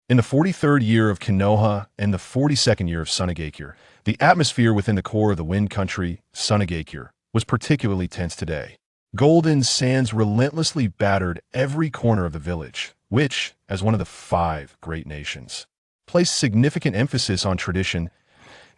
In the 43rd year of Konoha and the 42nd year of Sunagakure, the atmosphere within the core of the Wind Country, Sunagakure, was particularly tense today. Golden sands relentlessly battered every corner of the village, which, as one of the 5 great nations, placed significant emphasis on tradition.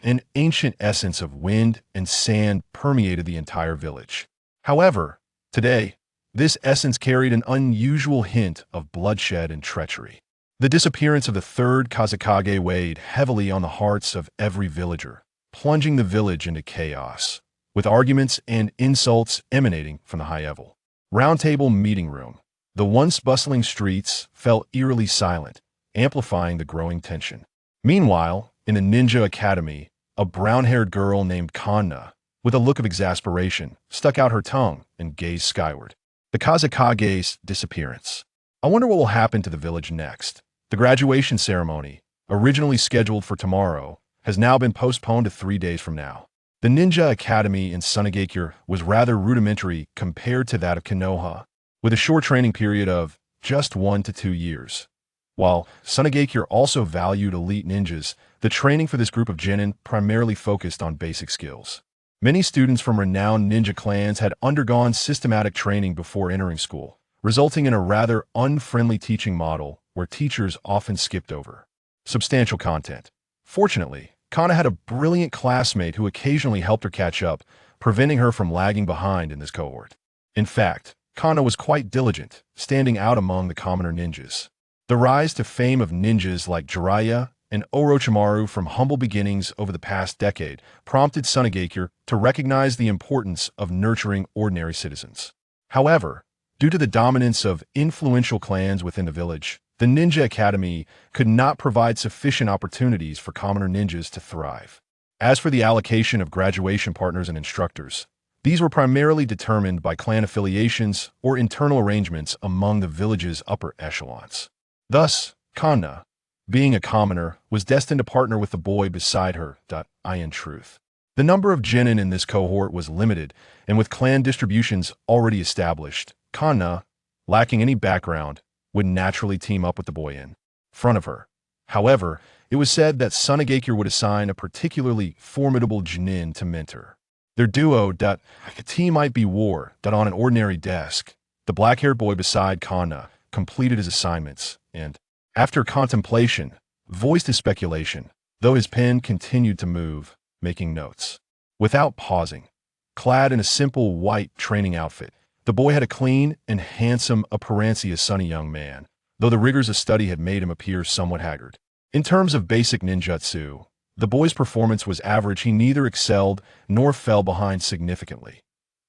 An ancient essence of wind and sand permeated the entire village. However, today, this essence carried an unusual hint of bloodshed and treachery. The disappearance of the 3rd Kazekage weighed heavily on the hearts of every villager, plunging the village into chaos, with arguments and insults emanating from the high-level roundtable meeting room. The once bustling streets fell eerily silent, amplifying the growing tension. Meanwhile, in the ninja academy, a brown-haired girl named Kanna, with a look of exasperation, stuck out her tongue and gazed skyward. The Kazekage's disappearance. I wonder what will happen to the village next. The graduation ceremony, originally scheduled for tomorrow, has now been postponed to 3 days from now. The Ninja Academy in Sunagakure was rather rudimentary compared to that of Konoha, with a short training period of just 1 to 2 years. While Sunagakure also valued elite ninjas, the training for this group of genin primarily focused on basic skills. Many students from renowned ninja clans had undergone systematic training before entering school, resulting in a rather unfriendly teaching model where teachers often skipped over substantial content. Fortunately, Kana had a brilliant classmate who occasionally helped her catch up, preventing her from lagging behind in this cohort. In fact, Kana was quite diligent, standing out among the commoner ninjas. The rise to fame of ninjas like Jiraiya and Orochimaru from humble beginnings over the past decade prompted Sunagakure to recognize the importance of nurturing ordinary citizens. However, due to the dominance of influential clans within the village, the Ninja Academy could not provide sufficient opportunities for commoner ninjas to thrive. As for the allocation of graduation partners and instructors, these were primarily determined by clan affiliations or internal arrangements among the village's upper echelons. Thus, Kanna, being a commoner, was destined to partner with the boy beside her. In truth, the number of genin in this cohort was limited, and with clan distributions already established, Kanna, lacking any background, would naturally team up with the boy in front of her. However, it was said that Sunagakure would assign a particularly formidable genin to mentor. Their duo, a team might be war, on an ordinary desk. The black-haired boy beside Kanna completed his assignments and, after contemplation, voiced his speculation, though his pen continued to move, making notes. Without pausing, clad in a simple white training outfit, the boy had a clean and handsome appearance as sunny young man, though the rigors of study had made him appear somewhat haggard. In terms of basic ninjutsu, the boy's performance was average. He neither excelled nor fell behind significantly.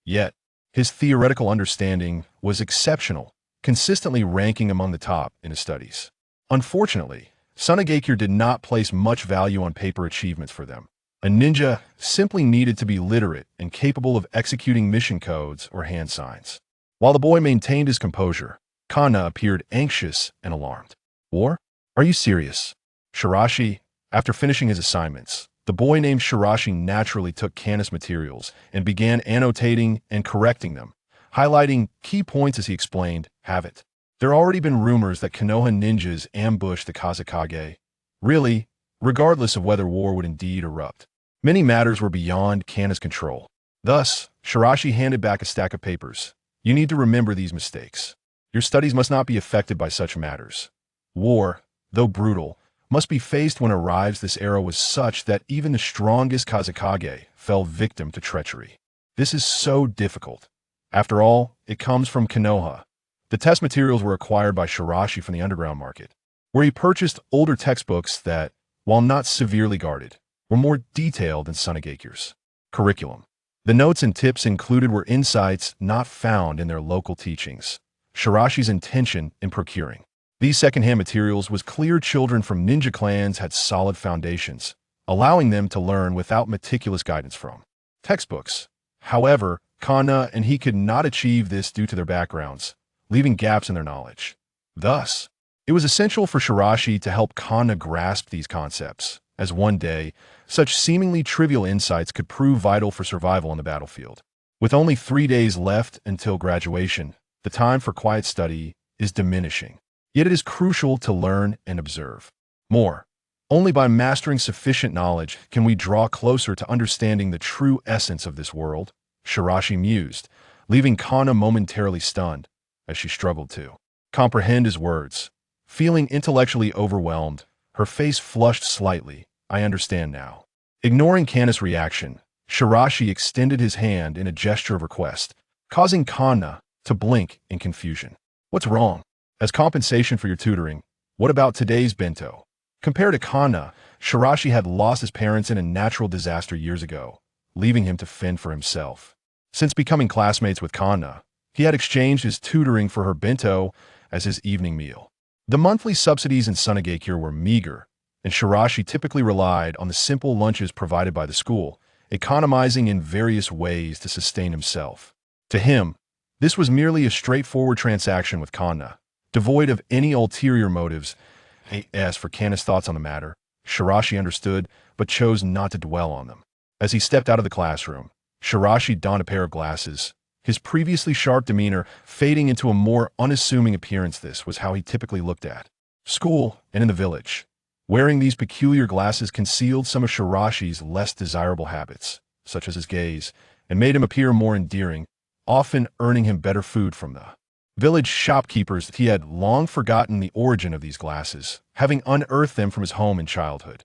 Yet, his theoretical understanding was exceptional, consistently ranking among the top in his studies. Unfortunately, Sunagakure did not place much value on paper achievements for them. A ninja simply needed to be literate and capable of executing mission codes or hand signs. While the boy maintained his composure, Kanna appeared anxious and alarmed. War? Are you serious? Shirashi, after finishing his assignments, the boy named Shirashi naturally took Kanna's materials and began annotating and correcting them, highlighting key points as he explained, have it. There already been rumors that Konoha ninjas ambushed the Kazekage. Really, regardless of whether war would indeed erupt. Many matters were beyond Kanna's control. Thus, Shirashi handed back a stack of papers. You need to remember these mistakes. Your studies must not be affected by such matters. War, though brutal, must be faced when arrives. This era was such that even the strongest Kazekage fell victim to treachery. This is so difficult. After all, it comes from Konoha. The test materials were acquired by Shirashi from the underground market, where he purchased older textbooks that, while not severely guarded, were more detailed than Sunagakure's curriculum. The notes and tips included were insights not found in their local teachings. Shirashi's intention in procuring these secondhand materials was clear. Children from ninja clans had solid foundations, allowing them to learn without meticulous guidance from textbooks. However, Kanna and he could not achieve this due to their backgrounds, leaving gaps in their knowledge. Thus, it was essential for Shirashi to help Kanna grasp these concepts, as one day, such seemingly trivial insights could prove vital for survival on the battlefield. With only 3 days left until graduation, the time for quiet study is diminishing. Yet it is crucial to learn and observe. More. Only by mastering sufficient knowledge can we draw closer to understanding the true essence of this world, Shirashi mused, leaving Kana momentarily stunned as she struggled to comprehend his words. Feeling intellectually overwhelmed, her face flushed slightly. I understand now. Ignoring Kana's reaction, Shirashi extended his hand in a gesture of request, causing Kana to blink in confusion. What's wrong? As compensation for your tutoring, what about today's bento? Compared to Kana, Shirashi had lost his parents in a natural disaster years ago, leaving him to fend for himself. Since becoming classmates with Kana, he had exchanged his tutoring for her bento as his evening meal. The monthly subsidies in Sunagakure were meager, and Shirashi typically relied on the simple lunches provided by the school, economizing in various ways to sustain himself. To him, this was merely a straightforward transaction with Kana, devoid of any ulterior motives. As for Kana's thoughts on the matter, Shirashi understood, but chose not to dwell on them. As he stepped out of the classroom, Shirashi donned a pair of glasses, his previously sharp demeanor fading into a more unassuming appearance. This was how he typically looked at school and in the village. Wearing these peculiar glasses concealed some of Shirashi's less desirable habits, such as his gaze, and made him appear more endearing, often earning him better food from the village shopkeepers. He had long forgotten the origin of these glasses, having unearthed them from his home in childhood.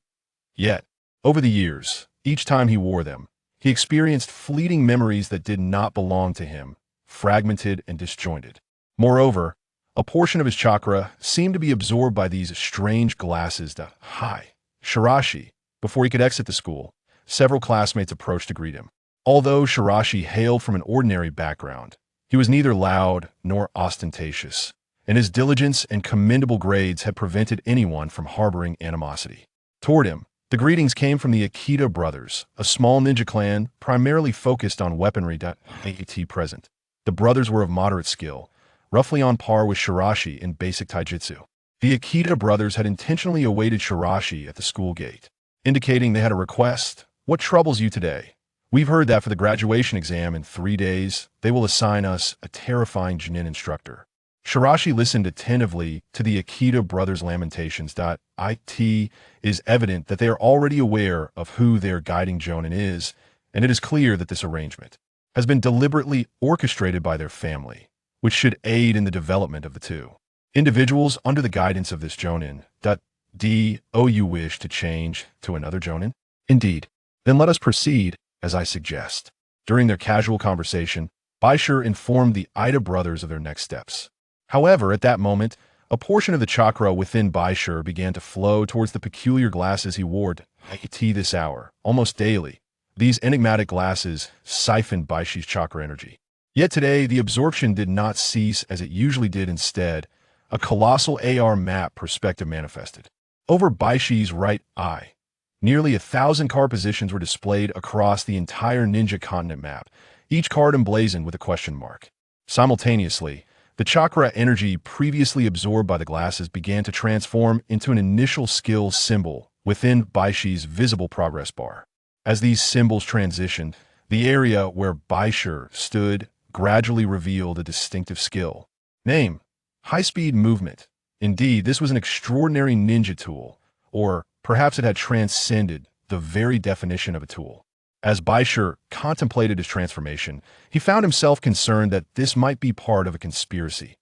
Yet, over the years, each time he wore them, he experienced fleeting memories that did not belong to him, fragmented and disjointed. Moreover, a portion of his chakra seemed to be absorbed by these strange glasses. Hi, Shirashi. Before he could exit the school, several classmates approached to greet him. Although Shirashi hailed from an ordinary background, he was neither loud nor ostentatious, and his diligence and commendable grades had prevented anyone from harboring animosity toward him. The greetings came from the Akita brothers, a small ninja clan primarily focused on weaponry. At present, the brothers were of moderate skill, roughly on par with Shirashi in basic taijutsu. The Akita brothers had intentionally awaited Shirashi at the school gate, indicating they had a request. What troubles you today? We've heard that for the graduation exam in 3 days, they will assign us a terrifying genin instructor. Shirashi listened attentively to the Akita brothers' lamentations. It is evident that they are already aware of who their guiding jonin is, and it is clear that this arrangement has been deliberately orchestrated by their family, which should aid in the development of the two individuals under the guidance of this jonin. Do you wish to change to another jonin? Indeed. Then let us proceed, as I suggest. During their casual conversation, Bai Shi informed the Ida brothers of their next steps. However, at that moment, a portion of the chakra within Bai Shi began to flow towards the peculiar glasses he wore this hour, almost daily. These enigmatic glasses siphoned Bai Shi's chakra energy. Yet today, the absorption did not cease as it usually did. Instead, a colossal AR map perspective manifested over Bai Shi's right eye. Nearly 1,000 card positions were displayed across the entire ninja continent map, each card emblazoned with a question mark. Simultaneously, the chakra energy previously absorbed by the glasses began to transform into an initial skill symbol within Bai Shi's visible progress bar. As these symbols transitioned, the area where Bai Shi stood gradually revealed a distinctive skill. Name: high-speed movement. Indeed, this was an extraordinary ninja tool, or perhaps it had transcended the very definition of a tool. As Bai Shi contemplated his transformation, he found himself concerned that this might be part of a conspiracy.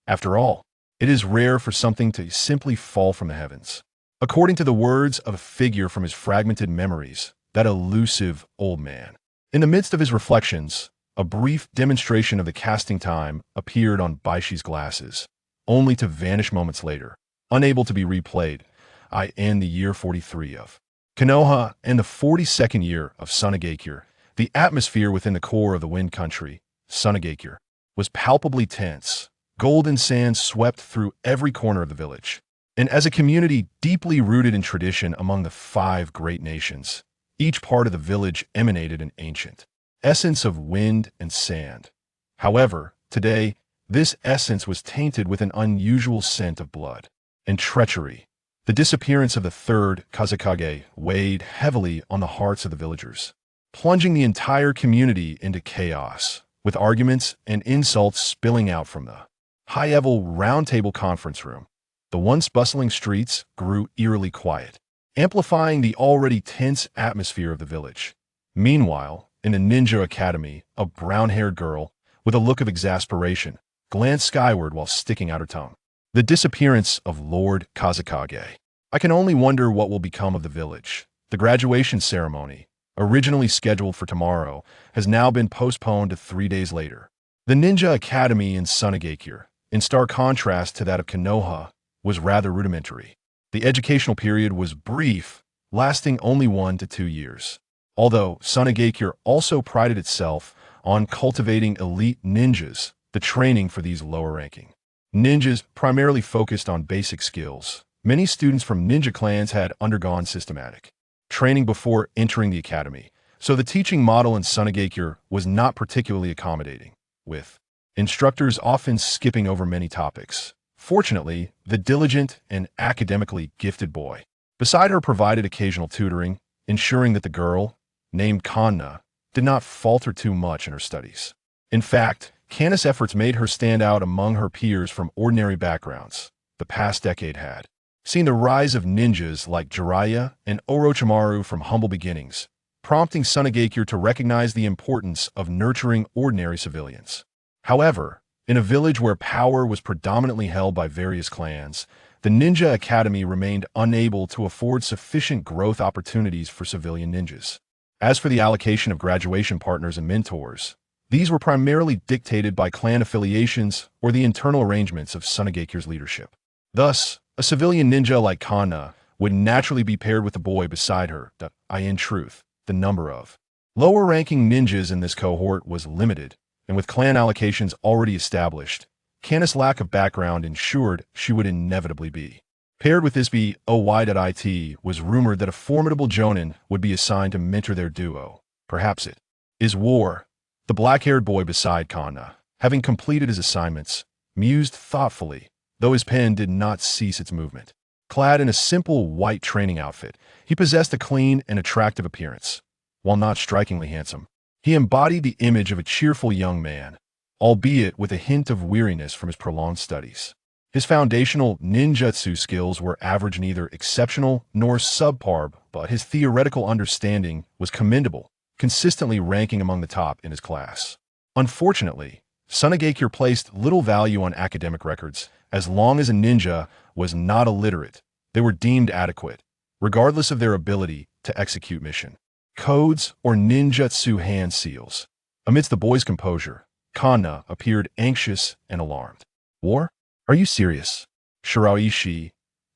After all, it is rare for something to simply fall from the heavens. According to the words of a figure from his fragmented memories, that elusive old man. In the midst of his reflections, a brief demonstration of the casting time appeared on Bai Shi's glasses, only to vanish moments later, unable to be replayed. In the year 43 of Konoha and the 42nd year of Sunagakure, the atmosphere within the core of the wind country, Sunagakure, was palpably tense. Golden sands swept through every corner of the village. And as a community deeply rooted in tradition among the 5 great nations, each part of the village emanated an ancient essence of wind and sand. However, today, this essence was tainted with an unusual scent of blood and treachery. The disappearance of the 3rd Kazekage weighed heavily on the hearts of the villagers, plunging the entire community into chaos, with arguments and insults spilling out from the high-level roundtable conference room. the once bustling streets grew eerily quiet, amplifying the already tense atmosphere of the village. Meanwhile, in the ninja academy, a brown-haired girl, with a look of exasperation, glanced skyward while sticking out her tongue. The disappearance of Lord Kazekage. I can only wonder what will become of the village. The graduation ceremony, originally scheduled for tomorrow, has now been postponed to 3 days later. The ninja academy in Sunagakure, in stark contrast to that of Konoha, was rather rudimentary. The educational period was brief, lasting only 1 to 2 years. Although Sunagakure also prided itself on cultivating elite ninjas, the training for these lower-ranking ninjas primarily focused on basic skills. Many students from ninja clans had undergone systematic training before entering the academy, so the teaching model in Sunagakure was not particularly accommodating, with instructors often skipping over many topics. Fortunately, the diligent and academically gifted boy beside her provided occasional tutoring, ensuring that the girl, named Kanna, did not falter too much in her studies. In fact, Kanna's efforts made her stand out among her peers from ordinary backgrounds. The past decade had seen the rise of ninjas like Jiraiya and Orochimaru from humble beginnings, prompting Sunagakure to recognize the importance of nurturing ordinary civilians. However, in a village where power was predominantly held by various clans, the Ninja Academy remained unable to afford sufficient growth opportunities for civilian ninjas. As for the allocation of graduation partners and mentors, these were primarily dictated by clan affiliations or the internal arrangements of Sunagakure's leadership. Thus, a civilian ninja like Kanna would naturally be paired with the boy beside her. In truth, the number of lower-ranking ninjas in this cohort was limited, and with clan allocations already established, Kanna's lack of background ensured she would inevitably be paired with this boy. Was rumored that a formidable jonin would be assigned to mentor their duo. Perhaps it is War. The black-haired boy beside Kanna, having completed his assignments, mused thoughtfully, though his pen did not cease its movement. Clad in a simple white training outfit, he possessed a clean and attractive appearance. While not strikingly handsome, he embodied the image of a cheerful young man, albeit with a hint of weariness from his prolonged studies. His foundational ninjutsu skills were average, neither exceptional nor subpar, but his theoretical understanding was commendable, consistently ranking among the top in his class. Unfortunately, Sunagakure placed little value on academic records. As long as a ninja was not illiterate, they were deemed adequate, regardless of their ability to execute mission codes or ninjutsu hand seals. Amidst the boy's composure, Kanna appeared anxious and alarmed. War? Are you serious? Shiraishi.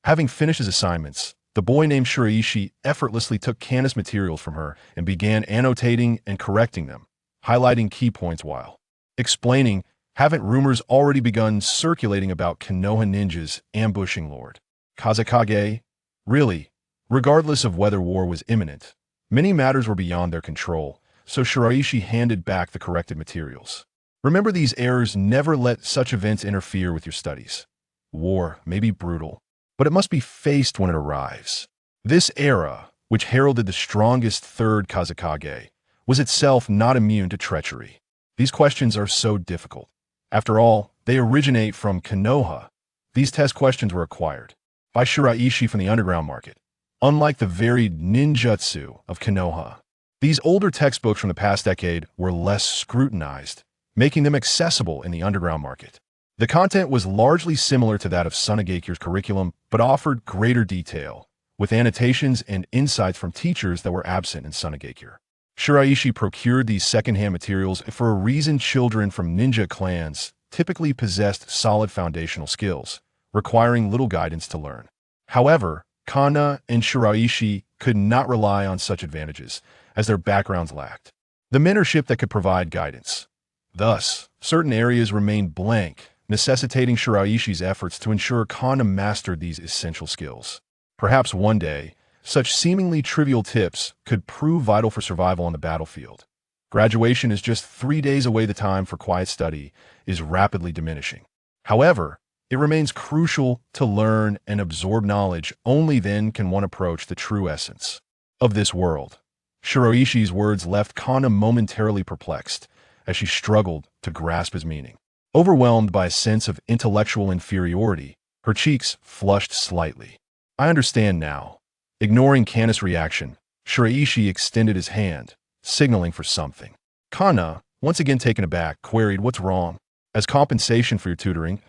Having finished his assignments, the boy named Shiraishi effortlessly took Kanna's materials from her and began annotating and correcting them, highlighting key points while explaining, haven't rumors already begun circulating about Konoha ninjas ambushing Lord Kazekage? Really, regardless of whether war was imminent, many matters were beyond their control, so Shiraishi handed back the corrected materials. Remember, these errors: never let such events interfere with your studies. War may be brutal, but it must be faced when it arrives. This era, which heralded the strongest third Kazekage, was itself not immune to treachery. These questions are so difficult. After all, they originate from Konoha. These test questions were acquired by Shiraishi from the underground market. Unlike the varied ninjutsu of Konoha, these older textbooks from the past decade were less scrutinized, making them accessible in the underground market. The content was largely similar to that of Sunagakure's curriculum, but offered greater detail, with annotations and insights from teachers that were absent in Sunagakure. Shiraishi procured these secondhand materials for a reason: children from ninja clans typically possessed solid foundational skills, requiring little guidance to learn. However, Kanna and Shiraishi could not rely on such advantages, as their backgrounds lacked the mentorship that could provide guidance. Thus, certain areas remained blank, necessitating Shiraishi's efforts to ensure Kanna mastered these essential skills. Perhaps one day, such seemingly trivial tips could prove vital for survival on the battlefield. Graduation is just 3 days away. The time for quiet study is rapidly diminishing. However, it remains crucial to learn and absorb knowledge. Only then can one approach the true essence of this world. Shiraishi's words left Kanna momentarily perplexed as she struggled to grasp his meaning. Overwhelmed by a sense of intellectual inferiority, Her cheeks flushed slightly. I understand now. Ignoring Kana's reaction, Shiraishi extended his hand, signaling for something. Kana, once again taken aback, queried, "What's wrong?" "As compensation for your tutoring,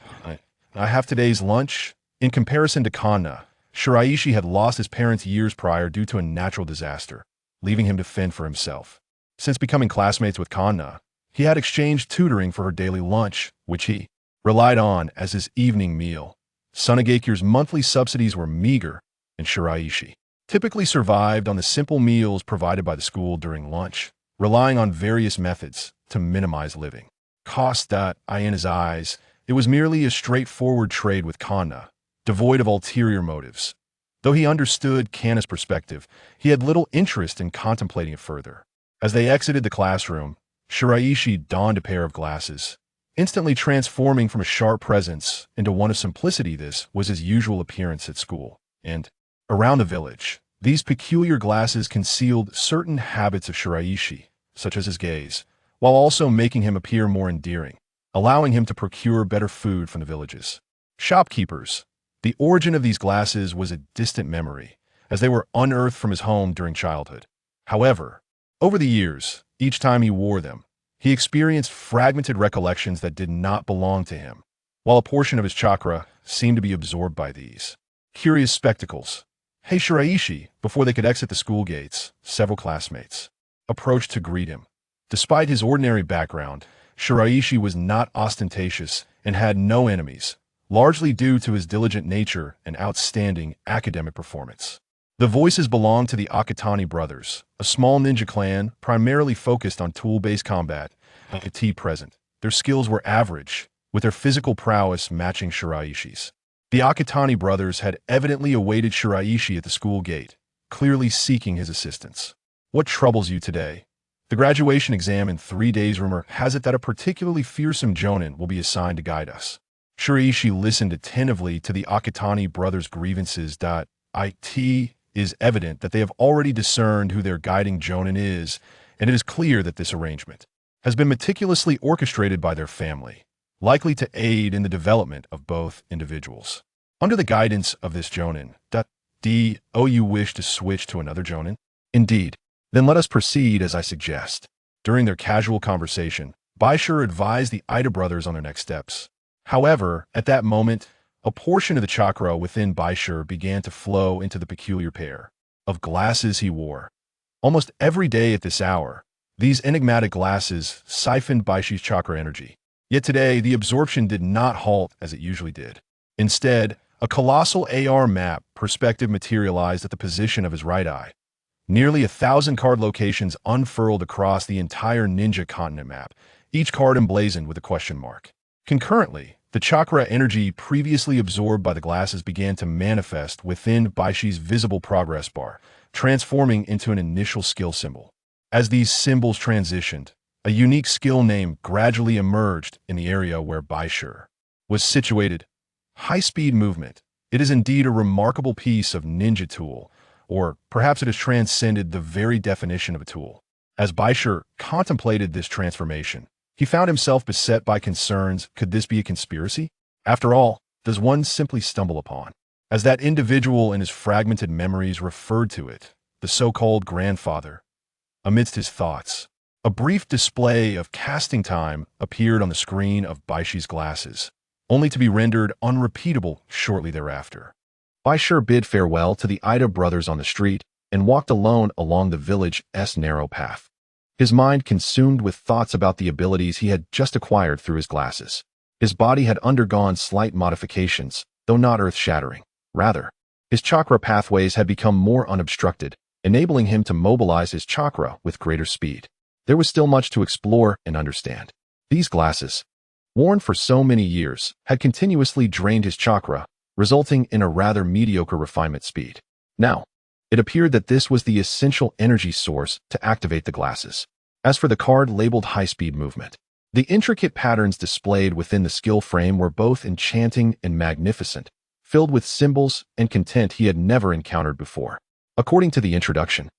I have today's lunch." In comparison to Kana, Shiraishi had lost his parents years prior due to a natural disaster, leaving him to fend for himself. Since becoming classmates with Kana, he had exchanged tutoring for her daily lunch, which he relied on as his evening meal. Sunagakure's monthly subsidies were meager, and Shiraishi typically survived on the simple meals provided by the school during lunch, relying on various methods to minimize living costs. In his eyes, it was merely a straightforward trade with Kana, devoid of ulterior motives. Though he understood Kana's perspective, he had little interest in contemplating it further. As they exited the classroom, Shiraishi donned a pair of glasses, instantly transforming from a sharp presence into one of simplicity. This was his usual appearance at school and around the village. These peculiar glasses concealed certain habits of Shiraishi, such as his gaze, while also making him appear more endearing, allowing him to procure better food from the village's shopkeepers. The origin of these glasses was a distant memory, as they were unearthed from his home during childhood. However, over the years, each time he wore them, he experienced fragmented recollections that did not belong to him, while a portion of his chakra seemed to be absorbed by these curious spectacles. "Hey Shiraishi!" Before they could exit the school gates, several classmates approached to greet him. Despite his ordinary background, Shiraishi was not ostentatious and had no enemies, largely due to his diligent nature and outstanding academic performance. The voices belonged to the Akatani brothers, a small ninja clan primarily focused on tool-based combat. Present, their skills were average, with their physical prowess matching Shiraishi's. The Akatani brothers had evidently awaited Shiraishi at the school gate, clearly seeking his assistance. "What troubles you today?" "The graduation exam in 3 days. Rumor has it that a particularly fearsome jonin will be assigned to guide us." Shiraishi listened attentively to the Akatani brothers' grievances. It is evident that they have already discerned who their guiding jonin is, and it is clear that this arrangement has been meticulously orchestrated by their family, likely to aid in the development of both individuals. Under the guidance of this jonin, you wish to switch to another jonin? Indeed. Then let us proceed as I suggest. During their casual conversation, Bai Shi advised the Ida brothers on their next steps. However, at that moment, a portion of the chakra within Bai Shi began to flow into the peculiar pair of glasses he wore. Almost every day at this hour, these enigmatic glasses siphoned Bai Shi's chakra energy. Yet today, the absorption did not halt as it usually did. Instead, a colossal AR map perspective materialized at the position of his right eye. Nearly 1,000 card locations unfurled across the entire ninja continent map, each card emblazoned with a question mark. Concurrently, the chakra energy previously absorbed by the glasses began to manifest within Bai Shi's visible progress bar, transforming into an initial skill symbol. As these symbols transitioned, a unique skill name gradually emerged in the area where Bai Shi was situated. High-speed movement. It is indeed a remarkable piece of ninja tool, or perhaps it has transcended the very definition of a tool. As Bai Shi contemplated this transformation, he found himself beset by concerns. Could this be a conspiracy? After all, does one simply stumble upon, as that individual in his fragmented memories referred to it, the so-called grandfather? Amidst his thoughts, a brief display of casting time appeared on the screen of Bai Shi's glasses, only to be rendered unrepeatable shortly thereafter. Bai Shi bid farewell to the Ida brothers on the street and walked alone along the village's narrow path, his mind consumed with thoughts about the abilities he had just acquired through his glasses. His body had undergone slight modifications, though not earth-shattering. Rather, his chakra pathways had become more unobstructed, enabling him to mobilize his chakra with greater speed. There was still much to explore and understand. These glasses, worn for so many years, had continuously drained his chakra, resulting in a rather mediocre refinement speed. Now, it appeared that this was the essential energy source to activate the glasses. As for the card labeled high-speed movement, the intricate patterns displayed within the skill frame were both enchanting and magnificent, filled with symbols and content he had never encountered before. According to the introduction,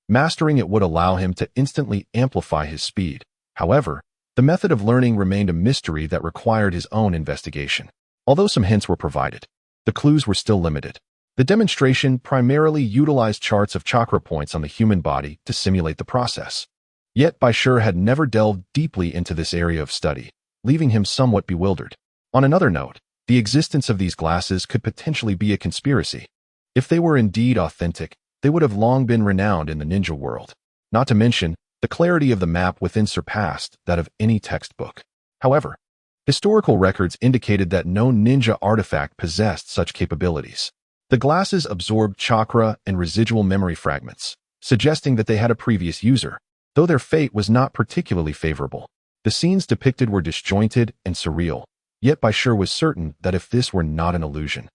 mastering it would allow him to instantly amplify his speed. However, the method of learning remained a mystery that required his own investigation. Although some hints were provided, the clues were still limited. The demonstration primarily utilized charts of chakra points on the human body to simulate the process. Yet Bai Shi had never delved deeply into this area of study, leaving him somewhat bewildered. On another note, the existence of these glasses could potentially be a conspiracy. If they were indeed authentic, they would have long been renowned in the ninja world. Not to mention, the clarity of the map within surpassed that of any textbook. However, historical records indicated that no ninja artifact possessed such capabilities. The glasses absorbed chakra and residual memory fragments, suggesting that they had a previous user, though their fate was not particularly favorable. The scenes depicted were disjointed and surreal, yet Bai Shi was certain that if this were not an illusion,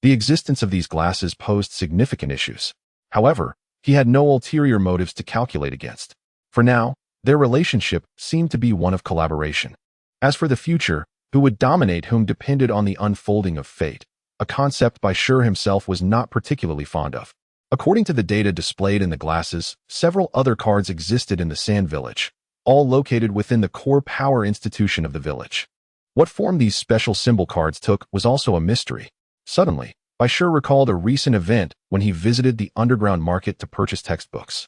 the existence of these glasses posed significant issues. However, he had no ulterior motives to calculate against. For now, their relationship seemed to be one of collaboration. As for the future, who would dominate whom depended on the unfolding of fate, a concept Bai Shi himself was not particularly fond of. According to the data displayed in the glasses, several other cards existed in the Sand Village, all located within the core power institution of the village. What form these special symbol cards took was also a mystery. Suddenly, Bai Shi recalled a recent event when he visited the underground market to purchase textbooks.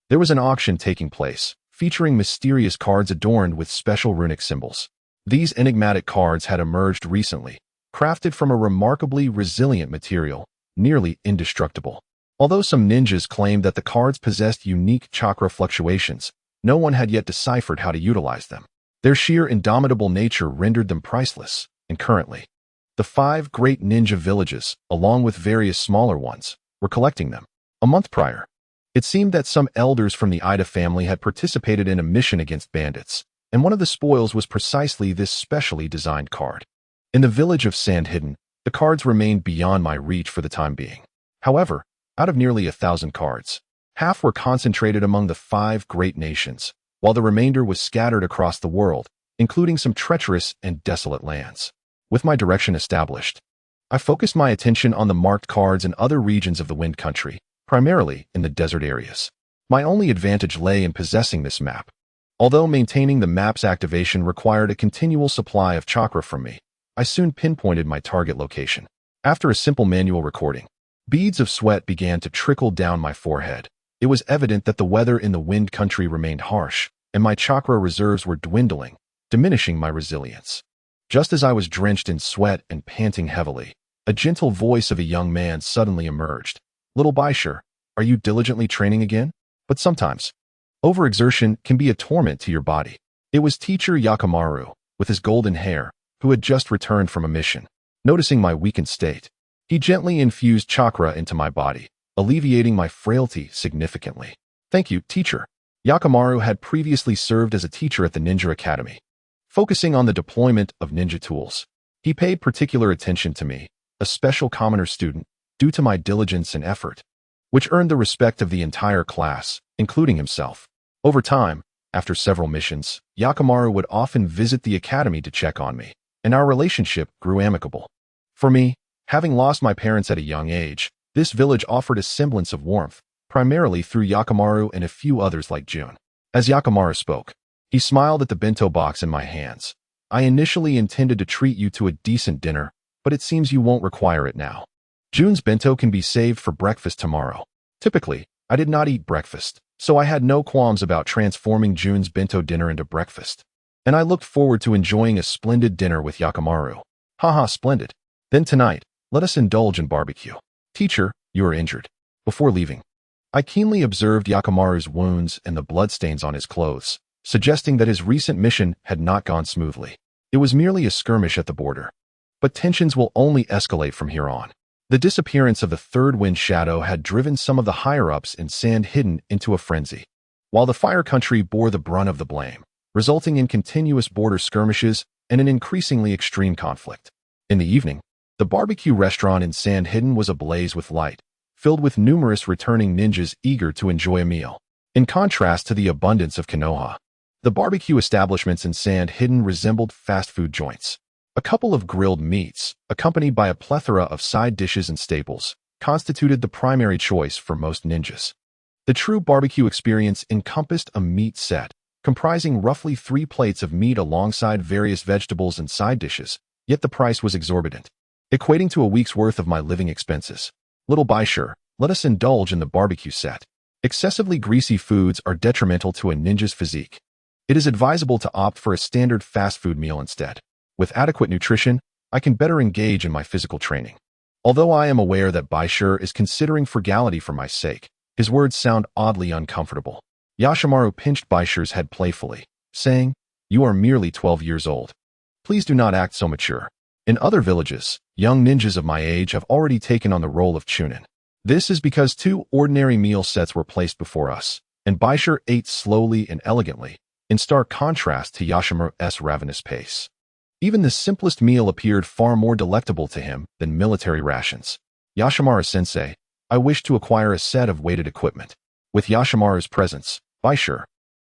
There was an auction taking place, featuring mysterious cards adorned with special runic symbols. These enigmatic cards had emerged recently, crafted from a remarkably resilient material, nearly indestructible. Although some ninjas claimed that the cards possessed unique chakra fluctuations, no one had yet deciphered how to utilize them. Their sheer indomitable nature rendered them priceless, and currently, the 5 great ninja villages, along with various smaller ones, were collecting them. A month prior, it seemed that some elders from the Ida family had participated in a mission against bandits, and one of the spoils was precisely this specially designed card. In the village of Sand Hidden, the cards remained beyond my reach for the time being. However, out of nearly 1,000 cards, half were concentrated among the 5 great nations, while the remainder was scattered across the world, including some treacherous and desolate lands. With my direction established, I focused my attention on the marked cards in other regions of the Wind Country, primarily in the desert areas. My only advantage lay in possessing this map. Although maintaining the map's activation required a continual supply of chakra from me, I soon pinpointed my target location. After a simple manual recording, beads of sweat began to trickle down my forehead. It was evident that the weather in the Wind Country remained harsh, and my chakra reserves were dwindling, diminishing my resilience. Just as I was drenched in sweat and panting heavily, a gentle voice of a young man suddenly emerged. "Little Bai Shi, are you diligently training again?" But sometimes, overexertion can be a torment to your body. It was teacher Yakamaru, with his golden hair, who had just returned from a mission. Noticing my weakened state, he gently infused chakra into my body, alleviating my frailty significantly. "Thank you, teacher." Yakamaru had previously served as a teacher at the Ninja Academy, focusing on the deployment of ninja tools. He paid particular attention to me, a special commoner student, due to my diligence and effort, which earned the respect of the entire class, including himself. Over time, after several missions, Yakamaru would often visit the academy to check on me, and our relationship grew amicable. For me, having lost my parents at a young age, this village offered a semblance of warmth, primarily through Yakamaru and a few others like June. As Yakamaru spoke, he smiled at the bento box in my hands. "I initially intended to treat you to a decent dinner, but it seems you won't require it now. June's bento can be saved for breakfast tomorrow." Typically, I did not eat breakfast, so I had no qualms about transforming June's bento dinner into breakfast. And I looked forward to enjoying a splendid dinner with Yakamaru. "Haha, splendid. Then tonight, let us indulge in barbecue." "Teacher, you are injured." Before leaving, I keenly observed Yakamaru's wounds and the bloodstains on his clothes, suggesting that his recent mission had not gone smoothly. It was merely a skirmish at the border. But tensions will only escalate from here on. The disappearance of the third wind shadow had driven some of the higher-ups in Sand Hidden into a frenzy, while the Fire Country bore the brunt of the blame, resulting in continuous border skirmishes and an increasingly extreme conflict. In the evening, the barbecue restaurant in Sand Hidden was ablaze with light, filled with numerous returning ninjas eager to enjoy a meal. In contrast to the abundance of Konoha, the barbecue establishments in Sand Hidden resembled fast food joints. A couple of grilled meats, accompanied by a plethora of side dishes and staples, constituted the primary choice for most ninjas. The true barbecue experience encompassed a meat set, comprising roughly 3 plates of meat alongside various vegetables and side dishes, yet the price was exorbitant. equating to a week's worth of my living expenses. Little Bai Shi, let us indulge in the barbecue set. Excessively greasy foods are detrimental to a ninja's physique. It is advisable to opt for a standard fast food meal instead. With adequate nutrition, I can better engage in my physical training. Although I am aware that Bai Shi is considering frugality for my sake, his words sound oddly uncomfortable. Yashimaru pinched Bai Shi's head playfully, saying, "You are merely 12 years old. Please do not act so mature. In other villages, young ninjas of my age have already taken on the role of chunin. This is because 2 ordinary meal sets were placed before us, and Bai Shi ate slowly and elegantly, in stark contrast to Yashimaru's ravenous pace. Even the simplest meal appeared far more delectable to him than military rations. Yashimaru-sensei, I wish to acquire a set of weighted equipment." With Yashimaru's presence, Bai Shi,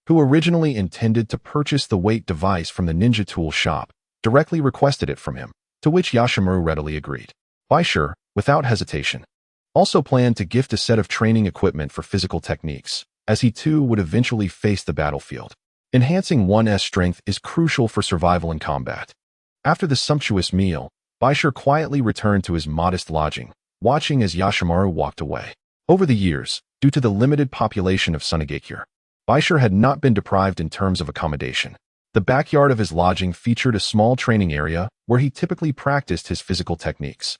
who originally intended to purchase the weight device from the ninja tool shop, directly requested it from him, to which Yashimaru readily agreed. Bai Shi, without hesitation, also planned to gift a set of training equipment for physical techniques, as he too would eventually face the battlefield. Enhancing one's strength is crucial for survival in combat. After the sumptuous meal, Bai Shi quietly returned to his modest lodging, watching as Yashimaru walked away. Over the years, due to the limited population of Sunagakure, Bai Shi had not been deprived in terms of accommodation. The backyard of his lodging featured a small training area where he typically practiced his physical techniques.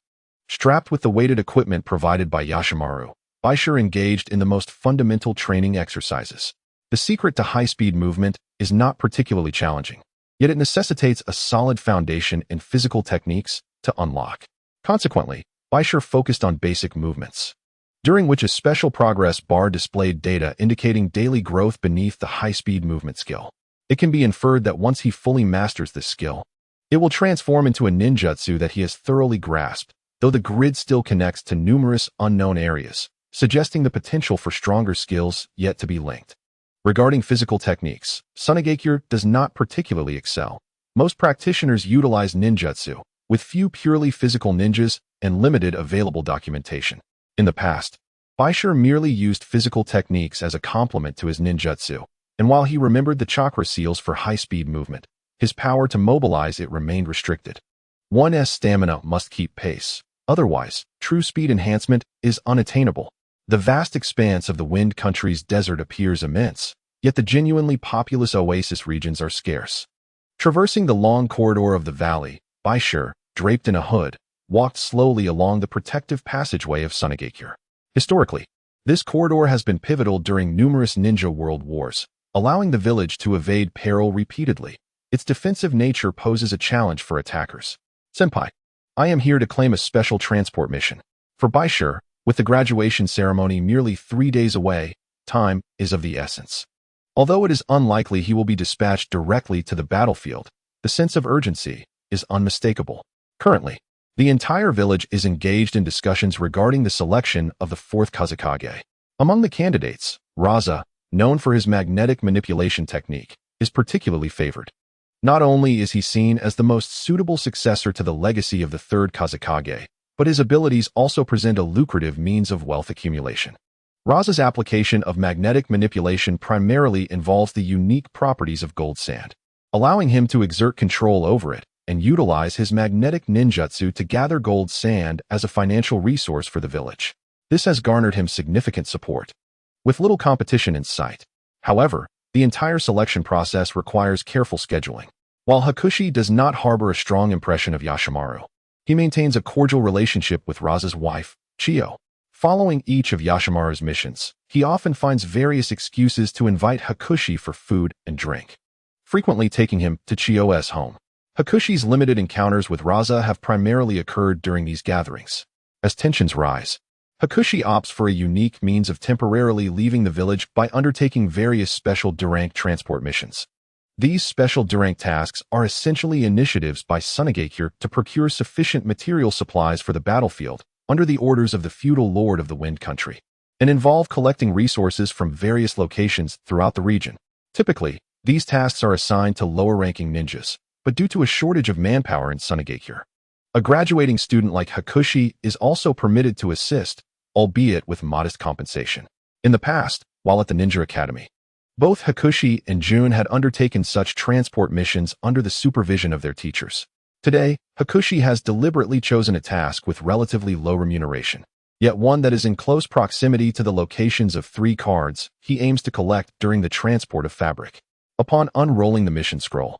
Strapped with the weighted equipment provided by Yashimaru, Bai Shi engaged in the most fundamental training exercises. The secret to high-speed movement is not particularly challenging, yet it necessitates a solid foundation in physical techniques to unlock. Consequently, Bai Shi focused on basic movements, during which a special progress bar displayed data indicating daily growth beneath the high-speed movement skill. It can be inferred that once he fully masters this skill, it will transform into a ninjutsu that he has thoroughly grasped, though the grid still connects to numerous unknown areas, suggesting the potential for stronger skills yet to be linked. Regarding physical techniques, Sunagakure does not particularly excel. Most practitioners utilize ninjutsu, with few purely physical ninjas and limited available documentation. In the past, Bai Shi merely used physical techniques as a complement to his ninjutsu, and while he remembered the chakra seals for high-speed movement, his power to mobilize it remained restricted. One's stamina must keep pace, otherwise, true speed enhancement is unattainable. The vast expanse of the Wind Country's desert appears immense, yet the genuinely populous oasis regions are scarce. Traversing the long corridor of the valley, Bai Shi, draped in a hood, walked slowly along the protective passageway of Sunagakure. Historically, this corridor has been pivotal during numerous ninja world wars, allowing the village to evade peril repeatedly. Its defensive nature poses a challenge for attackers. Senpai, I am here to claim a special transport mission. For Bai Shi, with the graduation ceremony merely 3 days away, time is of the essence. Although it is unlikely he will be dispatched directly to the battlefield, the sense of urgency is unmistakable. Currently, the entire village is engaged in discussions regarding the selection of the 4th Kazekage. Among the candidates, Raza, known for his magnetic manipulation technique, is particularly favored. Not only is he seen as the most suitable successor to the legacy of the 3rd Kazekage, but his abilities also present a lucrative means of wealth accumulation. Raza's application of magnetic manipulation primarily involves the unique properties of gold sand, allowing him to exert control over it and utilize his magnetic ninjutsu to gather gold sand as a financial resource for the village. This has garnered him significant support, with little competition in sight. However, the entire selection process requires careful scheduling. While Hakushi does not harbor a strong impression of Yashimaru, he maintains a cordial relationship with Raza's wife, Chiyo. Following each of Yashimaru's missions, he often finds various excuses to invite Hakushi for food and drink, frequently taking him to Chiyo's home. Hakushi's limited encounters with Raza have primarily occurred during these gatherings. As tensions rise, Hakushi opts for a unique means of temporarily leaving the village by undertaking various special D-rank transport missions. These special D-rank tasks are essentially initiatives by Sunagakure to procure sufficient material supplies for the battlefield under the orders of the feudal lord of the Wind Country, and involve collecting resources from various locations throughout the region. Typically, these tasks are assigned to lower-ranking ninjas, but due to a shortage of manpower in Sunagakure, a graduating student like Hakushi is also permitted to assist, albeit with modest compensation. In the past, while at the Ninja Academy, both Hakushi and Jun had undertaken such transport missions under the supervision of their teachers. Today, Hakushi has deliberately chosen a task with relatively low remuneration, yet one that is in close proximity to the locations of 3 cards he aims to collect during the transport of fabric. Upon unrolling the mission scroll,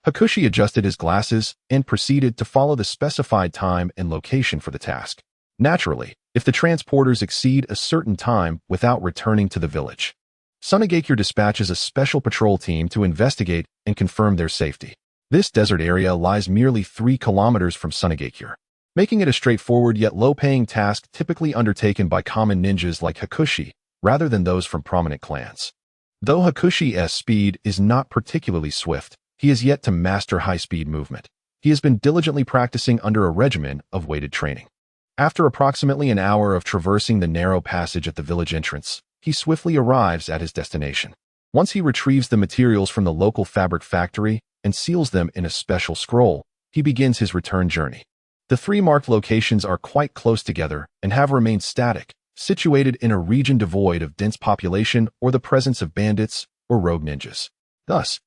Hakushi adjusted his glasses and proceeded to follow the specified time and location for the task. Naturally, if the transporters exceed a certain time without returning to the village, Sunagakure dispatches a special patrol team to investigate and confirm their safety. This desert area lies merely 3 kilometers from Sunagakure, making it a straightforward yet low-paying task typically undertaken by common ninjas like Hakushi rather than those from prominent clans. Though Hakushi's speed is not particularly swift, he has yet to master high-speed movement. He has been diligently practicing under a regimen of weighted training. After approximately an hour of traversing the narrow passage at the village entrance, he swiftly arrives at his destination. Once he retrieves the materials from the local fabric factory and seals them in a special scroll, he begins his return journey. The 3 marked locations are quite close together and have remained static, situated in a region devoid of dense population or the presence of bandits or rogue ninjas. Thus,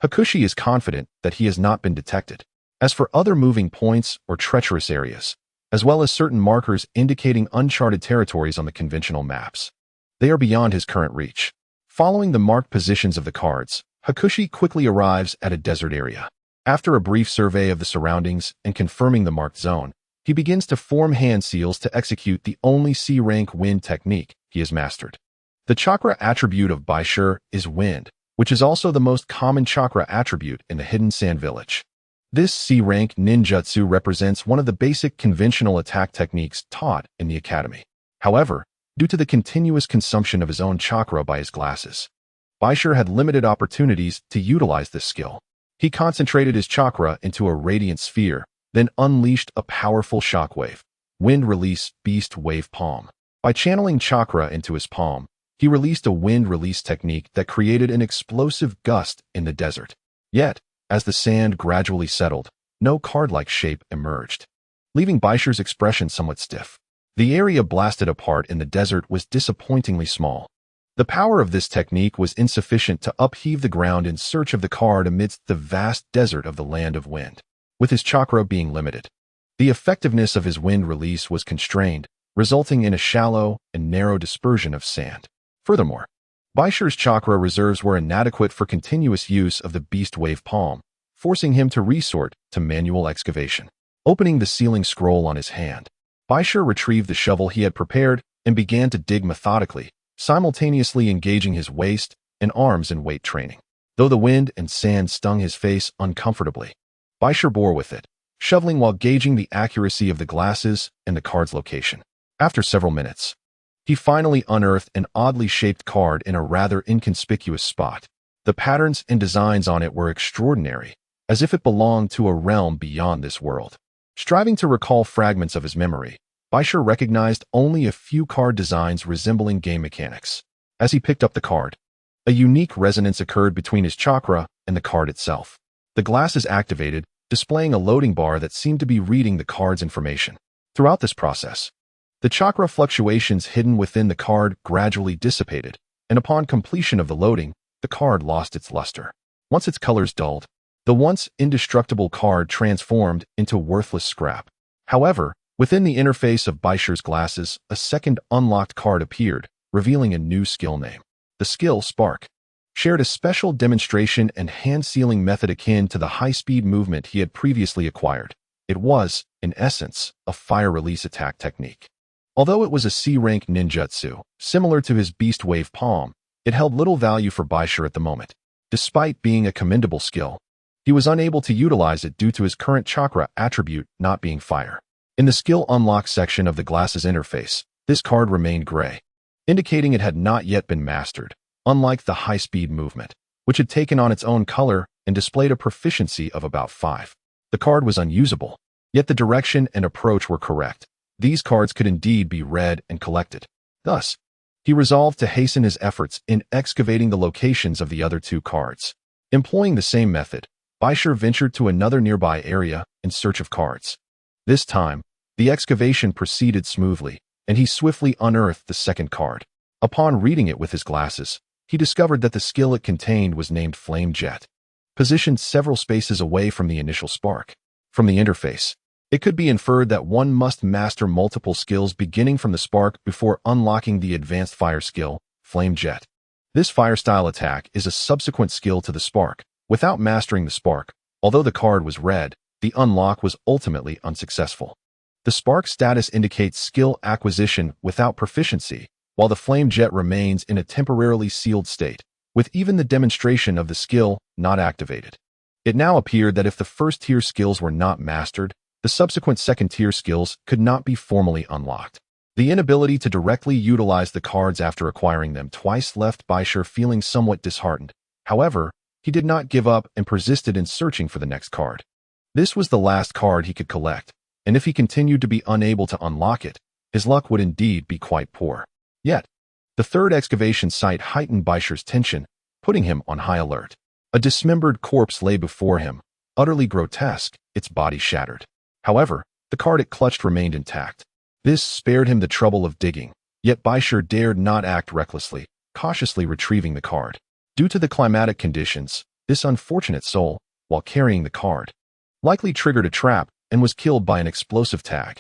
Hakushi is confident that he has not been detected. As for other moving points or treacherous areas, as well as certain markers indicating uncharted territories on the conventional maps, they are beyond his current reach. Following the marked positions of the cards, Hakushi quickly arrives at a desert area. After a brief survey of the surroundings and confirming the marked zone, he begins to form hand seals to execute the only C-rank wind technique he has mastered. The chakra attribute of Bai Shi is wind, which is also the most common chakra attribute in the Hidden Sand Village. This C-rank ninjutsu represents one of the basic conventional attack techniques taught in the academy. However, due to the continuous consumption of his own chakra by his glasses, Bai Shi had limited opportunities to utilize this skill. He concentrated his chakra into a radiant sphere, then unleashed a powerful shockwave, wind release beast wave palm. By channeling chakra into his palm, he released a wind release technique that created an explosive gust in the desert. Yet, as the sand gradually settled, no card-like shape emerged, leaving Bai Shi's expression somewhat stiff. The area blasted apart in the desert was disappointingly small. The power of this technique was insufficient to upheave the ground in search of the card amidst the vast desert of the Land of Wind. With his chakra being limited, the effectiveness of his wind release was constrained, resulting in a shallow and narrow dispersion of sand. Furthermore, Bai Shi's chakra reserves were inadequate for continuous use of the beast wave palm, forcing him to resort to manual excavation. Opening the sealing scroll on his hand, Bai Shi retrieved the shovel he had prepared and began to dig methodically, simultaneously engaging his waist and arms in weight training. Though the wind and sand stung his face uncomfortably, Bai Shi bore with it, shoveling while gauging the accuracy of the glasses and the card's location. After several minutes, he finally unearthed an oddly shaped card in a rather inconspicuous spot. The patterns and designs on it were extraordinary, as if it belonged to a realm beyond this world. Striving to recall fragments of his memory, Bai Shi recognized only a few card designs resembling game mechanics. As he picked up the card, a unique resonance occurred between his chakra and the card itself. The glasses activated, displaying a loading bar that seemed to be reading the card's information. Throughout this process, the chakra fluctuations hidden within the card gradually dissipated, and upon completion of the loading, the card lost its luster. Once its colors dulled, the once indestructible card transformed into worthless scrap. However, within the interface of Bai Shi's glasses, a second unlocked card appeared, revealing a new skill name. The skill Spark shared a special demonstration and hand-sealing method akin to the high-speed movement he had previously acquired. It was, in essence, a fire-release attack technique. Although it was a C-rank ninjutsu, similar to his beast wave palm, it held little value for Bai Shi at the moment. Despite being a commendable skill, he was unable to utilize it due to his current chakra attribute not being fire. In the skill unlock section of the glasses interface, this card remained gray, indicating it had not yet been mastered, unlike the high-speed movement, which had taken on its own color and displayed a proficiency of about 5. The card was unusable, yet the direction and approach were correct. These cards could indeed be read and collected. Thus, he resolved to hasten his efforts in excavating the locations of the other 2 cards. Employing the same method, Bai Shi ventured to another nearby area in search of cards. This time, the excavation proceeded smoothly, and he swiftly unearthed the second card. Upon reading it with his glasses, he discovered that the skill it contained was named Flame Jet, positioned several spaces away from the initial spark. From the interface, it could be inferred that one must master multiple skills beginning from the spark before unlocking the advanced fire skill, Flame Jet. This fire-style attack is a subsequent skill to the spark. Without mastering the spark, although the card was red, the unlock was ultimately unsuccessful. The spark status indicates skill acquisition without proficiency, while the Flame Jet remains in a temporarily sealed state, with even the demonstration of the skill not activated. It now appeared that if the first-tier skills were not mastered, the subsequent second-tier skills could not be formally unlocked. The inability to directly utilize the cards after acquiring them twice left Bai Shi feeling somewhat disheartened. However, he did not give up and persisted in searching for the next card. This was the last card he could collect, and if he continued to be unable to unlock it, his luck would indeed be quite poor. Yet, the third excavation site heightened Bai Shi's tension, putting him on high alert. A dismembered corpse lay before him, utterly grotesque, its body shattered. However, the card it clutched remained intact. This spared him the trouble of digging, yet Bai Shi dared not act recklessly, cautiously retrieving the card. Due to the climatic conditions, this unfortunate soul, while carrying the card, likely triggered a trap and was killed by an explosive tag.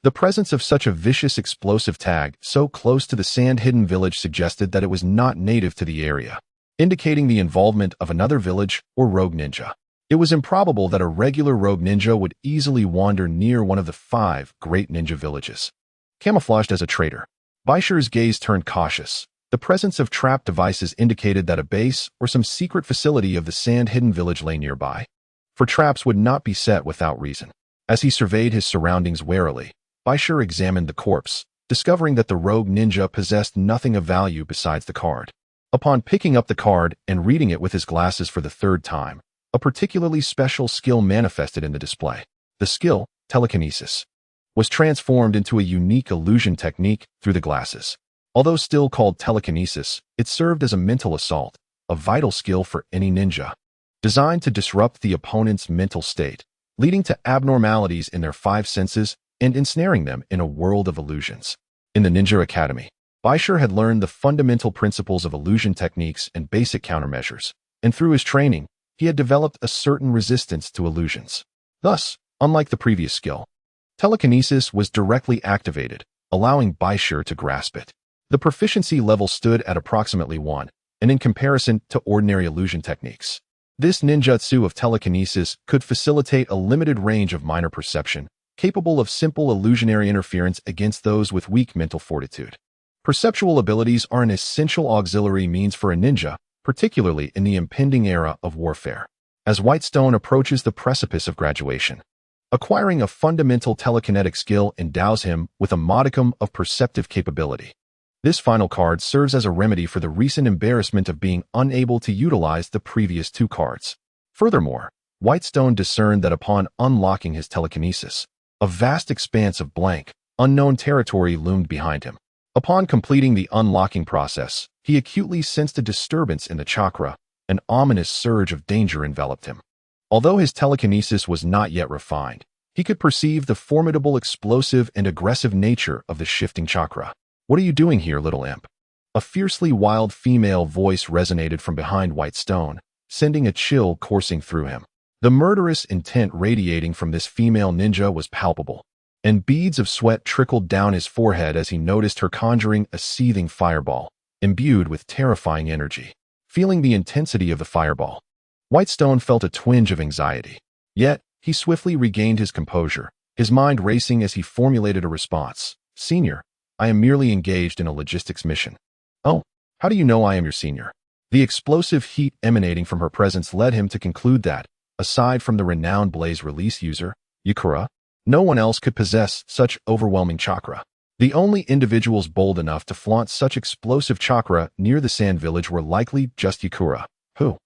The presence of such a vicious explosive tag so close to the sand-hidden village suggested that it was not native to the area, indicating the involvement of another village or rogue ninja. It was improbable that a regular rogue ninja would easily wander near one of the 5 great ninja villages. Camouflaged as a traitor, Bai Shi's gaze turned cautious. The presence of trap devices indicated that a base or some secret facility of the sand-hidden village lay nearby. For traps would not be set without reason. As he surveyed his surroundings warily, Bai Shi examined the corpse, discovering that the rogue ninja possessed nothing of value besides the card. Upon picking up the card and reading it with his glasses for the 3rd time, a particularly special skill manifested in the display. The skill, telekinesis, was transformed into a unique illusion technique through the glasses. Although still called telekinesis, it served as a mental assault, a vital skill for any ninja, designed to disrupt the opponent's mental state, leading to abnormalities in their 5 senses and ensnaring them in a world of illusions. In the Ninja Academy, Bai Shi had learned the fundamental principles of illusion techniques and basic countermeasures, and through his training, he had developed a certain resistance to illusions. Thus, unlike the previous skill, telekinesis was directly activated, allowing Bai Shi to grasp it. The proficiency level stood at approximately 1, and in comparison to ordinary illusion techniques, this ninjutsu of telekinesis could facilitate a limited range of minor perception, capable of simple illusionary interference against those with weak mental fortitude. Perceptual abilities are an essential auxiliary means for a ninja, particularly in the impending era of warfare. As Whitestone approaches the precipice of graduation, acquiring a fundamental telekinetic skill endows him with a modicum of perceptive capability. This final card serves as a remedy for the recent embarrassment of being unable to utilize the previous 2 cards. Furthermore, Whitestone discerned that upon unlocking his telekinesis, a vast expanse of blank, unknown territory loomed behind him. Upon completing the unlocking process, he acutely sensed a disturbance in the chakra. An ominous surge of danger enveloped him. Although his telekinesis was not yet refined, he could perceive the formidable explosive and aggressive nature of the shifting chakra. "What are you doing here, little imp?" A fiercely wild female voice resonated from behind Whitestone, sending a chill coursing through him. The murderous intent radiating from this female ninja was palpable, and beads of sweat trickled down his forehead as he noticed her conjuring a seething fireball, imbued with terrifying energy. Feeling the intensity of the fireball, Whitestone felt a twinge of anxiety. Yet, he swiftly regained his composure, his mind racing as he formulated a response. "Senior, I am merely engaged in a logistics mission." "Oh, how do you know I am your senior?" The explosive heat emanating from her presence led him to conclude that, aside from the renowned Blaze release user, Yakura, no one else could possess such overwhelming chakra. The only individuals bold enough to flaunt such explosive chakra near the Sand Village were likely just Yakura, who,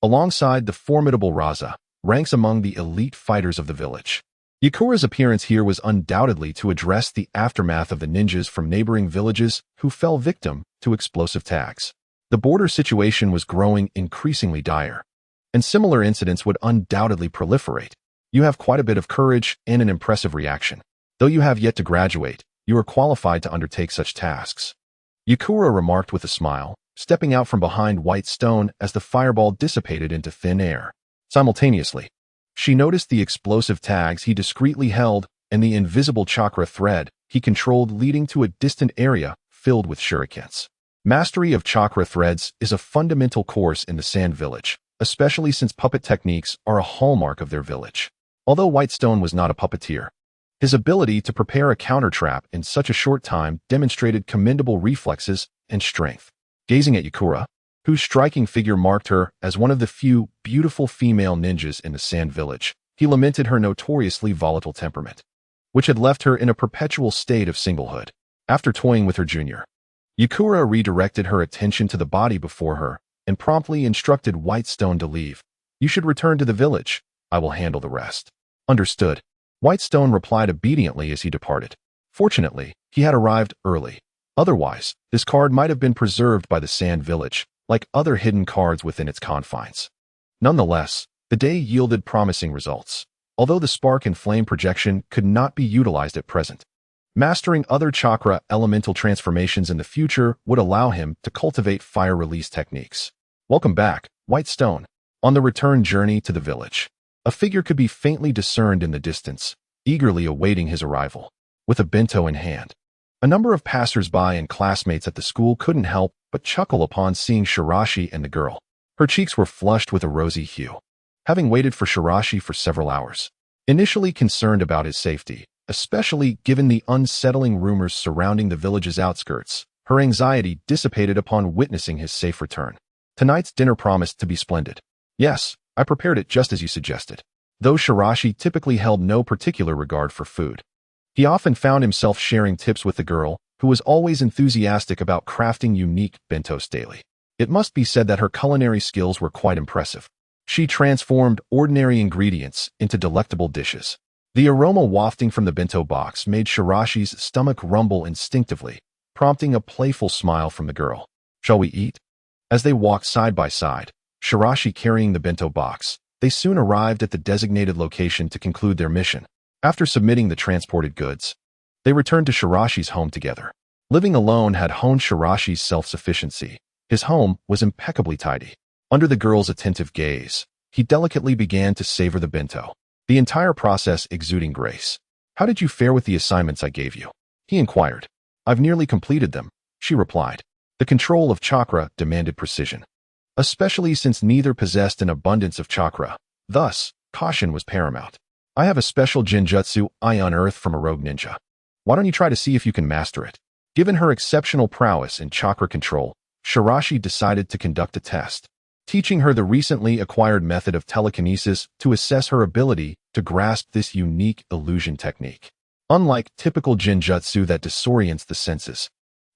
alongside the formidable Raza, ranks among the elite fighters of the village. Yakura's appearance here was undoubtedly to address the aftermath of the ninjas from neighboring villages who fell victim to explosive tags. The border situation was growing increasingly dire, and similar incidents would undoubtedly proliferate. "You have quite a bit of courage and an impressive reaction. Though you have yet to graduate, you are qualified to undertake such tasks," Yakura remarked with a smile, stepping out from behind Whitestone as the fireball dissipated into thin air. Simultaneously, She noticed the explosive tags he discreetly held and the invisible chakra thread he controlled leading to a distant area filled with shurikens. Mastery of chakra threads is a fundamental course in the Sand Village, especially since puppet techniques are a hallmark of their village. Although Whitestone was not a puppeteer, his ability to prepare a counter-trap in such a short time demonstrated commendable reflexes and strength. Gazing at Yakura, whose striking figure marked her as one of the few beautiful female ninjas in the Sand Village, he lamented her notoriously volatile temperament, which had left her in a perpetual state of singlehood. After toying with her junior, Yakura redirected her attention to the body before her and promptly instructed Whitestone to leave. "You should return to the village. I will handle the rest." "Understood." Whitestone replied obediently as he departed. Fortunately, he had arrived early. Otherwise, this card might have been preserved by the Sand Village, like other hidden cards within its confines. Nonetheless, the day yielded promising results, although the spark and flame projection could not be utilized at present. Mastering other chakra elemental transformations in the future would allow him to cultivate fire release techniques. Welcome back, Whitestone. On the return journey to the village, a figure could be faintly discerned in the distance, eagerly awaiting his arrival, with a bento in hand. A number of passers-by and classmates at the school couldn't help but chuckle upon seeing Shirashi and the girl. Her cheeks were flushed with a rosy hue. Having waited for Shirashi for several hours, initially concerned about his safety, especially given the unsettling rumors surrounding the village's outskirts, her anxiety dissipated upon witnessing his safe return. Tonight's dinner promised to be splendid. Yes, I prepared it just as you suggested. Though Shirashi typically held no particular regard for food, he often found himself sharing tips with the girl, who was always enthusiastic about crafting unique bentos daily. It must be said that her culinary skills were quite impressive. She transformed ordinary ingredients into delectable dishes. The aroma wafting from the bento box made Shirashi's stomach rumble instinctively, prompting a playful smile from the girl. "Shall we eat?" As they walked side by side, Shirashi carrying the bento box, they soon arrived at the designated location to conclude their mission. After submitting the transported goods, they returned to Shirashi's home together. Living alone had honed Shirashi's self-sufficiency. His home was impeccably tidy. Under the girl's attentive gaze, he delicately began to savor the bento, the entire process exuding grace. "How did you fare with the assignments I gave you?" he inquired. "I've nearly completed them," she replied. The control of chakra demanded precision, especially since neither possessed an abundance of chakra. Thus, caution was paramount. "I have a special genjutsu I unearthed from a rogue ninja. Why don't you try to see if you can master it?" Given her exceptional prowess in chakra control, Shirashi decided to conduct a test, teaching her the recently acquired method of telekinesis to assess her ability to grasp this unique illusion technique. Unlike typical genjutsu that disorients the senses,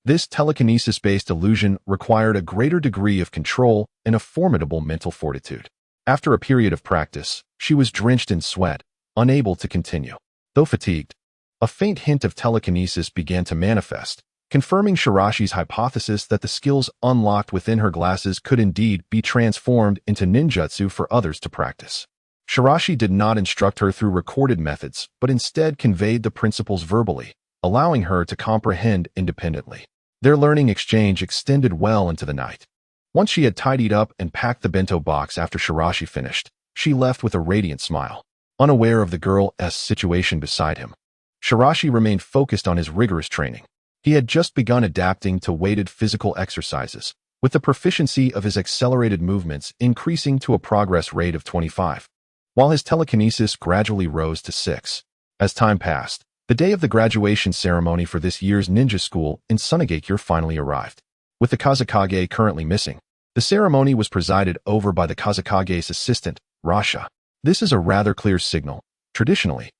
this telekinesis-based illusion required a greater degree of control and a formidable mental fortitude. After a period of practice, she was drenched in sweat, unable to continue. Though fatigued, a faint hint of telekinesis began to manifest, confirming Shirashi's hypothesis that the skills unlocked within her glasses could indeed be transformed into ninjutsu for others to practice. Shirashi did not instruct her through recorded methods, but instead conveyed the principles verbally, allowing her to comprehend independently. Their learning exchange extended well into the night. Once she had tidied up and packed the bento box after Shirashi finished, she left with a radiant smile, unaware of the girl's situation beside him. Shirashi remained focused on his rigorous training. He had just begun adapting to weighted physical exercises, with the proficiency of his accelerated movements increasing to a progress rate of 25, while his telekinesis gradually rose to 6. As time passed, the day of the graduation ceremony for this year's ninja school in Sunagakure finally arrived. With the Kazakage currently missing, the ceremony was presided over by the Kazakage's assistant, Rasha. This is a rather clear signal. Traditionally,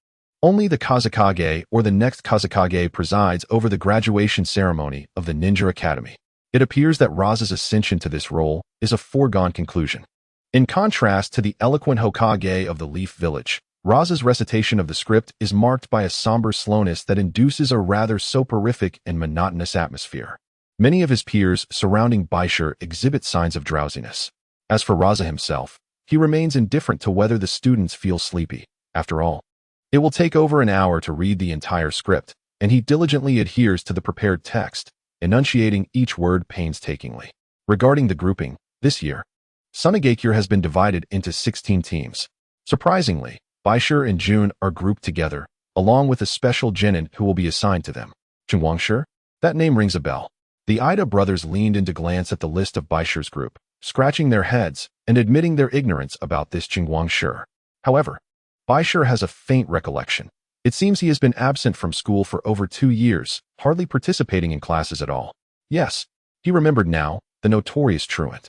only the Kazakage or the next Kazakage presides over the graduation ceremony of the Ninja Academy. It appears that Raza's ascension to this role is a foregone conclusion. In contrast to the eloquent Hokage of the Leaf Village, Raza's recitation of the script is marked by a somber slowness that induces a rather soporific and monotonous atmosphere. Many of his peers surrounding Bai Shi exhibit signs of drowsiness. As for Raza himself, he remains indifferent to whether the students feel sleepy. After all, it will take over an hour to read the entire script, and he diligently adheres to the prepared text, enunciating each word painstakingly. Regarding the grouping, this year, Sunagakure has been divided into 16 teams. Surprisingly, Bai Shi and Jun are grouped together, along with a special genin who will be assigned to them. Shi? That name rings a bell. The Ida brothers leaned in to glance at the list of Bai Shi's group, scratching their heads and admitting their ignorance about this Shi. However, Bai Shi has a faint recollection. It seems he has been absent from school for over 2 years, hardly participating in classes at all. Yes, he remembered now, the notorious truant.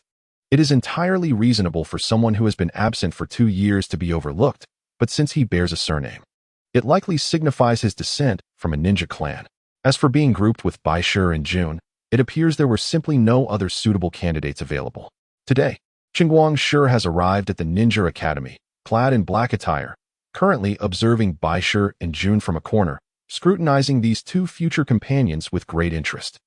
It is entirely reasonable for someone who has been absent for 2 years to be overlooked, but since he bears a surname, it likely signifies his descent from a ninja clan. As for being grouped with Bai Shi and Jun, it appears there were simply no other suitable candidates available. Today, Shi has arrived at the Ninja Academy, clad in black attire, currently observing Bai Shi and Jun from a corner, scrutinizing these 2 future companions with great interest.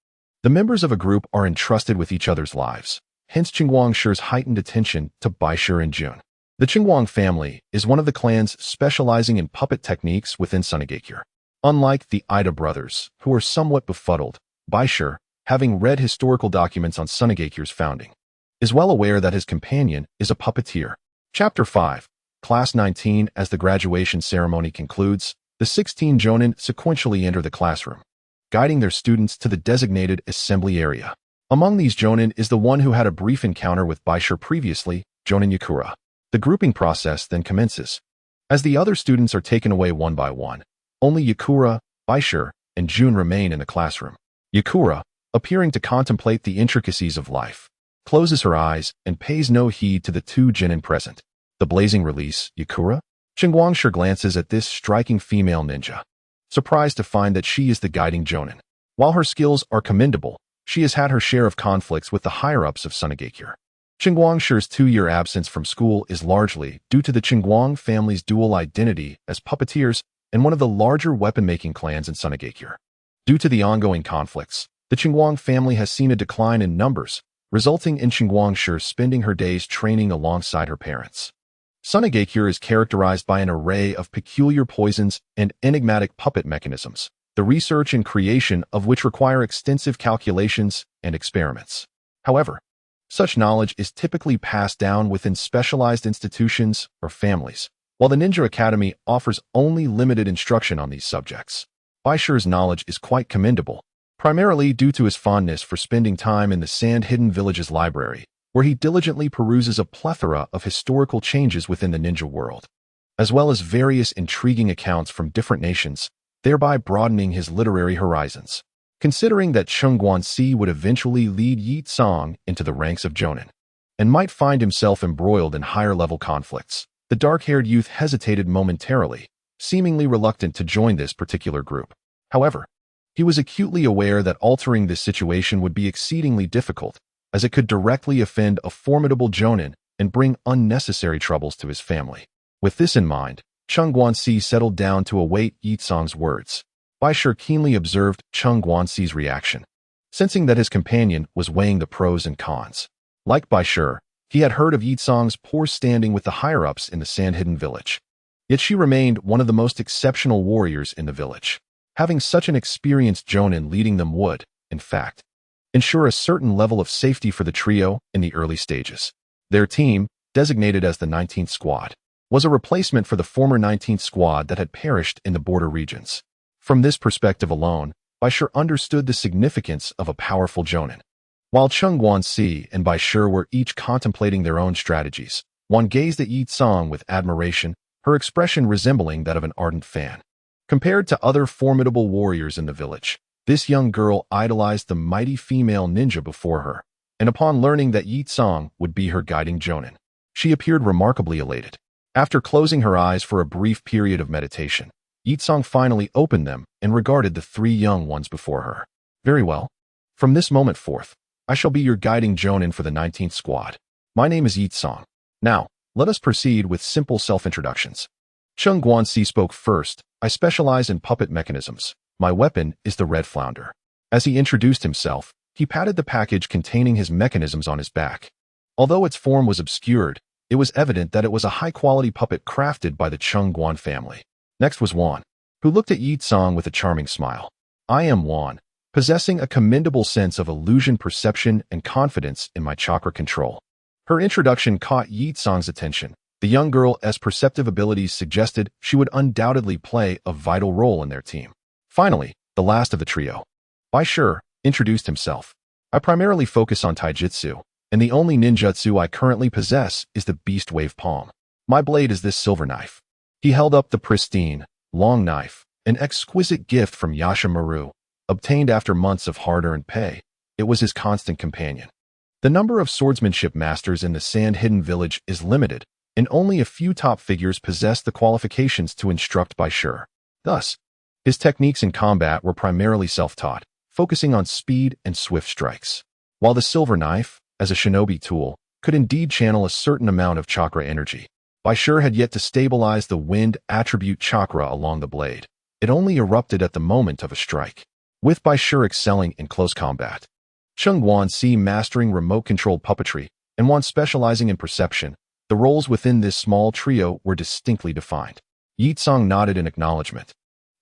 The members of a group are entrusted with each other's lives, hence Shi's heightened attention to Bai Shi and Jun. The Qingguang family is one of the clans specializing in puppet techniques within Sunagakure. Unlike the Ida brothers, who are somewhat befuddled, Bai Shi, having read historical documents on Sunagakure's founding, is well aware that his companion is a puppeteer. Chapter 5, Class 19. As the graduation ceremony concludes, the 16 jonin sequentially enter the classroom, guiding their students to the designated assembly area. Among these jonin is the one who had a brief encounter with Bai Shi previously, Jonin Yakura. The grouping process then commences. As the other students are taken away one by one, only Yakura, Bai Shi, and Jun remain in the classroom. Yakura, appearing to contemplate the intricacies of life, closes her eyes and pays no heed to the 2 genin present. The blazing release, Yakura? Shi glances at this striking female ninja, surprised to find that she is the guiding jonin. While her skills are commendable, she has had her share of conflicts with the higher-ups of Sunagakure. Shi's 2-year absence from school is largely due to the Qingguang family's dual identity as puppeteers and one of the larger weapon-making clans in Sunagakure. Due to the ongoing conflicts, the Qingguang family has seen a decline in numbers, resulting in Shi spending her days training alongside her parents. Sunagakure is characterized by an array of peculiar poisons and enigmatic puppet mechanisms, the research and creation of which require extensive calculations and experiments. However, such knowledge is typically passed down within specialized institutions or families, while the Ninja Academy offers only limited instruction on these subjects. Bai Shi's knowledge is quite commendable, primarily due to his fondness for spending time in the Sand-Hidden Village's library, where he diligently peruses a plethora of historical changes within the ninja world, as well as various intriguing accounts from different nations, thereby broadening his literary horizons. Considering that Chung Guanxi would eventually lead Yi Tsang into the ranks of Jonin, and might find himself embroiled in higher-level conflicts, the dark-haired youth hesitated momentarily, seemingly reluctant to join this particular group. However, he was acutely aware that altering this situation would be exceedingly difficult, as it could directly offend a formidable Jonin and bring unnecessary troubles to his family. With this in mind, Chung Guanxi settled down to await Yi Tsang's words. Bai Shi keenly observed Chung Guanxi's reaction, sensing that his companion was weighing the pros and cons. Like Bai Shi, he had heard of Yi Tsang's poor standing with the higher-ups in the Sand-Hidden Village. Yet she remained one of the most exceptional warriors in the village. Having such an experienced Jonin leading them would, in fact, ensure a certain level of safety for the trio in the early stages. Their team, designated as the 19th Squad, was a replacement for the former 19th Squad that had perished in the border regions. From this perspective alone, Bai Shi understood the significance of a powerful Jonin. While Chung Guanxi and Bai Shi were each contemplating their own strategies, one gazed at Yi Tsang with admiration, her expression resembling that of an ardent fan. Compared to other formidable warriors in the village, this young girl idolized the mighty female ninja before her, and upon learning that Yi Tsang would be her guiding Jonin, she appeared remarkably elated. After closing her eyes for a brief period of meditation, Yi Tsang finally opened them and regarded the 3 young ones before her. Very well. From this moment forth, I shall be your guiding Jonin for the 19th Squad. My name is Yi Tsang. Now, let us proceed with simple self-introductions. Chung Guanxi spoke first. I specialize in puppet mechanisms. My weapon is the red flounder. As he introduced himself, he patted the package containing his mechanisms on his back. Although its form was obscured, it was evident that it was a high-quality puppet crafted by the Chung Guan family. Next was Wan, who looked at Yi Tsang with a charming smile. I am Wan, possessing a commendable sense of illusion perception and confidence in my chakra control. Her introduction caught Yi Tsang's attention, The young girl's perceptive abilities suggested she would undoubtedly play a vital role in their team. Finally, the last of the trio, Bai Shi, introduced himself. I primarily focus on taijutsu, and the only ninjutsu I currently possess is the Beast Wave Palm. My blade is this silver knife. He held up the pristine, long knife, an exquisite gift from Yashimaru, obtained after months of hard-earned pay. It was his constant companion. The number of swordsmanship masters in the Sand-Hidden Village is limited, and only a few top figures possess the qualifications to instruct Bai Shi. Thus, his techniques in combat were primarily self-taught, focusing on speed and swift strikes. While the silver knife, as a shinobi tool, could indeed channel a certain amount of chakra energy, Bai Shi had yet to stabilize the wind attribute chakra along the blade. It only erupted at the moment of a strike. With Bai Shi excelling in close combat, Cheng Guanxi mastering remote-controlled puppetry, and Wan specializing in perception, the roles within this small trio were distinctly defined. Yi Tsong nodded in acknowledgement.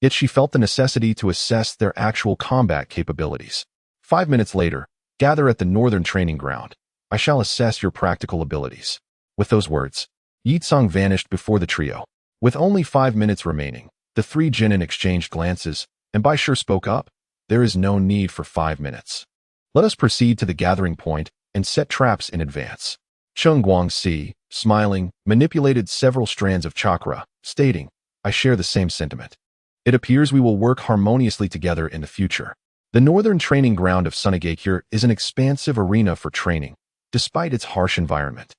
Yet she felt the necessity to assess their actual combat capabilities. 5 minutes later, gather at the northern training ground. I shall assess your practical abilities. With those words, Yi Tsong vanished before the trio. With only 5 minutes remaining, the three genin exchanged glances, and Bai Shi spoke up. There is no need for 5 minutes. Let us proceed to the gathering point and set traps in advance. Cheng Guanxi, smiling, manipulated several strands of chakra, stating, I share the same sentiment. It appears we will work harmoniously together in the future. The northern training ground of Sunagakure is an expansive arena for training, despite its harsh environment.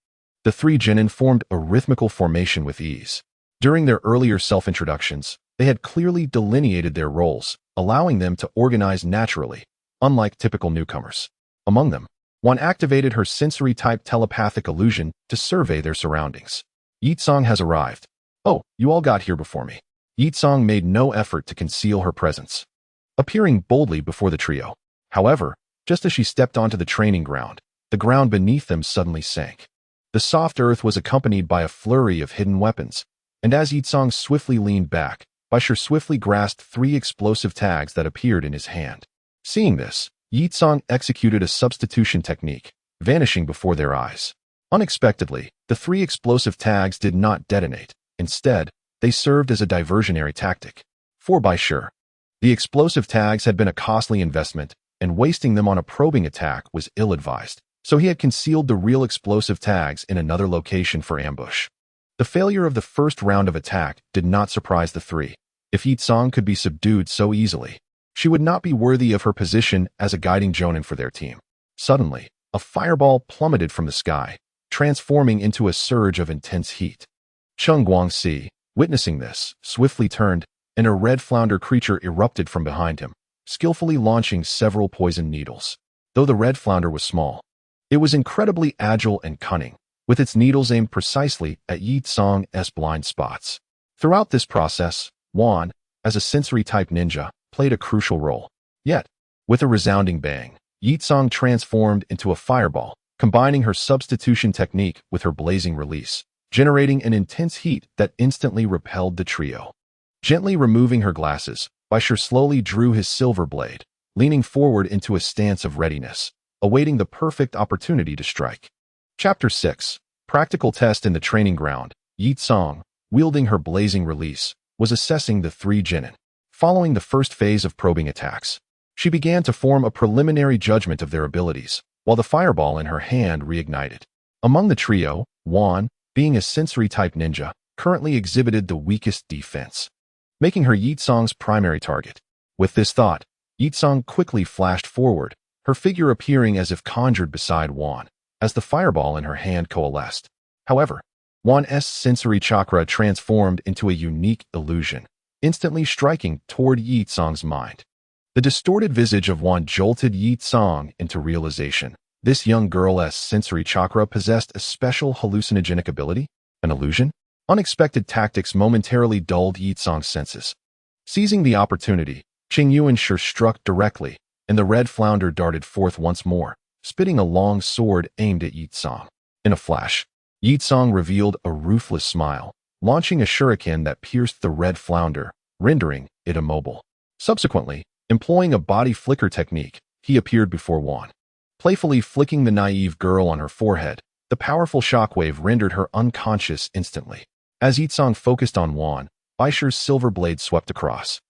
The three genin formed a rhythmical formation with ease. During their earlier self-introductions, they had clearly delineated their roles, allowing them to organize naturally, unlike typical newcomers. Among them, one activated her sensory-type telepathic illusion to survey their surroundings. Yi Tsong has arrived. Oh, you all got here before me. Yi Tsong made no effort to conceal her presence, appearing boldly before the trio. However, just as she stepped onto the training ground, the ground beneath them suddenly sank. The soft earth was accompanied by a flurry of hidden weapons, and as Yi Tsong swiftly leaned back, Bai Shi swiftly grasped 3 explosive tags that appeared in his hand. Seeing this, Yi Tsong executed a substitution technique, vanishing before their eyes. Unexpectedly, the 3 explosive tags did not detonate. Instead, they served as a diversionary tactic. For Bai Shi, the explosive tags had been a costly investment, and wasting them on a probing attack was ill-advised, so he had concealed the real explosive tags in another location for ambush. The failure of the first round of attack did not surprise the three. If Yi Tsong could be subdued so easily, she would not be worthy of her position as a guiding jonin for their team. Suddenly, a fireball plummeted from the sky, transforming into a surge of intense heat. Cheng Guanxi, witnessing this, swiftly turned, and a red flounder creature erupted from behind him, skillfully launching several poison needles. Though the red flounder was small, it was incredibly agile and cunning, with its needles aimed precisely at Yi Tsong's blind spots. Throughout this process, Wan, as a sensory-type ninja, played a crucial role. Yet, with a resounding bang, Yi Tsong transformed into a fireball, combining her substitution technique with her blazing release, generating an intense heat that instantly repelled the trio. Gently removing her glasses, Bai Shi slowly drew his silver blade, leaning forward into a stance of readiness, awaiting the perfect opportunity to strike. Chapter 6. Practical Test in the Training Ground. Yi Tsong, wielding her blazing release, was assessing the three genin. Following the first phase of probing attacks, she began to form a preliminary judgment of their abilities, while the fireball in her hand reignited. Among the trio, Wan, being a sensory-type ninja, currently exhibited the weakest defense, making her Yi Tsong's primary target. With this thought, Yi Tsong quickly flashed forward, her figure appearing as if conjured beside Wan, as the fireball in her hand coalesced. However, Wan's sensory chakra transformed into a unique illusion, instantly striking toward Yi Tsong's mind. The distorted visage of Wan jolted Yi Tsong into realization. This young girl's sensory chakra possessed a special hallucinogenic ability, an illusion. Unexpected tactics momentarily dulled Yi Tsong's senses. Seizing the opportunity, Qing Yuanshi struck directly, and the red flounder darted forth once more, spitting a long sword aimed at Yi Tsong. In a flash, Yi Tsong revealed a ruthless smile, launching a shuriken that pierced the red flounder, rendering it immobile. Subsequently, employing a body flicker technique, he appeared before Wan. Playfully flicking the naive girl on her forehead, the The powerful shockwave rendered her unconscious instantly. As Yitsong focused on Wan, Bai Shi's silver blade swept across,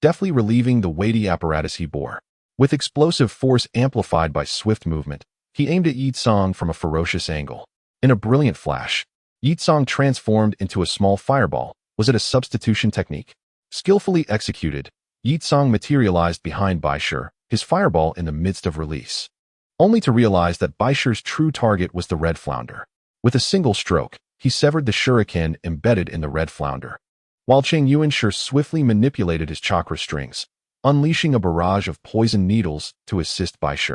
deftly relieving the weighty apparatus he bore. With explosive force amplified by swift movement, he aimed at Yitsong from a ferocious angle. In a brilliant flash, Yitsong transformed into a small fireball. Was it a substitution technique? Skillfully executed, Yitsong materialized behind Bai Shi, his fireball in the midst of release, only to realize that Bai Shi's true target was the red flounder. With a single stroke, he severed the shuriken embedded in the red flounder, while Cheng Yuanshi swiftly manipulated his chakra strings, unleashing a barrage of poison needles to assist Bai Shi.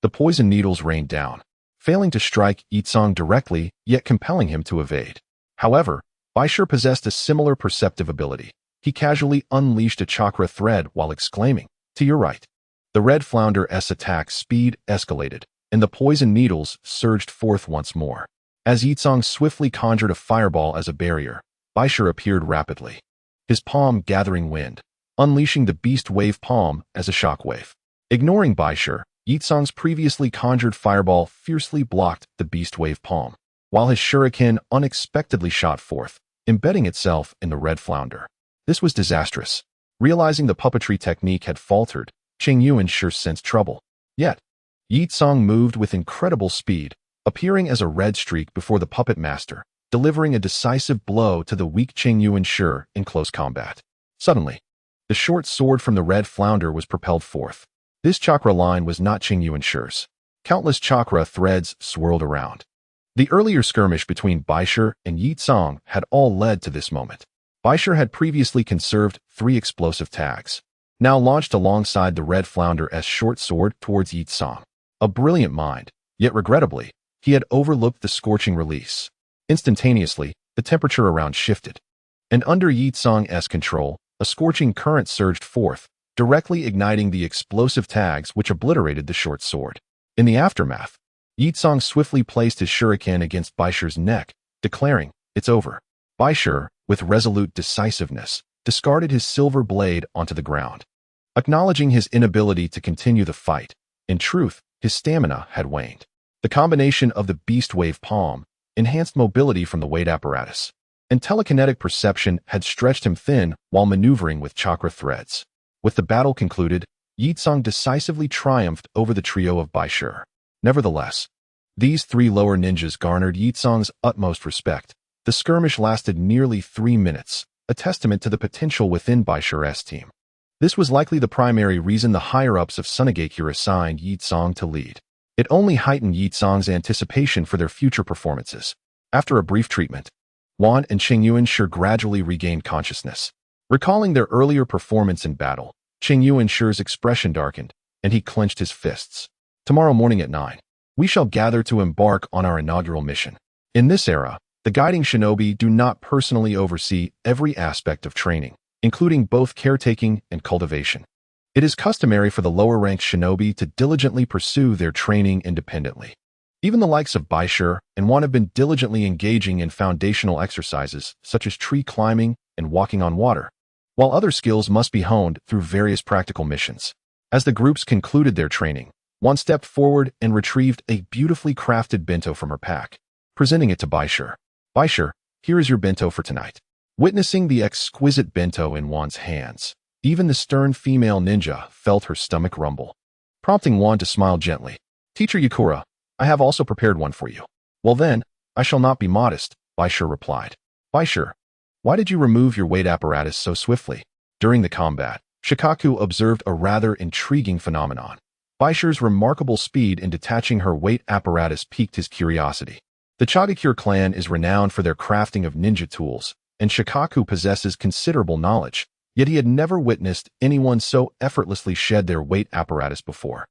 The poison needles rained down, failing to strike Yitsong directly, yet compelling him to evade. However, Bai Shi possessed a similar perceptive ability. He casually unleashed a chakra thread while exclaiming, "To your right." The red flounder's attack speed escalated, and the poison needles surged forth once more. As Yitsong swiftly conjured a fireball as a barrier, Bai Shi appeared rapidly, his palm gathering wind, unleashing the beast wave palm as a shockwave. Ignoring Bai Shi, Yitsong's previously conjured fireball fiercely blocked the beast wave palm, while his shuriken unexpectedly shot forth, embedding itself in the red flounder. This was disastrous. Realizing the puppetry technique had faltered, Cheng Yuanshi sensed trouble. Yet, Yitsong moved with incredible speed, appearing as a red streak before the puppet master, delivering a decisive blow to the weak Cheng Yuanshi in close combat. Suddenly, the short sword from the red flounder was propelled forth. This chakra line was not Cheng Yuanshi's. Countless chakra threads swirled around. The earlier skirmish between Bai Shi and Yitsong had all led to this moment. Bai Shi had previously conserved 3 explosive tags, now launched alongside the red flounder's short sword towards Yitsong. A brilliant mind, yet regrettably, he had overlooked the scorching release. Instantaneously, the temperature around shifted, and under Yitsong's control, a scorching current surged forth, directly igniting the explosive tags which obliterated the short sword. In the aftermath, Yitsong swiftly placed his shuriken against Bai Shi's neck, declaring, "It's over." Bai Shi, with resolute decisiveness, discarded his silver blade onto the ground, acknowledging his inability to continue the fight. In truth, his stamina had waned. The combination of the beast wave palm, enhanced mobility from the weight apparatus, and telekinetic perception had stretched him thin while maneuvering with chakra threads. With the battle concluded, Yitsong decisively triumphed over the trio of Bai Shi. Nevertheless, these 3 lower ninjas garnered Yitsong's utmost respect. The skirmish lasted nearly 3 minutes, a testament to the potential within Bai Shi's team. This was likely the primary reason the higher-ups of Sunagakure assigned Yitsong to lead. It only heightened Yitsong's anticipation for their future performances. After a brief treatment, Wan and Cheng Yuanshi gradually regained consciousness. Recalling their earlier performance in battle, Cheng Yuanshi's expression darkened, and he clenched his fists. "Tomorrow morning at 9, we shall gather to embark on our inaugural mission." In this era, the guiding shinobi do not personally oversee every aspect of training, including both caretaking and cultivation. It is customary for the lower-ranked shinobi to diligently pursue their training independently. Even the likes of Bai Shi and Wan have been diligently engaging in foundational exercises such as tree climbing and walking on water, while other skills must be honed through various practical missions. As the groups concluded their training, Wan stepped forward and retrieved a beautifully crafted bento from her pack, presenting it to Bai Shi. "Bai Shi, here is your bento for tonight." Witnessing the exquisite bento in Wan's hands, even the stern female ninja felt her stomach rumble, prompting Wan to smile gently. "Teacher Yakura, I have also prepared one for you." "Well then, I shall not be modest," Bai Shi replied. "Bai Shi, why did you remove your weight apparatus so swiftly?" During the combat, Shikaku observed a rather intriguing phenomenon. Bai Shi's remarkable speed in detaching her weight apparatus piqued his curiosity. The Chagakure clan is renowned for their crafting of ninja tools, and Shikaku possesses considerable knowledge, yet he had never witnessed anyone so effortlessly shed their weight apparatus before.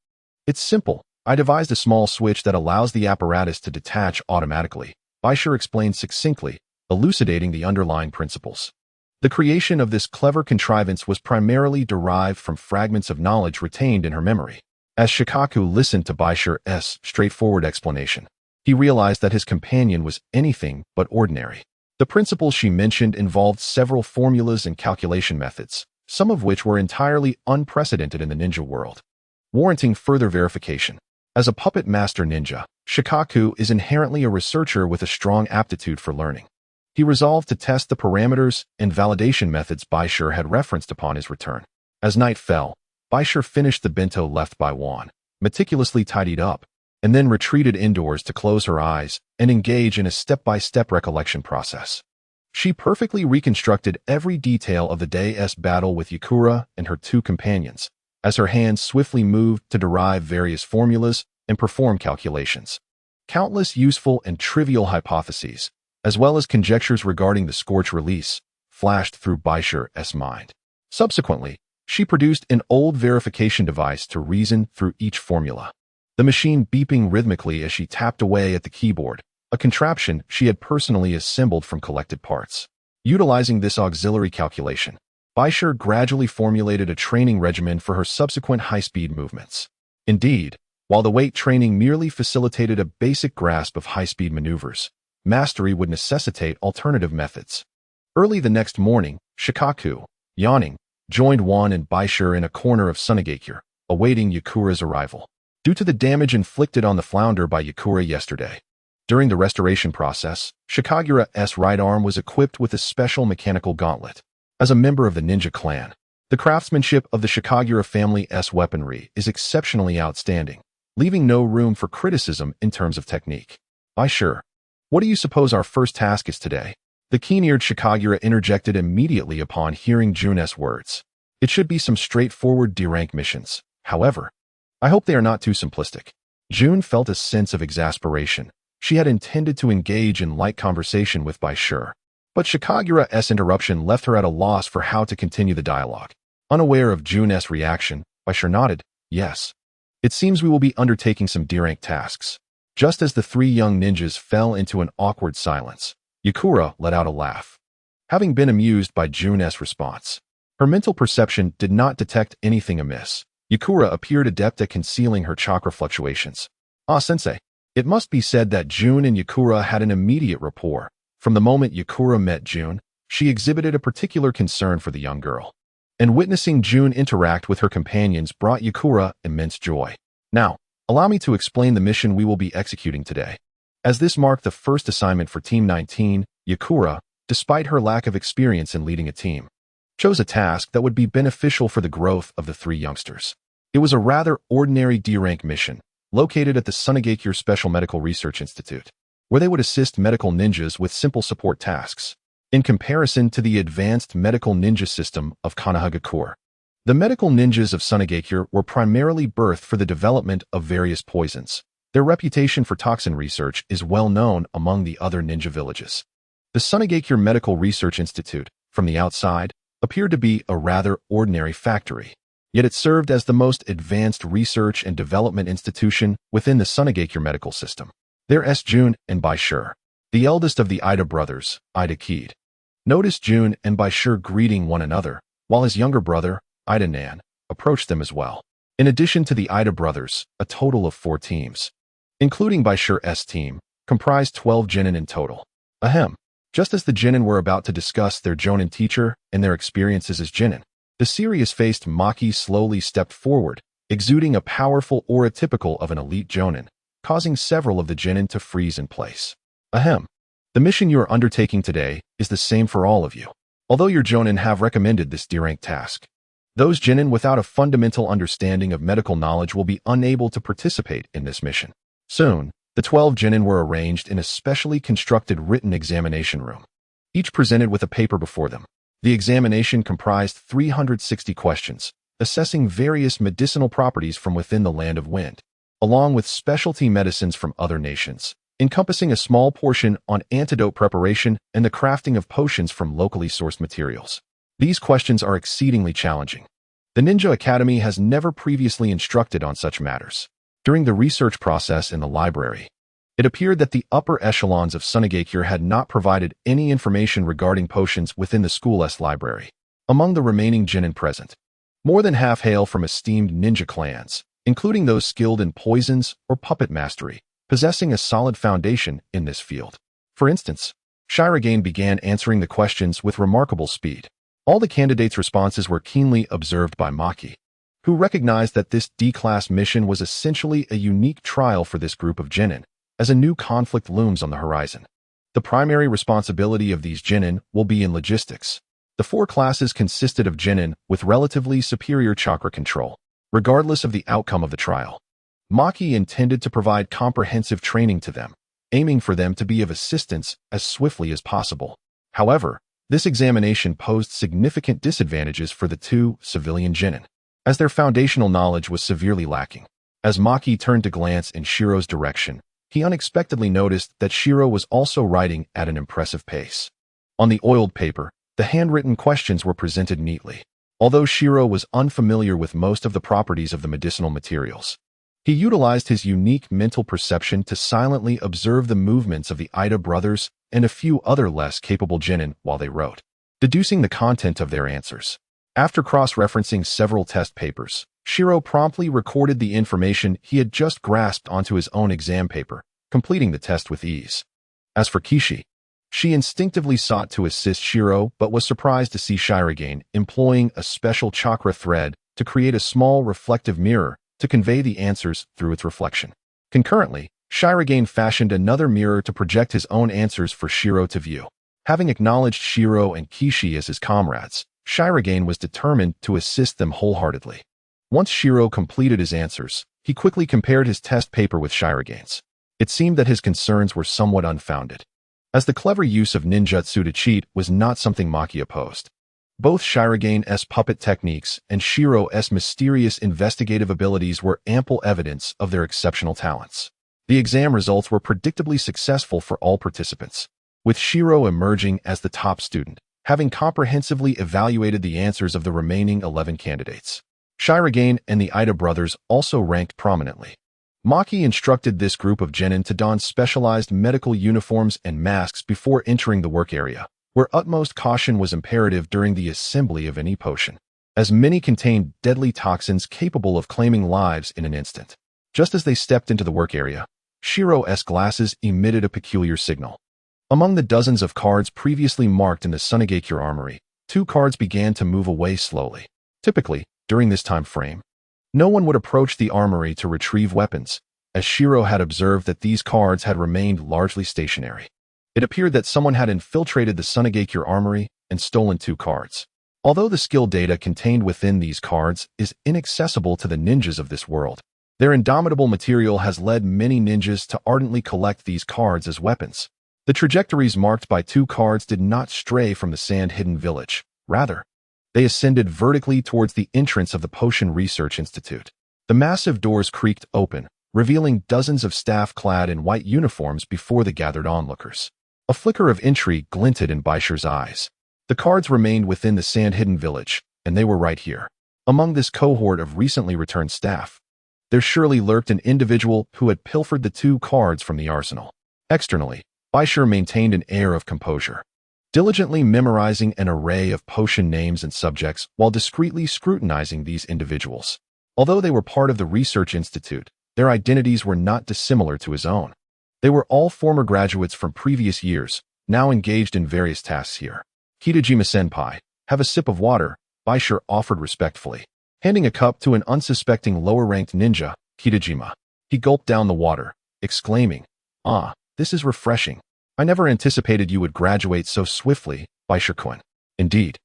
"It's simple. I devised a small switch that allows the apparatus to detach automatically," Bai Shi explained succinctly, elucidating the underlying principles. The creation of this clever contrivance was primarily derived from fragments of knowledge retained in her memory. As Shikaku listened to Bai Shi's straightforward explanation, he realized that his companion was anything but ordinary. The principles she mentioned involved several formulas and calculation methods, some of which were entirely unprecedented in the ninja world, warranting further verification. As a puppet master ninja, Shikaku is inherently a researcher with a strong aptitude for learning. He resolved to test the parameters and validation methods Bai Shi had referenced upon his return. As night fell, Bai Shi finished the bento left by Wan, meticulously tidied up, and then retreated indoors to close her eyes and engage in a step-by-step recollection process. She perfectly reconstructed every detail of the day's battle with Yakura and her two companions, as her hands swiftly moved to derive various formulas and perform calculations. Countless useful and trivial hypotheses, as well as conjectures regarding the scorch release, flashed through Bai Shi's mind. Subsequently, she produced an old verification device to reason through each formula, the machine beeping rhythmically as she tapped away at the keyboard, a contraption she had personally assembled from collected parts. Utilizing this auxiliary calculation, Bai Shi gradually formulated a training regimen for her subsequent high-speed movements. Indeed, while the weight training merely facilitated a basic grasp of high-speed maneuvers, mastery would necessitate alternative methods. Early the next morning, Shikaku, yawning, joined Wan and Bai Shi in a corner of Sunagakure, awaiting Yakura's arrival. Due to the damage inflicted on the flounder by Yakura yesterday, during the restoration process, Shikagure's right arm was equipped with a special mechanical gauntlet. As a member of the ninja clan, the craftsmanship of the Shikagura family's weaponry is exceptionally outstanding, leaving no room for criticism in terms of technique. Bai Shi, what do you suppose our first task is today? The keen-eared Shikagura interjected immediately upon hearing Jun's words. It should be some straightforward D-rank missions. However, I hope they are not too simplistic. Jun felt a sense of exasperation. She had intended to engage in light conversation with Bai Shi, but Shikagura's interruption left her at a loss for how to continue the dialogue. Unaware of Jun's reaction, Bai Shi nodded, yes. It seems we will be undertaking some D-rank tasks. Just as the three young ninjas fell into an awkward silence, Yakura let out a laugh. Having been amused by Jun's response, her mental perception did not detect anything amiss. Yakura appeared adept at concealing her chakra fluctuations. Ah, sensei. It must be said that Jun and Yakura had an immediate rapport. From the moment Yakura met Jun, she exhibited a particular concern for the young girl. And witnessing Jun interact with her companions brought Yakura immense joy. Now, allow me to explain the mission we will be executing today. As this marked the first assignment for Team 19, Yakura, despite her lack of experience in leading a team, chose a task that would be beneficial for the growth of the three youngsters. It was a rather ordinary D-rank mission, located at the Sunagakure Special Medical Research Institute, where they would assist medical ninjas with simple support tasks. In comparison to the advanced medical ninja system of Sunagakure, the medical ninjas of Sunagakure were primarily birthed for the development of various poisons. Their reputation for toxin research is well known among the other ninja villages. The Sunagakure Medical Research Institute, from the outside, appeared to be a rather ordinary factory, yet it served as the most advanced research and development institution within the Sunagakure medical system. There's Jun and Bai Shi, the eldest of the Ida brothers, Ida Kid. Noticed Jun and Bai Shi greeting one another, while his younger brother, Ida Nan, approached them as well. In addition to the Ida brothers, a total of 4 teams, including Bai Shi's team, comprised 12 genin in total. Ahem. Just as the genin were about to discuss their jonin teacher and their experiences as genin, the serious-faced Maki slowly stepped forward, exuding a powerful aura typical of an elite jonin, causing several of the genin to freeze in place. Ahem. The mission you are undertaking today is the same for all of you. Although your jonin have recommended this D-rank task, those genin without a fundamental understanding of medical knowledge will be unable to participate in this mission. Soon, the 12 genin were arranged in a specially constructed written examination room, each presented with a paper before them. The examination comprised 360 questions, assessing various medicinal properties from within the Land of Wind, along with specialty medicines from other nations, encompassing a small portion on antidote preparation and the crafting of potions from locally sourced materials. These questions are exceedingly challenging. The Ninja Academy has never previously instructed on such matters. During the research process in the library, it appeared that the upper echelons of Sunagakure had not provided any information regarding potions within the school's library. Among the remaining genin present, more than half hail from esteemed ninja clans, including those skilled in poisons or puppet mastery, possessing a solid foundation in this field. For instance, Shirogane began answering the questions with remarkable speed. All the candidates' responses were keenly observed by Maki, who recognized that this D-class mission was essentially a unique trial for this group of genin, as a new conflict looms on the horizon. The primary responsibility of these genin will be in logistics. The 4 classes consisted of genin with relatively superior chakra control, regardless of the outcome of the trial. Maki intended to provide comprehensive training to them, aiming for them to be of assistance as swiftly as possible. However, this examination posed significant disadvantages for the 2 civilian genin, as their foundational knowledge was severely lacking. As Maki turned to glance in Shiro's direction, he unexpectedly noticed that Shiro was also writing at an impressive pace. On the oiled paper, the handwritten questions were presented neatly. Although Shiro was unfamiliar with most of the properties of the medicinal materials, he utilized his unique mental perception to silently observe the movements of the Ida brothers and a few other less capable genin while they wrote, deducing the content of their answers. After cross-referencing several test papers, Shiro promptly recorded the information he had just grasped onto his own exam paper, completing the test with ease. As for Kishi, she instinctively sought to assist Shiro but was surprised to see Shirogane employing a special chakra thread to create a small reflective mirror to convey the answers through its reflection. Concurrently, Shirogane fashioned another mirror to project his own answers for Shiro to view. Having acknowledged Shiro and Kishi as his comrades, Shirogane was determined to assist them wholeheartedly. Once Shiro completed his answers, he quickly compared his test paper with Shirogane's. It seemed that his concerns were somewhat unfounded, as the clever use of ninjutsu to cheat was not something Maki opposed. Both Shirogane's puppet techniques and Shiro's mysterious investigative abilities were ample evidence of their exceptional talents. The exam results were predictably successful for all participants, with Shiro emerging as the top student, having comprehensively evaluated the answers of the remaining 11 candidates. Shirogane and the Ida brothers also ranked prominently. Maki instructed this group of genin to don specialized medical uniforms and masks before entering the work area, where utmost caution was imperative during the assembly of any potion, as many contained deadly toxins capable of claiming lives in an instant. Just as they stepped into the work area, Shiro's glasses emitted a peculiar signal. Among the dozens of cards previously marked in the Sunagakure armory, 2 cards began to move away slowly. Typically, during this time frame, no one would approach the armory to retrieve weapons, as Shiro had observed that these cards had remained largely stationary. It appeared that someone had infiltrated the Sunagakure armory and stolen 2 cards. Although the skill data contained within these cards is inaccessible to the ninjas of this world, their indomitable material has led many ninjas to ardently collect these cards as weapons. The trajectories marked by 2 cards did not stray from the sand-hidden village. Rather, they ascended vertically towards the entrance of the Potion Research Institute. The massive doors creaked open, revealing dozens of staff clad in white uniforms before the gathered onlookers. A flicker of intrigue glinted in Bai Shi's eyes. The cards remained within the sand-hidden village, and they were right here. Among this cohort of recently returned staff, there surely lurked an individual who had pilfered the 2 cards from the arsenal. Externally, Bai Shi maintained an air of composure, diligently memorizing an array of potion names and subjects while discreetly scrutinizing these individuals. Although they were part of the Research Institute, their identities were not dissimilar to his own. They were all former graduates from previous years, now engaged in various tasks here. Kitajima-senpai, have a sip of water, Bai Shi offered respectfully. Handing a cup to an unsuspecting lower-ranked ninja, Kitajima, he gulped down the water, exclaiming, "Ah, this is refreshing. I never anticipated you would graduate so swiftly, Bai Shi-kun. Indeed.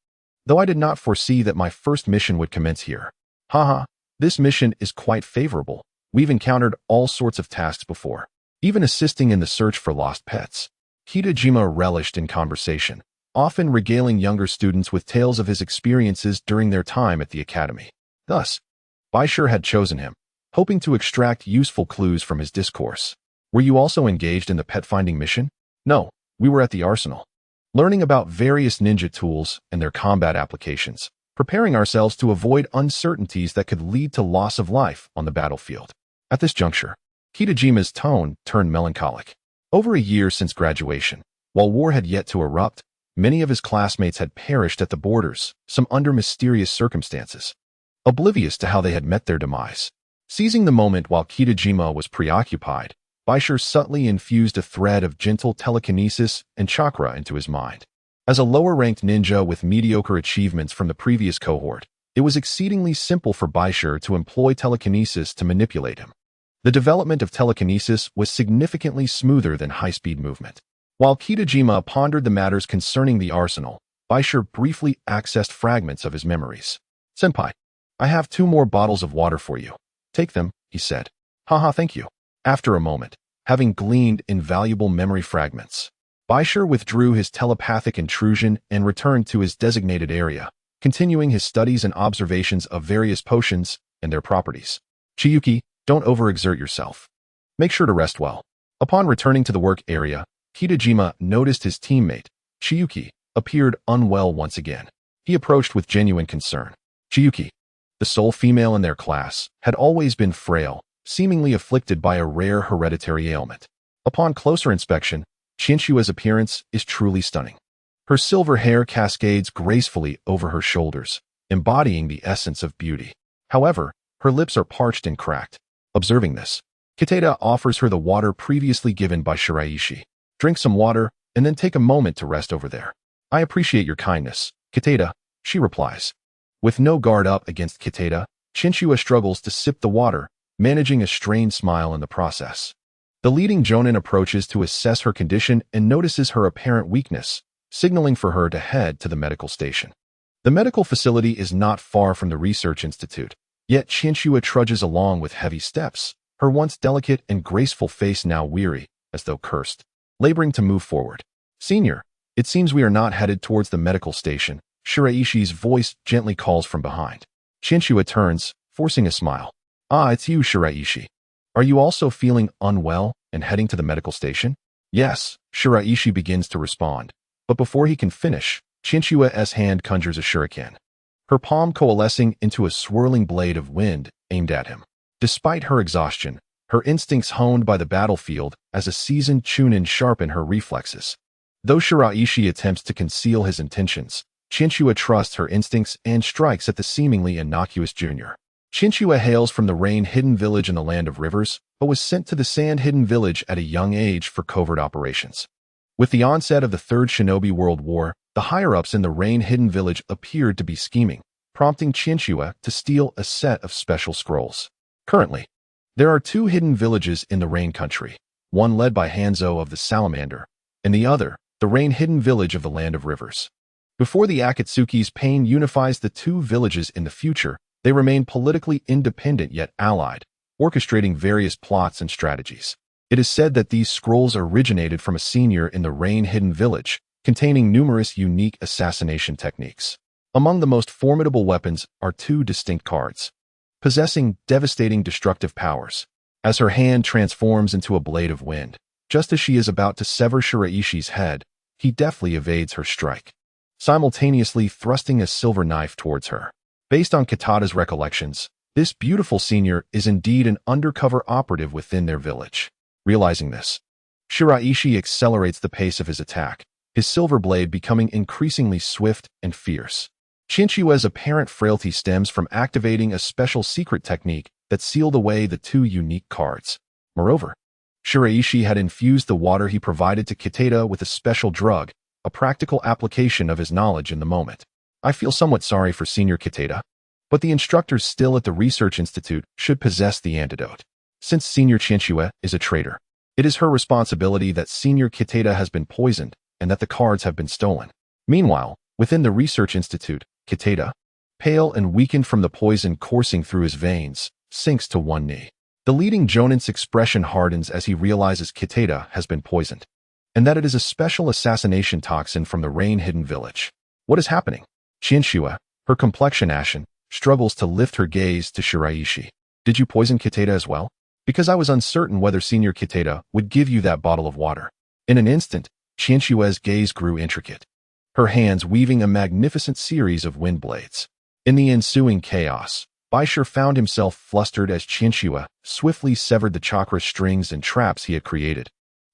Though I did not foresee that my first mission would commence here. Haha, this mission is quite favorable. We've encountered all sorts of tasks before, even assisting in the search for lost pets." Kitajima relished in conversation, often regaling younger students with tales of his experiences during their time at the academy. Thus, Bai Shi had chosen him, hoping to extract useful clues from his discourse. "Were you also engaged in the pet-finding mission?" "No, we were at the arsenal, learning about various ninja tools and their combat applications, preparing ourselves to avoid uncertainties that could lead to loss of life on the battlefield." At this juncture, Kitajima's tone turned melancholic. Over a year since graduation, while war had yet to erupt, many of his classmates had perished at the borders, some under mysterious circumstances, oblivious to how they had met their demise. Seizing the moment while Kitajima was preoccupied, Bai Shi subtly infused a thread of gentle telekinesis and chakra into his mind. As a lower-ranked ninja with mediocre achievements from the previous cohort, it was exceedingly simple for Bai Shi to employ telekinesis to manipulate him. The development of telekinesis was significantly smoother than high-speed movement. While Kitajima pondered the matters concerning the arsenal, Bai Shi briefly accessed fragments of his memories. "Senpai, I have 2 more bottles of water for you. Take them," he said. "Haha, thank you." After a moment, having gleaned invaluable memory fragments, Bai Shi withdrew his telepathic intrusion and returned to his designated area, continuing his studies and observations of various potions and their properties. "Chiyuki, don't overexert yourself. Make sure to rest well." Upon returning to the work area, Kitajima noticed his teammate, Chiyuki, appeared unwell once again. He approached with genuine concern. Chiyuki, the sole female in their class, had always been frail, seemingly afflicted by a rare hereditary ailment. Upon closer inspection, Chinshua's appearance is truly stunning. Her silver hair cascades gracefully over her shoulders, embodying the essence of beauty. However, her lips are parched and cracked. Observing this, Kiteda offers her the water previously given by Shiraishi. "Drink some water, and then take a moment to rest over there." "I appreciate your kindness, Kiteda," she replies. With no guard up against Kiteda, Chinchua struggles to sip the water, managing a strained smile in the process. The leading jonin approaches to assess her condition and notices her apparent weakness, signaling for her to head to the medical station. The medical facility is not far from the research institute, yet Chinchua trudges along with heavy steps, her once delicate and graceful face now weary, as though cursed, laboring to move forward. "Senior, it seems we are not headed towards the medical station," Shiraishi's voice gently calls from behind. Chinchua turns, forcing a smile. "Ah, it's you, Shiraishi. Are you also feeling unwell and heading to the medical station?" "Yes," Shiraishi begins to respond. But before he can finish, Chinchua's hand conjures a shuriken, her palm coalescing into a swirling blade of wind aimed at him. Despite her exhaustion, her instincts honed by the battlefield as a seasoned chunin sharpen her reflexes. Though Shiraishi attempts to conceal his intentions, Chinchua trusts her instincts and strikes at the seemingly innocuous junior. Chinchua hails from the rain-hidden village in the Land of Rivers, but was sent to the sand-hidden village at a young age for covert operations. With the onset of the Third Shinobi World War, the higher-ups in the rain-hidden village appeared to be scheming, prompting Chinchua to steal a set of special scrolls. Currently, there are 2 hidden villages in the Rain Country, one led by Hanzo of the Salamander, and the other, the rain-hidden village of the Land of Rivers. Before the Akatsuki's pain unifies the 2 villages in the future, they remain politically independent yet allied, orchestrating various plots and strategies. It is said that these scrolls originated from a senior in the rain-hidden village, containing numerous unique assassination techniques. Among the most formidable weapons are 2 distinct cards, possessing devastating destructive powers. As her hand transforms into a blade of wind, just as she is about to sever Shiraishi's head, he deftly evades her strike, simultaneously thrusting a silver knife towards her. Based on Kitada's recollections, this beautiful senior is indeed an undercover operative within their village. Realizing this, Shiraishi accelerates the pace of his attack, his silver blade becoming increasingly swift and fierce. Chinchua's apparent frailty stems from activating a special secret technique that sealed away the 2 unique cards. Moreover, Shiraishi had infused the water he provided to Kitada with a special drug, a practical application of his knowledge in the moment. "I feel somewhat sorry for Senior Kitada, but the instructors still at the Research Institute should possess the antidote. Since Senior Chinchua is a traitor, it is her responsibility that Senior Kitada has been poisoned and that the cards have been stolen." Meanwhile, within the Research Institute, Kitada, pale and weakened from the poison coursing through his veins, sinks to one knee. The leading jonin's expression hardens as he realizes Kitada has been poisoned, and that it is a special assassination toxin from the rain-hidden village. What is happening? Chinchua, her complexion ashen, struggles to lift her gaze to Shiraishi. "Did you poison Kitada as well? Because I was uncertain whether Senior Kitada would give you that bottle of water." In an instant, Chinchua's gaze grew intricate, her hands weaving a magnificent series of wind blades. In the ensuing chaos, Bai Shi found himself flustered as Chinchua swiftly severed the chakra strings and traps he had created.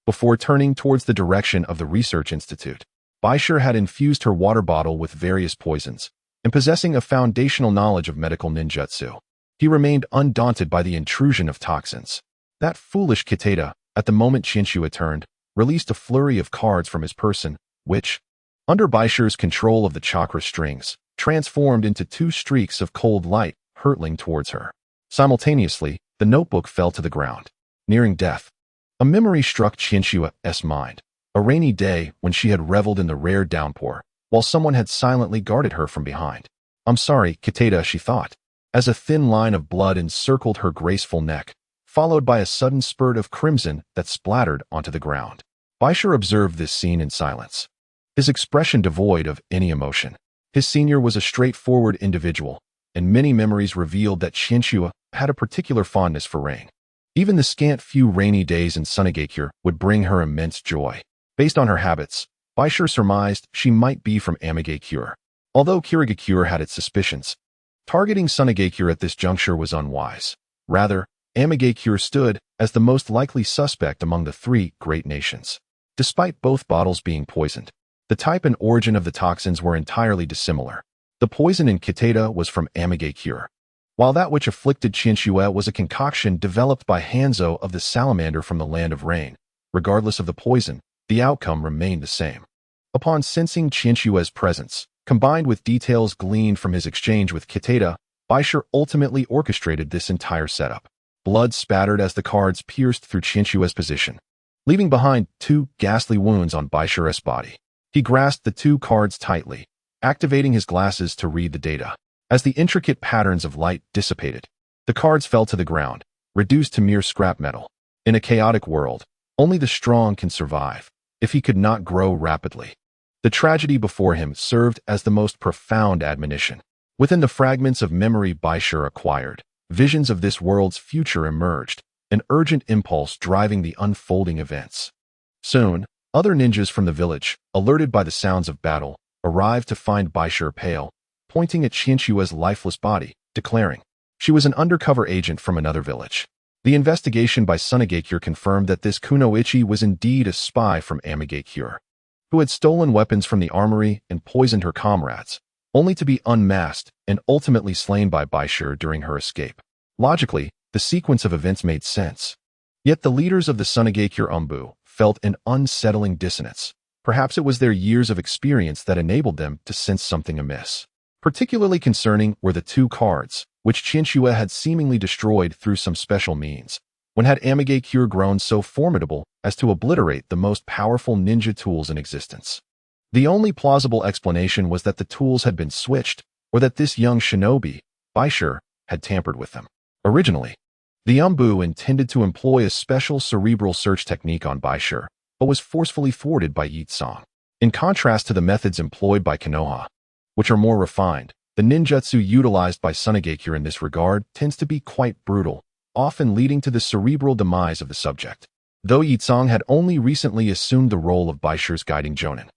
Before turning towards the direction of the Research Institute, Bai Shi had infused her water bottle with various poisons, and possessing a foundational knowledge of medical ninjutsu, he remained undaunted by the intrusion of toxins. That foolish Kitada, at the moment Chinchua turned, released a flurry of cards from his person, which, under Bai Shi's control of the chakra strings, transformed into 2 streaks of cold light hurtling towards her. Simultaneously, the notebook fell to the ground. Nearing death, a memory struck Qinshua's mind. A rainy day when she had reveled in the rare downpour, while someone had silently guarded her from behind. "I'm sorry, Kitada," she thought, as a thin line of blood encircled her graceful neck, followed by a sudden spurt of crimson that splattered onto the ground. Bai Shi observed this scene in silence, his expression devoid of any emotion. His senior was a straightforward individual, and many memories revealed that Qinshu had a particular fondness for rain. Even the scant few rainy days in Sunagakure would bring her immense joy. Based on her habits, Bai Shi surmised she might be from Amigakure. Although Kirigakure had its suspicions, targeting Sunagakure at this juncture was unwise. Rather, Amigakure stood as the most likely suspect among the three great nations. Despite both bottles being poisoned, the type and origin of the toxins were entirely dissimilar. The poison in Kitada was from Amigakure, while that which afflicted Qinshu was a concoction developed by Hanzo of the salamander from the land of rain. Regardless of the poison, the outcome remained the same. Upon sensing Qinshua's presence, combined with details gleaned from his exchange with Kitada, Bai Shi ultimately orchestrated this entire setup. Blood spattered as the cards pierced through Qinshua's position, leaving behind 2 ghastly wounds on Bai Shi's body. He grasped the 2 cards tightly, activating his glasses to read the data. As the intricate patterns of light dissipated, the cards fell to the ground, reduced to mere scrap metal. In a chaotic world, only the strong can survive. If he could not grow rapidly, the tragedy before him served as the most profound admonition. Within the fragments of memory Bai Shi acquired, visions of this world's future emerged, an urgent impulse driving the unfolding events. Soon, other ninjas from the village, alerted by the sounds of battle, arrived to find Bai Shi pale, pointing at Qinshua's lifeless body, declaring she was an undercover agent from another village. The investigation by Sunagakure confirmed that this kunoichi was indeed a spy from Amigakure, who had stolen weapons from the armory and poisoned her comrades, only to be unmasked and ultimately slain by Bai Shi during her escape. Logically, the sequence of events made sense. Yet the leaders of the Sunagakure Umbu felt an unsettling dissonance. Perhaps it was their years of experience that enabled them to sense something amiss. Particularly concerning were the 2 cards, which Qinshu had seemingly destroyed through some special means. When had Amigakure grown so formidable as to obliterate the most powerful ninja tools in existence? The only plausible explanation was that the tools had been switched, or that this young shinobi, Bai Shi, had tampered with them. Originally, the Umbu intended to employ a special cerebral search technique on Bai Shi, but was forcefully thwarted by Yi Tsang. In contrast to the methods employed by Konoha, which are more refined, the ninjutsu utilized by Sunagakure in this regard tends to be quite brutal, often leading to the cerebral demise of the subject. Though Yi Tsang had only recently assumed the role of Bai Shi's guiding jonin,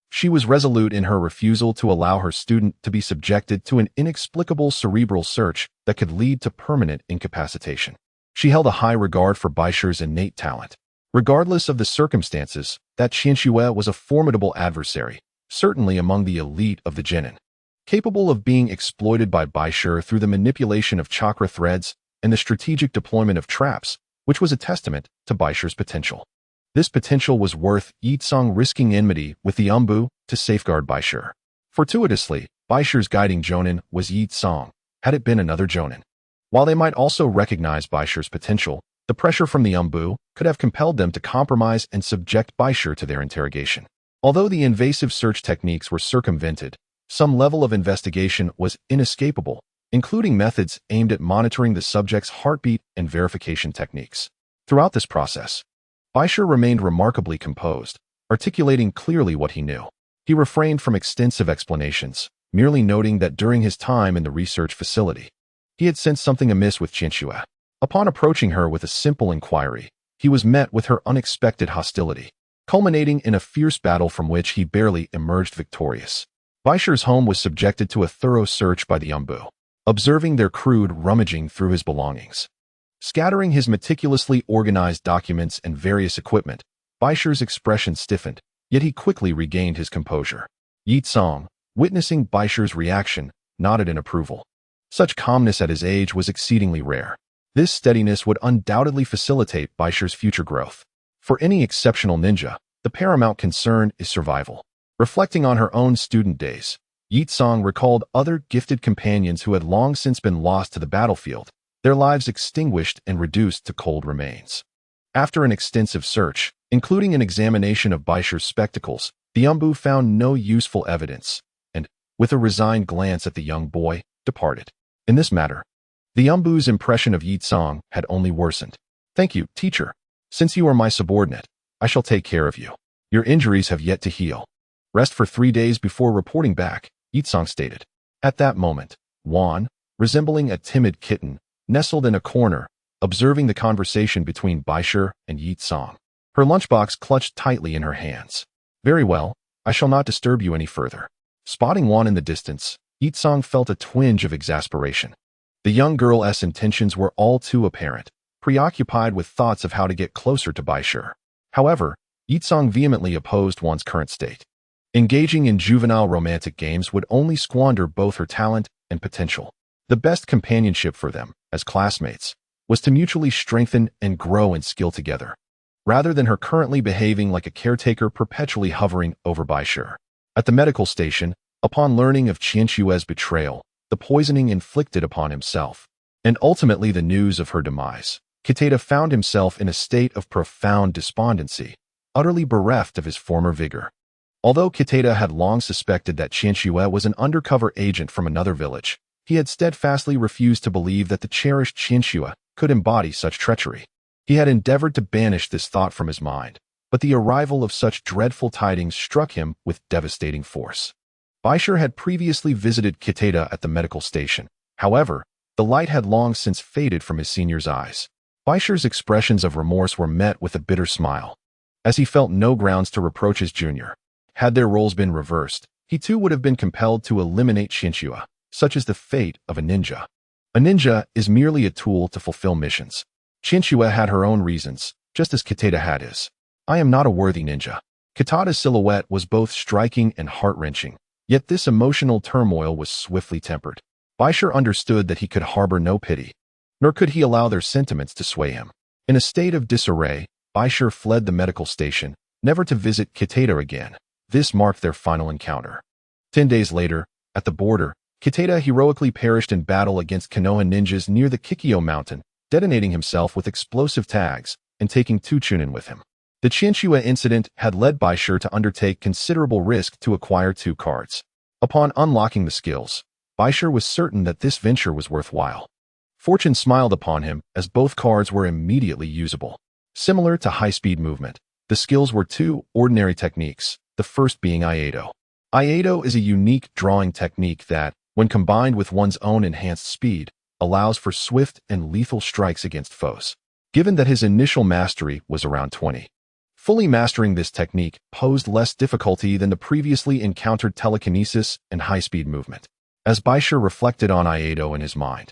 she was resolute in her refusal to allow her student to be subjected to an inexplicable cerebral search that could lead to permanent incapacitation. She held a high regard for Bai Shi's innate talent. Regardless of the circumstances, that Qinshu was a formidable adversary, certainly among the elite of the genin, capable of being exploited by Bai Shi through the manipulation of chakra threads and the strategic deployment of traps, which was a testament to Bai Shi's potential. This potential was worth Yi Tsang risking enmity with the Umbu to safeguard Bai Shi. Fortuitously, Bai Shi's guiding jonin was Yi Tsang, had it been another jonin. While they might also recognize Bai Shi's potential, the pressure from the Umbu could have compelled them to compromise and subject Bai Shi to their interrogation. Although the invasive search techniques were circumvented, some level of investigation was inescapable, including methods aimed at monitoring the subject's heartbeat and verification techniques. Throughout this process, Bai Shi remained remarkably composed, articulating clearly what he knew. He refrained from extensive explanations, merely noting that during his time in the research facility, he had sensed something amiss with Qinshu. Upon approaching her with a simple inquiry, he was met with her unexpected hostility, culminating in a fierce battle from which he barely emerged victorious. Bai Shi's home was subjected to a thorough search by the Umbu, observing their crude rummaging through his belongings. Scattering his meticulously organized documents and various equipment, Bai Shi's expression stiffened, yet he quickly regained his composure. Yi Tsang, witnessing Bai Shi's reaction, nodded in approval. Such calmness at his age was exceedingly rare. This steadiness would undoubtedly facilitate Bai Shi's future growth. For any exceptional ninja, the paramount concern is survival. Reflecting on her own student days, Yi Tsang recalled other gifted companions who had long since been lost to the battlefield, their lives extinguished and reduced to cold remains. After an extensive search, including an examination of Bai Shi's spectacles, the Umbu found no useful evidence, and, with a resigned glance at the young boy, departed. In this matter, the Umbu's impression of Yi Tsang had only worsened. "Thank you, teacher. Since you are my subordinate, I shall take care of you. Your injuries have yet to heal. Rest for 3 days before reporting back," Yi Tsang stated. At that moment, Wan, resembling a timid kitten, nestled in a corner, observing the conversation between Bai Shi and Yi Tsang. Her lunchbox clutched tightly in her hands. "Very well, I shall not disturb you any further." Spotting Wan in the distance, Yi Tsang felt a twinge of exasperation. The young girl's intentions were all too apparent, preoccupied with thoughts of how to get closer to Bai Shi. However, Yi Tsang vehemently opposed Wan's current state. Engaging in juvenile romantic games would only squander both her talent and potential. The best companionship for them, as classmates, was to mutually strengthen and grow in skill together, rather than her currently behaving like a caretaker perpetually hovering over Bai Shi. At the medical station, upon learning of Qian Xue's betrayal, the poisoning inflicted upon himself, and ultimately the news of her demise, Kitada found himself in a state of profound despondency, utterly bereft of his former vigor. Although Kitada had long suspected that Qian Xue was an undercover agent from another village, he had steadfastly refused to believe that the cherished Qian Xue could embody such treachery. He had endeavored to banish this thought from his mind, but the arrival of such dreadful tidings struck him with devastating force. Bai Shi had previously visited Kitada at the medical station. However, the light had long since faded from his senior's eyes. Bai Shi's expressions of remorse were met with a bitter smile, as he felt no grounds to reproach his junior. Had their roles been reversed, he too would have been compelled to eliminate Qian Xue, such is the fate of a ninja. A ninja is merely a tool to fulfill missions. Qian Xue had her own reasons, just as Kitada had his. "I am not a worthy ninja." Kitada's silhouette was both striking and heart-wrenching, yet this emotional turmoil was swiftly tempered. Bai Shi understood that he could harbor no pity, nor could he allow their sentiments to sway him. In a state of disarray, Bai Shi fled the medical station, never to visit Kitada again. This marked their final encounter. 10 days later, at the border, Kitada heroically perished in battle against Konoha ninjas near the Kikyo mountain, detonating himself with explosive tags and taking 2 chunin with him. The Qian Xue incident had led Bai Shi to undertake considerable risk to acquire 2 cards. Upon unlocking the skills, Bai Shi was certain that this venture was worthwhile. Fortune smiled upon him as both cards were immediately usable. Similar to high-speed movement, the skills were 2 ordinary techniques, the first being Iaido. Iaido is a unique drawing technique that, when combined with one's own enhanced speed, allows for swift and lethal strikes against foes. Given that his initial mastery was around 20, fully mastering this technique posed less difficulty than the previously encountered telekinesis and high-speed movement. As Bai Shi reflected on Iaido in his mind,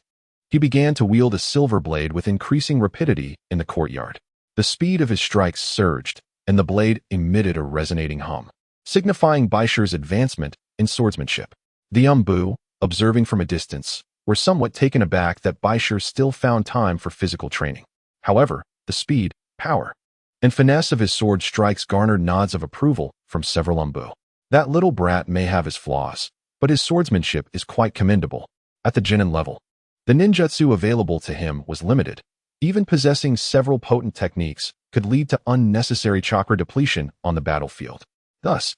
he began to wield a silver blade with increasing rapidity in the courtyard. The speed of his strikes surged, and the blade emitted a resonating hum, signifying Bai Shi's advancement in swordsmanship. The Umbu, observing from a distance, were somewhat taken aback that Bai Shi still found time for physical training. However, the speed, power, and finesse of his sword strikes garnered nods of approval from several Umbu. That little brat may have his flaws, but his swordsmanship is quite commendable. At the genin level, the ninjutsu available to him was limited. Even possessing several potent techniques could lead to unnecessary chakra depletion on the battlefield. Thus,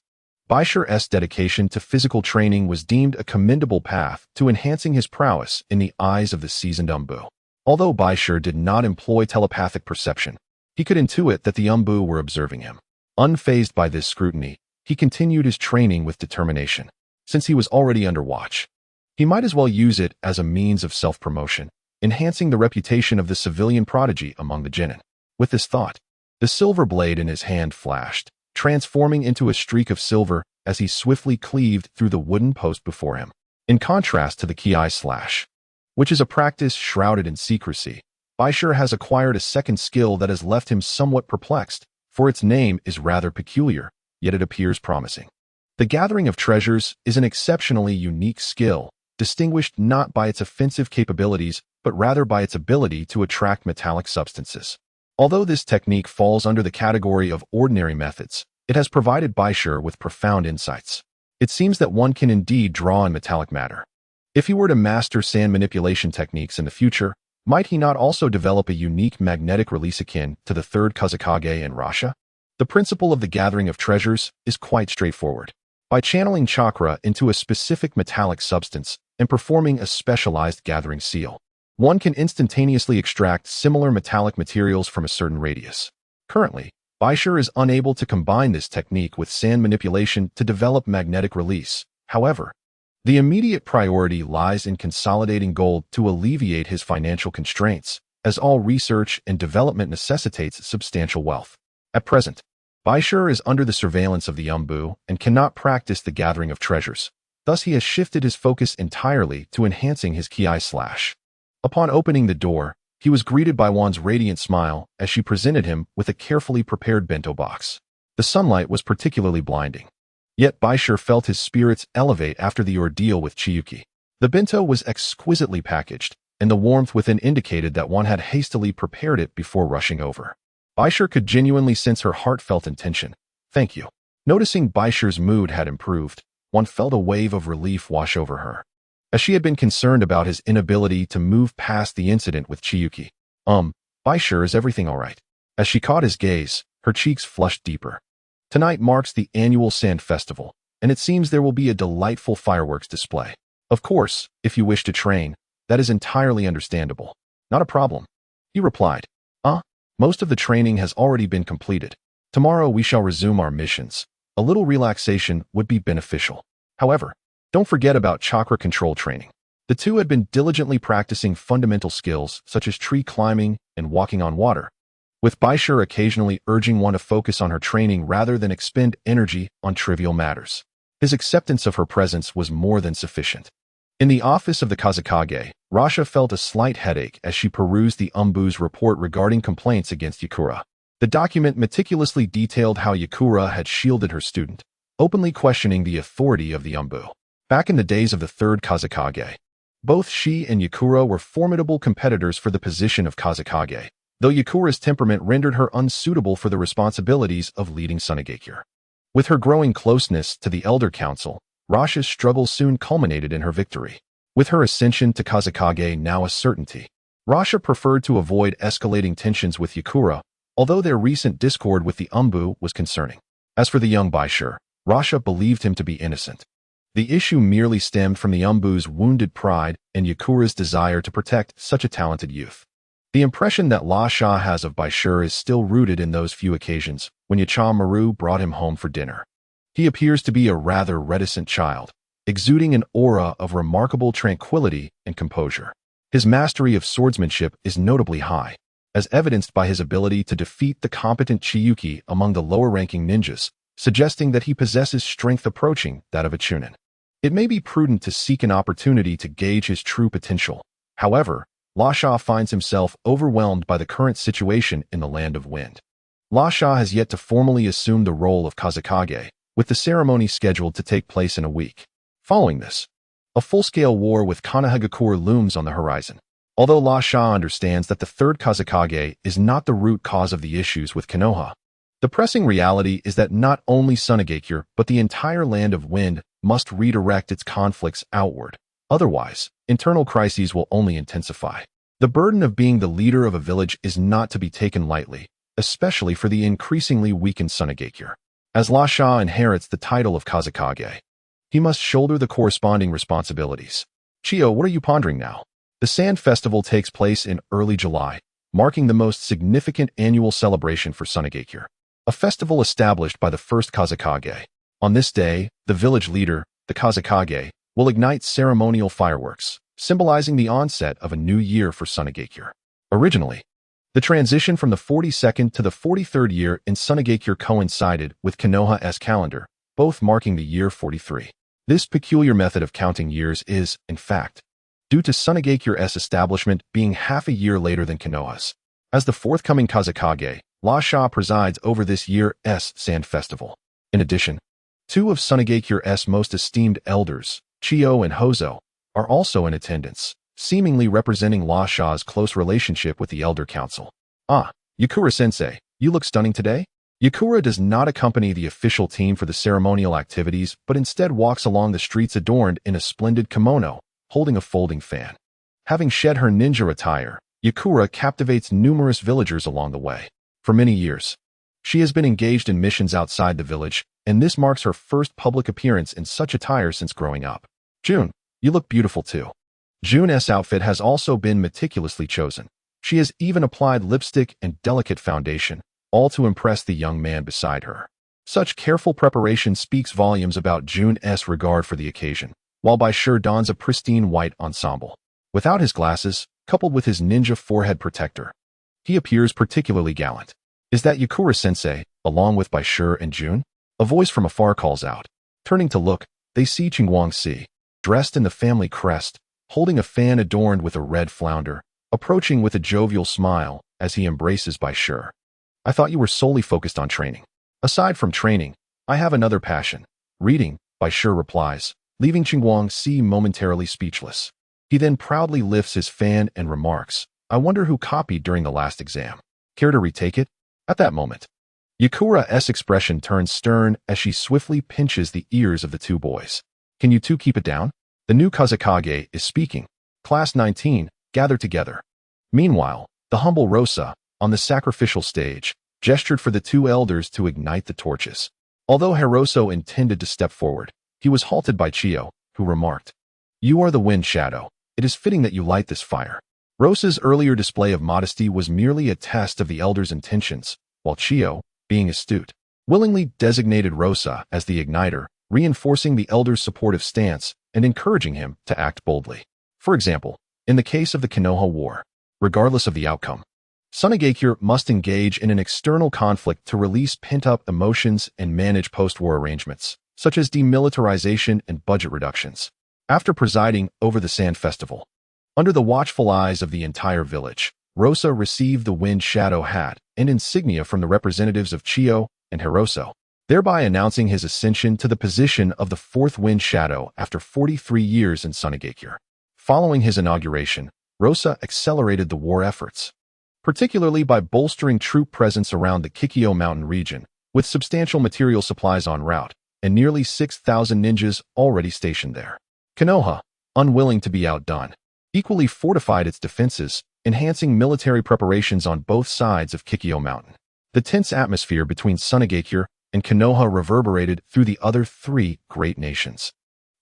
Bai Shi's dedication to physical training was deemed a commendable path to enhancing his prowess in the eyes of the seasoned Umbu. Although Bai Shi did not employ telepathic perception, he could intuit that the Umbu were observing him. Unfazed by this scrutiny, he continued his training with determination. Since he was already under watch, he might as well use it as a means of self-promotion, enhancing the reputation of the civilian prodigy among the genin. With this thought, the silver blade in his hand flashed, transforming into a streak of silver as he swiftly cleaved through the wooden post before him. In contrast to the Ki slash, which is a practice shrouded in secrecy, Bai Shi has acquired a second skill that has left him somewhat perplexed, for its name is rather peculiar, yet it appears promising. The gathering of treasures is an exceptionally unique skill, distinguished not by its offensive capabilities, but rather by its ability to attract metallic substances. Although this technique falls under the category of ordinary methods, it has provided Bai Shi with profound insights. It seems that one can indeed draw on metallic matter. If he were to master sand manipulation techniques in the future, Might he not also develop a unique magnetic release akin to the third Kazakage and Rasha? The principle of the gathering of treasures is quite straightforward. By channeling chakra into a specific metallic substance and performing a specialized gathering seal, one can instantaneously extract similar metallic materials from a certain radius. Currently, Bai Shi is unable to combine this technique with sand manipulation to develop magnetic release. However, the immediate priority lies in consolidating gold to alleviate his financial constraints, as all research and development necessitates substantial wealth. At present, Bai Shi is under the surveillance of the Umbu and cannot practice the gathering of treasures. Thus, he has shifted his focus entirely to enhancing his ki/. Upon opening the door, he was greeted by Wan's radiant smile as she presented him with a carefully prepared bento box. The sunlight was particularly blinding. Yet Bai Shi felt his spirits elevate after the ordeal with Chiyuki. The bento was exquisitely packaged, and the warmth within indicated that one had hastily prepared it before rushing over. Bai Shi could genuinely sense her heartfelt intention. "Thank you." Noticing Bai Shi's mood had improved, one felt a wave of relief wash over her, as she had been concerned about his inability to move past the incident with Chiyuki. Bai Shi, is everything all right?" As she caught his gaze, her cheeks flushed deeper. Tonight marks the annual Sand Festival, and it seems there will be a delightful fireworks display. Of course, if you wish to train, that is entirely understandable. "Not a problem," he replied. Most of the training has already been completed. Tomorrow we shall resume our missions. A little relaxation would be beneficial. However, don't forget about chakra control training." The two had been diligently practicing fundamental skills such as tree climbing and walking on water, with Bai Shi occasionally urging one to focus on her training rather than expend energy on trivial matters. His acceptance of her presence was more than sufficient. In the office of the Kazakage, Rasha felt a slight headache as she perused the Umbu's report regarding complaints against Yakura. The document meticulously detailed how Yakura had shielded her student, openly questioning the authority of the Umbu. Back in the days of the third Kazakage, both she and Yakura were formidable competitors for the position of Kazakage, though Yakura's temperament rendered her unsuitable for the responsibilities of leading Sunagakure. With her growing closeness to the Elder Council, Rasha's struggle soon culminated in her victory. With her ascension to Kazakage now a certainty, Rasha preferred to avoid escalating tensions with Yakura, although their recent discord with the Umbu was concerning. As for the young Bai Shi, Rasha believed him to be innocent. The issue merely stemmed from the Umbu's wounded pride and Yakura's desire to protect such a talented youth. The impression that La Sha has of Bai Shi is still rooted in those few occasions when Yacha Maru brought him home for dinner. He appears to be a rather reticent child, exuding an aura of remarkable tranquility and composure. His mastery of swordsmanship is notably high, as evidenced by his ability to defeat the competent Chiyuki among the lower-ranking ninjas, suggesting that he possesses strength approaching that of a Chunin. It may be prudent to seek an opportunity to gauge his true potential. However, La Sha finds himself overwhelmed by the current situation in the Land of Wind. La Sha has yet to formally assume the role of Kazakage, with the ceremony scheduled to take place in a week. Following this, a full-scale war with Sunagakure looms on the horizon. Although La Sha understands that the third Kazakage is not the root cause of the issues with Konoha, the pressing reality is that not only Sunagakure but the entire Land of Wind must redirect its conflicts outward. Otherwise, internal crises will only intensify. The burden of being the leader of a village is not to be taken lightly, especially for the increasingly weakened Sunagakure. As La Sha inherits the title of Kazakage, he must shoulder the corresponding responsibilities. "Chio, what are you pondering now?" The Sand Festival takes place in early July, marking the most significant annual celebration for Sunagakure, a festival established by the first Kazakage. On this day, the village leader, the Kazakage, will ignite ceremonial fireworks, symbolizing the onset of a new year for Sunagakure. Originally, the transition from the 42nd to the 43rd year in Sunagakure coincided with Konoha's calendar, both marking the year 43. This peculiar method of counting years is, in fact, due to Sunagakure's establishment being half a year later than Konoha's. As the forthcoming Kazakage, La Sha presides over this year's Sand Festival. In addition, two of Sunagakure's most esteemed elders, Chio and Hozo, are also in attendance, seemingly representing La Sha's close relationship with the Elder Council. Yakura-sensei, you look stunning today? Yakura does not accompany the official team for the ceremonial activities, but instead walks along the streets adorned in a splendid kimono, holding a folding fan. Having shed her ninja attire, Yakura captivates numerous villagers along the way. For many years, she has been engaged in missions outside the village, and this marks her first public appearance in such attire since growing up. June, you look beautiful too. June's outfit has also been meticulously chosen. She has even applied lipstick and delicate foundation, all to impress the young man beside her. Such careful preparation speaks volumes about June's regard for the occasion, while Bai Shi dons a pristine white ensemble. Without his glasses, coupled with his ninja forehead protector, he appears particularly gallant. Is that Yakura-sensei, along with Bai Shi and June? A voice from afar calls out. Turning to look, they see Qingguangxi, dressed in the family crest, holding a fan adorned with a red flounder, approaching with a jovial smile as he embraces Bai Shi. I thought you were solely focused on training. Aside from training, I have another passion. Reading, Bai Shi replies, leaving Qingguangxi momentarily speechless. He then proudly lifts his fan and remarks, I wonder who copied during the last exam. Care to retake it? At that moment, Yakura's expression turns stern as she swiftly pinches the ears of the two boys. Can you two keep it down? The new Kazekage is speaking. Class 19, gather together. Meanwhile, the humble Rosa, on the sacrificial stage, gestured for the two elders to ignite the torches. Although Hiroso intended to step forward, he was halted by Chiyo, who remarked, You are the wind shadow. It is fitting that you light this fire. Rosa's earlier display of modesty was merely a test of the elders' intentions, while Chiyo, being astute, willingly designated Rosa as the igniter, reinforcing the elders' supportive stance and encouraging him to act boldly. For example, in the case of the Konoha War, regardless of the outcome, Sunagakure must engage in an external conflict to release pent-up emotions and manage post-war arrangements, such as demilitarization and budget reductions. After presiding over the Sand Festival, under the watchful eyes of the entire village, Rosa received the Wind Shadow hat and insignia from the representatives of Chiyo and Hiroso, thereby announcing his ascension to the position of the fourth Wind Shadow after 43 years in Sunagakure. Following his inauguration, Rosa accelerated the war efforts, particularly by bolstering troop presence around the Kikyo mountain region, with substantial material supplies en route and nearly 6,000 ninjas already stationed there. Konoha, unwilling to be outdone, equally fortified its defenses, enhancing military preparations on both sides of Kikyo Mountain. The tense atmosphere between Sunagakure and Konoha reverberated through the other three great nations,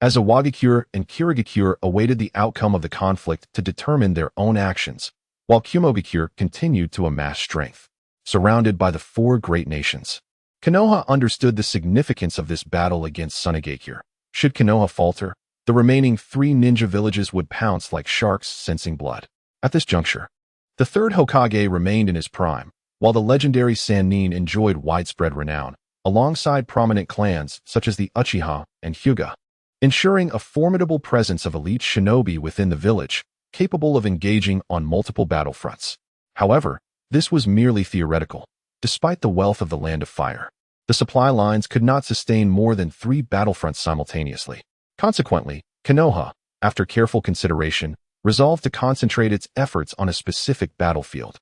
as Iwagakure and Kirigakure awaited the outcome of the conflict to determine their own actions, while Kumogakure continued to amass strength. Surrounded by the four great nations, Konoha understood the significance of this battle against Sunagakure. Should Konoha falter, the remaining three ninja villages would pounce like sharks sensing blood. At this juncture, the third Hokage remained in his prime, while the legendary Sannin enjoyed widespread renown, alongside prominent clans such as the Uchiha and Hyuga, ensuring a formidable presence of elite shinobi within the village, capable of engaging on multiple battlefronts. However, this was merely theoretical. Despite the wealth of the Land of Fire, the supply lines could not sustain more than 3 battlefronts simultaneously. Consequently, Konoha, after careful consideration, resolved to concentrate its efforts on a specific battlefield,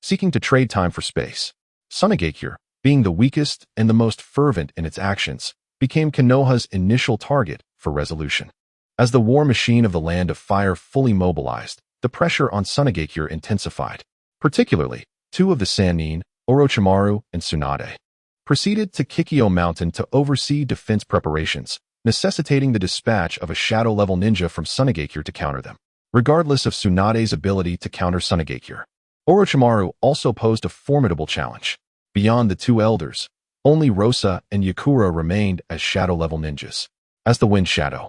seeking to trade time for space. Sunagakure, being the weakest and the most fervent in its actions, became Konoha's initial target for resolution. As the war machine of the Land of Fire fully mobilized, the pressure on Sunagakure intensified. Particularly, 2 of the Sannin, Orochimaru and Tsunade, proceeded to Kikyo Mountain to oversee defense preparations, necessitating the dispatch of a shadow-level ninja from Sunagakure to counter them. Regardless of Tsunade's ability to counter Sunagakure, Orochimaru also posed a formidable challenge. Beyond the 2 elders, only Rosa and Yakura remained as shadow-level ninjas. As the Wind Shadow,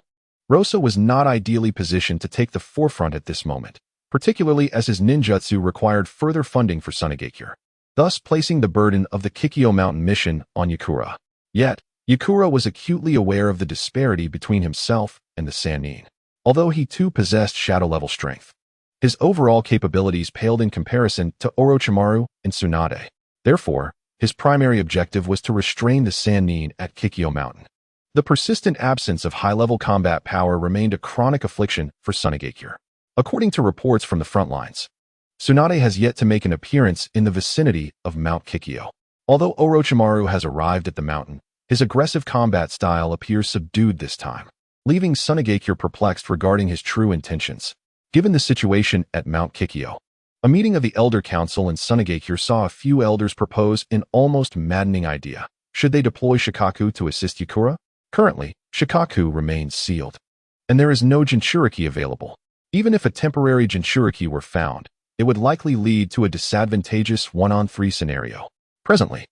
Rosa was not ideally positioned to take the forefront at this moment, particularly as his ninjutsu required further funding for Sunagakure, thus placing the burden of the Kikyo Mountain mission on Yakura. Yet, Yakura was acutely aware of the disparity between himself and the Sannin. Although he too possessed shadow-level strength, his overall capabilities paled in comparison to Orochimaru and Tsunade. Therefore, his primary objective was to restrain the Sannin at Kikyo Mountain. The persistent absence of high-level combat power remained a chronic affliction for Sunagakure. According to reports from the front lines, Tsunade has yet to make an appearance in the vicinity of Mount Kikyo. Although Orochimaru has arrived at the mountain, his aggressive combat style appears subdued this time, leaving Sunagakure perplexed regarding his true intentions. Given the situation at Mount Kikyo, A meeting of the Elder Council in Sunagakure saw a few elders propose an almost maddening idea. Should they deploy Shikaku to assist Yakura? Currently, Shikaku remains sealed, and there is no Jinchuriki available. Even if a temporary Jinchuriki were found, it would likely lead to a disadvantageous 1-on-3 scenario. Presently,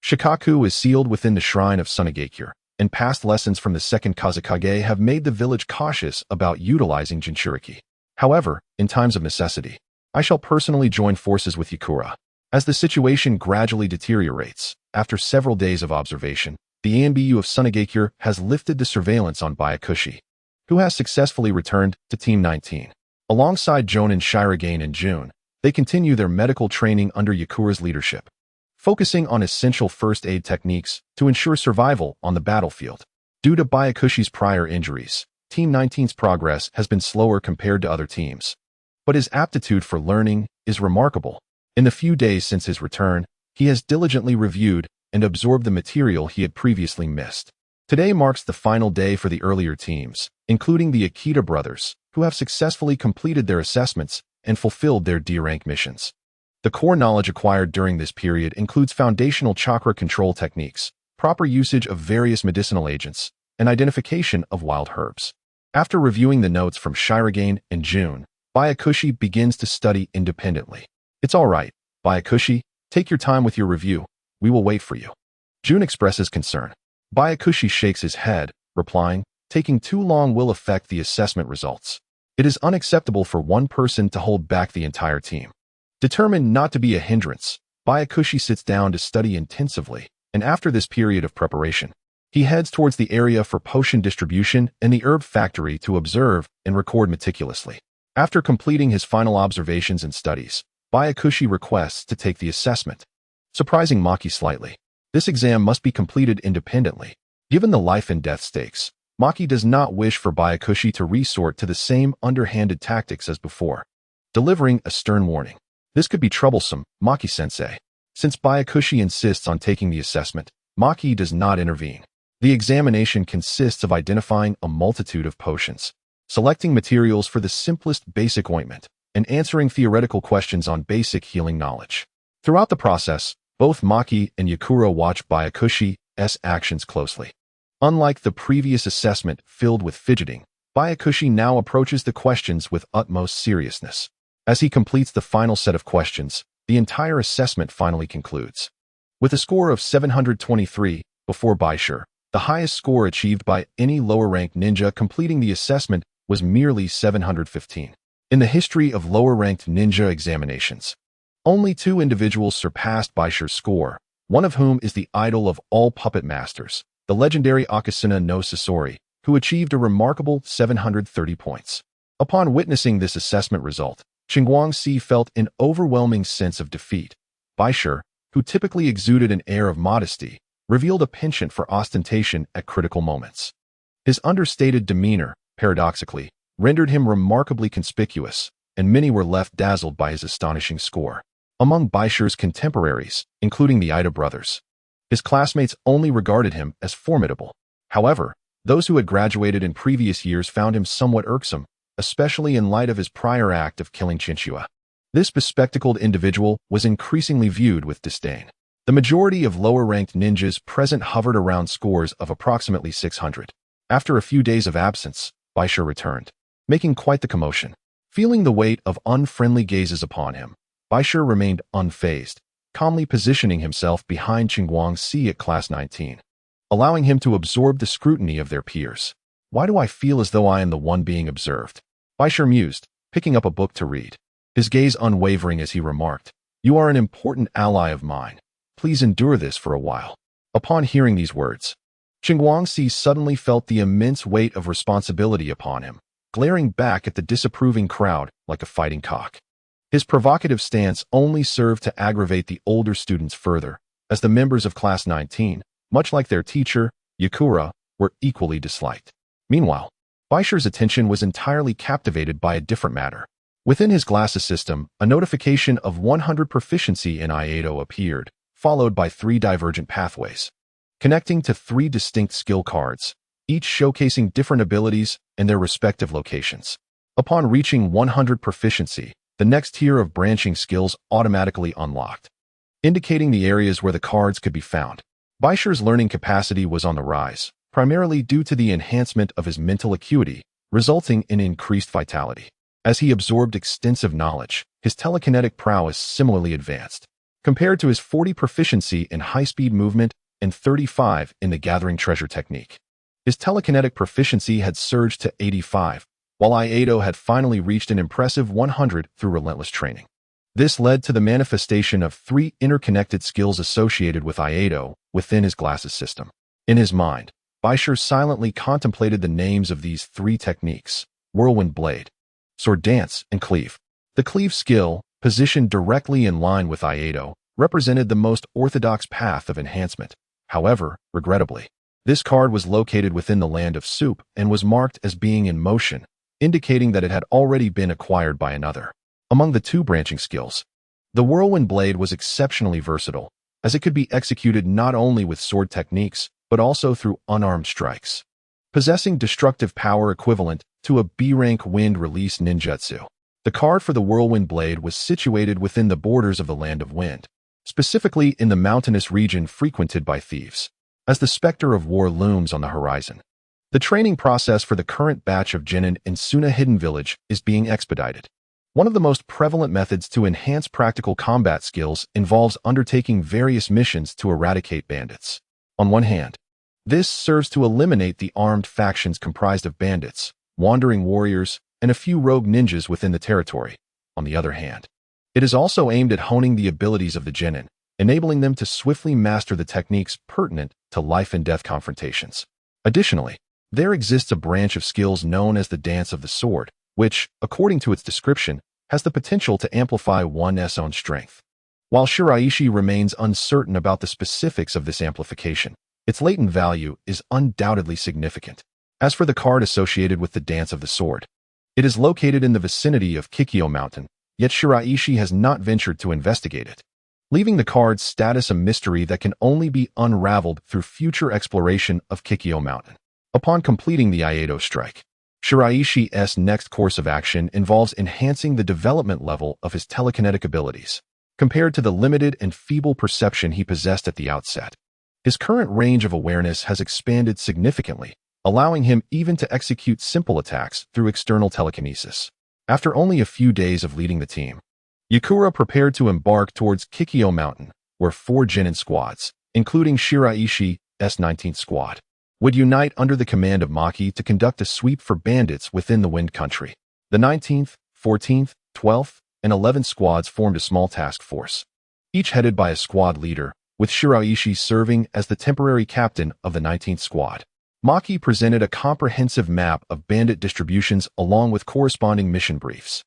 Shikaku is sealed within the shrine of Sunagakure, and past lessons from the second Kazekage have made the village cautious about utilizing Jinchuriki. However, in times of necessity, I shall personally join forces with Yakura. As the situation gradually deteriorates, after several days of observation, the ANBU of Sunagakure has lifted the surveillance on Byakushi, who has successfully returned to Team 19. Alongside Jonin Shirogane in June, they continue their medical training under Yakura's leadership, focusing on essential first aid techniques to ensure survival on the battlefield. Due to Byakushi's prior injuries, Team 19's progress has been slower compared to other teams, but his aptitude for learning is remarkable. In the few days since his return, he has diligently reviewed and absorbed the material he had previously missed. Today marks the final day for the earlier teams, including the Akita brothers, who have successfully completed their assessments and fulfilled their D-rank missions. The core knowledge acquired during this period includes foundational chakra control techniques, proper usage of various medicinal agents, and identification of wild herbs. After reviewing the notes from Shirogane and June, Byakushi begins to study independently. It's all right, Byakushi, take your time with your review. We will wait for you. June expresses concern. Byakushi shakes his head, replying, taking too long will affect the assessment results. It is unacceptable for one person to hold back the entire team. Determined not to be a hindrance, Byakushi sits down to study intensively, and after this period of preparation, he heads towards the area for potion distribution and the herb factory to observe and record meticulously. After completing his final observations and studies, Byakushi requests to take the assessment, surprising Maki slightly. This exam must be completed independently. Given the life and death stakes, Maki does not wish for Byakushi to resort to the same underhanded tactics as before, delivering a stern warning. This could be troublesome, Maki-sensei. Since Byakushi insists on taking the assessment, Maki does not intervene. The examination consists of identifying a multitude of potions, selecting materials for the simplest basic ointment, and answering theoretical questions on basic healing knowledge. Throughout the process, both Maki and Yakura watch Byakushi's actions closely. Unlike the previous assessment filled with fidgeting, Byakushi now approaches the questions with utmost seriousness. As he completes the final set of questions, the entire assessment finally concludes. With a score of 723, before Bai Shi, the highest score achieved by any lower-ranked ninja completing the assessment was merely 715. In the history of lower-ranked ninja examinations, only 2 individuals surpassed Bai Shi's score, one of whom is the idol of all puppet masters, the legendary Akasuna no Sasori, who achieved a remarkable 730 points. Upon witnessing this assessment result, Qingguangxi felt an overwhelming sense of defeat. Bai Shi, who typically exuded an air of modesty, revealed a penchant for ostentation at critical moments. His understated demeanor, paradoxically, rendered him remarkably conspicuous, and many were left dazzled by his astonishing score. Among Bai Shi's contemporaries, including the Ida brothers, his classmates only regarded him as formidable. However, those who had graduated in previous years found him somewhat irksome, especially in light of his prior act of killing Chinchua. This bespectacled individual was increasingly viewed with disdain. The majority of lower-ranked ninjas present hovered around scores of approximately 600. After a few days of absence, Bai Shi returned, making quite the commotion. Feeling the weight of unfriendly gazes upon him, Bai Shi remained unfazed, calmly positioning himself behind Qingguangxi at Class 19, allowing him to absorb the scrutiny of their peers. Why do I feel as though I am the one being observed? Bai Shi mused, picking up a book to read, his gaze unwavering as he remarked, "You are an important ally of mine. Please endure this for a while." Upon hearing these words, Qingguangxi suddenly felt the immense weight of responsibility upon him, glaring back at the disapproving crowd like a fighting cock. His provocative stance only served to aggravate the older students further, as the members of Class 19, much like their teacher, Yakura, were equally disliked. Meanwhile, Bai Shi's attention was entirely captivated by a different matter. Within his glasses system, a notification of 100 proficiency in Iaido appeared, followed by 3 divergent pathways, connecting to 3 distinct skill cards, each showcasing different abilities and their respective locations. Upon reaching 100 proficiency, the next tier of branching skills automatically unlocked, indicating the areas where the cards could be found. Bai Shi's learning capacity was on the rise, primarily due to the enhancement of his mental acuity, resulting in increased vitality. As he absorbed extensive knowledge, his telekinetic prowess similarly advanced. Compared to his 40 proficiency in high-speed movement and 35 in the gathering treasure technique, his telekinetic proficiency had surged to 85, while Iato had finally reached an impressive 100 through relentless training. This led to the manifestation of 3 interconnected skills associated with Iato within his glasses system. In his mind, Bai Shi silently contemplated the names of these 3 techniques: Whirlwind Blade, Sword Dance, and Cleave. The Cleave skill, positioned directly in line with Iato, represented the most orthodox path of enhancement. However, regrettably, this card was located within the land of soup and was marked as being in motion, indicating that it had already been acquired by another. Among the 2 branching skills, the Whirlwind Blade was exceptionally versatile, as it could be executed not only with sword techniques, but also through unarmed strikes, possessing destructive power equivalent to a B-rank wind release ninjutsu. The card for the Whirlwind Blade was situated within the borders of the Land of Wind, specifically in the mountainous region frequented by thieves, as the specter of war looms on the horizon. The training process for the current batch of genin in Suna Hidden Village is being expedited. One of the most prevalent methods to enhance practical combat skills involves undertaking various missions to eradicate bandits. On one hand, this serves to eliminate the armed factions comprised of bandits, wandering warriors, and a few rogue ninjas within the territory. On the other hand, it is also aimed at honing the abilities of the genin, enabling them to swiftly master the techniques pertinent to life-and-death confrontations. Additionally, there exists a branch of skills known as the Dance of the Sword, which, according to its description, has the potential to amplify one's own strength. While Shiraishi remains uncertain about the specifics of this amplification, its latent value is undoubtedly significant. As for the card associated with the Dance of the Sword, it is located in the vicinity of Kikyo Mountain, yet Shiraishi has not ventured to investigate it, leaving the card's status a mystery that can only be unraveled through future exploration of Kikyo Mountain. Upon completing the Iato strike, Shiraishi's next course of action involves enhancing the development level of his telekinetic abilities. Compared to the limited and feeble perception he possessed at the outset, his current range of awareness has expanded significantly, allowing him even to execute simple attacks through external telekinesis. After only a few days of leading the team, Yakura prepared to embark towards Kikyo Mountain, where 4 genin squads, including Shiraishi's 19th squad, would unite under the command of Maki to conduct a sweep for bandits within the Wind Country. The 19th, 14th, 12th, and 11th squads formed a small task force, each headed by a squad leader, with Shiraishi serving as the temporary captain of the 19th squad. Maki presented a comprehensive map of bandit distributions along with corresponding mission briefs.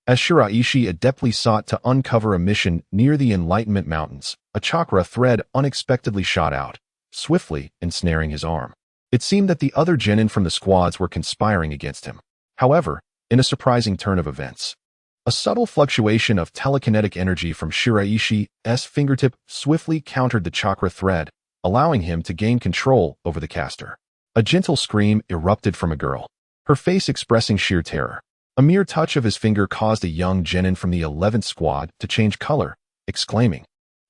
As Shiraishi adeptly sought to uncover a mission near the Enlightenment Mountains, a chakra thread unexpectedly shot out, swiftly ensnaring his arm. It seemed that the other genin from the squads were conspiring against him. However, in a surprising turn of events, a subtle fluctuation of telekinetic energy from Shiraishi's fingertip swiftly countered the chakra thread, allowing him to gain control over the caster. A gentle scream erupted from a girl, her face expressing sheer terror. A mere touch of his finger caused a young genin from the 11th squad to change color, exclaiming,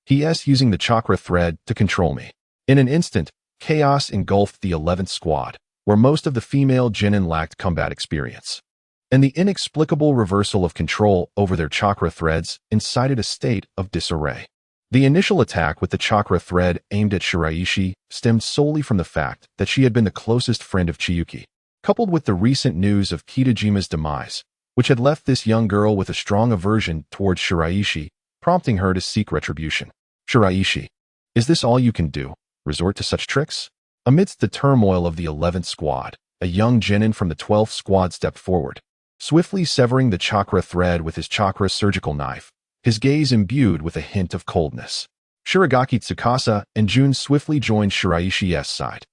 "He's using the chakra thread to control me." In an instant, chaos engulfed the 11th squad, where most of the female genin lacked combat experience, and the inexplicable reversal of control over their chakra threads incited a state of disarray. The initial attack with the chakra thread aimed at Shiraishi stemmed solely from the fact that she had been the closest friend of Chiyuki, coupled with the recent news of Kitajima's demise, which had left this young girl with a strong aversion towards Shiraishi, prompting her to seek retribution. "Shiraishi, is this all you can do? Resort to such tricks?" Amidst the turmoil of the 11th squad, a young genin from the 12th squad stepped forward, swiftly severing the chakra thread with his chakra surgical knife, his gaze imbued with a hint of coldness. Shiragaki Tsukasa and Jun swiftly joined Shiraishi's side.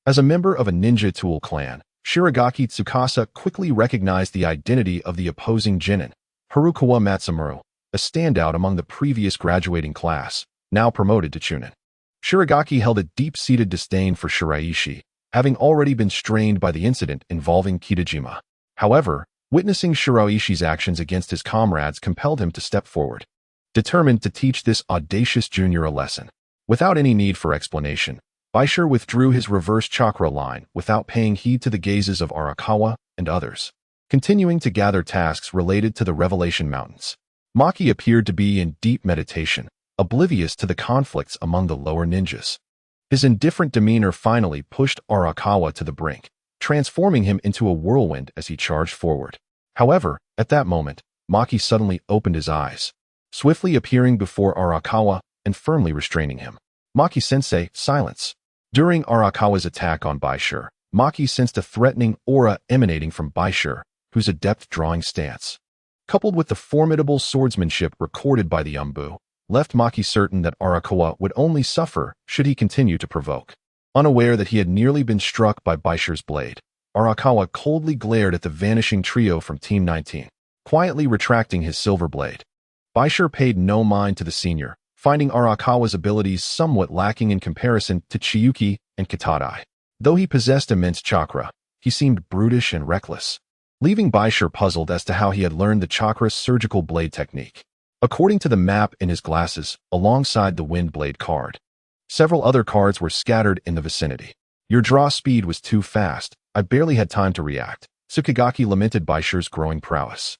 As a member of a ninja tool clan, Shiragaki Tsukasa quickly recognized the identity of the opposing genin, Harukawa Matsumuro, a standout among the previous graduating class, now promoted to chunin. Shiragaki held a deep-seated disdain for Shiraishi, having already been strained by the incident involving Kitajima. However, Witnessing Shiroishi's actions against his comrades compelled him to step forward, determined to teach this audacious junior a lesson. Without any need for explanation, Bai Shi withdrew his reverse chakra line without paying heed to the gazes of Arakawa and others, continuing to gather tasks related to the Revelation Mountains. Maki appeared to be in deep meditation, oblivious to the conflicts among the lower ninjas. His indifferent demeanor finally pushed Arakawa to the brink, transforming him into a whirlwind as he charged forward. However, at that moment, Maki suddenly opened his eyes, swiftly appearing before Arakawa and firmly restraining him. Maki-sensei, silence. During Arakawa's attack on Bai Shi, Maki sensed a threatening aura emanating from Bai Shi, whose adept drawing stance, coupled with the formidable swordsmanship recorded by the Umbu, left Maki certain that Arakawa would only suffer should he continue to provoke. Unaware that he had nearly been struck by Bai Shi's blade, Arakawa coldly glared at the vanishing trio from Team 19, quietly retracting his silver blade. Bai Shi paid no mind to the senior, finding Arakawa's abilities somewhat lacking in comparison to Chiyuki and Kitadai. Though he possessed immense chakra, he seemed brutish and reckless, leaving Bai Shi puzzled as to how he had learned the chakra's surgical blade technique. According to the map in his glasses, alongside the wind blade card, several other cards were scattered in the vicinity. Your draw speed was too fast. I barely had time to react. Sunagakure lamented Bai Shi's growing prowess.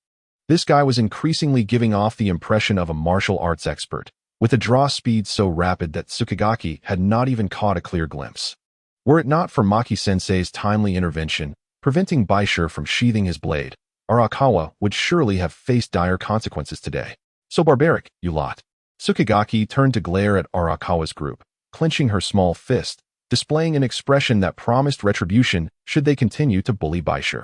This guy was increasingly giving off the impression of a martial arts expert, with a draw speed so rapid that Sunagakure had not even caught a clear glimpse. Were it not for Maki-sensei's timely intervention, preventing Bai Shi from sheathing his blade, Arakawa would surely have faced dire consequences today. So barbaric, you lot. Sunagakure turned to glare at Arakawa's group, clenching her small fist, displaying an expression that promised retribution should they continue to bully Bai Shi.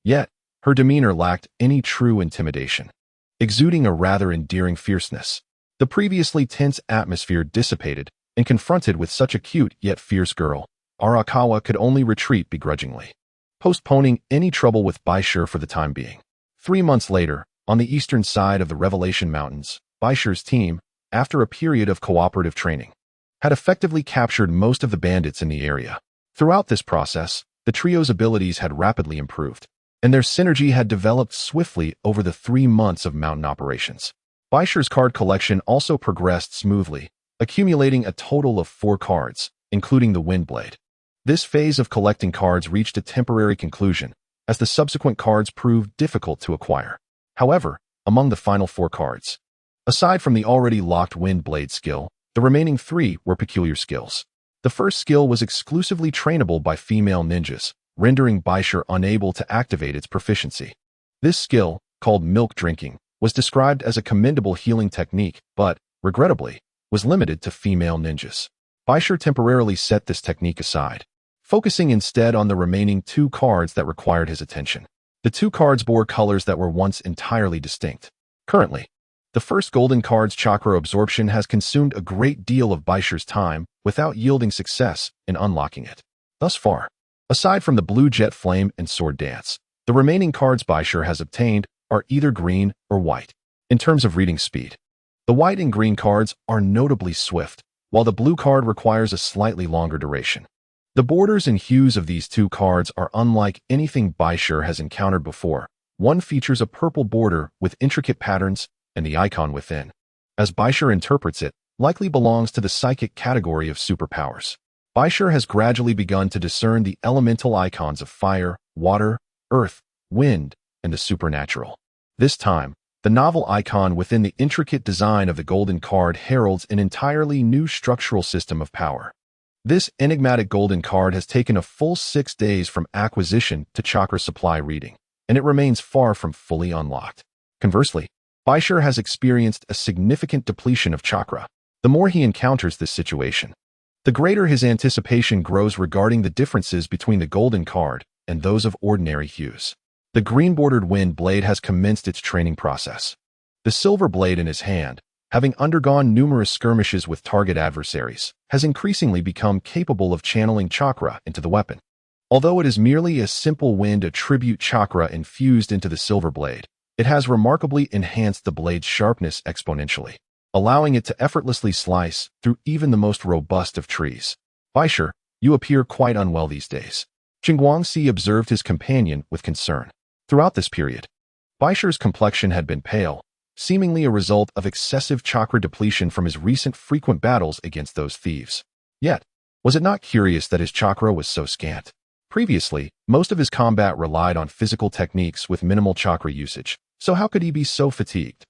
Yet, her demeanor lacked any true intimidation, exuding a rather endearing fierceness. The previously tense atmosphere dissipated, and confronted with such a cute yet fierce girl, Arakawa could only retreat begrudgingly, postponing any trouble with Bai Shi for the time being. 3 months later, on the eastern side of the Revelation Mountains, Bai Shi's team, after a period of cooperative training, had effectively captured most of the bandits in the area. Throughout this process, the trio's abilities had rapidly improved, and their synergy had developed swiftly over the 3 months of mountain operations. Bai Shi's card collection also progressed smoothly, accumulating a total of 4 cards, including the Wind Blade. This phase of collecting cards reached a temporary conclusion, as the subsequent cards proved difficult to acquire. However, among the final 4 cards, aside from the already locked Wind Blade skill, the remaining 3 were peculiar skills. The first skill was exclusively trainable by female ninjas, rendering Bai Shi unable to activate its proficiency. This skill, called milk drinking, was described as a commendable healing technique, but, regrettably, was limited to female ninjas. Bai Shi temporarily set this technique aside, focusing instead on the remaining 2 cards that required his attention. The 2 cards bore colors that were once entirely distinct. Currently, the first golden card's chakra absorption has consumed a great deal of Bai Shi's time without yielding success in unlocking it. Thus far, aside from the blue jet flame and sword dance, the remaining cards Bai Shi has obtained are either green or white. In terms of reading speed, the white and green cards are notably swift, while the blue card requires a slightly longer duration. The borders and hues of these 2 cards are unlike anything Bai Shi has encountered before. One features a purple border with intricate patterns, and the icon within, as Bai Shi interprets it, likely belongs to the psychic category of superpowers. Bai Shi has gradually begun to discern the elemental icons of fire, water, earth, wind, and the supernatural. This time, the novel icon within the intricate design of the golden card heralds an entirely new structural system of power. This enigmatic golden card has taken a full 6 days from acquisition to chakra supply reading, and it remains far from fully unlocked. Conversely, Bai Shi has experienced a significant depletion of chakra. The more he encounters this situation, the greater his anticipation grows regarding the differences between the golden card and those of ordinary hues. The green-bordered wind blade has commenced its training process. The silver blade in his hand, having undergone numerous skirmishes with target adversaries, has increasingly become capable of channeling chakra into the weapon. Although it is merely a simple wind attribute chakra infused into the silver blade, it has remarkably enhanced the blade's sharpness exponentially, allowing it to effortlessly slice through even the most robust of trees. Bai Shi, you appear quite unwell these days. Jingguangxi observed his companion with concern. Throughout this period, Bai Shi's complexion had been pale, seemingly a result of excessive chakra depletion from his recent frequent battles against those thieves. Yet, was it not curious that his chakra was so scant? Previously, most of his combat relied on physical techniques with minimal chakra usage, so how could he be so fatigued?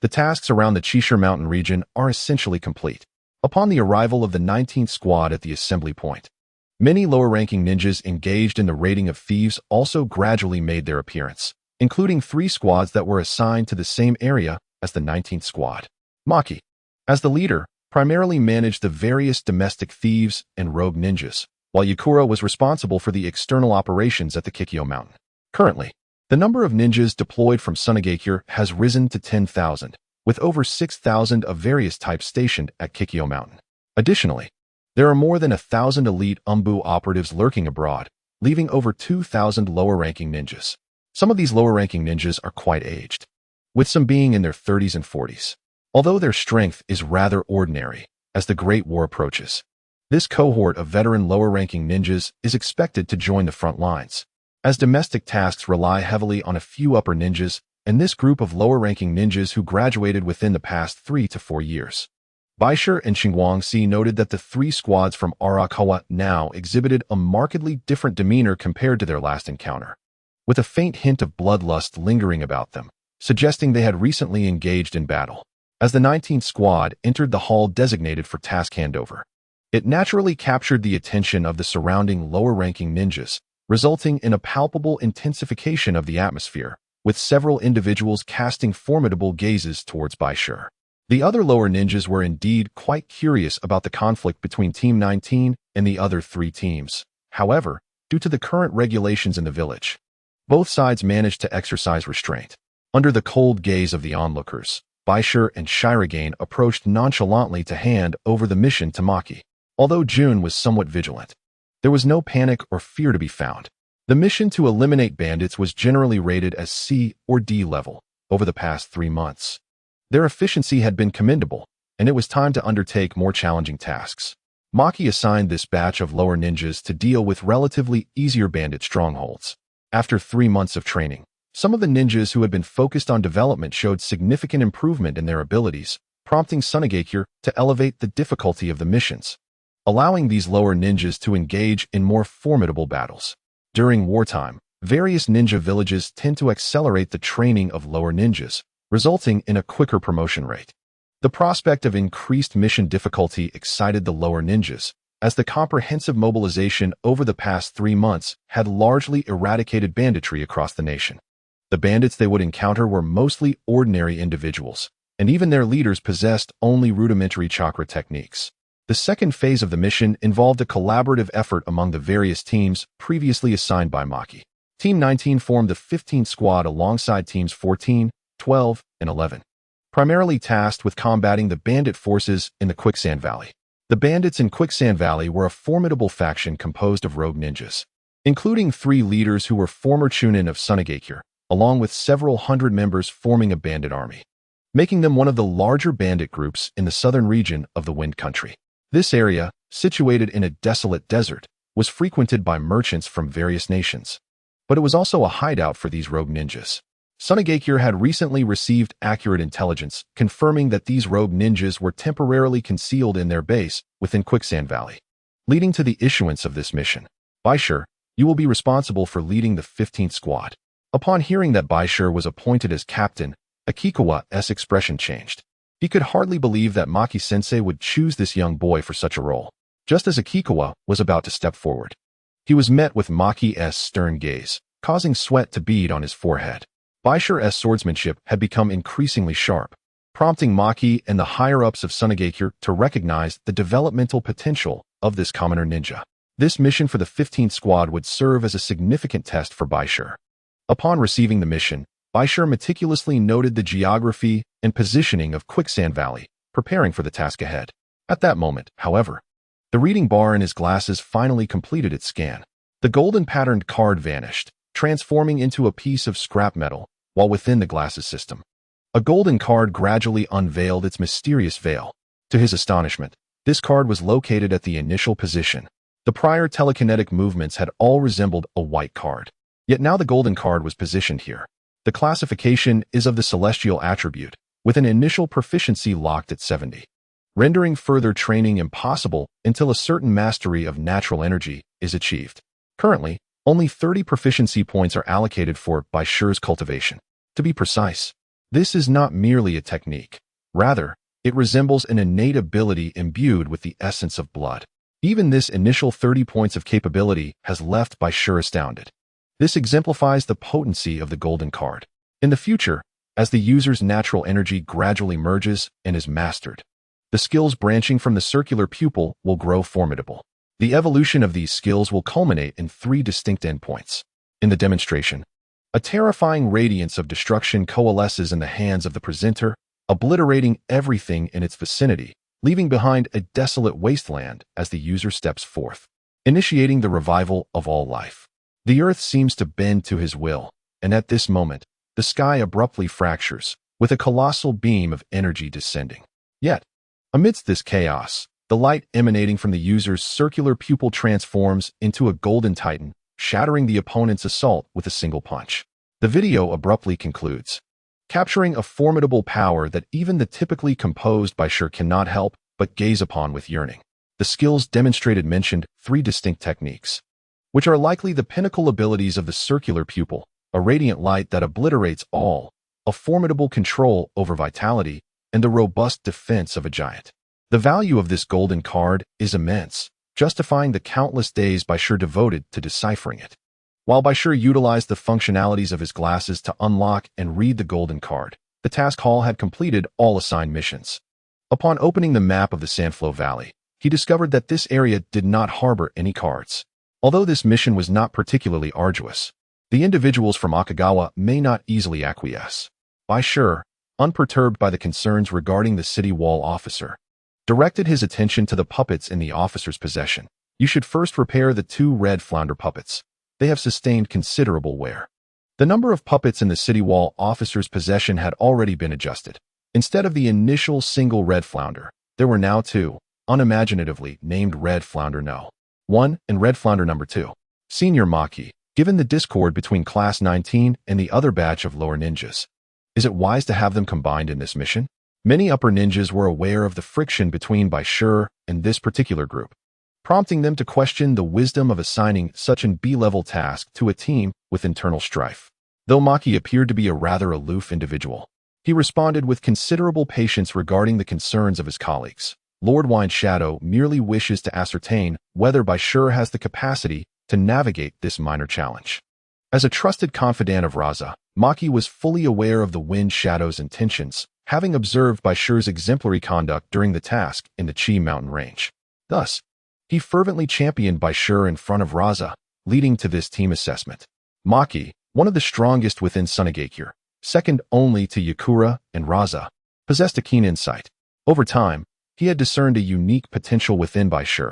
The tasks around the Chishire Mountain region are essentially complete. Upon the arrival of the 19th Squad at the assembly point, many lower-ranking ninjas engaged in the raiding of thieves also gradually made their appearance, including 3 squads that were assigned to the same area as the 19th Squad. Maki, as the leader, primarily managed the various domestic thieves and rogue ninjas, while Yakura was responsible for the external operations at the Kikyo Mountain. Currently, the number of ninjas deployed from Sunagakure has risen to 10,000, with over 6,000 of various types stationed at Kikyo Mountain. Additionally, there are more than 1,000 elite Umbu operatives lurking abroad, leaving over 2,000 lower-ranking ninjas. Some of these lower-ranking ninjas are quite aged, with some being in their 30s and 40s. Although their strength is rather ordinary, as the Great War approaches, this cohort of veteran lower-ranking ninjas is expected to join the front lines, as domestic tasks rely heavily on a few upper ninjas and this group of lower-ranking ninjas who graduated within the past 3 to 4 years. Bai Shi and Xingguangxi noted that the 3 squads from Arakawa now exhibited a markedly different demeanor compared to their last encounter, with a faint hint of bloodlust lingering about them, suggesting they had recently engaged in battle. As the 19th Squad entered the hall designated for task handover, it naturally captured the attention of the surrounding lower-ranking ninjas, resulting in a palpable intensification of the atmosphere, with several individuals casting formidable gazes towards Bai Shi. The other lower ninjas were indeed quite curious about the conflict between Team 19 and the other 3 teams. However, due to the current regulations in the village, both sides managed to exercise restraint. Under the cold gaze of the onlookers, Bai Shi and Shirogane approached nonchalantly to hand over the mission to Maki. Although Jun was somewhat vigilant, there was no panic or fear to be found. The mission to eliminate bandits was generally rated as C or D level over the past 3 months. Their efficiency had been commendable, and it was time to undertake more challenging tasks. Maki assigned this batch of lower ninjas to deal with relatively easier bandit strongholds. After 3 months of training, some of the ninjas who had been focused on development showed significant improvement in their abilities, prompting Sunagakure to elevate the difficulty of the missions, allowing these lower ninjas to engage in more formidable battles. During wartime, various ninja villages tend to accelerate the training of lower ninjas, resulting in a quicker promotion rate. The prospect of increased mission difficulty excited the lower ninjas, as the comprehensive mobilization over the past 3 months had largely eradicated banditry across the nation. The bandits they would encounter were mostly ordinary individuals, and even their leaders possessed only rudimentary chakra techniques. The second phase of the mission involved a collaborative effort among the various teams previously assigned by Maki. Team 19 formed the 15th Squad alongside Teams 14, 12, and 11, primarily tasked with combating the bandit forces in the Quicksand Valley. The bandits in Quicksand Valley were a formidable faction composed of rogue ninjas, including 3 leaders who were former chunin of Sunagakure, along with several hundred members forming a bandit army, making them one of the larger bandit groups in the southern region of the Wind Country. This area, situated in a desolate desert, was frequented by merchants from various nations, but it was also a hideout for these rogue ninjas. Sunagakure had recently received accurate intelligence confirming that these rogue ninjas were temporarily concealed in their base within Quicksand Valley, leading to the issuance of this mission. Bai Shi, you will be responsible for leading the 15th Squad. Upon hearing that Bai Shi was appointed as captain, Akikawa's expression changed. He could hardly believe that Maki-sensei would choose this young boy for such a role. Just as Akikawa was about to step forward, he was met with Maki's stern gaze, causing sweat to bead on his forehead. Bai Shi's swordsmanship had become increasingly sharp, prompting Maki and the higher-ups of Sunagakure to recognize the developmental potential of this commoner ninja. This mission for the 15th Squad would serve as a significant test for Bai Shi. Upon receiving the mission, Bai Shi meticulously noted the geography and positioning of Quicksand Valley, preparing for the task ahead. At that moment, however, the reading bar in his glasses finally completed its scan. The golden patterned card vanished, transforming into a piece of scrap metal while within the glasses system. A golden card gradually unveiled its mysterious veil. To his astonishment, this card was located at the initial position. The prior telekinetic movements had all resembled a white card, yet now the golden card was positioned here. The classification is of the celestial attribute, with an initial proficiency locked at 70, rendering further training impossible until a certain mastery of natural energy is achieved. Currently, only 30 proficiency points are allocated for Bai Shi's cultivation. To be precise, this is not merely a technique. Rather, it resembles an innate ability imbued with the essence of blood. Even this initial 30 points of capability has left Bai Shi astounded. This exemplifies the potency of the golden card. In the future, as the user's natural energy gradually merges and is mastered, the skills branching from the circular pupil will grow formidable. The evolution of these skills will culminate in 3 distinct endpoints. In the demonstration, a terrifying radiance of destruction coalesces in the hands of the presenter, obliterating everything in its vicinity, leaving behind a desolate wasteland as the user steps forth, initiating the revival of all life. The earth seems to bend to his will, and at this moment, the sky abruptly fractures, with a colossal beam of energy descending. Yet, amidst this chaos, the light emanating from the user's circular pupil transforms into a golden titan, shattering the opponent's assault with a single punch. The video abruptly concludes, capturing a formidable power that even the typically composed Bai Shi cannot help but gaze upon with yearning. The skills demonstrated mentioned 3 distinct techniques, which are likely the pinnacle abilities of the circular pupil, a radiant light that obliterates all, a formidable control over vitality, and the robust defense of a giant. The value of this golden card is immense, justifying the countless days Bai Shi devoted to deciphering it. While Bai Shi utilized the functionalities of his glasses to unlock and read the golden card, the task hall had completed all assigned missions. Upon opening the map of the Sandflow Valley, he discovered that this area did not harbor any cards. Although this mission was not particularly arduous, the individuals from Akagawa may not easily acquiesce. Bai Shi, unperturbed by the concerns regarding the city wall officer, directed his attention to the puppets in the officer's possession. You should first repair the 2 red flounder puppets. They have sustained considerable wear. The number of puppets in the city wall officer's possession had already been adjusted. Instead of the initial single red flounder, there were now 2, unimaginatively named Red Flounder No. 1 and Red Flounder No. 2. Senior Maki, given the discord between Class 19 and the other batch of lower ninjas, is it wise to have them combined in this mission? Many upper ninjas were aware of the friction between Bai Shi and this particular group, prompting them to question the wisdom of assigning such an B-level task to a team with internal strife. Though Maki appeared to be a rather aloof individual, he responded with considerable patience regarding the concerns of his colleagues. Lord Wine Shadow merely wishes to ascertain whether Bai Shi has the capacity to navigate this minor challenge. As a trusted confidant of Raza, Maki was fully aware of the Wind Shadow's intentions, having observed Bai Shi's exemplary conduct during the task in the Chi Mountain Range. Thus, he fervently championed Bai Shi in front of Raza, leading to this team assessment. Maki, one of the strongest within Sunagakure, second only to Yakura and Raza, possessed a keen insight. Over time, he had discerned a unique potential within Bai Shi,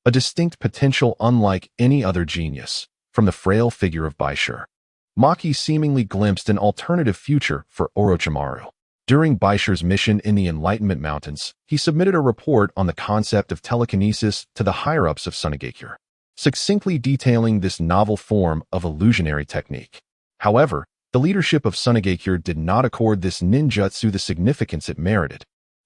a distinct potential unlike any other genius, from the frail figure of Bai Shi. Maki seemingly glimpsed an alternative future for Orochimaru. During Bai Shi's mission in the Enlightenment Mountains, he submitted a report on the concept of telekinesis to the higher-ups of Sunagakure, succinctly detailing this novel form of illusionary technique. However, the leadership of Sunagakure did not accord this ninjutsu the significance it merited,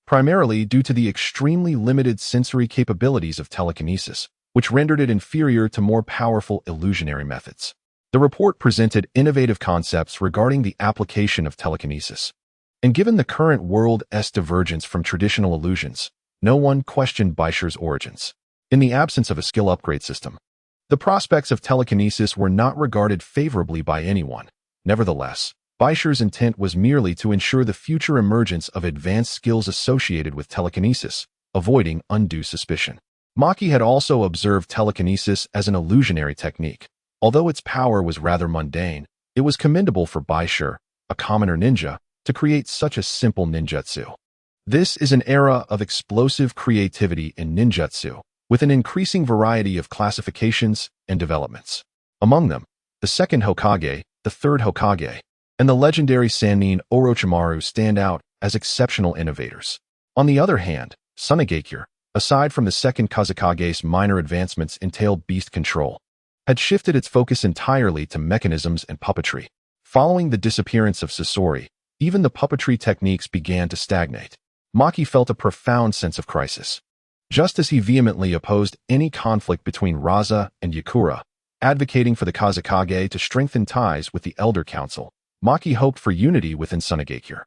primarily due to the extremely limited sensory capabilities of telekinesis, which rendered it inferior to more powerful illusionary methods. The report presented innovative concepts regarding the application of telekinesis, and given the current world's divergence from traditional illusions, no one questioned Bai Shi's origins. In the absence of a skill upgrade system, the prospects of telekinesis were not regarded favorably by anyone. Nevertheless, Bai Shi's intent was merely to ensure the future emergence of advanced skills associated with telekinesis, avoiding undue suspicion. Maki had also observed telekinesis as an illusionary technique. Although its power was rather mundane, it was commendable for Bai Shi, a commoner ninja, to create such a simple ninjutsu. This is an era of explosive creativity in ninjutsu, with an increasing variety of classifications and developments. Among them, the second Hokage, the third Hokage, and the legendary Sannin Orochimaru stand out as exceptional innovators. On the other hand, Sunagakure, aside from the second Kazekage's minor advancements entailed beast control, had shifted its focus entirely to mechanisms and puppetry. Following the disappearance of Sasori, even the puppetry techniques began to stagnate. Maki felt a profound sense of crisis. Just as he vehemently opposed any conflict between Raza and Yakura, advocating for the Kazekage to strengthen ties with the Elder Council, Maki hoped for unity within Sunagakure,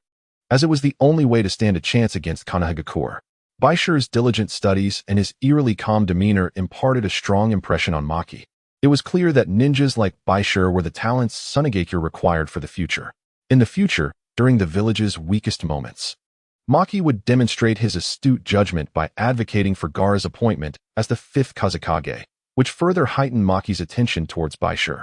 as it was the only way to stand a chance against Sunagakure. Bai Shi's diligent studies and his eerily calm demeanor imparted a strong impression on Maki. It was clear that ninjas like Bai Shi were the talents Sunagakure required for the future. In the future, during the village's weakest moments, Maki would demonstrate his astute judgment by advocating for Gaara's appointment as the 5th Kazekage, which further heightened Maki's attention towards Bai Shi,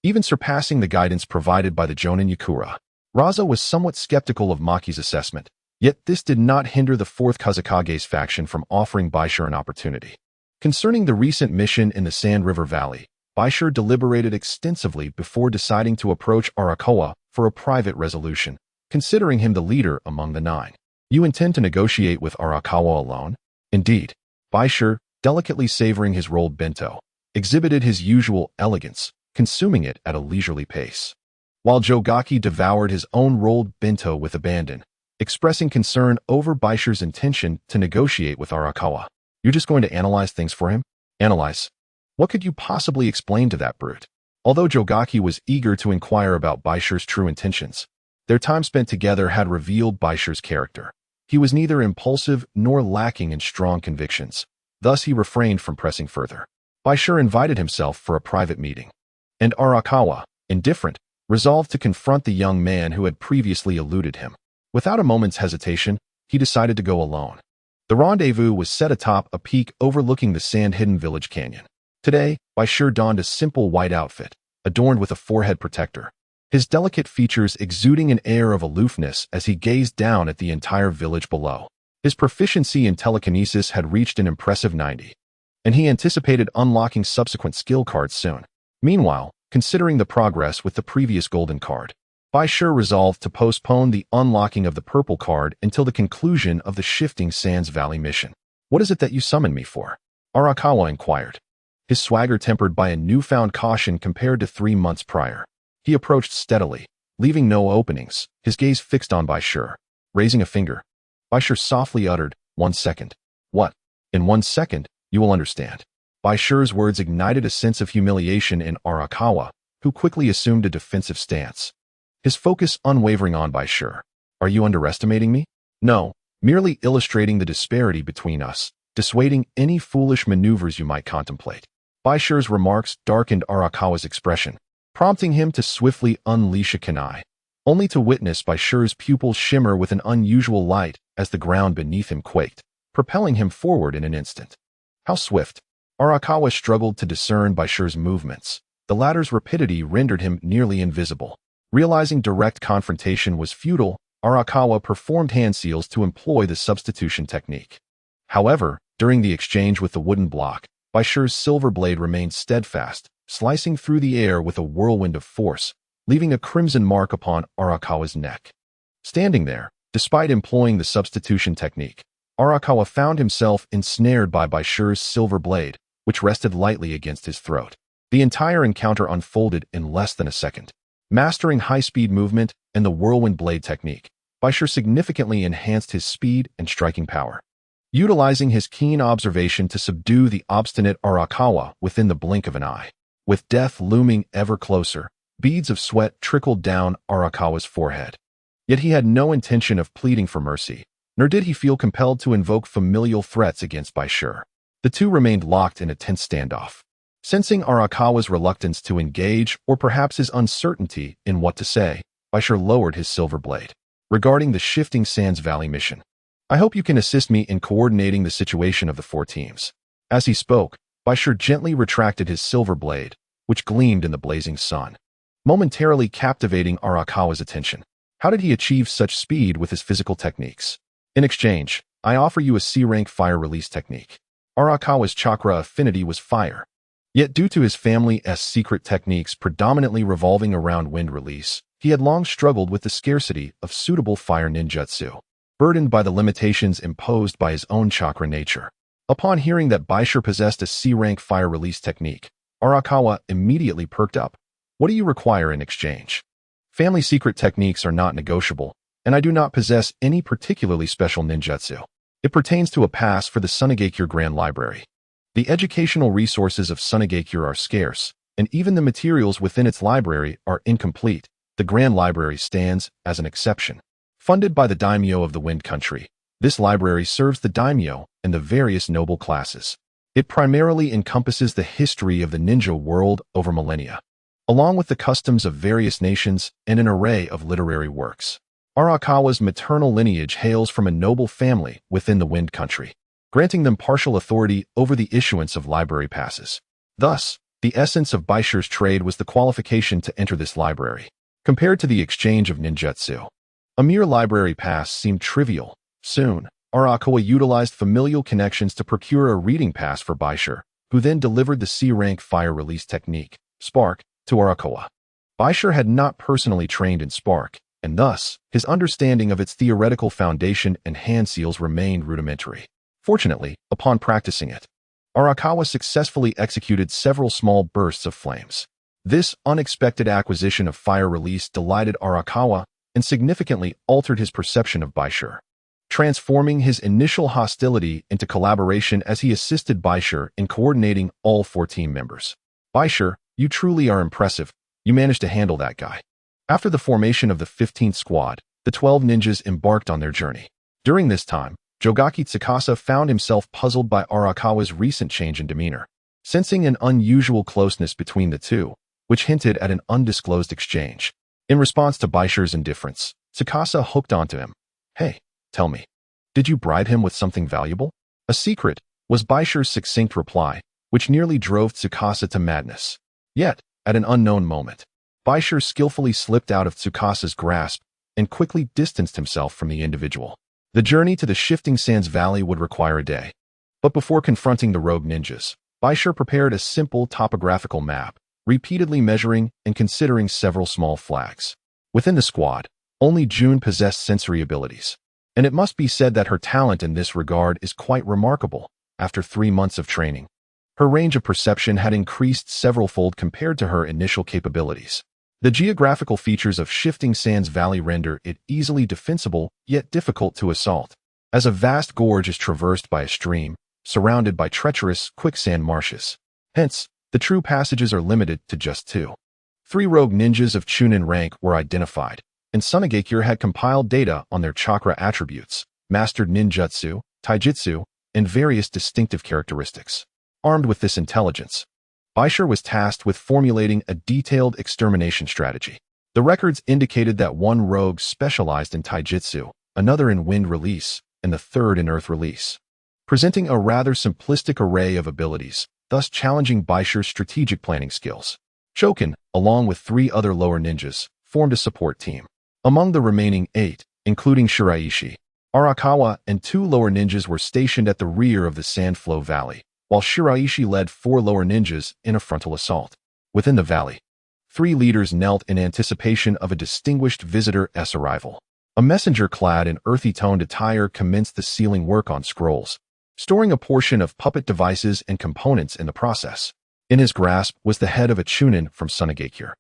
even surpassing the guidance provided by the Jonin Yakura. Raza was somewhat skeptical of Maki's assessment, yet this did not hinder the 4th Kazekage's faction from offering Bai Shi an opportunity. Concerning the recent mission in the Sand River Valley, Bai Shi deliberated extensively before deciding to approach Arakawa for a private resolution, considering him the leader among the 9. You intend to negotiate with Arakawa alone? Indeed. Bai Shi, delicately savoring his rolled bento, exhibited his usual elegance, consuming it at a leisurely pace, while Jogaki devoured his own rolled bento with abandon, expressing concern over Bai Shi's intention to negotiate with Arakawa. You're just going to analyze things for him? Analyze? What could you possibly explain to that brute? Although Jogaki was eager to inquire about Bai Shi's true intentions, their time spent together had revealed Bai Shi's character. He was neither impulsive nor lacking in strong convictions. Thus, he refrained from pressing further. Bai Shi invited himself for a private meeting, and Arakawa, indifferent, resolved to confront the young man who had previously eluded him. Without a moment's hesitation, he decided to go alone. The rendezvous was set atop a peak overlooking the sand-hidden village canyon. Today, Bai Shi donned a simple white outfit, adorned with a forehead protector, his delicate features exuding an air of aloofness as he gazed down at the entire village below. His proficiency in telekinesis had reached an impressive 90, and he anticipated unlocking subsequent skill cards soon. Meanwhile, considering the progress with the previous golden card, Bai Shi resolved to postpone the unlocking of the purple card until the conclusion of the Shifting Sands Valley mission. What is it that you summoned me for? Arakawa inquired, his swagger tempered by a newfound caution compared to 3 months prior. He approached steadily, leaving no openings, his gaze fixed on Bai Shi. Raising a finger, Bai Shi softly uttered, 1 second. What? In 1 second, you will understand. Bai Shi's words ignited a sense of humiliation in Arakawa, who quickly assumed a defensive stance, his focus unwavering on Bai Shi. Are you underestimating me? No, merely illustrating the disparity between us, dissuading any foolish maneuvers you might contemplate. Bai Shi's remarks darkened Arakawa's expression, prompting him to swiftly unleash a kunai, only to witness Bai Shi's pupils shimmer with an unusual light as the ground beneath him quaked, propelling him forward in an instant. How swift! Arakawa struggled to discern Bai Shi's movements. The latter's rapidity rendered him nearly invisible. Realizing direct confrontation was futile, Arakawa performed hand seals to employ the substitution technique. However, during the exchange with the wooden block, Bai Shi's silver blade remained steadfast, slicing through the air with a whirlwind of force, leaving a crimson mark upon Arakawa's neck. Standing there, despite employing the substitution technique, Arakawa found himself ensnared by Bai Shi's silver blade, which rested lightly against his throat. The entire encounter unfolded in less than a second. Mastering high-speed movement and the whirlwind blade technique, Bai Shi significantly enhanced his speed and striking power, utilizing his keen observation to subdue the obstinate Arakawa within the blink of an eye. With death looming ever closer, beads of sweat trickled down Arakawa's forehead. Yet he had no intention of pleading for mercy, nor did he feel compelled to invoke familial threats against Bai Shi. The two remained locked in a tense standoff. Sensing Arakawa's reluctance to engage, or perhaps his uncertainty in what to say, Bai Shi lowered his silver blade. Regarding the Shifting Sands Valley mission, I hope you can assist me in coordinating the situation of the 4 teams. As he spoke, Bai Shi gently retracted his silver blade, which gleamed in the blazing sun, momentarily captivating Arakawa's attention. How did he achieve such speed with his physical techniques? In exchange, I offer you a C-rank fire release technique. Arakawa's chakra affinity was fire. Yet due to his family's secret techniques predominantly revolving around wind release, he had long struggled with the scarcity of suitable fire ninjutsu, burdened by the limitations imposed by his own chakra nature. Upon hearing that Bai Shi possessed a C-rank fire release technique, Arakawa immediately perked up. What do you require in exchange? Family secret techniques are not negotiable, and I do not possess any particularly special ninjutsu. It pertains to a pass for the Sunagakure Grand Library. The educational resources of Sunagakure are scarce, and even the materials within its library are incomplete. The Grand Library stands as an exception. Funded by the daimyo of the Wind Country, this library serves the daimyo and the various noble classes. It primarily encompasses the history of the ninja world over millennia, along with the customs of various nations and an array of literary works. Arakawa's maternal lineage hails from a noble family within the Wind Country, granting them partial authority over the issuance of library passes. Thus, the essence of Bai Shi's trade was the qualification to enter this library. Compared to the exchange of ninjutsu, a mere library pass seemed trivial. Soon, Arakawa utilized familial connections to procure a reading pass for Bai Shi, who then delivered the C-rank fire release technique, Spark, to Arakawa. Bai Shi had not personally trained in Spark, and thus, his understanding of its theoretical foundation and hand seals remained rudimentary. Fortunately, upon practicing it, Arakawa successfully executed several small bursts of flames. This unexpected acquisition of fire release delighted Arakawa and significantly altered his perception of Bai Shi, transforming his initial hostility into collaboration as he assisted Bai Shi in coordinating all 4 team members. Bai Shi, you truly are impressive. You managed to handle that guy. After the formation of the 15th squad, the 12 ninjas embarked on their journey. During this time, Jogaki Tsukasa found himself puzzled by Arakawa's recent change in demeanor, sensing an unusual closeness between the two, which hinted at an undisclosed exchange. In response to Bai Shi's indifference, Tsukasa hooked onto him. Hey, tell me, did you bribe him with something valuable? A secret, was Bai Shi's succinct reply, which nearly drove Tsukasa to madness. Yet, at an unknown moment, Bai Shi skillfully slipped out of Tsukasa's grasp and quickly distanced himself from the individual. The journey to the Shifting Sands Valley would require a day. But before confronting the rogue ninjas, Bai Shi prepared a simple topographical map, repeatedly measuring and considering several small flags. Within the squad, only June possessed sensory abilities, and it must be said that her talent in this regard is quite remarkable. After 3 months of training, her range of perception had increased several-fold compared to her initial capabilities. The geographical features of Shifting Sands Valley render it easily defensible, yet difficult to assault, as a vast gorge is traversed by a stream, surrounded by treacherous quicksand marshes. Hence, the true passages are limited to just 2. 3 rogue ninjas of Chunin rank were identified, and Sunagakure had compiled data on their chakra attributes, mastered ninjutsu, taijutsu, and various distinctive characteristics. Armed with this intelligence, Bai Shi was tasked with formulating a detailed extermination strategy. The records indicated that 1 rogue specialized in taijutsu, another in wind release, and the third in earth release, presenting a rather simplistic array of abilities, thus challenging Bai Shi's strategic planning skills. Chokin, along with 3 other lower ninjas, formed a support team. Among the remaining 8, including Shiraishi, Arakawa and 2 lower ninjas were stationed at the rear of the Sandflow Valley, while Shiraishi led 4 lower ninjas in a frontal assault. Within the valley, 3 leaders knelt in anticipation of a distinguished visitor's arrival. A messenger clad in earthy-toned attire commenced the sealing work on scrolls, storing a portion of puppet devices and components in the process. In his grasp was the head of a Chunin from Sunagakure,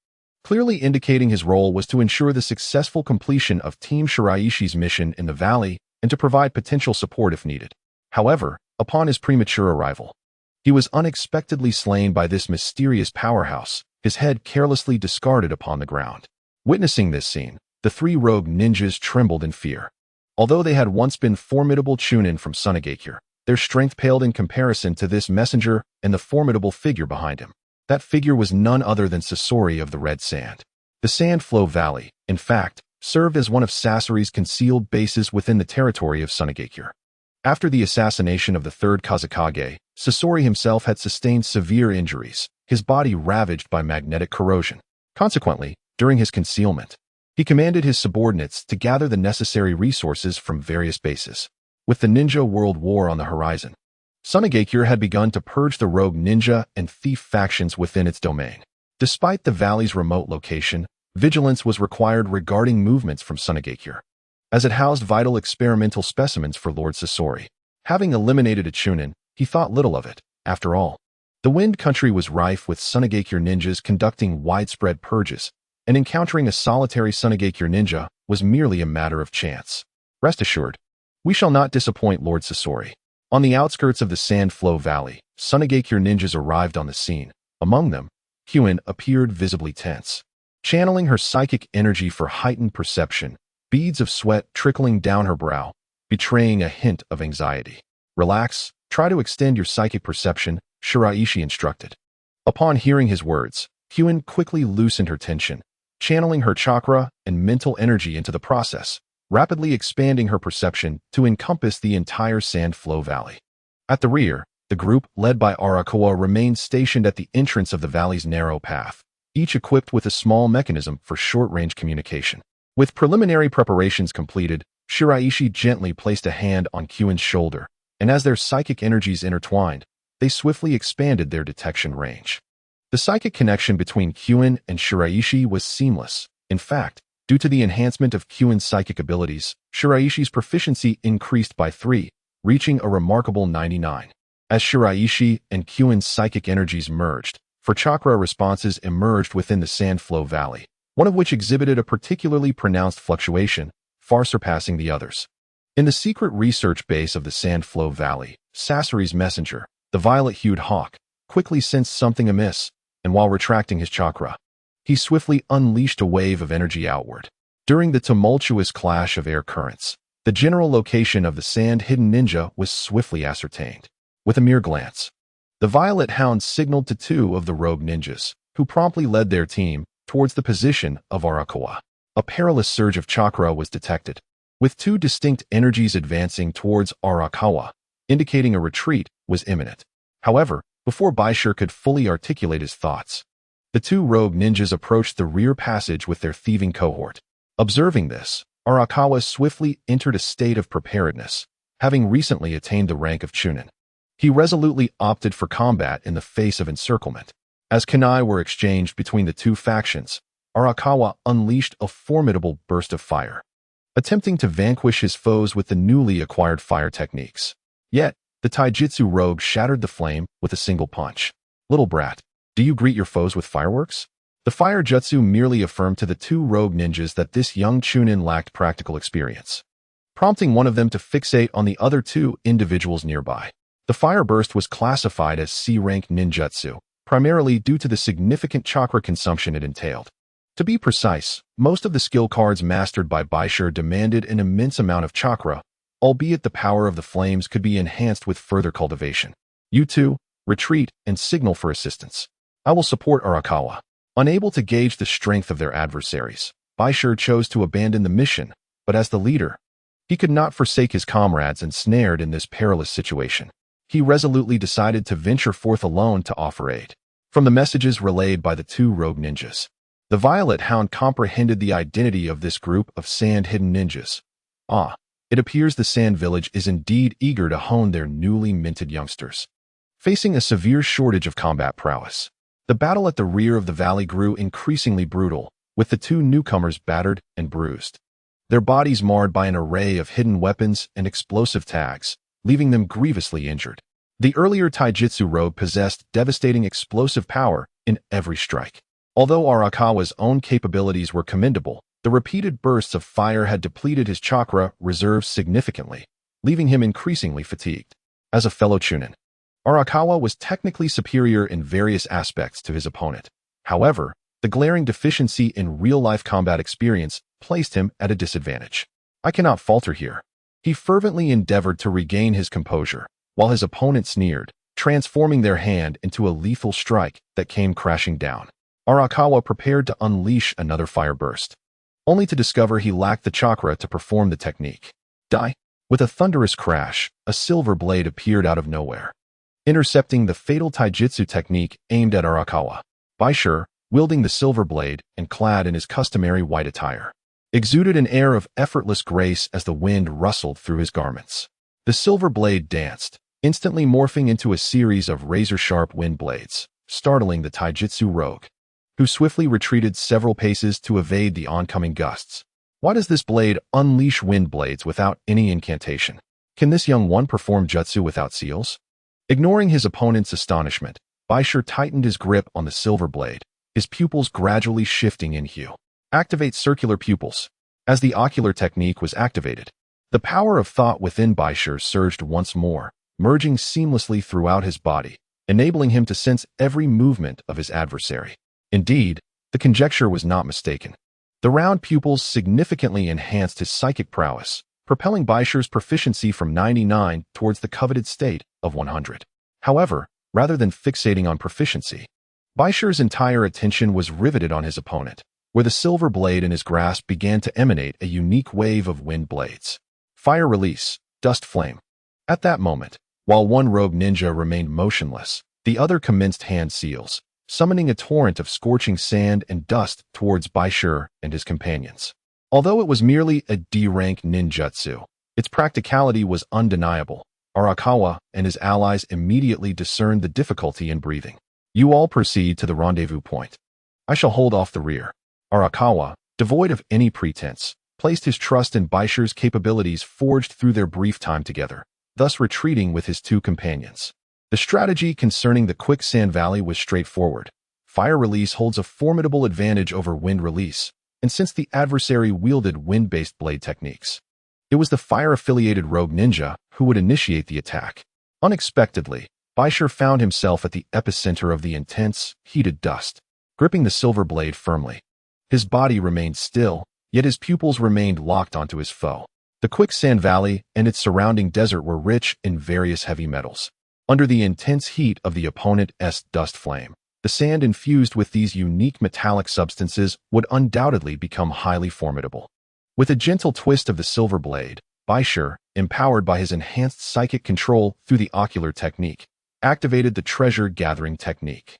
clearly indicating his role was to ensure the successful completion of Team Shiraishi's mission in the valley and to provide potential support if needed. However, upon his premature arrival, he was unexpectedly slain by this mysterious powerhouse, his head carelessly discarded upon the ground. Witnessing this scene, the 3 rogue ninjas trembled in fear. Although they had once been formidable Chunin from Sunagakure, their strength paled in comparison to this messenger and the formidable figure behind him. That figure was none other than Sasori of the Red Sand. The Sandflow Valley, in fact, served as one of Sasori's concealed bases within the territory of Sunagakure. After the assassination of the 3rd Kazekage, Sasori himself had sustained severe injuries, his body ravaged by magnetic corrosion. Consequently, during his concealment, he commanded his subordinates to gather the necessary resources from various bases. With the Ninja World War on the horizon, Sunagakure had begun to purge the rogue ninja and thief factions within its domain. Despite the valley's remote location, vigilance was required regarding movements from Sunagakure, as it housed vital experimental specimens for Lord Sasori. Having eliminated a Chunin, he thought little of it. After all, the Wind Country was rife with Sunagakure ninjas conducting widespread purges, and encountering a solitary Sunagakure ninja was merely a matter of chance. Rest assured, we shall not disappoint Lord Sasori. On the outskirts of the Sand Flow Valley, Sunagakure ninjas arrived on the scene. Among them, Kyuin appeared visibly tense. Channeling her psychic energy for heightened perception, beads of sweat trickling down her brow, betraying a hint of anxiety. Relax, try to extend your psychic perception, Shiraishi instructed. Upon hearing his words, Kyuin quickly loosened her tension, channeling her chakra and mental energy into the process, rapidly expanding her perception to encompass the entire Sand Flow Valley. At the rear, the group, led by Arakawa, remained stationed at the entrance of the valley's narrow path, each equipped with a small mechanism for short-range communication. With preliminary preparations completed, Shiraishi gently placed a hand on Kyuin's shoulder, and as their psychic energies intertwined, they swiftly expanded their detection range. The psychic connection between Kyuin and Shiraishi was seamless. In fact, due to the enhancement of Kyuin's psychic abilities, Shiraishi's proficiency increased by 3, reaching a remarkable 99. As Shiraishi and Kyuin's psychic energies merged, 4 chakra responses emerged within the Sand Flow Valley, one of which exhibited a particularly pronounced fluctuation, far surpassing the others. In the secret research base of the Sand Flow Valley, Sasori's messenger, the violet-hued hawk, quickly sensed something amiss, and while retracting his chakra, he swiftly unleashed a wave of energy outward. During the tumultuous clash of air currents, the general location of the sand-hidden ninja was swiftly ascertained. With a mere glance, the Violet Hound signaled to 2 of the rogue ninjas, who promptly led their team towards the position of Arakawa. A perilous surge of chakra was detected, with 2 distinct energies advancing towards Arakawa, indicating a retreat was imminent. However, before Bai Shi could fully articulate his thoughts, the 2 rogue ninjas approached the rear passage with their thieving cohort. Observing this, Arakawa swiftly entered a state of preparedness, having recently attained the rank of Chunin. He resolutely opted for combat in the face of encirclement. As kunai were exchanged between the 2 factions, Arakawa unleashed a formidable burst of fire, attempting to vanquish his foes with the newly acquired fire techniques. Yet, the taijutsu rogue shattered the flame with a single punch. Little brat, do you greet your foes with fireworks? The fire jutsu merely affirmed to the 2 rogue ninjas that this young Chunin lacked practical experience, prompting one of them to fixate on the other 2 individuals nearby. The fire burst was classified as C-rank ninjutsu, primarily due to the significant chakra consumption it entailed. To be precise, most of the skill cards mastered by Bai Shi demanded an immense amount of chakra, albeit the power of the flames could be enhanced with further cultivation. You 2, retreat and signal for assistance. I will support Arakawa. Unable to gauge the strength of their adversaries, Bai Shi chose to abandon the mission, but as the leader, he could not forsake his comrades ensnared in this perilous situation. He resolutely decided to venture forth alone to offer aid. From the messages relayed by the 2 rogue ninjas, the Violet Hound comprehended the identity of this group of sand-hidden ninjas. It appears the Sand Village is indeed eager to hone their newly minted youngsters. Facing a severe shortage of combat prowess, the battle at the rear of the valley grew increasingly brutal, with the 2 newcomers battered and bruised, their bodies marred by an array of hidden weapons and explosive tags, leaving them grievously injured. The earlier taijutsu rogue possessed devastating explosive power in every strike. Although Arakawa's own capabilities were commendable, the repeated bursts of fire had depleted his chakra reserves significantly, leaving him increasingly fatigued. As a fellow Chunin, Arakawa was technically superior in various aspects to his opponent. However, the glaring deficiency in real-life combat experience placed him at a disadvantage. I cannot falter here. He fervently endeavored to regain his composure, while his opponent sneered, transforming their hand into a lethal strike that came crashing down. Arakawa prepared to unleash another fire burst, only to discover he lacked the chakra to perform the technique. Die! With a thunderous crash, a silver blade appeared out of nowhere, intercepting the fatal taijutsu technique aimed at Arakawa. Bai Shi, wielding the silver blade and clad in his customary white attire, exuded an air of effortless grace as the wind rustled through his garments. The silver blade danced, instantly morphing into a series of razor-sharp wind blades, startling the taijutsu rogue, who swiftly retreated several paces to evade the oncoming gusts. Why does this blade unleash wind blades without any incantation? Can this young one perform jutsu without seals? Ignoring his opponent's astonishment, Bai Shi tightened his grip on the silver blade, his pupils gradually shifting in hue. Activate circular pupils. As the ocular technique was activated, the power of thought within Bai Shi surged once more, merging seamlessly throughout his body, enabling him to sense every movement of his adversary. Indeed, the conjecture was not mistaken. The round pupils significantly enhanced his psychic prowess, propelling Bai Shi's proficiency from 99 towards the coveted state of 100. However, rather than fixating on proficiency, Bai Shi's entire attention was riveted on his opponent, where the silver blade in his grasp began to emanate a unique wave of wind blades. Fire release, dust flame. At that moment, while one rogue ninja remained motionless, the other commenced hand seals, summoning a torrent of scorching sand and dust towards Bai Shi and his companions. Although it was merely a D-rank ninjutsu, its practicality was undeniable. Arakawa and his allies immediately discerned the difficulty in breathing. You all proceed to the rendezvous point. I shall hold off the rear. Arakawa, devoid of any pretense, placed his trust in Bai Shi's capabilities forged through their brief time together, thus retreating with his two companions. The strategy concerning the quicksand valley was straightforward. Fire release holds a formidable advantage over wind release, and since the adversary wielded wind-based blade techniques, it was the fire-affiliated rogue ninja who would initiate the attack. Unexpectedly, Bai Shi found himself at the epicenter of the intense, heated dust, gripping the silver blade firmly. His body remained still, yet his pupils remained locked onto his foe. The quicksand valley and its surrounding desert were rich in various heavy metals. Under the intense heat of the opponent's dust flame, the sand infused with these unique metallic substances would undoubtedly become highly formidable. With a gentle twist of the silver blade, Bai Shi, empowered by his enhanced psychic control through the ocular technique, activated the treasure-gathering technique.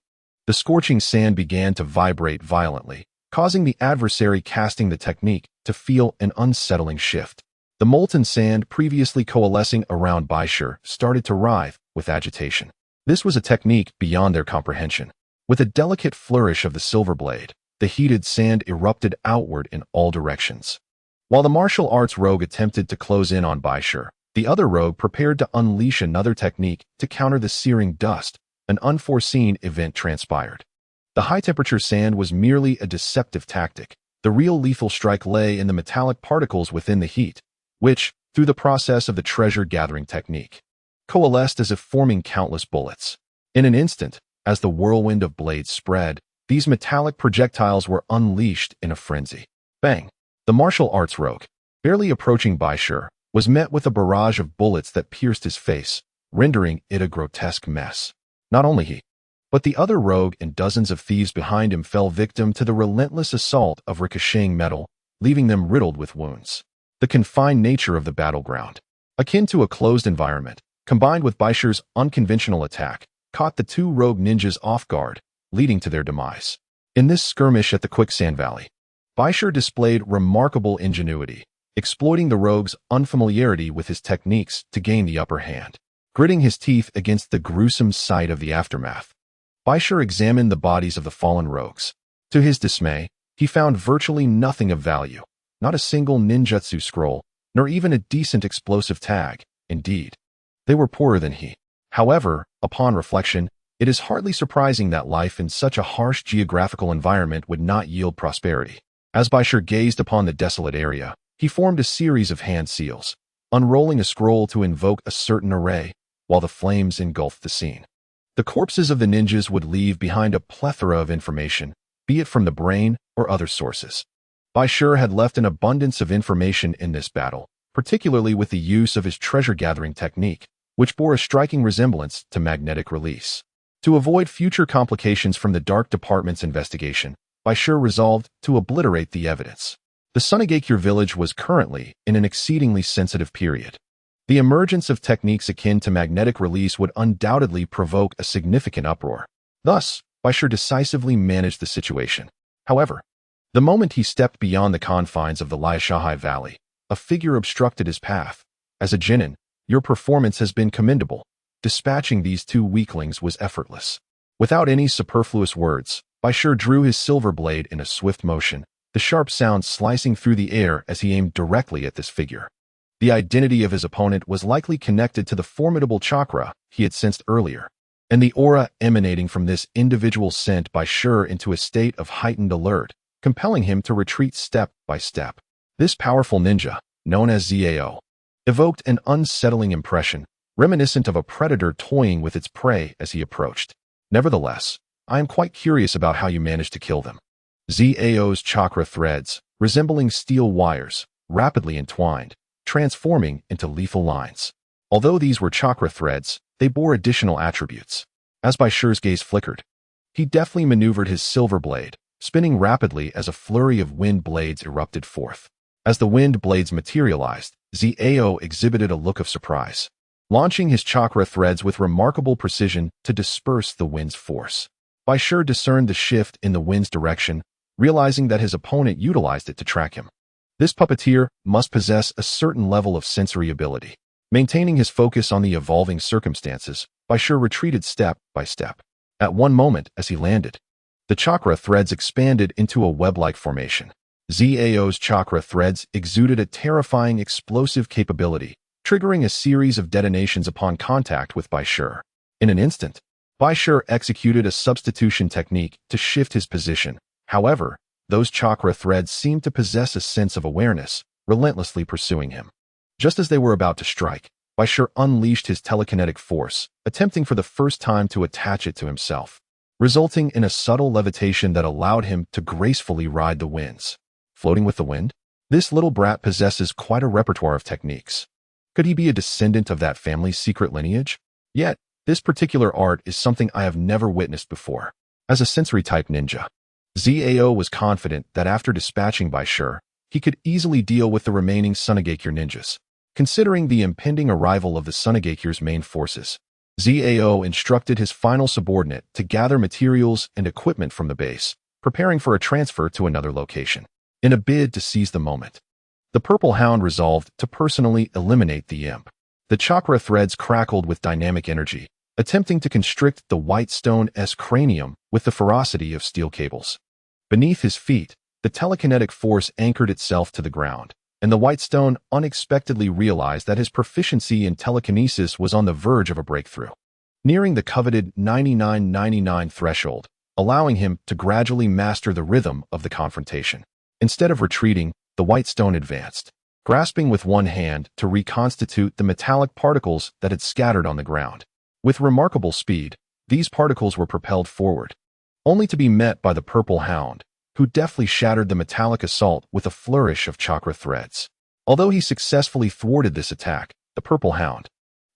The scorching sand began to vibrate violently, causing the adversary casting the technique to feel an unsettling shift. The molten sand previously coalescing around Bai Shi started to writhe with agitation. This was a technique beyond their comprehension. With a delicate flourish of the silver blade, the heated sand erupted outward in all directions. While the martial arts rogue attempted to close in on Bai Shi, the other rogue prepared to unleash another technique to counter the searing dust. An unforeseen event transpired. The high-temperature sand was merely a deceptive tactic. The real lethal strike lay in the metallic particles within the heat, which, through the process of the treasure-gathering technique, coalesced as if forming countless bullets. In an instant, as the whirlwind of blades spread, these metallic projectiles were unleashed in a frenzy. Bang! The martial arts rogue, barely approaching Bai Shi, was met with a barrage of bullets that pierced his face, rendering it a grotesque mess. Not only he, but the other rogue and dozens of thieves behind him fell victim to the relentless assault of ricocheting metal, leaving them riddled with wounds. The confined nature of the battleground, akin to a closed environment, combined with Bai Shi's unconventional attack, caught the two rogue ninjas off guard, leading to their demise. In this skirmish at the Quicksand Valley, Bai Shi displayed remarkable ingenuity, exploiting the rogue's unfamiliarity with his techniques to gain the upper hand. Gritting his teeth against the gruesome sight of the aftermath, Bai Shi examined the bodies of the fallen rogues. To his dismay, he found virtually nothing of value, not a single ninjutsu scroll, nor even a decent explosive tag. Indeed, they were poorer than he. However, upon reflection, it is hardly surprising that life in such a harsh geographical environment would not yield prosperity. As Bai Shi gazed upon the desolate area, he formed a series of hand seals, unrolling a scroll to invoke a certain array, while the flames engulfed the scene. The corpses of the ninjas would leave behind a plethora of information, be it from the brain or other sources. Bai Shi had left an abundance of information in this battle, particularly with the use of his treasure-gathering technique, which bore a striking resemblance to magnetic release. To avoid future complications from the Dark Department's investigation, Bai Shi resolved to obliterate the evidence. The Sunagakure village was currently in an exceedingly sensitive period. The emergence of techniques akin to magnetic release would undoubtedly provoke a significant uproar. Thus, Bai Shi decisively managed the situation. However, the moment he stepped beyond the confines of the Liashahai Valley, a figure obstructed his path. As a genin, your performance has been commendable. Dispatching these two weaklings was effortless. Without any superfluous words, Bai Shi drew his silver blade in a swift motion, the sharp sound slicing through the air as he aimed directly at this figure. The identity of his opponent was likely connected to the formidable chakra he had sensed earlier. and the aura emanating from this individual sent Bai Shi into a state of heightened alert, compelling him to retreat step by step. This powerful ninja, known as Zao, evoked an unsettling impression, reminiscent of a predator toying with its prey as he approached. Nevertheless, I am quite curious about how you managed to kill them. Zao's chakra threads, resembling steel wires, rapidly entwined, transforming into lethal lines. Although these were chakra threads, they bore additional attributes. As Bai Shi's gaze flickered, he deftly maneuvered his silver blade, spinning rapidly as a flurry of wind blades erupted forth. As the wind blades materialized, Zao exhibited a look of surprise, launching his chakra threads with remarkable precision to disperse the wind's force. Bai Shi discerned the shift in the wind's direction, realizing that his opponent utilized it to track him. This puppeteer must possess a certain level of sensory ability. Maintaining his focus on the evolving circumstances, Bai Shi retreated step by step. At one moment, as he landed, the chakra threads expanded into a web-like formation. Zao's chakra threads exuded a terrifying explosive capability, triggering a series of detonations upon contact with Bai Shi. In an instant, Bai Shi executed a substitution technique to shift his position. However, those chakra threads seemed to possess a sense of awareness, relentlessly pursuing him. Just as they were about to strike, Bai Shi unleashed his telekinetic force, attempting for the first time to attach it to himself, resulting in a subtle levitation that allowed him to gracefully ride the winds. Floating with the wind? This little brat possesses quite a repertoire of techniques. Could he be a descendant of that family's secret lineage? Yet, this particular art is something I have never witnessed before. As a sensory-type ninja, Zao was confident that after dispatching Bai Shi, he could easily deal with the remaining Sunagakure ninjas. Considering the impending arrival of the Sunagakure's main forces, Zao instructed his final subordinate to gather materials and equipment from the base, preparing for a transfer to another location. In a bid to seize the moment, the Purple Hound resolved to personally eliminate the imp. The chakra threads crackled with dynamic energy, attempting to constrict the White Stone's cranium with the ferocity of steel cables. Beneath his feet, the telekinetic force anchored itself to the ground, and the White Stone unexpectedly realized that his proficiency in telekinesis was on the verge of a breakthrough, nearing the coveted 9999 threshold, allowing him to gradually master the rhythm of the confrontation. Instead of retreating, the White Stone advanced, grasping with one hand to reconstitute the metallic particles that had scattered on the ground. With remarkable speed, these particles were propelled forward, only to be met by the Purple Hound, who deftly shattered the metallic assault with a flourish of chakra threads. Although he successfully thwarted this attack, the Purple Hound,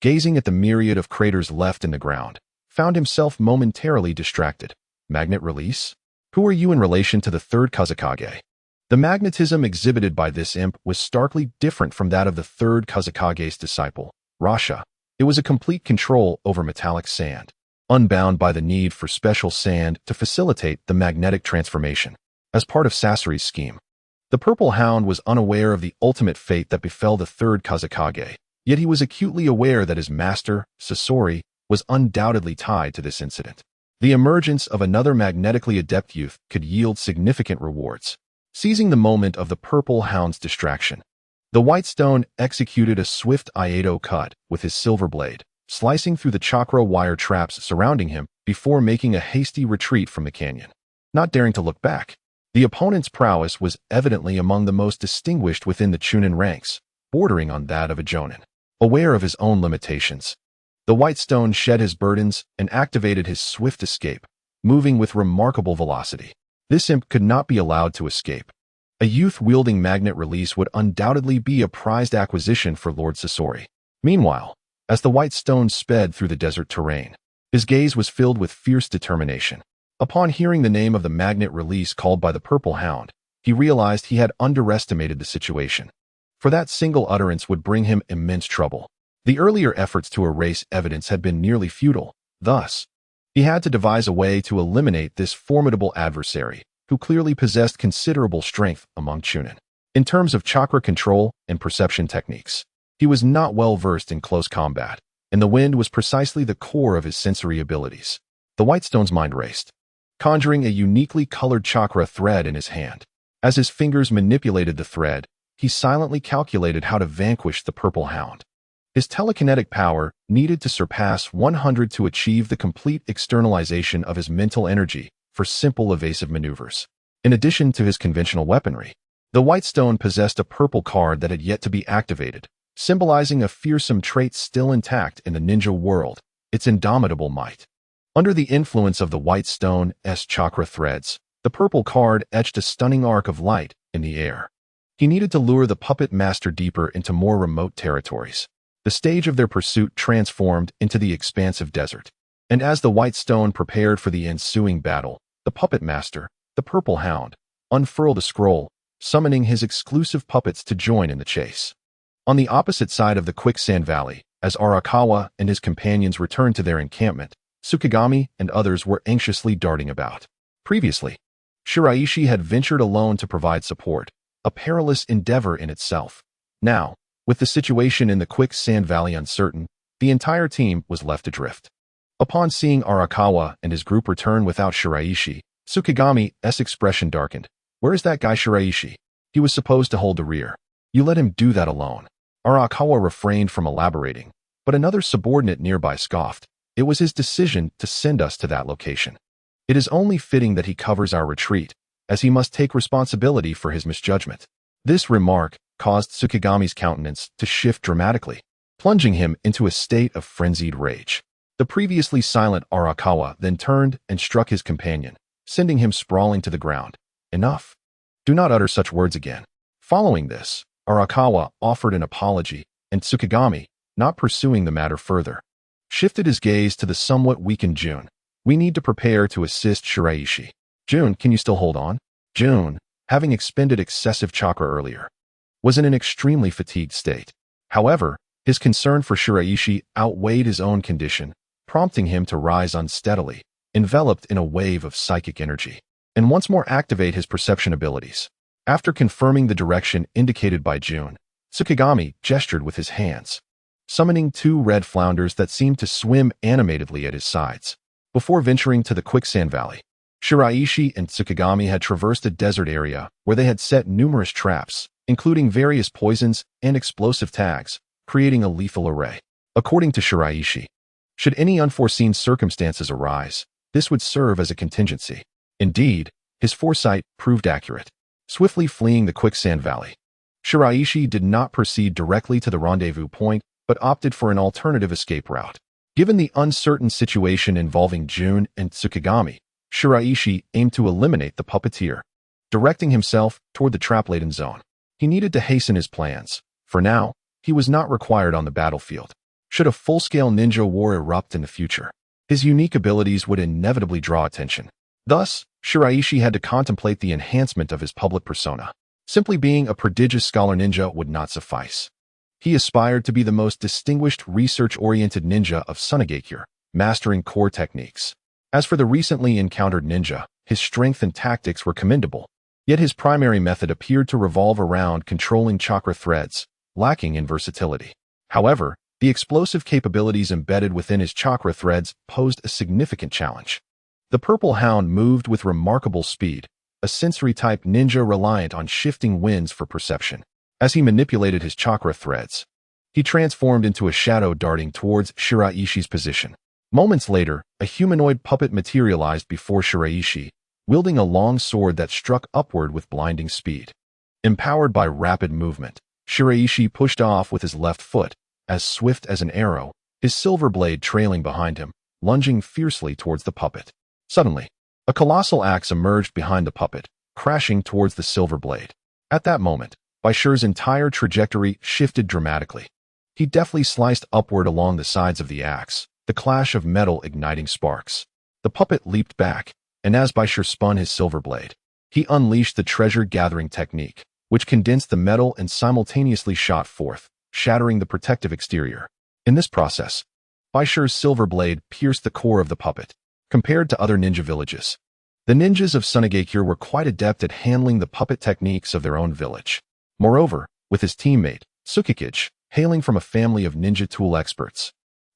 gazing at the myriad of craters left in the ground, found himself momentarily distracted. Magnet release? Who are you in relation to the third Kazekage? The magnetism exhibited by this imp was starkly different from that of the third Kazekage's disciple, Rasha. It was a complete control over metallic sand, unbound by the need for special sand to facilitate the magnetic transformation. As part of Sasori's scheme, the Purple Hound was unaware of the ultimate fate that befell the third Kazekage, yet he was acutely aware that his master, Sasori, was undoubtedly tied to this incident. The emergence of another magnetically adept youth could yield significant rewards. Seizing the moment of the Purple Hound's distraction, the White Stone executed a swift Iato cut with his silver blade, slicing through the chakra wire traps surrounding him before making a hasty retreat from the canyon. Not daring to look back, the opponent's prowess was evidently among the most distinguished within the Chunin ranks, bordering on that of a jonin. Aware of his own limitations, the White Stone shed his burdens and activated his swift escape, moving with remarkable velocity. This imp could not be allowed to escape. A youth wielding magnet release would undoubtedly be a prized acquisition for Lord Sasori. Meanwhile, as the White Stone sped through the desert terrain, his gaze was filled with fierce determination. Upon hearing the name of the magnet release called by the Purple Hound, he realized he had underestimated the situation. For that single utterance would bring him immense trouble. The earlier efforts to erase evidence had been nearly futile. Thus, he had to devise a way to eliminate this formidable adversary, who clearly possessed considerable strength among Chunin. In terms of chakra control and perception techniques, he was not well versed in close combat, and the wind was precisely the core of his sensory abilities. The White Stone's mind raced, conjuring a uniquely colored chakra thread in his hand. As his fingers manipulated the thread, he silently calculated how to vanquish the Purple Hound. His telekinetic power needed to surpass 100 to achieve the complete externalization of his mental energy for simple evasive maneuvers. In addition to his conventional weaponry, the White Stone possessed a purple card that had yet to be activated, symbolizing a fearsome trait still intact in the ninja world, its indomitable might. Under the influence of the White Stone's chakra threads, the purple card etched a stunning arc of light in the air. He needed to lure the puppet master deeper into more remote territories. The stage of their pursuit transformed into the expansive desert. And as the White Stone prepared for the ensuing battle, the puppet master, the Purple Hound, unfurled a scroll, summoning his exclusive puppets to join in the chase. On the opposite side of the Quicksand Valley, as Arakawa and his companions returned to their encampment, Tsukigami and others were anxiously darting about. Previously, Shiraishi had ventured alone to provide support, a perilous endeavor in itself. Now, with the situation in the Quicksand Valley uncertain, the entire team was left adrift. Upon seeing Arakawa and his group return without Shiraishi, Tsukigami's expression darkened. "Where is that guy Shiraishi? He was supposed to hold the rear. You let him do that alone." Arakawa refrained from elaborating, but another subordinate nearby scoffed. "It was his decision to send us to that location. It is only fitting that he covers our retreat, as he must take responsibility for his misjudgment." This remark caused Tsukigami's countenance to shift dramatically, plunging him into a state of frenzied rage. The previously silent Arakawa then turned and struck his companion, sending him sprawling to the ground. "Enough. Do not utter such words again." Following this, Arakawa offered an apology, and Tsukigami, not pursuing the matter further, shifted his gaze to the somewhat weakened Jun. "We need to prepare to assist Shiraishi. Jun, can you still hold on?" Jun, having expended excessive chakra earlier, was in an extremely fatigued state. However, his concern for Shiraishi outweighed his own condition, prompting him to rise unsteadily, enveloped in a wave of psychic energy, and once more activate his perception abilities. After confirming the direction indicated by Jun, Tsukigami gestured with his hands, summoning two red flounders that seemed to swim animatedly at his sides. Before venturing to the Quicksand Valley, Shiraishi and Tsukigami had traversed a desert area where they had set numerous traps, including various poisons and explosive tags, creating a lethal array. According to Shiraishi, should any unforeseen circumstances arise, this would serve as a contingency. Indeed, his foresight proved accurate. Swiftly fleeing the Quicksand Valley, Shiraishi did not proceed directly to the rendezvous point, but opted for an alternative escape route. Given the uncertain situation involving Jun and Tsukigami, Shiraishi aimed to eliminate the puppeteer, directing himself toward the trap-laden zone. He needed to hasten his plans. For now, he was not required on the battlefield. Should a full-scale ninja war erupt in the future, his unique abilities would inevitably draw attention. Thus, Shiraishi had to contemplate the enhancement of his public persona. Simply being a prodigious scholar ninja would not suffice. He aspired to be the most distinguished research-oriented ninja of Sunagakure, mastering core techniques. As for the recently encountered ninja, his strength and tactics were commendable, yet his primary method appeared to revolve around controlling chakra threads, lacking in versatility. However, the explosive capabilities embedded within his chakra threads posed a significant challenge. The Purple Hound moved with remarkable speed, a sensory-type ninja reliant on shifting winds for perception. As he manipulated his chakra threads, he transformed into a shadow darting towards Shiraishi's position. Moments later, a humanoid puppet materialized before Shiraishi, wielding a long sword that struck upward with blinding speed. Empowered by rapid movement, Shiraishi pushed off with his left foot, as swift as an arrow, his silver blade trailing behind him, lunging fiercely towards the puppet. Suddenly, a colossal axe emerged behind the puppet, crashing towards the silver blade. At that moment, Bai Shi's entire trajectory shifted dramatically. He deftly sliced upward along the sides of the axe, the clash of metal igniting sparks. The puppet leaped back, and as Bai Shi spun his silver blade, he unleashed the treasure-gathering technique, which condensed the metal and simultaneously shot forth, shattering the protective exterior. In this process, Bai Shi's silver blade pierced the core of the puppet. Compared to other ninja villages, the ninjas of Sunagakure were quite adept at handling the puppet techniques of their own village. Moreover, with his teammate, Tsukikage, hailing from a family of ninja tool experts,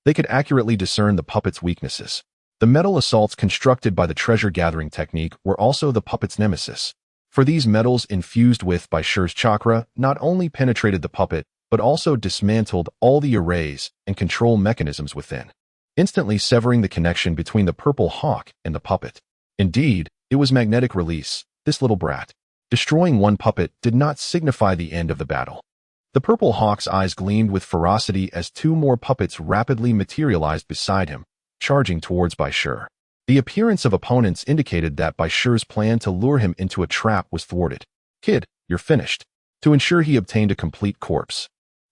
they could accurately discern the puppet's weaknesses. The metal assaults constructed by the treasure-gathering technique were also the puppet's nemesis, for these metals infused with Bai Shi's chakra not only penetrated the puppet, but also dismantled all the arrays and control mechanisms within, instantly severing the connection between the Purple Hawk and the puppet. Indeed, it was magnetic release, this little brat. Destroying one puppet did not signify the end of the battle. The Purple Hawk's eyes gleamed with ferocity as two more puppets rapidly materialized beside him, charging towards Bai Shi. The appearance of opponents indicated that Bai Shi's plan to lure him into a trap was thwarted. "Kid, you're finished." To ensure he obtained a complete corpse,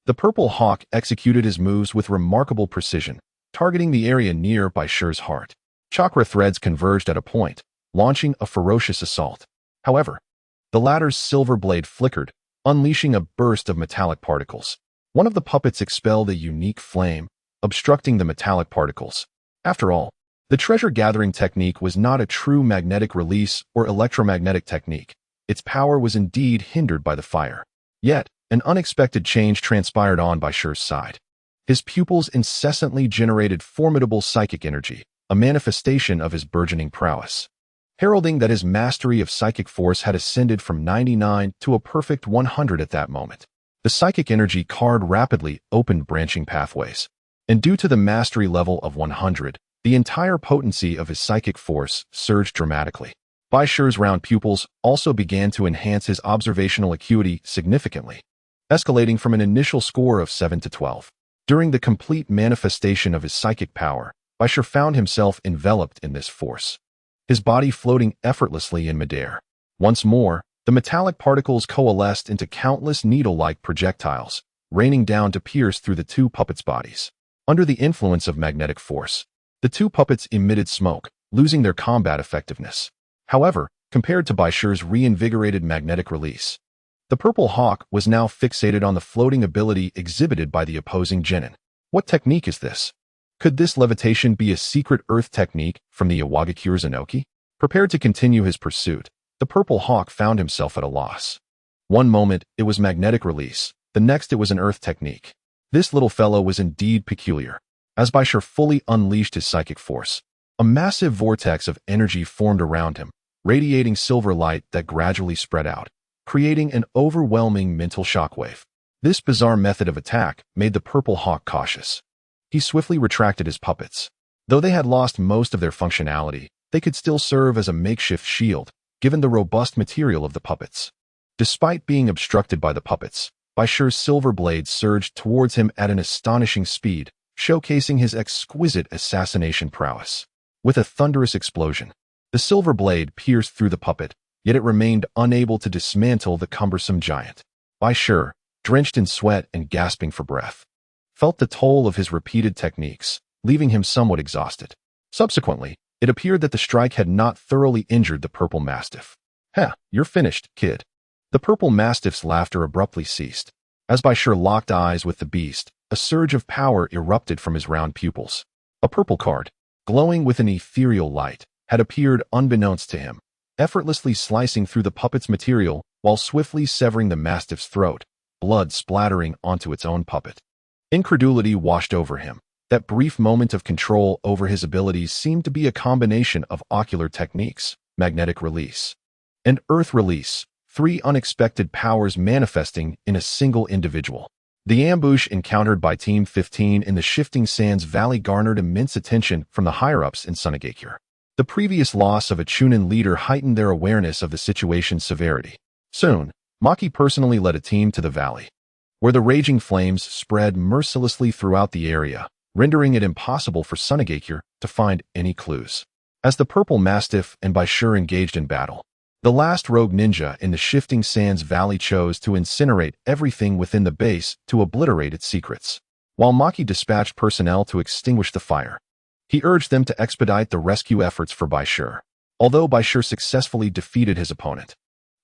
the Purple Hawk executed his moves with remarkable precision, targeting the area near Bai Shi's heart. Chakra threads converged at a point, launching a ferocious assault. However, the latter's silver blade flickered, unleashing a burst of metallic particles. One of the puppets expelled a unique flame, obstructing the metallic particles. After all, the treasure-gathering technique was not a true magnetic release or electromagnetic technique. Its power was indeed hindered by the fire. Yet, an unexpected change transpired on Bai Shi's side. His pupils incessantly generated formidable psychic energy, a manifestation of his burgeoning prowess, heralding that his mastery of psychic force had ascended from 99 to a perfect 100 at that moment. The psychic energy card rapidly opened branching pathways, and due to the mastery level of 100, the entire potency of his psychic force surged dramatically. Bai Shi's round pupils also began to enhance his observational acuity significantly, escalating from an initial score of 7 to 12. During the complete manifestation of his psychic power, Bai Shi found himself enveloped in this force, his body floating effortlessly in midair. Once more, the metallic particles coalesced into countless needle-like projectiles, raining down to pierce through the two puppets' bodies. Under the influence of magnetic force, the two puppets emitted smoke, losing their combat effectiveness. However, compared to Bai Shi's reinvigorated magnetic release, the Purple Hawk was now fixated on the floating ability exhibited by the opposing genin. What technique is this? Could this levitation be a secret earth technique from the Iwagakure Zenoki? Prepared to continue his pursuit, the Purple Hawk found himself at a loss. One moment, it was magnetic release. The next, it was an earth technique. This little fellow was indeed peculiar. As Bai Shi fully unleashed his psychic force, a massive vortex of energy formed around him, radiating silver light that gradually spread out, creating an overwhelming mental shockwave. This bizarre method of attack made the Purple Hawk cautious. He swiftly retracted his puppets. Though they had lost most of their functionality, they could still serve as a makeshift shield, given the robust material of the puppets. Despite being obstructed by the puppets, Bai Shi's silver blade surged towards him at an astonishing speed, showcasing his exquisite assassination prowess. With a thunderous explosion, the silver blade pierced through the puppet, yet it remained unable to dismantle the cumbersome giant. Bai Shi, drenched in sweat and gasping for breath, felt the toll of his repeated techniques, leaving him somewhat exhausted. Subsequently, it appeared that the strike had not thoroughly injured the Purple Mastiff. "Heh, you're finished, kid." The Purple Mastiff's laughter abruptly ceased. As Bai Shi locked eyes with the beast, a surge of power erupted from his round pupils. A purple card, glowing with an ethereal light, had appeared unbeknownst to him, effortlessly slicing through the puppet's material while swiftly severing the Mastiff's throat, blood splattering onto its own puppet. Incredulity washed over him. That brief moment of control over his abilities seemed to be a combination of ocular techniques, magnetic release, and earth release, three unexpected powers manifesting in a single individual. The ambush encountered by Team 15 in the Shifting Sands Valley garnered immense attention from the higher-ups in Sunagakure. The previous loss of a Chunin leader heightened their awareness of the situation's severity. Soon, Maki personally led a team to the valley, where the raging flames spread mercilessly throughout the area, rendering it impossible for Sunagakure to find any clues. As the Purple Mastiff and Bai Shi engaged in battle, the last rogue ninja in the Shifting Sands Valley chose to incinerate everything within the base to obliterate its secrets. While Maki dispatched personnel to extinguish the fire, he urged them to expedite the rescue efforts for Bai Shi. Although Bai Shi successfully defeated his opponent,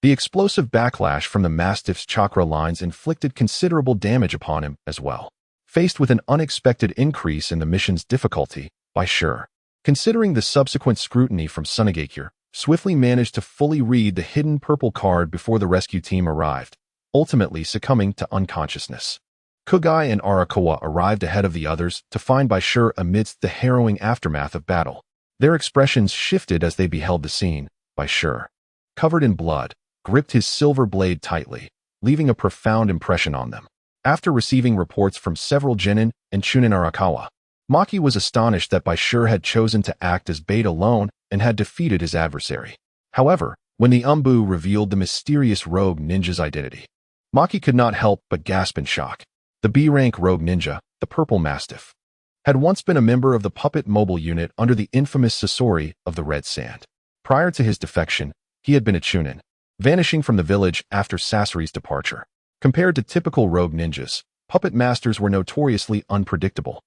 the explosive backlash from the Mastiff's chakra lines inflicted considerable damage upon him as well. Faced with an unexpected increase in the mission's difficulty, Bai Shi, considering the subsequent scrutiny from Sunagakure, swiftly managed to fully read the hidden purple card before the rescue team arrived, ultimately succumbing to unconsciousness. Kugai and Arakawa arrived ahead of the others to find Bai Shi amidst the harrowing aftermath of battle. Their expressions shifted as they beheld the scene. Bai Shi, covered in blood, gripped his silver blade tightly, leaving a profound impression on them. After receiving reports from several genin and chunin Arakawa, Maki was astonished that Bai Shi had chosen to act as bait alone and had defeated his adversary. However, when the Umbu revealed the mysterious rogue ninja's identity, Maki could not help but gasp in shock. The B-rank rogue ninja, the Purple Mastiff, had once been a member of the puppet mobile unit under the infamous Sasori of the Red Sand. Prior to his defection, he had been a chunin, vanishing from the village after Sasori's departure. Compared to typical rogue ninjas, puppet masters were notoriously unpredictable.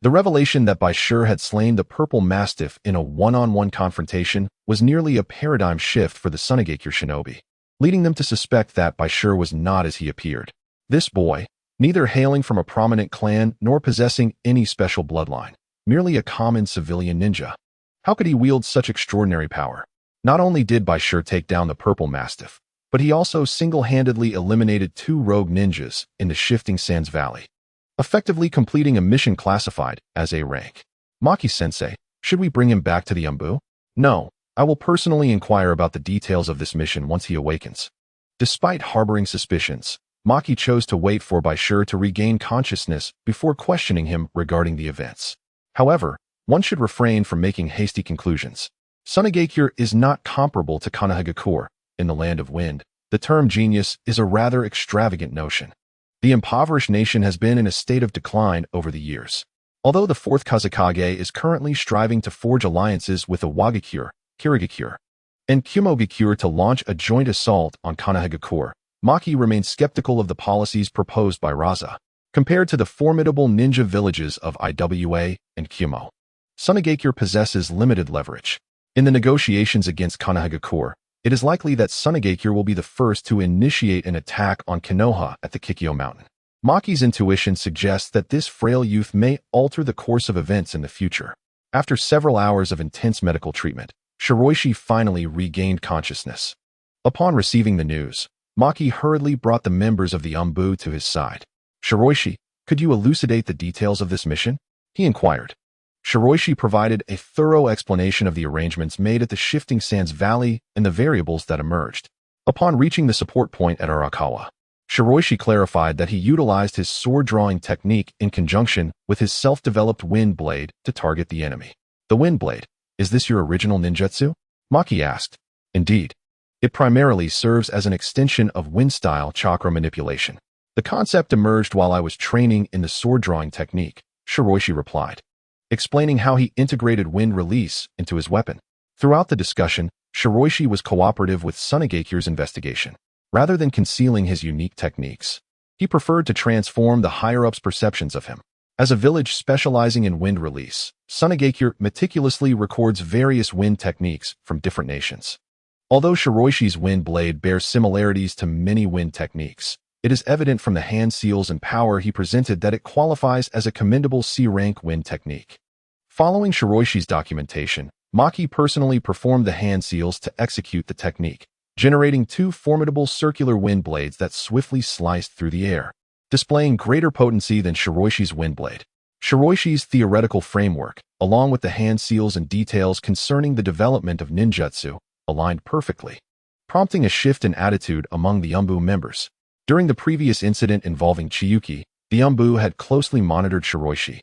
The revelation that Bai Shi had slain the Purple Mastiff in a one-on-one confrontation was nearly a paradigm shift for the Sunagakure shinobi, leading them to suspect that Bai Shi was not as he appeared. This boy, neither hailing from a prominent clan nor possessing any special bloodline, merely a common civilian ninja. How could he wield such extraordinary power? Not only did Bai Shi take down the Purple Mastiff, but he also single-handedly eliminated 2 rogue ninjas in the Shifting Sands Valley, effectively completing a mission classified as A rank. Maki-sensei, should we bring him back to the Umbu? No, I will personally inquire about the details of this mission once he awakens. Despite harboring suspicions, Maki chose to wait for Bai Shi to regain consciousness before questioning him regarding the events. However, one should refrain from making hasty conclusions. Sunagakure is not comparable to Sunagakure. In the Land of Wind, the term genius is a rather extravagant notion. The impoverished nation has been in a state of decline over the years. Although the 4th Kazekage is currently striving to forge alliances with the Wagakure, Kirigakure, and Kumogakure to launch a joint assault on Sunagakure, Maki remains skeptical of the policies proposed by Raza. Compared to the formidable ninja villages of Iwa and Kumo, Sunagakure possesses limited leverage. In the negotiations against Sunagakure, it is likely that Sunagakure will be the first to initiate an attack on Konoha at the Kikyo Mountain. Maki's intuition suggests that this frail youth may alter the course of events in the future. After several hours of intense medical treatment, Shiroishi finally regained consciousness. Upon receiving the news, Maki hurriedly brought the members of the Umbu to his side. Shiroishi, could you elucidate the details of this mission? He inquired. Shiroishi provided a thorough explanation of the arrangements made at the Shifting Sands Valley and the variables that emerged. Upon reaching the support point at Arakawa, Shiroishi clarified that he utilized his sword-drawing technique in conjunction with his self-developed wind blade to target the enemy. The wind blade, is this your original ninjutsu? Maki asked. Indeed. It primarily serves as an extension of wind-style chakra manipulation. The concept emerged while I was training in the sword-drawing technique, Shiroishi replied, explaining how he integrated wind release into his weapon. Throughout the discussion, Shiroishi was cooperative with Sunagakure's investigation. Rather than concealing his unique techniques, he preferred to transform the higher-ups' perceptions of him. As a village specializing in wind release, Sunagakure meticulously records various wind techniques from different nations. Although Shiroishi's wind blade bears similarities to many wind techniques, it is evident from the hand seals and power he presented that it qualifies as a commendable C-rank wind technique. Following Shiroishi's documentation, Maki personally performed the hand seals to execute the technique, generating 2 formidable circular wind blades that swiftly sliced through the air, displaying greater potency than Shiroishi's wind blade. Shiroishi's theoretical framework, along with the hand seals and details concerning the development of ninjutsu, aligned perfectly, prompting a shift in attitude among the Umbu members. During the previous incident involving Chiyuki, the Umbu had closely monitored Shiroishi.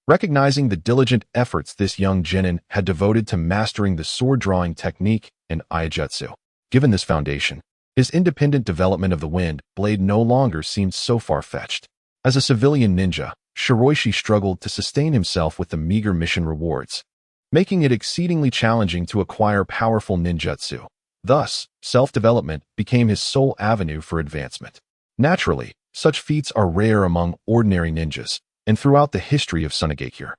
Recognizing the diligent efforts this young genin had devoted to mastering the sword-drawing technique and Iaijutsu. Given this foundation, his independent development of the wind blade no longer seemed so far-fetched. As a civilian ninja, Shiroishi struggled to sustain himself with the meager mission rewards, making it exceedingly challenging to acquire powerful ninjutsu. Thus, self-development became his sole avenue for advancement. Naturally, such feats are rare among ordinary ninjas, and throughout the history of Sunagakure,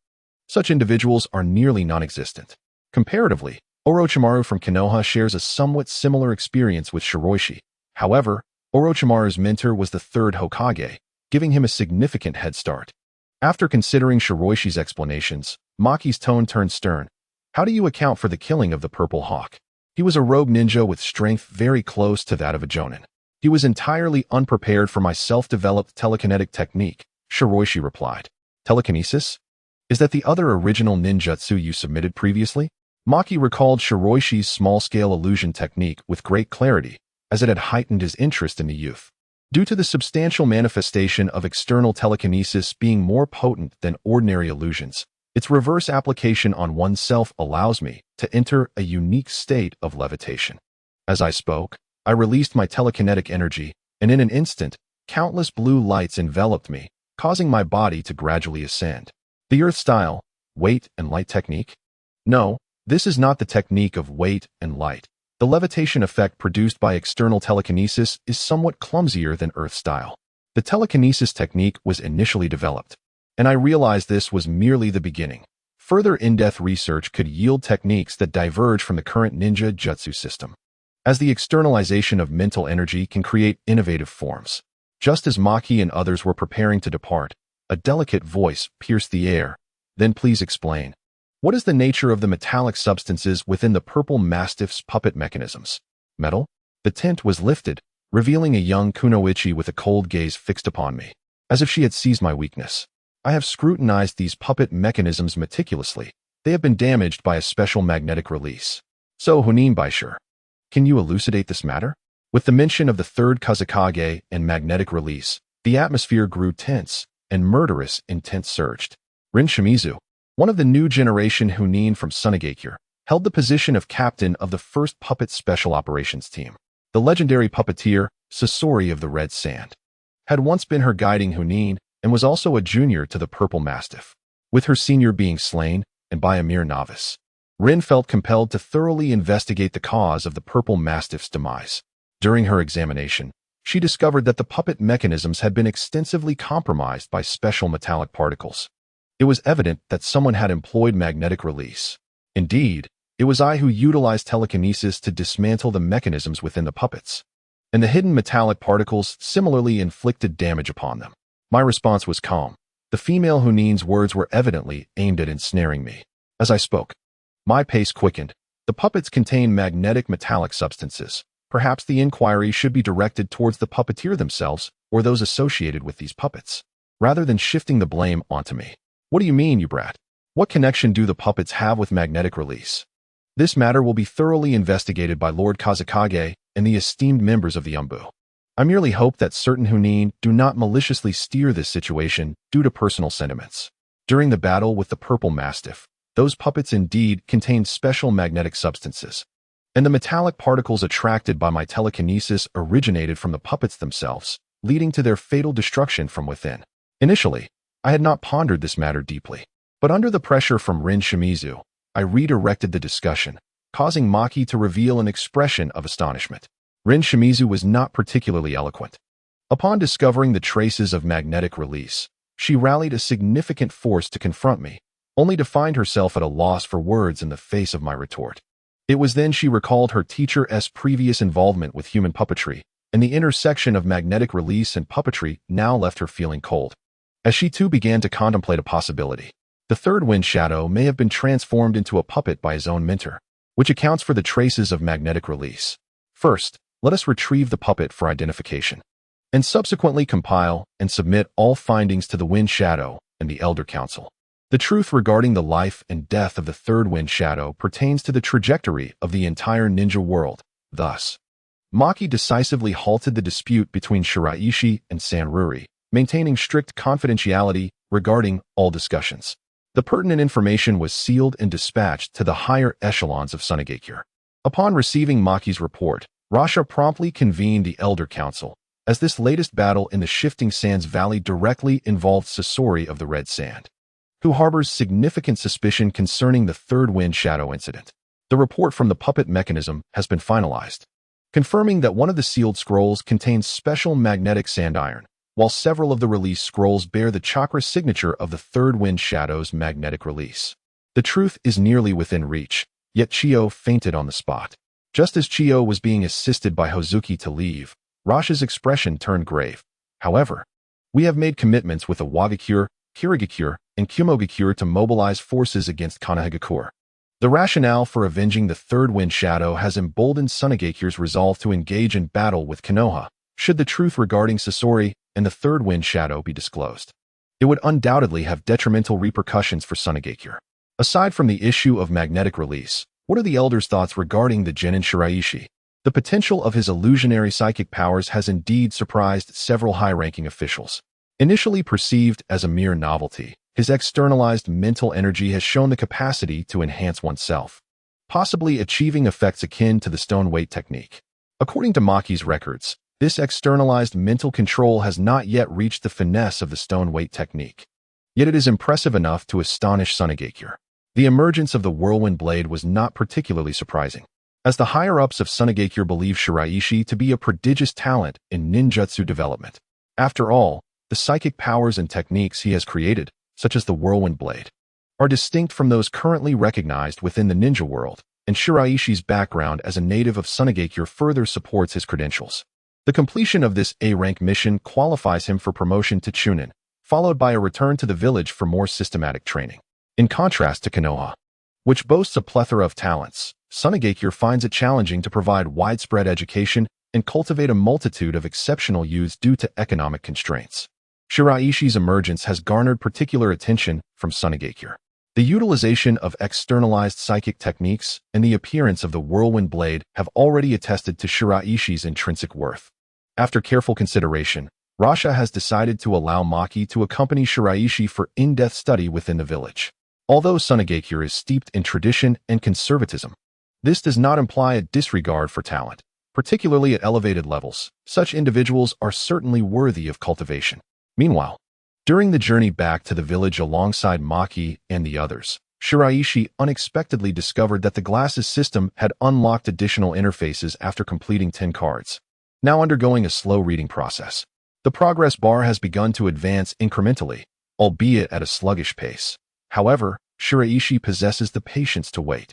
such individuals are nearly non-existent. Comparatively, Orochimaru from Konoha shares a somewhat similar experience with Shiroishi. However, Orochimaru's mentor was the 3rd Hokage, giving him a significant head start. After considering Shiroishi's explanations, Maki's tone turned stern. How do you account for the killing of the Purple Hawk? He was a rogue ninja with strength very close to that of a jonin. He was entirely unprepared for my self-developed telekinetic technique, Shiroishi replied. Telekinesis? Is that the other original ninjutsu you submitted previously? Maki recalled Shiroishi's small-scale illusion technique with great clarity, as it had heightened his interest in the youth. Due to the substantial manifestation of external telekinesis being more potent than ordinary illusions, its reverse application on oneself allows me to enter a unique state of levitation. As I spoke, I released my telekinetic energy, and in an instant, countless blue lights enveloped me, causing my body to gradually ascend. The Earth-style, weight and light technique? No, this is not the technique of weight and light. The levitation effect produced by external telekinesis is somewhat clumsier than Earth-style. The telekinesis technique was initially developed, and I realized this was merely the beginning. Further in-depth research could yield techniques that diverge from the current ninjutsu system, as the externalization of mental energy can create innovative forms. Just as Maki and others were preparing to depart, a delicate voice pierced the air. Then please explain. What is the nature of the metallic substances within the purple mastiff's puppet mechanisms? Metal? The tent was lifted, revealing a young kunoichi with a cold gaze fixed upon me, as if she had seized my weakness. I have scrutinized these puppet mechanisms meticulously. They have been damaged by a special magnetic release. So, Bai Shi, can you elucidate this matter? With the mention of the third Kazakage and magnetic release, the atmosphere grew tense, and murderous intent surged. Rin Shimizu, one of the new generation Hunin from Sunagakure, held the position of captain of the first puppet special operations team. The legendary puppeteer, Sasori of the Red Sand, had once been her guiding Hunin and was also a junior to the Purple Mastiff. With her senior being slain, and by a mere novice, Rin felt compelled to thoroughly investigate the cause of the Purple Mastiff's demise. During her examination, she discovered that the puppet mechanisms had been extensively compromised by special metallic particles. It was evident that someone had employed magnetic release. Indeed, it was I who utilized telekinesis to dismantle the mechanisms within the puppets, and the hidden metallic particles similarly inflicted damage upon them. My response was calm. The female Hunin's words were evidently aimed at ensnaring me. As I spoke, my pace quickened. The puppets contain magnetic metallic substances. Perhaps the inquiry should be directed towards the puppeteer themselves or those associated with these puppets, rather than shifting the blame onto me. What do you mean, you brat? What connection do the puppets have with magnetic release? This matter will be thoroughly investigated by Lord Kazakage and the esteemed members of the Umbu. I merely hope that certain Hunin do not maliciously steer this situation due to personal sentiments. During the battle with the Purple Mastiff, those puppets indeed contained special magnetic substances, and the metallic particles attracted by my telekinesis originated from the puppets themselves, leading to their fatal destruction from within. Initially, I had not pondered this matter deeply, but under the pressure from Rin Shimizu, I redirected the discussion, causing Maki to reveal an expression of astonishment. Rin Shimizu was not particularly eloquent. Upon discovering the traces of magnetic release, she rallied a significant force to confront me, only to find herself at a loss for words in the face of my retort. It was then she recalled her teacher's previous involvement with human puppetry, and the intersection of magnetic release and puppetry now left her feeling cold. As she too began to contemplate a possibility, the third wind shadow may have been transformed into a puppet by his own mentor, which accounts for the traces of magnetic release. First, let us retrieve the puppet for identification, and subsequently compile and submit all findings to the Wind Shadow and the Elder Council. The truth regarding the life and death of the third Wind Shadow pertains to the trajectory of the entire ninja world. Thus, Maki decisively halted the dispute between Shiraishi and Sanruri, maintaining strict confidentiality regarding all discussions. The pertinent information was sealed and dispatched to the higher echelons of Sunagakure. Upon receiving Maki's report, Rasha promptly convened the Elder Council, as this latest battle in the Shifting Sands Valley directly involved Sasori of the Red Sand, who harbors significant suspicion concerning the third Wind Shadow incident. The report from the puppet mechanism has been finalized, confirming that one of the sealed scrolls contains special magnetic sand iron, while several of the release scrolls bear the chakra signature of the third Wind Shadow's magnetic release. The truth is nearly within reach, yet Chiyo fainted on the spot. Just as Chiyo was being assisted by Hozuki to leave, Rasha's expression turned grave. However, we have made commitments with the Wagakure, Kirigakure, and Kumogakure to mobilize forces against Sunagakure. The rationale for avenging the third Wind Shadow has emboldened Sunagakure's resolve to engage in battle with Konoha, should the truth regarding Sasori and the third Wind Shadow be disclosed. It would undoubtedly have detrimental repercussions for Sunagakure. Aside from the issue of magnetic release, what are the Elder's thoughts regarding the genin Shiraishi? The potential of his illusionary psychic powers has indeed surprised several high-ranking officials. Initially perceived as a mere novelty, his externalized mental energy has shown the capacity to enhance oneself, possibly achieving effects akin to the stone weight technique. According to Maki's records, this externalized mental control has not yet reached the finesse of the stone weight technique. Yet it is impressive enough to astonish Sunagakure. The emergence of the whirlwind blade was not particularly surprising, as the higher-ups of Sunagakure believe Shiraishi to be a prodigious talent in ninjutsu development. After all, the psychic powers and techniques he has created, such as the whirlwind blade, are distinct from those currently recognized within the ninja world, and Shiraishi's background as a native of Sunagakure further supports his credentials. The completion of this A-rank mission qualifies him for promotion to Chunin, followed by a return to the village for more systematic training. In contrast to Konoha, which boasts a plethora of talents, Sunagakure finds it challenging to provide widespread education and cultivate a multitude of exceptional youths due to economic constraints. Shiraishi's emergence has garnered particular attention from Sunagakure. The utilization of externalized psychic techniques and the appearance of the whirlwind blade have already attested to Shiraishi's intrinsic worth. After careful consideration, Rasha has decided to allow Maki to accompany Shiraishi for in-depth study within the village. Although Sunagakure is steeped in tradition and conservatism, this does not imply a disregard for talent. Particularly at elevated levels, such individuals are certainly worthy of cultivation. Meanwhile, during the journey back to the village alongside Maki and the others, Shiraishi unexpectedly discovered that the glasses system had unlocked additional interfaces after completing 10 cards. Now undergoing a slow reading process, the progress bar has begun to advance incrementally, albeit at a sluggish pace. However, Shiraishi possesses the patience to wait,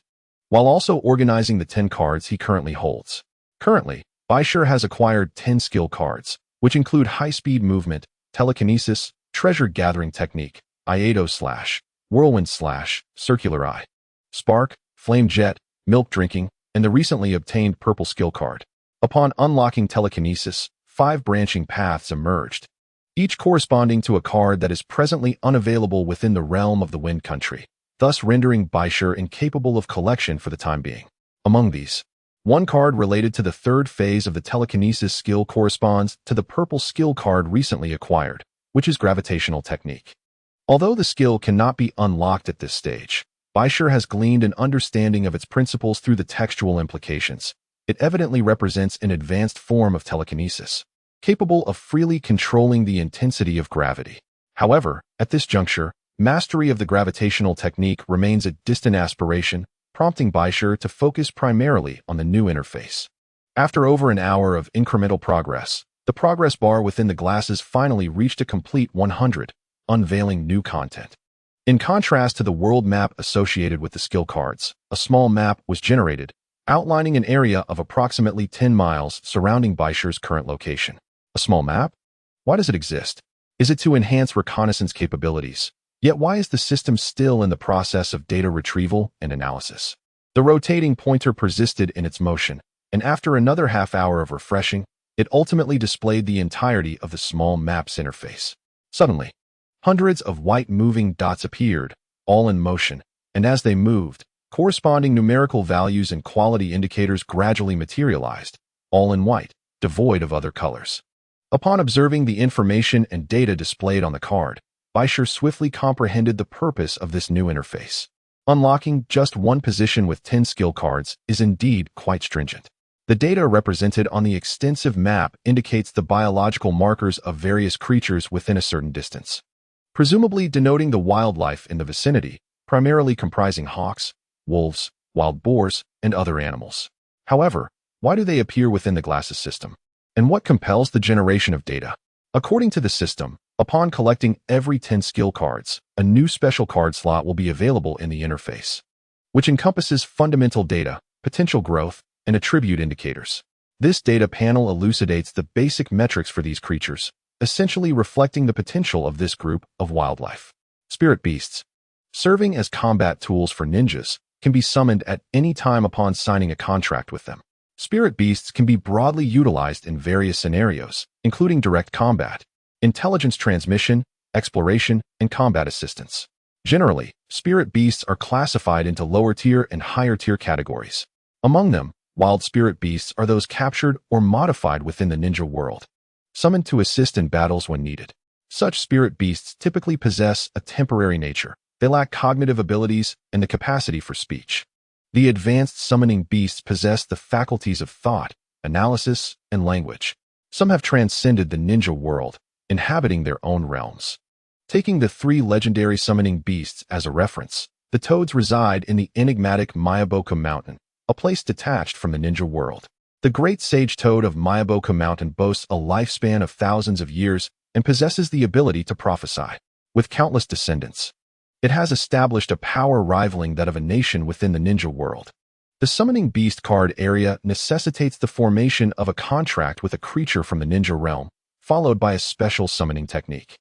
while also organizing the 10 cards he currently holds. Currently, Bai Shi has acquired 10 skill cards, which include high-speed movement, telekinesis, treasure-gathering technique, Iato/, whirlwind/, circular eye, spark, flame jet, milk drinking, and the recently obtained purple skill card. Upon unlocking telekinesis, 5 branching paths emerged, each corresponding to a card that is presently unavailable within the realm of the Wind Country, thus rendering Bai Shi incapable of collection for the time being. Among these, one card related to the third phase of the telekinesis skill corresponds to the purple skill card recently acquired, which is gravitational technique. Although the skill cannot be unlocked at this stage, Bai Shi has gleaned an understanding of its principles through the textual implications. It evidently represents an advanced form of telekinesis, capable of freely controlling the intensity of gravity. However, at this juncture, mastery of the gravitational technique remains a distant aspiration, prompting Bai Shi to focus primarily on the new interface. After over an hour of incremental progress, the progress bar within the glasses finally reached a complete 100, unveiling new content. In contrast to the world map associated with the skill cards, a small map was generated, outlining an area of approximately 10 miles surrounding Bai Shi's current location. A small map? Why does it exist? Is it to enhance reconnaissance capabilities? Yet why is the system still in the process of data retrieval and analysis? The rotating pointer persisted in its motion, and after another half hour of refreshing, it ultimately displayed the entirety of the small map's interface. Suddenly, hundreds of white moving dots appeared, all in motion, and as they moved, corresponding numerical values and quality indicators gradually materialized, all in white, devoid of other colors. Upon observing the information and data displayed on the card, Bai Shi swiftly comprehended the purpose of this new interface. Unlocking just one position with 10 skill cards is indeed quite stringent. The data represented on the extensive map indicates the biological markers of various creatures within a certain distance, presumably denoting the wildlife in the vicinity, primarily comprising hawks, wolves, wild boars, and other animals. However, why do they appear within the glasses system? And what compels the generation of data? According to the system, upon collecting every 10 skill cards, a new special card slot will be available in the interface, which encompasses fundamental data, potential growth, and attribute indicators. This data panel elucidates the basic metrics for these creatures, essentially reflecting the potential of this group of wildlife. Spirit beasts, serving as combat tools for ninjas, can be summoned at any time upon signing a contract with them. Spirit beasts can be broadly utilized in various scenarios, including direct combat, intelligence transmission, exploration, and combat assistance. Generally, spirit beasts are classified into lower-tier and higher-tier categories. Among them, Wild spirit beasts are those captured or modified within the ninja world, summoned to assist in battles when needed. Such spirit beasts typically possess a temporary nature. They lack cognitive abilities and the capacity for speech. The advanced summoning beasts possess the faculties of thought, analysis, and language. Some have transcended the ninja world, inhabiting their own realms. Taking the 3 legendary summoning beasts as a reference, the toads reside in the enigmatic Mayaboka Mountain, a place detached from the ninja world. The great sage toad of Mayaboka Mountain boasts a lifespan of thousands of years and possesses the ability to prophesy. With countless descendants, it has established a power rivaling that of a nation within the ninja world. The summoning beast card area necessitates the formation of a contract with a creature from the ninja realm, followed by a special summoning technique.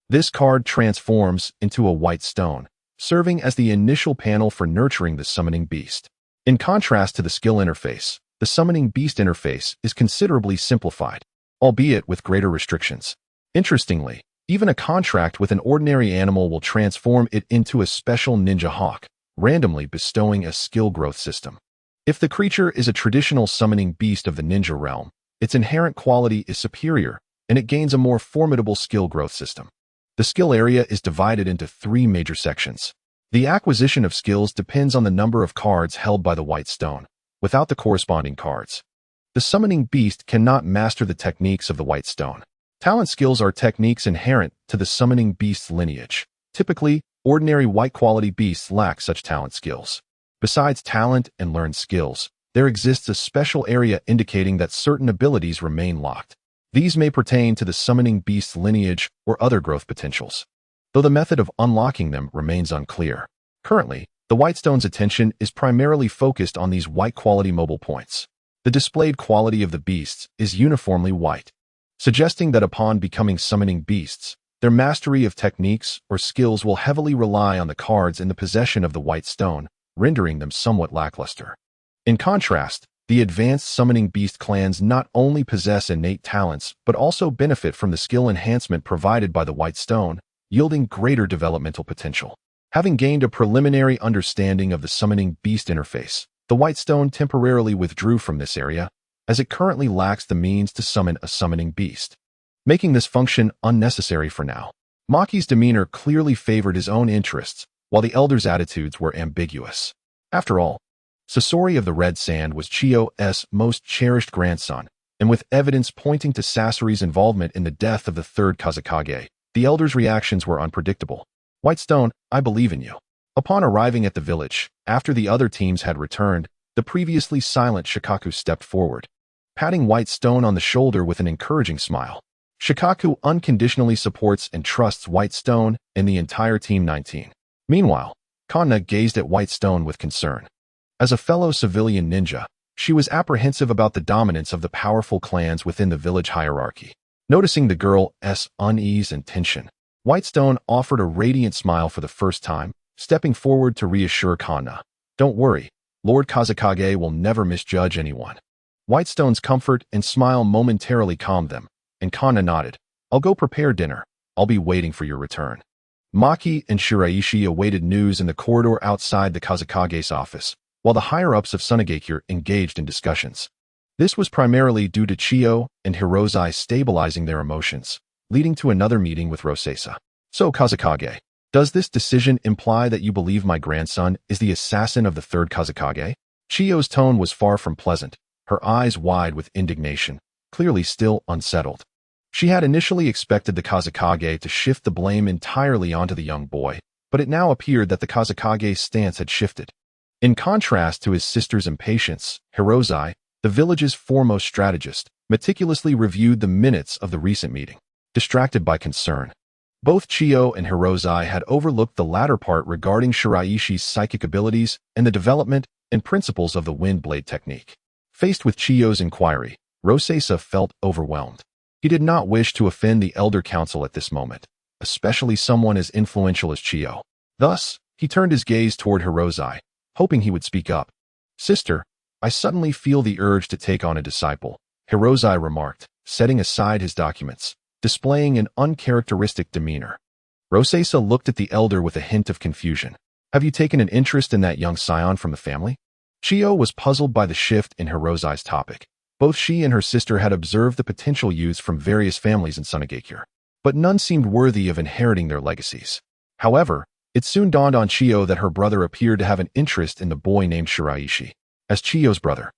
This card transforms into a white stone, serving as the initial panel for nurturing the summoning beast. In contrast to the skill interface, the summoning beast interface is considerably simplified, albeit with greater restrictions. Interestingly, even a contract with an ordinary animal will transform it into a special ninja hawk, randomly bestowing a skill growth system. If the creature is a traditional summoning beast of the ninja realm, its inherent quality is superior, and it gains a more formidable skill growth system. The skill area is divided into 3 major sections. The acquisition of skills depends on the number of cards held by the white stone, without the corresponding cards. The summoning beast cannot master the techniques of the white stone. Talent skills are techniques inherent to the summoning beast's lineage. Typically, ordinary white-quality beasts lack such talent skills. Besides talent and learned skills, there exists a special area indicating that certain abilities remain locked. These may pertain to the summoning beast's lineage or other growth potentials, though the method of unlocking them remains unclear. Currently, the white stone's attention is primarily focused on these white-quality mobile points. The displayed quality of the beasts is uniformly white, suggesting that upon becoming summoning beasts, their mastery of techniques or skills will heavily rely on the cards in the possession of the white stone, rendering them somewhat lackluster. In contrast, the advanced summoning beast clans not only possess innate talents but also benefit from the skill enhancement provided by the white stone, yielding greater developmental potential. Having gained a preliminary understanding of the summoning beast interface, the white stone temporarily withdrew from this area, as it currently lacks the means to summon a summoning beast, making this function unnecessary for now. Maki's demeanor clearly favored his own interests, while the elder's attitudes were ambiguous. After all, Sasori of the Red Sand was Chiyo's most cherished grandson, and with evidence pointing to Sasori's involvement in the death of the 3rd Kazekage, the elder's reactions were unpredictable. White Stone, I believe in you. Upon arriving at the village, after the other teams had returned, the previously silent Shikaku stepped forward, patting White Stone on the shoulder with an encouraging smile. Shikaku unconditionally supports and trusts White Stone and the entire Team 19. Meanwhile, Kanna gazed at White Stone with concern. As a fellow civilian ninja, she was apprehensive about the dominance of the powerful clans within the village hierarchy. Noticing the girl's unease and tension, White Stone offered a radiant smile for the first time, stepping forward to reassure Kanna. Don't worry, Lord Kazekage will never misjudge anyone. White Stone's comfort and smile momentarily calmed them, and Kanna nodded. I'll go prepare dinner. I'll be waiting for your return. Maki and Shiraishi awaited news in the corridor outside the Kazekage's office, while the higher-ups of Sunagakure engaged in discussions. This was primarily due to Chiyo and Hirozai stabilizing their emotions, leading to another meeting with Rosesa. So, Kazekage, does this decision imply that you believe my grandson is the assassin of the 3rd Kazekage? Chiyo's tone was far from pleasant, her eyes wide with indignation, clearly still unsettled. She had initially expected the Kazekage to shift the blame entirely onto the young boy, but it now appeared that the Kazekage's stance had shifted. In contrast to his sister's impatience, Hirozai, the village's foremost strategist, meticulously reviewed the minutes of the recent meeting, distracted by concern. Both Chiyo and Hirozai had overlooked the latter part regarding Shiraishi's psychic abilities and the development and principles of the wind blade technique. Faced with Chiyo's inquiry, Rosesa felt overwhelmed. He did not wish to offend the Elder Council at this moment, especially someone as influential as Chiyo. Thus, he turned his gaze toward Hirozai, hoping he would speak up. Sister, I suddenly feel the urge to take on a disciple, Hirozai remarked, setting aside his documents, displaying an uncharacteristic demeanor. Rosesa looked at the elder with a hint of confusion. Have you taken an interest in that young scion from the family? Chiyo was puzzled by the shift in Hirozai's topic. Both she and her sister had observed the potential youths from various families in Sunagakure, but none seemed worthy of inheriting their legacies. However, it soon dawned on Chiyo that her brother appeared to have an interest in the boy named Shiraishi. As Chiyo's brother,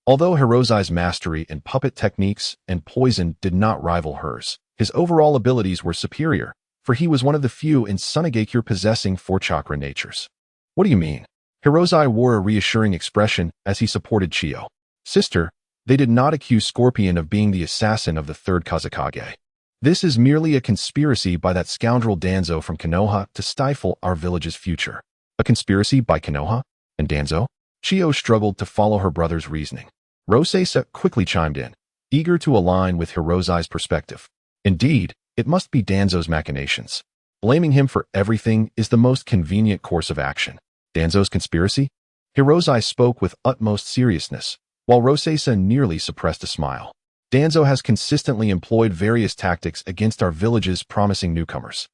although Hirozai's mastery in puppet techniques and poison did not rival hers, his overall abilities were superior, for he was one of the few in Sunagakure possessing 4-chakra natures. What do you mean? Hirozai wore a reassuring expression as he supported Chiyo. Sister, they did not accuse Scorpion of being the assassin of the third Kazekage. This is merely a conspiracy by that scoundrel Danzo from Konoha to stifle our village's future. A conspiracy by Konoha and Danzo? Chiyo struggled to follow her brother's reasoning. Rosesa quickly chimed in, eager to align with Hirozai's perspective. Indeed, it must be Danzo's machinations. Blaming him for everything is the most convenient course of action. Danzo's conspiracy? Hirozai spoke with utmost seriousness, while Rosesa nearly suppressed a smile. Danzo has consistently employed various tactics against our village's promising newcomers.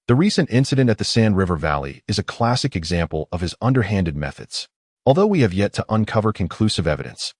The recent incident at the Sand River Valley is a classic example of his underhanded methods. Although we have yet to uncover conclusive evidence,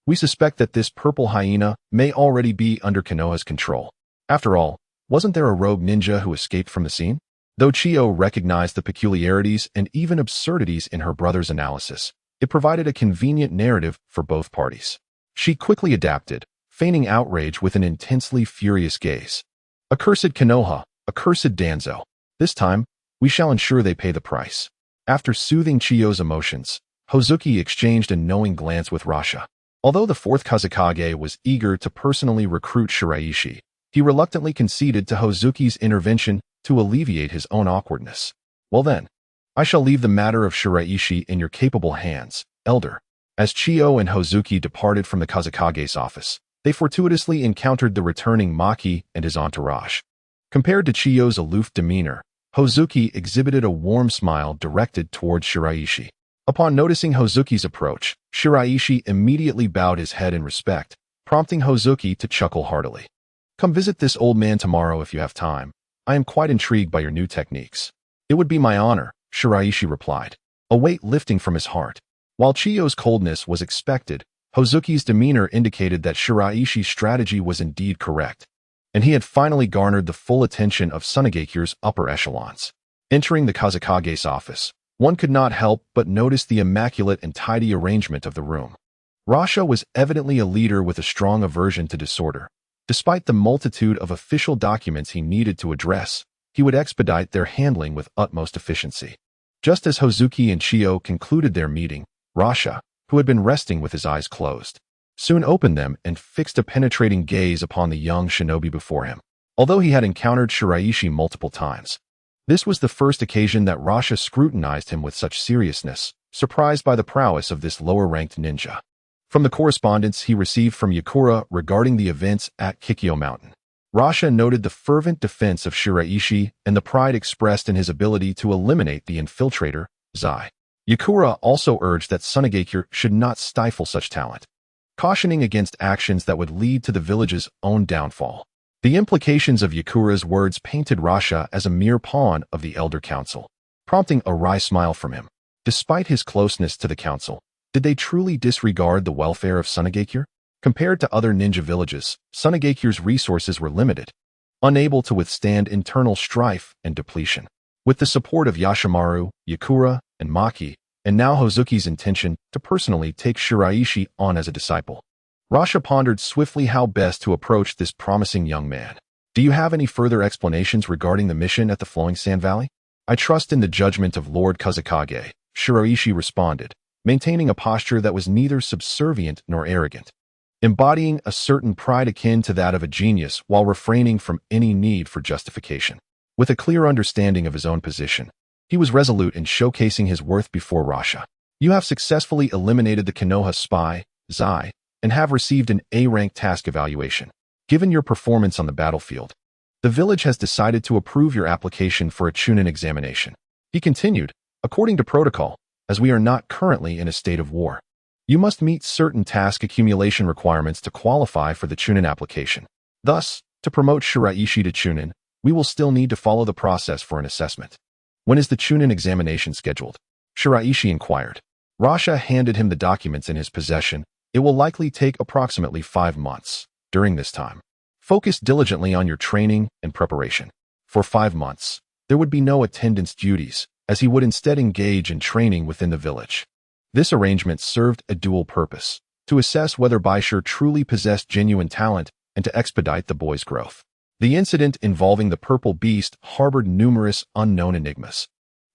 we suspect that this purple hyena may already be under Konoha's control. After all, wasn't there a rogue ninja who escaped from the scene? Though Chiyo recognized the peculiarities and even absurdities in her brother's analysis, it provided a convenient narrative for both parties. She quickly adapted, feigning outrage with an intensely furious gaze. Accursed Konoha, accursed Danzo. This time, we shall ensure they pay the price. After soothing Chiyo's emotions, Hozuki exchanged a knowing glance with Rasha. Although the fourth Kazekage was eager to personally recruit Shiraishi, he reluctantly conceded to Hozuki's intervention to alleviate his own awkwardness. Well then, I shall leave the matter of Shiraishi in your capable hands, Elder. As Chiyo and Hozuki departed from the Kazekage's office, they fortuitously encountered the returning Maki and his entourage. Compared to Chiyo's aloof demeanor, Hozuki exhibited a warm smile directed towards Shiraishi. Upon noticing Hozuki's approach, Shiraishi immediately bowed his head in respect, prompting Hozuki to chuckle heartily. Come visit this old man tomorrow if you have time. I am quite intrigued by your new techniques. It would be my honor, Shiraishi replied, a weight lifting from his heart. While Chiyo's coldness was expected, Hozuki's demeanor indicated that Shiraishi's strategy was indeed correct, and he had finally garnered the full attention of Sunagakure's upper echelons. Entering the Kazekage's office, one could not help but notice the immaculate and tidy arrangement of the room. Rasha was evidently a leader with a strong aversion to disorder. Despite the multitude of official documents he needed to address, he would expedite their handling with utmost efficiency. Just as Hozuki and Chiyo concluded their meeting, Rasha, who had been resting with his eyes closed, soon opened them and fixed a penetrating gaze upon the young shinobi before him. Although he had encountered Shiraishi multiple times, this was the first occasion that Rasha scrutinized him with such seriousness, surprised by the prowess of this lower-ranked ninja. From the correspondence he received from Yakura regarding the events at Kikyo Mountain, Rasha noted the fervent defense of Shiraishi and the pride expressed in his ability to eliminate the infiltrator, Zai. Yakura also urged that Sunagakure should not stifle such talent, cautioning against actions that would lead to the village's own downfall. The implications of Yakura's words painted Rasha as a mere pawn of the Elder Council, prompting a wry smile from him. Despite his closeness to the council, did they truly disregard the welfare of Sunagakure? Compared to other ninja villages, Sunagakure's resources were limited, unable to withstand internal strife and depletion. With the support of Yashimaru, Yakura, and Maki, and now Hozuki's intention to personally take Shiraishi on as a disciple, Rasha pondered swiftly how best to approach this promising young man. Do you have any further explanations regarding the mission at the Flowing Sand Valley? I trust in the judgment of Lord Kazekage, Shiraishi responded, maintaining a posture that was neither subservient nor arrogant, embodying a certain pride akin to that of a genius while refraining from any need for justification. With a clear understanding of his own position, he was resolute in showcasing his worth before Rasha. You have successfully eliminated the Konoha spy, Zai, and have received an A-rank task evaluation. Given your performance on the battlefield, the village has decided to approve your application for a Chunin examination. He continued, according to protocol, as we are not currently in a state of war, you must meet certain task accumulation requirements to qualify for the Chunin application. Thus, to promote Shiraishi to Chunin, we will still need to follow the process for an assessment. When is the Chunin examination scheduled? Shiraishi inquired. Rasha handed him the documents in his possession. It will likely take approximately 5 months. During this time, focus diligently on your training and preparation. For 5 months, there would be no attendance duties, as he would instead engage in training within the village. This arrangement served a dual purpose: to assess whether Bai Shi truly possessed genuine talent and to expedite the boy's growth. The incident involving the purple beast harbored numerous unknown enigmas.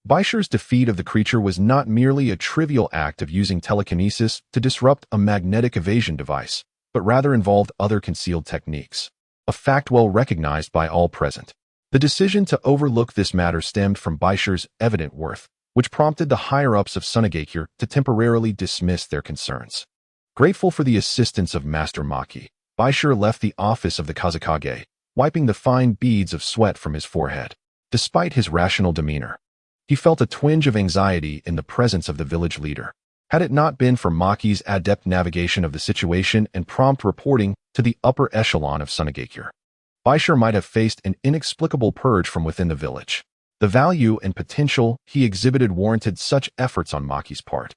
Bai Shi's defeat of the creature was not merely a trivial act of using telekinesis to disrupt a magnetic evasion device, but rather involved other concealed techniques, a fact well recognized by all present. The decision to overlook this matter stemmed from Bai Shi's evident worth, which prompted the higher-ups of Sunagakure to temporarily dismiss their concerns. Grateful for the assistance of Master Maki, Bai Shi left the office of the Kazakage, wiping the fine beads of sweat from his forehead. Despite his rational demeanor, he felt a twinge of anxiety in the presence of the village leader. Had it not been for Maki's adept navigation of the situation and prompt reporting to the upper echelon of Sunagakure, Bai Shi might have faced an inexplicable purge from within the village. The value and potential he exhibited warranted such efforts on Maki's part,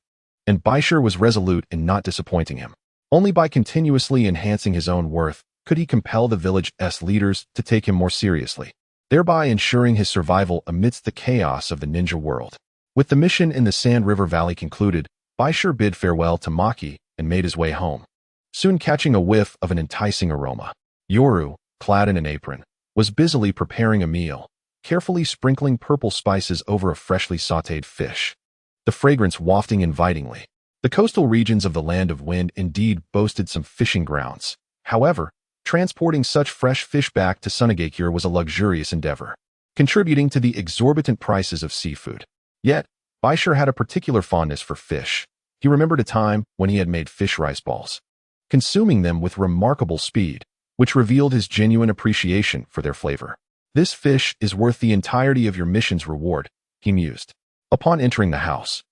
and Bai Shi was resolute in not disappointing him. Only by continuously enhancing his own worth could he compel the village's leaders to take him more seriously, thereby ensuring his survival amidst the chaos of the ninja world. With the mission in the Sand River Valley concluded, Bai Shi bid farewell to Maki and made his way home, soon catching a whiff of an enticing aroma. Yoru, clad in an apron, was busily preparing a meal, carefully sprinkling purple spices over a freshly sautéed fish, the fragrance wafting invitingly. The coastal regions of the Land of Wind indeed boasted some fishing grounds. However, transporting such fresh fish back to Sunagakure was a luxurious endeavor, contributing to the exorbitant prices of seafood. Yet, Bai Shi had a particular fondness for fish. He remembered a time when he had made fish rice balls, consuming them with remarkable speed, which revealed his genuine appreciation for their flavor. "This fish is worth the entirety of your mission's reward," he mused. Upon entering the house,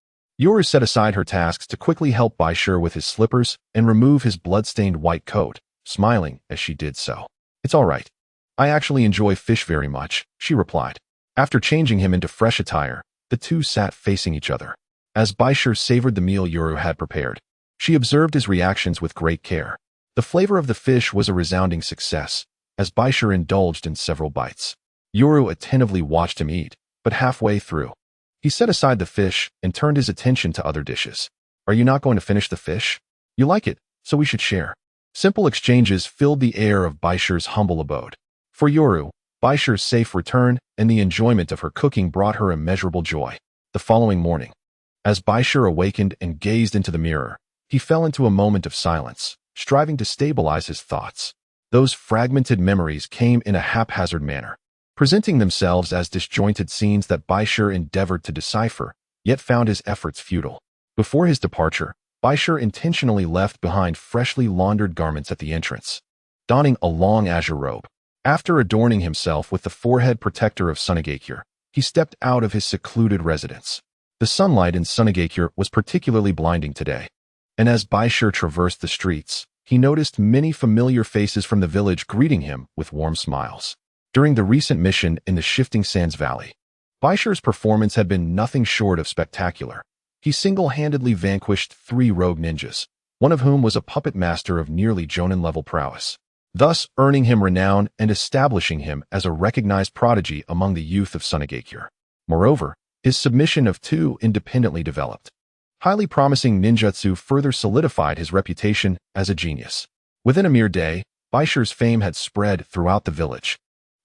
Yoru set aside her tasks to quickly help Bai Shi with his slippers and remove his blood-stained white coat, smiling as she did so. "It's all right. I actually enjoy fish very much," she replied. After changing him into fresh attire, the two sat facing each other. As Bai Shi savored the meal Yoru had prepared, she observed his reactions with great care. The flavor of the fish was a resounding success, as Bai Shi indulged in several bites. Yoru attentively watched him eat, but halfway through, he set aside the fish and turned his attention to other dishes. "Are you not going to finish the fish? You like it, so we should share." Simple exchanges filled the air of Bai Shi's humble abode. For Yoru, Bai Shi's safe return and the enjoyment of her cooking brought her immeasurable joy. The following morning, as Bai Shi awakened and gazed into the mirror, he fell into a moment of silence, striving to stabilize his thoughts. Those fragmented memories came in a haphazard manner, presenting themselves as disjointed scenes that Bai Shi endeavored to decipher, yet found his efforts futile. Before his departure, Bai Shi intentionally left behind freshly laundered garments at the entrance, donning a long azure robe. After adorning himself with the forehead protector of Sunagakure, he stepped out of his secluded residence. The sunlight in Sunagakure was particularly blinding today, and as Bai Shi traversed the streets, he noticed many familiar faces from the village greeting him with warm smiles. During the recent mission in the Shifting Sands Valley, Bai Shi's performance had been nothing short of spectacular. He single-handedly vanquished 3 rogue ninjas, one of whom was a puppet master of nearly Jonin-level prowess, thus earning him renown and establishing him as a recognized prodigy among the youth of Sunagakure. Moreover, his submission of 2 independently developed, highly promising ninjutsu further solidified his reputation as a genius. Within a mere day, Bai Shi's fame had spread throughout the village,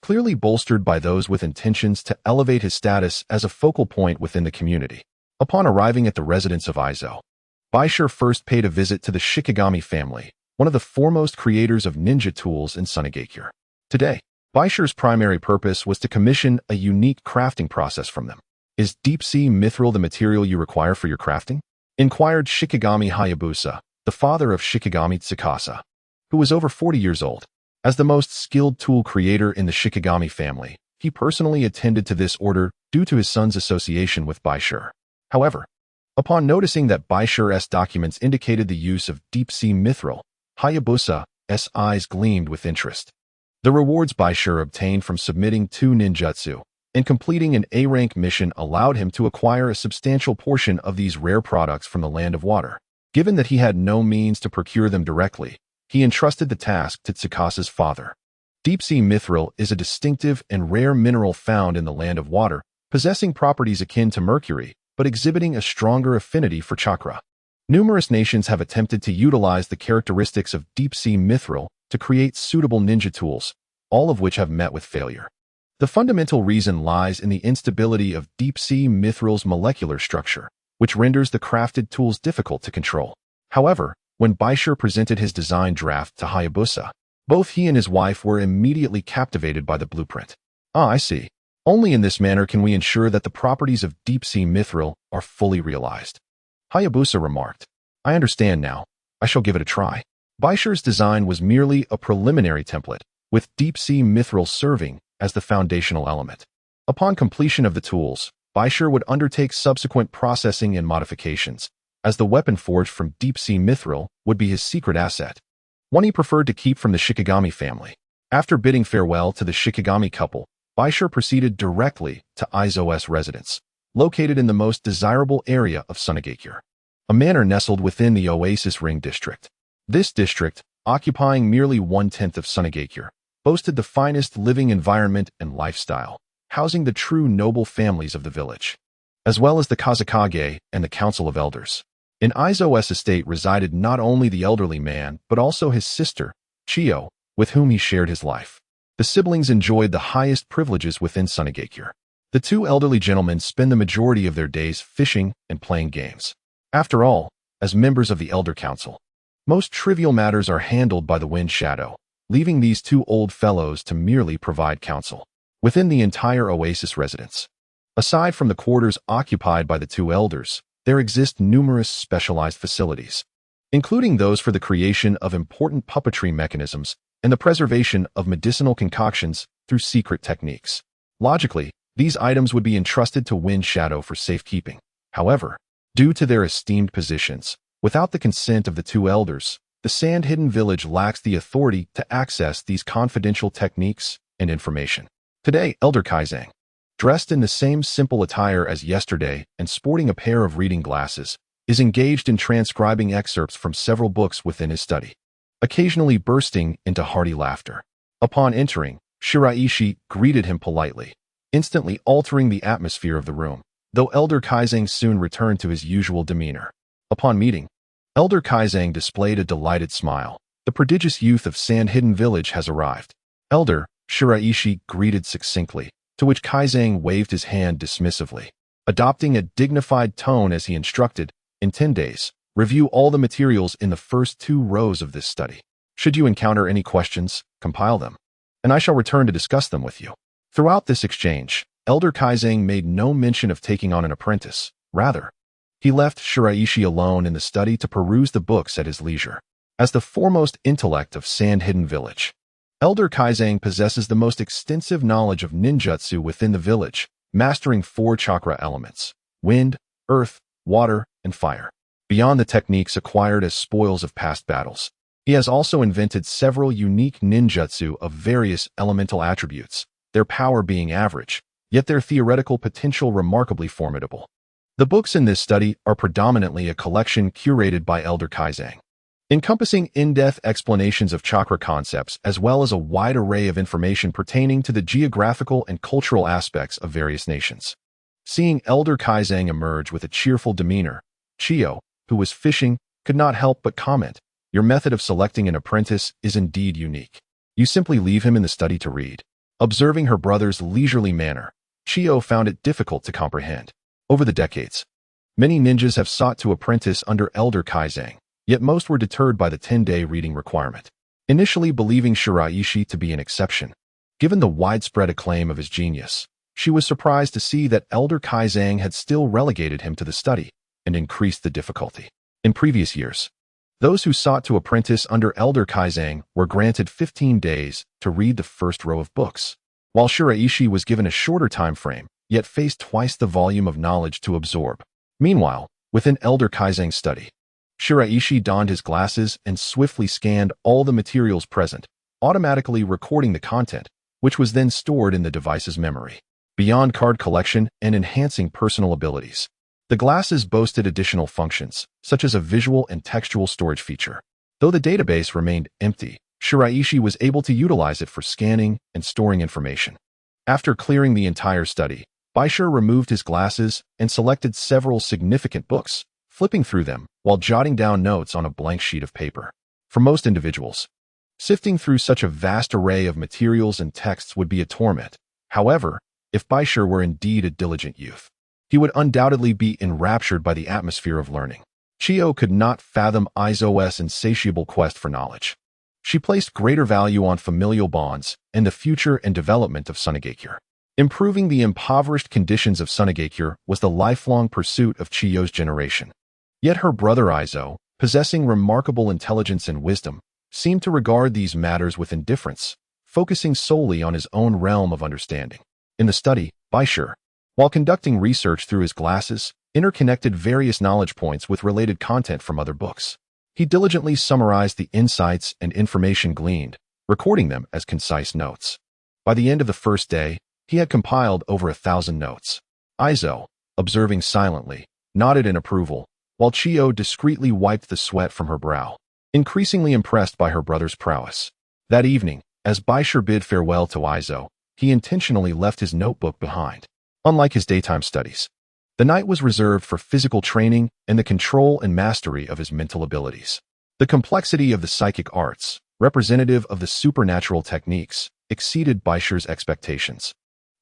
clearly bolstered by those with intentions to elevate his status as a focal point within the community. Upon arriving at the residence of Izo, Bai Shi first paid a visit to the Shikigami family, one of the foremost creators of ninja tools in Sunagakure. Today, Bai Shi's primary purpose was to commission a unique crafting process from them. "Is deep-sea mithril the material you require for your crafting?" inquired Shikigami Hayabusa, the father of Shikigami Tsukasa, who was over 40 years old. As the most skilled tool creator in the Shikigami family, he personally attended to this order due to his son's association with Bai Shi. However, upon noticing that Bai Shi's documents indicated the use of deep-sea mithril, Hayabusa's eyes gleamed with interest. The rewards Bai Shi obtained from submitting 2 ninjutsu, and completing an A-rank mission allowed him to acquire a substantial portion of these rare products from the Land of Water. Given that he had no means to procure them directly, he entrusted the task to Tsukasa's father. Deep-sea mithril is a distinctive and rare mineral found in the Land of Water, possessing properties akin to mercury, but exhibiting a stronger affinity for chakra. Numerous nations have attempted to utilize the characteristics of deep-sea mithril to create suitable ninja tools, all of which have met with failure. The fundamental reason lies in the instability of deep-sea mithril's molecular structure, which renders the crafted tools difficult to control. However, when Bai Shi presented his design draft to Hayabusa, both he and his wife were immediately captivated by the blueprint. I see. Only in this manner can we ensure that the properties of deep-sea mithril are fully realized. Hayabusa remarked, I understand now. I shall give it a try. Bai Shi's design was merely a preliminary template, with deep-sea mithril serving as the foundational element. Upon completion of the tools, Bai Shi would undertake subsequent processing and modifications, as the weapon forged from deep-sea mithril would be his secret asset, one he preferred to keep from the Shikigami family. After bidding farewell to the Shikigami couple, Bai Shi proceeded directly to Izo's residence, located in the most desirable area of Sunagakure, a manor nestled within the Oasis Ring district. This district, occupying merely 1/10 of Sunagakure, boasted the finest living environment and lifestyle, housing the true noble families of the village, as well as the Kazakage and the Council of Elders. In Izo's estate resided not only the elderly man, but also his sister, Chiyo, with whom he shared his life. The siblings enjoyed the highest privileges within Sunagakure. The two elderly gentlemen spend the majority of their days fishing and playing games. After all, as members of the Elder Council, most trivial matters are handled by the Wind Shadow, leaving these two old fellows to merely provide counsel. Within the entire Oasis residence, aside from the quarters occupied by the two elders, there exist numerous specialized facilities, including those for the creation of important puppetry mechanisms and the preservation of medicinal concoctions through secret techniques. Logically, these items would be entrusted to Wind Shadow for safekeeping. However, due to their esteemed positions, without the consent of the two elders, the Sand-Hidden Village lacks the authority to access these confidential techniques and information. Today, Elder Kaizang, dressed in the same simple attire as yesterday and sporting a pair of reading glasses, is engaged in transcribing excerpts from several books within his study, occasionally bursting into hearty laughter. Upon entering, Shiraishi greeted him politely, instantly altering the atmosphere of the room, though Elder Kaizang soon returned to his usual demeanor. Upon meeting, Elder Kaizang displayed a delighted smile. The prodigious youth of Sand-Hidden Village has arrived. Elder, Shiraishi greeted succinctly, to which Kaizang waved his hand dismissively, adopting a dignified tone as he instructed, in 10 days, review all the materials in the first 2 rows of this study. Should you encounter any questions, compile them, and I shall return to discuss them with you. Throughout this exchange, Elder Kaizang made no mention of taking on an apprentice. Rather, he left Shiraishi alone in the study to peruse the books at his leisure. As the foremost intellect of Sand-Hidden Village, Elder Kaizang possesses the most extensive knowledge of ninjutsu within the village, mastering 4 chakra elements: wind, earth, water, and fire. Beyond the techniques acquired as spoils of past battles, he has also invented several unique ninjutsu of various elemental attributes, their power being average, yet their theoretical potential remarkably formidable. The books in this study are predominantly a collection curated by Elder Kaizang, encompassing in-depth explanations of chakra concepts as well as a wide array of information pertaining to the geographical and cultural aspects of various nations. Seeing Elder Kaizang emerge with a cheerful demeanor, Chiyo, who was fishing, could not help but comment, "Your method of selecting an apprentice is indeed unique. You simply leave him in the study to read." Observing her brother's leisurely manner, Chiyo found it difficult to comprehend. Over the decades, many ninjas have sought to apprentice under Elder Kaizang, yet most were deterred by the 10-day reading requirement. Initially believing Shiraishi to be an exception, given the widespread acclaim of his genius, she was surprised to see that Elder Kaizang had still relegated him to the study and increased the difficulty. In previous years, those who sought to apprentice under Elder Kaizang were granted 15 days to read the first row of books, while Shiraishi was given a shorter time frame, yet faced twice the volume of knowledge to absorb. Meanwhile, within Elder Kaizang's study, Shiraishi donned his glasses and swiftly scanned all the materials present, automatically recording the content, which was then stored in the device's memory. beyond card collection and enhancing personal abilities. The glasses boasted additional functions, such as a visual and textual storage feature. Though the database remained empty, Shiraishi was able to utilize it for scanning and storing information. After clearing the entire study, Bai Shi removed his glasses and selected several significant books, flipping through them while jotting down notes on a blank sheet of paper. For most individuals, sifting through such a vast array of materials and texts would be a torment. However, if Bai Shi were indeed a diligent youth, he would undoubtedly be enraptured by the atmosphere of learning. Chiyo could not fathom Aizo's insatiable quest for knowledge. She placed greater value on familial bonds and the future and development of Sunagakure. Improving the impoverished conditions of Sunagakure was the lifelong pursuit of Chiyo's generation. Yet her brother Aizo, possessing remarkable intelligence and wisdom, seemed to regard these matters with indifference, focusing solely on his own realm of understanding. In the study, Bai Shi, while conducting research through his glasses, interconnected various knowledge points with related content from other books. He diligently summarized the insights and information gleaned, recording them as concise notes. By the end of the first day, he had compiled over 1,000 notes. Aizo, observing silently, nodded in approval, while Chiyo discreetly wiped the sweat from her brow, increasingly impressed by her brother's prowess. That evening, as Bai Shi bid farewell to Aizo, he intentionally left his notebook behind. Unlike his daytime studies, the night was reserved for physical training and the control and mastery of his mental abilities. The complexity of the psychic arts, representative of the supernatural techniques, exceeded Bai Shi's expectations.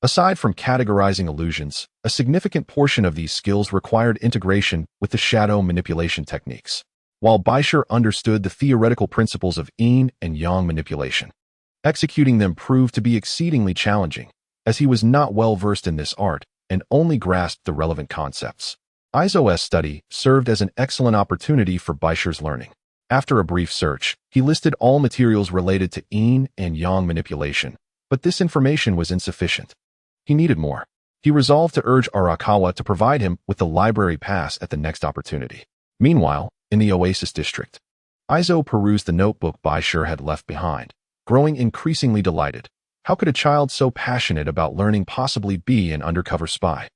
Aside from categorizing illusions, a significant portion of these skills required integration with the shadow manipulation techniques. While Bai Shi understood the theoretical principles of yin and yang manipulation, executing them proved to be exceedingly challenging, as he was not well versed in this art and only grasped the relevant concepts. Aizo's study served as an excellent opportunity for Bai Shi's learning. After a brief search, he listed all materials related to yin and yang manipulation, but this information was insufficient. He needed more. He resolved to urge Arakawa to provide him with the library pass at the next opportunity. Meanwhile, in the Oasis district, Aizo perused the notebook Bai Shi had left behind, growing increasingly delighted. How could a child so passionate about learning possibly be an undercover spy?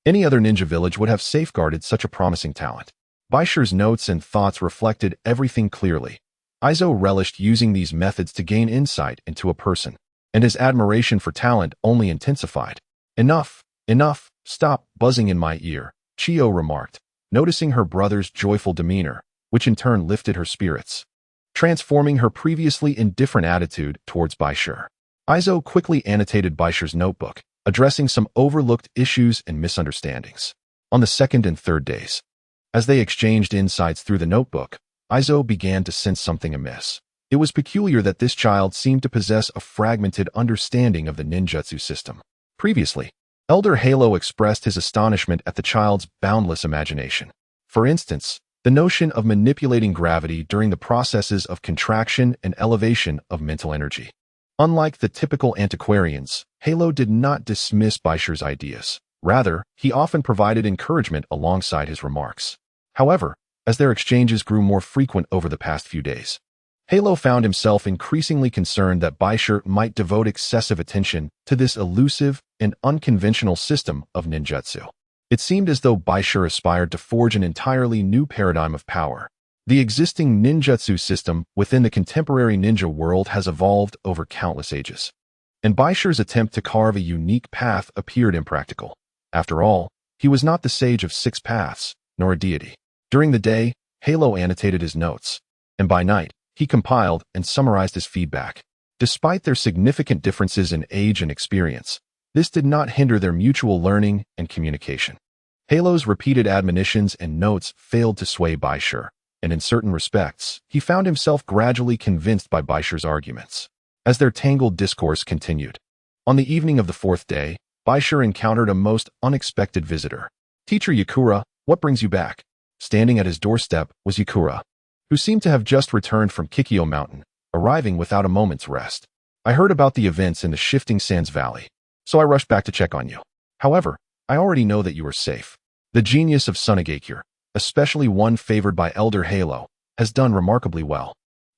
Any other ninja village would have safeguarded such a promising talent. Bai Shi's notes and thoughts reflected everything clearly. Aizo relished using these methods to gain insight into a person, and his admiration for talent only intensified. Enough, stop buzzing in my ear, Chiyo remarked, noticing her brother's joyful demeanor, which in turn lifted her spirits, transforming her previously indifferent attitude towards Bai Shi. Aizo quickly annotated Bai Shi's notebook, addressing some overlooked issues and misunderstandings. On the second and third days, as they exchanged insights through the notebook, Aizo began to sense something amiss. It was peculiar that this child seemed to possess a fragmented understanding of the ninjutsu system. Previously, Elder Halo expressed his astonishment at the child's boundless imagination. For instance, the notion of manipulating gravity during the processes of contraction and elevation of mental energy. Unlike the typical antiquarians, Halo did not dismiss Bai Shi's ideas. Rather, he often provided encouragement alongside his remarks. However, as their exchanges grew more frequent over the past few days, Halo found himself increasingly concerned that Bai Shi might devote excessive attention to this elusive and unconventional system of ninjutsu. It seemed as though Bai Shi aspired to forge an entirely new paradigm of power. The existing ninjutsu system within the contemporary ninja world has evolved over countless ages, and Bai Shi's attempt to carve a unique path appeared impractical. After all, he was not the sage of 6 paths, nor a deity. During the day, Halo annotated his notes, and by night, he compiled and summarized his feedback. Despite their significant differences in age and experience, this did not hinder their mutual learning and communication. Halo's repeated admonitions and notes failed to sway Bai Shi, and in certain respects, he found himself gradually convinced by Bai Shi's arguments. As their tangled discourse continued, on the evening of the 4th day, Bai Shi encountered a most unexpected visitor. "Teacher Yakura, what brings you back?" Standing at his doorstep was Yakura, who seemed to have just returned from Kikyo Mountain, arriving without a moment's rest. "I heard about the events in the Shifting Sands Valley, so I rushed back to check on you. However, I already know that you are safe. The genius of Sunagakure, especially one favored by Elder Halo, has done remarkably well."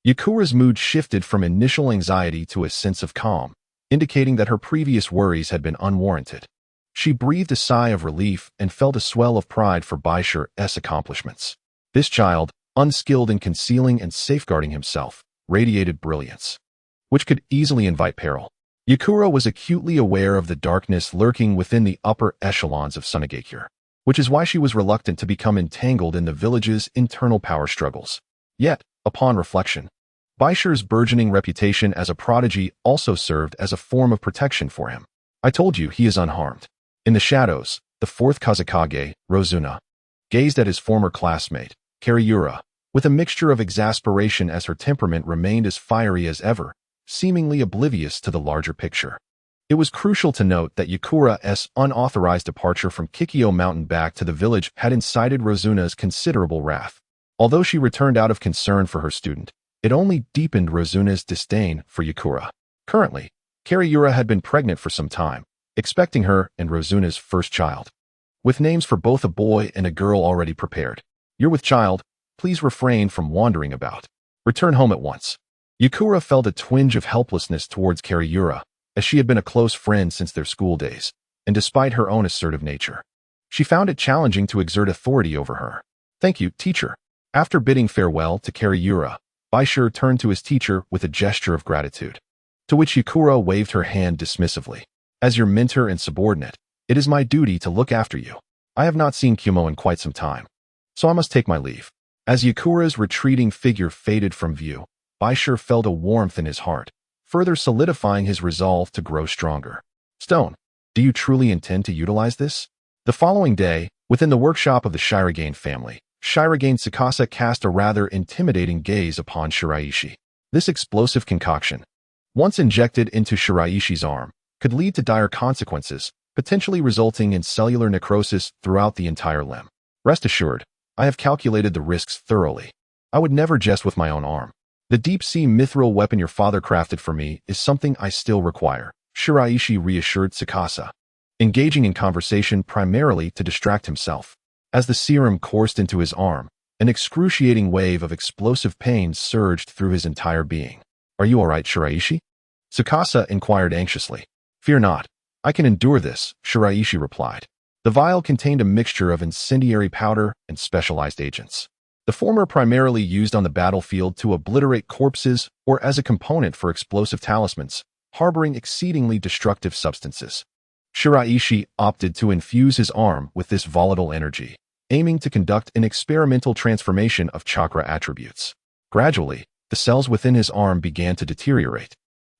Yakura's mood shifted from initial anxiety to a sense of calm, indicating that her previous worries had been unwarranted. She breathed a sigh of relief and felt a swell of pride for Bai Shi's accomplishments. This child, unskilled in concealing and safeguarding himself, radiated brilliance, which could easily invite peril. Yakura was acutely aware of the darkness lurking within the upper echelons of Sunagakure, which is why she was reluctant to become entangled in the village's internal power struggles. Yet, upon reflection, Bai Shi's burgeoning reputation as a prodigy also served as a form of protection for him. I told you he is unharmed. In the shadows, the fourth Kazekage, Rozuna, gazed at his former classmate, Kariura, with a mixture of exasperation as her temperament remained as fiery as ever, seemingly oblivious to the larger picture. It was crucial to note that Yakura's unauthorized departure from Kikyo Mountain back to the village had incited Rozuna's considerable wrath. Although she returned out of concern for her student, it only deepened Rozuna's disdain for Yakura. Currently, Kariura had been pregnant for some time, expecting her and Rozuna's first child. With names for both a boy and a girl already prepared. You're with child, please refrain from wandering about. Return home at once. Yakura felt a twinge of helplessness towards Kariura, as she had been a close friend since their school days, and despite her own assertive nature, she found it challenging to exert authority over her. Thank you, teacher. After bidding farewell to Kariura, Bai Shi turned to his teacher with a gesture of gratitude, to which Yakura waved her hand dismissively. As your mentor and subordinate, it is my duty to look after you. I have not seen Kumo in quite some time, so I must take my leave. As Yakura's retreating figure faded from view, Bai Shi felt a warmth in his heart, further solidifying his resolve to grow stronger. Stone, do you truly intend to utilize this? The following day, within the workshop of the Shirogane family, Shirogane Tsukasa cast a rather intimidating gaze upon Shiraishi. This explosive concoction, once injected into Shiraishi's arm, could lead to dire consequences, potentially resulting in cellular necrosis throughout the entire limb. Rest assured, I have calculated the risks thoroughly. I would never jest with my own arm. The deep-sea mithril weapon your father crafted for me is something I still require, Shiraishi reassured Tsukasa, engaging in conversation primarily to distract himself. As the serum coursed into his arm, an excruciating wave of explosive pain surged through his entire being. Are you all right, Shiraishi? Tsukasa inquired anxiously. Fear not. I can endure this, Shiraishi replied. The vial contained a mixture of incendiary powder and specialized agents. The former primarily used on the battlefield to obliterate corpses or as a component for explosive talismans, harboring exceedingly destructive substances. Shiraishi opted to infuse his arm with this volatile energy, aiming to conduct an experimental transformation of chakra attributes. Gradually, the cells within his arm began to deteriorate,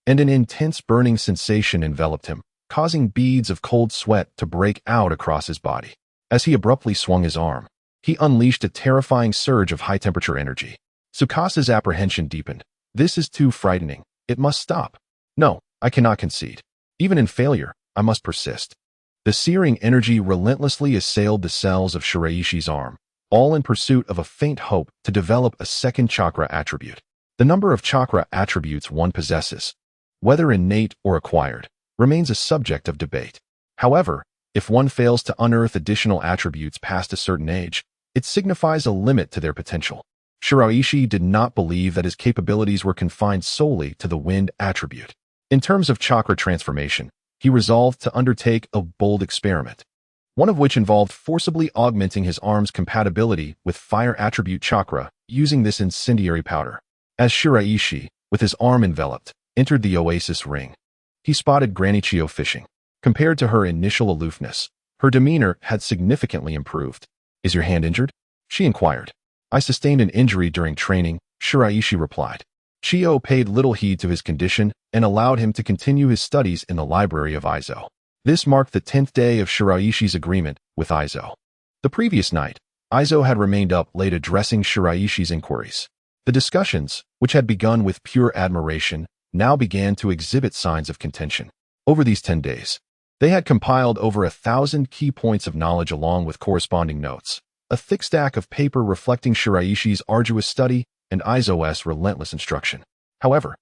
and an intense burning sensation enveloped him, causing beads of cold sweat to break out across his body. As he abruptly swung his arm, he unleashed a terrifying surge of high-temperature energy. Tsukasa's apprehension deepened. This is too frightening. It must stop. No, I cannot concede. Even in failure, I must persist. The searing energy relentlessly assailed the cells of Shiraishi's arm, all in pursuit of a faint hope to develop a second chakra attribute. The number of chakra attributes one possesses, whether innate or acquired, remains a subject of debate. However, if one fails to unearth additional attributes past a certain age, it signifies a limit to their potential. Shiraishi did not believe that his capabilities were confined solely to the wind attribute. In terms of chakra transformation, he resolved to undertake a bold experiment, one of which involved forcibly augmenting his arm's compatibility with fire attribute chakra using this incendiary powder. As Shiraishi, with his arm enveloped, entered the oasis ring, he spotted Granichio fishing. Compared to her initial aloofness, her demeanor had significantly improved. Is your hand injured? She inquired. I sustained an injury during training, Shiraishi replied. Chio paid little heed to his condition and allowed him to continue his studies in the library of Aizo. This marked the 10th day of Shiraishi's agreement with Aizo. The previous night, Aizo had remained up late addressing Shiraishi's inquiries. The discussions, which had begun with pure admiration, now began to exhibit signs of contention. Over these 10 days, they had compiled over 1,000 key points of knowledge along with corresponding notes, a thick stack of paper reflecting Shiraishi's arduous study and Aizo's relentless instruction. However,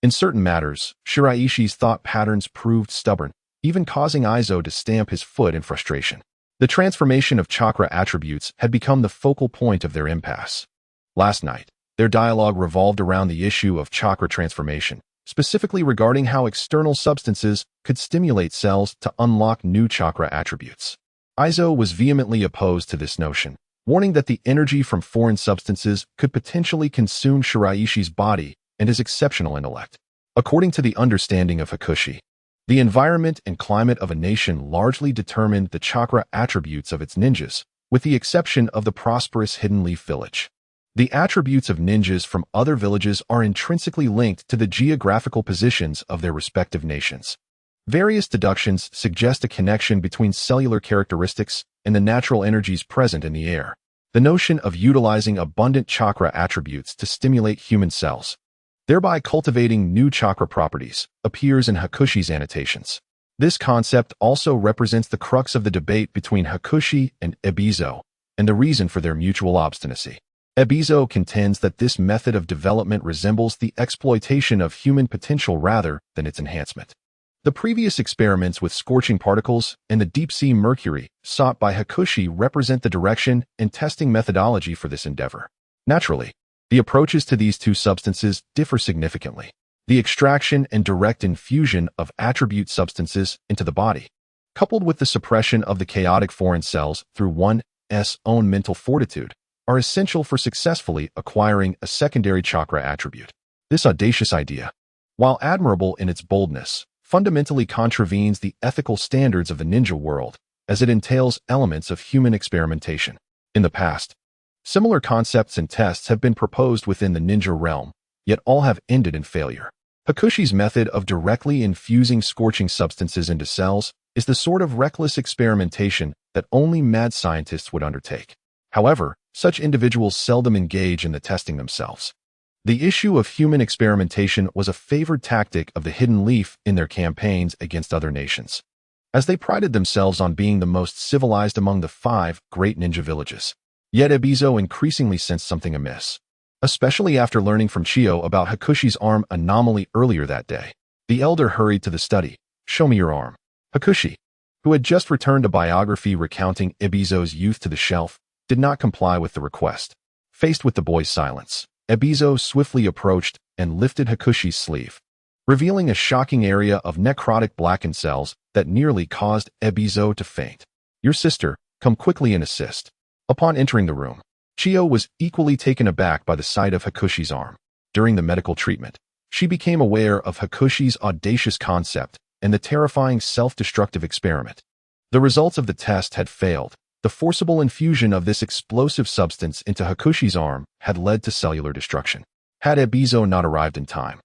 in certain matters, Shiraishi's thought patterns proved stubborn, even causing Aizo to stamp his foot in frustration. The transformation of chakra attributes had become the focal point of their impasse. Last night, their dialogue revolved around the issue of chakra transformation, specifically regarding how external substances could stimulate cells to unlock new chakra attributes. Izo was vehemently opposed to this notion, warning that the energy from foreign substances could potentially consume Shiraishi's body and his exceptional intellect. According to the understanding of Hakushi, the environment and climate of a nation largely determined the chakra attributes of its ninjas, with the exception of the prosperous Hidden Leaf village. The attributes of ninjas from other villages are intrinsically linked to the geographical positions of their respective nations. Various deductions suggest a connection between cellular characteristics and the natural energies present in the air. The notion of utilizing abundant chakra attributes to stimulate human cells, thereby cultivating new chakra properties, appears in Hakushi's annotations. This concept also represents the crux of the debate between Hakushi and Ebizo, and the reason for their mutual obstinacy. Ebizo contends that this method of development resembles the exploitation of human potential rather than its enhancement. The previous experiments with scorching particles and the deep-sea mercury sought by Hakushi represent the direction and testing methodology for this endeavor. Naturally, the approaches to these two substances differ significantly. The extraction and direct infusion of attribute substances into the body, coupled with the suppression of the chaotic foreign cells through one's own mental fortitude, are essential for successfully acquiring a secondary chakra attribute. This audacious idea, while admirable in its boldness, fundamentally contravenes the ethical standards of the ninja world, as it entails elements of human experimentation. In the past, similar concepts and tests have been proposed within the ninja realm, yet all have ended in failure. Hakushi's method of directly infusing scorching substances into cells is the sort of reckless experimentation that only mad scientists would undertake. However, such individuals seldom engage in the testing themselves. The issue of human experimentation was a favored tactic of the Hidden Leaf in their campaigns against other nations, as they prided themselves on being the most civilized among the 5 great ninja villages. Yet Ebizo increasingly sensed something amiss, especially after learning from Chiyo about Hakushi's arm anomaly earlier that day. The elder hurried to the study. "Show me your arm." Hakushi, who had just returned a biography recounting Ebizo's youth to the shelf, did not comply with the request. Faced with the boy's silence, Ebizo swiftly approached and lifted Hakushi's sleeve, revealing a shocking area of necrotic blackened cells that nearly caused Ebizo to faint. "Your sister, come quickly and assist." Upon entering the room, Chiyo was equally taken aback by the sight of Hakushi's arm. During the medical treatment, she became aware of Hakushi's audacious concept and the terrifying self-destructive experiment. The results of the test had failed. The forcible infusion of this explosive substance into Hakushi's arm had led to cellular destruction. Had Ebizo not arrived in time,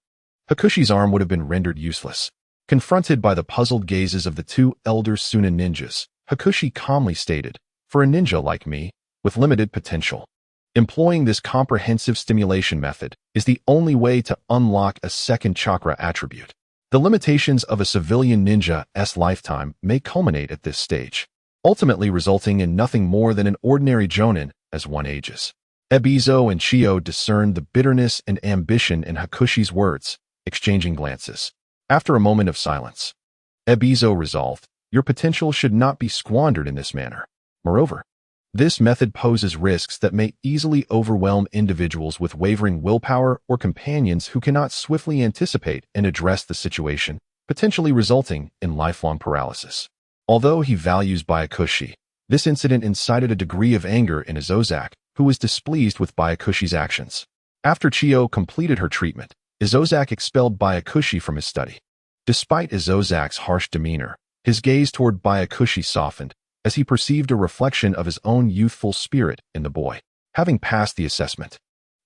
Hakushi's arm would have been rendered useless. Confronted by the puzzled gazes of the 2 elder Sunan ninjas, Hakushi calmly stated, "For a ninja like me, with limited potential, employing this comprehensive stimulation method is the only way to unlock a second chakra attribute. The limitations of a civilian ninja's lifetime may culminate at this stage, ultimately resulting in nothing more than an ordinary jonin as one ages." Ebizo and Chiyo discerned the bitterness and ambition in Hakushi's words, exchanging glances. After a moment of silence, Ebizo resolved, "Your potential should not be squandered in this manner. Moreover, this method poses risks that may easily overwhelm individuals with wavering willpower or companions who cannot swiftly anticipate and address the situation, potentially resulting in lifelong paralysis." Although he values Byakushi, this incident incited a degree of anger in Izozak, who was displeased with Byakushi's actions. After Chiyo completed her treatment, Izozak expelled Byakushi from his study. Despite Izozak's harsh demeanor, his gaze toward Byakushi softened, as he perceived a reflection of his own youthful spirit in the boy. Having passed the assessment,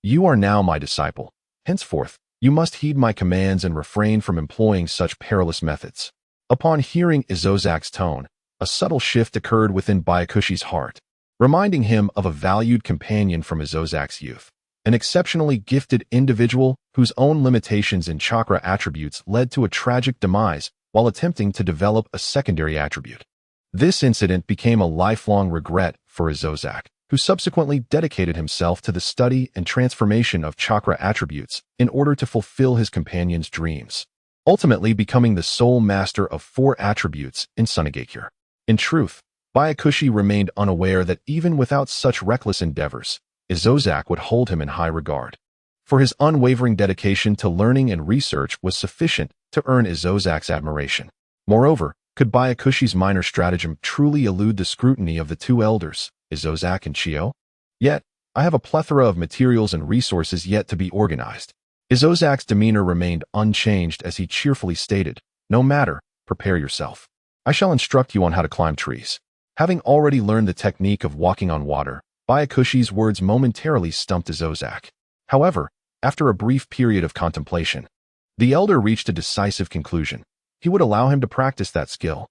"You are now my disciple. Henceforth, you must heed my commands and refrain from employing such perilous methods." Upon hearing Izozak's tone, a subtle shift occurred within Byakushi's heart, reminding him of a valued companion from Izozak's youth, an exceptionally gifted individual whose own limitations in chakra attributes led to a tragic demise while attempting to develop a secondary attribute. This incident became a lifelong regret for Izozak, who subsequently dedicated himself to the study and transformation of chakra attributes in order to fulfill his companion's dreams, ultimately becoming the sole master of 4 attributes in Sunagakure. In truth, Byakushi remained unaware that even without such reckless endeavors, Izozak would hold him in high regard. for his unwavering dedication to learning and research was sufficient to earn Izozak's admiration. Moreover, could Byakushi's minor stratagem truly elude the scrutiny of the two elders, Izozak and Chiyo? Yet, I have a plethora of materials and resources yet to be organized. Izozak's demeanor remained unchanged as he cheerfully stated, "No matter, prepare yourself. I shall instruct you on how to climb trees." Having already learned the technique of walking on water, Byakushi's words momentarily stumped Izozak. However, after a brief period of contemplation, the elder reached a decisive conclusion. He would allow him to practice that skill.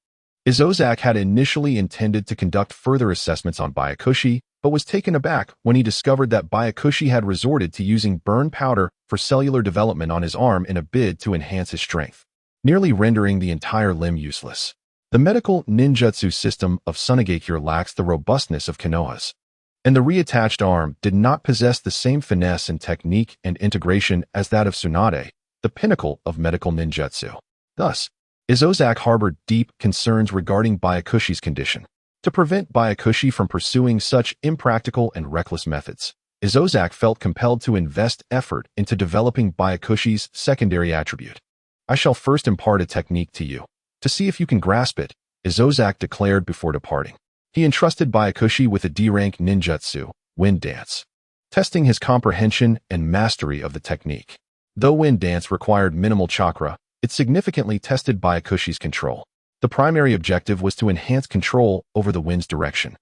Izozak had initially intended to conduct further assessments on Byakushi, but was taken aback when he discovered that Byakushi had resorted to using burn powder for cellular development on his arm in a bid to enhance his strength, nearly rendering the entire limb useless. The medical ninjutsu system of Sunagakure lacks the robustness of Konoha's, and the reattached arm did not possess the same finesse and technique and integration as that of Tsunade, the pinnacle of medical ninjutsu. Thus, Izozak harbored deep concerns regarding Byakushi's condition. To prevent Byakushi from pursuing such impractical and reckless methods, Izozak felt compelled to invest effort into developing Byakushi's secondary attribute. "I shall first impart a technique to you, to see if you can grasp it," Izozak declared before departing. He entrusted Byakushi with a D-rank ninjutsu, Wind Dance, testing his comprehension and mastery of the technique. Though Wind Dance required minimal chakra, it significantly tested Byakushi's control. The primary objective was to enhance control over the wind's direction,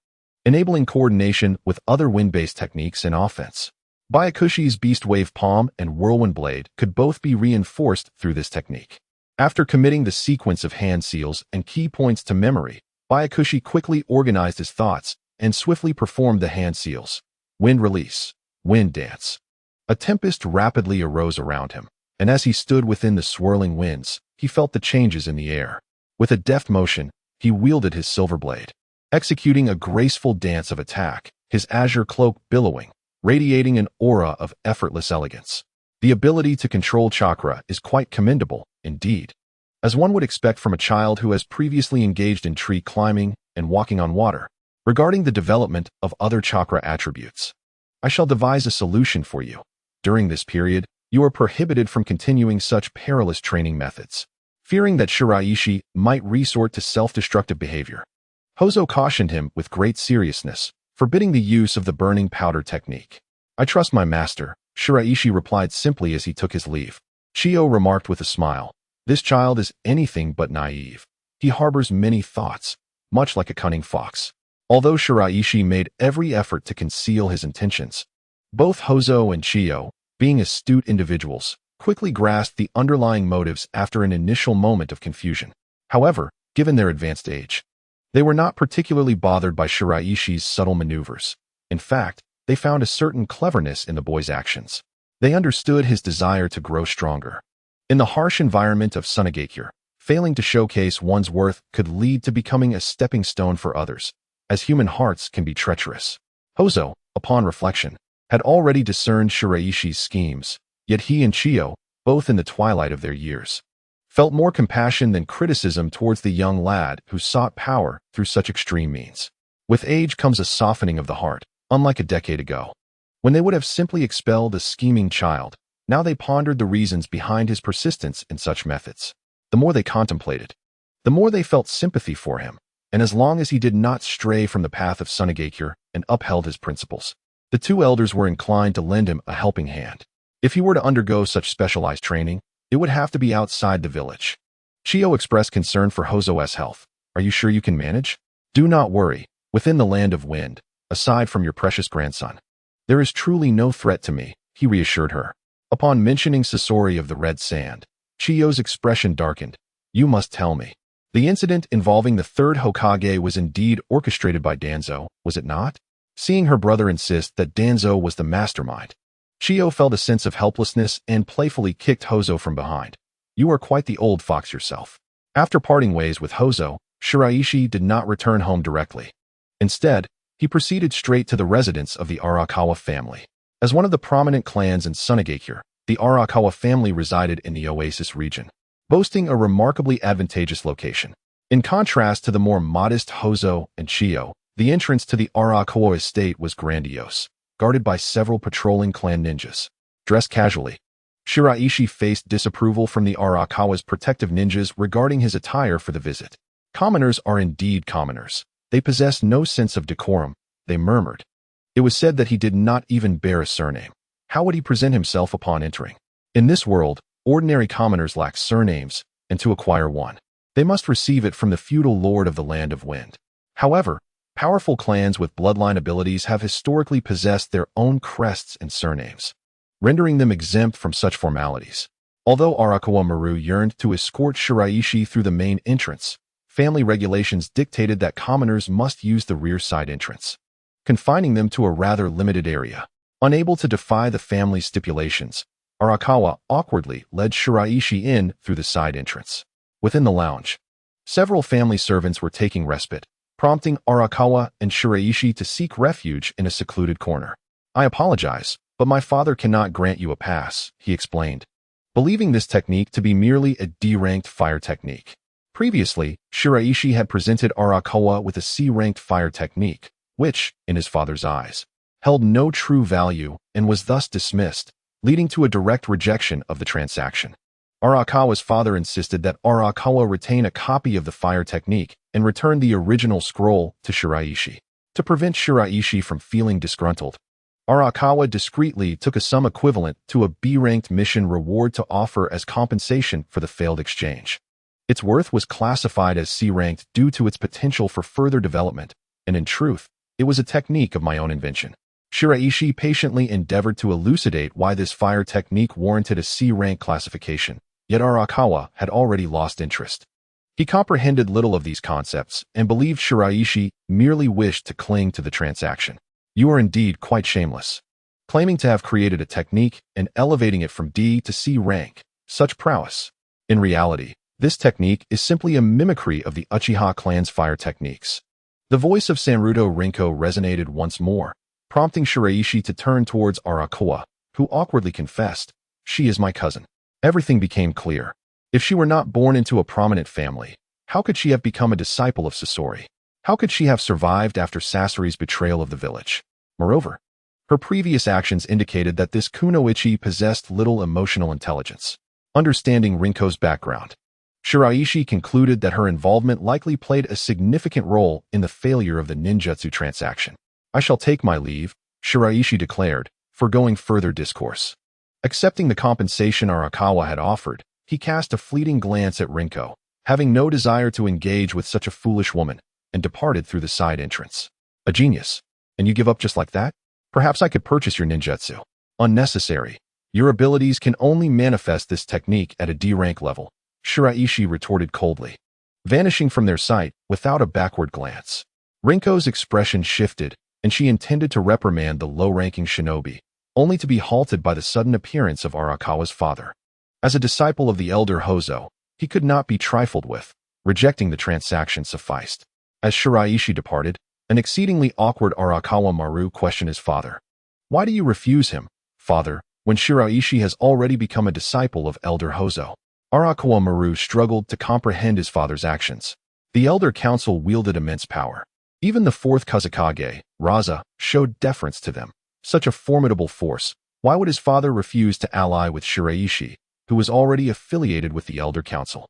enabling coordination with other wind-based techniques in offense. Byakushi's Beast Wave Palm and Whirlwind Blade could both be reinforced through this technique. After committing the sequence of hand seals and key points to memory, Byakushi quickly organized his thoughts and swiftly performed the hand seals. Wind Release, Wind Dance. A tempest rapidly arose around him, and as he stood within the swirling winds, he felt the changes in the air. With a deft motion, he wielded his silver blade, executing a graceful dance of attack, his azure cloak billowing, radiating an aura of effortless elegance. The ability to control chakra is quite commendable, indeed, as one would expect from a child who has previously engaged in tree climbing and walking on water. Regarding the development of other chakra attributes, I shall devise a solution for you. During this period, you are prohibited from continuing such perilous training methods. Fearing that Shiraishi might resort to self-destructive behavior, Hozo cautioned him with great seriousness, forbidding the use of the burning powder technique. "I trust my master," Shiraishi replied simply as he took his leave. Chiyo remarked with a smile, "This child is anything but naive. He harbors many thoughts, much like a cunning fox." Although Shiraishi made every effort to conceal his intentions, both Hozo and Chiyo, being astute individuals, quickly grasped the underlying motives after an initial moment of confusion. However, given their advanced age, they were not particularly bothered by Shiraishi's subtle maneuvers. In fact, they found a certain cleverness in the boy's actions. They understood his desire to grow stronger. In the harsh environment of Sunagakure, failing to showcase one's worth could lead to becoming a stepping stone for others, as human hearts can be treacherous. Hozo, upon reflection, had already discerned Shiraishi's schemes, yet he and Chiyo, both in the twilight of their years, felt more compassion than criticism towards the young lad who sought power through such extreme means. With age comes a softening of the heart, unlike a decade ago, when they would have simply expelled a scheming child. Now they pondered the reasons behind his persistence in such methods. The more they contemplated, the more they felt sympathy for him, and as long as he did not stray from the path of Sunagakure and upheld his principles, the two elders were inclined to lend him a helping hand. If he were to undergo such specialized training, it would have to be outside the village. Chiyo expressed concern for Hozo's health. "Are you sure you can manage?" "Do not worry. Within the land of wind, aside from your precious grandson, there is truly no threat to me," he reassured her. Upon mentioning Sasori of the Red Sand, Chiyo's expression darkened. "You must tell me. The incident involving the third Hokage was indeed orchestrated by Danzo, was it not?" Seeing her brother insist that Danzo was the mastermind, Chiyo felt a sense of helplessness and playfully kicked Hozo from behind. "You are quite the old fox yourself." After parting ways with Hozo, Shiraishi did not return home directly. Instead, he proceeded straight to the residence of the Arakawa family. As one of the prominent clans in Sunagakure, the Arakawa family resided in the Oasis region, boasting a remarkably advantageous location. In contrast to the more modest Hozo and Chiyo, the entrance to the Arakawa estate was grandiose, guarded by several patrolling clan ninjas. dressed casually. Shiraishi faced disapproval from the Arakawa's protective ninjas regarding his attire for the visit. Commoners are indeed commoners. They possess no sense of decorum, they murmured. It was said that he did not even bear a surname. How would he present himself upon entering? In this world, ordinary commoners lack surnames, and to acquire one, they must receive it from the feudal lord of the Land of Wind. However, powerful clans with bloodline abilities have historically possessed their own crests and surnames, rendering them exempt from such formalities. Although Arakawa Maru yearned to escort Shiraishi through the main entrance, family regulations dictated that commoners must use the rear side entrance, confining them to a rather limited area. Unable to defy the family's stipulations, Arakawa awkwardly led Shiraishi in through the side entrance. Within the lounge, several family servants were taking respite, prompting Arakawa and Shiraishi to seek refuge in a secluded corner. "I apologize, but my father cannot grant you a pass," he explained, believing this technique to be merely a D-ranked fire technique. Previously, Shiraishi had presented Arakawa with a C-ranked fire technique, which, in his father's eyes, held no true value and was thus dismissed, leading to a direct rejection of the transaction. Arakawa's father insisted that Arakawa retain a copy of the fire technique and return the original scroll to Shiraishi. To prevent Shiraishi from feeling disgruntled, Arakawa discreetly took a sum equivalent to a B-ranked mission reward to offer as compensation for the failed exchange. Its worth was classified as C-ranked due to its potential for further development, and in truth, it was a technique of my own invention. Shiraishi patiently endeavored to elucidate why this fire technique warranted a C-rank classification, yet Arakawa had already lost interest. He comprehended little of these concepts and believed Shiraishi merely wished to cling to the transaction. "You are indeed quite shameless. Claiming to have created a technique and elevating it from D to C rank, such prowess. In reality, this technique is simply a mimicry of the Uchiha clan's fire techniques." The voice of Naruto Rinko resonated once more, prompting Shiraishi to turn towards Arakawa, who awkwardly confessed, "She is my cousin." Everything became clear. If she were not born into a prominent family, how could she have become a disciple of Sasori? How could she have survived after Sasori's betrayal of the village? Moreover, her previous actions indicated that this kunoichi possessed little emotional intelligence. Understanding Rinko's background, Shiraishi concluded that her involvement likely played a significant role in the failure of the ninjutsu transaction. "I shall take my leave," Shiraishi declared, foregoing further discourse. Accepting the compensation Arakawa had offered, he cast a fleeting glance at Rinko, having no desire to engage with such a foolish woman, and departed through the side entrance. "A genius. And you give up just like that? Perhaps I could purchase your ninjutsu." "Unnecessary. Your abilities can only manifest this technique at a D-rank level," Shiraishi retorted coldly, vanishing from their sight without a backward glance. Rinko's expression shifted, and she intended to reprimand the low-ranking shinobi, only to be halted by the sudden appearance of Arakawa's father. As a disciple of the elder Hozo, he could not be trifled with. Rejecting the transaction sufficed. As Shiraishi departed, an exceedingly awkward Arakawa Maru questioned his father. "Why do you refuse him, father, when Shiraishi has already become a disciple of elder Hozo?" Arakawa Maru struggled to comprehend his father's actions. The elder council wielded immense power. Even the fourth Kazekage, Raza, showed deference to them. Such a formidable force, why would his father refuse to ally with Shiraishi, who was already affiliated with the Elder Council?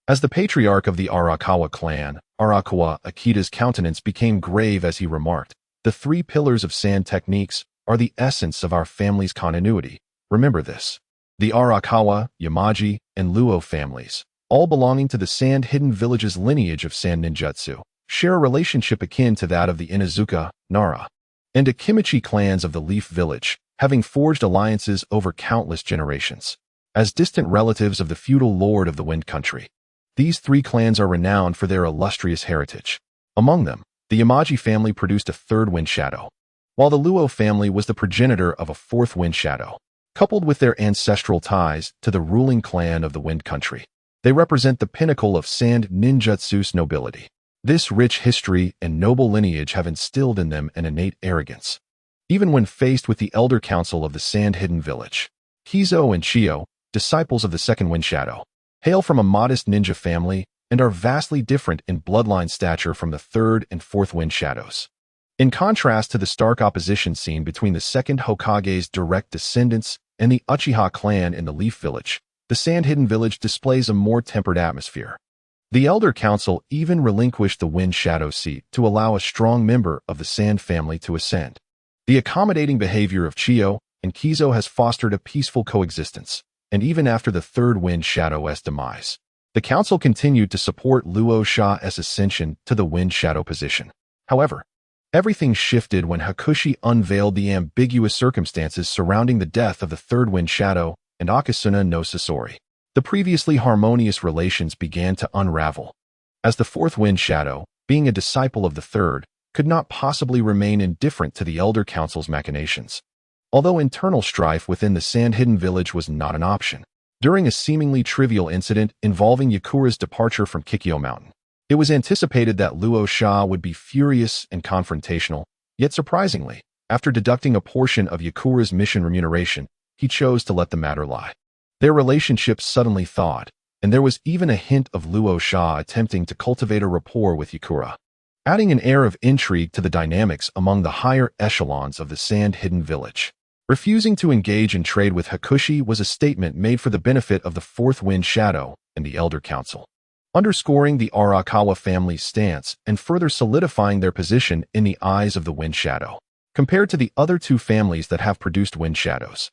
As the patriarch of the Arakawa clan, Arakawa Akita's countenance became grave as he remarked, "The three pillars of sand techniques are the essence of our family's continuity. Remember this." The Arakawa, Yamaji, and Luo families, all belonging to the Sand Hidden Village's lineage of sand ninjutsu, share a relationship akin to that of the Inazuka, Nara, and Akimichi clans of the Leaf Village, having forged alliances over countless generations. As distant relatives of the feudal lord of the Wind Country, these three clans are renowned for their illustrious heritage. Among them, the Yamaji family produced a third Wind Shadow, while the Luo family was the progenitor of a fourth Wind Shadow. Coupled with their ancestral ties to the ruling clan of the Wind Country, they represent the pinnacle of sand ninjutsu's nobility. This rich history and noble lineage have instilled in them an innate arrogance, even when faced with the elder council of the Sand Hidden Village. Kizo and Chio, disciples of the second Wind Shadow, hail from a modest ninja family and are vastly different in bloodline stature from the third and fourth Wind Shadows. In contrast to the stark opposition seen between the second Hokage's direct descendants and the Uchiha clan in the Leaf Village, the Sand-Hidden Village displays a more tempered atmosphere. The Elder Council even relinquished the Wind Shadow seat to allow a strong member of the Sand family to ascend. The accommodating behavior of Chiyo and Kizo has fostered a peaceful coexistence, and even after the third Wind Shadow's demise, the council continued to support Luo Sha's ascension to the Wind Shadow position. However, everything shifted when Hakushi unveiled the ambiguous circumstances surrounding the death of the third Wind Shadow and Akasuna no Sasori. The previously harmonious relations began to unravel, as the fourth Wind Shadow, being a disciple of the third, could not possibly remain indifferent to the Elder Council's machinations. Although internal strife within the Sand-Hidden Village was not an option, during a seemingly trivial incident involving Yakura's departure from Kikyo Mountain, it was anticipated that Luo Sha would be furious and confrontational, yet surprisingly, after deducting a portion of Yakura's mission remuneration, he chose to let the matter lie. Their relationship suddenly thawed, and there was even a hint of Luo Sha attempting to cultivate a rapport with Yakura, adding an air of intrigue to the dynamics among the higher echelons of the Sand-Hidden Village. Refusing to engage in trade with Hakushi was a statement made for the benefit of the fourth Wind Shadow and the Elder Council, underscoring the Arakawa family's stance and further solidifying their position in the eyes of the Wind Shadow. Compared to the other two families that have produced Wind Shadows,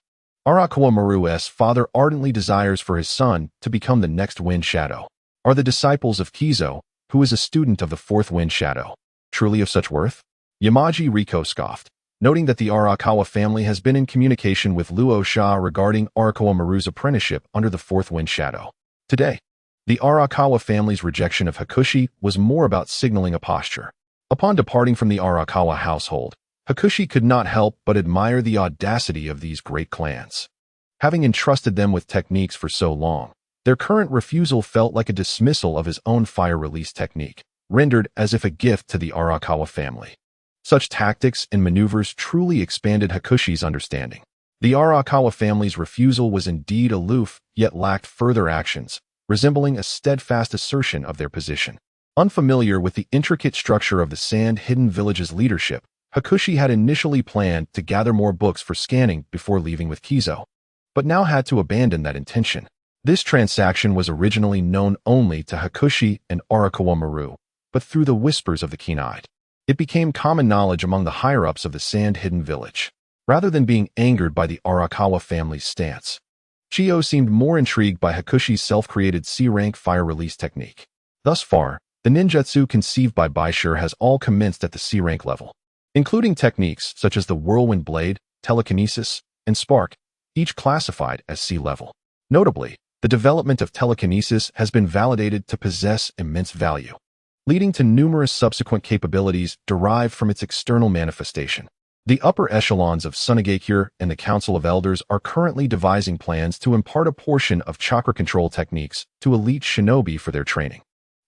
Arakawa Maru's father ardently desires for his son to become the next Wind Shadow. Are the disciples of Kizo, who is a student of the fourth Wind Shadow, truly of such worth? Yamaji Riko scoffed, noting that the Arakawa family has been in communication with Luo Sha regarding Arakawa Maru's apprenticeship under the fourth Wind Shadow. Today, the Arakawa family's rejection of Hakushi was more about signaling a posture. Upon departing from the Arakawa household, Hakushi could not help but admire the audacity of these great clans. Having entrusted them with techniques for so long, their current refusal felt like a dismissal of his own fire release technique, rendered as if a gift to the Arakawa family. Such tactics and maneuvers truly expanded Hakushi's understanding. The Arakawa family's refusal was indeed aloof, yet lacked further actions, resembling a steadfast assertion of their position. Unfamiliar with the intricate structure of the Sand-Hidden Village's leadership, Hakushi had initially planned to gather more books for scanning before leaving with Kizo, but now had to abandon that intention. This transaction was originally known only to Hakushi and Arakawa Maru, but through the whispers of the keen-eyed, it became common knowledge among the higher-ups of the Sand-Hidden Village. Rather than being angered by the Arakawa family's stance, Chiyo seemed more intrigued by Hakushi's self-created C-rank fire release technique. Thus far, the ninjutsu conceived by Bai Shi has all commenced at the C-rank level, including techniques such as the Whirlwind Blade, Telekinesis, and Spark, each classified as C-level. Notably, the development of telekinesis has been validated to possess immense value, leading to numerous subsequent capabilities derived from its external manifestation. The upper echelons of Sunagakure and the Council of Elders are currently devising plans to impart a portion of chakra control techniques to elite shinobi for their training.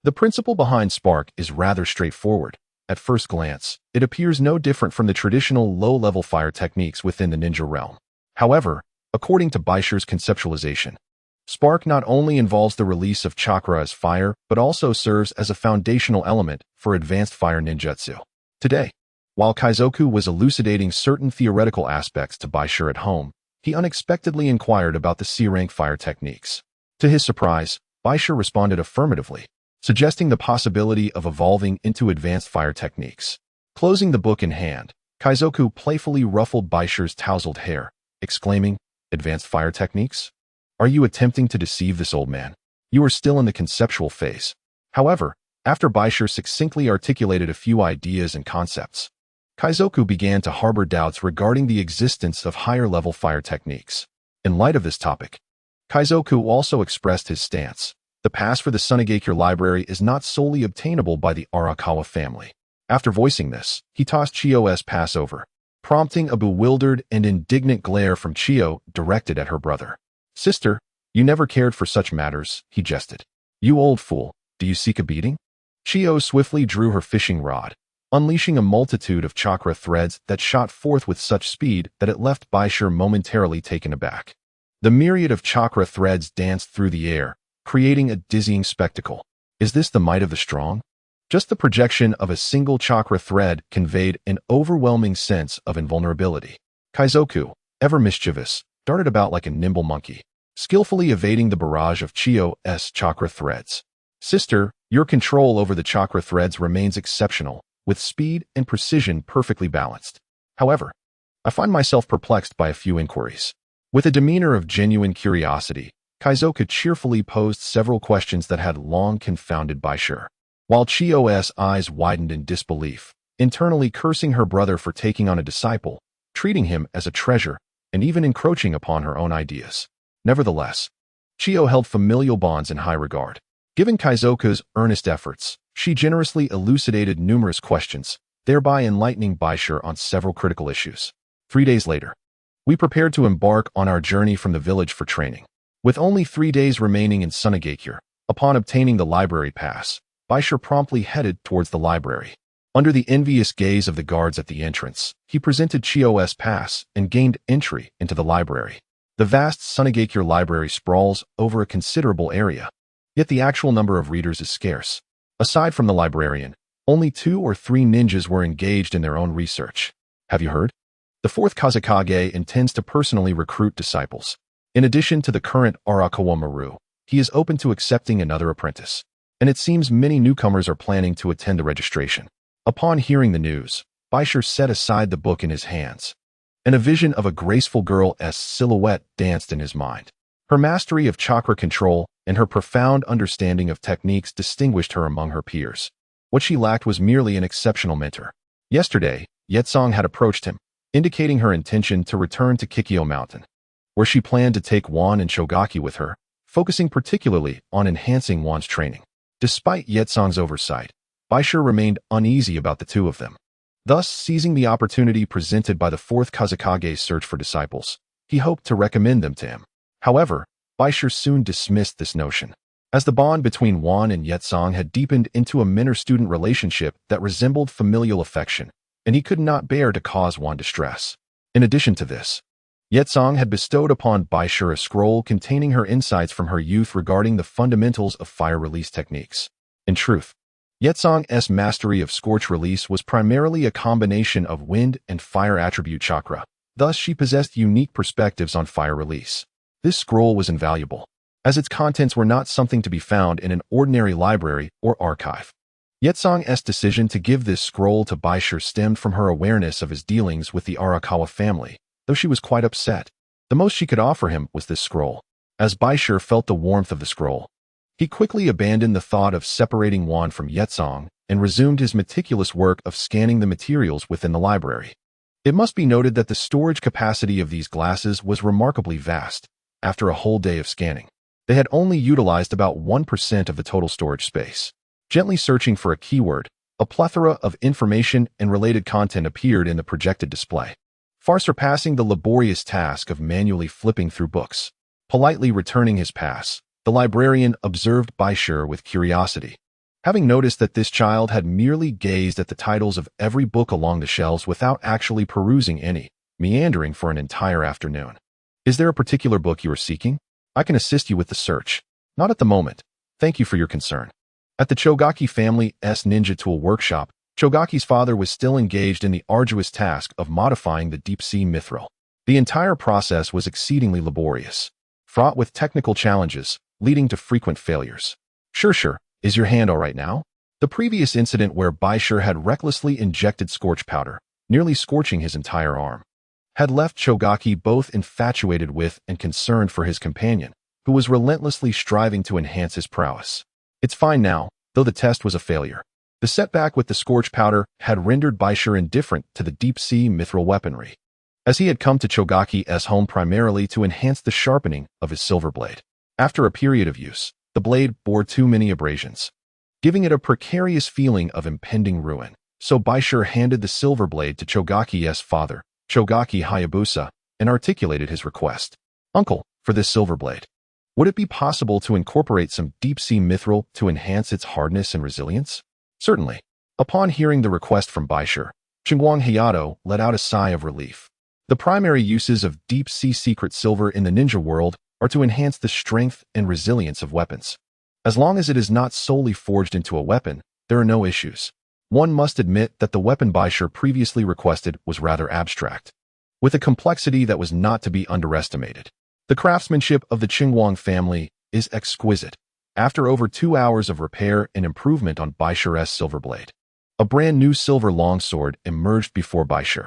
The principle behind Spark is rather straightforward. At first glance, it appears no different from the traditional low-level fire techniques within the ninja realm. However, according to Bai Shi's conceptualization, Spark not only involves the release of chakra as fire, but also serves as a foundational element for advanced fire ninjutsu. Today, while Kaizoku was elucidating certain theoretical aspects to Bai Shi at home, he unexpectedly inquired about the C-rank fire techniques. To his surprise, Bai Shi responded affirmatively, suggesting the possibility of evolving into advanced fire techniques. Closing the book in hand, Kaizoku playfully ruffled Bai Shi's tousled hair, exclaiming, "Advanced fire techniques? Are you attempting to deceive this old man? You are still in the conceptual phase." However, after Bai Shi succinctly articulated a few ideas and concepts, Kaizoku began to harbor doubts regarding the existence of higher-level fire techniques. In light of this topic, Kaizoku also expressed his stance. The pass for the Sunagakure library is not solely obtainable by the Arakawa family. After voicing this, he tossed Chiyo's pass over, prompting a bewildered and indignant glare from Chiyo directed at her brother. "Sister, you never cared for such matters," he jested. "You old fool, do you seek a beating?" Chiyo swiftly drew her fishing rod, unleashing a multitude of chakra threads that shot forth with such speed that it left Bai Shi momentarily taken aback. The myriad of chakra threads danced through the air, creating a dizzying spectacle. Is this the might of the strong? Just the projection of a single chakra thread conveyed an overwhelming sense of invulnerability. Kaizoku, ever mischievous, darted about like a nimble monkey, skillfully evading the barrage of Chiyo's chakra threads. Sister, your control over the chakra threads remains exceptional, with speed and precision perfectly balanced. However, I find myself perplexed by a few inquiries. With a demeanor of genuine curiosity, Kaizoka cheerfully posed several questions that had long confounded Bai Shi. While Chiyo's eyes widened in disbelief, internally cursing her brother for taking on a disciple, treating him as a treasure, and even encroaching upon her own ideas. Nevertheless, Chiyo held familial bonds in high regard. Given Kaizoka's earnest efforts, she generously elucidated numerous questions, thereby enlightening Bai Shi on several critical issues. 3 days later, we prepared to embark on our journey from the village for training. With only 3 days remaining in Sunagakure, upon obtaining the library pass, Bai Shi promptly headed towards the library. Under the envious gaze of the guards at the entrance, he presented Chiyo's pass and gained entry into the library. The vast Sunagakure library sprawls over a considerable area, yet the actual number of readers is scarce. Aside from the librarian, only 2 or 3 ninjas were engaged in their own research. Have you heard? The 4th Kazekage intends to personally recruit disciples. In addition to the current Arakawa Maru, he is open to accepting another apprentice, and it seems many newcomers are planning to attend the registration. Upon hearing the news, Bai Shi set aside the book in his hands, and a vision of a graceful girl's silhouette danced in his mind. Her mastery of chakra control and her profound understanding of techniques distinguished her among her peers. What she lacked was merely an exceptional mentor. Yesterday, Yetsong had approached him, indicating her intention to return to Kikyo Mountain, where she planned to take Wan and Shogaki with her, focusing particularly on enhancing Wan's training. Despite Yetsong's oversight, Bai Shi remained uneasy about the two of them. Thus, seizing the opportunity presented by the 4th Kazekage's search for disciples, he hoped to recommend them to him. However, Bai Shi soon dismissed this notion, as the bond between Wan and Yetsong had deepened into a mentor-student relationship that resembled familial affection, and he could not bear to cause Wan distress. In addition to this, Yetsong had bestowed upon Bai Shi a scroll containing her insights from her youth regarding the fundamentals of fire release techniques. In truth, Yetsong's mastery of scorch release was primarily a combination of wind and fire attribute chakra. Thus, she possessed unique perspectives on fire release. This scroll was invaluable, as its contents were not something to be found in an ordinary library or archive. Yetsong's decision to give this scroll to Bai Shi stemmed from her awareness of his dealings with the Arakawa family, though she was quite upset. The most she could offer him was this scroll. As Bai Shi felt the warmth of the scroll, he quickly abandoned the thought of separating Wan from Yetsong and resumed his meticulous work of scanning the materials within the library. It must be noted that the storage capacity of these glasses was remarkably vast. After a whole day of scanning, they had only utilized about 1% of the total storage space. Gently searching for a keyword, a plethora of information and related content appeared in the projected display, far surpassing the laborious task of manually flipping through books. Politely returning his pass, the librarian observed Bai Shi with curiosity. Having noticed that this child had merely gazed at the titles of every book along the shelves without actually perusing any, meandering for an entire afternoon. Is there a particular book you are seeking? I can assist you with the search. Not at the moment. Thank you for your concern. At the Chogaki family's ninja tool workshop, Chogaki's father was still engaged in the arduous task of modifying the deep-sea mithril. The entire process was exceedingly laborious, fraught with technical challenges, leading to frequent failures. Sure. Is your hand all right now? The previous incident where Bai Shi had recklessly injected scorch powder, nearly scorching his entire arm, had left Chogaki both infatuated with and concerned for his companion, who was relentlessly striving to enhance his prowess. It's fine now, though the test was a failure. The setback with the scorch powder had rendered Bai Shi indifferent to the deep-sea mithril weaponry, as he had come to Chogaki's home primarily to enhance the sharpening of his silver blade. After a period of use, the blade bore too many abrasions, giving it a precarious feeling of impending ruin. So Bai Shi handed the silver blade to Chogaki's father, Chogaki Hayabusa, and articulated his request. Uncle, for this silver blade, would it be possible to incorporate some deep-sea mithril to enhance its hardness and resilience? Certainly. Upon hearing the request from Bai Shi, Chingguang Hayato let out a sigh of relief. The primary uses of deep-sea secret silver in the ninja world are to enhance the strength and resilience of weapons. As long as it is not solely forged into a weapon, there are no issues. One must admit that the weapon Bai Shi previously requested was rather abstract. with a complexity that was not to be underestimated. The craftsmanship of the Qingguang family is exquisite. After over 2 hours of repair and improvement on Bai Shi's silver blade, a brand new silver longsword emerged before Bai Shi.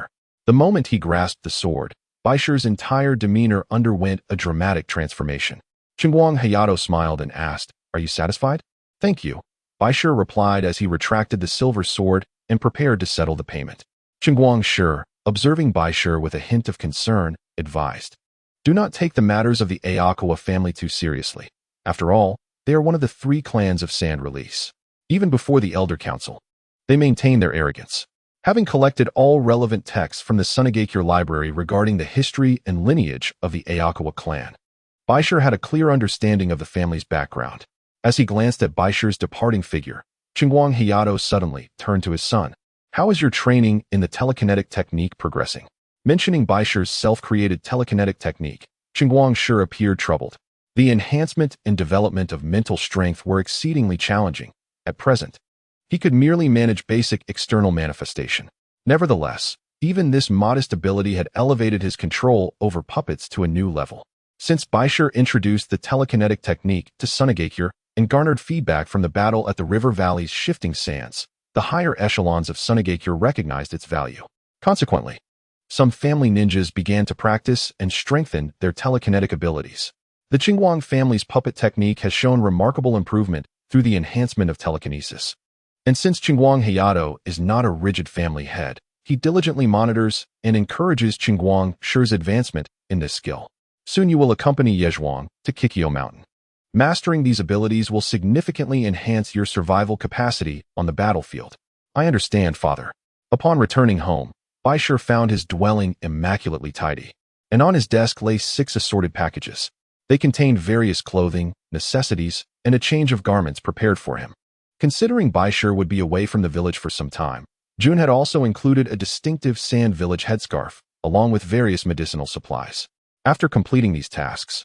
The moment he grasped the sword, Bai Shi's entire demeanor underwent a dramatic transformation. Qingguang Hayato smiled and asked, "Are you satisfied?" "Thank you," Bai Shi replied as he retracted the silver sword and prepared to settle the payment. Qingguang Shi, observing Bai Shi with a hint of concern, advised, "Do not take the matters of the Ayakawa family too seriously. After all, they are one of the 3 clans of Sand Release. Even before the Elder Council, they maintain their arrogance." Having collected all relevant texts from the Sunagakure library regarding the history and lineage of the Ayakawa clan, Bai Shi had a clear understanding of the family's background. As he glanced at Bai Shi's departing figure, Qingguang Hayato suddenly turned to his son. "How is your training in the telekinetic technique progressing?" Mentioning Bai Shi's self-created telekinetic technique, Qingguang Shi appeared troubled. The enhancement and development of mental strength were exceedingly challenging. At present, he could merely manage basic external manifestation. Nevertheless, even this modest ability had elevated his control over puppets to a new level. Since Bai Shi introduced the telekinetic technique to Sunagakure and garnered feedback from the battle at the river valley's shifting sands, the higher echelons of Sunagakure recognized its value. Consequently, some family ninjas began to practice and strengthen their telekinetic abilities. The Qingguang family's puppet technique has shown remarkable improvement through the enhancement of telekinesis. And since Qingguang Hayato is not a rigid family head, he diligently monitors and encourages Qingguang Shi's advancement in this skill. Soon you will accompany Yezhuang to Kikyo Mountain. Mastering these abilities will significantly enhance your survival capacity on the battlefield. "I understand, father." Upon returning home, Bai Shi found his dwelling immaculately tidy, and on his desk lay 6 assorted packages. They contained various clothing, necessities, and a change of garments prepared for him. Considering Bai Shi would be away from the village for some time, June had also included a distinctive sand village headscarf, along with various medicinal supplies. After completing these tasks,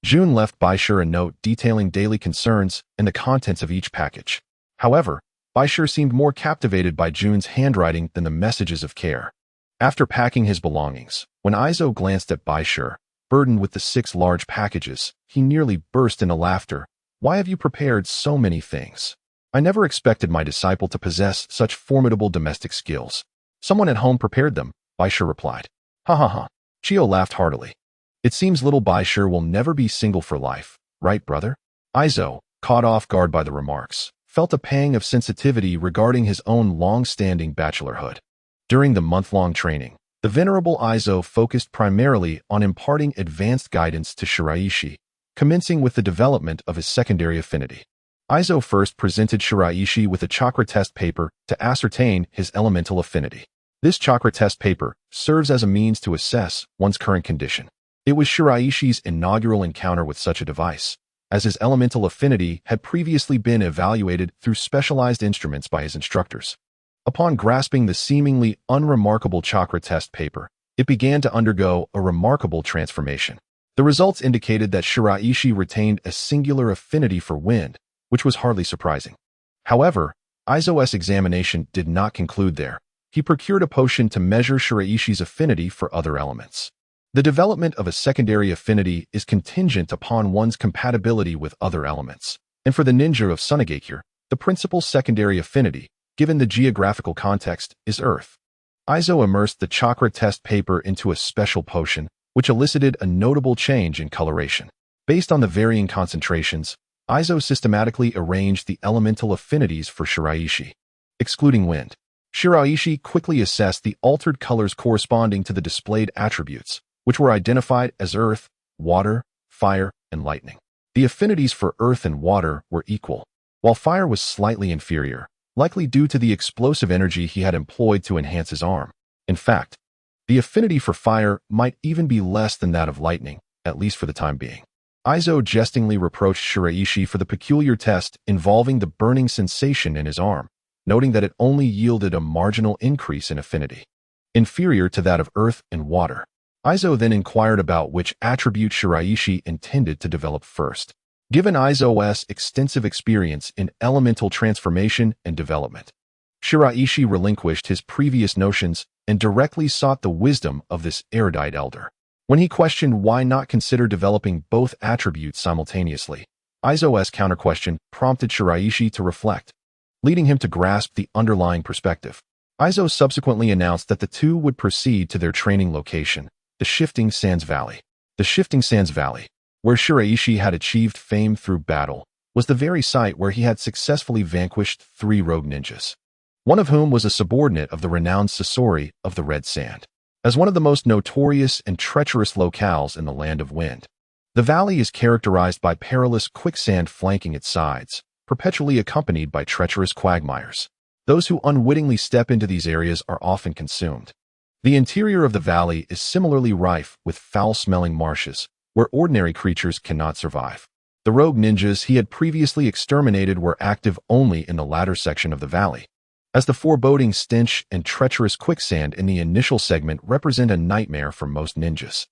June left Bai Shi a note detailing daily concerns and the contents of each package. However, Bai Shi seemed more captivated by June's handwriting than the messages of care. After packing his belongings, when Izo glanced at Bai Shi, burdened with the 6 large packages, he nearly burst into laughter. "Why have you prepared so many things? I never expected my disciple to possess such formidable domestic skills." "Someone at home prepared them," Bai Shi replied. "Ha ha ha." Chio laughed heartily. "It seems little Bai Shi will never be single for life, right, brother?" Izo, caught off guard by the remarks, felt a pang of sensitivity regarding his own long-standing bachelorhood. During the month-long training, the venerable Izo focused primarily on imparting advanced guidance to Shiraishi, commencing with the development of his secondary affinity. Izo first presented Shiraishi with a chakra test paper to ascertain his elemental affinity. This chakra test paper serves as a means to assess one's current condition. It was Shiraishi's inaugural encounter with such a device, as his elemental affinity had previously been evaluated through specialized instruments by his instructors. Upon grasping the seemingly unremarkable chakra test paper, it began to undergo a remarkable transformation. The results indicated that Shiraishi retained a singular affinity for wind, which was hardly surprising. However, Izo's examination did not conclude there. He procured a potion to measure Shiraishi's affinity for other elements. The development of a secondary affinity is contingent upon one's compatibility with other elements. And for the ninja of Sunagakure, the principal secondary affinity, given the geographical context, is earth. Izo immersed the chakra test paper into a special potion, which elicited a notable change in coloration. Based on the varying concentrations, Izo systematically arranged the elemental affinities for Shiraishi. Excluding wind, Shiraishi quickly assessed the altered colors corresponding to the displayed attributes, which were identified as earth, water, fire, and lightning. The affinities for earth and water were equal, while fire was slightly inferior, likely due to the explosive energy he had employed to enhance his arm. In fact, the affinity for fire might even be less than that of lightning, at least for the time being. Izo jestingly reproached Shiraishi for the peculiar test involving the burning sensation in his arm, noting that it only yielded a marginal increase in affinity, inferior to that of earth and water. Izo then inquired about which attribute Shiraishi intended to develop first. Given Izo's extensive experience in elemental transformation and development, Shiraishi relinquished his previous notions and directly sought the wisdom of this erudite elder. When he questioned why not consider developing both attributes simultaneously, Aizo's counter-question prompted Shiraishi to reflect, leading him to grasp the underlying perspective. Aizo subsequently announced that the two would proceed to their training location, the Shifting Sands Valley. The Shifting Sands Valley, where Shiraishi had achieved fame through battle, was the very site where he had successfully vanquished 3 rogue ninjas, one of whom was a subordinate of the renowned Sasori of the Red Sand. As one of the most notorious and treacherous locales in the Land of Wind, the valley is characterized by perilous quicksand flanking its sides, perpetually accompanied by treacherous quagmires. Those who unwittingly step into these areas are often consumed. The interior of the valley is similarly rife with foul-smelling marshes, where ordinary creatures cannot survive. The rogue ninjas he had previously exterminated were active only in the latter section of the valley, as the foreboding stench and treacherous quicksand in the initial segment represent a nightmare for most ninjas.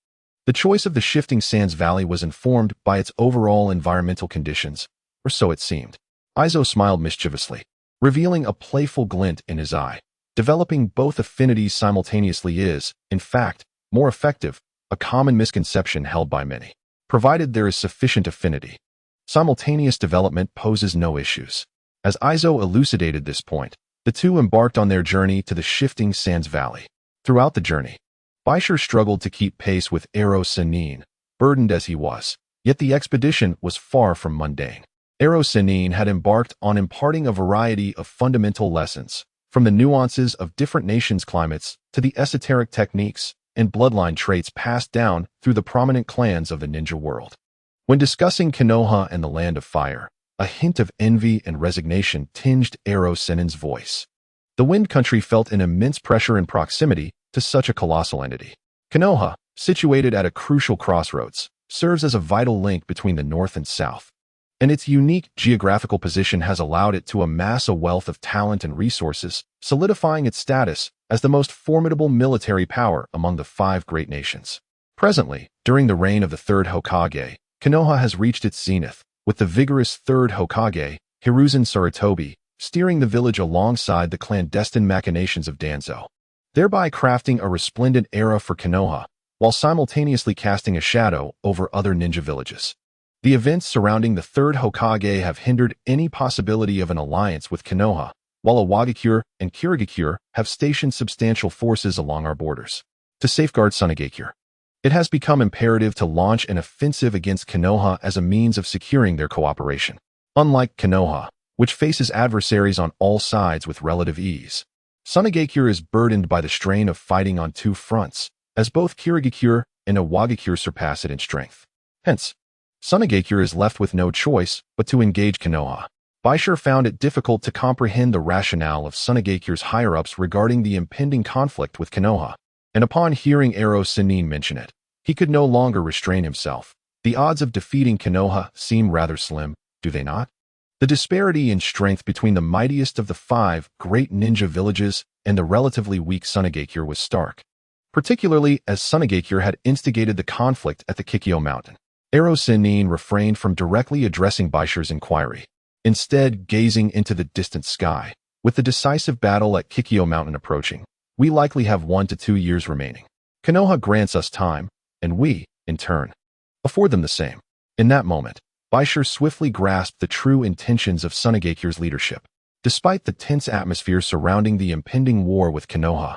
The choice of the Shifting Sands Valley was informed by its overall environmental conditions, or so it seemed. Aizo smiled mischievously, revealing a playful glint in his eye. Developing both affinities simultaneously is, in fact, more effective, a common misconception held by many. Provided there is sufficient affinity, simultaneous development poses no issues. As Aizo elucidated this point, the two embarked on their journey to the Shifting Sands Valley. Throughout the journey, Bai Shi struggled to keep pace with Senin, burdened as he was, yet the expedition was far from mundane. Senin had embarked on imparting a variety of fundamental lessons, from the nuances of different nations' climates to the esoteric techniques and bloodline traits passed down through the prominent clans of the ninja world. When discussing Konoha and the Land of Fire, a hint of envy and resignation tinged Senin's voice. The Wind Country felt an immense pressure in proximity to such a colossal entity. Konoha, situated at a crucial crossroads, serves as a vital link between the north and south, and its unique geographical position has allowed it to amass a wealth of talent and resources, solidifying its status as the most formidable military power among the 5 great nations. Presently, during the reign of the 3rd Hokage, Konoha has reached its zenith, with the vigorous 3rd Hokage, Hiruzen Sarutobi, steering the village alongside the clandestine machinations of Danzo, thereby crafting a resplendent era for Konoha, while simultaneously casting a shadow over other ninja villages. The events surrounding the 3rd Hokage have hindered any possibility of an alliance with Konoha, while Iwagakure and Kirigakure have stationed substantial forces along our borders. To safeguard Sunagakure, it has become imperative to launch an offensive against Konoha as a means of securing their cooperation. Unlike Konoha, which faces adversaries on all sides with relative ease, Sunagakure is burdened by the strain of fighting on 2 fronts, as both Kirigakure and Iwagakure surpass it in strength. Hence, Sunagakure is left with no choice but to engage Konoha. Bai Shi found it difficult to comprehend the rationale of Sunagakure's higher-ups regarding the impending conflict with Konoha, and upon hearing Senin mention it, he could no longer restrain himself. The odds of defeating Konoha seem rather slim, do they not? The disparity in strength between the mightiest of the 5 great ninja villages and the relatively weak Sunagakure was stark, particularly as Sunagakure had instigated the conflict at the Kikyo Mountain. Senin refrained from directly addressing Bai Shi's inquiry, instead gazing into the distant sky. With the decisive battle at Kikyo Mountain approaching, we likely have 1 to 2 years remaining. Konoha grants us time, and we, in turn, afford them the same. In that moment, Bai Shi swiftly grasped the true intentions of Sunagakure's leadership. Despite the tense atmosphere surrounding the impending war with Konoha,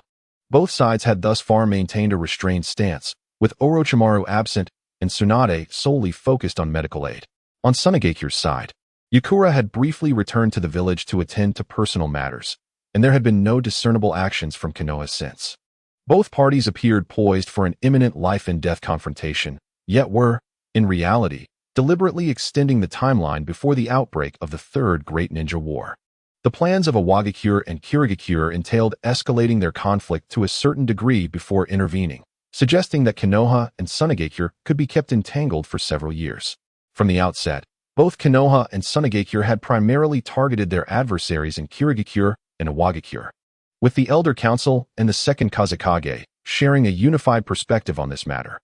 both sides had thus far maintained a restrained stance, with Orochimaru absent and Tsunade solely focused on medical aid. On Sunagakure's side, Yakura had briefly returned to the village to attend to personal matters, and there had been no discernible actions from Konoha since. Both parties appeared poised for an imminent life-and-death confrontation, yet were, in reality, deliberately extending the timeline before the outbreak of the 3rd Great Ninja War. The plans of Iwagakure and Kirigakure entailed escalating their conflict to a certain degree before intervening, suggesting that Konoha and Sunagakure could be kept entangled for several years. From the outset, both Konoha and Sunagakure had primarily targeted their adversaries in Kirigakure and Iwagakure, with the Elder Council and the 2nd Kazekage sharing a unified perspective on this matter.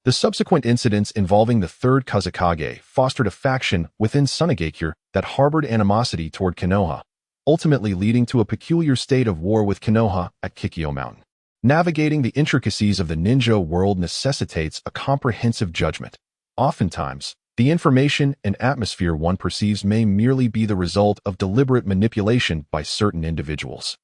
The subsequent incidents involving the 3rd Kazekage fostered a faction within Sunagakure that harbored animosity toward Konoha, ultimately leading to a peculiar state of war with Konoha at Kikyo Mountain. Navigating the intricacies of the ninja world necessitates a comprehensive judgment. Oftentimes, the information and atmosphere one perceives may merely be the result of deliberate manipulation by certain individuals.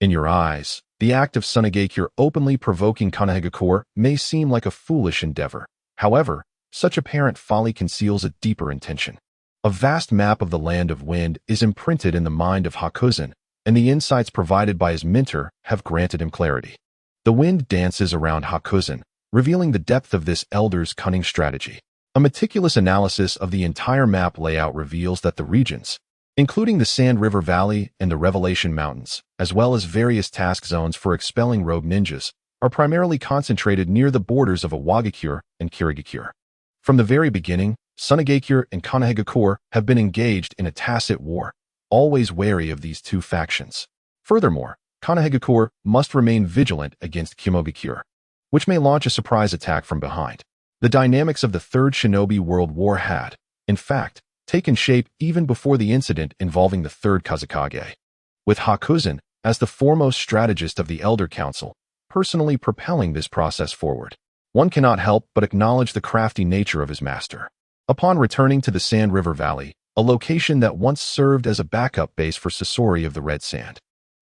In your eyes, the act of Sunagakure openly provoking Sunagakure may seem like a foolish endeavor. However, such apparent folly conceals a deeper intention. A vast map of the land of wind is imprinted in the mind of Hakuzen, and the insights provided by his mentor have granted him clarity. The wind dances around Hakuzen, revealing the depth of this elder's cunning strategy. A meticulous analysis of the entire map layout reveals that the regions, including the Sand River Valley and the Revelation Mountains, as well as various task zones for expelling rogue ninjas, are primarily concentrated near the borders of Iwagakure and Kirigakure. From the very beginning, Sunagakure and Sunagakure have been engaged in a tacit war, always wary of these two factions. Furthermore, Sunagakure must remain vigilant against Kimogakure, which may launch a surprise attack from behind. The dynamics of the Third Shinobi World War had, in fact, taken shape even before the incident involving the Third Kazekage. With Hakuzen, as the foremost strategist of the Elder Council, personally propelling this process forward, one cannot help but acknowledge the crafty nature of his master. Upon returning to the Sand River Valley, a location that once served as a backup base for Sasori of the Red Sand,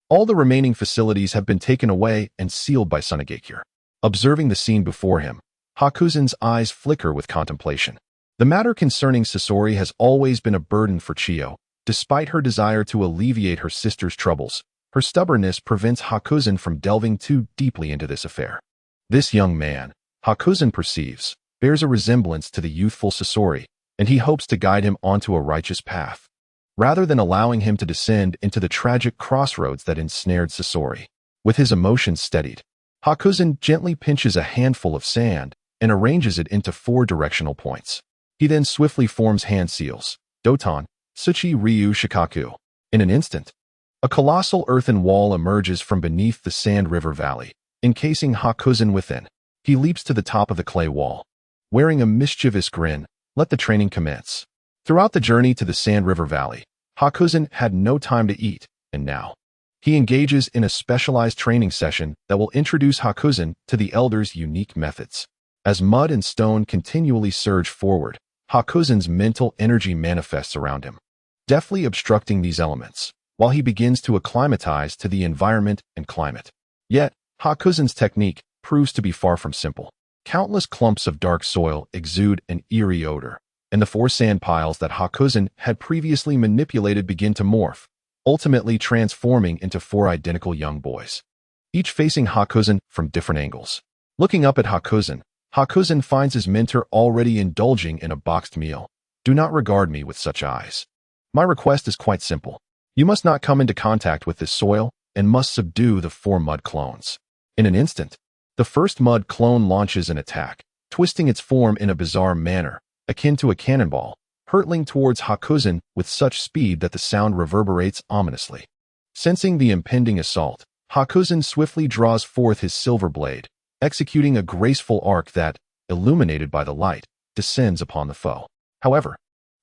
all the remaining facilities have been taken away and sealed by Sunagakure. Observing the scene before him, Hakuzen's eyes flicker with contemplation. The matter concerning Sasori has always been a burden for Chiyo. Despite her desire to alleviate her sister's troubles, her stubbornness prevents Hakuzen from delving too deeply into this affair. This young man, Hakuzen perceives, bears a resemblance to the youthful Sasori, and he hopes to guide him onto a righteous path, rather than allowing him to descend into the tragic crossroads that ensnared Sasori. With his emotions steadied, Hakuzen gently pinches a handful of sand and arranges it into 4 directional points. He then swiftly forms hand seals, Doton, Tsuchi Ryu Shikaku. In an instant, a colossal earthen wall emerges from beneath the Sand River Valley, encasing Hakuzen within. He leaps to the top of the clay wall. Wearing a mischievous grin, let the training commence. Throughout the journey to the Sand River Valley, Hakuzen had no time to eat, and now he engages in a specialized training session that will introduce Hakuzen to the Elder's unique methods. As mud and stone continually surge forward, Hakuzen's mental energy manifests around him, deftly obstructing these elements, while he begins to acclimatize to the environment and climate. Yet, Hakuzen's technique proves to be far from simple. Countless clumps of dark soil exude an eerie odor, and the 4 sand piles that Hakuzen had previously manipulated begin to morph, ultimately transforming into 4 identical young boys, each facing Hakuzen from different angles. Looking up at Hakuzen finds his mentor already indulging in a boxed meal. Do not regard me with such eyes. My request is quite simple. You must not come into contact with this soil and must subdue the 4 mud clones. In an instant, the first mud clone launches an attack, twisting its form in a bizarre manner, akin to a cannonball, hurtling towards Hakuzen with such speed that the sound reverberates ominously. Sensing the impending assault, Hakuzen swiftly draws forth his silver blade, executing a graceful arc that, illuminated by the light, descends upon the foe. However,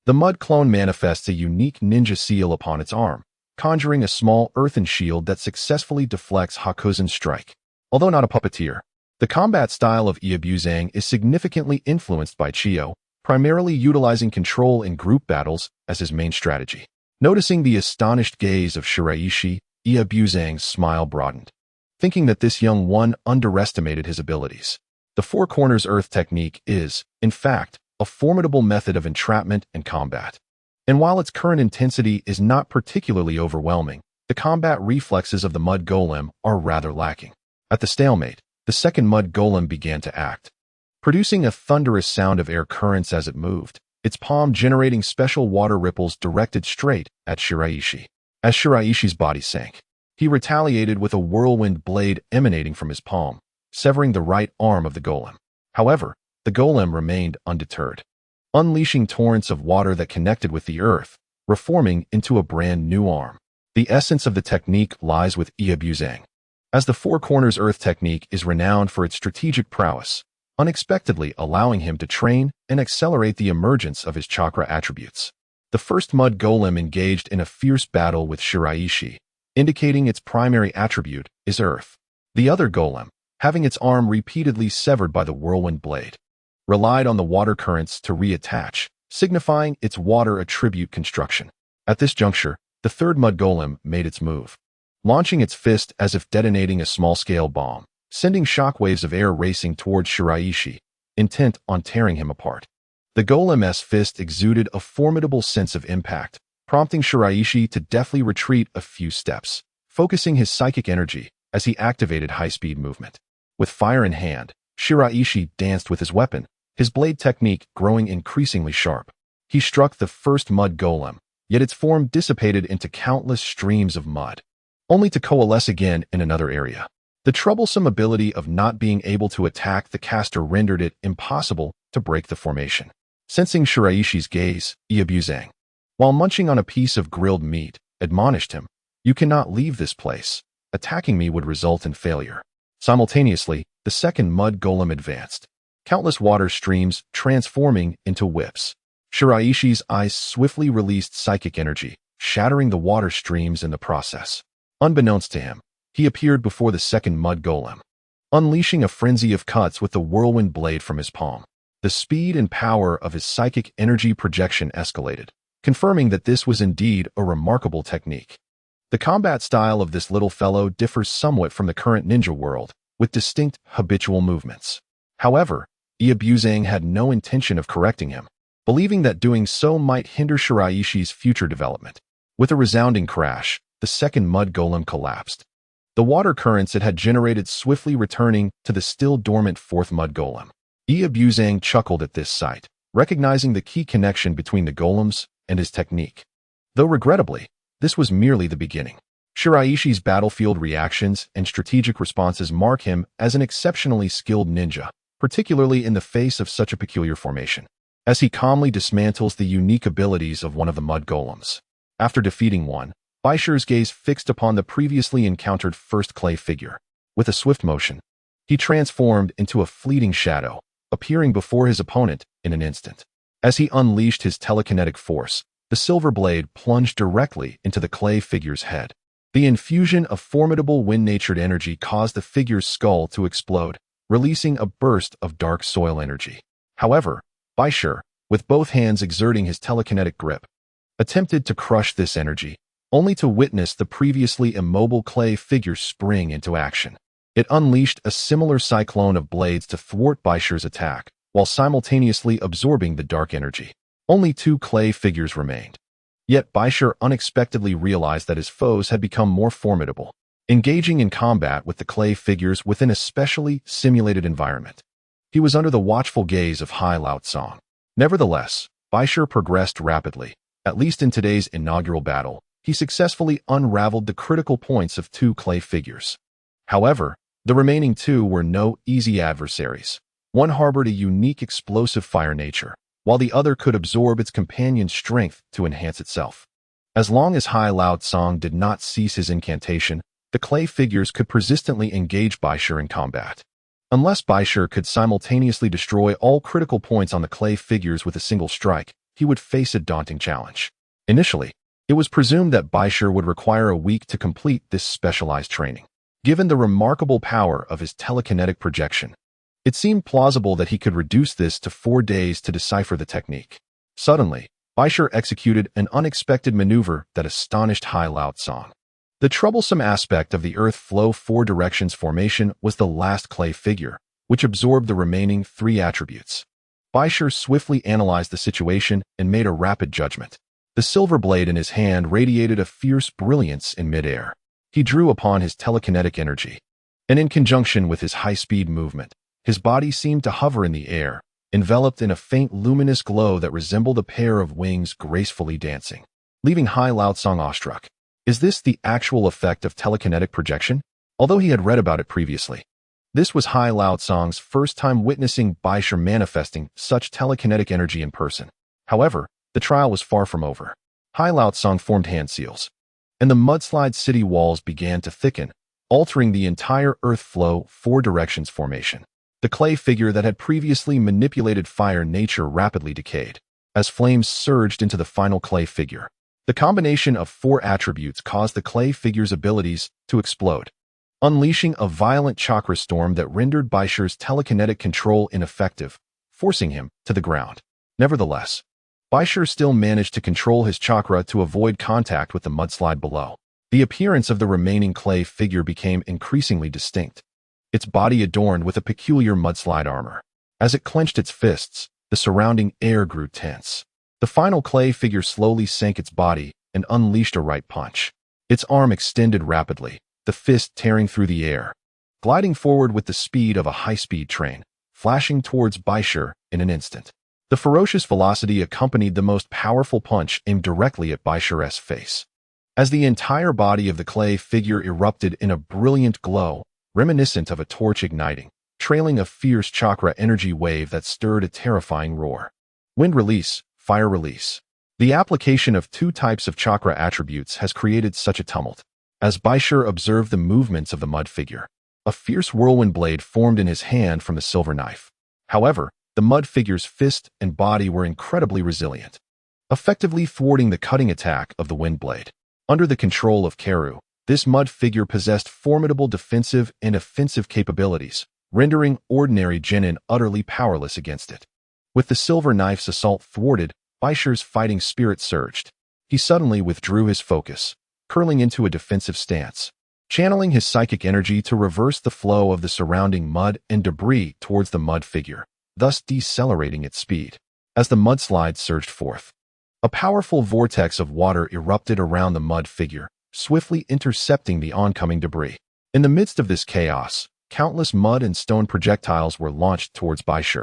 the mud clone manifests a unique ninja seal upon its arm, conjuring a small earthen shield that successfully deflects Hakuzen's strike. Although not a puppeteer, the combat style of Iabuzang is significantly influenced by Chiyo, primarily utilizing control in group battles as his main strategy. Noticing the astonished gaze of Shiraishi, Iabuzang's smile broadened, thinking that this young one underestimated his abilities. The 4 corners earth technique is, in fact, a formidable method of entrapment and combat. And while its current intensity is not particularly overwhelming, the combat reflexes of the mud golem are rather lacking. At the stalemate, the second mud golem began to act, producing a thunderous sound of air currents as it moved, its palm generating special water ripples directed straight at Shiraishi. As Shiraishi's body sank, he retaliated with a whirlwind blade emanating from his palm, severing the right arm of the golem. However, the golem remained undeterred, unleashing torrents of water that connected with the earth, reforming into a brand new arm. The essence of the technique lies with Iabuzang. As the 4 corners earth technique is renowned for its strategic prowess, unexpectedly allowing him to train and accelerate the emergence of his chakra attributes. The first mud golem engaged in a fierce battle with Shiraishi, indicating its primary attribute is earth. The other golem, having its arm repeatedly severed by the whirlwind blade. Relied on the water currents to reattach, signifying its water attribute construction. At this juncture, the third mud golem made its move, launching its fist as if detonating a small-scale bomb, sending shockwaves of air racing towards Shiraishi, intent on tearing him apart. The golem's fist exuded a formidable sense of impact, prompting Shiraishi to deftly retreat a few steps, focusing his psychic energy as he activated high-speed movement. With fire in hand, Shiraishi danced with his weapon, his blade technique growing increasingly sharp. He struck the first mud golem, yet its form dissipated into countless streams of mud, only to coalesce again in another area. The troublesome ability of not being able to attack the caster rendered it impossible to break the formation. Sensing Shiraishi's gaze, Iabuzang, while munching on a piece of grilled meat, admonished him, "You cannot leave this place. Attacking me would result in failure." Simultaneously, the second mud golem advanced, countless water streams transforming into whips. Shiraishi's eyes swiftly released psychic energy, shattering the water streams in the process. Unbeknownst to him, he appeared before the second mud golem, unleashing a frenzy of cuts with the whirlwind blade from his palm. The speed and power of his psychic energy projection escalated, confirming that this was indeed a remarkable technique. The combat style of this little fellow differs somewhat from the current ninja world, with distinct habitual movements. However, Iabuzang had no intention of correcting him, believing that doing so might hinder Shiraishi's future development. With a resounding crash, the second mud golem collapsed, the water currents it had generated swiftly returning to the still dormant fourth mud golem. Iabuzang chuckled at this sight, recognizing the key connection between the golems and his technique. Though regrettably, this was merely the beginning. Shiraishi's battlefield reactions and strategic responses mark him as an exceptionally skilled ninja, particularly in the face of such a peculiar formation, as he calmly dismantles the unique abilities of one of the mud golems. After defeating one, Bai Shi's gaze fixed upon the previously encountered first clay figure. With a swift motion, he transformed into a fleeting shadow, appearing before his opponent in an instant. As he unleashed his telekinetic force, the silver blade plunged directly into the clay figure's head. The infusion of formidable wind-natured energy caused the figure's skull to explode, releasing a burst of dark soil energy. However, Bai Shi, with both hands exerting his telekinetic grip, attempted to crush this energy, only to witness the previously immobile clay figure spring into action. It unleashed a similar cyclone of blades to thwart Bai Shi's attack, while simultaneously absorbing the dark energy. Only two clay figures remained. Yet Bai Shi unexpectedly realized that his foes had become more formidable, engaging in combat with the clay figures within a specially simulated environment. He was under the watchful gaze of Hai Lao Tsang. Nevertheless, Bai Shi progressed rapidly. At least in today's inaugural battle, he successfully unraveled the critical points of two clay figures. However, the remaining two were no easy adversaries. One harbored a unique explosive fire nature, while the other could absorb its companion's strength to enhance itself. As long as Hai Lao Tsang did not cease his incantation, the clay figures could persistently engage Bai Shi in combat. Unless Bai Shi could simultaneously destroy all critical points on the clay figures with a single strike, he would face a daunting challenge. Initially, it was presumed that Bai Shi would require a week to complete this specialized training. Given the remarkable power of his telekinetic projection, it seemed plausible that he could reduce this to 4 days to decipher the technique. Suddenly, Bai Shi executed an unexpected maneuver that astonished Hai Lao Tsang. The troublesome aspect of the earth flow 4 directions formation was the last clay figure, which absorbed the remaining 3 attributes. Bai Shi swiftly analyzed the situation and made a rapid judgment. The silver blade in his hand radiated a fierce brilliance in midair. He drew upon his telekinetic energy, and in conjunction with his high-speed movement, his body seemed to hover in the air, enveloped in a faint luminous glow that resembled a pair of wings gracefully dancing, leaving Hai Lao Tsang awestruck. Is this the actual effect of telekinetic projection? Although he had read about it previously, this was Hai Lao Tsang's first time witnessing Bai Shi manifesting such telekinetic energy in person. However, the trial was far from over. Hai Lao Tsang formed hand seals, and the mudslide city walls began to thicken, altering the entire earth flow 4 directions formation. The clay figure that had previously manipulated fire nature rapidly decayed, as flames surged into the final clay figure. The combination of 4 attributes caused the clay figure's abilities to explode, unleashing a violent chakra storm that rendered Bai Shi's telekinetic control ineffective, forcing him to the ground. Nevertheless, Bai Shi still managed to control his chakra to avoid contact with the mudslide below. The appearance of the remaining clay figure became increasingly distinct, its body adorned with a peculiar mudslide armor. As it clenched its fists, the surrounding air grew tense. The final clay figure slowly sank its body and unleashed a right punch. Its arm extended rapidly, the fist tearing through the air, gliding forward with the speed of a high-speed train, flashing towards Bai Shi in an instant. The ferocious velocity accompanied the most powerful punch aimed directly at Bai Shi's face. As the entire body of the clay figure erupted in a brilliant glow, reminiscent of a torch igniting, trailing a fierce chakra energy wave that stirred a terrifying roar. Wind release, fire release. The application of two types of chakra attributes has created such a tumult. As Bai Shi observed the movements of the mud figure, a fierce whirlwind blade formed in his hand from the silver knife. However, the mud figure's fist and body were incredibly resilient, effectively thwarting the cutting attack of the wind blade. Under the control of Karu, this mud figure possessed formidable defensive and offensive capabilities, rendering ordinary genin utterly powerless against it. With the silver knife's assault thwarted, Bai Shi's fighting spirit surged. He suddenly withdrew his focus, curling into a defensive stance, channeling his psychic energy to reverse the flow of the surrounding mud and debris towards the mud figure, thus decelerating its speed. As the mudslide surged forth, a powerful vortex of water erupted around the mud figure, swiftly intercepting the oncoming debris. In the midst of this chaos, countless mud and stone projectiles were launched towards Bai Shi,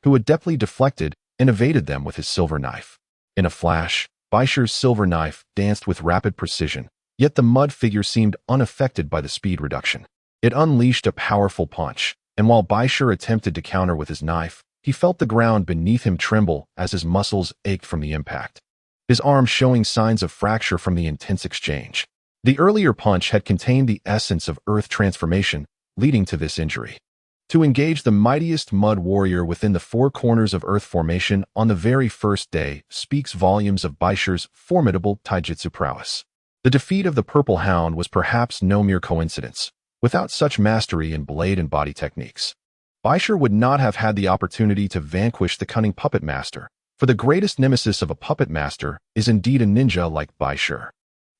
who adeptly deflected and evaded them with his silver knife. In a flash, Bai Shi's silver knife danced with rapid precision, yet the mud figure seemed unaffected by the speed reduction. It unleashed a powerful punch, and while Bai Shi attempted to counter with his knife, he felt the ground beneath him tremble as his muscles ached from the impact, his arm showing signs of fracture from the intense exchange. The earlier punch had contained the essence of earth transformation, leading to this injury. To engage the mightiest mud warrior within the four corners of earth formation on the very first day speaks volumes of Bai Shi's formidable taijutsu prowess. The defeat of the Purple Hound was perhaps no mere coincidence. Without such mastery in blade and body techniques, Bai Shi would not have had the opportunity to vanquish the cunning puppet master, for the greatest nemesis of a puppet master is indeed a ninja like Bai Shi.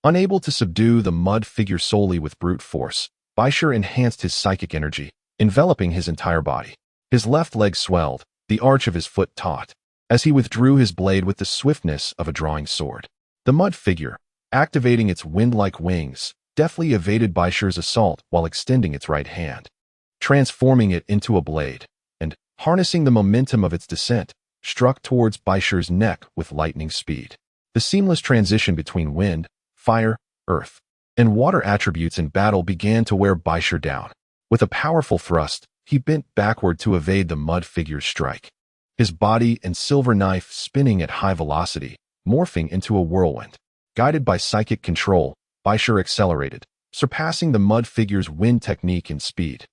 Unable to subdue the mud figure solely with brute force, Bai Shi enhanced his psychic energy, enveloping his entire body. His left leg swelled, the arch of his foot taut, as he withdrew his blade with the swiftness of a drawing sword. The mud figure, activating its wind-like wings, deftly evaded Bai Shi's assault while extending its right hand, transforming it into a blade, and, harnessing the momentum of its descent, struck towards Bai Shi's neck with lightning speed. The seamless transition between wind, fire, earth, and water attributes in battle began to wear Bai Shi down. With a powerful thrust, he bent backward to evade the mud figure's strike, his body and silver knife spinning at high velocity, morphing into a whirlwind. Guided by psychic control, Bai Shi accelerated, surpassing the mud figure's wind technique in speed.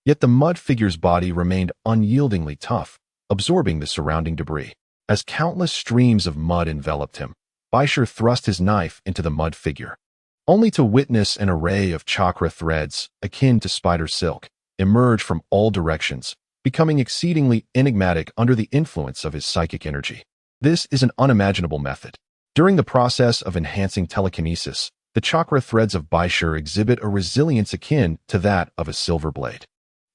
Yet the mud figure's body remained unyieldingly tough, absorbing the surrounding debris. As countless streams of mud enveloped him, Bai Shi thrust his knife into the mud figure, only to witness an array of chakra threads, akin to spider silk, emerge from all directions, becoming exceedingly enigmatic under the influence of his psychic energy. This is an unimaginable method. During the process of enhancing telekinesis, the chakra threads of Bai Shi exhibit a resilience akin to that of a silver blade.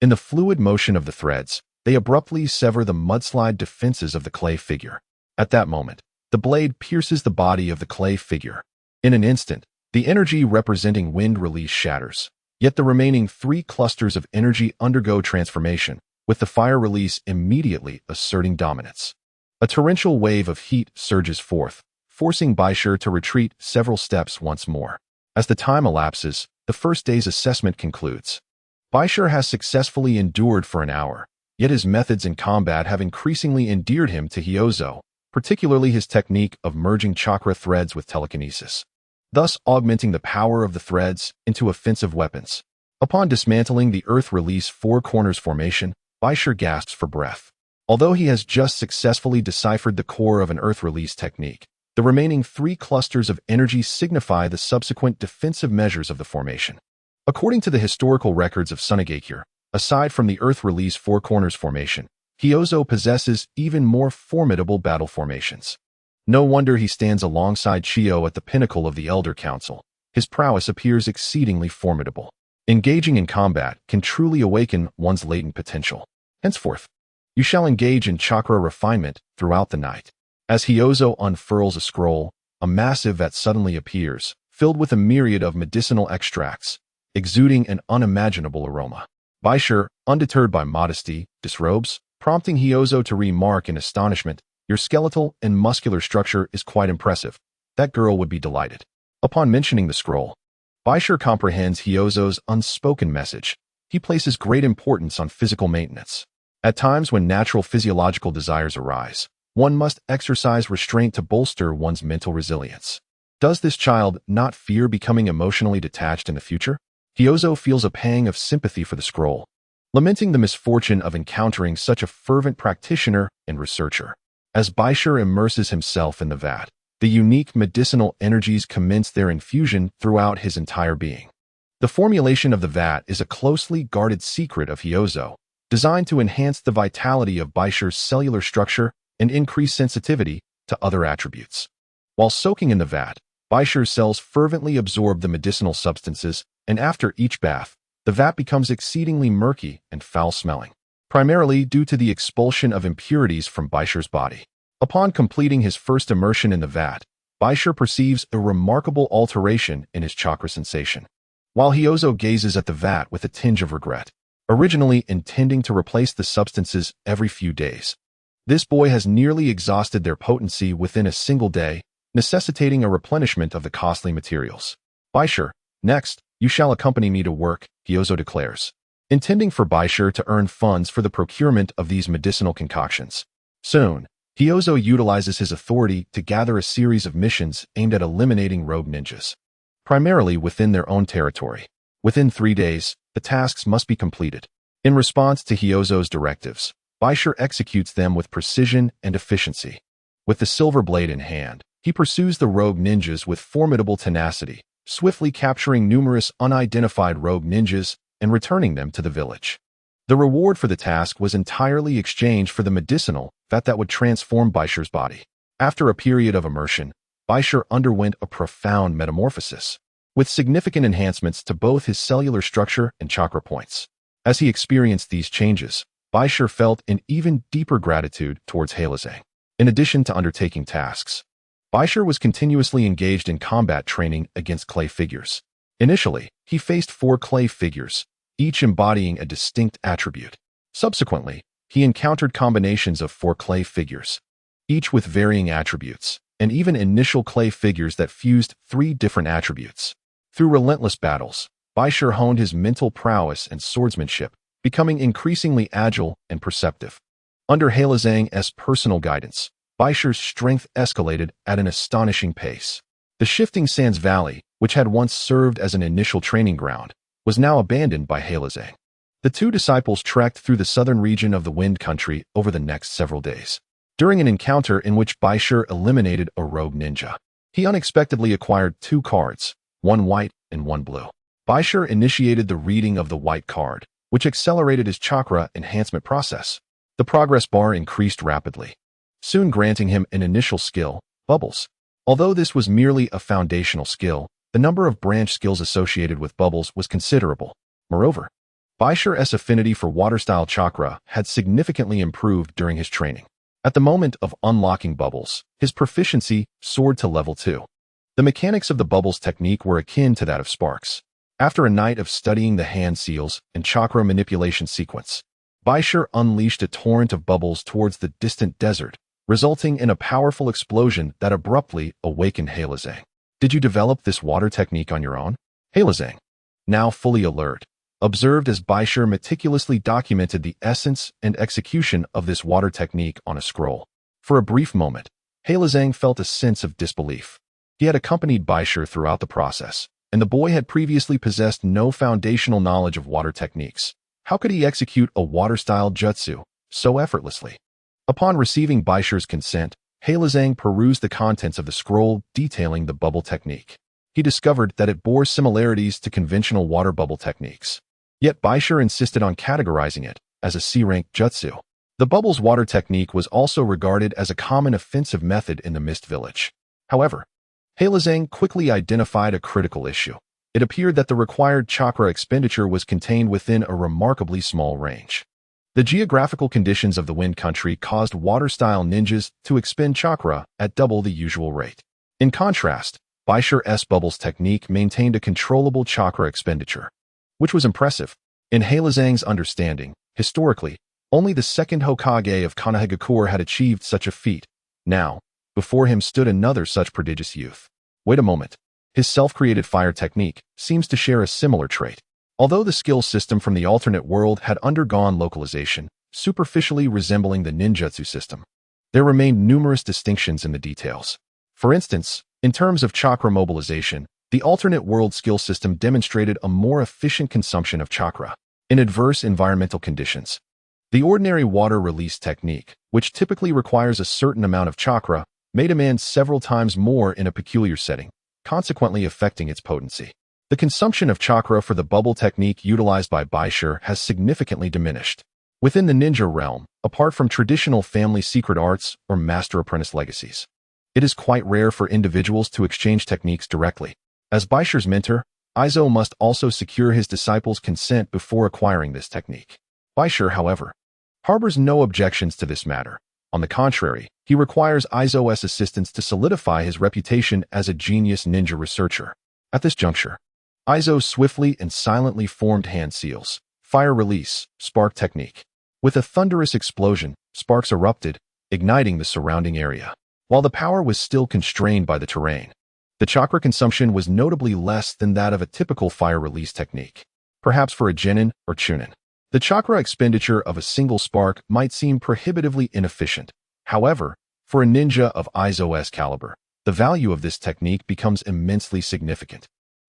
In the fluid motion of the threads, they abruptly sever the mudslide defenses of the clay figure. At that moment, the blade pierces the body of the clay figure. In an instant, the energy representing wind release shatters, yet the remaining three clusters of energy undergo transformation, with the fire release immediately asserting dominance. A torrential wave of heat surges forth, forcing Bai Shi to retreat several steps once more. As the time elapses, the first day's assessment concludes. Bai Shi has successfully endured for an hour, yet his methods in combat have increasingly endeared him to Hyozo, particularly his technique of merging chakra threads with telekinesis, thus augmenting the power of the threads into offensive weapons. Upon dismantling the Earth Release Four Corners formation, Bai Shi gasps for breath. Although he has just successfully deciphered the core of an Earth Release technique, the remaining three clusters of energy signify the subsequent defensive measures of the formation. According to the historical records of Sunagakure, aside from the Earth Release Four Corners formation, Hyozo possesses even more formidable battle formations. No wonder he stands alongside Chiyo at the pinnacle of the Elder Council. His prowess appears exceedingly formidable. Engaging in combat can truly awaken one's latent potential. Henceforth, you shall engage in chakra refinement throughout the night. As Hyozo unfurls a scroll, a massive vat suddenly appears, filled with a myriad of medicinal extracts, exuding an unimaginable aroma. Bai Shi, undeterred by modesty, disrobes, prompting Hyozo to remark in astonishment, "Your skeletal and muscular structure is quite impressive. That girl would be delighted." Upon mentioning the scroll, Bai Shi comprehends Hyozo's unspoken message. He places great importance on physical maintenance. At times when natural physiological desires arise, one must exercise restraint to bolster one's mental resilience. Does this child not fear becoming emotionally detached in the future? Hyozo feels a pang of sympathy for the scroll, lamenting the misfortune of encountering such a fervent practitioner and researcher. As Bai Shi immerses himself in the vat, the unique medicinal energies commence their infusion throughout his entire being. The formulation of the vat is a closely guarded secret of Hyozo, designed to enhance the vitality of Bai Shi's cellular structure and increase sensitivity to other attributes. While soaking in the vat, Bai Shi's cells fervently absorb the medicinal substances, and after each bath, the vat becomes exceedingly murky and foul-smelling, primarily due to the expulsion of impurities from Bai Shi's body. Upon completing his first immersion in the vat, Bai Shi perceives a remarkable alteration in his chakra sensation. While Hyozo gazes at the vat with a tinge of regret, originally intending to replace the substances every few days, this boy has nearly exhausted their potency within a single day, necessitating a replenishment of the costly materials. Bai Shi, next, you shall accompany me to work, Hyozo declares, intending for Bai Shi to earn funds for the procurement of these medicinal concoctions. Soon, Hyozo utilizes his authority to gather a series of missions aimed at eliminating rogue ninjas, primarily within their own territory. Within 3 days, the tasks must be completed. In response to Hyozo's directives, Bai Shi executes them with precision and efficiency. With the silver blade in hand, he pursues the rogue ninjas with formidable tenacity, swiftly capturing numerous unidentified rogue ninjas and returning them to the village. The reward for the task was entirely exchanged for the medicinal vat that would transform Bai Shi's body. After a period of immersion, Bai Shi underwent a profound metamorphosis, with significant enhancements to both his cellular structure and chakra points. As he experienced these changes, Bai Shi felt an even deeper gratitude towards Heilazang. In addition to undertaking tasks, Bai Shi was continuously engaged in combat training against clay figures. Initially, he faced 4 clay figures, each embodying a distinct attribute. Subsequently, he encountered combinations of 4 clay figures, each with varying attributes, and even initial clay figures that fused 3 different attributes. Through relentless battles, Bai Shi honed his mental prowess and swordsmanship, becoming increasingly agile and perceptive. Under Heilazang's personal guidance, Bai Shi's strength escalated at an astonishing pace. The shifting Sands Valley, which had once served as an initial training ground, was now abandoned by Heilazang. The 2 disciples trekked through the southern region of the Wind Country over the next several days. During an encounter in which Bai Shi eliminated a rogue ninja, he unexpectedly acquired 2 cards, one white and one blue. Bai Shi initiated the reading of the white card, which accelerated his chakra enhancement process. The progress bar increased rapidly, soon granting him an initial skill, Bubbles. Although this was merely a foundational skill, the number of branch skills associated with Bubbles was considerable. Moreover, Bai Shi's affinity for water-style chakra had significantly improved during his training. At the moment of unlocking Bubbles, his proficiency soared to level 2. The mechanics of the Bubbles technique were akin to that of Sparks. After a night of studying the hand seals and chakra manipulation sequence, Bai Shi unleashed a torrent of bubbles towards the distant desert, resulting in a powerful explosion that abruptly awakened Heilazang. Did you develop this water technique on your own? Heilazang, now fully alert, observed as Bai Shi meticulously documented the essence and execution of this water technique on a scroll. For a brief moment, Heilazang felt a sense of disbelief. He had accompanied Bai Shi throughout the process, and the boy had previously possessed no foundational knowledge of water techniques. How could he execute a water-style jutsu so effortlessly? Upon receiving Bai Shi's consent, Heilazang perused the contents of the scroll detailing the bubble technique. he discovered that it bore similarities to conventional water bubble techniques. Yet Bai Shi insisted on categorizing it as a C-rank jutsu. The bubbles water technique was also regarded as a common offensive method in the Mist Village. However, Heilazang quickly identified a critical issue. It appeared that the required chakra expenditure was contained within a remarkably small range. The geographical conditions of the Wind Country caused water-style ninjas to expend chakra at double the usual rate. In contrast, Bai Shi's bubbles technique maintained a controllable chakra expenditure, which was impressive. In Heilazang's understanding, historically, only the second Hokage of Sunagakure had achieved such a feat. Now, before him stood another such prodigious youth. Wait a moment. His self-created fire technique seems to share a similar trait. Although the skill system from the alternate world had undergone localization, superficially resembling the ninjutsu system, there remained numerous distinctions in the details. For instance, in terms of chakra mobilization, the alternate world skill system demonstrated a more efficient consumption of chakra. In adverse environmental conditions, the ordinary water release technique, which typically requires a certain amount of chakra, may demand several times more in a peculiar setting, consequently affecting its potency. The consumption of chakra for the bubble technique utilized by Bai Shi has significantly diminished. Within the ninja realm, apart from traditional family secret arts or master-apprentice legacies, it is quite rare for individuals to exchange techniques directly. As Bai Shi's mentor, Aizo must also secure his disciples' consent before acquiring this technique. Bai Shi, however, harbors no objections to this matter. On the contrary, he requires Aizo's assistance to solidify his reputation as a genius ninja researcher. At this juncture, Aizo swiftly and silently formed hand seals, fire release, spark technique. With a thunderous explosion, sparks erupted, igniting the surrounding area. While the power was still constrained by the terrain, the chakra consumption was notably less than that of a typical fire release technique. Perhaps for a genin or chunin, the chakra expenditure of a single spark might seem prohibitively inefficient. However, for a ninja of Aizo's caliber, the value of this technique becomes immensely significant.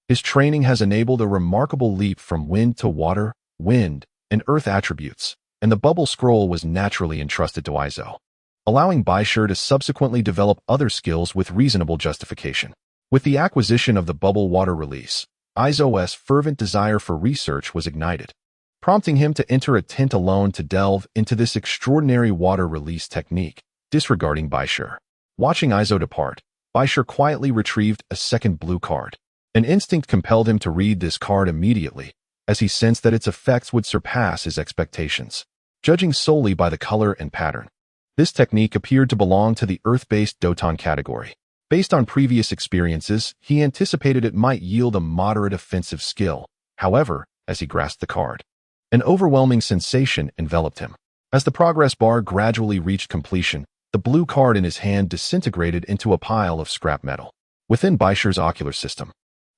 His training has enabled a remarkable leap from wind to water, wind, and earth attributes, and the bubble scroll was naturally entrusted to Aizo, allowing Bai Shi to subsequently develop other skills with reasonable justification. With the acquisition of the bubble water release, Aizo's fervent desire for research was ignited, prompting him to enter a tent alone to delve into this extraordinary water release technique, disregarding Bai Shi. Watching Aizo depart, Bai Shi quietly retrieved a second blue card. An instinct compelled him to read this card immediately, as he sensed that its effects would surpass his expectations. Judging solely by the color and pattern, this technique appeared to belong to the earth-based Doton category. Based on previous experiences, he anticipated it might yield a moderate offensive skill. However, as he grasped the card, an overwhelming sensation enveloped him. As the progress bar gradually reached completion, the blue card in his hand disintegrated into a pile of scrap metal. Within Bai Shi's ocular system,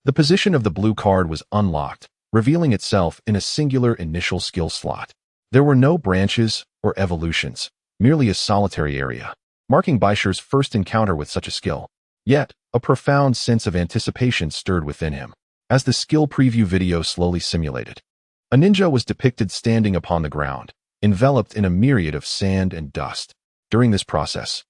the position of the blue card was unlocked, revealing itself in a singular initial skill slot. There were no branches or evolutions, merely a solitary area, marking Bai Shi's first encounter with such a skill. Yet, a profound sense of anticipation stirred within him. As the skill preview video slowly simulated, a ninja was depicted standing upon the ground, enveloped in a myriad of sand and dust. During this process,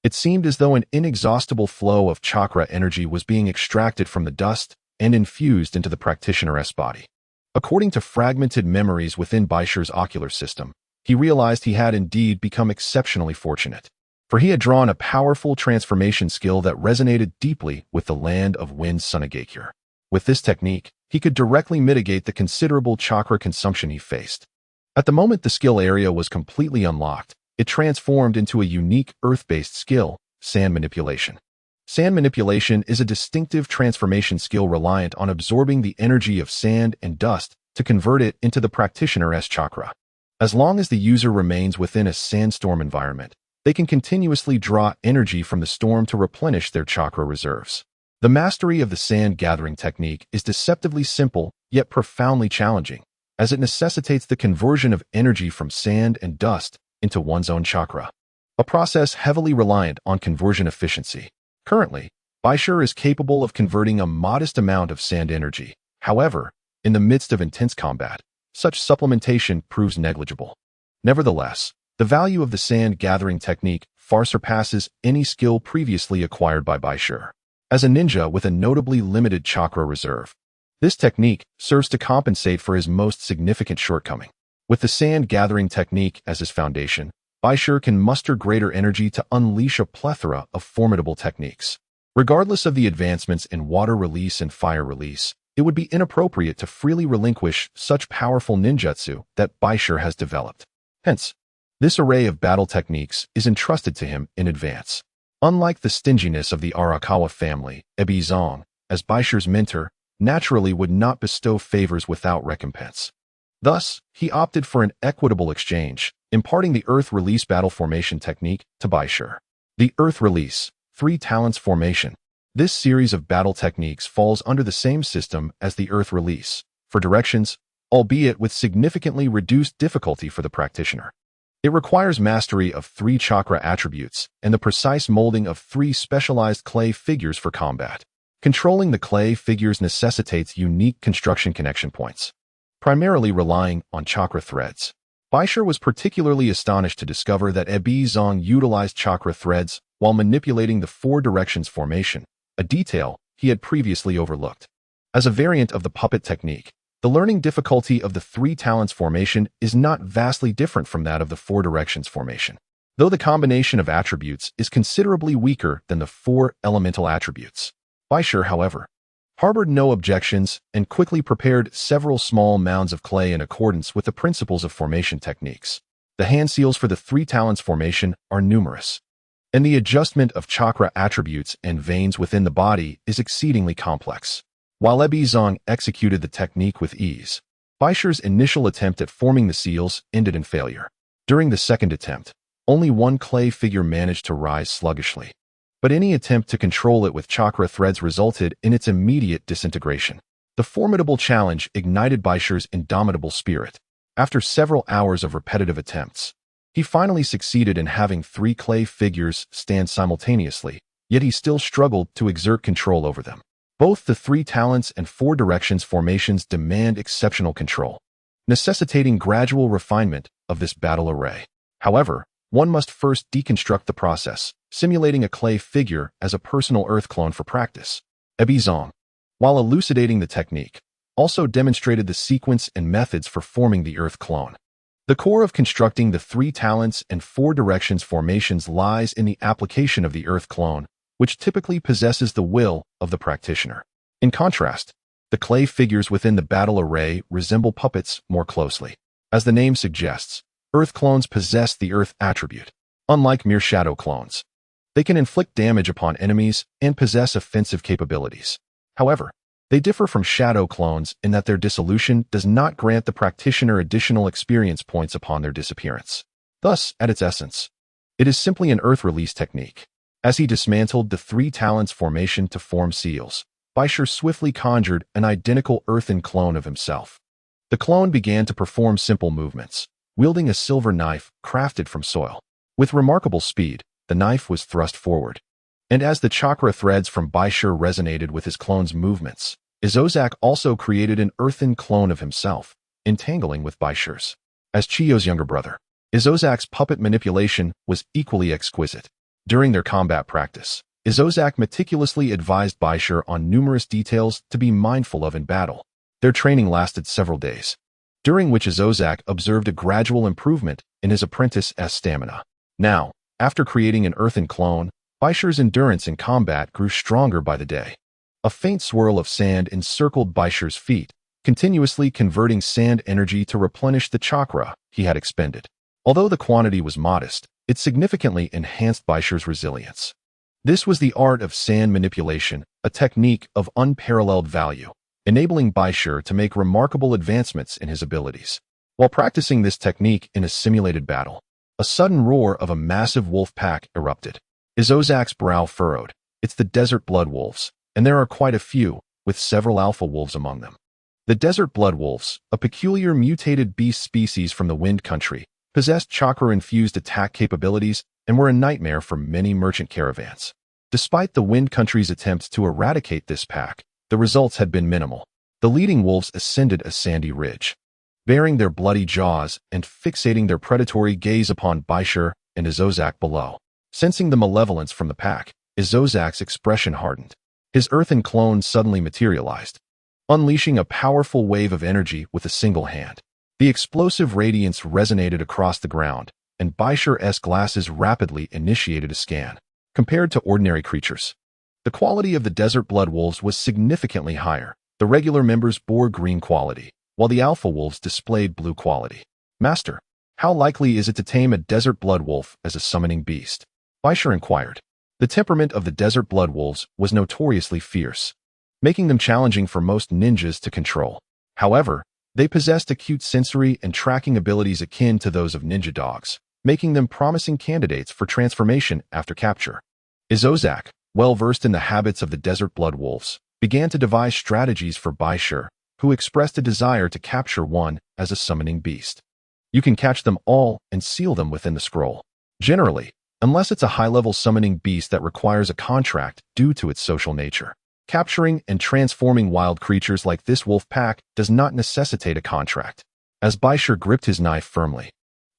it seemed as though an inexhaustible flow of chakra energy was being extracted from the dust and infused into the practitioner's body. According to fragmented memories within Bai Shi's ocular system, he realized he had indeed become exceptionally fortunate, for he had drawn a powerful transformation skill that resonated deeply with the land of Wind Sunagakure. With this technique, he could directly mitigate the considerable chakra consumption he faced. At the moment the skill area was completely unlocked, it transformed into a unique earth-based skill, sand manipulation. Sand manipulation is a distinctive transformation skill reliant on absorbing the energy of sand and dust to convert it into the practitioner's chakra. As long as the user remains within a sandstorm environment, they can continuously draw energy from the storm to replenish their chakra reserves. The mastery of the sand gathering technique is deceptively simple, yet profoundly challenging, as it necessitates the conversion of energy from sand and dust into one's own chakra, a process heavily reliant on conversion efficiency. Currently, Bai Shi is capable of converting a modest amount of sand energy. However, in the midst of intense combat, such supplementation proves negligible. Nevertheless, the value of the sand gathering technique far surpasses any skill previously acquired by Bai Shi. as a ninja with a notably limited chakra reserve. This technique serves to compensate for his most significant shortcoming. With the sand-gathering technique as his foundation, Bai Shi can muster greater energy to unleash a plethora of formidable techniques. Regardless of the advancements in water release and fire release, it would be inappropriate to freely relinquish such powerful ninjutsu that Bai Shi has developed. Hence, this array of battle techniques is entrusted to him in advance. Unlike the stinginess of the Arakawa family, Ebi Zong, as Bai Shi's mentor, naturally would not bestow favors without recompense. Thus, he opted for an equitable exchange, imparting the Earth Release battle formation technique to Bai Shi. The Earth Release, 3 Talents Formation. This series of battle techniques falls under the same system as the Earth Release, for directions, albeit with significantly reduced difficulty for the practitioner. It requires mastery of 3 chakra attributes and the precise molding of 3 specialized clay figures for combat. Controlling the clay figures necessitates unique construction connection points, primarily relying on chakra threads. Bai Shi was particularly astonished to discover that Ebi Zong utilized chakra threads while manipulating the 4 directions formation, a detail he had previously overlooked. As a variant of the puppet technique, the learning difficulty of the 3 talents formation is not vastly different from that of the 4 directions formation, though the combination of attributes is considerably weaker than the 4 elemental attributes. Bai Shi, however, harbored no objections and quickly prepared several small mounds of clay in accordance with the principles of formation techniques. The hand seals for the 3 talents formation are numerous, and the adjustment of chakra attributes and veins within the body is exceedingly complex. While Ebi Zong executed the technique with ease, Bai Shi's initial attempt at forming the seals ended in failure. During the second attempt, only 1 clay figure managed to rise sluggishly, but any attempt to control it with chakra threads resulted in its immediate disintegration. The formidable challenge ignited Bai Shi's indomitable spirit. After several hours of repetitive attempts, he finally succeeded in having 3 clay figures stand simultaneously, yet he still struggled to exert control over them. Both the 3 talents and 4 directions formations demand exceptional control, necessitating gradual refinement of this battle array. However, one must first deconstruct the process, simulating a clay figure as a personal earth clone for practice. Ebi Zong, while elucidating the technique, also demonstrated the sequence and methods for forming the earth clone. The core of constructing the 3 talents and 4 directions formations lies in the application of the earth clone, which typically possesses the will of the practitioner. In contrast, the clay figures within the battle array resemble puppets more closely. As the name suggests, earth clones possess the earth attribute. Unlike mere shadow clones, they can inflict damage upon enemies and possess offensive capabilities. However, they differ from shadow clones in that their dissolution does not grant the practitioner additional experience points upon their disappearance. Thus, at its essence, it is simply an earth release technique. As he dismantled the 3 talents formation to form seals, Bai Shi swiftly conjured an identical earthen clone of himself. The clone began to perform simple movements, wielding a silver knife crafted from soil. With remarkable speed, the knife was thrust forward, and as the chakra threads from Bai Shi resonated with his clone's movements, Izozak also created an earthen clone of himself, entangling with Bai Shi's. As Chiyo's younger brother, Izozak's puppet manipulation was equally exquisite. During their combat practice, Izozak meticulously advised Bai Shi on numerous details to be mindful of in battle. Their training lasted several days, during which Izozak observed a gradual improvement in his apprentice's stamina. Now, after creating an earthen clone, Bai Shi's endurance in combat grew stronger by the day. A faint swirl of sand encircled Bai Shi's feet, continuously converting sand energy to replenish the chakra he had expended. Although the quantity was modest, it significantly enhanced Bai Shi's resilience. This was the art of sand manipulation, a technique of unparalleled value, enabling Bai Shi to make remarkable advancements in his abilities. While practicing this technique in a simulated battle, a sudden roar of a massive wolf pack erupted. Izozak's brow furrowed. It's the desert blood wolves, and there are quite a few, with several alpha wolves among them. The desert blood wolves, a peculiar mutated beast species from the Wind Country, possessed chakra-infused attack capabilities and were a nightmare for many merchant caravans. Despite the Wind Country's attempts to eradicate this pack, the results had been minimal. The leading wolves ascended a sandy ridge, baring their bloody jaws and fixating their predatory gaze upon Bai Shi and Izozak below. Sensing the malevolence from the pack, Izozak's expression hardened. His earthen clone suddenly materialized, unleashing a powerful wave of energy with a single hand. The explosive radiance resonated across the ground, and Bai Shi's glasses rapidly initiated a scan. Compared to ordinary creatures, the quality of the desert blood wolves was significantly higher. The regular members bore green quality, while the alpha wolves displayed blue quality. Master, how likely is it to tame a desert blood wolf as a summoning beast? Bai Shi inquired. The temperament of the desert blood wolves was notoriously fierce, making them challenging for most ninjas to control. However, they possessed acute sensory and tracking abilities akin to those of ninja dogs, making them promising candidates for transformation after capture. Izozak, well versed in the habits of the desert blood wolves, began to devise strategies for Bai Shi, who expressed a desire to capture one as a summoning beast. You can catch them all and seal them within the scroll. Generally, unless it's a high-level summoning beast that requires a contract due to its social nature. Capturing and transforming wild creatures like this wolf pack does not necessitate a contract. As Bai Shi gripped his knife firmly,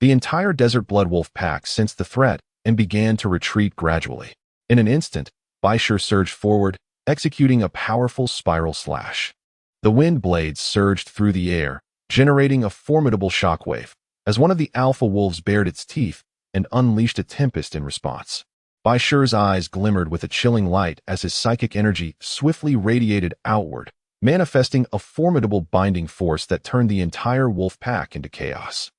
the entire desert blood wolf pack sensed the threat and began to retreat gradually. In an instant, Bai Shi surged forward, executing a powerful spiral slash. The wind blades surged through the air, generating a formidable shockwave, as one of the alpha wolves bared its teeth and unleashed a tempest in response. Bai Shi's eyes glimmered with a chilling light as his psychic energy swiftly radiated outward, manifesting a formidable binding force that turned the entire wolf pack into chaos.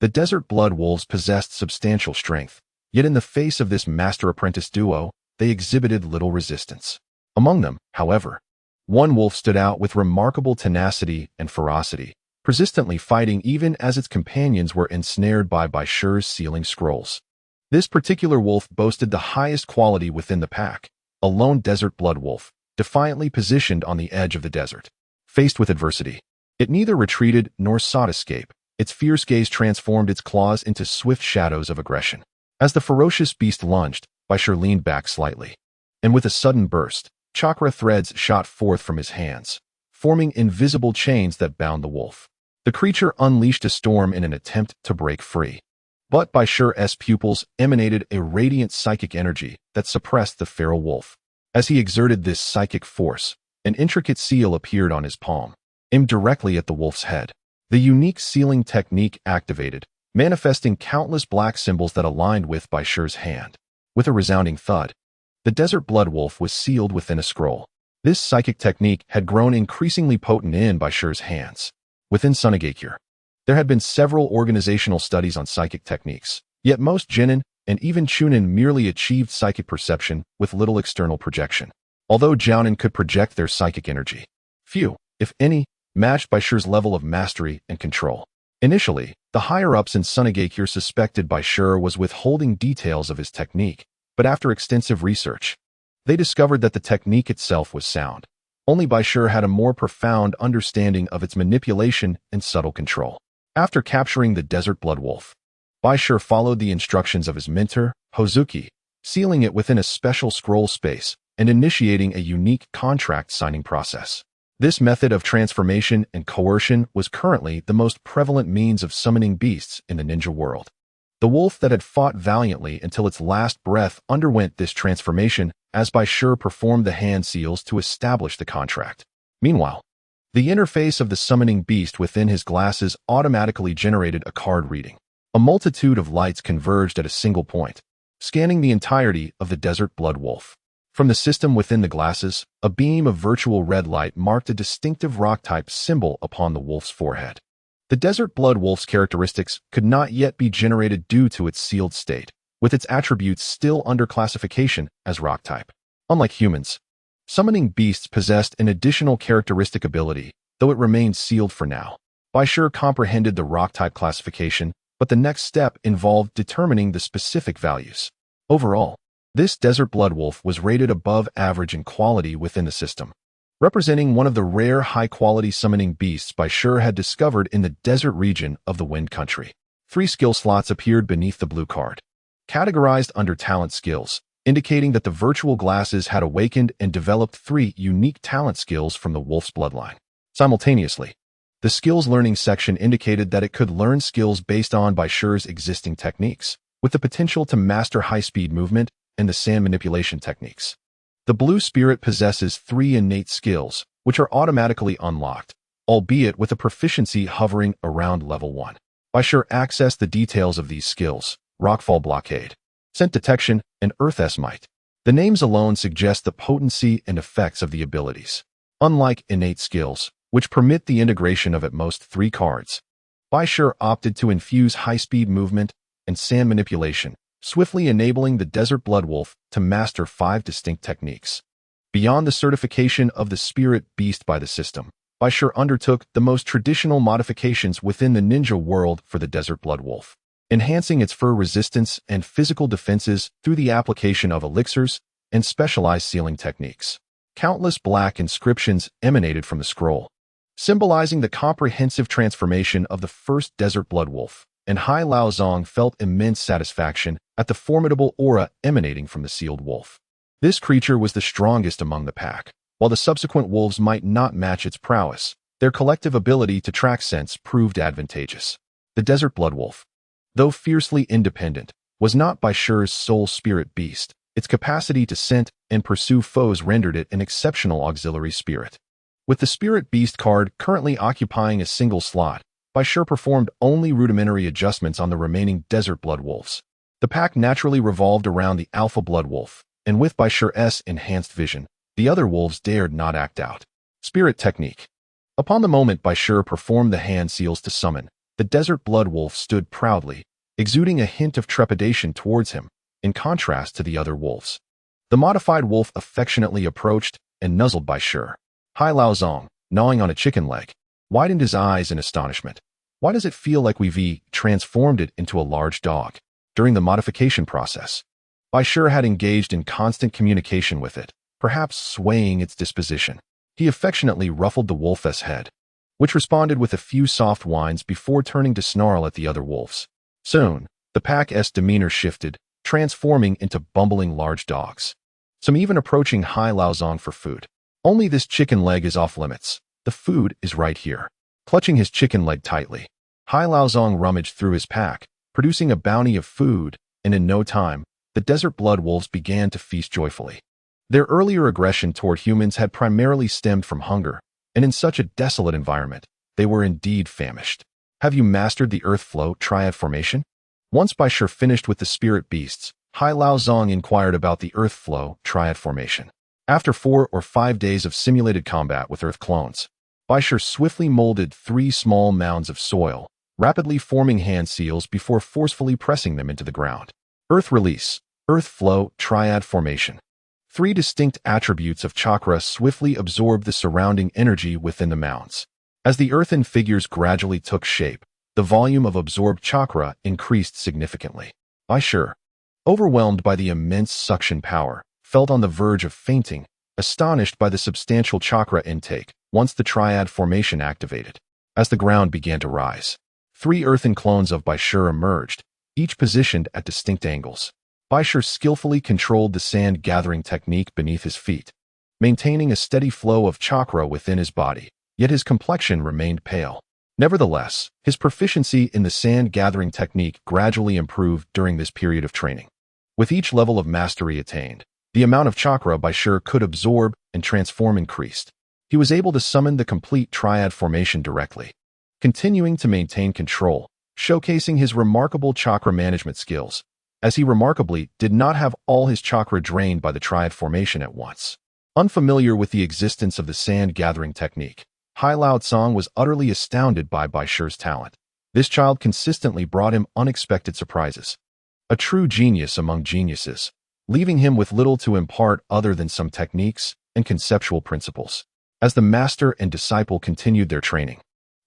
The desert blood wolves possessed substantial strength, yet in the face of this master-apprentice duo, they exhibited little resistance. Among them, however, one wolf stood out with remarkable tenacity and ferocity, persistently fighting even as its companions were ensnared by Bai Shi's sealing scrolls. This particular wolf boasted the highest quality within the pack, a lone desert blood wolf, defiantly positioned on the edge of the desert. Faced with adversity, it neither retreated nor sought escape. Its fierce gaze transformed its claws into swift shadows of aggression. As the ferocious beast lunged, Bai Shi leaned back slightly, and with a sudden burst, chakra threads shot forth from his hands, forming invisible chains that bound the wolf. The creature unleashed a storm in an attempt to break free. But Bai Shi's pupils emanated a radiant psychic energy that suppressed the feral wolf. As he exerted this psychic force, an intricate seal appeared on his palm, aimed directly at the wolf's head. The unique sealing technique activated, manifesting countless black symbols that aligned with Bai Shi's hand. With a resounding thud, the desert blood wolf was sealed within a scroll. This psychic technique had grown increasingly potent in Bai Shi's hands. Within Sunagakure, there had been several organizational studies on psychic techniques, yet most genin and even chunin merely achieved psychic perception with little external projection. Although jounin could project their psychic energy, few, if any, matched Bai Shi's level of mastery and control. Initially, the higher-ups in Sunagakure suspected Bai Shi was withholding details of his technique, but after extensive research, they discovered that the technique itself was sound. Only Bai Shi had a more profound understanding of its manipulation and subtle control. After capturing the desert blood wolf, Bai Shi followed the instructions of his mentor, Hozuki, sealing it within a special scroll space and initiating a unique contract signing process. This method of transformation and coercion was currently the most prevalent means of summoning beasts in the ninja world. The wolf that had fought valiantly until its last breath underwent this transformation as Bai Shi performed the hand seals to establish the contract. Meanwhile, the interface of the summoning beast within his glasses automatically generated a card reading. A multitude of lights converged at a single point, scanning the entirety of the desert blood wolf. From the system within the glasses, a beam of virtual red light marked a distinctive rock-type symbol upon the wolf's forehead. The desert blood wolf's characteristics could not yet be generated due to its sealed state, with its attributes still under classification as rock-type. Unlike humans, summoning beasts possessed an additional characteristic ability, though it remained sealed for now. Bai Shi comprehended the rock-type classification, but the next step involved determining the specific values. Overall, this desert blood wolf was rated above average in quality within the system, representing one of the rare high-quality summoning beasts Bai Shi had discovered in the desert region of the Wind Country. 3 skill slots appeared beneath the blue card, categorized under talent skills, indicating that the virtual glasses had awakened and developed 3 unique talent skills from the wolf's bloodline. Simultaneously, the skills learning section indicated that it could learn skills based on Bai Shi's existing techniques, with the potential to master high-speed movement and the sand manipulation techniques. The blue spirit possesses 3 innate skills, which are automatically unlocked, albeit with a proficiency hovering around level 1. Bai Shi accessed the details of these skills: rockfall blockade, scent detection, and earth's might. The names alone suggest the potency and effects of the abilities. Unlike innate skills, which permit the integration of at most 3 cards, Bai Shi opted to infuse high-speed movement and sand manipulation, swiftly enabling the Desert Blood Wolf to master 5 distinct techniques. Beyond the certification of the spirit beast by the system, Bai Shi undertook the most traditional modifications within the ninja world for the Desert Blood Wolf, enhancing its fur resistance and physical defenses through the application of elixirs and specialized sealing techniques. Countless black inscriptions emanated from the scroll, symbolizing the comprehensive transformation of the first Desert Blood Wolf, and Hai Lao Zong felt immense satisfaction at the formidable aura emanating from the sealed wolf. This creature was the strongest among the pack. While the subsequent wolves might not match its prowess, their collective ability to track scents proved advantageous. The Desert Blood Wolf, though fiercely independent, was not Bai Shi's sole spirit beast. Its capacity to scent and pursue foes rendered it an exceptional auxiliary spirit. With the Spirit Beast card currently occupying a single slot, Bai Shi performed only rudimentary adjustments on the remaining Desert Blood Wolves. The pack naturally revolved around the Alpha Blood Wolf, and with Bai Shi's enhanced vision, the other wolves dared not act out. Spirit Technique. Upon the moment Bai Shi performed the hand seals to summon, the Desert Blood Wolf stood proudly, exuding a hint of trepidation towards him, in contrast to the other wolves. The modified wolf affectionately approached and nuzzled Bai Shi. Hai Lao Zong, gnawing on a chicken leg, widened his eyes in astonishment. Why does it feel like we've transformed it into a large dog? During the modification process, Bai Shi had engaged in constant communication with it, perhaps swaying its disposition. He affectionately ruffled the wolf's head, which responded with a few soft whines before turning to snarl at the other wolves. Soon, the pack's demeanor shifted, transforming into bumbling large dogs, some even approaching Hai Lao Zong for food. Only this chicken leg is off limits. The food is right here. Clutching his chicken leg tightly, Hai Lao Zong rummaged through his pack, producing a bounty of food, and in no time, the Desert Blood Wolves began to feast joyfully. Their earlier aggression toward humans had primarily stemmed from hunger, and in such a desolate environment, they were indeed famished. Have you mastered the Earth Flow Triad Formation? Once Bai Shi finished with the spirit beasts, Hai Lao Zong inquired about the Earth Flow Triad Formation. After 4 or 5 days of simulated combat with Earth clones, Bai Shi swiftly molded 3 small mounds of soil, rapidly forming hand seals before forcefully pressing them into the ground. Earth Release, Earth Flow Triad Formation. 3 distinct attributes of chakra swiftly absorbed the surrounding energy within the mounds. As the earthen figures gradually took shape, the volume of absorbed chakra increased significantly. Bai Shi, overwhelmed by the immense suction power, felt on the verge of fainting, astonished by the substantial chakra intake once the triad formation activated. As the ground began to rise, 3 earthen clones of Bai Shi emerged, each positioned at distinct angles. Bai Shi skillfully controlled the sand-gathering technique beneath his feet, maintaining a steady flow of chakra within his body, yet his complexion remained pale. Nevertheless, his proficiency in the sand-gathering technique gradually improved during this period of training. With each level of mastery attained, the amount of chakra Bai Shi could absorb and transform increased. He was able to summon the complete triad formation directly, continuing to maintain control, showcasing his remarkable chakra management skills, as he remarkably did not have all his chakra drained by the triad formation at once. Unfamiliar with the existence of the sand-gathering technique, Hai Lao Zong was utterly astounded by Bai Shi's talent. This child consistently brought him unexpected surprises. A true genius among geniuses, leaving him with little to impart other than some techniques and conceptual principles. As the master and disciple continued their training,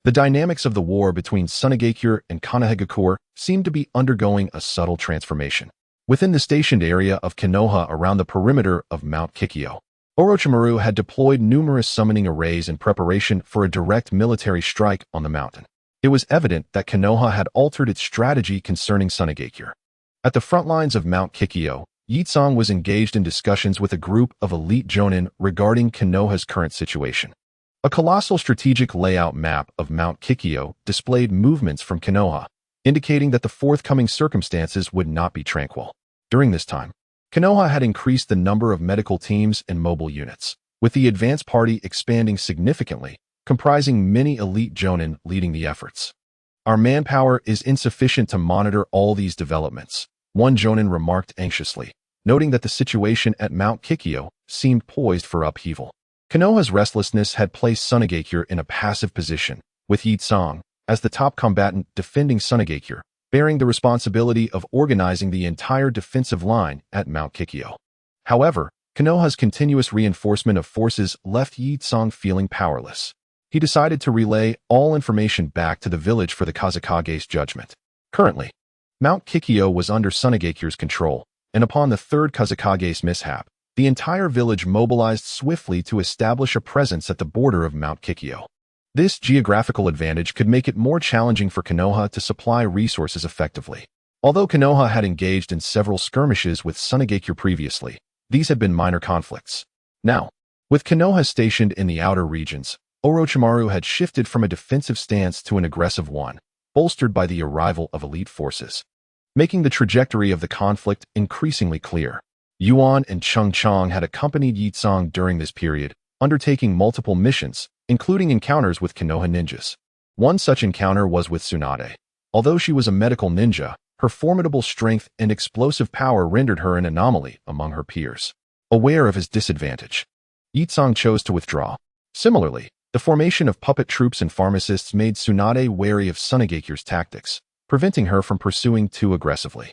the dynamics of the war between Sunagakure and Sunagakure seemed to be undergoing a subtle transformation. Within the stationed area of Konoha around the perimeter of Mount Kikyo, Orochimaru had deployed numerous summoning arrays in preparation for a direct military strike on the mountain. It was evident that Konoha had altered its strategy concerning Sunagakure. At the front lines of Mount Kikyo, Yitsong was engaged in discussions with a group of elite jonin regarding Konoha's current situation. A colossal strategic layout map of Mount Kikyo displayed movements from Konoha, indicating that the forthcoming circumstances would not be tranquil. During this time, Konoha had increased the number of medical teams and mobile units, with the advance party expanding significantly, comprising many elite jonin leading the efforts. Our manpower is insufficient to monitor all these developments, one jonin remarked anxiously, noting that the situation at Mount Kikyo seemed poised for upheaval. Konoha's restlessness had placed Sunagakure in a passive position, with Yi-Tsang, as the top combatant defending Sunagakure, bearing the responsibility of organizing the entire defensive line at Mount Kikyo. However, Konoha's continuous reinforcement of forces left Yi-Tsang feeling powerless. He decided to relay all information back to the village for the Kazekage's judgment. Currently, Mount Kikyo was under Sunagakure's control, and upon the third Kazekage's mishap, the entire village mobilized swiftly to establish a presence at the border of Mount Kikyo. This geographical advantage could make it more challenging for Konoha to supply resources effectively. Although Konoha had engaged in several skirmishes with Sunagakure previously, these had been minor conflicts. Now, with Konoha stationed in the outer regions, Orochimaru had shifted from a defensive stance to an aggressive one, bolstered by the arrival of elite forces, making the trajectory of the conflict increasingly clear. Yuan and Chung Chang had accompanied Yi-Tsang during this period, undertaking multiple missions, including encounters with Konoha ninjas. One such encounter was with Tsunade. Although she was a medical ninja, her formidable strength and explosive power rendered her an anomaly among her peers. Aware of his disadvantage, Yi-Tsang chose to withdraw. Similarly, the formation of puppet troops and pharmacists made Tsunade wary of Sunagakure's tactics, preventing her from pursuing too aggressively.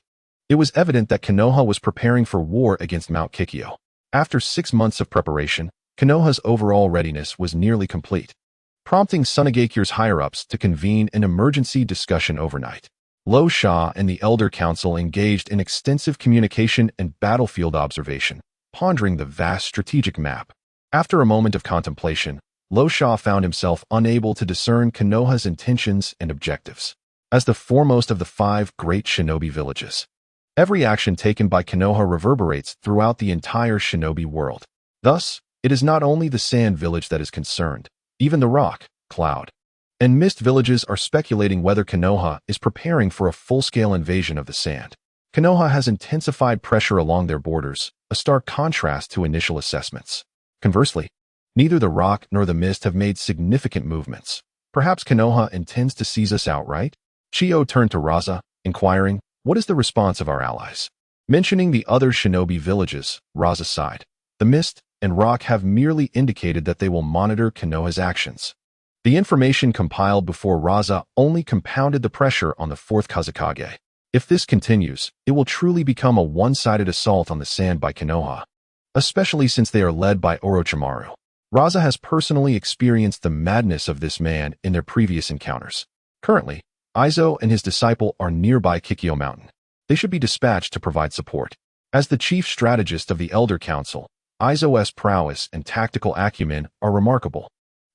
It was evident that Konoha was preparing for war against Mount Kikyo. After 6 months of preparation, Konoha's overall readiness was nearly complete, prompting Sunagakure's higher-ups to convene an emergency discussion overnight. Lo Sha and the Elder Council engaged in extensive communication and battlefield observation, pondering the vast strategic map. After a moment of contemplation, Lo Sha found himself unable to discern Konoha's intentions and objectives. As the foremost of the 5 great shinobi villages, every action taken by Konoha reverberates throughout the entire shinobi world. Thus, it is not only the Sand Village that is concerned. Even the Rock, Cloud, and Mist villages are speculating whether Konoha is preparing for a full-scale invasion of the Sand. Konoha has intensified pressure along their borders, a stark contrast to initial assessments. Conversely, neither the Rock nor the Mist have made significant movements. Perhaps Konoha intends to seize us outright? Chiyo turned to Raza, inquiring, "What is the response of our allies?" Mentioning the other shinobi villages, Raza sighed. The Mist and Rock have merely indicated that they will monitor Konoha's actions. The information compiled before Raza only compounded the pressure on the 4th Kazekage. If this continues, it will truly become a one-sided assault on the Sand by Konoha, especially since they are led by Orochimaru. Raza has personally experienced the madness of this man in their previous encounters. Currently, Aizo and his disciple are nearby Kikyo Mountain. They should be dispatched to provide support. As the chief strategist of the Elder Council, Aizo's prowess and tactical acumen are remarkable.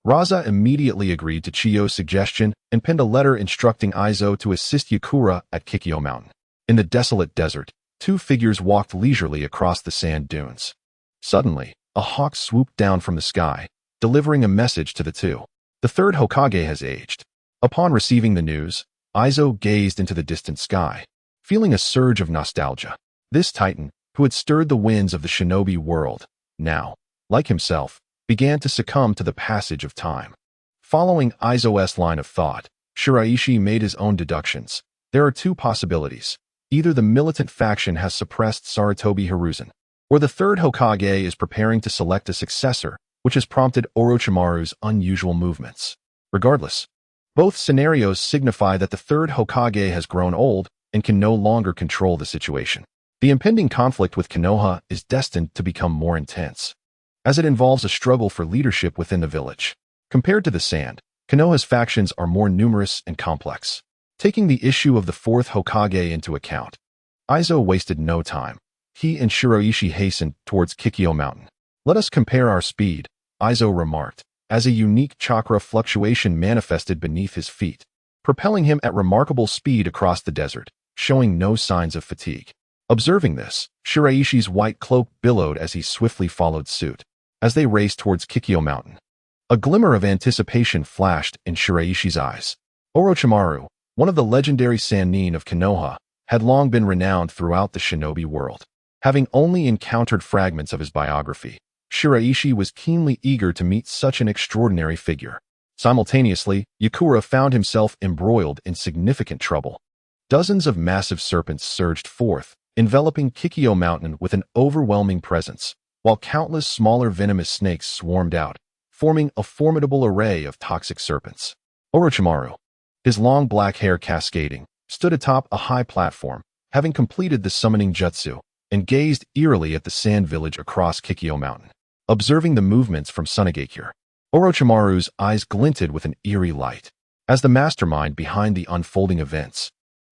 Raza immediately agreed to Chiyo's suggestion and penned a letter instructing Aizo to assist Yakura at Kikyo Mountain. In the desolate desert, 2 figures walked leisurely across the sand dunes. Suddenly, a hawk swooped down from the sky, delivering a message to the 2. The 3rd Hokage has aged. Upon receiving the news, Aizo gazed into the distant sky, feeling a surge of nostalgia. This titan, who had stirred the winds of the shinobi world, now, like himself, began to succumb to the passage of time. Following Aizo's line of thought, Shiraishi made his own deductions. There are 2 possibilities. Either the militant faction has suppressed Sarutobi Hiruzen, or the 3rd Hokage is preparing to select a successor, which has prompted Orochimaru's unusual movements. Regardless, both scenarios signify that the 3rd Hokage has grown old and can no longer control the situation. The impending conflict with Konoha is destined to become more intense, as it involves a struggle for leadership within the village. Compared to the Sand, Konoha's factions are more numerous and complex. Taking the issue of the 4th Hokage into account, Aizo wasted no time. He and Shiraishi hastened towards Kikyo Mountain. "Let us compare our speed," Aizo remarked, as a unique chakra fluctuation manifested beneath his feet, propelling him at remarkable speed across the desert, showing no signs of fatigue. Observing this, Shiraishi's white cloak billowed as he swiftly followed suit. As they raced towards Kikyo Mountain, a glimmer of anticipation flashed in Shiraishi's eyes. Orochimaru, one of the legendary Sannin of Konoha, had long been renowned throughout the shinobi world. Having only encountered fragments of his biography, Shiraishi was keenly eager to meet such an extraordinary figure. Simultaneously, Yakura found himself embroiled in significant trouble. Dozens of massive serpents surged forth, enveloping Kikyo Mountain with an overwhelming presence, while countless smaller venomous snakes swarmed out, forming a formidable array of toxic serpents. Orochimaru, his long black hair cascading, stood atop a high platform, having completed the summoning jutsu, and gazed eerily at the sand village across Kikyo Mountain. Observing the movements from Sunagakure, Orochimaru's eyes glinted with an eerie light. As the mastermind behind the unfolding events,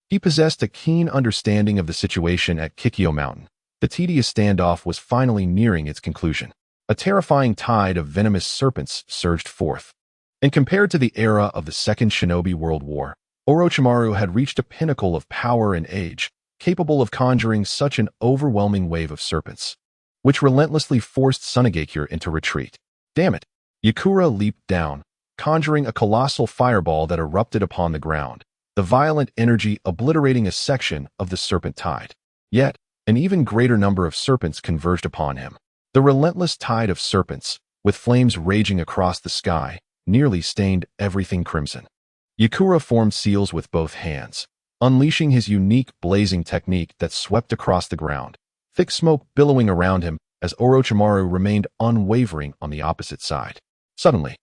he possessed a keen understanding of the situation at Kikyo Mountain. The tedious standoff was finally nearing its conclusion. A terrifying tide of venomous serpents surged forth. And compared to the era of the Second Shinobi World War, Orochimaru had reached a pinnacle of power and age, capable of conjuring such an overwhelming wave of serpents, which relentlessly forced Sunagakure into retreat. Damn it! Yakura leaped down, conjuring a colossal fireball that erupted upon the ground, the violent energy obliterating a section of the serpent tide. Yet, an even greater number of serpents converged upon him. The relentless tide of serpents, with flames raging across the sky, nearly stained everything crimson. Yakura formed seals with both hands, unleashing his unique blazing technique that swept across the ground, thick smoke billowing around him as Orochimaru remained unwavering on the opposite side. Suddenly,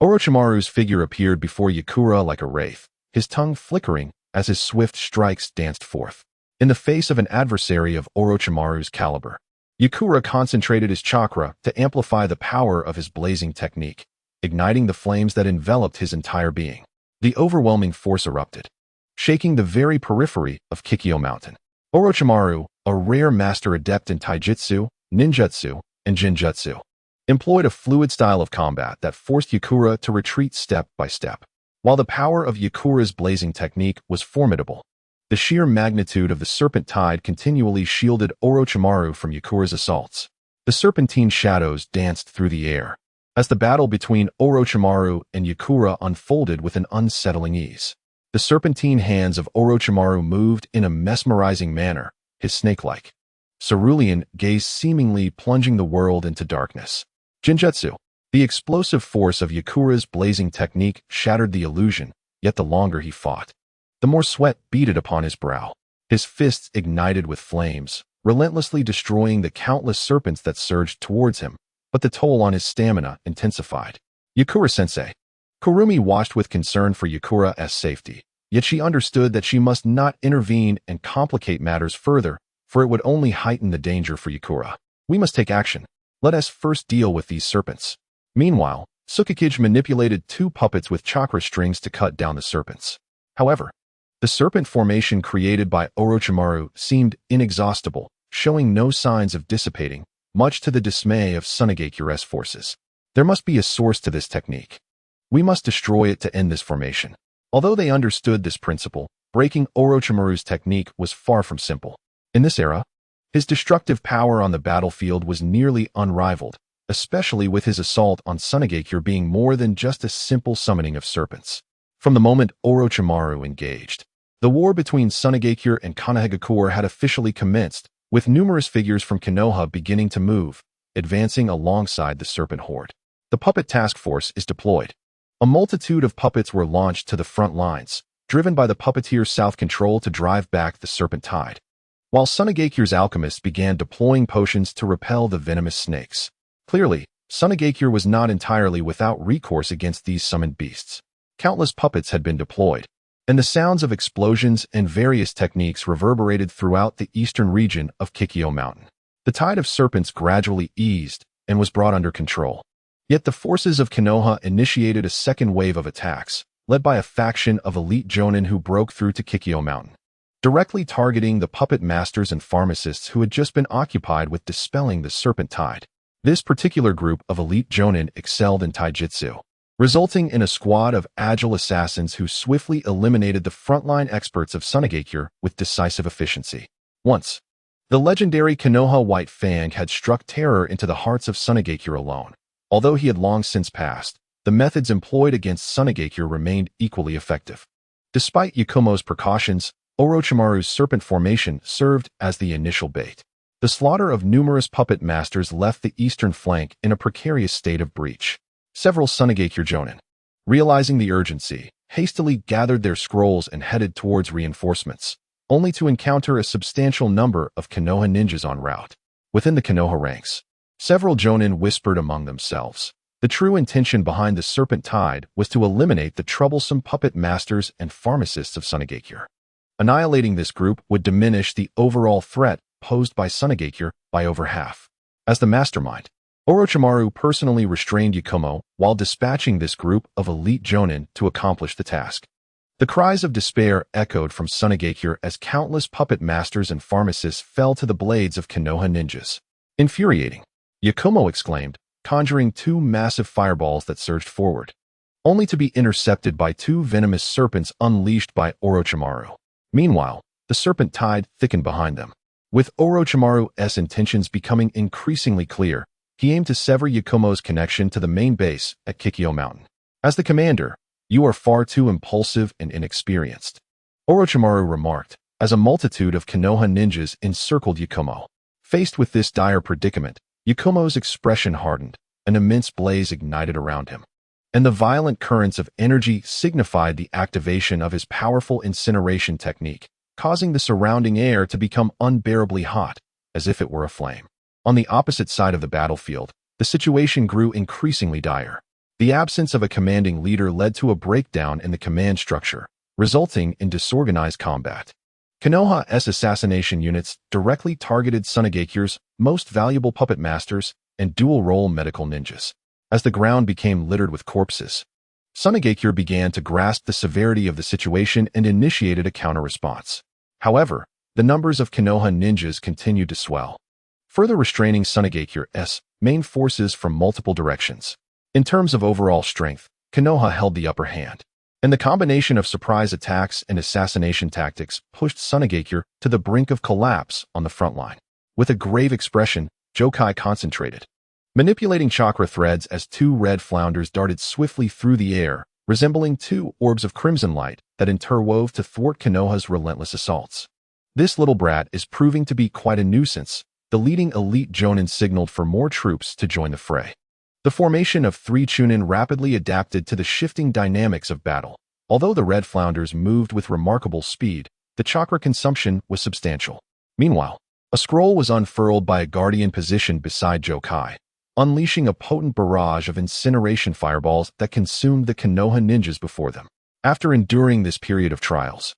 Orochimaru's figure appeared before Yakura like a wraith, his tongue flickering as his swift strikes danced forth. In the face of an adversary of Orochimaru's caliber, Yakura concentrated his chakra to amplify the power of his blazing technique, igniting the flames that enveloped his entire being. The overwhelming force erupted, shaking the very periphery of Kikyo Mountain. Orochimaru, a rare master adept in taijutsu, ninjutsu, and genjutsu, employed a fluid style of combat that forced Yakura to retreat step by step. While the power of Yakura's blazing technique was formidable, the sheer magnitude of the serpent tide continually shielded Orochimaru from Yakura's assaults. The serpentine shadows danced through the air as the battle between Orochimaru and Yakura unfolded with an unsettling ease. The serpentine hands of Orochimaru moved in a mesmerizing manner, his snake-like, cerulean gaze seemingly plunging the world into darkness. Genjutsu. The explosive force of Yakura's blazing technique shattered the illusion, yet the longer he fought, the more sweat beaded upon his brow. His fists ignited with flames, relentlessly destroying the countless serpents that surged towards him, but the toll on his stamina intensified. Yakura-sensei. Kurumi watched with concern for Yakura's safety, yet she understood that she must not intervene and complicate matters further, for it would only heighten the danger for Yakura. We must take action. Let us first deal with these serpents. Meanwhile, Tsukikage manipulated two puppets with chakra strings to cut down the serpents. However, the serpent formation created by Orochimaru seemed inexhaustible, showing no signs of dissipating, much to the dismay of Sunagakure's forces. There must be a source to this technique. We must destroy it to end this formation. Although they understood this principle, breaking Orochimaru's technique was far from simple. In this era, his destructive power on the battlefield was nearly unrivaled, especially with his assault on Sunagakure being more than just a simple summoning of serpents. From the moment Orochimaru engaged, the war between Sunagakure and Sunagakure had officially commenced, with numerous figures from Konoha beginning to move, advancing alongside the serpent horde. The puppet task force is deployed. A multitude of puppets were launched to the front lines, driven by the puppeteer's self-control to drive back the serpent tide, while Sunagakure's alchemists began deploying potions to repel the venomous snakes. Clearly, Sunagakure was not entirely without recourse against these summoned beasts. Countless puppets had been deployed, and the sounds of explosions and various techniques reverberated throughout the eastern region of Kikyo Mountain. The tide of serpents gradually eased and was brought under control. Yet the forces of Konoha initiated a second wave of attacks, led by a faction of elite jonin who broke through to Kikyo Mountain, directly targeting the puppet masters and pharmacists who had just been occupied with dispelling the serpent tide. This particular group of elite jonin excelled in taijutsu, resulting in a squad of agile assassins who swiftly eliminated the frontline experts of Sunagakure with decisive efficiency. Once, the legendary Konoha White Fang had struck terror into the hearts of Sunagakure alone. Although he had long since passed, the methods employed against Sunagakure remained equally effective. Despite Yakumo's precautions, Orochimaru's serpent formation served as the initial bait. The slaughter of numerous puppet masters left the eastern flank in a precarious state of breach. Several Sunagakure jonin, realizing the urgency, hastily gathered their scrolls and headed towards reinforcements, only to encounter a substantial number of Konoha ninjas en route. Within the Konoha ranks, several jonin whispered among themselves. The true intention behind the Serpent Tide was to eliminate the troublesome puppet masters and pharmacists of Sunagakure. Annihilating this group would diminish the overall threat posed by Sunagakure by over half. As the mastermind, Orochimaru personally restrained Yakumo while dispatching this group of elite jonin to accomplish the task. The cries of despair echoed from Sunagakure as countless puppet masters and pharmacists fell to the blades of Konoha ninjas. Infuriating, Yakumo exclaimed, conjuring two massive fireballs that surged forward, only to be intercepted by two venomous serpents unleashed by Orochimaru. Meanwhile, the Serpent Tide thickened behind them. With Orochimaru's intentions becoming increasingly clear, he aimed to sever Yakumo's connection to the main base at Kikyo Mountain. As the commander, "You are far too impulsive and inexperienced," Orochimaru remarked, as a multitude of Konoha ninjas encircled Yakumo. Faced with this dire predicament, Yakumo's expression hardened, an immense blaze ignited around him, and the violent currents of energy signified the activation of his powerful incineration technique, causing the surrounding air to become unbearably hot, as if it were aflame. On the opposite side of the battlefield, the situation grew increasingly dire. The absence of a commanding leader led to a breakdown in the command structure, resulting in disorganized combat. Konoha's assassination units directly targeted Sunagakure's most valuable puppet masters and dual-role medical ninjas. As the ground became littered with corpses, Sunagakure began to grasp the severity of the situation and initiated a counter-response. However, the numbers of Konoha ninjas continued to swell, further restraining Sunagakure's main forces from multiple directions. In terms of overall strength, Konoha held the upper hand, and the combination of surprise attacks and assassination tactics pushed Sunagakure to the brink of collapse on the front line. With a grave expression, Jokai concentrated, manipulating chakra threads as two red flounders darted swiftly through the air, resembling two orbs of crimson light that interwove to thwart Konoha's relentless assaults. "This little brat is proving to be quite a nuisance," the leading elite jonin signaled for more troops to join the fray. The formation of three Chunin rapidly adapted to the shifting dynamics of battle. Although the red flounders moved with remarkable speed, the chakra consumption was substantial. Meanwhile, a scroll was unfurled by a guardian positioned beside Jokai, unleashing a potent barrage of incineration fireballs that consumed the Konoha ninjas before them. After enduring this period of trials,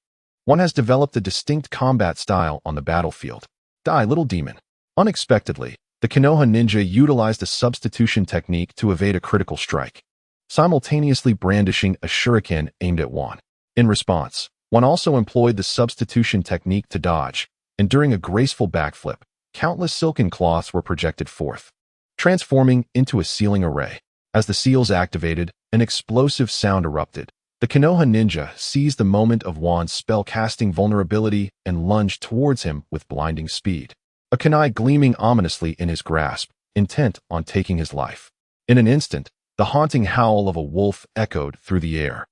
one has developed a distinct combat style on the battlefield. Die, little demon. Unexpectedly, the Konoha ninja utilized a substitution technique to evade a critical strike, simultaneously brandishing a shuriken aimed at one. In response, one also employed the substitution technique to dodge, and during a graceful backflip, countless silken cloths were projected forth, transforming into a sealing array. As the seals activated, an explosive sound erupted. The Konoha ninja seized the moment of Wan's spell-casting vulnerability and lunged towards him with blinding speed, a kunai gleaming ominously in his grasp, intent on taking his life. In an instant, the haunting howl of a wolf echoed through the air,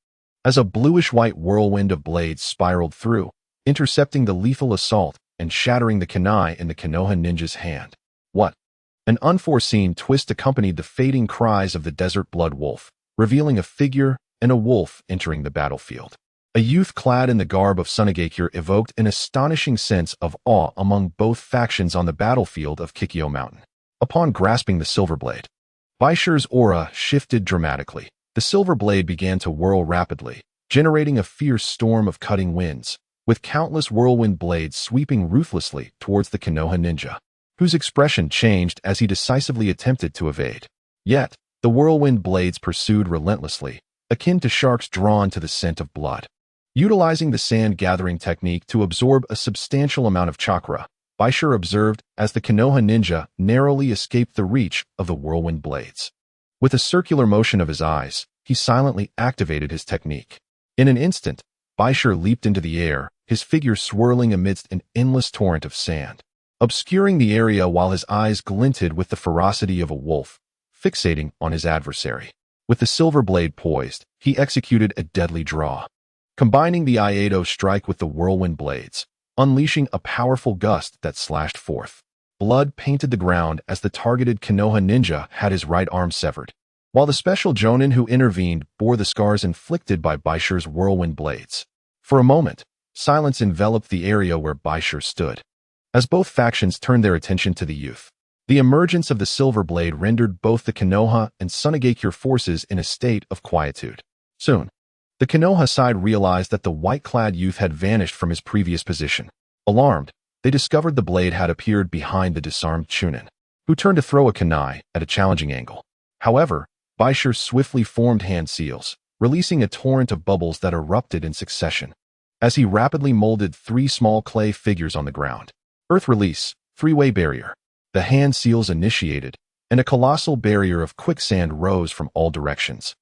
as a bluish-white whirlwind of blades spiraled through, intercepting the lethal assault and shattering the kunai in the Konoha ninja's hand. What? An unforeseen twist accompanied the fading cries of the desert blood wolf, revealing a figure and a wolf entering the battlefield. A youth clad in the garb of Sunagakure evoked an astonishing sense of awe among both factions on the battlefield of Kikyo Mountain. Upon grasping the silver blade, Bai Shi's aura shifted dramatically. The silver blade began to whirl rapidly, generating a fierce storm of cutting winds, with countless whirlwind blades sweeping ruthlessly towards the Konoha ninja, whose expression changed as he decisively attempted to evade. Yet, the whirlwind blades pursued relentlessly, akin to sharks drawn to the scent of blood. Utilizing the sand-gathering technique to absorb a substantial amount of chakra, Bai Shi observed as the Konoha ninja narrowly escaped the reach of the whirlwind blades. With a circular motion of his eyes, he silently activated his technique. In an instant, Bai Shi leaped into the air, his figure swirling amidst an endless torrent of sand, obscuring the area while his eyes glinted with the ferocity of a wolf, fixating on his adversary. With the silver blade poised, he executed a deadly draw, combining the Iato strike with the whirlwind blades, unleashing a powerful gust that slashed forth. blood painted the ground as the targeted Konoha ninja had his right arm severed, while the special jonin who intervened bore the scars inflicted by Bai Shi's whirlwind blades. For a moment, silence enveloped the area where Bai Shi stood, as both factions turned their attention to the youth. The emergence of the silver blade rendered both the Konoha and Sunagakure forces in a state of quietude. Soon, the Konoha side realized that the white-clad youth had vanished from his previous position. Alarmed, they discovered the blade had appeared behind the disarmed Chunin, who turned to throw a kunai at a challenging angle. However, Bai Shi swiftly formed hand seals, releasing a torrent of bubbles that erupted in succession, as he rapidly molded 3 small clay figures on the ground. Earth release, 3-way barrier. The hand seals initiated, and a colossal barrier of quicksand rose from all directions,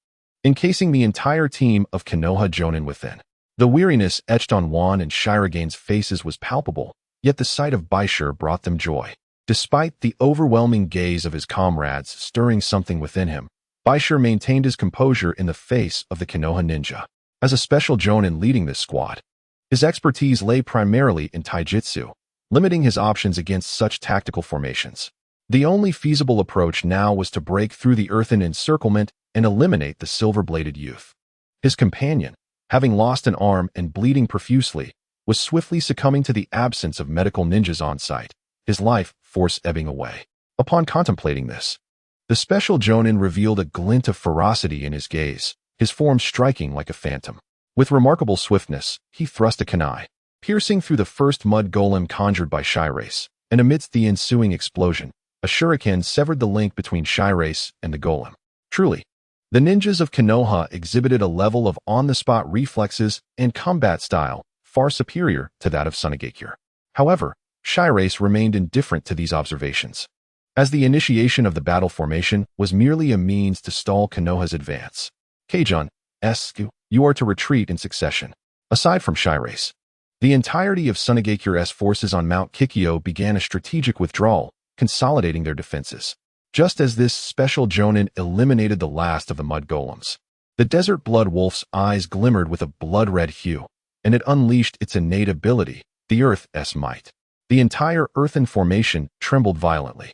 encasing the entire team of Konoha jonin within. The weariness etched on Wan and Shiragan's faces was palpable, yet the sight of Bai Shi brought them joy. Despite the overwhelming gaze of his comrades stirring something within him, Bai Shi maintained his composure in the face of the Konoha ninja. As a special jonin leading this squad, his expertise lay primarily in taijutsu, limiting his options against such tactical formations. The only feasible approach now was to break through the earthen encirclement and eliminate the silver-bladed youth. His companion, having lost an arm and bleeding profusely, was swiftly succumbing to the absence of medical ninjas on site, his life force ebbing away. Upon contemplating this, the special jonin revealed a glint of ferocity in his gaze, his form striking like a phantom. With remarkable swiftness, he thrust a kunai, piercing through the first mud golem conjured by Shirace, and amidst the ensuing explosion, a shuriken severed the link between Shirace and the golem. Truly, the ninjas of Konoha exhibited a level of on-the-spot reflexes and combat style far superior to that of Sunagakure. However, Shirace remained indifferent to these observations, as the initiation of the battle formation was merely a means to stall Konoha's advance. Keijon-esque, you are to retreat in succession. Aside from Shirace, the entirety of Sunagakure's forces on Mount Kikyo began a strategic withdrawal, consolidating their defenses. Just as this special jonin eliminated the last of the mud golems, the desert blood wolf's eyes glimmered with a blood-red hue, and it unleashed its innate ability, the Earth's might. The entire earthen formation trembled violently.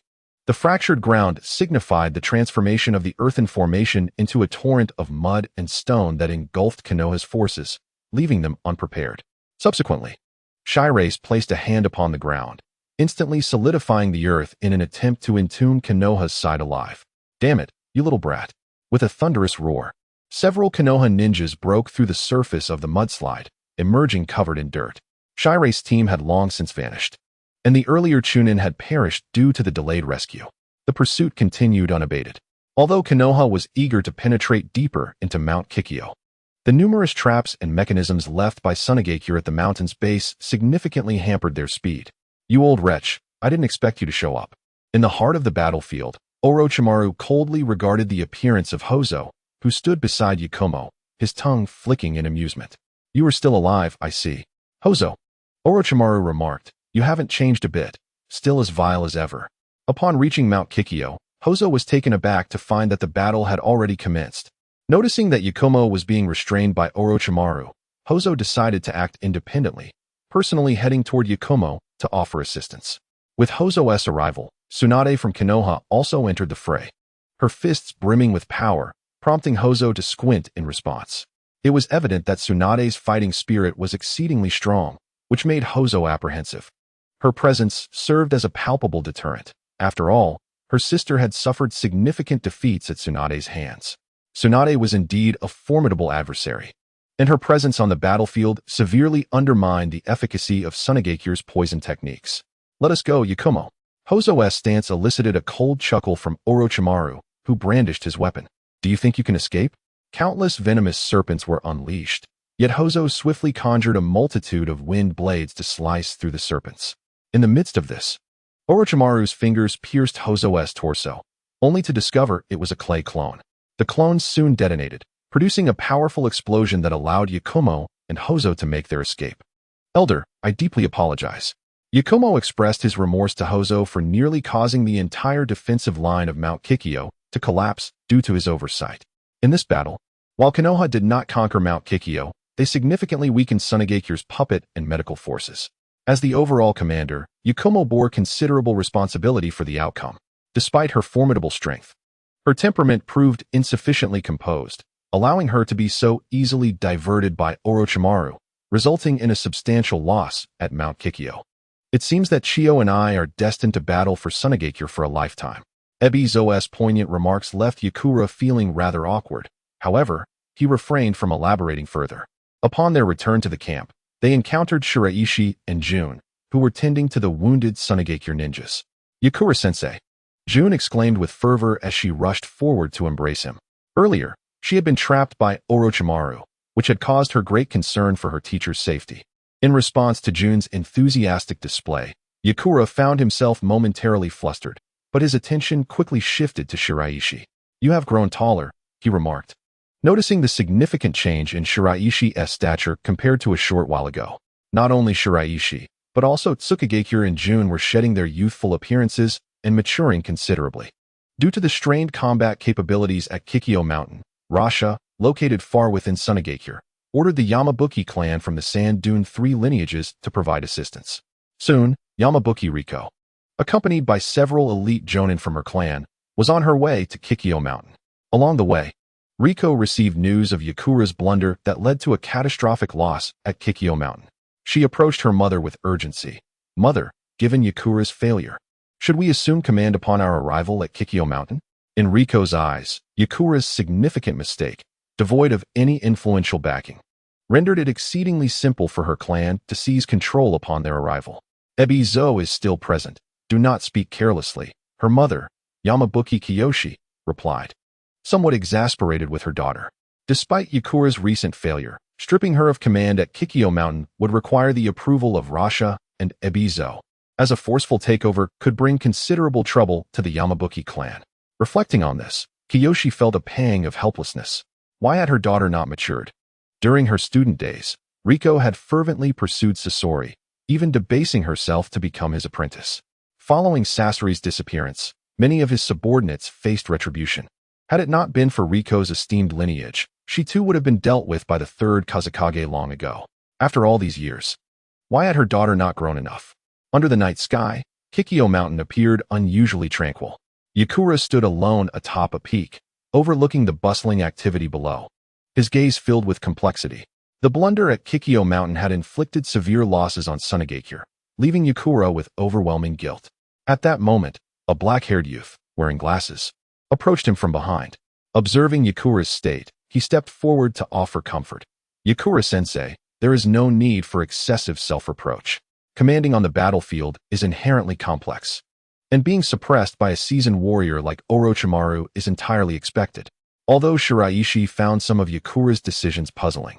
The fractured ground signified the transformation of the earthen formation into a torrent of mud and stone that engulfed Konoha's forces, leaving them unprepared. Subsequently, Shirace placed a hand upon the ground, instantly solidifying the earth in an attempt to entomb Konoha's side alive. Damn it, you little brat. With a thunderous roar, several Konoha ninjas broke through the surface of the mudslide, emerging covered in dirt. Shirace's team had long since vanished, and the earlier Chunin had perished due to the delayed rescue. The pursuit continued unabated, although Konoha was eager to penetrate deeper into Mount Kikyo. The numerous traps and mechanisms left by Sunagakure at the mountain's base significantly hampered their speed. You old wretch, I didn't expect you to show up. In the heart of the battlefield, Orochimaru coldly regarded the appearance of Hozo, who stood beside Yakumo, his tongue flicking in amusement. You are still alive, I see. Hozo, Orochimaru remarked, you haven't changed a bit, still as vile as ever. Upon reaching Mount Kikyo, Hozo was taken aback to find that the battle had already commenced. Noticing that Yakumo was being restrained by Orochimaru, Hozo decided to act independently, personally heading toward Yakumo to offer assistance. With Hozo's arrival, Tsunade from Konoha also entered the fray, her fists brimming with power, prompting Hozo to squint in response. It was evident that Tsunade's fighting spirit was exceedingly strong, which made Hozo apprehensive. Her presence served as a palpable deterrent. After all, her sister had suffered significant defeats at Tsunade's hands. Tsunade was indeed a formidable adversary, and her presence on the battlefield severely undermined the efficacy of Sunagakure's poison techniques. Let us go, Yakumo. Hozo's stance elicited a cold chuckle from Orochimaru, who brandished his weapon. Do you think you can escape? Countless venomous serpents were unleashed, yet Hozo swiftly conjured a multitude of wind blades to slice through the serpents. In the midst of this, Orochimaru's fingers pierced Hozo's torso, only to discover it was a clay clone. The clones soon detonated, producing a powerful explosion that allowed Yakumo and Hozo to make their escape. Elder, I deeply apologize. Yakumo expressed his remorse to Hozo for nearly causing the entire defensive line of Mount Kikyo to collapse due to his oversight. In this battle, while Konoha did not conquer Mount Kikyo, they significantly weakened Sunagakure's puppet and medical forces. As the overall commander, Yakumo bore considerable responsibility for the outcome. Despite her formidable strength, her temperament proved insufficiently composed, allowing her to be so easily diverted by Orochimaru, resulting in a substantial loss at Mount Kikyo. It seems that Chio and I are destined to battle for Sunagakure for a lifetime. Ebizo's poignant remarks left Yakura feeling rather awkward. However, he refrained from elaborating further. Upon their return to the camp, they encountered Shiraishi and Jun, who were tending to the wounded Sunagakure ninjas. "Yakura-sensei," Jun exclaimed with fervor as she rushed forward to embrace him. Earlier, she had been trapped by Orochimaru, which had caused her great concern for her teacher's safety. In response to Jun's enthusiastic display, Yakura found himself momentarily flustered, but his attention quickly shifted to Shiraishi. "You have grown taller," he remarked, noticing the significant change in Shiraishi's stature compared to a short while ago. Not only Shiraishi, but also Tsukigakure and Jun were shedding their youthful appearances and maturing considerably. Due to the strained combat capabilities at Kikyo Mountain, Rasha, located far within Sunagakure, ordered the Yamabuki clan from the Sand Dune 3 lineages to provide assistance. Soon, Yamabuki Riko, accompanied by several elite jonin from her clan, was on her way to Kikyo Mountain. Along the way, Riko received news of Yakura's blunder that led to a catastrophic loss at Kikyo Mountain. She approached her mother with urgency. "Mother, given Yakura's failure, should we assume command upon our arrival at Kikyo Mountain?" In Riko's eyes, Yakura's significant mistake, devoid of any influential backing, rendered it exceedingly simple for her clan to seize control upon their arrival. "Ebizo is still present. Do not speak carelessly," her mother, Yamabuki Kiyoshi, replied, somewhat exasperated with her daughter. Despite Yakura's recent failure, stripping her of command at Kikyo Mountain would require the approval of Rasha and Ebizo, as a forceful takeover could bring considerable trouble to the Yamabuki clan. Reflecting on this, Kiyoshi felt a pang of helplessness. Why had her daughter not matured? During her student days, Riko had fervently pursued Sasori, even debasing herself to become his apprentice. Following Sasori's disappearance, many of his subordinates faced retribution. Had it not been for Riko's esteemed lineage, she too would have been dealt with by the third Kazekage long ago. After all these years, why had her daughter not grown enough? Under the night sky, Kikyo Mountain appeared unusually tranquil. Yakura stood alone atop a peak, overlooking the bustling activity below. His gaze filled with complexity. The blunder at Kikyo Mountain had inflicted severe losses on Sunagakure, leaving Yakura with overwhelming guilt. At that moment, a black-haired youth, wearing glasses, approached him from behind. Observing Yakura's state, he stepped forward to offer comfort. "Yakura-sensei, there is no need for excessive self-reproach. Commanding on the battlefield is inherently complex, and being suppressed by a seasoned warrior like Orochimaru is entirely expected." Although Shiraishi found some of Yakura's decisions puzzling,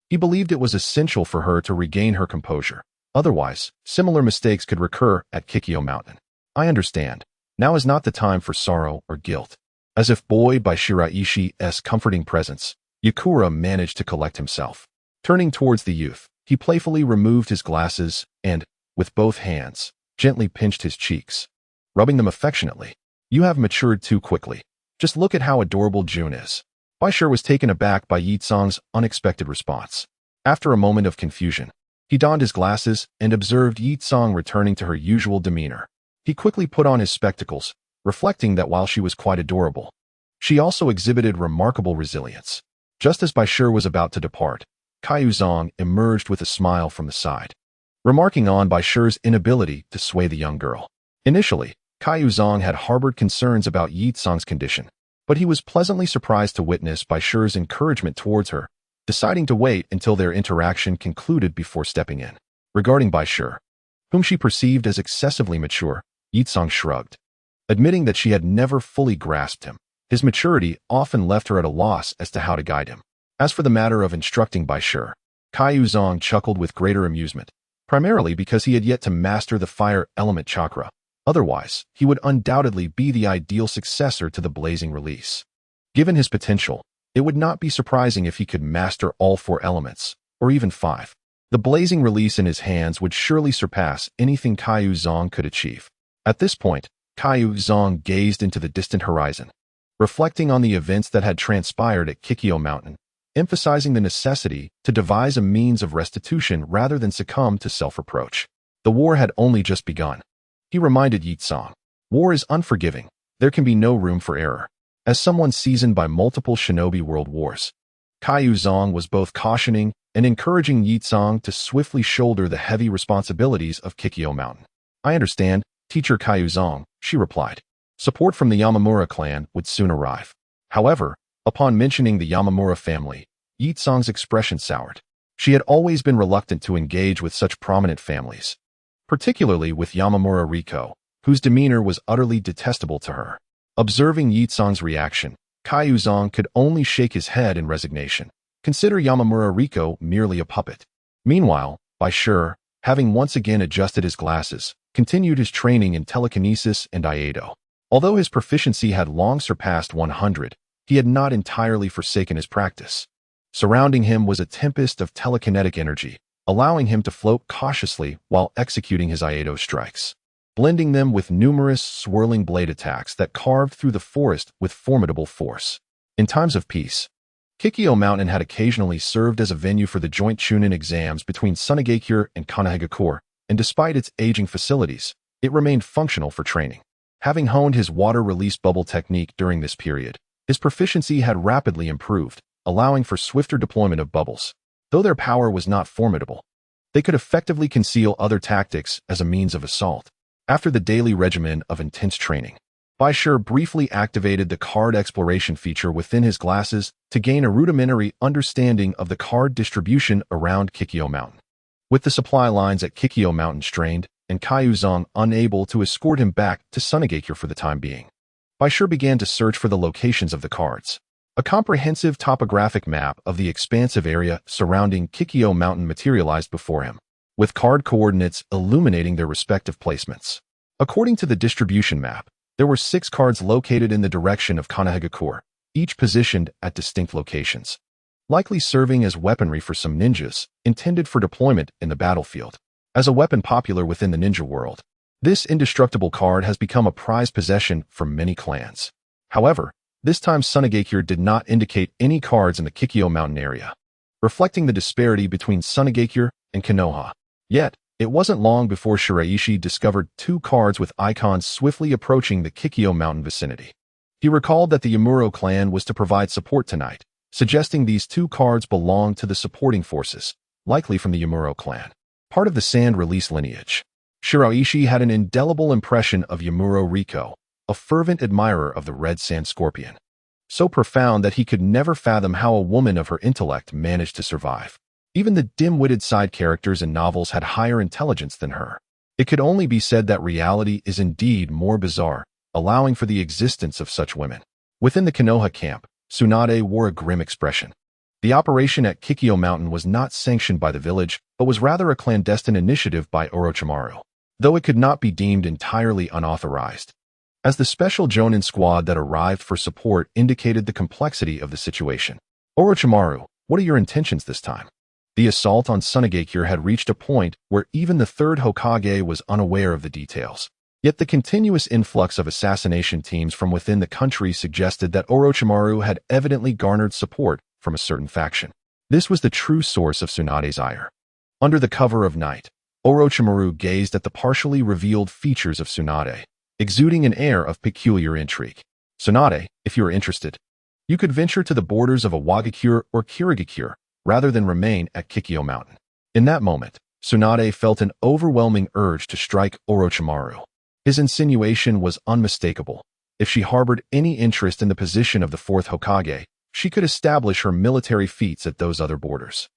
he believed it was essential for her to regain her composure. Otherwise, similar mistakes could recur at Kikyo Mountain. "I understand. Now is not the time for sorrow or guilt." As if buoyed by Shiraishi's comforting presence, Yakura managed to collect himself. Turning towards the youth, he playfully removed his glasses and, with both hands, gently pinched his cheeks, rubbing them affectionately. "You have matured too quickly. Just look at how adorable Jun is." Bai Shi was taken aback by Yi Tsang's unexpected response. After a moment of confusion, he donned his glasses and observed Yi Tsang returning to her usual demeanor. He quickly put on his spectacles, reflecting that while she was quite adorable, she also exhibited remarkable resilience. Just as Bai Shi was about to depart, Kaiyu Zong emerged with a smile from the side, remarking on Bai Shi's inability to sway the young girl. Initially, Kaiyu Zong had harbored concerns about Yi Tsang's condition, but he was pleasantly surprised to witness Bai Shi's encouragement towards her, deciding to wait until their interaction concluded before stepping in. Regarding Bai Shi, whom she perceived as excessively mature, Yi Tsang shrugged, admitting that she had never fully grasped him. His maturity often left her at a loss as to how to guide him. As for the matter of instructing Bai Shi, Kaiyu Zong chuckled with greater amusement, primarily because he had yet to master the fire element chakra. Otherwise, he would undoubtedly be the ideal successor to the blazing release. Given his potential, it would not be surprising if he could master all 4 elements, or even 5. The blazing release in his hands would surely surpass anything Kaiyu Zong could achieve. At this point, Kaiyu Zong gazed into the distant horizon, reflecting on the events that had transpired at Kikyo Mountain, emphasizing the necessity to devise a means of restitution rather than succumb to self-reproach. The war had only just begun. He reminded Yizong, "War is unforgiving. There can be no room for error." As someone seasoned by multiple shinobi world wars, Zong was both cautioning and encouraging Yizong to swiftly shoulder the heavy responsibilities of Kikyo Mountain. "I understand, Teacher Zong," she replied. Support from the Yamamura clan would soon arrive. However, upon mentioning the Yamamura family, Yizong's expression soured. She had always been reluctant to engage with such prominent families, particularly with Yamamura Riko, whose demeanor was utterly detestable to her. Observing Yizong's reaction, Zong could only shake his head in resignation. Consider Yamamura Riko merely a puppet. Meanwhile, Bai Shi, having once again adjusted his glasses, continued his training in telekinesis and Iaido. Although his proficiency had long surpassed 100, he had not entirely forsaken his practice. Surrounding him was a tempest of telekinetic energy, allowing him to float cautiously while executing his Iaido strikes, blending them with numerous swirling blade attacks that carved through the forest with formidable force. In times of peace, Kikyo Mountain had occasionally served as a venue for the joint Chunin exams between Sunagakure and Sunagakure, and despite its aging facilities, it remained functional for training. Having honed his water release bubble technique during this period, his proficiency had rapidly improved, allowing for swifter deployment of bubbles. Though their power was not formidable, they could effectively conceal other tactics as a means of assault. After the daily regimen of intense training, Bai Shi briefly activated the card exploration feature within his glasses to gain a rudimentary understanding of the card distribution around Kikyo Mountain. With the supply lines at Kikyo Mountain strained and Zong unable to escort him back to Sunagakure for the time being, Bai Shi began to search for the locations of the cards. A comprehensive topographic map of the expansive area surrounding Kikyo Mountain materialized before him, with card coordinates illuminating their respective placements. According to the distribution map, there were 6 cards located in the direction of Sunagakure, each positioned at distinct locations, likely serving as weaponry for some ninjas, intended for deployment in the battlefield. As a weapon popular within the ninja world, this indestructible card has become a prized possession for many clans. However, this time Sunagakure did not indicate any cards in the Kikyo Mountain area, reflecting the disparity between Sunagakure and Konoha. Yet, it wasn't long before Shiraishi discovered 2 cards with icons swiftly approaching the Kikyo Mountain vicinity. He recalled that the Yamuro clan was to provide support tonight, suggesting these 2 cards belonged to the supporting forces, likely from the Yamuro clan, part of the sand release lineage. Shiraishi had an indelible impression of Yamuro Riko, a fervent admirer of the red sand scorpion, so profound that he could never fathom how a woman of her intellect managed to survive. Even the dim-witted side characters in novels had higher intelligence than her. It could only be said that reality is indeed more bizarre, allowing for the existence of such women. Within the Konoha camp, Tsunade wore a grim expression. The operation at Kikyo Mountain was not sanctioned by the village, but was rather a clandestine initiative by Orochimaru, though it could not be deemed entirely unauthorized, as the special Jonin squad that arrived for support indicated the complexity of the situation. "Orochimaru, what are your intentions this time?" The assault on Sunagakure had reached a point where even the 3rd Hokage was unaware of the details. Yet the continuous influx of assassination teams from within the country suggested that Orochimaru had evidently garnered support from a certain faction. This was the true source of Tsunade's ire. Under the cover of night, Orochimaru gazed at the partially revealed features of Tsunade, exuding an air of peculiar intrigue. "Tsunade, if you are interested, you could venture to the borders of Awagakure or Kirigakure, rather than remain at Kikyo Mountain." In that moment, Tsunade felt an overwhelming urge to strike Orochimaru. His insinuation was unmistakable. If she harbored any interest in the position of the 4th Hokage, she could establish her military feats at those other borders.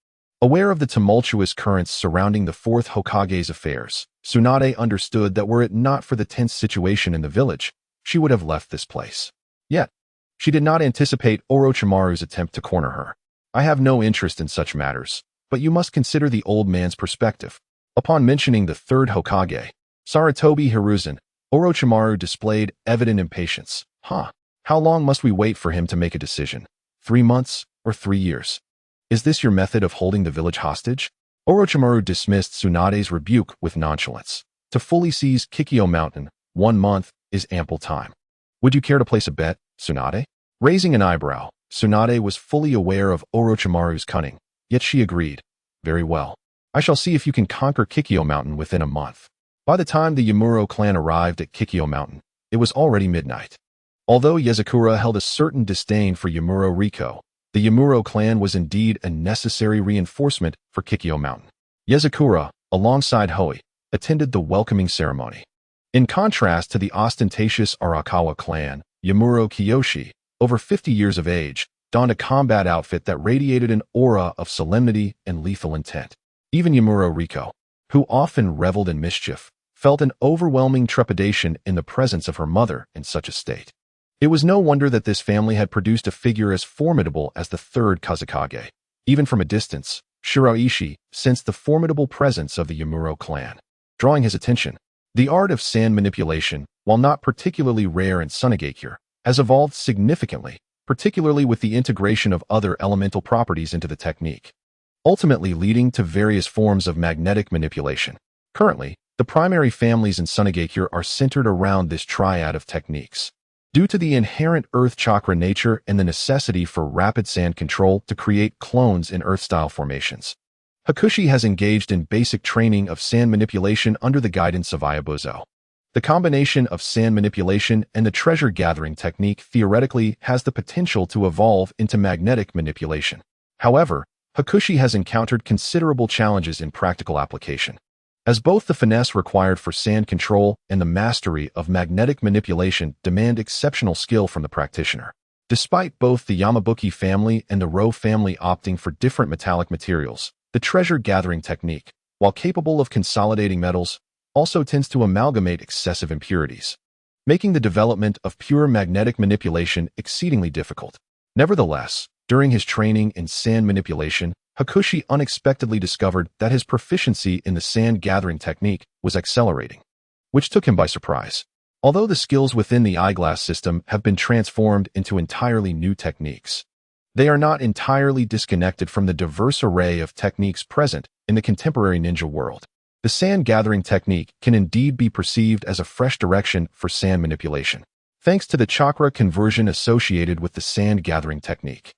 Aware of the tumultuous currents surrounding the 4th Hokage's affairs, Tsunade understood that were it not for the tense situation in the village, she would have left this place. Yet, she did not anticipate Orochimaru's attempt to corner her. "I have no interest in such matters, but you must consider the old man's perspective." Upon mentioning the 3rd Hokage, Sarutobi Hiruzen, Orochimaru displayed evident impatience. "How long must we wait for him to make a decision? 3 months or 3 years? Is this your method of holding the village hostage?" Orochimaru dismissed Tsunade's rebuke with nonchalance. "To fully seize Kikyo Mountain, 1 month is ample time. Would you care to place a bet, Tsunade?" Raising an eyebrow, Tsunade was fully aware of Orochimaru's cunning, yet she agreed. "Very well. I shall see if you can conquer Kikyo Mountain within a month." By the time the Yamuro clan arrived at Kikyo Mountain, it was already midnight. Although Yezakura held a certain disdain for Yamuro Riko, the Yamuro clan was indeed a necessary reinforcement for Kikyo Mountain. Yezakura, alongside Hoi, attended the welcoming ceremony. In contrast to the ostentatious Arakawa clan, Yamuro Kiyoshi, over 50 years of age, donned a combat outfit that radiated an aura of solemnity and lethal intent. Even Yamuro Riko, who often reveled in mischief, felt an overwhelming trepidation in the presence of her mother in such a state. It was no wonder that this family had produced a figure as formidable as the third Kazekage. Even from a distance, Shiraishi sensed the formidable presence of the Yamuro clan. Drawing his attention, the art of sand manipulation, while not particularly rare in Sunagakure, has evolved significantly, particularly with the integration of other elemental properties into the technique, ultimately leading to various forms of magnetic manipulation. Currently, the primary families in Sunagakure are centered around this triad of techniques. Due to the inherent earth chakra nature and the necessity for rapid sand control to create clones in earth-style formations, Hakushi has engaged in basic training of sand manipulation under the guidance of Ayabuzo. The combination of sand manipulation and the treasure-gathering technique theoretically has the potential to evolve into magnetic manipulation. However, Hakushi has encountered considerable challenges in practical application, as both the finesse required for sand control and the mastery of magnetic manipulation demand exceptional skill from the practitioner. Despite both the Yamabuki family and the Rho family opting for different metallic materials, the treasure-gathering technique, while capable of consolidating metals, also tends to amalgamate excessive impurities, making the development of pure magnetic manipulation exceedingly difficult. Nevertheless, during his training in sand manipulation, Hakushi unexpectedly discovered that his proficiency in the sand-gathering technique was accelerating, which took him by surprise. Although the skills within the eyeglass system have been transformed into entirely new techniques, they are not entirely disconnected from the diverse array of techniques present in the contemporary ninja world. The sand-gathering technique can indeed be perceived as a fresh direction for sand manipulation, thanks to the chakra conversion associated with the sand-gathering technique.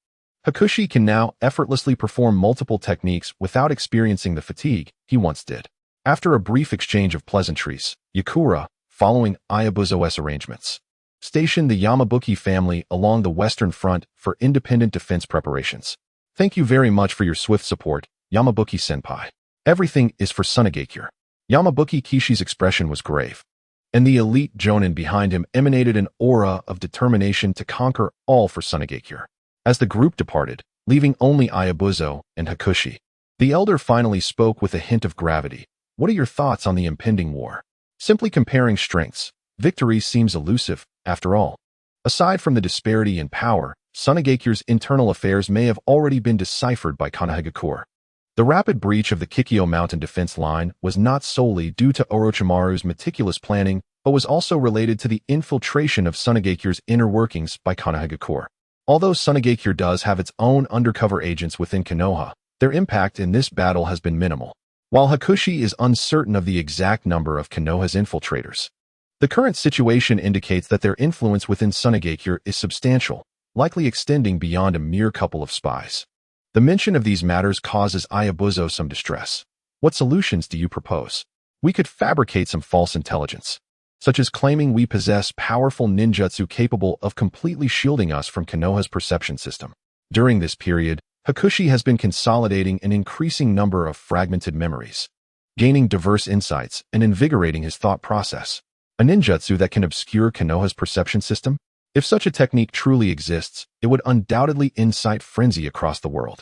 Hakushi can now effortlessly perform multiple techniques without experiencing the fatigue he once did. After a brief exchange of pleasantries, Yakura, following Ayabuzo's arrangements, stationed the Yamabuki family along the western front for independent defense preparations. "Thank you very much for your swift support, Yamabuki-senpai. Everything is for Sunagakure." Yamabuki Kishi's expression was grave, and the elite jonin behind him emanated an aura of determination to conquer all for Sunagakure. As the group departed, leaving only Ayabuzo and Hakushi, the elder finally spoke with a hint of gravity. "What are your thoughts on the impending war? Simply comparing strengths, victory seems elusive, after all. Aside from the disparity in power, Sunagakure's internal affairs may have already been deciphered by Sunagakure." The rapid breach of the Kikyo Mountain defense line was not solely due to Orochimaru's meticulous planning, but was also related to the infiltration of Sunagakure's inner workings by Sunagakure. Although Sunagakure does have its own undercover agents within Konoha, their impact in this battle has been minimal. While Hakushi is uncertain of the exact number of Konoha's infiltrators, the current situation indicates that their influence within Sunagakure is substantial, likely extending beyond a mere couple of spies. The mention of these matters causes Ayabuzo some distress. "What solutions do you propose? We could fabricate some false intelligence, such as claiming we possess powerful ninjutsu capable of completely shielding us from Konoha's perception system." During this period, Hakushi has been consolidating an increasing number of fragmented memories, gaining diverse insights and invigorating his thought process. A ninjutsu that can obscure Konoha's perception system? If such a technique truly exists, it would undoubtedly incite frenzy across the world.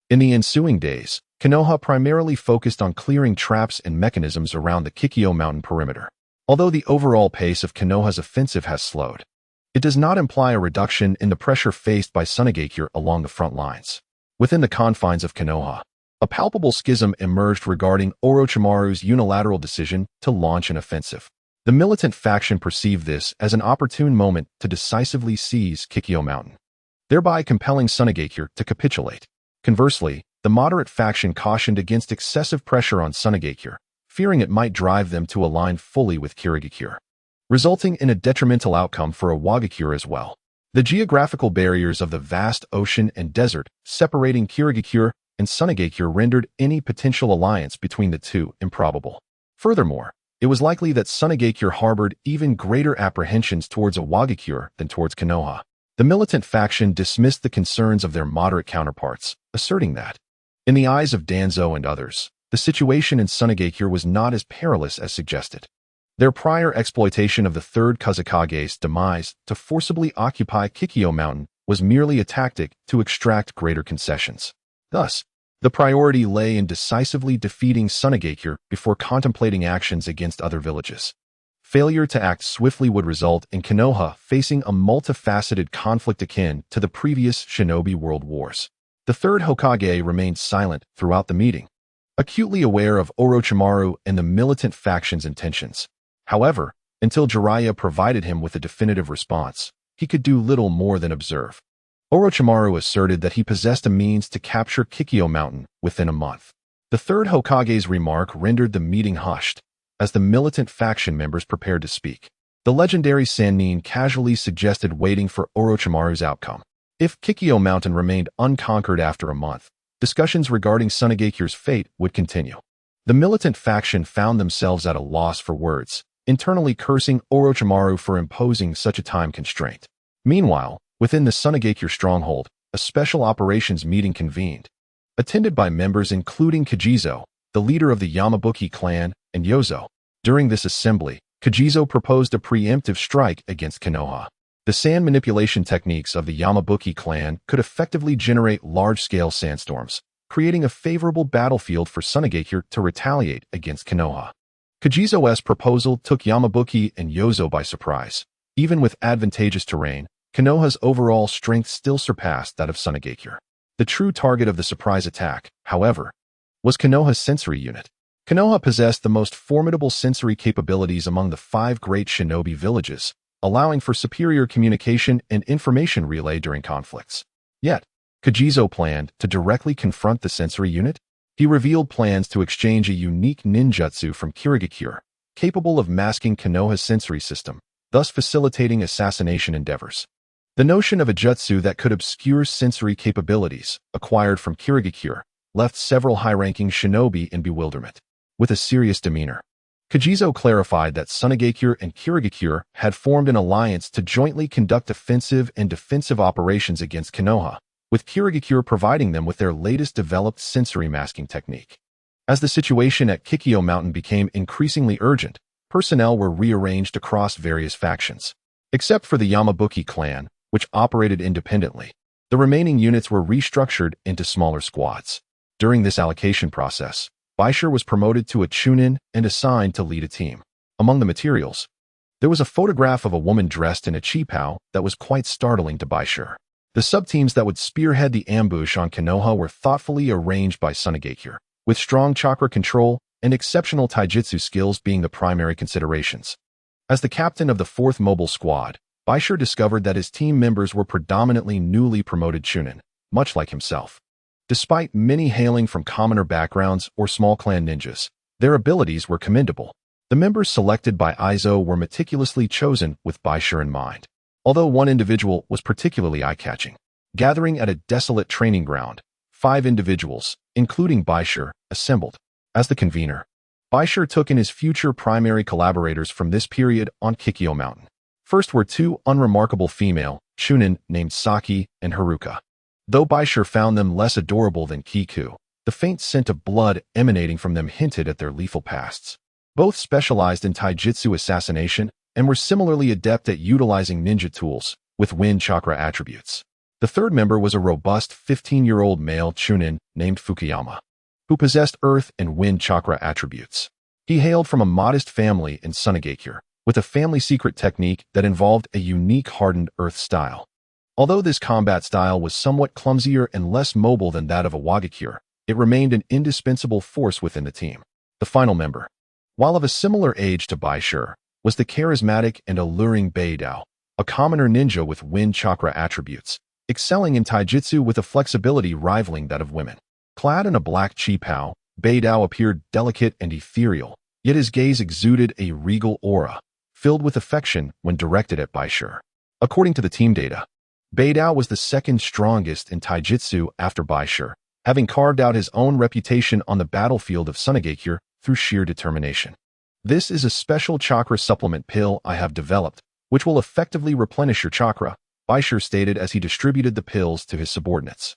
In the ensuing days, Konoha primarily focused on clearing traps and mechanisms around the Kikyo Mountain perimeter. Although the overall pace of Konoha's offensive has slowed, it does not imply a reduction in the pressure faced by Sunagakure along the front lines. Within the confines of Konoha, a palpable schism emerged regarding Orochimaru's unilateral decision to launch an offensive. The militant faction perceived this as an opportune moment to decisively seize Kikyo Mountain, thereby compelling Sunagakure to capitulate. Conversely, the moderate faction cautioned against excessive pressure on Sunagakure, fearing it might drive them to align fully with Kirigakure, resulting in a detrimental outcome for Iwagakure as well. The geographical barriers of the vast ocean and desert separating Kirigakure and Sunagakure rendered any potential alliance between the two improbable. Furthermore, it was likely that Sunagakure harbored even greater apprehensions towards Iwagakure than towards Konoha. The militant faction dismissed the concerns of their moderate counterparts, asserting that, in the eyes of Danzo and others, the situation in Sunagakure was not as perilous as suggested. Their prior exploitation of the third Kazakage's demise to forcibly occupy Kikyo Mountain was merely a tactic to extract greater concessions. Thus, the priority lay in decisively defeating Sunagakure before contemplating actions against other villages. Failure to act swiftly would result in Konoha facing a multifaceted conflict akin to the previous Shinobi World Wars. The third Hokage remained silent throughout the meeting, acutely aware of Orochimaru and the militant faction's intentions. However, until Jiraiya provided him with a definitive response, he could do little more than observe. Orochimaru asserted that he possessed a means to capture Kikyo Mountain within a month. The third Hokage's remark rendered the meeting hushed, as the militant faction members prepared to speak. The legendary Sannin casually suggested waiting for Orochimaru's outcome. If Kikyo Mountain remained unconquered after a month, discussions regarding Sunagakure's fate would continue. The militant faction found themselves at a loss for words, internally cursing Orochimaru for imposing such a time constraint. Meanwhile, within the Sunagakure stronghold, a special operations meeting convened. Attended by members including Kajizo, the leader of the Yamabuki clan, and Yozo. During this assembly, Kajizo proposed a preemptive strike against Konoha. The sand manipulation techniques of the Yamabuki clan could effectively generate large-scale sandstorms, creating a favorable battlefield for Sunagakure to retaliate against Konoha. Kajizo's proposal took Yamabuki and Yozo by surprise. Even with advantageous terrain, Konoha's overall strength still surpassed that of Sunagakure. The true target of the surprise attack, however, was Konoha's sensory unit. Konoha possessed the most formidable sensory capabilities among the 5 great shinobi villages, allowing for superior communication and information relay during conflicts. Yet, Kajizo planned to directly confront the sensory unit. He revealed plans to exchange a unique ninjutsu from Kirigakure, capable of masking Konoha's sensory system, thus facilitating assassination endeavors. The notion of a jutsu that could obscure sensory capabilities, acquired from Kirigakure, left several high-ranking shinobi in bewilderment. With a serious demeanor, Kajizo clarified that Sunagakure and Kirigakure had formed an alliance to jointly conduct offensive and defensive operations against Konoha, with Kirigakure providing them with their latest developed sensory masking technique. As the situation at Kikyo Mountain became increasingly urgent, personnel were rearranged across various factions. Except for the Yamabuki clan, which operated independently, the remaining units were restructured into smaller squads. During this allocation process, Bai Shi was promoted to a chunin and assigned to lead a team. Among the materials, there was a photograph of a woman dressed in a qipao that was quite startling to Bai Shi. The sub-teams that would spearhead the ambush on Konoha were thoughtfully arranged by Sunagakure, with strong chakra control and exceptional taijutsu skills being the primary considerations. As the captain of the 4th Mobile Squad, Bai Shi discovered that his team members were predominantly newly promoted chunin, much like himself. Despite many hailing from commoner backgrounds or small clan ninjas, their abilities were commendable. The members selected by Aizo were meticulously chosen with Bai Shi in mind. Although one individual was particularly eye-catching. Gathering at a desolate training ground, 5 individuals, including Bai Shi, assembled. As the convener, Bai Shi took in his future primary collaborators from this period on Kikyo Mountain. First were 2 unremarkable female chunin named Saki and Haruka. Though Bai Shi found them less adorable than Kiku, the faint scent of blood emanating from them hinted at their lethal pasts. Both specialized in taijutsu assassination and were similarly adept at utilizing ninja tools with wind chakra attributes. The third member was a robust 15-year-old male chunin named Fukuyama, who possessed earth and wind chakra attributes. He hailed from a modest family in Sunagakure, with a family secret technique that involved a unique hardened earth style. Although this combat style was somewhat clumsier and less mobile than that of Iwagakure, it remained an indispensable force within the team. The final member, while of a similar age to Bai Shi, was the charismatic and alluring Beidou, a commoner ninja with wind chakra attributes, excelling in taijutsu with a flexibility rivaling that of women. Clad in a black qipao, Beidou appeared delicate and ethereal, yet his gaze exuded a regal aura, filled with affection when directed at Bai Shi. According to the team data, Beidou was the second strongest in taijutsu after Bai Shi, having carved out his own reputation on the battlefield of Sunagakure through sheer determination. This is a special chakra supplement pill I have developed, which will effectively replenish your chakra, Bai Shi stated as he distributed the pills to his subordinates.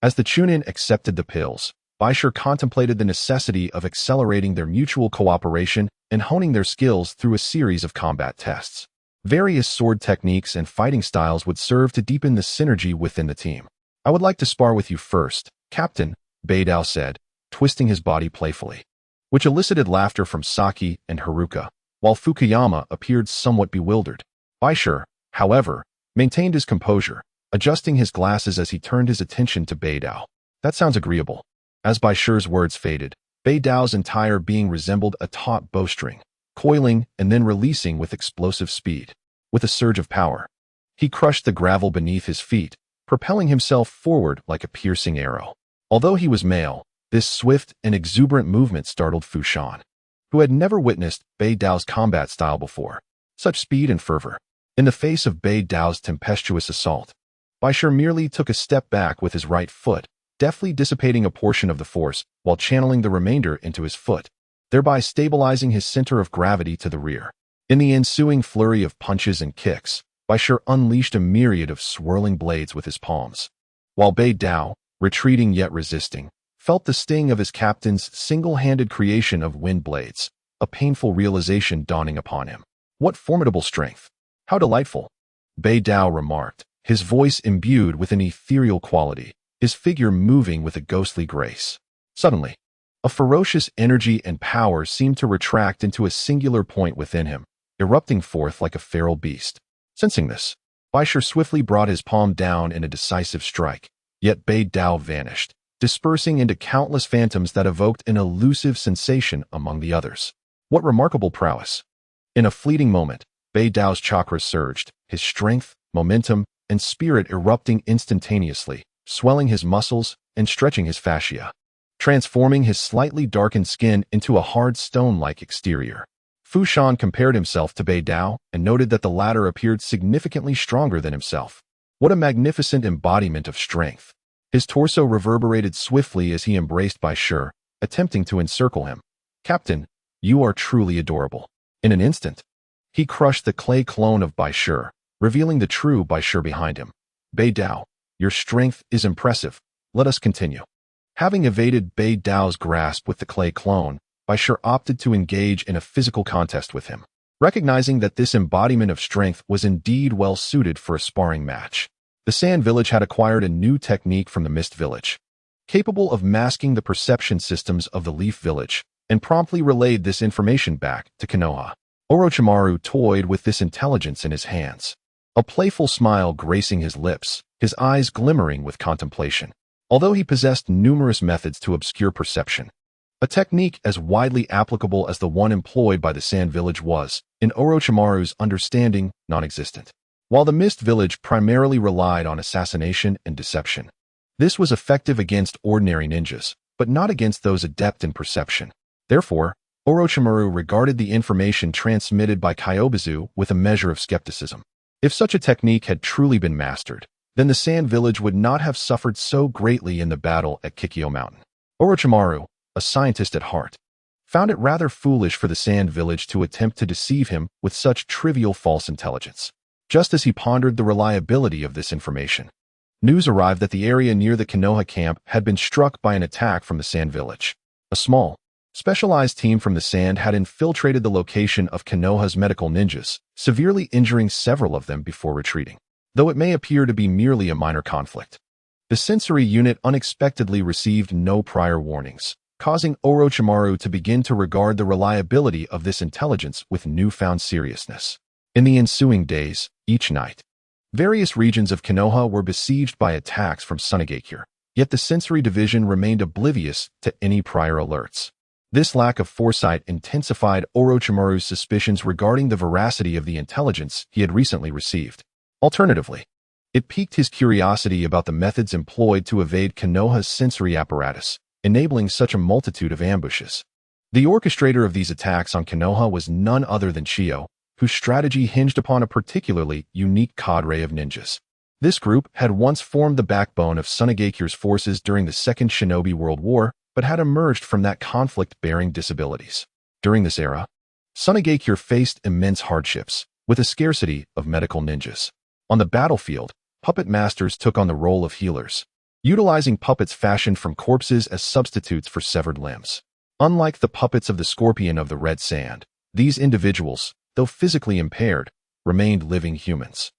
As the Chunin accepted the pills, Bai Shi contemplated the necessity of accelerating their mutual cooperation and honing their skills through a series of combat tests. Various sword techniques and fighting styles would serve to deepen the synergy within the team. I would like to spar with you first, Captain, Bai Dao said, twisting his body playfully, which elicited laughter from Saki and Haruka, while Fukuyama appeared somewhat bewildered. Bai Shi, however, maintained his composure, adjusting his glasses as he turned his attention to Bai Dao. That sounds agreeable. As Bai Shi's words faded, Bai Dao's entire being resembled a taut bowstring, coiling and then releasing with explosive speed. With a surge of power, he crushed the gravel beneath his feet, propelling himself forward like a piercing arrow. Although he was male, this swift and exuberant movement startled Fu Shan, who had never witnessed Bai Dao's combat style before. Such speed and fervor. In the face of Bai Dao's tempestuous assault, Bai Shi merely took a step back with his right foot, deftly dissipating a portion of the force while channeling the remainder into his foot, thereby stabilizing his center of gravity to the rear. In the ensuing flurry of punches and kicks, Bai Shi unleashed a myriad of swirling blades with his palms, while Bai Dao, retreating yet resisting, felt the sting of his captain's single-handed creation of wind blades, a painful realization dawning upon him. What formidable strength! How delightful! Bai Dao remarked, his voice imbued with an ethereal quality, his figure moving with a ghostly grace. Suddenly, a ferocious energy and power seemed to retract into a singular point within him, erupting forth like a feral beast. Sensing this, Bai Shi swiftly brought his palm down in a decisive strike, yet Bai Dao vanished, dispersing into countless phantoms that evoked an elusive sensation among the others. What remarkable prowess! In a fleeting moment, Bai Dao's chakra surged, his strength, momentum, and spirit erupting instantaneously, swelling his muscles and stretching his fascia, transforming his slightly darkened skin into a hard stone-like exterior. Fu Shan compared himself to Bai Dao and noted that the latter appeared significantly stronger than himself. What a magnificent embodiment of strength! His torso reverberated swiftly as he embraced Bai Shi, attempting to encircle him. Captain, you are truly adorable. In an instant, he crushed the clay clone of Bai Shi, revealing the true Bai Shi behind him. Bai Dao, your strength is impressive. Let us continue. Having evaded Bai Dao's grasp with the clay clone, Bai Shi opted to engage in a physical contest with him, recognizing that this embodiment of strength was indeed well suited for a sparring match. The Sand Village had acquired a new technique from the Mist Village, capable of masking the perception systems of the Leaf Village, and promptly relayed this information back to Konoha. Orochimaru toyed with this intelligence in his hands, a playful smile gracing his lips, his eyes glimmering with contemplation. Although he possessed numerous methods to obscure perception, a technique as widely applicable as the one employed by the Sand Village was, in Orochimaru's understanding, non-existent. While the Mist Village primarily relied on assassination and deception, this was effective against ordinary ninjas, but not against those adept in perception. Therefore, Orochimaru regarded the information transmitted by Kyobizu with a measure of skepticism. If such a technique had truly been mastered, then the Sand Village would not have suffered so greatly in the battle at Kikyo Mountain. Orochimaru, a scientist at heart, found it rather foolish for the Sand Village to attempt to deceive him with such trivial false intelligence. Just as he pondered the reliability of this information, news arrived that the area near the Konoha camp had been struck by an attack from the Sand Village. A small, specialized team from the Sand had infiltrated the location of Konoha's medical ninjas, severely injuring several of them before retreating. Though it may appear to be merely a minor conflict, the sensory unit unexpectedly received no prior warnings, causing Orochimaru to begin to regard the reliability of this intelligence with newfound seriousness. In the ensuing days, each night, various regions of Konoha were besieged by attacks from Sunagakure, yet the sensory division remained oblivious to any prior alerts. This lack of foresight intensified Orochimaru's suspicions regarding the veracity of the intelligence he had recently received. Alternatively, it piqued his curiosity about the methods employed to evade Konoha's sensory apparatus, enabling such a multitude of ambushes. The orchestrator of these attacks on Konoha was none other than Chiyo, whose strategy hinged upon a particularly unique cadre of ninjas. This group had once formed the backbone of Sunagakure's forces during the Second Shinobi World War, but had emerged from that conflict bearing disabilities. During this era, Sunagakure faced immense hardships, with a scarcity of medical ninjas. On the battlefield, puppet masters took on the role of healers, utilizing puppets fashioned from corpses as substitutes for severed limbs. Unlike the puppets of the Scorpion of the Red Sand, these individuals, though physically impaired, remained living humans.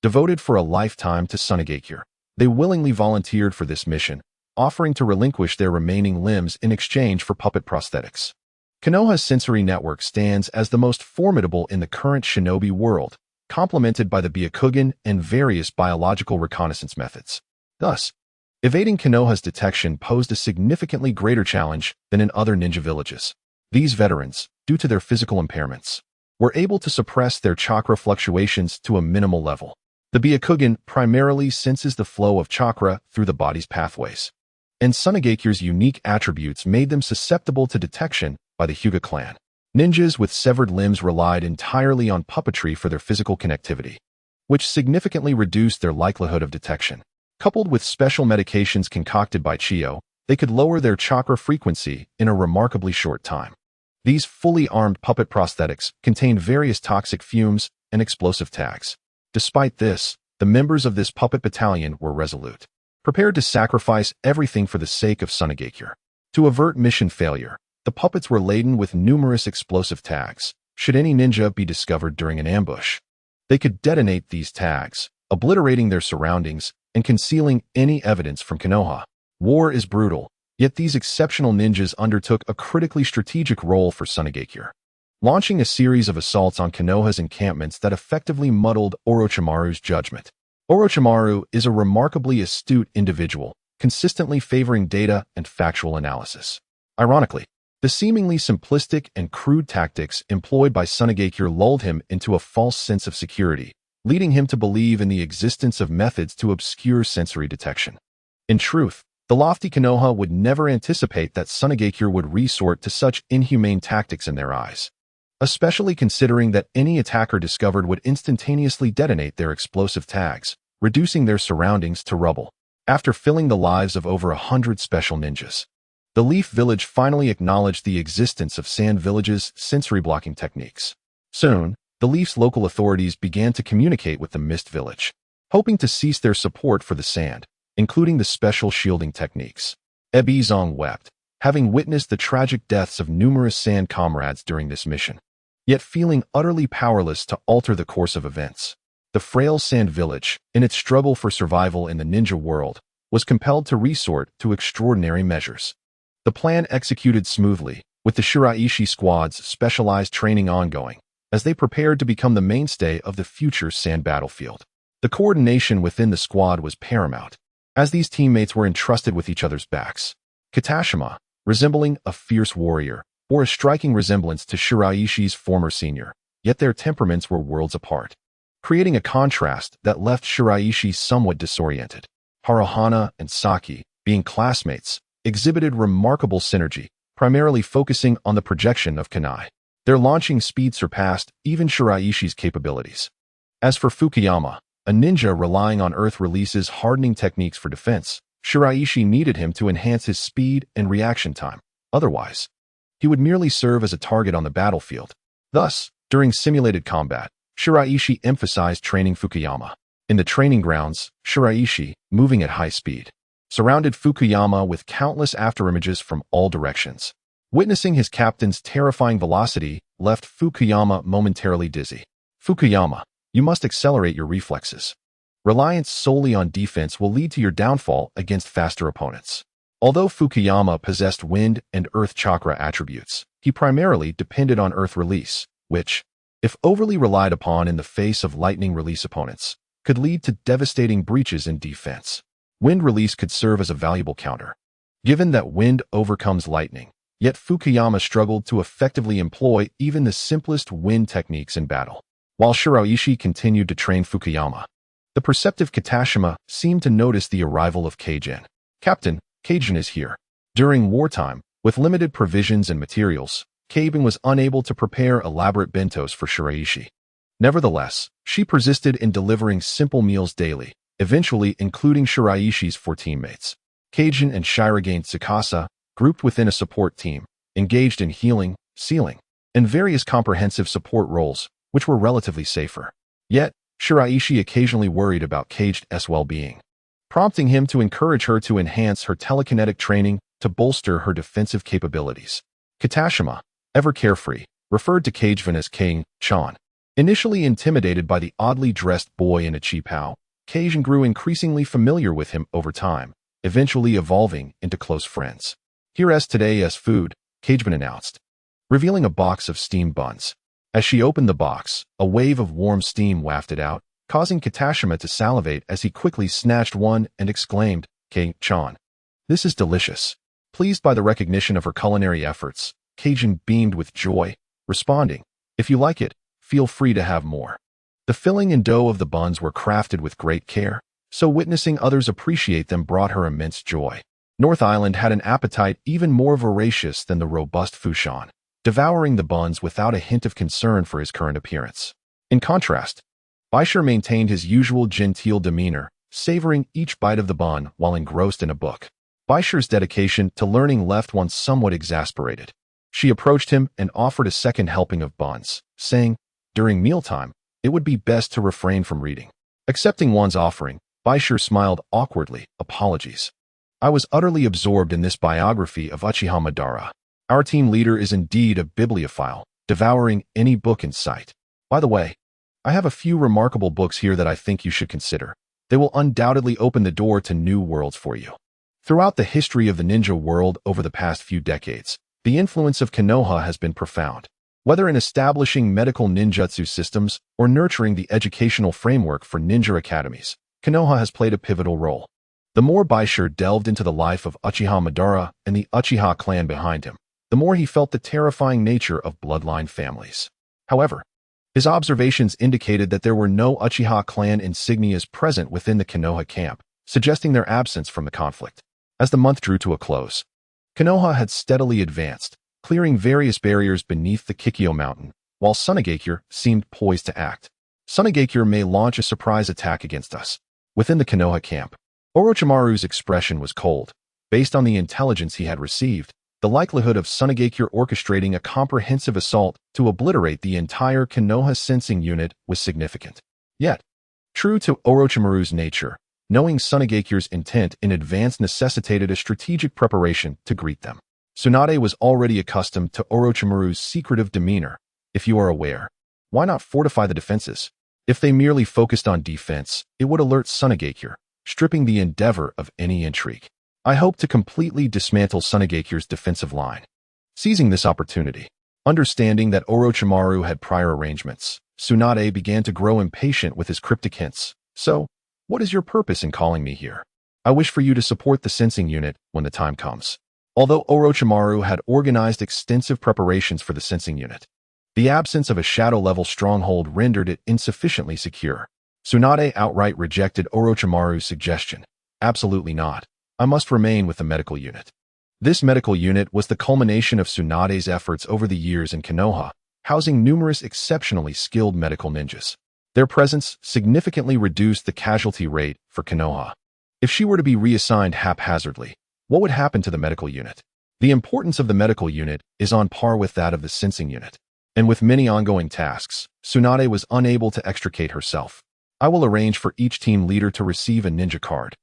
Devoted for a lifetime to Sunagakure, they willingly volunteered for this mission, offering to relinquish their remaining limbs in exchange for puppet prosthetics. Konoha's sensory network stands as the most formidable in the current shinobi world, complemented by the Byakugan and various biological reconnaissance methods. Thus, evading Konoha's detection posed a significantly greater challenge than in other ninja villages. These veterans, due to their physical impairments, were able to suppress their chakra fluctuations to a minimal level. The Byakugan primarily senses the flow of chakra through the body's pathways, and Sunagakure's unique attributes made them susceptible to detection by the Hyuga clan. Ninjas with severed limbs relied entirely on puppetry for their physical connectivity, which significantly reduced their likelihood of detection. Coupled with special medications concocted by Chiyo, they could lower their chakra frequency in a remarkably short time. These fully armed puppet prosthetics contained various toxic fumes and explosive tags. Despite this, the members of this puppet battalion were resolute, prepared to sacrifice everything for the sake of Sunagakure. To avert mission failure, the puppets were laden with numerous explosive tags. Should any ninja be discovered during an ambush, they could detonate these tags, obliterating their surroundings and concealing any evidence from Konoha. War is brutal, yet these exceptional ninjas undertook a critically strategic role for Sunagakure, launching a series of assaults on Konoha's encampments that effectively muddled Orochimaru's judgment. Orochimaru is a remarkably astute individual, consistently favoring data and factual analysis. Ironically, the seemingly simplistic and crude tactics employed by Sunagakure lulled him into a false sense of security, leading him to believe in the existence of methods to obscure sensory detection. In truth, the lofty Konoha would never anticipate that Sunagakure would resort to such inhumane tactics in their eyes, especially considering that any attacker discovered would instantaneously detonate their explosive tags, reducing their surroundings to rubble. After filling the lives of over 100 special ninjas, the Leaf Village finally acknowledged the existence of Sand Village's sensory blocking techniques. Soon, the Leaf's local authorities began to communicate with the Mist Village, hoping to cease their support for the Sand, including the special shielding techniques. Ebizong wept, having witnessed the tragic deaths of numerous Sand comrades during this mission, yet feeling utterly powerless to alter the course of events. The frail Sand Village, in its struggle for survival in the ninja world, was compelled to resort to extraordinary measures. The plan executed smoothly, with the Shiraishi squad's specialized training ongoing, as they prepared to become the mainstay of the future Sand battlefield. The coordination within the squad was paramount, as these teammates were entrusted with each other's backs. Katashima, resembling a fierce warrior, bore a striking resemblance to Shiraishi's former senior, yet their temperaments were worlds apart, creating a contrast that left Shiraishi somewhat disoriented. Haruhana and Saki, being classmates, exhibited remarkable synergy, primarily focusing on the projection of kunai. Their launching speed surpassed even Shiraishi's capabilities. As for Fukuyama, a ninja relying on Earth Release's hardening techniques for defense, Shiraishi needed him to enhance his speed and reaction time. Otherwise, he would merely serve as a target on the battlefield. Thus, during simulated combat, Shiraishi emphasized training Fukuyama. In the training grounds, Shiraishi, moving at high speed, surrounded Fukuyama with countless afterimages from all directions. Witnessing his captain's terrifying velocity left Fukuyama momentarily dizzy. Fukuyama, you must accelerate your reflexes. Reliance solely on defense will lead to your downfall against faster opponents. Although Fukuyama possessed wind and earth chakra attributes, he primarily depended on earth release, which, if overly relied upon in the face of lightning release opponents, could lead to devastating breaches in defense. Wind release could serve as a valuable counter. Given that wind overcomes lightning, yet Fukuyama struggled to effectively employ even the simplest wind techniques in battle. While Shiraishi continued to train Fukuyama, the perceptive Katashima seemed to notice the arrival of Keijin. Captain, Keijin is here. During wartime, with limited provisions and materials, Keijin was unable to prepare elaborate bentos for Shiraishi. Nevertheless, she persisted in delivering simple meals daily, eventually including Shiraishi's 4 teammates. Kajin and Shirogane Tsukasa, grouped within a support team, engaged in healing, sealing, and various comprehensive support roles, which were relatively safer. Yet, Shiraishi occasionally worried about Kage's well-being, prompting him to encourage her to enhance her telekinetic training to bolster her defensive capabilities. Katashima, ever carefree, referred to Kagevin as Kane-chan. Initially intimidated by the oddly dressed boy in a cheapao, Kajin grew increasingly familiar with him over time, eventually evolving into close friends. "Here's today's food," Kagevin announced, revealing a box of steamed buns. As she opened the box, a wave of warm steam wafted out, causing Katashima to salivate as he quickly snatched one and exclaimed, "Kane-chan, this is delicious." Pleased by the recognition of her culinary efforts, Kajin beamed with joy, responding, "If you like it, feel free to have more." The filling and dough of the buns were crafted with great care, so witnessing others appreciate them brought her immense joy. North Island had an appetite even more voracious than the robust Fushan, devouring the buns without a hint of concern for his current appearance. In contrast, Bai Shi maintained his usual genteel demeanor, savoring each bite of the bun while engrossed in a book. Bai Shi's dedication to learning left one somewhat exasperated. She approached him and offered a second helping of buns, saying, "During mealtime, it would be best to refrain from reading." Accepting one's offering, Bai Shi smiled awkwardly, "Apologies. I was utterly absorbed in this biography of Uchiha Madara. Our team leader is indeed a bibliophile, devouring any book in sight. By the way, I have a few remarkable books here that I think you should consider. They will undoubtedly open the door to new worlds for you." Throughout the history of the ninja world over the past few decades, the influence of Konoha has been profound. Whether in establishing medical ninjutsu systems or nurturing the educational framework for ninja academies, Konoha has played a pivotal role. The more Bai Shi delved into the life of Uchiha Madara and the Uchiha clan behind him, the more he felt the terrifying nature of bloodline families. However, his observations indicated that there were no Uchiha clan insignias present within the Konoha camp, suggesting their absence from the conflict. As the month drew to a close, Konoha had steadily advanced, clearing various barriers beneath the Kikyo mountain, while Sunagakure seemed poised to act. "Sunagakure may launch a surprise attack against us." Within the Konoha camp, Orochimaru's expression was cold. Based on the intelligence he had received, the likelihood of Sunagakure orchestrating a comprehensive assault to obliterate the entire Konoha sensing unit was significant. Yet, true to Orochimaru's nature, knowing Sunagakure's intent in advance necessitated a strategic preparation to greet them. Tsunade was already accustomed to Orochimaru's secretive demeanor. "If you are aware, why not fortify the defenses?" If they merely focused on defense, it would alert Sunagakure, stripping the endeavor of any intrigue. "I hope to completely dismantle Sunagakure's defensive line." Seizing this opportunity, understanding that Orochimaru had prior arrangements, Tsunade began to grow impatient with his cryptic hints. "So, what is your purpose in calling me here?" "I wish for you to support the sensing unit when the time comes." Although Orochimaru had organized extensive preparations for the sensing unit, the absence of a shadow-level stronghold rendered it insufficiently secure. Tsunade outright rejected Orochimaru's suggestion. "Absolutely not. I must remain with the medical unit." This medical unit was the culmination of Tsunade's efforts over the years in Konoha, housing numerous exceptionally skilled medical ninjas. Their presence significantly reduced the casualty rate for Konoha. If she were to be reassigned haphazardly, what would happen to the medical unit? The importance of the medical unit is on par with that of the sensing unit. And with many ongoing tasks, Tsunade was unable to extricate herself. "I will arrange for each team leader to receive a ninja card."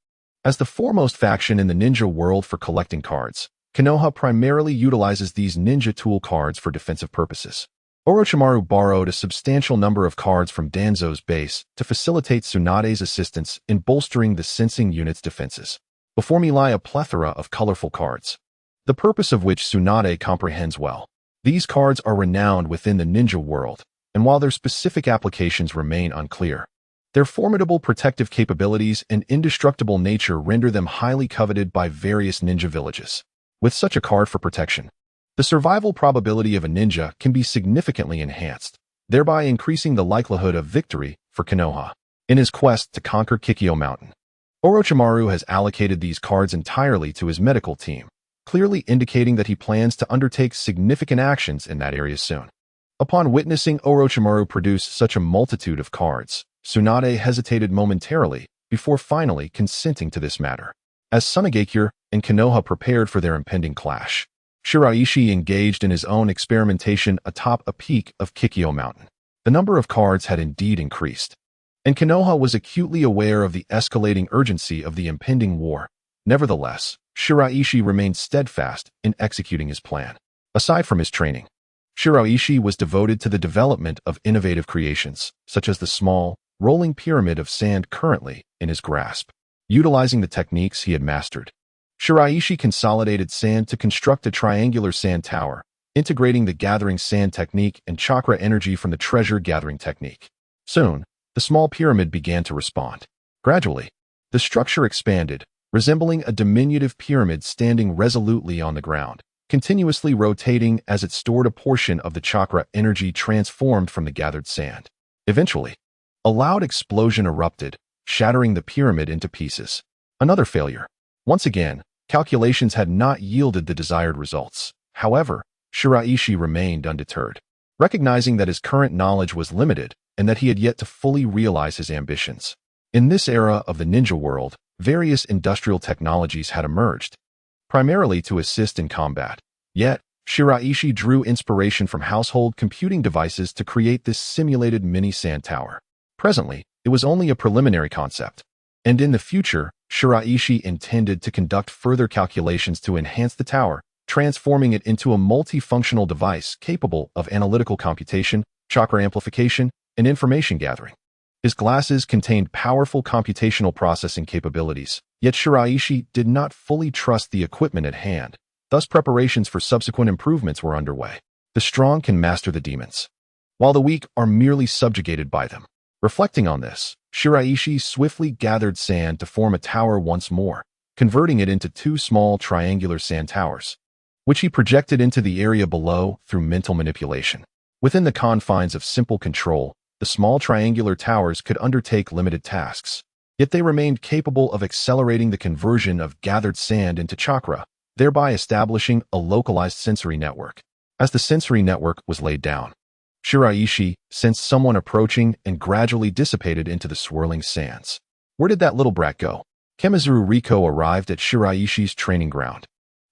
As the foremost faction in the ninja world for collecting cards, Konoha primarily utilizes these ninja tool cards for defensive purposes. Orochimaru borrowed a substantial number of cards from Danzo's base to facilitate Tsunade's assistance in bolstering the sensing unit's defenses. Before me lie a plethora of colorful cards, the purpose of which Tsunade comprehends well. These cards are renowned within the ninja world, and while their specific applications remain unclear, their formidable protective capabilities and indestructible nature render them highly coveted by various ninja villages. With such a card for protection, the survival probability of a ninja can be significantly enhanced, thereby increasing the likelihood of victory for Konoha. In his quest to conquer Kikyo Mountain, Orochimaru has allocated these cards entirely to his medical team, clearly indicating that he plans to undertake significant actions in that area soon. Upon witnessing Orochimaru produce such a multitude of cards, Tsunade hesitated momentarily before finally consenting to this matter. As Sunagakure and Konoha prepared for their impending clash, Shiraishi engaged in his own experimentation atop a peak of Kikyo Mountain. The number of cards had indeed increased, and Konoha was acutely aware of the escalating urgency of the impending war. Nevertheless, Shiraishi remained steadfast in executing his plan. Aside from his training, Shiraishi was devoted to the development of innovative creations, such as the small, rolling pyramid of sand currently in his grasp. Utilizing the techniques he had mastered, Shiraishi consolidated sand to construct a triangular sand tower, integrating the gathering sand technique and chakra energy from the treasure-gathering technique. Soon, the small pyramid began to respond. Gradually, the structure expanded, resembling a diminutive pyramid standing resolutely on the ground, continuously rotating as it stored a portion of the chakra energy transformed from the gathered sand. Eventually, a loud explosion erupted, shattering the pyramid into pieces. Another failure. Once again, calculations had not yielded the desired results. However, Shiraishi remained undeterred. Recognizing that his current knowledge was limited and that he had yet to fully realize his ambitions. In this era of the ninja world, various industrial technologies had emerged, primarily to assist in combat. Yet, Shiraishi drew inspiration from household computing devices to create this simulated mini sand tower. Presently, it was only a preliminary concept, and in the future, Shiraishi intended to conduct further calculations to enhance the tower, transforming it into a multifunctional device capable of analytical computation, chakra amplification, and information gathering. His glasses contained powerful computational processing capabilities, yet Shiraishi did not fully trust the equipment at hand. Thus, preparations for subsequent improvements were underway. The strong can master the demons, while the weak are merely subjugated by them. Reflecting on this, Shiraishi swiftly gathered sand to form a tower once more, converting it into two small triangular sand towers, which he projected into the area below through mental manipulation. Within the confines of simple control, the small triangular towers could undertake limited tasks, yet they remained capable of accelerating the conversion of gathered sand into chakra, thereby establishing a localized sensory network. As the sensory network was laid down, Shiraishi sensed someone approaching and gradually dissipated into the swirling sands. Where did that little brat go? Kemizuru Riko arrived at Shiraishi's training ground,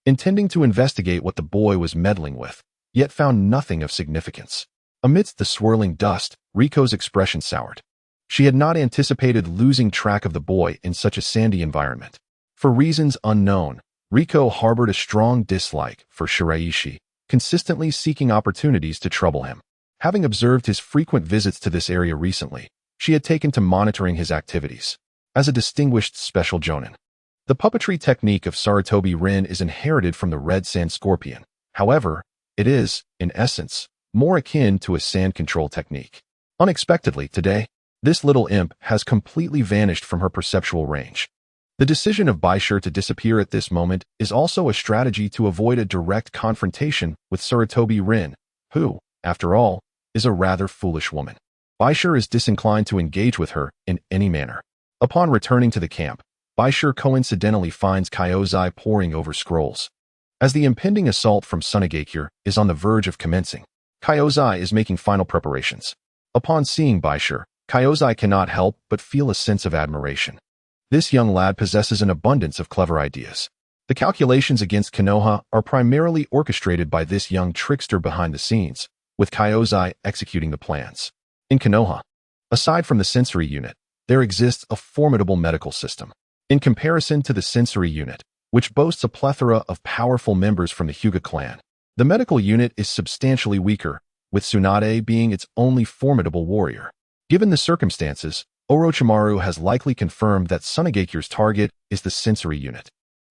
intending to investigate what the boy was meddling with, yet found nothing of significance. Amidst the swirling dust, Riko's expression soured. She had not anticipated losing track of the boy in such a sandy environment. For reasons unknown, Riko harbored a strong dislike for Shiraishi, consistently seeking opportunities to trouble him. Having observed his frequent visits to this area recently, she had taken to monitoring his activities. As a distinguished special jonin, the puppetry technique of Sarutobi Rin is inherited from the red sand scorpion. However, it is, in essence, more akin to a sand control technique. Unexpectedly, today, this little imp has completely vanished from her perceptual range. The decision of Bai Shi to disappear at this moment is also a strategy to avoid a direct confrontation with Sarutobi Rin, who, after all, is a rather foolish woman. Bai Shi is disinclined to engage with her in any manner. Upon returning to the camp, Bai Shi coincidentally finds Kyozai poring over scrolls. As the impending assault from Sunagakure is on the verge of commencing, Kyozai is making final preparations. Upon seeing Bai Shi, Kyozai cannot help but feel a sense of admiration. This young lad possesses an abundance of clever ideas. The calculations against Konoha are primarily orchestrated by this young trickster behind the scenes, with Kyozai executing the plans. In Konoha, aside from the sensory unit, there exists a formidable medical system. In comparison to the sensory unit, which boasts a plethora of powerful members from the Hyuga clan, the medical unit is substantially weaker, with Tsunade being its only formidable warrior. Given the circumstances, Orochimaru has likely confirmed that Sunagakure's target is the sensory unit,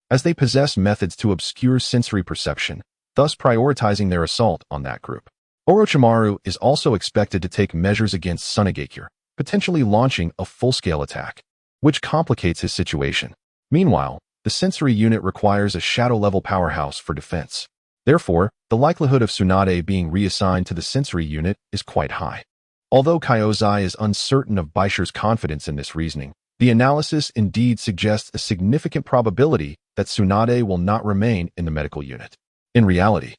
as they possess methods to obscure sensory perception, thus prioritizing their assault on that group. Orochimaru is also expected to take measures against Sunagakure, potentially launching a full-scale attack, which complicates his situation. Meanwhile, the sensory unit requires a shadow-level powerhouse for defense. Therefore, the likelihood of Tsunade being reassigned to the sensory unit is quite high. Although Kyozai is uncertain of Bai Shi's confidence in this reasoning, the analysis indeed suggests a significant probability that Tsunade will not remain in the medical unit. In reality,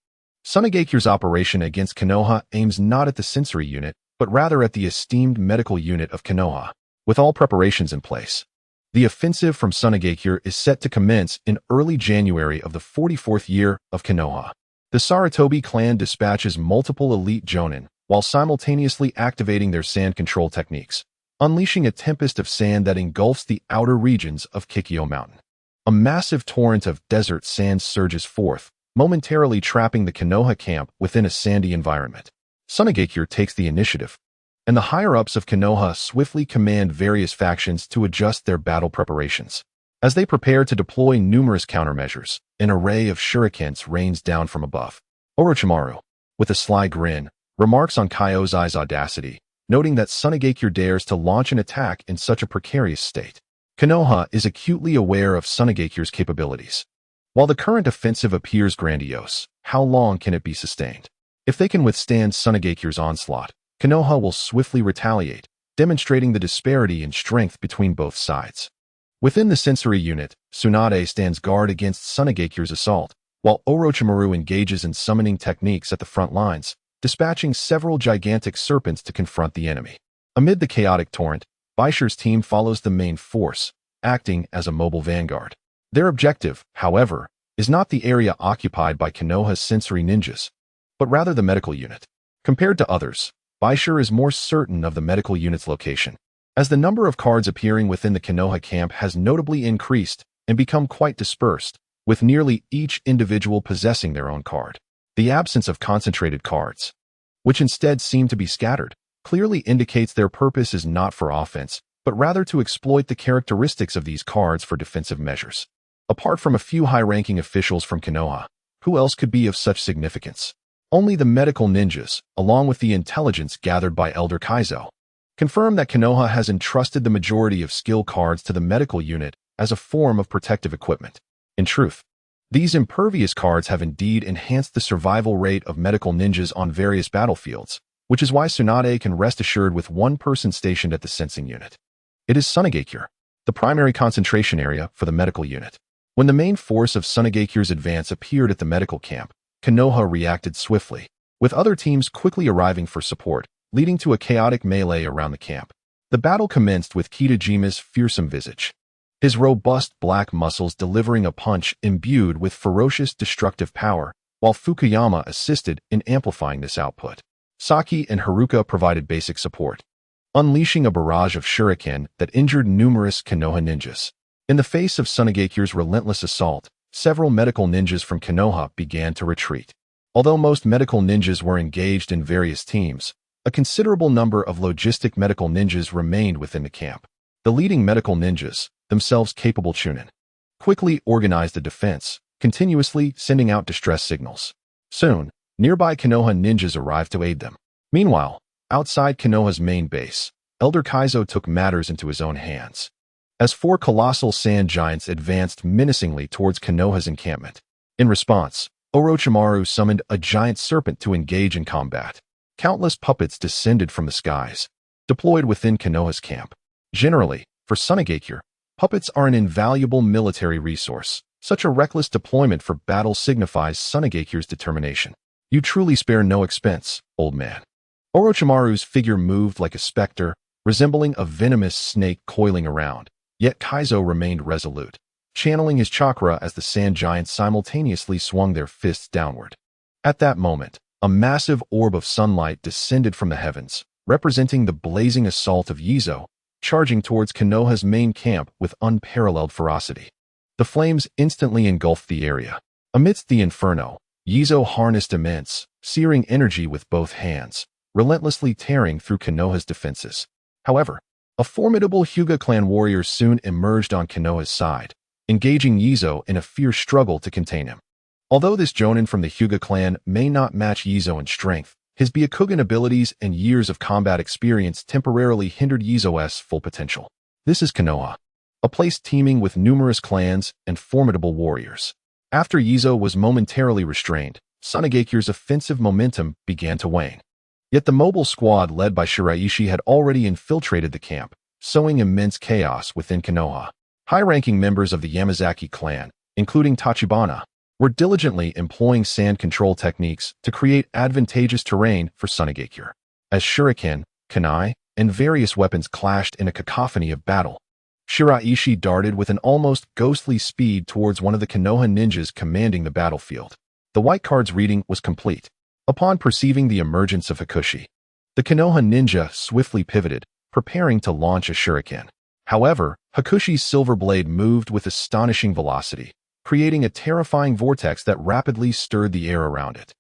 Sunagakure's operation against Konoha aims not at the sensory unit, but rather at the esteemed medical unit of Konoha. With all preparations in place, The offensive from Sunagakure is set to commence in early January of the 44th year of Konoha. The Sarutobi clan dispatches multiple elite jonin, while simultaneously activating their sand control techniques, unleashing a tempest of sand that engulfs the outer regions of Kikyo Mountain. A massive torrent of desert sand surges forth, momentarily trapping the Konoha camp within a sandy environment. Sunagakure takes the initiative, and the higher-ups of Konoha swiftly command various factions to adjust their battle preparations. As they prepare to deploy numerous countermeasures, an array of shurikens rains down from above. Orochimaru, with a sly grin, remarks on Kaiozai's audacity, noting that Sunagakure dares to launch an attack in such a precarious state. Konoha is acutely aware of Sunagakure's capabilities. While the current offensive appears grandiose, how long can it be sustained? If they can withstand Sunagakure's onslaught, Konoha will swiftly retaliate, demonstrating the disparity in strength between both sides. Within the sensory unit, Tsunade stands guard against Sunagakure's assault, while Orochimaru engages in summoning techniques at the front lines, dispatching several gigantic serpents to confront the enemy. Amid the chaotic torrent, Bai Shi's team follows the main force, acting as a mobile vanguard. Their objective, however, is not the area occupied by Konoha's sensory ninjas, but rather the medical unit. Compared to others, Bai Shi is more certain of the medical unit's location, as the number of cards appearing within the Konoha camp has notably increased and become quite dispersed, with nearly each individual possessing their own card. The absence of concentrated cards, which instead seem to be scattered, clearly indicates their purpose is not for offense, but rather to exploit the characteristics of these cards for defensive measures. Apart from a few high-ranking officials from Konoha, who else could be of such significance? Only the medical ninjas, along with the intelligence gathered by Elder Kaizo, confirm that Konoha has entrusted the majority of skill cards to the medical unit as a form of protective equipment. In truth, these impervious cards have indeed enhanced the survival rate of medical ninjas on various battlefields, which is why Tsunade can rest assured with one person stationed at the sensing unit. It is Sunagakure, the primary concentration area for the medical unit. When the main force of Sunagakure's advance appeared at the medical camp, Konoha reacted swiftly, with other teams quickly arriving for support, leading to a chaotic melee around the camp. The battle commenced with Kitajima's fearsome visage, his robust black muscles delivering a punch imbued with ferocious destructive power, while Fukuyama assisted in amplifying this output. Saki and Haruka provided basic support, unleashing a barrage of shuriken that injured numerous Konoha ninjas. In the face of Sunagakure's relentless assault, several medical ninjas from Konoha began to retreat. Although most medical ninjas were engaged in various teams, a considerable number of logistic medical ninjas remained within the camp. The leading medical ninjas, themselves capable chunin, quickly organized a defense, continuously sending out distress signals. Soon, nearby Konoha ninjas arrived to aid them. Meanwhile, outside Konoha's main base, Elder Kaizo took matters into his own hands, as four colossal sand giants advanced menacingly towards Konoha's encampment. In response, Orochimaru summoned a giant serpent to engage in combat. Countless puppets descended from the skies, deployed within Konoha's camp. Generally, for Sunagakure, puppets are an invaluable military resource. Such a reckless deployment for battle signifies Sunagakure's determination. You truly spare no expense, old man. Orochimaru's figure moved like a specter, resembling a venomous snake coiling around, yet Kaizo remained resolute, channeling his chakra as the sand giants simultaneously swung their fists downward. At that moment, a massive orb of sunlight descended from the heavens, representing the blazing assault of Yizo, charging towards Konoha's main camp with unparalleled ferocity. The flames instantly engulfed the area. Amidst the inferno, Yizo harnessed immense, searing energy with both hands, relentlessly tearing through Konoha's defenses. However, a formidable Hyuga clan warrior soon emerged on Konoha's side, engaging Yizo in a fierce struggle to contain him. Although this jonin from the Hyuga clan may not match Yizo in strength, his Byakugan abilities and years of combat experience temporarily hindered Yizo's full potential. This is Konoha, a place teeming with numerous clans and formidable warriors. After Yizo was momentarily restrained, Sunagakure's offensive momentum began to wane. Yet the mobile squad led by Shiraishi had already infiltrated the camp, sowing immense chaos within Konoha. High-ranking members of the Yamazaki clan, including Tachibana, were diligently employing sand control techniques to create advantageous terrain for Sunagakure. As shuriken, kunai, and various weapons clashed in a cacophony of battle, Shiraishi darted with an almost ghostly speed towards one of the Konoha ninjas commanding the battlefield. The white card's reading was complete. Upon perceiving the emergence of Hakushi, the Konoha ninja swiftly pivoted, preparing to launch a shuriken. However, Hakushi's silver blade moved with astonishing velocity, creating a terrifying vortex that rapidly stirred the air around it.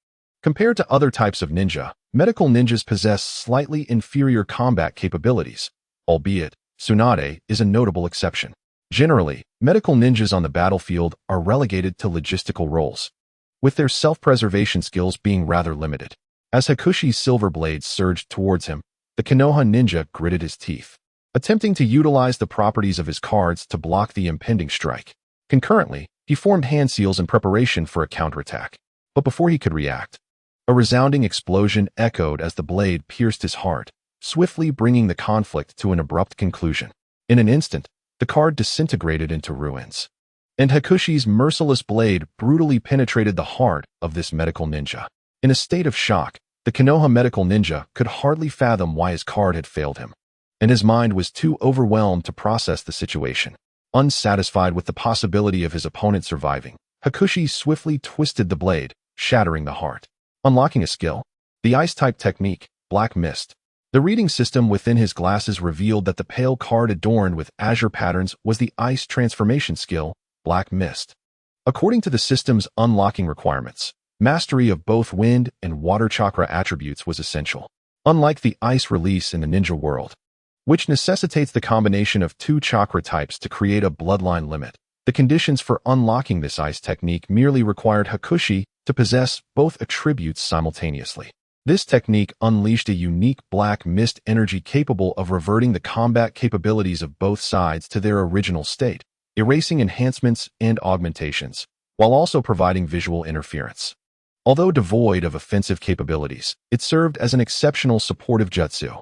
Compared to other types of ninja, medical ninjas possess slightly inferior combat capabilities, albeit Tsunade is a notable exception. Generally, medical ninjas on the battlefield are relegated to logistical roles, with their self-preservation skills being rather limited. As Hakushi's silver blade surged towards him, the Konoha ninja gritted his teeth, attempting to utilize the properties of his cards to block the impending strike. Concurrently, he formed hand seals in preparation for a counterattack. But before he could react, a resounding explosion echoed as the blade pierced his heart, swiftly bringing the conflict to an abrupt conclusion. In an instant, the card disintegrated into ruins, and Hakushi's merciless blade brutally penetrated the heart of this medical ninja. In a state of shock, the Konoha medical ninja could hardly fathom why his card had failed him, and his mind was too overwhelmed to process the situation. Unsatisfied with the possibility of his opponent surviving, Hakushi swiftly twisted the blade, shattering the heart. Unlocking a skill, the ice-type technique, Black Mist. The reading system within his glasses revealed that the pale card adorned with azure patterns was the ice transformation skill, Black Mist. According to the system's unlocking requirements, mastery of both wind and water chakra attributes was essential. Unlike the ice release in the ninja world, which necessitates the combination of two chakra types to create a bloodline limit, the conditions for unlocking this ice technique merely required Hakushi to possess both attributes simultaneously. This technique unleashed a unique black mist energy capable of reverting the combat capabilities of both sides to their original state, erasing enhancements and augmentations, while also providing visual interference. Although devoid of offensive capabilities, it served as an exceptional supportive jutsu.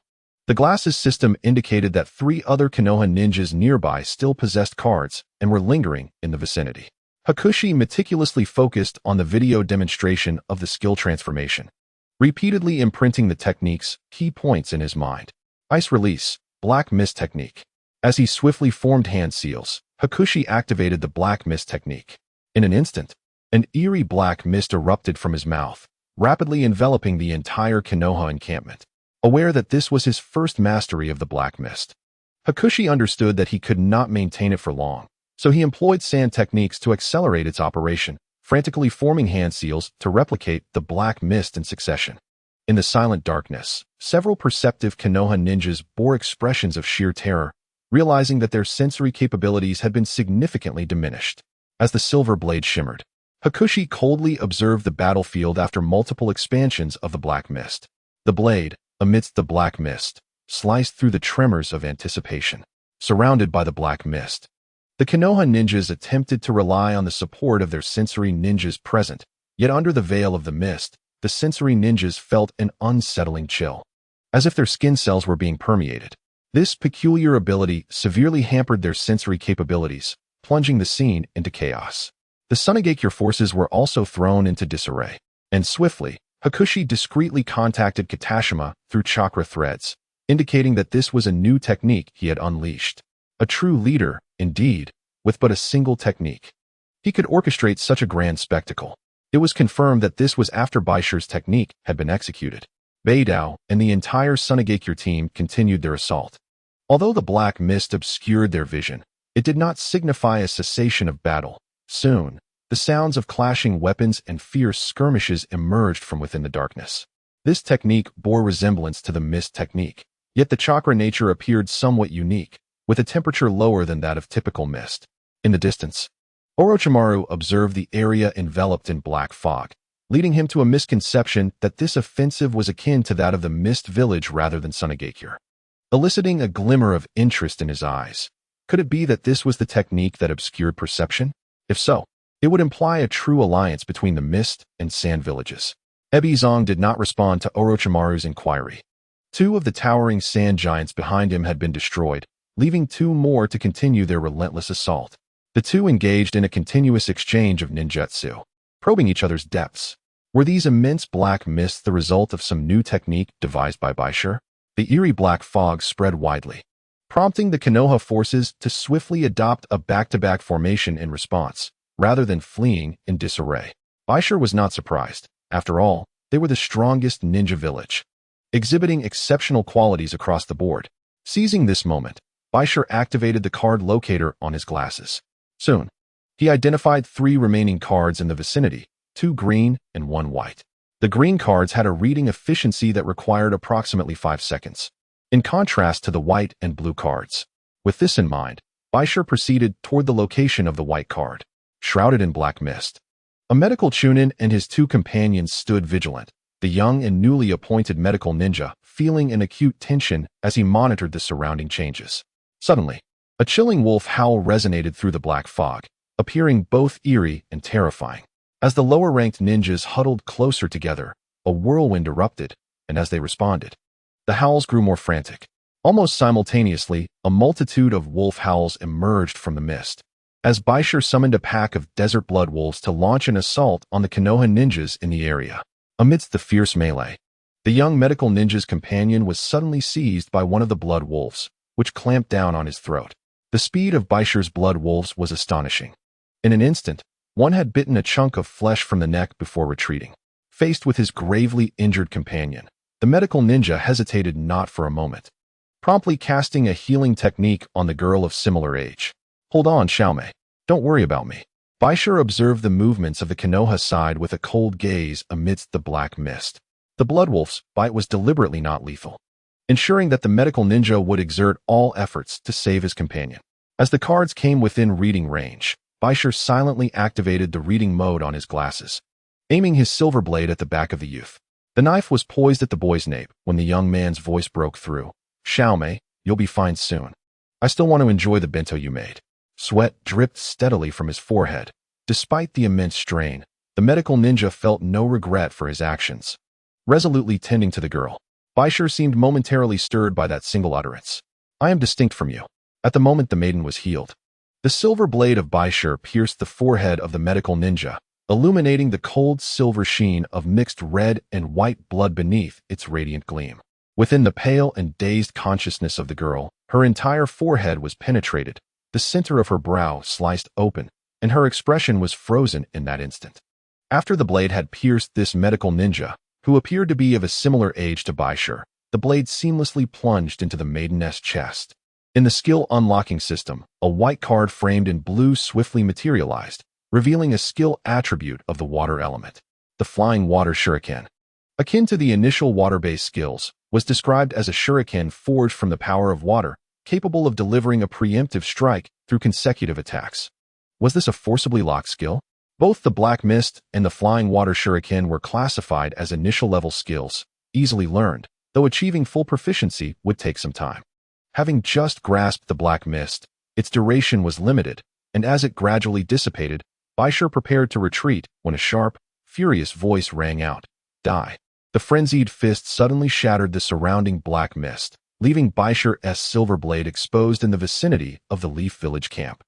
The glasses system indicated that 3 other Konoha ninjas nearby still possessed cards and were lingering in the vicinity. Hakushi meticulously focused on the video demonstration of the skill transformation, repeatedly imprinting the technique's key points in his mind. Ice Release, Black Mist Technique. As he swiftly formed hand seals, Hakushi activated the Black Mist technique. In an instant, an eerie black mist erupted from his mouth, rapidly enveloping the entire Konoha encampment. Aware that this was his first mastery of the Black Mist, Hakushi understood that he could not maintain it for long, so he employed sand techniques to accelerate its operation, frantically forming hand seals to replicate the Black Mist in succession. In the silent darkness, several perceptive Konoha ninjas bore expressions of sheer terror, realizing that their sensory capabilities had been significantly diminished. As the silver blade shimmered, Hakushi coldly observed the battlefield after multiple expansions of the Black Mist. The blade, amidst the Black Mist, sliced through the tremors of anticipation. Surrounded by the Black Mist, the Konoha ninjas attempted to rely on the support of their sensory ninjas present, yet under the veil of the mist, the sensory ninjas felt an unsettling chill, as if their skin cells were being permeated. This peculiar ability severely hampered their sensory capabilities, plunging the scene into chaos. The Sunagakure forces were also thrown into disarray, and swiftly, Hakushi discreetly contacted Katashima through chakra threads, indicating that this was a new technique he had unleashed. A true leader, indeed, with but a single technique. He could orchestrate such a grand spectacle. It was confirmed that this was after Bai Shi's technique had been executed. Beidou and the entire Sunagakure team continued their assault. Although the black mist obscured their vision, it did not signify a cessation of battle. Soon, the sounds of clashing weapons and fierce skirmishes emerged from within the darkness. This technique bore resemblance to the mist technique, yet the chakra nature appeared somewhat unique, with a temperature lower than that of typical mist. In the distance, Orochimaru observed the area enveloped in black fog, leading him to a misconception that this offensive was akin to that of the mist village rather than Sunagakure, eliciting a glimmer of interest in his eyes. Could it be that this was the technique that obscured perception? If so, it would imply a true alliance between the mist and sand villages. Ebizong did not respond to Orochimaru's inquiry. 2 of the towering sand giants behind him had been destroyed, leaving 2 more to continue their relentless assault. The 2 engaged in a continuous exchange of ninjutsu, probing each other's depths. Were these immense black mists the result of some new technique devised by Bai Shi? The eerie black fog spread widely, prompting the Konoha forces to swiftly adopt a back-to-back formation in response, rather than fleeing in disarray. Bai Shi was not surprised. After all, they were the strongest ninja village, exhibiting exceptional qualities across the board. Seizing this moment, Bai Shi activated the card locator on his glasses. Soon, he identified 3 remaining cards in the vicinity, 2 green and 1 white. The green cards had a reading efficiency that required approximately 5 seconds, in contrast to the white and blue cards. With this in mind, Bai Shi proceeded toward the location of the white card, shrouded in black mist. A medical chunin and his 2 companions stood vigilant, the young and newly appointed medical ninja feeling an acute tension as he monitored the surrounding changes. Suddenly, a chilling wolf howl resonated through the black fog, appearing both eerie and terrifying. As the lower-ranked ninjas huddled closer together, a whirlwind erupted, and as they responded, the howls grew more frantic. Almost simultaneously, a multitude of wolf howls emerged from the mist, as Bai Shi summoned a pack of desert blood wolves to launch an assault on the Konoha ninjas in the area. Amidst the fierce melee, the young medical ninja's companion was suddenly seized by one of the blood wolves, which clamped down on his throat. The speed of Bai Shi's blood wolves was astonishing. In an instant, one had bitten a chunk of flesh from the neck before retreating. Faced with his gravely injured companion, the medical ninja hesitated not for a moment, promptly casting a healing technique on the girl of similar age. "Hold on, Xiaomei. Don't worry about me." Bai Shi observed the movements of the Konoha side with a cold gaze amidst the black mist. The blood wolf's bite was deliberately not lethal, ensuring that the medical ninja would exert all efforts to save his companion. As the cards came within reading range, Bai Shi silently activated the reading mode on his glasses, aiming his silver blade at the back of the youth. The knife was poised at the boy's nape when the young man's voice broke through. "Xiaomei, you'll be fine soon. I still want to enjoy the bento you made." Sweat dripped steadily from his forehead. Despite the immense strain, the medical ninja felt no regret for his actions. Resolutely tending to the girl, Bai Shi seemed momentarily stirred by that single utterance. "I am distinct from you." At the moment the maiden was healed, the silver blade of Bai Shi pierced the forehead of the medical ninja, illuminating the cold silver sheen of mixed red and white blood beneath its radiant gleam. Within the pale and dazed consciousness of the girl, her entire forehead was penetrated, the center of her brow sliced open, and her expression was frozen in that instant. After the blade had pierced this medical ninja, who appeared to be of a similar age to Bai Shi, the blade seamlessly plunged into the maiden's chest. In the skill unlocking system, a white card framed in blue swiftly materialized, revealing a skill attribute of the water element. The flying water shuriken, akin to the initial water-based skills, was described as a shuriken forged from the power of water, capable of delivering a preemptive strike through consecutive attacks. Was this a forcibly locked skill? Both the black mist and the flying water shuriken were classified as initial-level skills, easily learned, though achieving full proficiency would take some time. Having just grasped the black mist, its duration was limited, and as it gradually dissipated, Bai Shi prepared to retreat when a sharp, furious voice rang out, "Die." The frenzied fist suddenly shattered the surrounding black mist, leaving Bai Shi's silver blade exposed in the vicinity of the Leaf Village camp.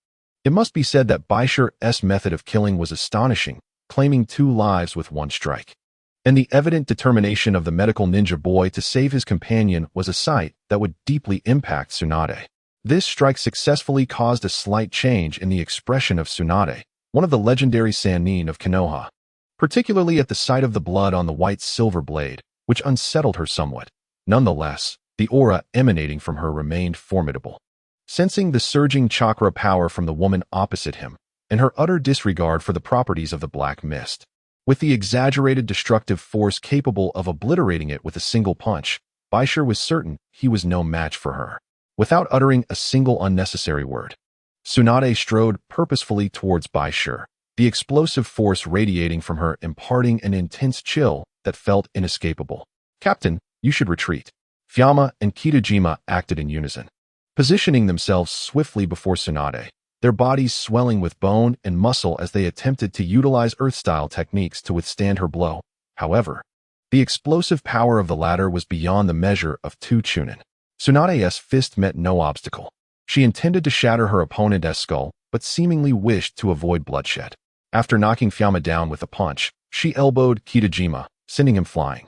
It must be said that Bai Shi's method of killing was astonishing, claiming 2 lives with 1 strike. And the evident determination of the medical ninja boy to save his companion was a sight that would deeply impact Tsunade. This strike successfully caused a slight change in the expression of Tsunade, one of the legendary Sannin of Konoha, particularly at the sight of the blood on the white silver blade, which unsettled her somewhat. Nonetheless, the aura emanating from her remained formidable. Sensing the surging chakra power from the woman opposite him, and her utter disregard for the properties of the black mist, with the exaggerated destructive force capable of obliterating it with a single punch, Bai Shi was certain he was no match for her. Without uttering a single unnecessary word, Tsunade strode purposefully towards Bai Shi, the explosive force radiating from her imparting an intense chill that felt inescapable. "Captain, you should retreat." Fiamma and Kitajima acted in unison, positioning themselves swiftly before Tsunade, their bodies swelling with bone and muscle as they attempted to utilize Earth-style techniques to withstand her blow. However, the explosive power of the latter was beyond the measure of 2 chunin. Tsunade's fist met no obstacle. She intended to shatter her opponent's skull, but seemingly wished to avoid bloodshed. After knocking Fiamma down with a punch, she elbowed Kitajima, sending him flying,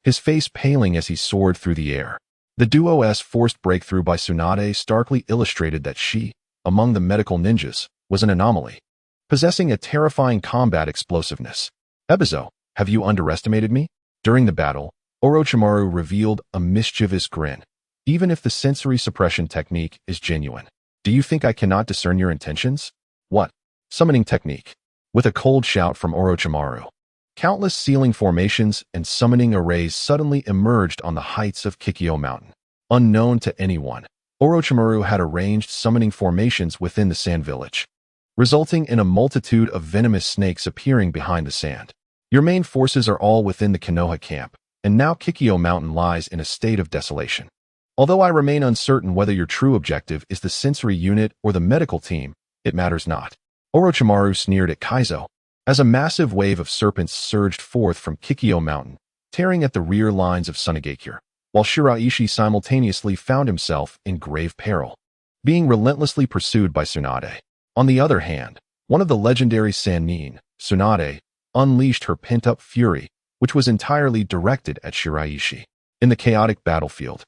his face paling as he soared through the air. The duo's forced breakthrough by Tsunade starkly illustrated that she, among the medical ninjas, was an anomaly, possessing a terrifying combat explosiveness. Ebizo, have you underestimated me? During the battle, Orochimaru revealed a mischievous grin. Even if the sensory suppression technique is genuine, do you think I cannot discern your intentions? What? Summoning technique. With a cold shout from Orochimaru, countless sealing formations and summoning arrays suddenly emerged on the heights of Kikyo Mountain. Unknown to anyone, Orochimaru had arranged summoning formations within the sand village, resulting in a multitude of venomous snakes appearing behind the sand. Your main forces are all within the Konoha camp, and now Kikyo Mountain lies in a state of desolation. Although I remain uncertain whether your true objective is the sensory unit or the medical team, it matters not. Orochimaru sneered at Kaizo, as a massive wave of serpents surged forth from Kikyo Mountain, tearing at the rear lines of Sunagakure, while Shiraishi simultaneously found himself in grave peril, being relentlessly pursued by Tsunade. On the other hand, one of the legendary Sannin, Tsunade, unleashed her pent-up fury, which was entirely directed at Shiraishi. In the chaotic battlefield,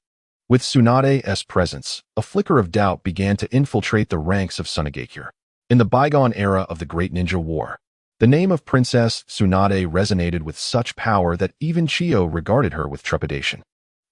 with Tsunade's presence, a flicker of doubt began to infiltrate the ranks of Sunagakure. In the bygone era of the Great Ninja War, the name of Princess Tsunade resonated with such power that even Chiyo regarded her with trepidation.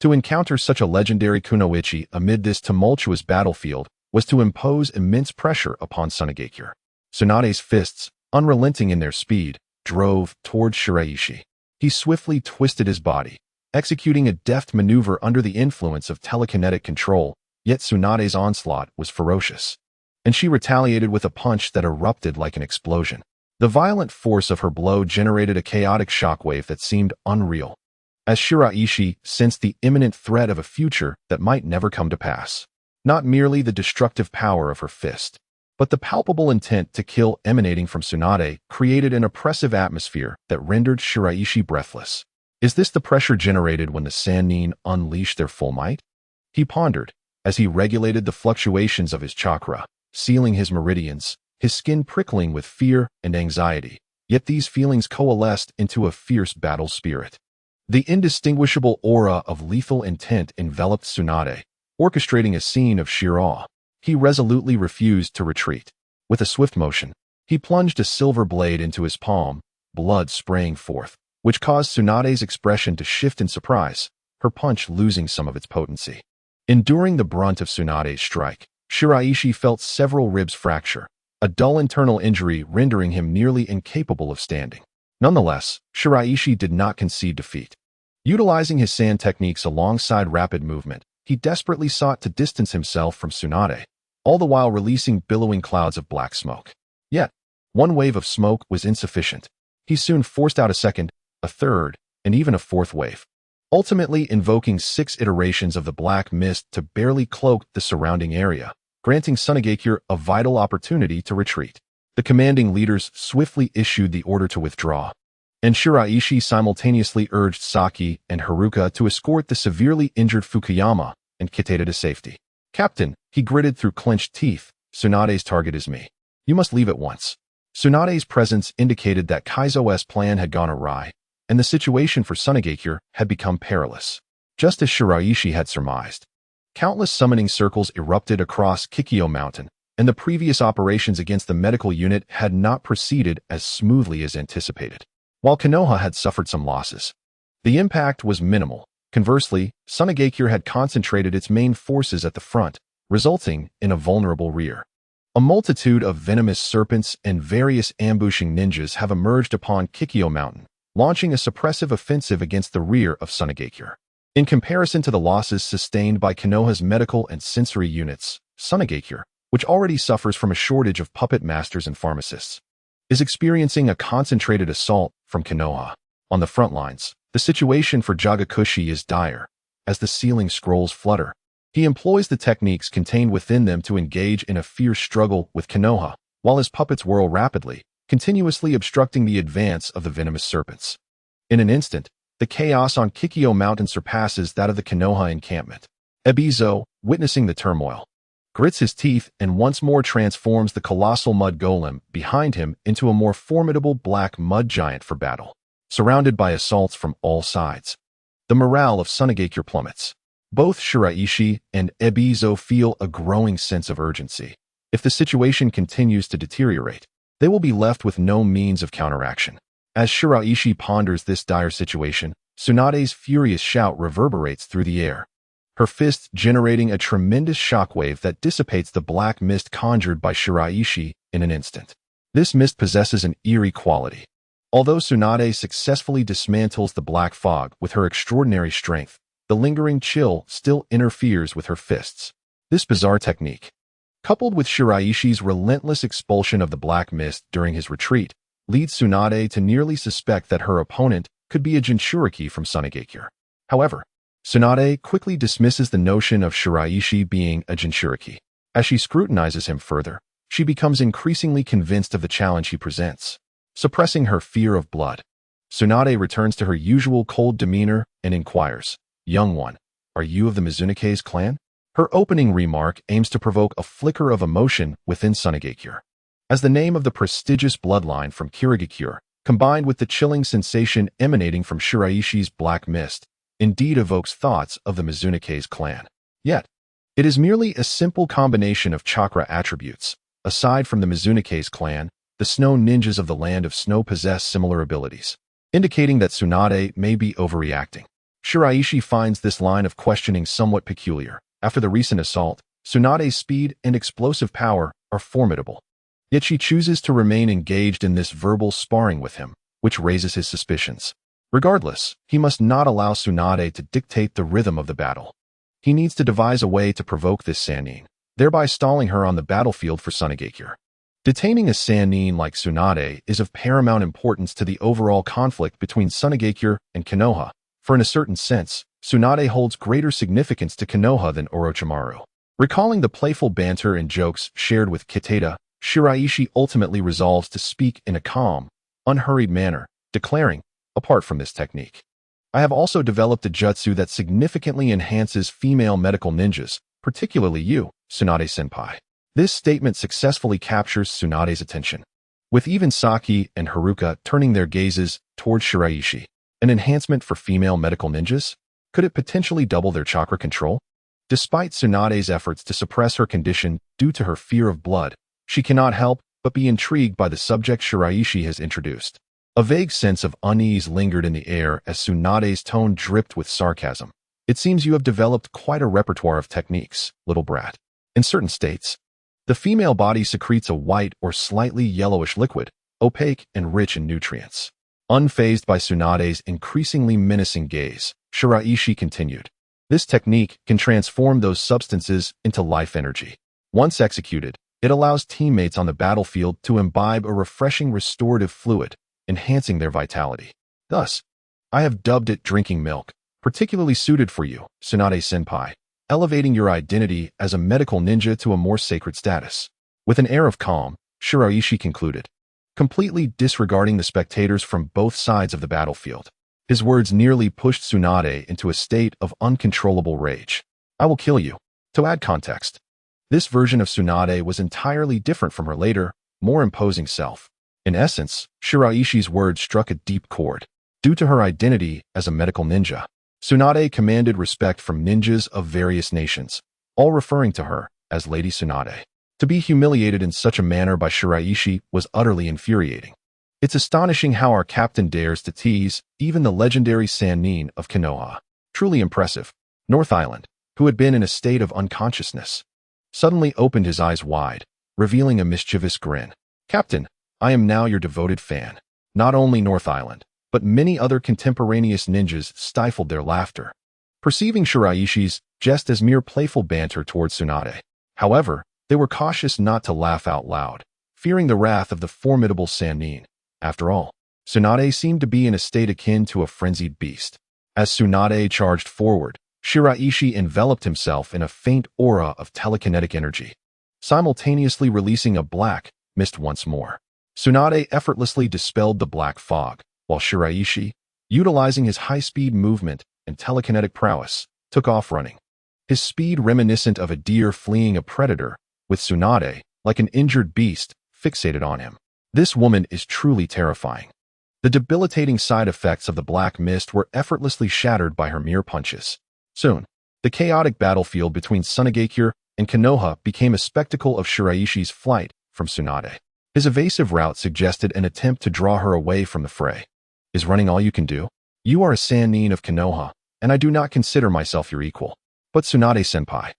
To encounter such a legendary kunoichi amid this tumultuous battlefield was to impose immense pressure upon Sunagakure. Tsunade's fists, unrelenting in their speed, drove towards Shiraishi. He swiftly twisted his body, executing a deft maneuver under the influence of telekinetic control, yet Tsunade's onslaught was ferocious, and she retaliated with a punch that erupted like an explosion. The violent force of her blow generated a chaotic shockwave that seemed unreal, as Shiraishi sensed the imminent threat of a future that might never come to pass. Not merely the destructive power of her fist, but the palpable intent to kill emanating from Tsunade created an oppressive atmosphere that rendered Shiraishi breathless. Is this the pressure generated when the Sannin unleashed their full might? He pondered, as he regulated the fluctuations of his chakra, sealing his meridians, his skin prickling with fear and anxiety. Yet these feelings coalesced into a fierce battle spirit. The indistinguishable aura of lethal intent enveloped Tsunade, orchestrating a scene of sheer awe. He resolutely refused to retreat. With a swift motion, he plunged a silver blade into his palm, blood spraying forth, which caused Tsunade's expression to shift in surprise, her punch losing some of its potency. Enduring the brunt of Tsunade's strike, Shiraishi felt several ribs fracture, a dull internal injury rendering him nearly incapable of standing. Nonetheless, Shiraishi did not concede defeat. Utilizing his sand techniques alongside rapid movement, he desperately sought to distance himself from Tsunade, all the while releasing billowing clouds of black smoke. Yet, one wave of smoke was insufficient. He soon forced out a second, a third, and even a fourth wave, ultimately invoking 6 iterations of the black mist to barely cloak the surrounding area, granting Sunagakure a vital opportunity to retreat. The commanding leaders swiftly issued the order to withdraw, and Shiraishi simultaneously urged Saki and Haruka to escort the severely injured Fukuyama and Kitade to safety. "Captain," he gritted through clenched teeth, "Tsunade's target is me. You must leave at once." Tsunade's presence indicated that Kaizo's plan had gone awry, and the situation for Sunagakure had become perilous. Just as Shiraishi had surmised, countless summoning circles erupted across Kikyo Mountain, and the previous operations against the medical unit had not proceeded as smoothly as anticipated. While Konoha had suffered some losses, the impact was minimal. Conversely, Sunagakure had concentrated its main forces at the front, resulting in a vulnerable rear. A multitude of venomous serpents and various ambushing ninjas have emerged upon Kikyo Mountain, launching a suppressive offensive against the rear of Sunagakure. In comparison to the losses sustained by Konoha's medical and sensory units, Sunagakure, which already suffers from a shortage of puppet masters and pharmacists, is experiencing a concentrated assault from Konoha. On the front lines, the situation for Jagakushi is dire. As the sealing scrolls flutter, he employs the techniques contained within them to engage in a fierce struggle with Konoha, while his puppets whirl rapidly, continuously obstructing the advance of the venomous serpents. In an instant, the chaos on Kikyo Mountain surpasses that of the Konoha encampment. Ebizo, witnessing the turmoil, grits his teeth and once more transforms the colossal mud golem behind him into a more formidable black mud giant for battle. Surrounded by assaults from all sides, the morale of Sunagakure plummets. Both Shiraishi and Ebizo feel a growing sense of urgency. If the situation continues to deteriorate, they will be left with no means of counteraction. As Shiraishi ponders this dire situation, Tsunade's furious shout reverberates through the air, her fists generating a tremendous shockwave that dissipates the black mist conjured by Shiraishi in an instant. This mist possesses an eerie quality. Although Tsunade successfully dismantles the black fog with her extraordinary strength, the lingering chill still interferes with her fists. This bizarre technique, coupled with Shiraishi's relentless expulsion of the black mist during his retreat, leads Tsunade to nearly suspect that her opponent could be a Jinchuriki from Sunagakure. However, Tsunade quickly dismisses the notion of Shiraishi being a Jinchuriki. As she scrutinizes him further, she becomes increasingly convinced of the challenge he presents. Suppressing her fear of blood, Tsunade returns to her usual cold demeanor and inquires, "Young one, are you of the Mizunake's clan?" Her opening remark aims to provoke a flicker of emotion within Sunagakure. As the name of the prestigious bloodline from Kirigakure, combined with the chilling sensation emanating from Shiraishi's black mist, indeed evokes thoughts of the Mizunake's clan. Yet, it is merely a simple combination of chakra attributes. Aside from the Mizunake's clan, the snow ninjas of the land of snow possess similar abilities, indicating that Tsunade may be overreacting. Shiraishi finds this line of questioning somewhat peculiar. After the recent assault, Tsunade's speed and explosive power are formidable. Yet she chooses to remain engaged in this verbal sparring with him, which raises his suspicions. Regardless, he must not allow Tsunade to dictate the rhythm of the battle. He needs to devise a way to provoke this Sannin, thereby stalling her on the battlefield for Sunagakure. Detaining a Sannin like Tsunade is of paramount importance to the overall conflict between Sunagakure and Konoha, for in a certain sense, Tsunade holds greater significance to Konoha than Orochimaru. Recalling the playful banter and jokes shared with Kitada, Shiraishi ultimately resolves to speak in a calm, unhurried manner, declaring, "Apart from this technique, I have also developed a jutsu that significantly enhances female medical ninjas, particularly you, Tsunade-senpai." This statement successfully captures Tsunade's attention, with even Saki and Haruka turning their gazes towards Shiraishi. An enhancement for female medical ninjas? Could it potentially double their chakra control? Despite Tsunade's efforts to suppress her condition due to her fear of blood, she cannot help but be intrigued by the subject Shiraishi has introduced. A vague sense of unease lingered in the air as Tsunade's tone dripped with sarcasm. "It seems you have developed quite a repertoire of techniques, little brat. In certain states, the female body secretes a white or slightly yellowish liquid, opaque and rich in nutrients." Unfazed by Tsunade's increasingly menacing gaze, Shiraishi continued, "This technique can transform those substances into life energy. Once executed, it allows teammates on the battlefield to imbibe a refreshing restorative fluid, enhancing their vitality. Thus, I have dubbed it drinking milk, particularly suited for you, Tsunade-senpai, elevating your identity as a medical ninja to a more sacred status." With an air of calm, Shiraishi concluded, completely disregarding the spectators from both sides of the battlefield. His words nearly pushed Tsunade into a state of uncontrollable rage. "I will kill you." To add context, this version of Tsunade was entirely different from her later, more imposing self. In essence, Shiraishi's words struck a deep chord. Due to her identity as a medical ninja, Tsunade commanded respect from ninjas of various nations, all referring to her as Lady Tsunade. To be humiliated in such a manner by Shiraishi was utterly infuriating. It's astonishing how our captain dares to tease even the legendary Sannin of Konoha. Truly impressive. North Island, who had been in a state of unconsciousness, suddenly opened his eyes wide, revealing a mischievous grin. "Captain, I am now your devoted fan." Not only North Island, but many other contemporaneous ninjas stifled their laughter, perceiving Shiraishi's jest as mere playful banter towards Tsunade. However, they were cautious not to laugh out loud, fearing the wrath of the formidable Sannin. After all, Tsunade seemed to be in a state akin to a frenzied beast. As Tsunade charged forward, Shiraishi enveloped himself in a faint aura of telekinetic energy, simultaneously releasing a black mist once more. Tsunade effortlessly dispelled the black fog, while Shiraishi, utilizing his high-speed movement and telekinetic prowess, took off running. His speed reminiscent of a deer fleeing a predator, with Tsunade, like an injured beast, fixated on him. This woman is truly terrifying. The debilitating side effects of the black mist were effortlessly shattered by her mere punches. Soon, The chaotic battlefield between Sunagakure and Konoha became a spectacle of Shiraishi's flight from Tsunade. His evasive route suggested an attempt to draw her away from the fray. Is running all you can do? You are a Sannin of Konoha, and I do not consider myself your equal. But Tsunade-senpai,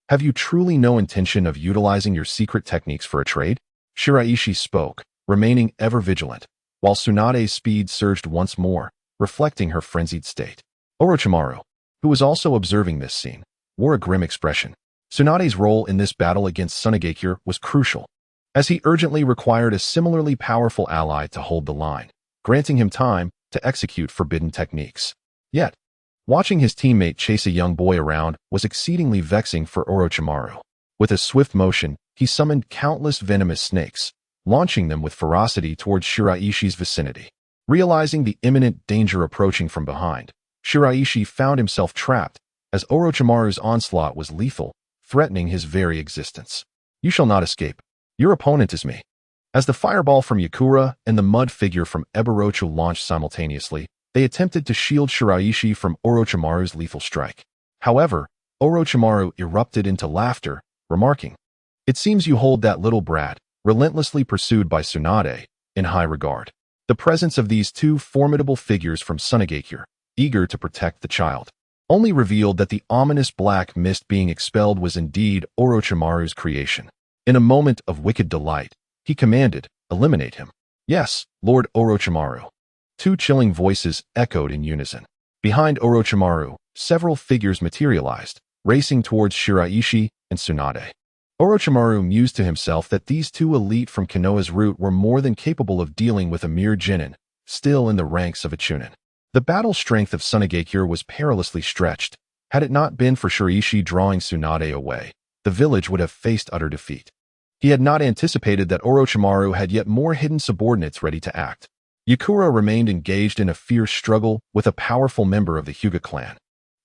have you truly no intention of utilizing your secret techniques for a trade? Shiraishi spoke, remaining ever vigilant, while Tsunade's speed surged once more, reflecting her frenzied state. Orochimaru, who was also observing this scene, wore a grim expression. Tsunade's role in this battle against Sunagakure was crucial, as he urgently required a similarly powerful ally to hold the line, granting him time to execute forbidden techniques. Yet, watching his teammate chase a young boy around was exceedingly vexing for Orochimaru. With a swift motion, he summoned countless venomous snakes, launching them with ferocity towards Shiraishi's vicinity. Realizing the imminent danger approaching from behind, Shiraishi found himself trapped, as Orochimaru's onslaught was lethal, threatening his very existence. You shall not escape. Your opponent is me. As the fireball from Yakura and the mud figure from Ebirochu launched simultaneously, they attempted to shield Shiraishi from Orochimaru's lethal strike. However, Orochimaru erupted into laughter, remarking, "It seems you hold that little brat, relentlessly pursued by Tsunade, in high regard." The presence of these two formidable figures from Sunagakure, eager to protect the child, only revealed that the ominous black mist being expelled was indeed Orochimaru's creation. In a moment of wicked delight, he commanded, "Eliminate him." "Yes, Lord Orochimaru." Two chilling voices echoed in unison. Behind Orochimaru, several figures materialized, racing towards Shiraishi and Tsunade. Orochimaru mused to himself that these two elite from Konoha's root were more than capable of dealing with a mere genin, still in the ranks of a chunin. The battle strength of Sunagakure was perilously stretched. Had it not been for Shiraishi drawing Tsunade away, the village would have faced utter defeat. He had not anticipated that Orochimaru had yet more hidden subordinates ready to act. Yakura remained engaged in a fierce struggle with a powerful member of the Hyuga clan,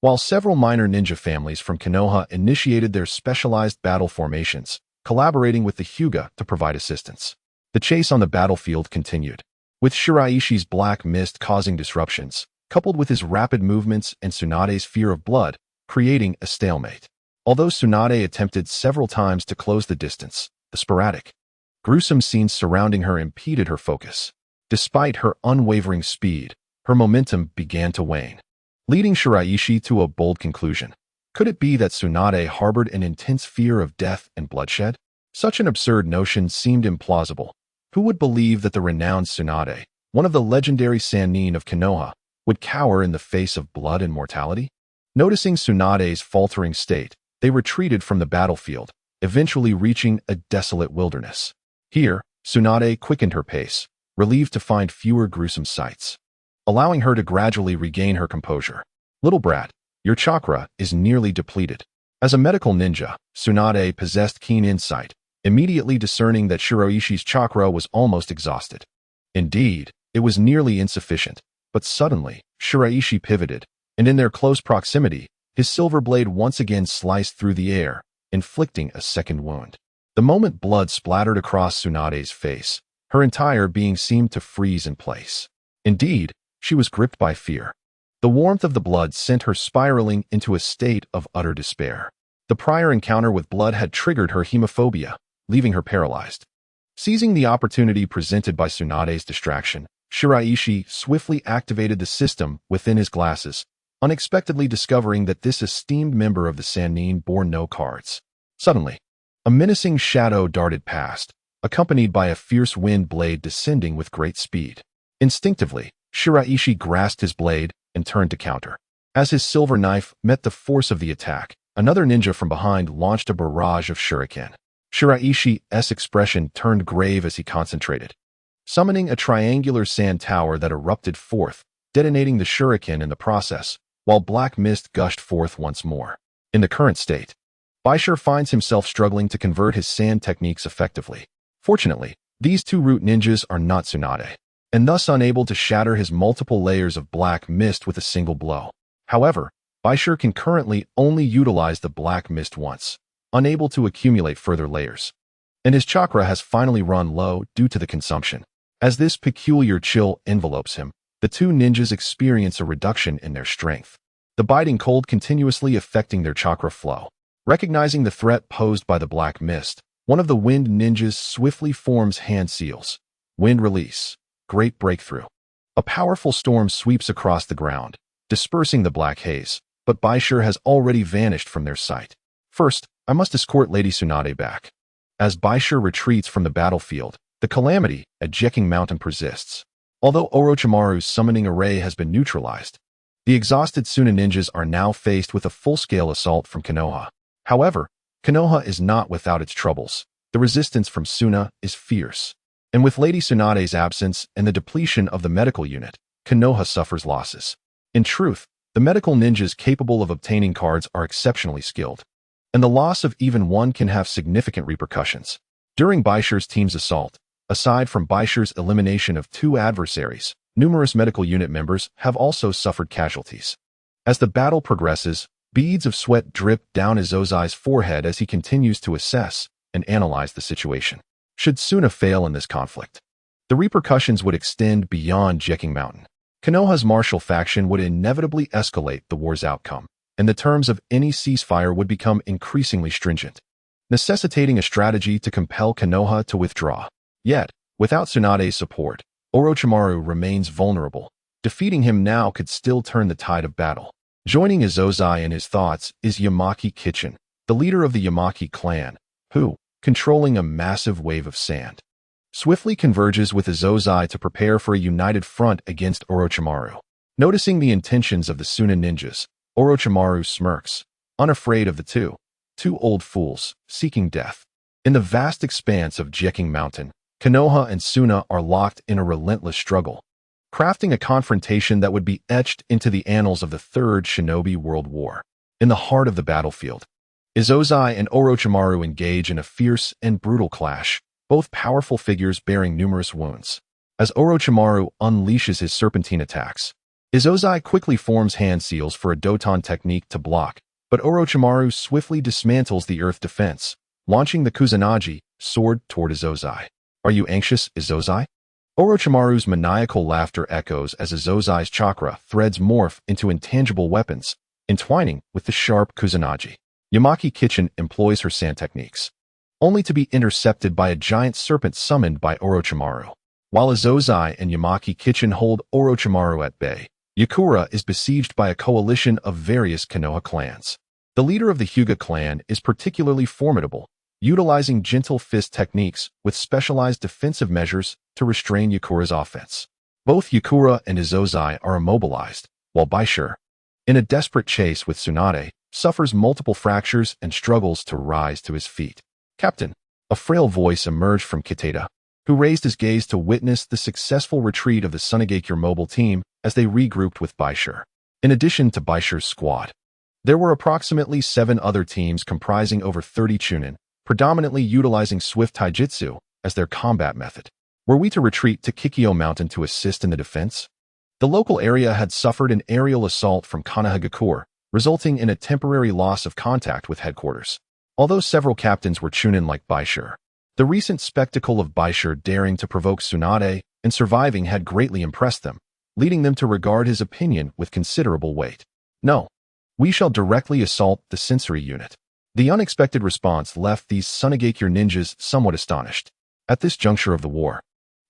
while several minor ninja families from Konoha initiated their specialized battle formations, collaborating with the Hyuga to provide assistance. The chase on the battlefield continued, with Shiraishi's black mist causing disruptions, coupled with his rapid movements and Tsunade's fear of blood, creating a stalemate. Although Tsunade attempted several times to close the distance, the sporadic, gruesome scenes surrounding her impeded her focus. Despite her unwavering speed, her momentum began to wane, leading Shiraishi to a bold conclusion. Could it be that Tsunade harbored an intense fear of death and bloodshed? Such an absurd notion seemed implausible. Who would believe that the renowned Tsunade, one of the legendary Sannin of Konoha, would cower in the face of blood and mortality? Noticing Tsunade's faltering state, they retreated from the battlefield, eventually reaching a desolate wilderness. Here, Tsunade quickened her pace, relieved to find fewer gruesome sights, allowing her to gradually regain her composure. "Little brat, your chakra is nearly depleted." As a medical ninja, Tsunade possessed keen insight, immediately discerning that Shiraishi's chakra was almost exhausted. Indeed, it was nearly insufficient, but suddenly, Shiraishi pivoted, and in their close proximity, his silver blade once again sliced through the air, inflicting a second wound. The moment blood splattered across Tsunade's face, her entire being seemed to freeze in place. Indeed, she was gripped by fear. The warmth of the blood sent her spiraling into a state of utter despair. The prior encounter with blood had triggered her hemophobia, leaving her paralyzed. Seizing the opportunity presented by Tsunade's distraction, Shiraishi swiftly activated the system within his glasses, unexpectedly discovering that this esteemed member of the Sannin bore no cards. Suddenly, a menacing shadow darted past, accompanied by a fierce wind blade descending with great speed. Instinctively, Shiraishi grasped his blade and turned to counter. As his silver knife met the force of the attack, another ninja from behind launched a barrage of shuriken. Shiraishi's expression turned grave as he concentrated, summoning a triangular sand tower that erupted forth, detonating the shuriken in the process, while black mist gushed forth once more. In the current state, Bai Shi finds himself struggling to convert his sand techniques effectively. Fortunately, these two root ninjas are not Tsunade, and thus unable to shatter his multiple layers of black mist with a single blow. However, Bai Shi can currently only utilize the black mist once, unable to accumulate further layers. And his chakra has finally run low due to the consumption. As this peculiar chill envelopes him, the two ninjas experience a reduction in their strength. the biting cold continuously affecting their chakra flow. Recognizing the threat posed by the black mist, one of the wind ninjas swiftly forms hand seals. Wind release. Great breakthrough. A powerful storm sweeps across the ground, dispersing the black haze, but Bai Shi has already vanished from their sight. First, I must escort Lady Tsunade back. As Bai Shi retreats from the battlefield, the calamity at Genin Mountain persists. Although Orochimaru's summoning array has been neutralized, the exhausted Suna ninjas are now faced with a full-scale assault from Konoha. However, Konoha is not without its troubles. The resistance from Suna is fierce. And with Lady Tsunade's absence and the depletion of the medical unit, Konoha suffers losses. In truth, the medical ninjas capable of obtaining cards are exceptionally skilled, and the loss of even one can have significant repercussions. During Bai Shi's team's assault, aside from Bai Shi's elimination of 2 adversaries, numerous medical unit members have also suffered casualties. As the battle progresses, beads of sweat drip down Izozai's forehead as he continues to assess and analyze the situation. Should Suna fail in this conflict, the repercussions would extend beyond Genin Mountain. Konoha's martial faction would inevitably escalate the war's outcome, and the terms of any ceasefire would become increasingly stringent, necessitating a strategy to compel Konoha to withdraw. Yet, without Tsunade's support, Orochimaru remains vulnerable. Defeating him now could still turn the tide of battle. Joining Izozai in his thoughts is Yamaki Kitchen, the leader of the Yamaki clan, who, controlling a massive wave of sand, swiftly converges with Izozai to prepare for a united front against Orochimaru. Noticing the intentions of the Suna ninjas, Orochimaru smirks, unafraid of the two old fools, seeking death. In the vast expanse of Genin Mountain, Konoha and Suna are locked in a relentless struggle, crafting a confrontation that would be etched into the annals of the Third Shinobi World War. In the heart of the battlefield, Izozai and Orochimaru engage in a fierce and brutal clash, both powerful figures bearing numerous wounds. As Orochimaru unleashes his serpentine attacks, Izozai quickly forms hand seals for a Doton technique to block, but Orochimaru swiftly dismantles the earth defense, launching the Kusanagi sword toward Izozai. Are you anxious, Izozai? Orochimaru's maniacal laughter echoes as Izozai's chakra threads morph into intangible weapons, entwining with the sharp Kusanagi. Yamaki Kitchen employs her sand techniques, only to be intercepted by a giant serpent summoned by Orochimaru. While Izozai and Yamaki Kitchen hold Orochimaru at bay, Yakura is besieged by a coalition of various Konoha clans. The leader of the Hyuga clan is particularly formidable, utilizing gentle fist techniques with specialized defensive measures to restrain Yakura's offense. Both Yakura and Izozai are immobilized, while Bai Shi, in a desperate chase with Tsunade, suffers multiple fractures and struggles to rise to his feet. Captain, a frail voice emerged from Kitata, who raised his gaze to witness the successful retreat of the Sunagakure mobile team as they regrouped with Bai Shi. In addition to Bai Shi's squad, there were approximately 7 other teams comprising over 30 chunin, predominantly utilizing swift taijutsu as their combat method. Were we to retreat to Kikyo Mountain to assist in the defense? The local area had suffered an aerial assault from Sunagakure, resulting in a temporary loss of contact with headquarters. Although several captains were chunin like Bai Shi, the recent spectacle of Bai Shi daring to provoke Tsunade and surviving had greatly impressed them, leading them to regard his opinion with considerable weight. No, we shall directly assault the sensory unit. The unexpected response left these Sunagakure ninjas somewhat astonished. At this juncture of the war,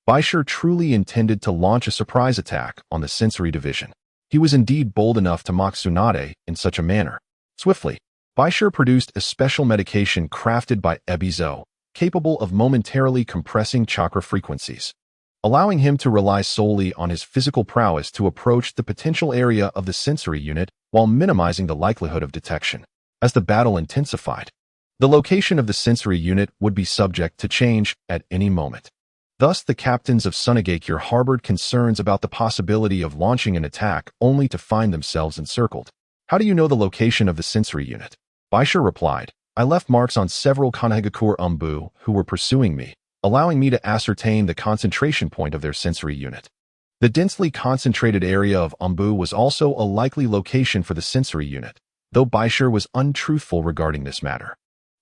Bai Shi truly intended to launch a surprise attack on the sensory division. He was indeed bold enough to mock Tsunade in such a manner. Swiftly, Bai Shi produced a special medication crafted by Ebizo, capable of momentarily compressing chakra frequencies, allowing him to rely solely on his physical prowess to approach the potential area of the sensory unit while minimizing the likelihood of detection. As the battle intensified, the location of the sensory unit would be subject to change at any moment. Thus, the captains of Sunagakure harbored concerns about the possibility of launching an attack only to find themselves encircled. How do you know the location of the sensory unit? Bai Shi replied, I left marks on several Sunagakure umbu who were pursuing me, allowing me to ascertain the concentration point of their sensory unit. The densely concentrated area of umbu was also a likely location for the sensory unit, though Bai Shi was untruthful regarding this matter.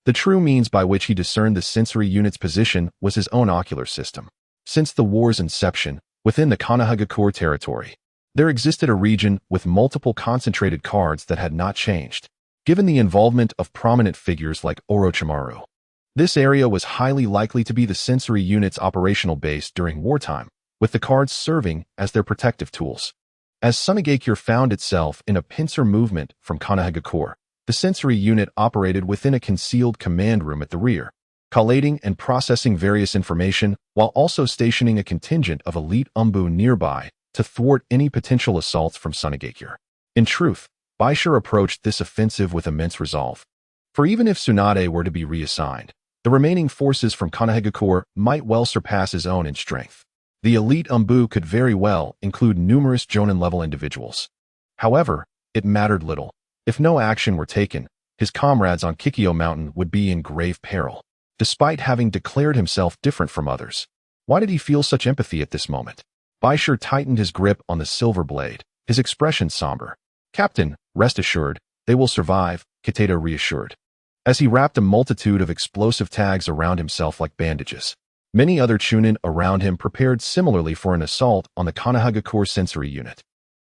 The true means by which he discerned the sensory unit's position was his own ocular system. Since the war's inception, within the Sunagakure territory, There existed a region with multiple concentrated cards that had not changed, given the involvement of prominent figures like Orochimaru. This area was highly likely to be the sensory unit's operational base during wartime, with the cards serving as their protective tools. As Sunagakure found itself in a pincer movement from Sunagakure, the sensory unit operated within a concealed command room at the rear, collating and processing various information while also stationing a contingent of elite Umbu nearby to thwart any potential assaults from Sunagakure. In truth, Bai Shi approached this offensive with immense resolve. For even if Tsunade were to be reassigned, the remaining forces from Sunagakure might well surpass his own in strength. The elite Umbu could very well include numerous Jonin-level individuals. However, it mattered little. If no action were taken, his comrades on Kikyo Mountain would be in grave peril, despite having declared himself different from others. Why did he feel such empathy at this moment? Bai Shi tightened his grip on the silver blade, his expression somber. "Captain, rest assured, they will survive," Katada reassured, as he wrapped a multitude of explosive tags around himself like bandages. Many other Chunin around him prepared similarly for an assault on the Sunagakure sensory unit,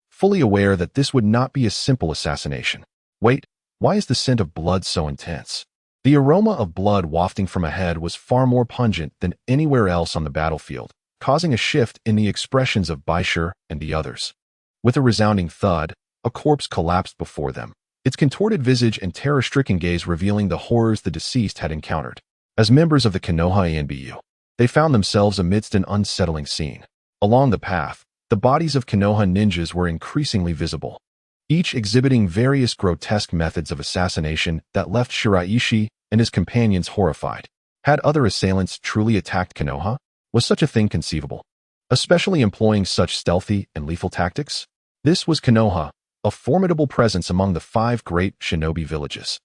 fully aware that this would not be a simple assassination. Wait, why is the scent of blood so intense? The aroma of blood wafting from ahead was far more pungent than anywhere else on the battlefield, causing a shift in the expressions of Bai Shi and the others. With a resounding thud, a corpse collapsed before them, its contorted visage and terror-stricken gaze revealing the horrors the deceased had encountered. As members of the Konoha Anbu, they found themselves amidst an unsettling scene. Along the path, the bodies of Konoha ninjas were increasingly visible, each exhibiting various grotesque methods of assassination that left Shiraishi and his companions horrified. Had other assailants truly attacked Konoha? Was such a thing conceivable? Especially employing such stealthy and lethal tactics? This was Konoha, a formidable presence among the 5 great shinobi villages.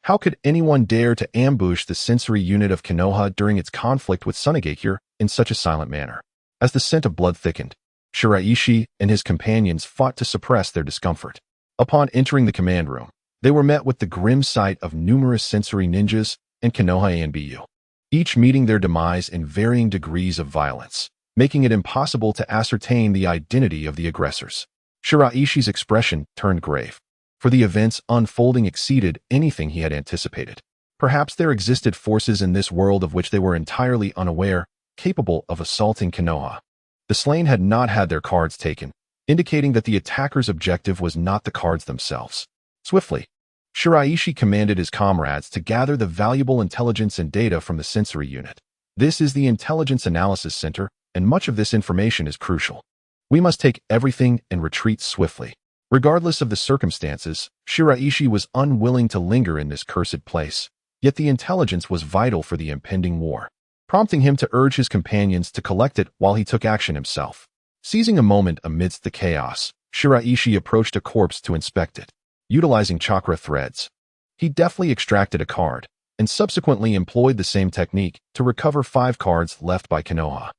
How could anyone dare to ambush the sensory unit of Konoha during its conflict with Sunagakure in such a silent manner? As the scent of blood thickened, Shiraishi and his companions fought to suppress their discomfort. Upon entering the command room, they were met with the grim sight of numerous sensory ninjas and Konoha Anbu, each meeting their demise in varying degrees of violence, making it impossible to ascertain the identity of the aggressors. Shiraishi's expression turned grave, for the events unfolding exceeded anything he had anticipated. Perhaps there existed forces in this world of which they were entirely unaware, capable of assaulting Konoha. The slain had not had their cards taken, indicating that the attacker's objective was not the cards themselves. Swiftly, Shiraishi commanded his comrades to gather the valuable intelligence and data from the sensory unit. This is the Intelligence Analysis Center, and much of this information is crucial. We must take everything and retreat swiftly. Regardless of the circumstances, Shiraishi was unwilling to linger in this cursed place, yet the intelligence was vital for the impending war, prompting him to urge his companions to collect it while he took action himself. Seizing a moment amidst the chaos, Shiraishi approached a corpse to inspect it. Utilizing chakra threads, he deftly extracted a card, and subsequently employed the same technique to recover 5 cards left by Konoha.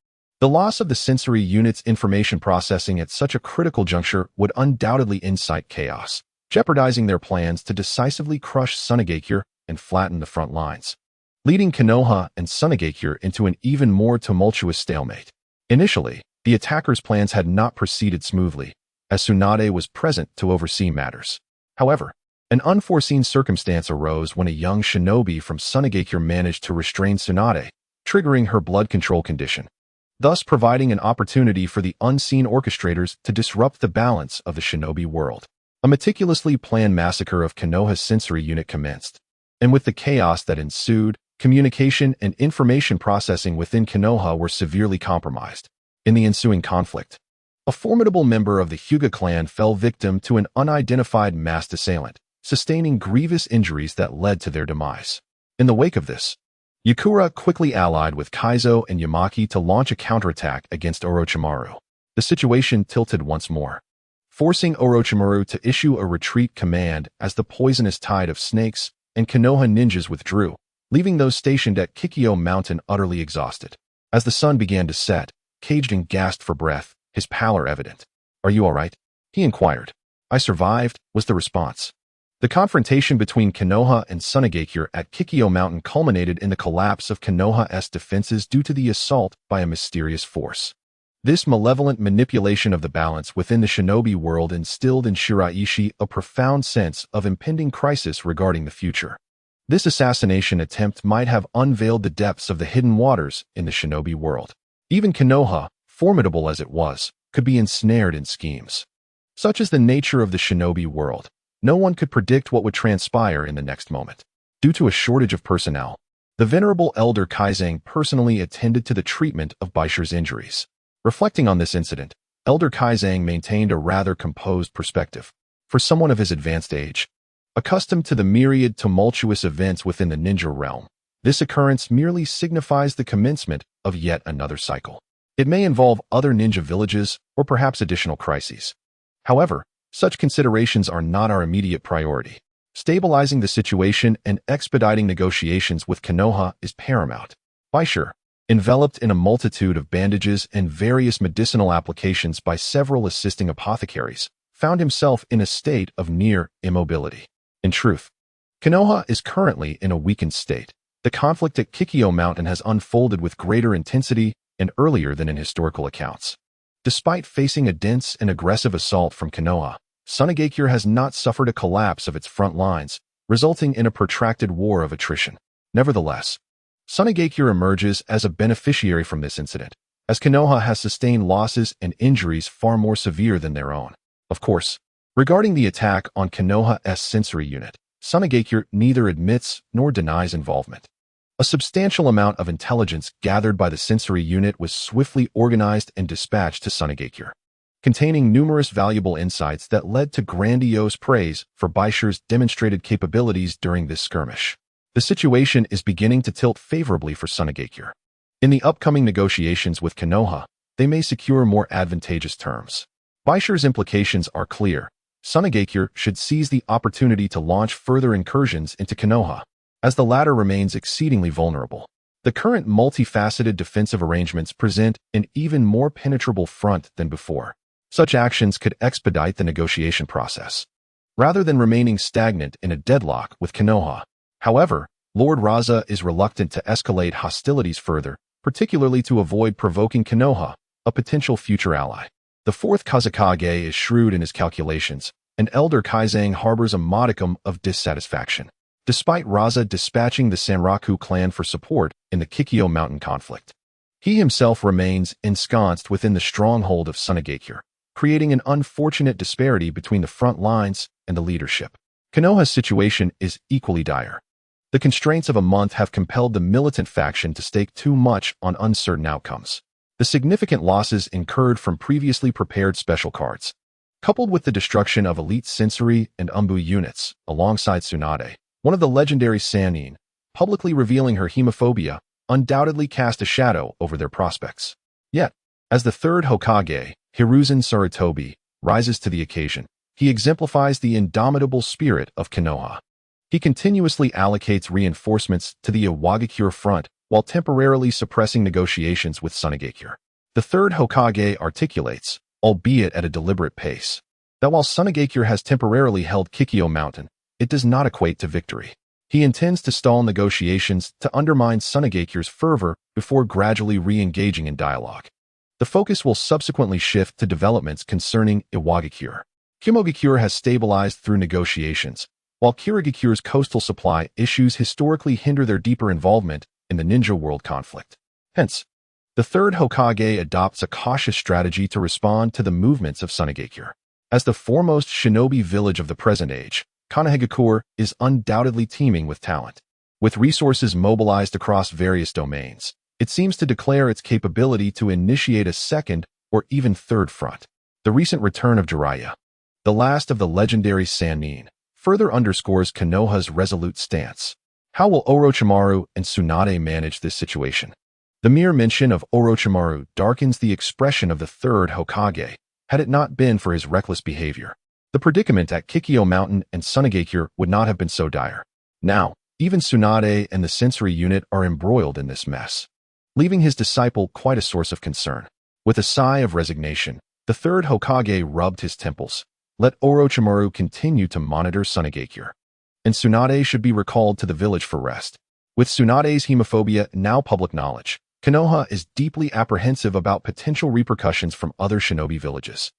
The loss of the sensory unit's information processing at such a critical juncture would undoubtedly incite chaos, jeopardizing their plans to decisively crush Sunagakure and flatten the front lines, leading Konoha and Sunagakure into an even more tumultuous stalemate. Initially, the attackers' plans had not proceeded smoothly, as Tsunade was present to oversee matters. However, an unforeseen circumstance arose when a young shinobi from Sunagakure managed to restrain Tsunade, triggering her blood control condition, thus providing an opportunity for the unseen orchestrators to disrupt the balance of the shinobi world. A meticulously planned massacre of Konoha's sensory unit commenced, and with the chaos that ensued, communication and information processing within Konoha were severely compromised. In the ensuing conflict, a formidable member of the Hyuga clan fell victim to an unidentified masked assailant, sustaining grievous injuries that led to their demise. In the wake of this, Yakura quickly allied with Kaizo and Yamaki to launch a counterattack against Orochimaru. The situation tilted once more, forcing Orochimaru to issue a retreat command as the poisonous tide of snakes and Konoha ninjas withdrew, leaving those stationed at Kikyo Mountain utterly exhausted. As the sun began to set, Kagejin gasped for breath, his pallor evident. "Are you all right?" he inquired. "I survived," was the response. The confrontation between Konoha and Sunagakure at Kikyo Mountain culminated in the collapse of Konoha's defenses due to the assault by a mysterious force. This malevolent manipulation of the balance within the shinobi world instilled in Shiraishi a profound sense of impending crisis regarding the future. This assassination attempt might have unveiled the depths of the hidden waters in the shinobi world. Even Konoha, formidable as it was, could be ensnared in schemes. Such is the nature of the shinobi world. No one could predict what would transpire in the next moment. Due to a shortage of personnel, the venerable Elder Kaizang personally attended to the treatment of Bai Shi's injuries. Reflecting on this incident, Elder Kaizang maintained a rather composed perspective. For someone of his advanced age, accustomed to the myriad tumultuous events within the ninja realm, this occurrence merely signifies the commencement of yet another cycle. It may involve other ninja villages or perhaps additional crises. However, such considerations are not our immediate priority. Stabilizing the situation and expediting negotiations with Konoha is paramount. Bai Shi, enveloped in a multitude of bandages and various medicinal applications by several assisting apothecaries, found himself in a state of near immobility. In truth, Konoha is currently in a weakened state. The conflict at Kikyo Mountain has unfolded with greater intensity and earlier than in historical accounts. Despite facing a dense and aggressive assault from Konoha, Sunagakure has not suffered a collapse of its front lines, resulting in a protracted war of attrition. Nevertheless, Sunagakure emerges as a beneficiary from this incident, as Konoha has sustained losses and injuries far more severe than their own. Of course, regarding the attack on Konoha's sensory unit, Sunagakure neither admits nor denies involvement. A substantial amount of intelligence gathered by the sensory unit was swiftly organized and dispatched to Sunagakure, containing numerous valuable insights that led to grandiose praise for Bai Shi's demonstrated capabilities during this skirmish. The situation is beginning to tilt favorably for Sunagakure. In the upcoming negotiations with Konoha, they may secure more advantageous terms. Bai Shi's implications are clear. Sunagakure should seize the opportunity to launch further incursions into Konoha, as the latter remains exceedingly vulnerable. The current multifaceted defensive arrangements present an even more penetrable front than before. Such actions could expedite the negotiation process, rather than remaining stagnant in a deadlock with Konoha. However, Lord Raza is reluctant to escalate hostilities further, particularly to avoid provoking Konoha, a potential future ally. The fourth Kazekage is shrewd in his calculations, and Elder Kaizang harbors a modicum of dissatisfaction. Despite Raza dispatching the Sanraku clan for support in the Kikyo Mountain conflict, he himself remains ensconced within the stronghold of Sunagakure, creating an unfortunate disparity between the front lines and the leadership. Konoha's situation is equally dire. The constraints of a month have compelled the militant faction to stake too much on uncertain outcomes. The significant losses incurred from previously prepared special cards, coupled with the destruction of elite sensory and umbu units, alongside Tsunade, one of the legendary Sannin, publicly revealing her hemophobia, undoubtedly cast a shadow over their prospects. Yet, as the third Hokage, Hiruzen Sarutobi, rises to the occasion, he exemplifies the indomitable spirit of Konoha. He continuously allocates reinforcements to the Iwagakure front while temporarily suppressing negotiations with Sunagakure. The third Hokage articulates, albeit at a deliberate pace, that while Sunagakure has temporarily held Kikyo Mountain, it does not equate to victory. He intends to stall negotiations to undermine Sunagakure's fervor before gradually re-engaging in dialogue. The focus will subsequently shift to developments concerning Iwagakure. Kimogakure has stabilized through negotiations, while Kirigakure's coastal supply issues historically hinder their deeper involvement in the ninja world conflict. Hence, the third Hokage adopts a cautious strategy to respond to the movements of Sunagakure. As the foremost shinobi village of the present age, Konohagakure is undoubtedly teeming with talent. With resources mobilized across various domains, it seems to declare its capability to initiate a second or even third front. The recent return of Jiraiya, the last of the legendary Sannin, further underscores Konoha's resolute stance. How will Orochimaru and Tsunade manage this situation? The mere mention of Orochimaru darkens the expression of the third Hokage, had it not been for his reckless behavior. The predicament at Kikyo Mountain and Sunagakure would not have been so dire. Now, even Tsunade and the sensory unit are embroiled in this mess, leaving his disciple quite a source of concern. With a sigh of resignation, the third Hokage rubbed his temples. Let Orochimaru continue to monitor Sunagakure, and Tsunade should be recalled to the village for rest. With Tsunade's hemophobia now public knowledge, Konoha is deeply apprehensive about potential repercussions from other shinobi villages,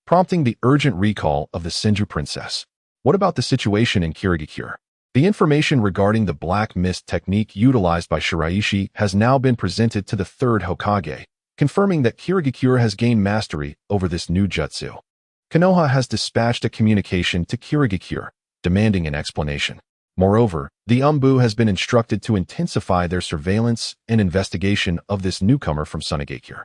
prompting the urgent recall of the Senju princess. What about the situation in Kirigakure? The information regarding the black mist technique utilized by Shiraishi has now been presented to the third Hokage, confirming that Kirigakure has gained mastery over this new jutsu. Konoha has dispatched a communication to Kirigakure, demanding an explanation. Moreover, the Umbu has been instructed to intensify their surveillance and investigation of this newcomer from Sunagakure.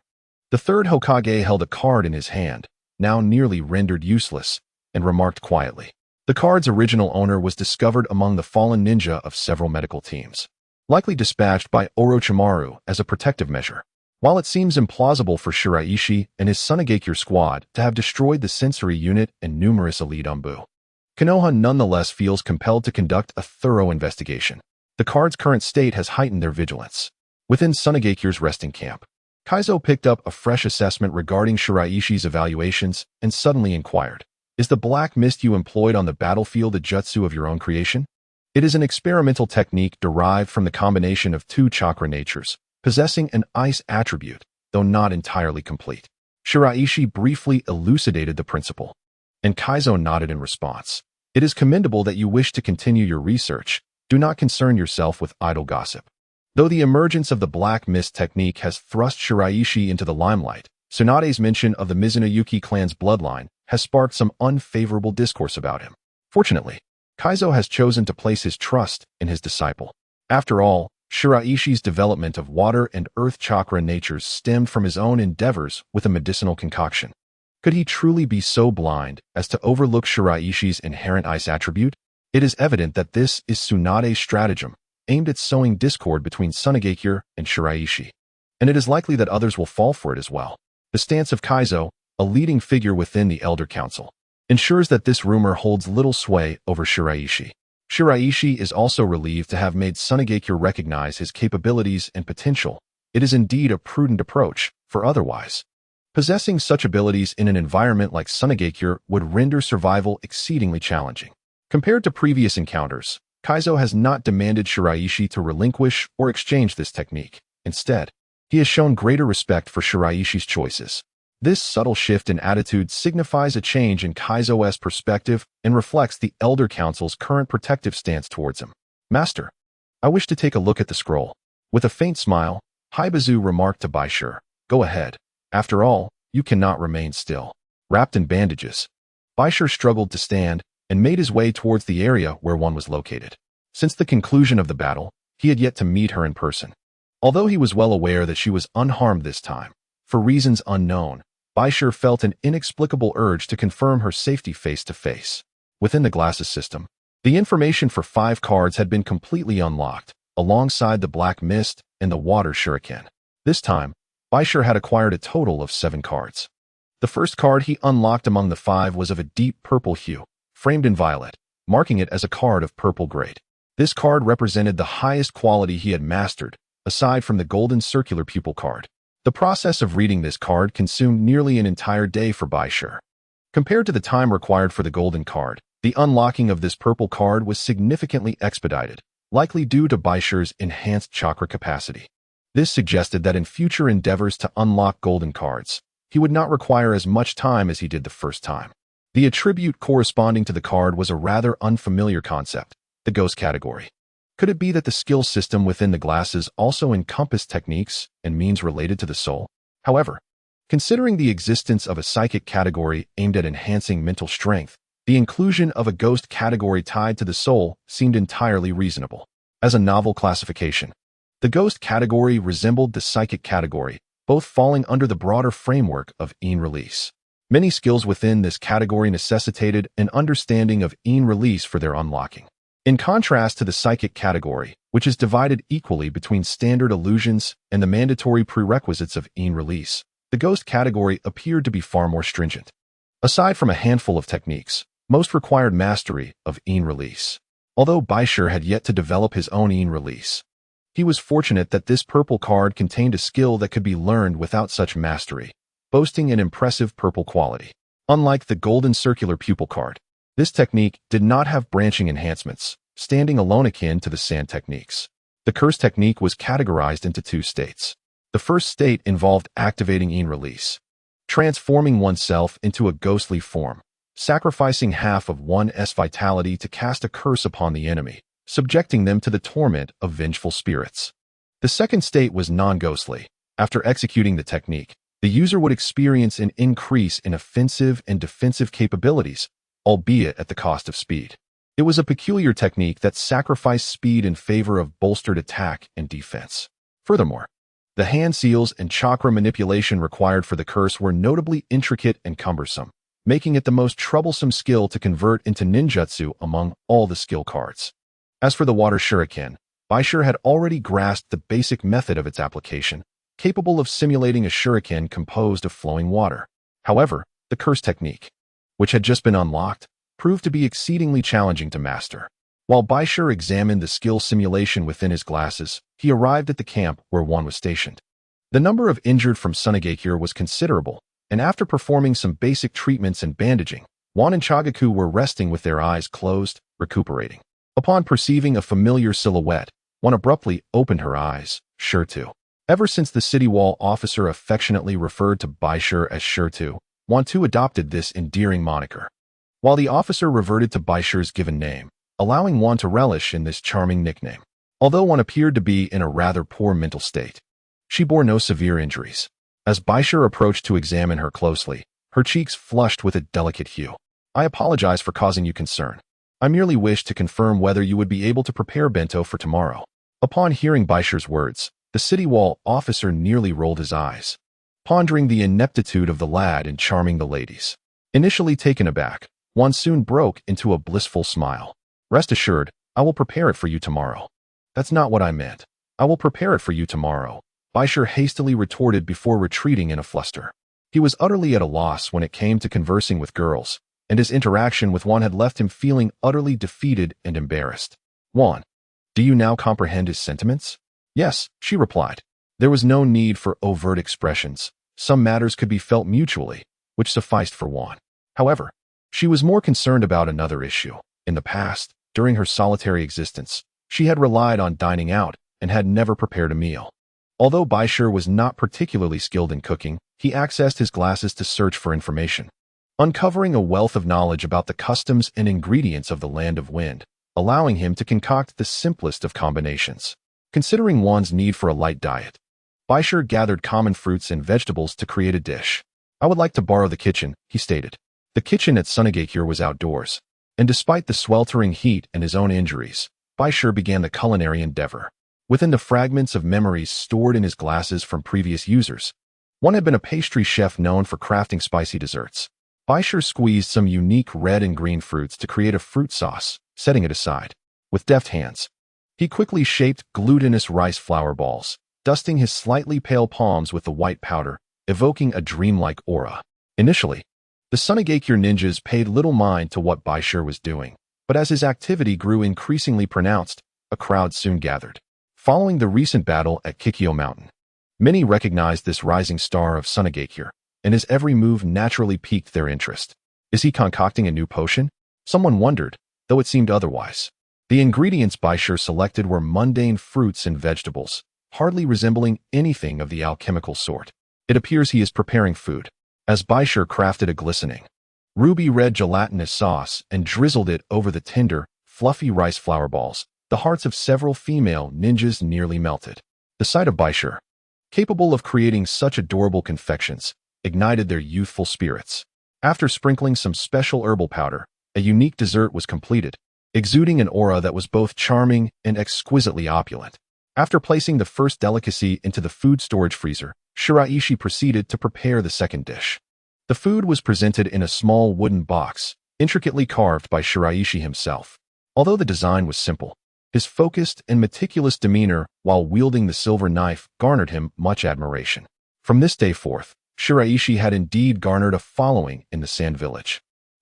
The third Hokage held a card in his hand, now nearly rendered useless, and remarked quietly. The card's original owner was discovered among the fallen ninja of several medical teams, likely dispatched by Orochimaru as a protective measure. While it seems implausible for Shiraishi and his Sunagakure squad to have destroyed the sensory unit and numerous elite Umbu, Konoha nonetheless feels compelled to conduct a thorough investigation. The card's current state has heightened their vigilance. Within Sunagakure's resting camp, Kaizo picked up a fresh assessment regarding Shiraishi's evaluations and suddenly inquired, "Is the black mist you employed on the battlefield a jutsu of your own creation?" It is an experimental technique derived from the combination of two chakra natures, possessing an ice attribute, though not entirely complete. Shiraishi briefly elucidated the principle, and Kaizo nodded in response. "It is commendable that you wish to continue your research. Do not concern yourself with idle gossip." Though the emergence of the black mist technique has thrust Shiraishi into the limelight, Tsunade's mention of the Mizunayuki clan's bloodline has sparked some unfavorable discourse about him. Fortunately, Kaizo has chosen to place his trust in his disciple. After all, Shiraishi's development of water and earth chakra natures stemmed from his own endeavors with a medicinal concoction. Could he truly be so blind as to overlook Shiraishi's inherent ice attribute? It is evident that this is Tsunade's stratagem, aimed at sowing discord between Sunagakure and Shiraishi, and it is likely that others will fall for it as well. The stance of Kaizo, a leading figure within the Elder Council, ensures that this rumor holds little sway over Shiraishi. Shiraishi is also relieved to have made Sunagakure recognize his capabilities and potential. It is indeed a prudent approach, for otherwise, possessing such abilities in an environment like Sunagakure would render survival exceedingly challenging. Compared to previous encounters, Kaizo has not demanded Shiraishi to relinquish or exchange this technique. Instead, he has shown greater respect for Shiraishi's choices. This subtle shift in attitude signifies a change in Kaizo's perspective and reflects the Elder Council's current protective stance towards him. "Master, I wish to take a look at the scroll." With a faint smile, Haibazu remarked to Bai Shi, "Go ahead. After all, you cannot remain still." Wrapped in bandages, Bai Shi struggled to stand and made his way towards the area where one was located. Since the conclusion of the battle, he had yet to meet her in person. Although he was well aware that she was unharmed this time, for reasons unknown, Bai Shi felt an inexplicable urge to confirm her safety face-to-face. Within the glasses system, the information for 5 cards had been completely unlocked, alongside the black mist and the water shuriken. This time, Bai Shi had acquired a total of 7 cards. The first card he unlocked among the 5 was of a deep purple hue, framed in violet, marking it as a card of purple grade. This card represented the highest quality he had mastered, aside from the golden circular pupil card. The process of reading this card consumed nearly an entire day for Bai Shi. Compared to the time required for the golden card, the unlocking of this purple card was significantly expedited, likely due to Bai Shi's enhanced chakra capacity. This suggested that in future endeavors to unlock golden cards, he would not require as much time as he did the first time. The attribute corresponding to the card was a rather unfamiliar concept, the ghost category. Could it be that the skill system within the glasses also encompassed techniques and means related to the soul? However, considering the existence of a psychic category aimed at enhancing mental strength, the inclusion of a ghost category tied to the soul seemed entirely reasonable. As a novel classification, the ghost category resembled the psychic category, both falling under the broader framework of Yin release. Many skills within this category necessitated an understanding of Yin release for their unlocking. In contrast to the psychic category, which is divided equally between standard illusions and the mandatory prerequisites of Yin release, the ghost category appeared to be far more stringent. Aside from a handful of techniques, most required mastery of Yin release. Although Bai Shi had yet to develop his own Yin release, he was fortunate that this purple card contained a skill that could be learned without such mastery, boasting an impressive purple quality. Unlike the golden circular pupil card, this technique did not have branching enhancements, standing alone akin to the sand techniques. The curse technique was categorized into 2 states. The first state involved activating in release, transforming oneself into a ghostly form, sacrificing half of one's vitality to cast a curse upon the enemy, subjecting them to the torment of vengeful spirits. The second state was non-ghostly. After executing the technique, the user would experience an increase in offensive and defensive capabilities, albeit at the cost of speed. It was a peculiar technique that sacrificed speed in favor of bolstered attack and defense. Furthermore, the hand seals and chakra manipulation required for the curse were notably intricate and cumbersome, making it the most troublesome skill to convert into ninjutsu among all the skill cards. As for the water shuriken, Bai Shi had already grasped the basic method of its application, capable of simulating a shuriken composed of flowing water. However, the curse technique, which had just been unlocked, proved to be exceedingly challenging to master. While Bai Shi examined the skill simulation within his glasses, he arrived at the camp where Juan was stationed. The number of injured from Sunagakure was considerable, and after performing some basic treatments and bandaging, Juan and Chagaku were resting with their eyes closed, recuperating. Upon perceiving a familiar silhouette, Juan abruptly opened her eyes. Shirtu. Ever since the city wall officer affectionately referred to Bai Shi as Shirtu, Juan too adopted this endearing moniker. While the officer reverted to Bai Shi's given name, allowing Juan to relish in this charming nickname. Although Juan appeared to be in a rather poor mental state, she bore no severe injuries. As Bai Shi approached to examine her closely, her cheeks flushed with a delicate hue. "I apologize for causing you concern. I merely wished to confirm whether you would be able to prepare bento for tomorrow." Upon hearing Bai Shi's words, the city wall officer nearly rolled his eyes, pondering the ineptitude of the lad in charming the ladies. Initially taken aback, Juan soon broke into a blissful smile. "Rest assured, I will prepare it for you tomorrow." "That's not what I meant. I will prepare it for you tomorrow," Bai Shi hastily retorted before retreating in a fluster. He was utterly at a loss when it came to conversing with girls, and his interaction with Juan had left him feeling utterly defeated and embarrassed. "Juan, do you now comprehend his sentiments?" "Yes," she replied. There was no need for overt expressions. Some matters could be felt mutually, which sufficed for Juan. However, she was more concerned about another issue. In the past, during her solitary existence, she had relied on dining out and had never prepared a meal. Although Bai Shi was not particularly skilled in cooking, he accessed his glasses to search for information, uncovering a wealth of knowledge about the customs and ingredients of the Land of Wind, allowing him to concoct the simplest of combinations. Considering Juan's need for a light diet, Bai Shi gathered common fruits and vegetables to create a dish. "I would like to borrow the kitchen," he stated. The kitchen at Sunagakure was outdoors, and despite the sweltering heat and his own injuries, Bai Shi began the culinary endeavor. Within the fragments of memories stored in his glasses from previous users, one had been a pastry chef known for crafting spicy desserts. Bai Shi squeezed some unique red and green fruits to create a fruit sauce, setting it aside. With deft hands, he quickly shaped glutinous rice flour balls, dusting his slightly pale palms with the white powder, evoking a dreamlike aura. Initially, the Sunagakure ninjas paid little mind to what Bai Shi was doing, but as his activity grew increasingly pronounced, a crowd soon gathered. Following the recent battle at Kikyo Mountain, many recognized this rising star of Sunagakure, and his every move naturally piqued their interest. Is he concocting a new potion? Someone wondered, though it seemed otherwise. The ingredients Bai Shi selected were mundane fruits and vegetables, hardly resembling anything of the alchemical sort. It appears he is preparing food, as Bai Shi crafted a glistening, ruby-red gelatinous sauce and drizzled it over the tender, fluffy rice flour balls. The hearts of several female ninjas nearly melted. The sight of Bai Shi, capable of creating such adorable confections, ignited their youthful spirits. After sprinkling some special herbal powder, a unique dessert was completed, exuding an aura that was both charming and exquisitely opulent. After placing the first delicacy into the food storage freezer, Shiraishi proceeded to prepare the second dish. The food was presented in a small wooden box, intricately carved by Shiraishi himself. Although the design was simple, his focused and meticulous demeanor while wielding the silver knife garnered him much admiration. From this day forth, Shiraishi had indeed garnered a following in the Sand Village.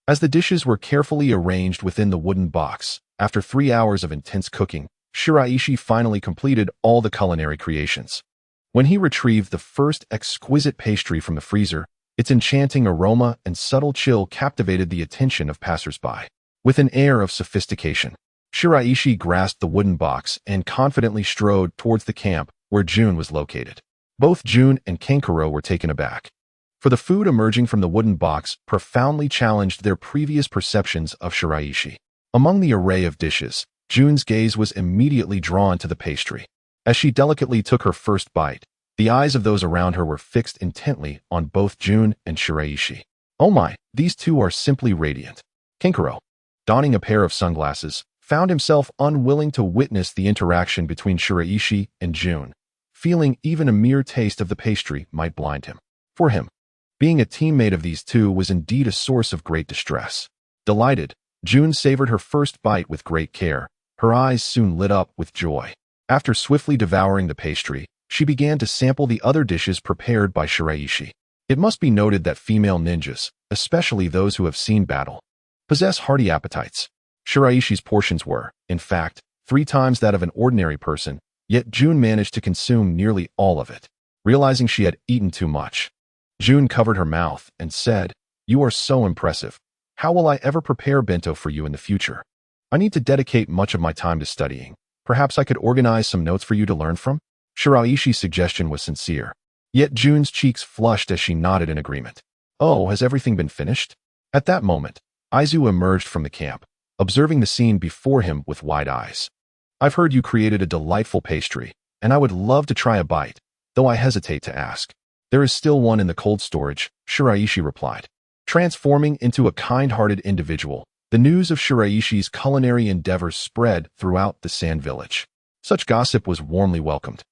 As the dishes were carefully arranged within the wooden box, after 3 hours of intense cooking, Shiraishi finally completed all the culinary creations. When he retrieved the first exquisite pastry from the freezer, its enchanting aroma and subtle chill captivated the attention of passers-by. With an air of sophistication, Shiraishi grasped the wooden box and confidently strode towards the camp where June was located. Both Jun and Kenkuro were taken aback, for the food emerging from the wooden box profoundly challenged their previous perceptions of shiraishi. Among the array of dishes, Jun's gaze was immediately drawn to the pastry. As she delicately took her first bite, the eyes of those around her were fixed intently on both Jun and Shiraishi. Oh my, these two are simply radiant. Kenkuro, donning a pair of sunglasses, found himself unwilling to witness the interaction between Shiraishi and Jun, feeling even a mere taste of the pastry might blind him. For him, being a teammate of these two was indeed a source of great distress. Delighted, Jun savored her first bite with great care. Her eyes soon lit up with joy. After swiftly devouring the pastry, she began to sample the other dishes prepared by Shiraishi. It must be noted that female ninjas, especially those who have seen battle, possess hearty appetites. Shiraishi's portions were, in fact, 3 times that of an ordinary person, yet Jun managed to consume nearly all of it. Realizing she had eaten too much, Jun covered her mouth and said, "You are so impressive. How will I ever prepare bento for you in the future? I need to dedicate much of my time to studying. Perhaps I could organize some notes for you to learn from?" Shiraishi's suggestion was sincere, yet Jun's cheeks flushed as she nodded in agreement. "Oh, has everything been finished?" At that moment, Aizu emerged from the camp, observing the scene before him with wide eyes. "I've heard you created a delightful pastry, and I would love to try a bite, though I hesitate to ask." "There is still one in the cold storage," Shiraishi replied. Transforming into a kind-hearted individual, the news of Shiraishi's culinary endeavors spread throughout the Sand Village. Such gossip was warmly welcomed,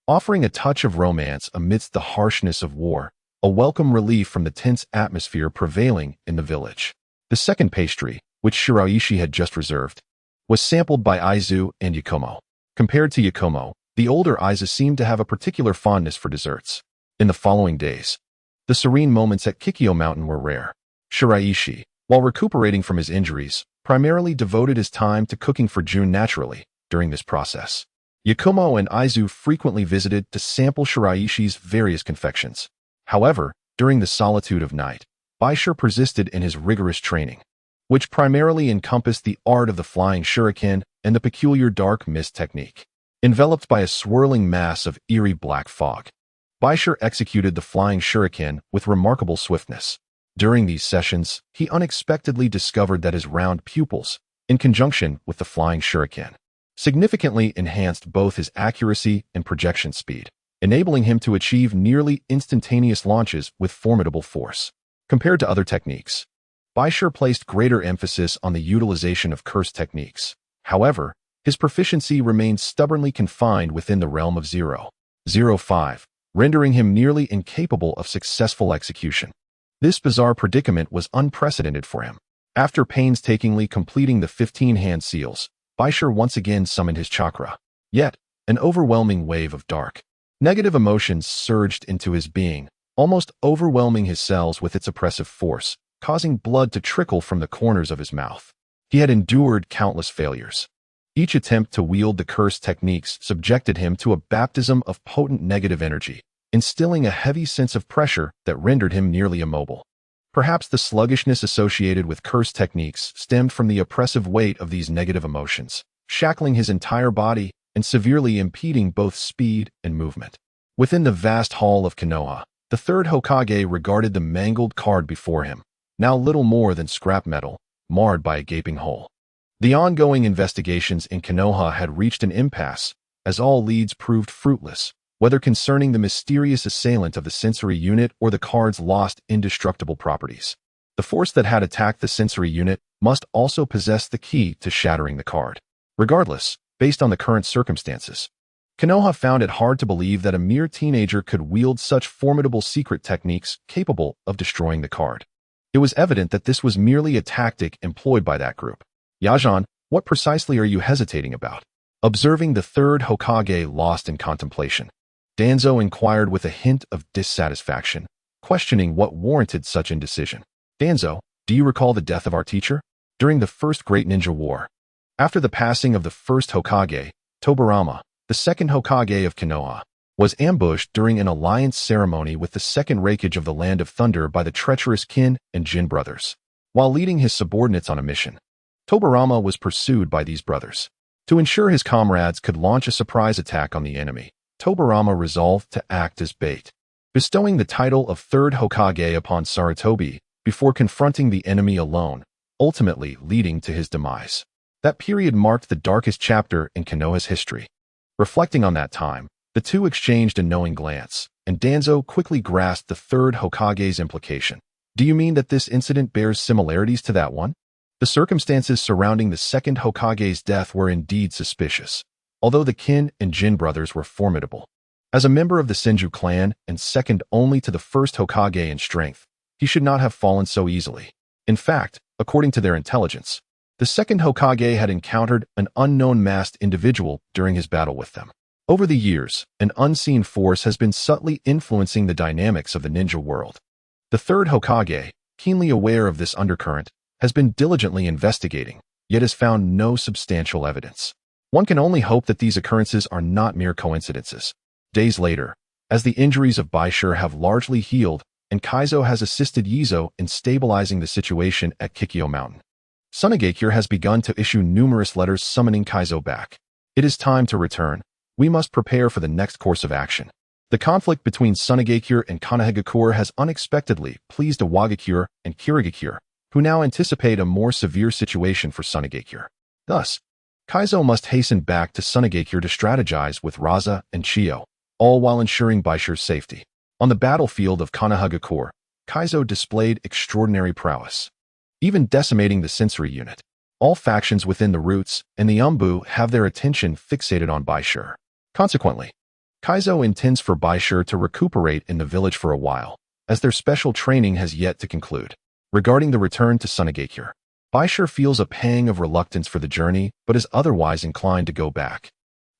offering a touch of romance amidst the harshness of war, a welcome relief from the tense atmosphere prevailing in the village. The second pastry, which Shiraishi had just reserved, was sampled by Aizu and Yakumo. Compared to Yakumo, the older Aizu seemed to have a particular fondness for desserts. In the following days, the serene moments at Kikyo Mountain were rare. Shiraishi, while recuperating from his injuries, primarily devoted his time to cooking for Jun naturally during this process. Yakumo and Aizu frequently visited to sample Shiraishi's various confections. However, during the solitude of night, Bai Shi persisted in his rigorous training, which primarily encompassed the art of the flying shuriken and the peculiar dark mist technique. Enveloped by a swirling mass of eerie black fog, Bai Shi executed the flying shuriken with remarkable swiftness. During these sessions, he unexpectedly discovered that his round pupils, in conjunction with the flying shuriken, significantly enhanced both his accuracy and projection speed, enabling him to achieve nearly instantaneous launches with formidable force. Compared to other techniques, Bai Shi placed greater emphasis on the utilization of curse techniques. However, his proficiency remained stubbornly confined within the realm of 0.05, rendering him nearly incapable of successful execution. This bizarre predicament was unprecedented for him. After painstakingly completing the 15 hand seals, Bai Shi once again summoned his chakra. Yet, an overwhelming wave of dark, negative emotions surged into his being, almost overwhelming his cells with its oppressive force, causing blood to trickle from the corners of his mouth. He had endured countless failures. Each attempt to wield the curse techniques subjected him to a baptism of potent negative energy, instilling a heavy sense of pressure that rendered him nearly immobile. Perhaps the sluggishness associated with curse techniques stemmed from the oppressive weight of these negative emotions, shackling his entire body and severely impeding both speed and movement. Within the vast hall of Konoha, the third Hokage regarded the mangled card before him, now little more than scrap metal, marred by a gaping hole. The ongoing investigations in Konoha had reached an impasse, as all leads proved fruitless, whether concerning the mysterious assailant of the sensory unit or the card's lost indestructible properties. The force that had attacked the sensory unit must also possess the key to shattering the card. Regardless, based on the current circumstances, Konoha found it hard to believe that a mere teenager could wield such formidable secret techniques capable of destroying the card. It was evident that this was merely a tactic employed by that group. "Yajan, what precisely are you hesitating about?" Observing the third Hokage lost in contemplation, Danzo inquired with a hint of dissatisfaction, questioning what warranted such indecision. "Danzo, do you recall the death of our teacher? During the first Great Ninja War, after the passing of the first Hokage, Tobirama, the second Hokage of Konoha, was ambushed during an alliance ceremony with the second Raikage of the Land of Thunder by the treacherous Kin and Jin brothers. While leading his subordinates on a mission, Tobirama was pursued by these brothers. To ensure his comrades could launch a surprise attack on the enemy, Tobirama resolved to act as bait, bestowing the title of third Hokage upon Sarutobi before confronting the enemy alone, ultimately leading to his demise. That period marked the darkest chapter in Konoha's history. Reflecting on that time, the two exchanged a knowing glance, and Danzo quickly grasped the third Hokage's implication. Do you mean that this incident bears similarities to that one? The circumstances surrounding the second Hokage's death were indeed suspicious, although the Kin and Jin brothers were formidable. As a member of the Senju clan and second only to the first Hokage in strength, he should not have fallen so easily. In fact, according to their intelligence, the second Hokage had encountered an unknown masked individual during his battle with them. Over the years, an unseen force has been subtly influencing the dynamics of the ninja world. The third Hokage, keenly aware of this undercurrent, has been diligently investigating, yet has found no substantial evidence. One can only hope that these occurrences are not mere coincidences. Days later, as the injuries of Bai Shi have largely healed, and Kaizo has assisted Yizo in stabilizing the situation at Kikyo Mountain, Sunagakure has begun to issue numerous letters summoning Kaizo back. It is time to return. We must prepare for the next course of action. The conflict between Sunagakure and Sunagakure has unexpectedly pleased Iwagakure and Kirigakure, who now anticipate a more severe situation for Sunagakure. Thus, Kaizo must hasten back to Sunagakure to strategize with Raza and Chiyo, all while ensuring Bai Shi's safety. On the battlefield of Sunagakure, Kaizo displayed extraordinary prowess, even decimating the sensory unit. All factions within the Roots and the Umbu have their attention fixated on Bai Shi. Consequently, Kaizo intends for Bai Shi to recuperate in the village for a while, as their special training has yet to conclude. Regarding the return to Sunagakure, Bai Shi feels a pang of reluctance for the journey, but is otherwise inclined to go back,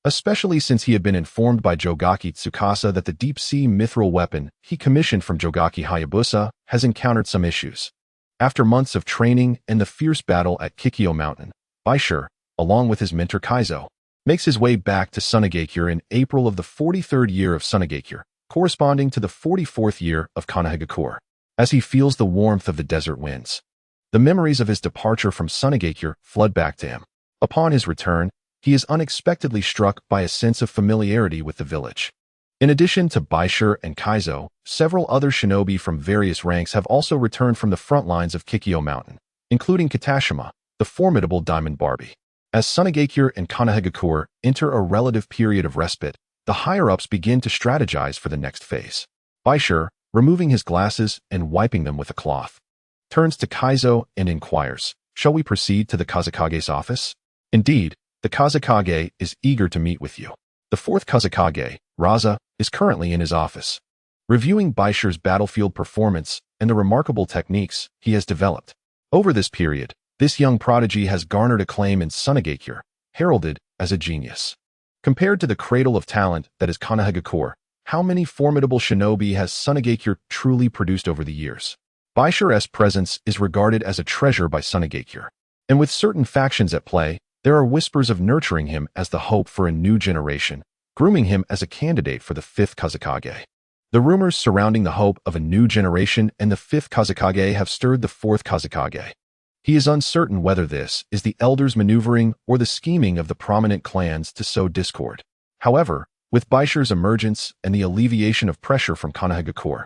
especially since he had been informed by Jogaki Tsukasa that the deep-sea mithril weapon he commissioned from Jogaki Hayabusa has encountered some issues. After months of training and the fierce battle at Kikyo Mountain, Bai Shi, along with his mentor Kaizo, makes his way back to Sunagakure in April of the 43rd year of Sunagakure, corresponding to the 44th year of Sunagakure. As he feels the warmth of the desert winds, the memories of his departure from Sunagakure flood back to him. Upon his return, he is unexpectedly struck by a sense of familiarity with the village. In addition to Bai Shi and Kaizo, several other shinobi from various ranks have also returned from the front lines of Kikyo Mountain, including Katashima, the formidable Diamond Barbie. As Sunagakure and Sunagakure enter a relative period of respite, the higher-ups begin to strategize for the next phase. Bai Shi, removing his glasses and wiping them with a cloth, turns to Kaizo and inquires, "Shall we proceed to the Kazakage's office?" Indeed, the Kazakage is eager to meet with you. The fourth Kazakage, Raza, is currently in his office, reviewing Bai Shi's battlefield performance and the remarkable techniques he has developed. Over this period, this young prodigy has garnered acclaim in Sunagakure, heralded as a genius. Compared to the cradle of talent that is Sunagakure, how many formidable shinobi has Sunagakure truly produced over the years? Bai Shi's presence is regarded as a treasure by Sunagakure, and with certain factions at play, there are whispers of nurturing him as the hope for a new generation, grooming him as a candidate for the fifth Kazakage. The rumors surrounding the hope of a new generation and the fifth Kazakage have stirred the fourth Kazakage. He is uncertain whether this is the elders maneuvering or the scheming of the prominent clans to sow discord. However, with Bai Shi's emergence and the alleviation of pressure from Sunagakure,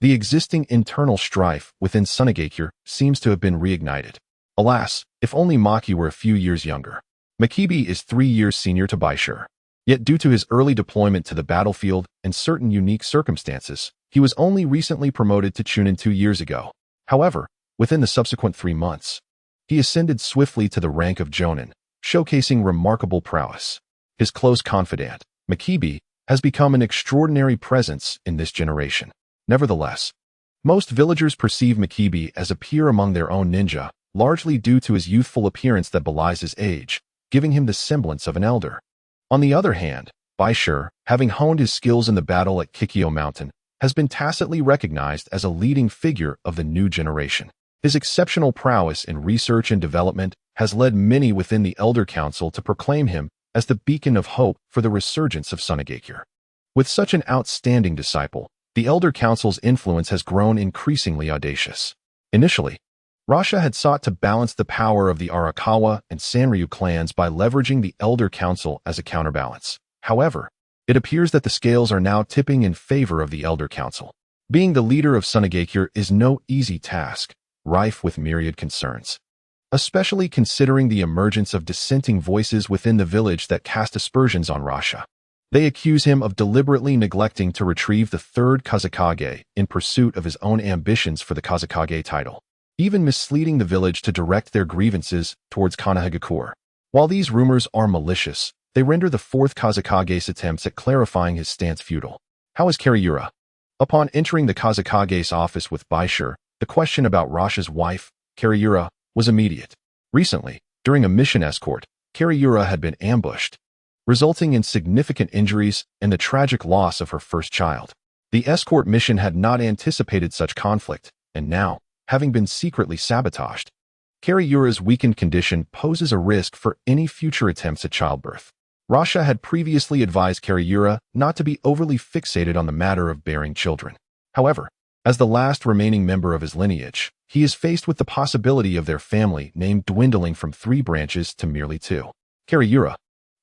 the existing internal strife within Sunagakure seems to have been reignited. Alas, if only Maki were a few years younger. Makibi is 3 years senior to Bai Shi. Yet due to his early deployment to the battlefield and certain unique circumstances, he was only recently promoted to Chunin 2 years ago. However, within the subsequent 3 months, he ascended swiftly to the rank of Jonin, showcasing remarkable prowess. His close confidant, Makibi, has become an extraordinary presence in this generation. Nevertheless, most villagers perceive Makibi as a peer among their own ninja, largely due to his youthful appearance that belies his age, giving him the semblance of an elder. On the other hand, Bai Shi, having honed his skills in the battle at Kikyo Mountain, has been tacitly recognized as a leading figure of the new generation. His exceptional prowess in research and development has led many within the Elder Council to proclaim him as the beacon of hope for the resurgence of Sunagakure. With such an outstanding disciple, the Elder Council's influence has grown increasingly audacious. Initially, Rasha had sought to balance the power of the Arakawa and Sanryu clans by leveraging the Elder Council as a counterbalance. However, It appears that the scales are now tipping in favor of the Elder Council. Being the leader of Sunagakure is no easy task, rife with myriad concerns, especially considering the emergence of dissenting voices within the village that cast aspersions on Rasha. They accuse him of deliberately neglecting to retrieve the third Kazekage in pursuit of his own ambitions for the Kazekage title, even misleading the village to direct their grievances towards Sunagakure. While these rumors are malicious, they render the fourth Kazekage's attempts at clarifying his stance futile. How is Kariura? Upon entering the Kazekage's office with Bai Shi, the question about Rasha's wife, Kariura, was immediate. Recently, during a mission escort, Kariura had been ambushed, resulting in significant injuries and the tragic loss of her first child. The escort mission had not anticipated such conflict, and now, having been secretly sabotaged, Kariura's weakened condition poses a risk for any future attempts at childbirth. Rasha had previously advised Kariura not to be overly fixated on the matter of bearing children. However, as the last remaining member of his lineage, he is faced with the possibility of their family name dwindling from 3 branches to merely 2. Kariura,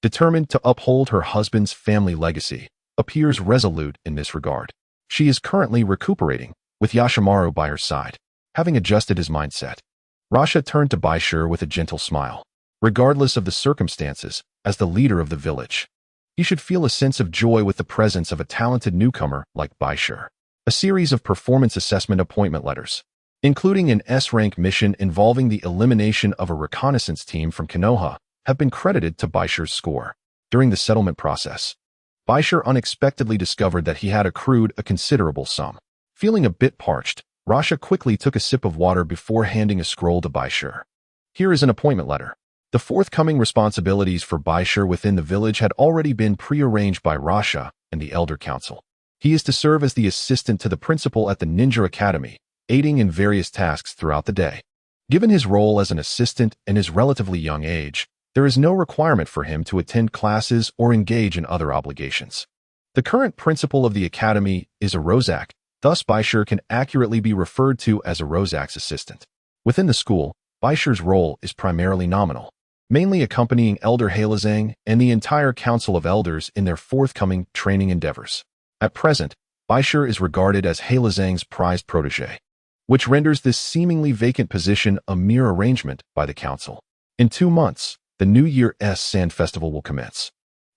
determined to uphold her husband's family legacy, appears resolute in this regard. She is currently recuperating, with Yashimaru by her side, having adjusted his mindset. Rasha turned to Bai Shi with a gentle smile. Regardless of the circumstances, as the leader of the village, he should feel a sense of joy with the presence of a talented newcomer like Bai Shi. A series of performance assessment appointment letters, including an S-rank mission involving the elimination of a reconnaissance team from Konoha, have been credited to Bai Shi's score. During the settlement process, Bai Shi unexpectedly discovered that he had accrued a considerable sum. Feeling a bit parched, Rasha quickly took a sip of water before handing a scroll to Bai Shi. Here is an appointment letter. The forthcoming responsibilities for Bai Shi within the village had already been prearranged by Rasha and the Elder Council. He is to serve as the assistant to the principal at the Ninja Academy, aiding in various tasks throughout the day. Given his role as an assistant and his relatively young age, there is no requirement for him to attend classes or engage in other obligations. The current principal of the academy is a Rozak, thus Bai Shi can accurately be referred to as a Rozak's assistant. Within the school, Bai Shi's role is primarily nominal, mainly accompanying Elder Halazang and the entire Council of Elders in their forthcoming training endeavors. At present, Bai Shi is regarded as Halazang's prized protege, which renders this seemingly vacant position a mere arrangement by the council. In 2 months, the New Year's Sand Festival will commence,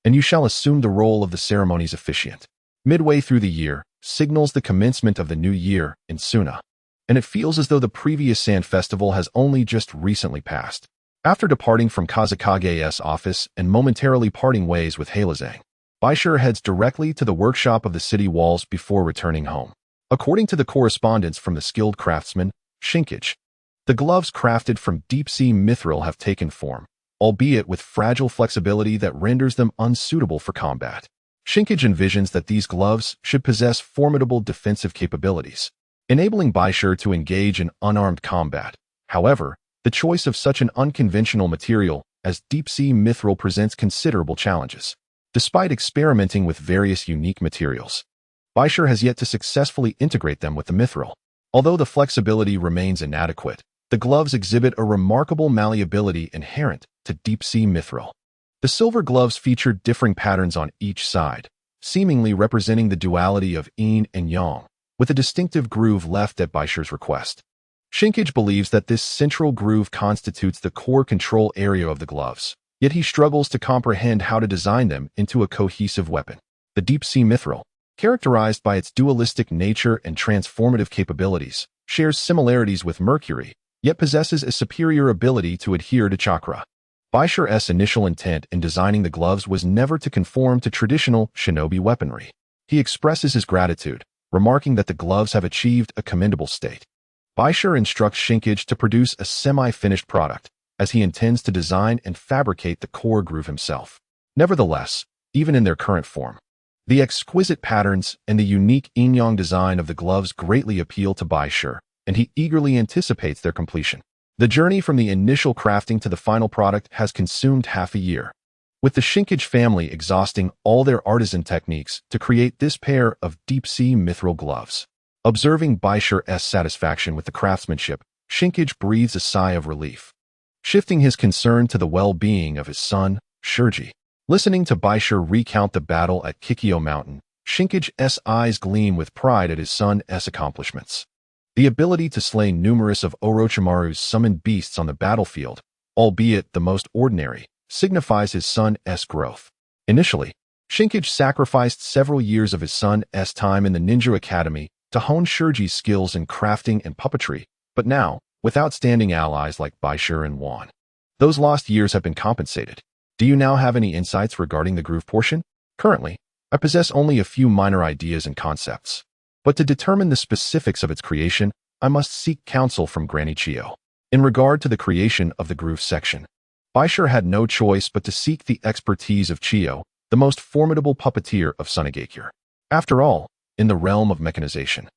and you shall assume the role of the ceremony's officiant. Midway through the year signals the commencement of the new year in Suna, and it feels as though the previous Sand Festival has only just recently passed. After departing from Kazekage's office and momentarily parting ways with Halazang, Bai Shi heads directly to the workshop of the city walls before returning home. According to the correspondence from the skilled craftsman, Shinkage, the gloves crafted from deep-sea mithril have taken form, albeit with fragile flexibility that renders them unsuitable for combat. Shinkage envisions that these gloves should possess formidable defensive capabilities, enabling Bai Shi to engage in unarmed combat. However, the choice of such an unconventional material as deep-sea mithril presents considerable challenges. Despite experimenting with various unique materials, Bai Shi has yet to successfully integrate them with the mithril. Although the flexibility remains inadequate, the gloves exhibit a remarkable malleability inherent to deep-sea mithril. The silver gloves feature differing patterns on each side, seemingly representing the duality of yin and yang, with a distinctive groove left at Bai Shi's request. Shinkage believes that this central groove constitutes the core control area of the gloves, yet he struggles to comprehend how to design them into a cohesive weapon. The deep-sea mithril, characterized by its dualistic nature and transformative capabilities, shares similarities with mercury, yet possesses a superior ability to adhere to chakra. Bai Shi's initial intent in designing the gloves was never to conform to traditional shinobi weaponry. He expresses his gratitude, remarking that the gloves have achieved a commendable state. Bai Shi instructs Shinkage to produce a semi-finished product, as he intends to design and fabricate the core groove himself. Nevertheless, even in their current form, the exquisite patterns and the unique yin-yang design of the gloves greatly appeal to Bai Shi, and he eagerly anticipates their completion. The journey from the initial crafting to the final product has consumed half a year, with the Shinkage family exhausting all their artisan techniques to create this pair of deep-sea mithril gloves. Observing Bai Shi's satisfaction with the craftsmanship, Shinkage breathes a sigh of relief, shifting his concern to the well-being of his son, Shurji. Listening to Bai Shi recount the battle at Kikyo Mountain, Shinkage's eyes gleam with pride at his son's accomplishments. The ability to slay numerous of Orochimaru's summoned beasts on the battlefield, albeit the most ordinary, signifies his son's growth. Initially, Shinkage sacrificed several years of his son's time in the ninja academy to hone Shirji's skills in crafting and puppetry, but now, with outstanding allies like Bai Shi and Wan, those lost years have been compensated. Do you now have any insights regarding the groove portion? Currently, I possess only a few minor ideas and concepts, but to determine the specifics of its creation, I must seek counsel from Granny Chiyo. In regard to the creation of the groove section, Bai Shi had no choice but to seek the expertise of Chiyo, the most formidable puppeteer of Sunagakure. After all, in the realm of mechanization,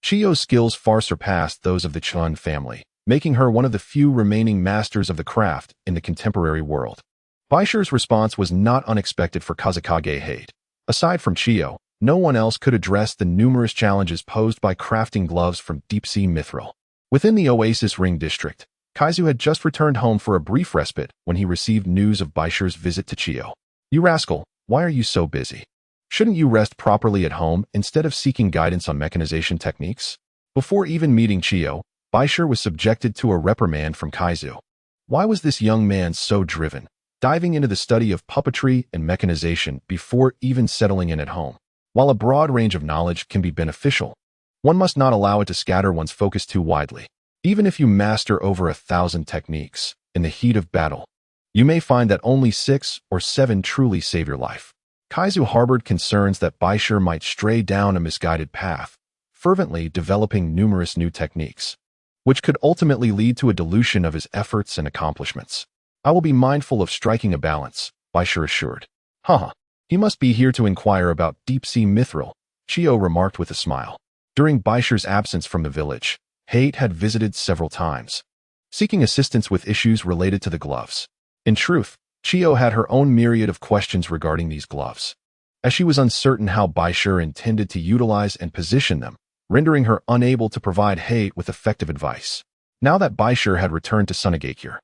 Chiyo's skills far surpassed those of the Chun family, making her one of the few remaining masters of the craft in the contemporary world. Bai Shi's response was not unexpected for Kazekage Hate. Aside from Chiyo, no one else could address the numerous challenges posed by crafting gloves from deep-sea mithril. Within the Oasis Ring district, Kaizu had just returned home for a brief respite when he received news of Bai Shi's visit to Chiyo. "You rascal, why are you so busy? Shouldn't you rest properly at home instead of seeking guidance on mechanization techniques?" Before even meeting Chiyo, Bai Shi was subjected to a reprimand from Kaizu. Why was this young man so driven, diving into the study of puppetry and mechanization before even settling in at home? While a broad range of knowledge can be beneficial, one must not allow it to scatter one's focus too widely. Even if you master over 1,000 techniques, in the heat of battle, you may find that only 6 or 7 truly save your life. Kaizu harbored concerns that Bai Shi might stray down a misguided path, fervently developing numerous new techniques, which could ultimately lead to a dilution of his efforts and accomplishments. "I will be mindful of striking a balance," Bai Shi assured. "Haha, he must be here to inquire about deep-sea mithril," Chiyo remarked with a smile. During Bai Shi's absence from the village, Hate had visited several times, seeking assistance with issues related to the gloves. In truth, Chiyo had her own myriad of questions regarding these gloves, as she was uncertain how Bai Shi intended to utilize and position them, rendering her unable to provide Hate with effective advice. Now that Bai Shi had returned to Sunagakure,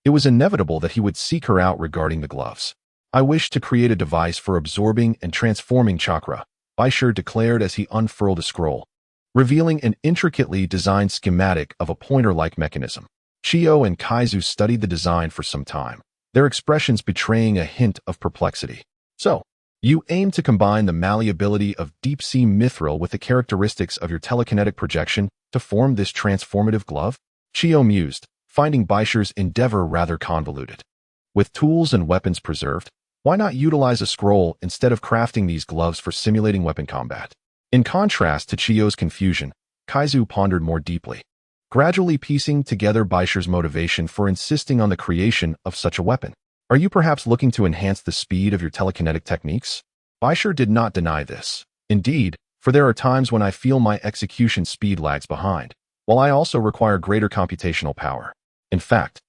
it was inevitable that he would seek her out regarding the gloves. "I wish to create a device for absorbing and transforming chakra," Bai Shi declared as he unfurled a scroll, revealing an intricately designed schematic of a pointer-like mechanism. Chiyo and Kaizu studied the design for some time, their expressions betraying a hint of perplexity. "So, you aim to combine the malleability of deep-sea mithril with the characteristics of your telekinetic projection to form this transformative glove?" Chiyo mused, finding Bai Shi's endeavor rather convoluted. With tools and weapons preserved, why not utilize a scroll instead of crafting these gloves for simulating weapon combat? In contrast to Chiyo's confusion, Kaizu pondered more deeply, gradually piecing together Bai Shi's motivation for insisting on the creation of such a weapon. "Are you perhaps looking to enhance the speed of your telekinetic techniques?" Bai Shi did not deny this. "Indeed, for there are times when I feel my execution speed lags behind, while I also require greater computational power." In fact,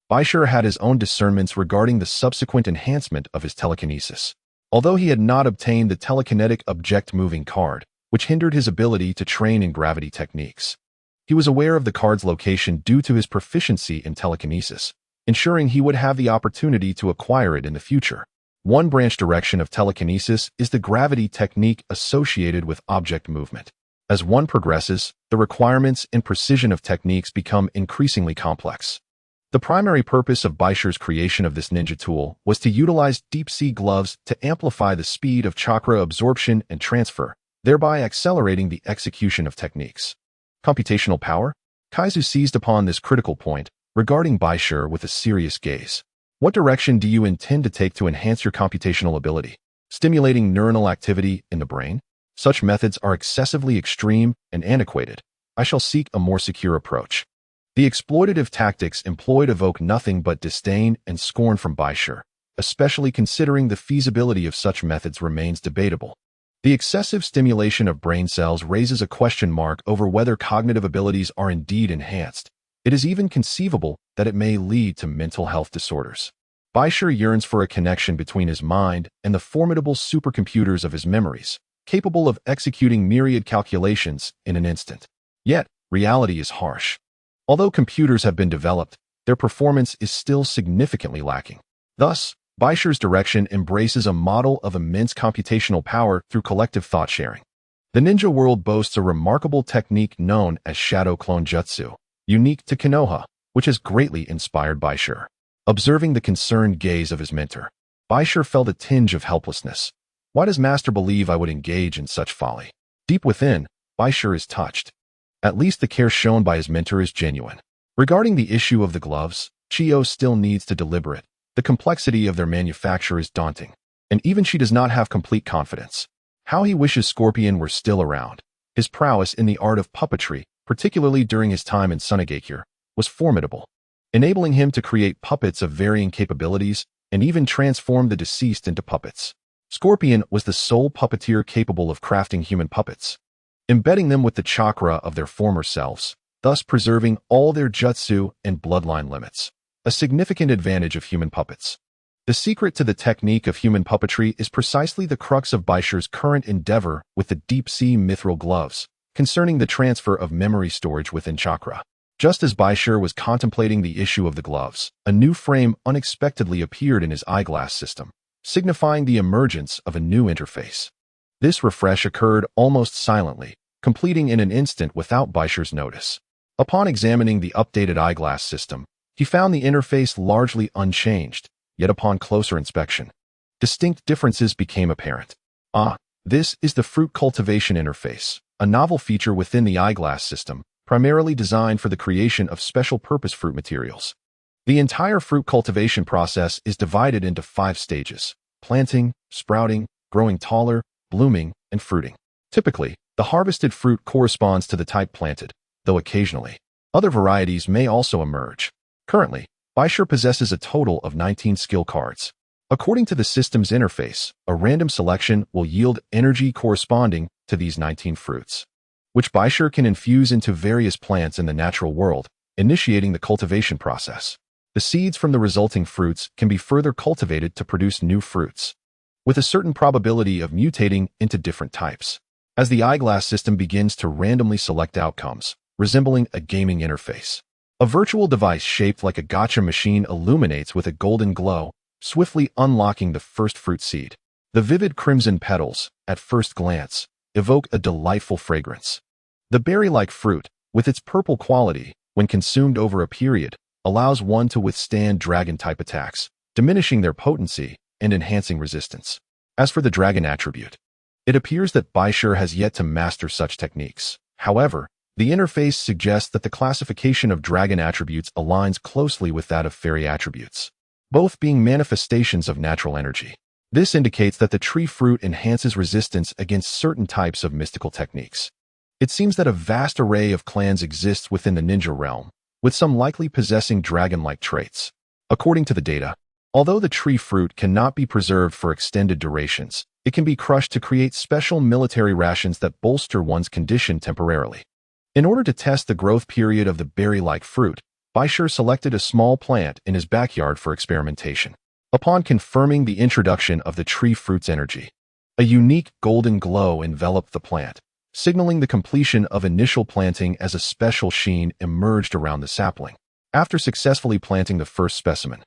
Bai Shi had his own discernments regarding the subsequent enhancement of his telekinesis. Although he had not obtained the telekinetic object-moving card, which hindered his ability to train in gravity techniques, he was aware of the card's location due to his proficiency in telekinesis, ensuring he would have the opportunity to acquire it in the future. One branch direction of telekinesis is the gravity technique associated with object movement. As one progresses, the requirements and precision of techniques become increasingly complex. The primary purpose of Bai Shi's creation of this ninja tool was to utilize deep-sea gloves to amplify the speed of chakra absorption and transfer, thereby accelerating the execution of techniques. Computational power? Kaizu seized upon this critical point, regarding Bai Shi with a serious gaze. "What direction do you intend to take to enhance your computational ability? Stimulating neuronal activity in the brain? Such methods are excessively extreme and antiquated. I shall seek a more secure approach." The exploitative tactics employed evoke nothing but disdain and scorn from Bai Shi, especially considering the feasibility of such methods remains debatable. The excessive stimulation of brain cells raises a question mark over whether cognitive abilities are indeed enhanced. It is even conceivable that it may lead to mental health disorders. Bai Shi yearns for a connection between his mind and the formidable supercomputers of his memories, capable of executing myriad calculations in an instant. Yet, reality is harsh. Although computers have been developed, their performance is still significantly lacking. Thus, Bai Shi's direction embraces a model of immense computational power through collective thought sharing. The ninja world boasts a remarkable technique known as shadow clone jutsu, unique to Konoha, which has greatly inspired Bai Shi. Observing the concerned gaze of his mentor, Bai Shi felt a tinge of helplessness. Why does Master believe I would engage in such folly? Deep within, Bai Shi is touched. At least the care shown by his mentor is genuine. Regarding the issue of the gloves, Chiyo still needs to deliberate. The complexity of their manufacture is daunting, and even she does not have complete confidence. How he wishes Scorpion were still around. His prowess in the art of puppetry, particularly during his time in Sunagakure, was formidable, enabling him to create puppets of varying capabilities and even transform the deceased into puppets. Scorpion was the sole puppeteer capable of crafting human puppets, embedding them with the chakra of their former selves, thus preserving all their jutsu and bloodline limits, a significant advantage of human puppets. The secret to the technique of human puppetry is precisely the crux of Bai Shi's current endeavor with the deep-sea mithril gloves, concerning the transfer of memory storage within chakra. Just as Bai Shi was contemplating the issue of the gloves, a new frame unexpectedly appeared in his eyeglass system, signifying the emergence of a new interface. This refresh occurred almost silently, completing in an instant without Bai Shi's notice. Upon examining the updated eyeglass system, he found the interface largely unchanged, yet upon closer inspection, distinct differences became apparent. This is the fruit cultivation interface, a novel feature within the eyeglass system, primarily designed for the creation of special-purpose fruit materials. The entire fruit cultivation process is divided into 5 stages: planting, sprouting, growing taller, blooming, and fruiting. Typically, the harvested fruit corresponds to the type planted, though occasionally, other varieties may also emerge. Currently, Bai Shi possesses a total of 19 skill cards. According to the system's interface, a random selection will yield energy corresponding to these 19 fruits, which Bai Shi can infuse into various plants in the natural world, initiating the cultivation process. The seeds from the resulting fruits can be further cultivated to produce new fruits, with a certain probability of mutating into different types. As the eyeglass system begins to randomly select outcomes, resembling a gaming interface, a virtual device shaped like a gacha machine illuminates with a golden glow, swiftly unlocking the first fruit seed. The vivid crimson petals, at first glance, evoke a delightful fragrance. The berry-like fruit, with its purple quality, when consumed over a period, allows one to withstand dragon-type attacks, diminishing their potency and enhancing resistance. As for the dragon attribute, it appears that Bai Shi has yet to master such techniques. However, the interface suggests that the classification of dragon attributes aligns closely with that of fairy attributes, both being manifestations of natural energy. This indicates that the tree fruit enhances resistance against certain types of mystical techniques. It seems that a vast array of clans exists within the ninja realm, with some likely possessing dragon-like traits. According to the data, although the tree fruit cannot be preserved for extended durations, it can be crushed to create special military rations that bolster one's condition temporarily. In order to test the growth period of the berry-like fruit, Bai Shi selected a small plant in his backyard for experimentation. Upon confirming the introduction of the tree fruit's energy, a unique golden glow enveloped the plant, signaling the completion of initial planting as a special sheen emerged around the sapling. After successfully planting the first specimen,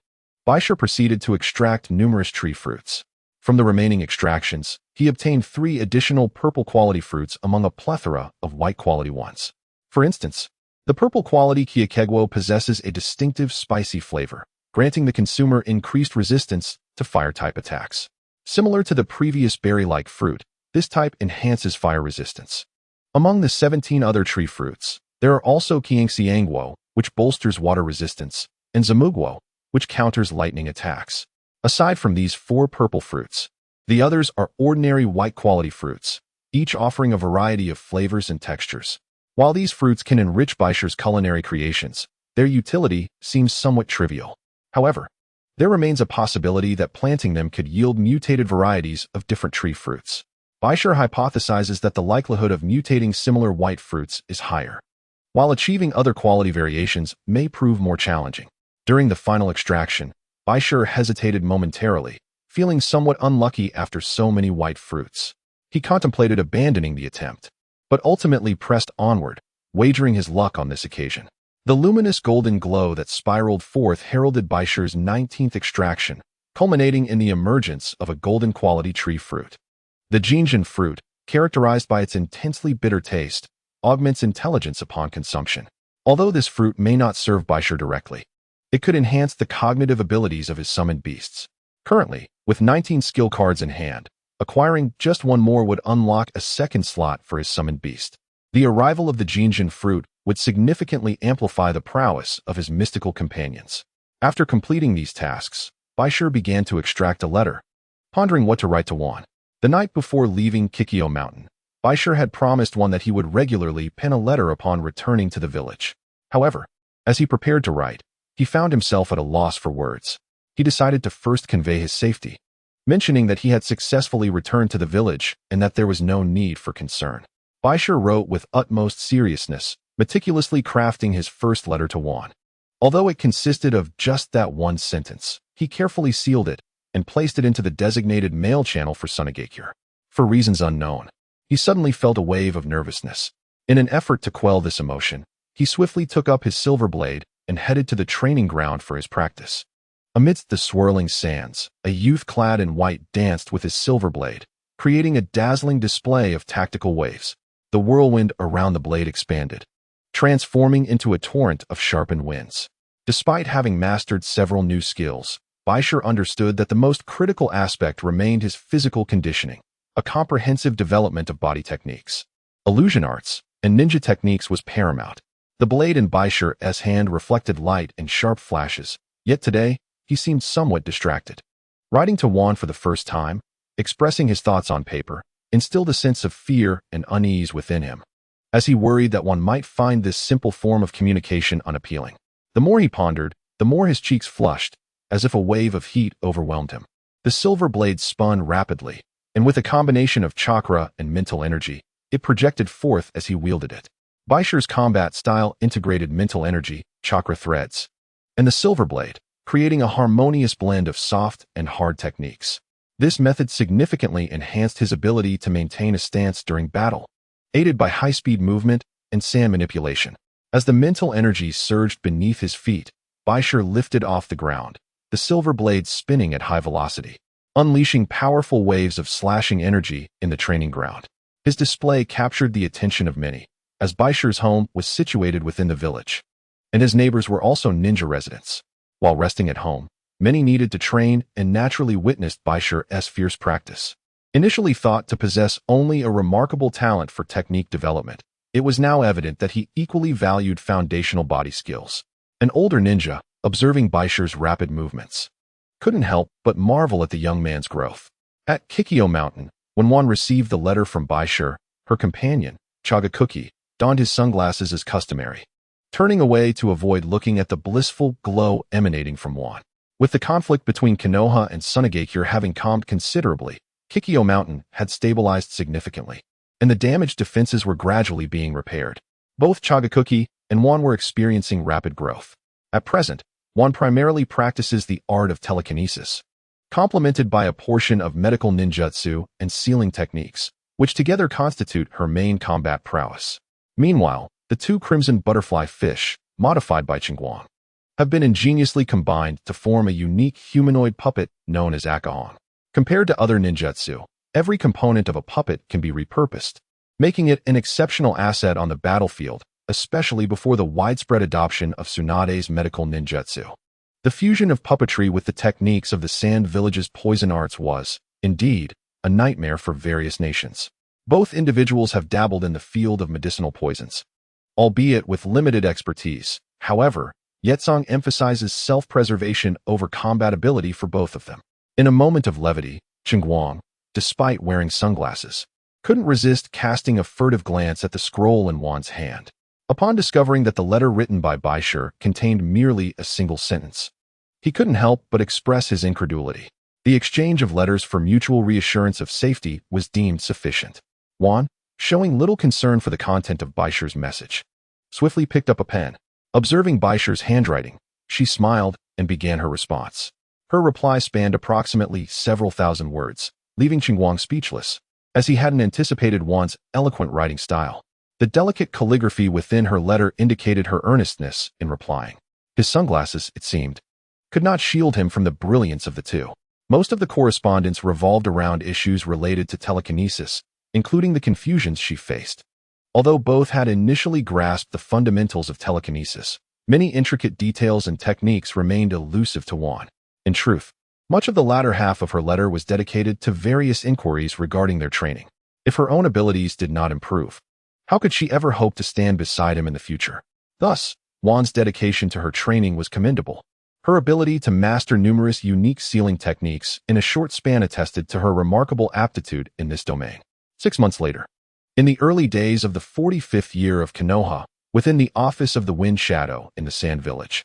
Bai Shi proceeded to extract numerous tree fruits. From the remaining extractions, he obtained 3 additional purple-quality fruits among a plethora of white-quality ones. For instance, the purple-quality Kyokegwo possesses a distinctive spicy flavor, granting the consumer increased resistance to fire-type attacks. Similar to the previous berry-like fruit, this type enhances fire resistance. Among the 17 other tree fruits, there are also Kiangxiangwo, which bolsters water resistance, and Zamugwo, which counters lightning attacks. Aside from these 4 purple fruits, the others are ordinary white-quality fruits, each offering a variety of flavors and textures. While these fruits can enrich Bai Shi's culinary creations, their utility seems somewhat trivial. However, there remains a possibility that planting them could yield mutated varieties of different tree fruits. Bai Shi hypothesizes that the likelihood of mutating similar white fruits is higher, while achieving other quality variations may prove more challenging. During the final extraction, Bai Shi hesitated momentarily, feeling somewhat unlucky after so many white fruits. He contemplated abandoning the attempt, but ultimately pressed onward, wagering his luck on this occasion. The luminous golden glow that spiraled forth heralded Bai Shi's 19th extraction, culminating in the emergence of a golden-quality tree fruit. The genin fruit, characterized by its intensely bitter taste, augments intelligence upon consumption. Although this fruit may not serve Bai Shi directly, it could enhance the cognitive abilities of his summoned beasts. Currently, with 19 skill cards in hand, acquiring just one more would unlock a second slot for his summoned beast. The arrival of the genin fruit would significantly amplify the prowess of his mystical companions. After completing these tasks, Bai Shi began to extract a letter, pondering what to write to Juan. The night before leaving Kikyo Mountain, Bai Shi had promised Juan that he would regularly pen a letter upon returning to the village. However, as he prepared to write, he found himself at a loss for words. He decided to first convey his safety, mentioning that he had successfully returned to the village and that there was no need for concern. Bai Shi wrote with utmost seriousness, meticulously crafting his first letter to Juan. Although it consisted of just that one sentence, he carefully sealed it and placed it into the designated mail channel for Sunagakure. For reasons unknown, he suddenly felt a wave of nervousness. In an effort to quell this emotion, he swiftly took up his silver blade and headed to the training ground for his practice. Amidst the swirling sands, a youth clad in white danced with his silver blade, creating a dazzling display of tactical waves. The whirlwind around the blade expanded, transforming into a torrent of sharpened winds. Despite having mastered several new skills, Bai Shi understood that the most critical aspect remained his physical conditioning, a comprehensive development of body techniques. Illusion arts and ninja techniques was paramount. The blade in Bai Shi's hand reflected light and sharp flashes, yet today, he seemed somewhat distracted. Writing to Juan for the first time, expressing his thoughts on paper, instilled a sense of fear and unease within him, as he worried that one might find this simple form of communication unappealing. The more he pondered, the more his cheeks flushed, as if a wave of heat overwhelmed him. The silver blade spun rapidly, and with a combination of chakra and mental energy, it projected forth as he wielded it. Bai Shi's combat style integrated mental energy, chakra threads, and the silver blade, creating a harmonious blend of soft and hard techniques. This method significantly enhanced his ability to maintain a stance during battle, aided by high-speed movement and sand manipulation. As the mental energy surged beneath his feet, Bai Shi lifted off the ground, the silver blade spinning at high velocity, unleashing powerful waves of slashing energy in the training ground. His display captured the attention of many, as Bai Shi's home was situated within the village, and his neighbors were also ninja residents. While resting at home, many needed to train and naturally witnessed Bai Shi's fierce practice. Initially thought to possess only a remarkable talent for technique development, it was now evident that he equally valued foundational body skills. An older ninja, observing Bai Shi's rapid movements, couldn't help but marvel at the young man's growth. At Kikyo Mountain, when Juan received the letter from Bai Shi, her companion, Sunagakure, donned his sunglasses as customary, turning away to avoid looking at the blissful glow emanating from Juan. With the conflict between Konoha and Sunagakure having calmed considerably, Kikyo Mountain had stabilized significantly, and the damaged defenses were gradually being repaired. Both Sunagakure and Juan were experiencing rapid growth. At present, Juan primarily practices the art of telekinesis, complemented by a portion of medical ninjutsu and sealing techniques, which together constitute her main combat prowess. Meanwhile, the two crimson butterfly fish, modified by Chingguang, have been ingeniously combined to form a unique humanoid puppet known as Akahon. Compared to other ninjutsu, every component of a puppet can be repurposed, making it an exceptional asset on the battlefield, especially before the widespread adoption of Tsunade's medical ninjutsu. The fusion of puppetry with the techniques of the Sand Village's poison arts was, indeed, a nightmare for various nations. Both individuals have dabbled in the field of medicinal poisons, albeit with limited expertise. However, Yetsong emphasizes self-preservation over combatability for both of them. In a moment of levity, Chingguang, despite wearing sunglasses, couldn't resist casting a furtive glance at the scroll in Juan's hand. Upon discovering that the letter written by Bai Shi contained merely a single sentence, he couldn't help but express his incredulity. The exchange of letters for mutual reassurance of safety was deemed sufficient. Juan, showing little concern for the content of Bai Shi's message, swiftly picked up a pen. Observing Bai Shi's handwriting, she smiled and began her response. Her reply spanned approximately several thousand words, leaving Chingguang speechless, as he hadn't anticipated Juan's eloquent writing style. The delicate calligraphy within her letter indicated her earnestness in replying. His sunglasses, it seemed, could not shield him from the brilliance of the two. Most of the correspondence revolved around issues related to telekinesis, including the confusions she faced. Although both had initially grasped the fundamentals of telekinesis, many intricate details and techniques remained elusive to Juan. In truth, much of the latter half of her letter was dedicated to various inquiries regarding their training. If her own abilities did not improve, how could she ever hope to stand beside him in the future? Thus, Juan's dedication to her training was commendable. Her ability to master numerous unique sealing techniques in a short span attested to her remarkable aptitude in this domain. 6 months later, in the early days of the 45th year of Konoha, within the office of the Wind Shadow in the Sand Village,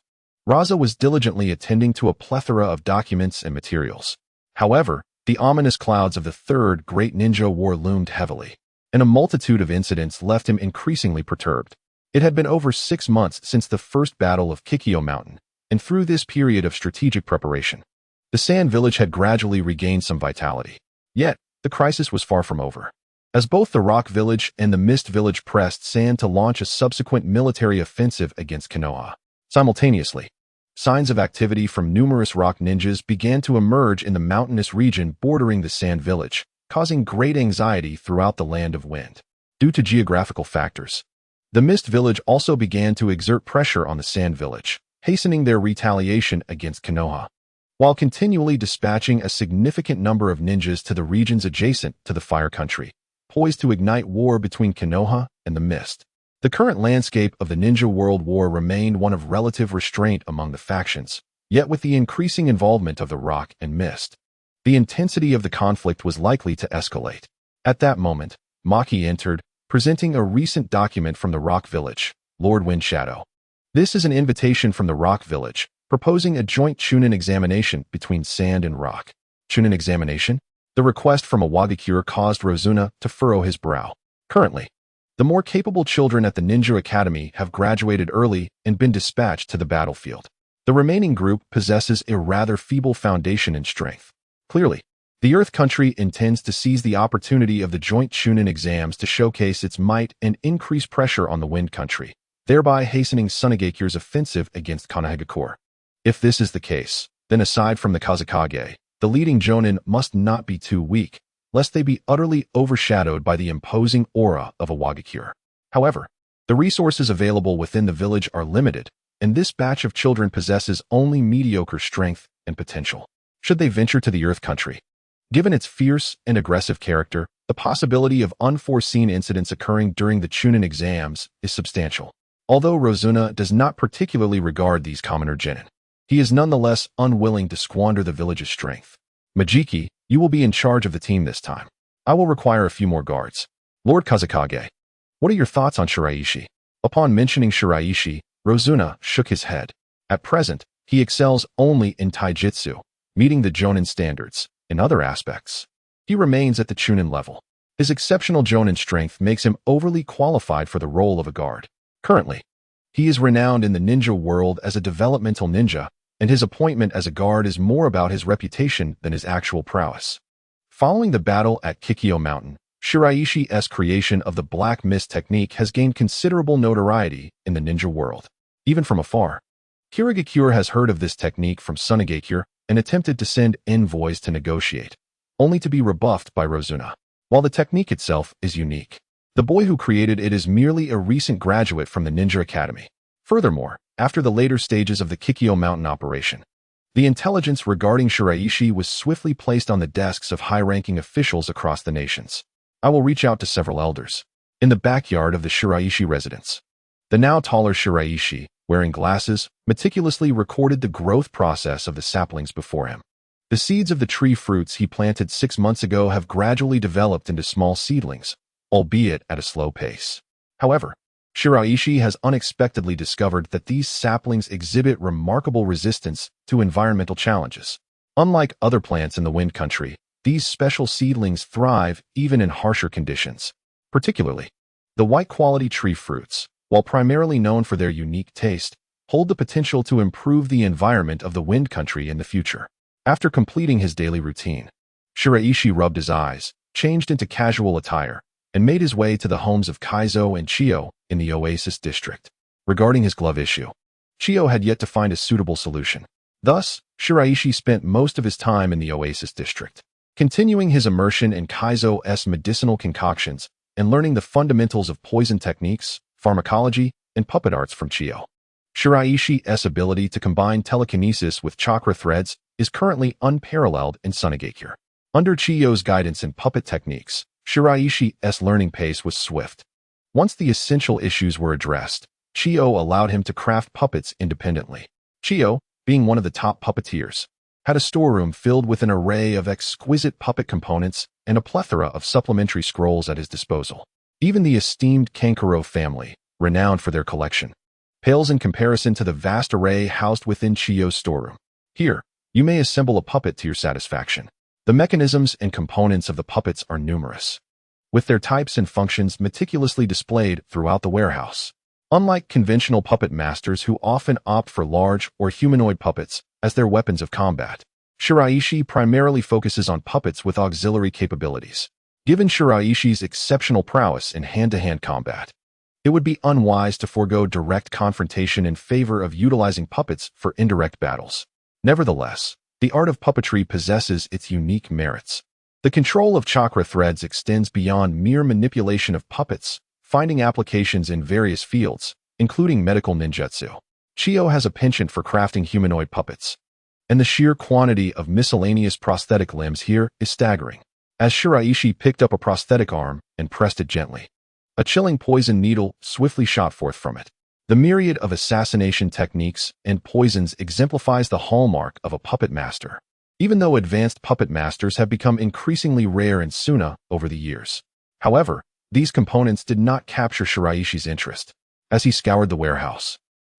Raza was diligently attending to a plethora of documents and materials. However, the ominous clouds of the Third Great Ninja War loomed heavily, and a multitude of incidents left him increasingly perturbed. It had been over 6 months since the first battle of Kikyo Mountain, and through this period of strategic preparation, the Sand Village had gradually regained some vitality. Yet, the crisis was far from over. As both the Rock Village and the Mist Village pressed sand to launch a subsequent military offensive against Konoha. Simultaneously, signs of activity from numerous rock ninjas began to emerge in the mountainous region bordering the Sand Village, causing great anxiety throughout the Land of Wind. Due to geographical factors, the Mist Village also began to exert pressure on the Sand Village, hastening their retaliation against Konoha, while continually dispatching a significant number of ninjas to the regions adjacent to the Fire Country, poised to ignite war between Konoha and the Mist. The current landscape of the Ninja World War remained one of relative restraint among the factions, yet with the increasing involvement of the Rock and Mist, the intensity of the conflict was likely to escalate. At that moment, Maki entered, presenting a recent document from the Rock Village, Lord Wind Shadow. This is an invitation from the Rock Village, proposing a joint Chunin examination between Sand and Rock. Chunin examination? The request from Awagakure caused Rozuna to furrow his brow. Currently, the more capable children at the Ninja Academy have graduated early and been dispatched to the battlefield. The remaining group possesses a rather feeble foundation in strength. Clearly, the Earth Country intends to seize the opportunity of the joint Chunin exams to showcase its might and increase pressure on the Wind Country, thereby hastening Sunagakure's offensive against Sunagakure. If this is the case, then aside from the Kazekage, the leading jonin must not be too weak, lest they be utterly overshadowed by the imposing aura of Awagakure. However, the resources available within the village are limited, and this batch of children possesses only mediocre strength and potential. Should they venture to the Earth Country? Given its fierce and aggressive character, the possibility of unforeseen incidents occurring during the Chunin exams is substantial. Although Rozuna does not particularly regard these commoner genin, he is nonetheless unwilling to squander the village's strength. Majiki, you will be in charge of the team this time. I will require a few more guards. Lord Kazekage, what are your thoughts on Shiraishi? Upon mentioning Shiraishi, Rozuna shook his head. At present, he excels only in taijutsu, meeting the jonin standards. In other aspects, he remains at the Chunin level. His exceptional jonin strength makes him overly qualified for the role of a guard. Currently, he is renowned in the ninja world as a developmental ninja, and his appointment as a guard is more about his reputation than his actual prowess. Following the battle at Kikyo Mountain, Shiraishi's creation of the Black Mist technique has gained considerable notoriety in the ninja world. Even from afar, Kirigakure has heard of this technique from Sunagakure and attempted to send envoys to negotiate, only to be rebuffed by Rozuna. While the technique itself is unique, the boy who created it is merely a recent graduate from the Ninja Academy. Furthermore, after the later stages of the Kikyo Mountain operation, the intelligence regarding Shiraishi was swiftly placed on the desks of high-ranking officials across the nations. I will reach out to several elders. In the backyard of the Shiraishi residence, the now taller Shiraishi, wearing glasses, meticulously recorded the growth process of the saplings before him. The seeds of the tree fruits he planted 6 months ago have gradually developed into small seedlings, albeit at a slow pace. However, Shiraishi has unexpectedly discovered that these saplings exhibit remarkable resistance to environmental challenges. Unlike other plants in the Wind Country, these special seedlings thrive even in harsher conditions. Particularly, the white-quality tree fruits, while primarily known for their unique taste, hold the potential to improve the environment of the Wind Country in the future. After completing his daily routine, Shiraishi rubbed his eyes, changed into casual attire, and made his way to the homes of Kaizo and Chiyo in the Oasis district. Regarding his glove issue, Chiyo had yet to find a suitable solution. Thus, Shiraishi spent most of his time in the Oasis district, continuing his immersion in Kaizo's medicinal concoctions and learning the fundamentals of poison techniques, pharmacology, and puppet arts from Chiyo. Shiraishi's ability to combine telekinesis with chakra threads is currently unparalleled in Sunagakure. Under Chiyo's guidance and puppet techniques, Shiraishi's learning pace was swift. Once the essential issues were addressed, Chiyo allowed him to craft puppets independently. Chiyo, being one of the top puppeteers, had a storeroom filled with an array of exquisite puppet components and a plethora of supplementary scrolls at his disposal. Even the esteemed Kankuro family, renowned for their collection, pales in comparison to the vast array housed within Chiyo's storeroom. Here, you may assemble a puppet to your satisfaction. The mechanisms and components of the puppets are numerous, with their types and functions meticulously displayed throughout the warehouse. Unlike conventional puppet masters who often opt for large or humanoid puppets as their weapons of combat, Shiraishi primarily focuses on puppets with auxiliary capabilities. Given Shiraishi's exceptional prowess in hand-to-hand combat, it would be unwise to forego direct confrontation in favor of utilizing puppets for indirect battles. Nevertheless, the art of puppetry possesses its unique merits. The control of chakra threads extends beyond mere manipulation of puppets, finding applications in various fields, including medical ninjutsu. Chiyo has a penchant for crafting humanoid puppets, and the sheer quantity of miscellaneous prosthetic limbs here is staggering. As Shiraishi picked up a prosthetic arm and pressed it gently, a chilling poison needle swiftly shot forth from it. The myriad of assassination techniques and poisons exemplifies the hallmark of a puppet master, even though advanced puppet masters have become increasingly rare in Suna over the years. However, these components did not capture Shiraishi's interest. As he scoured the warehouse,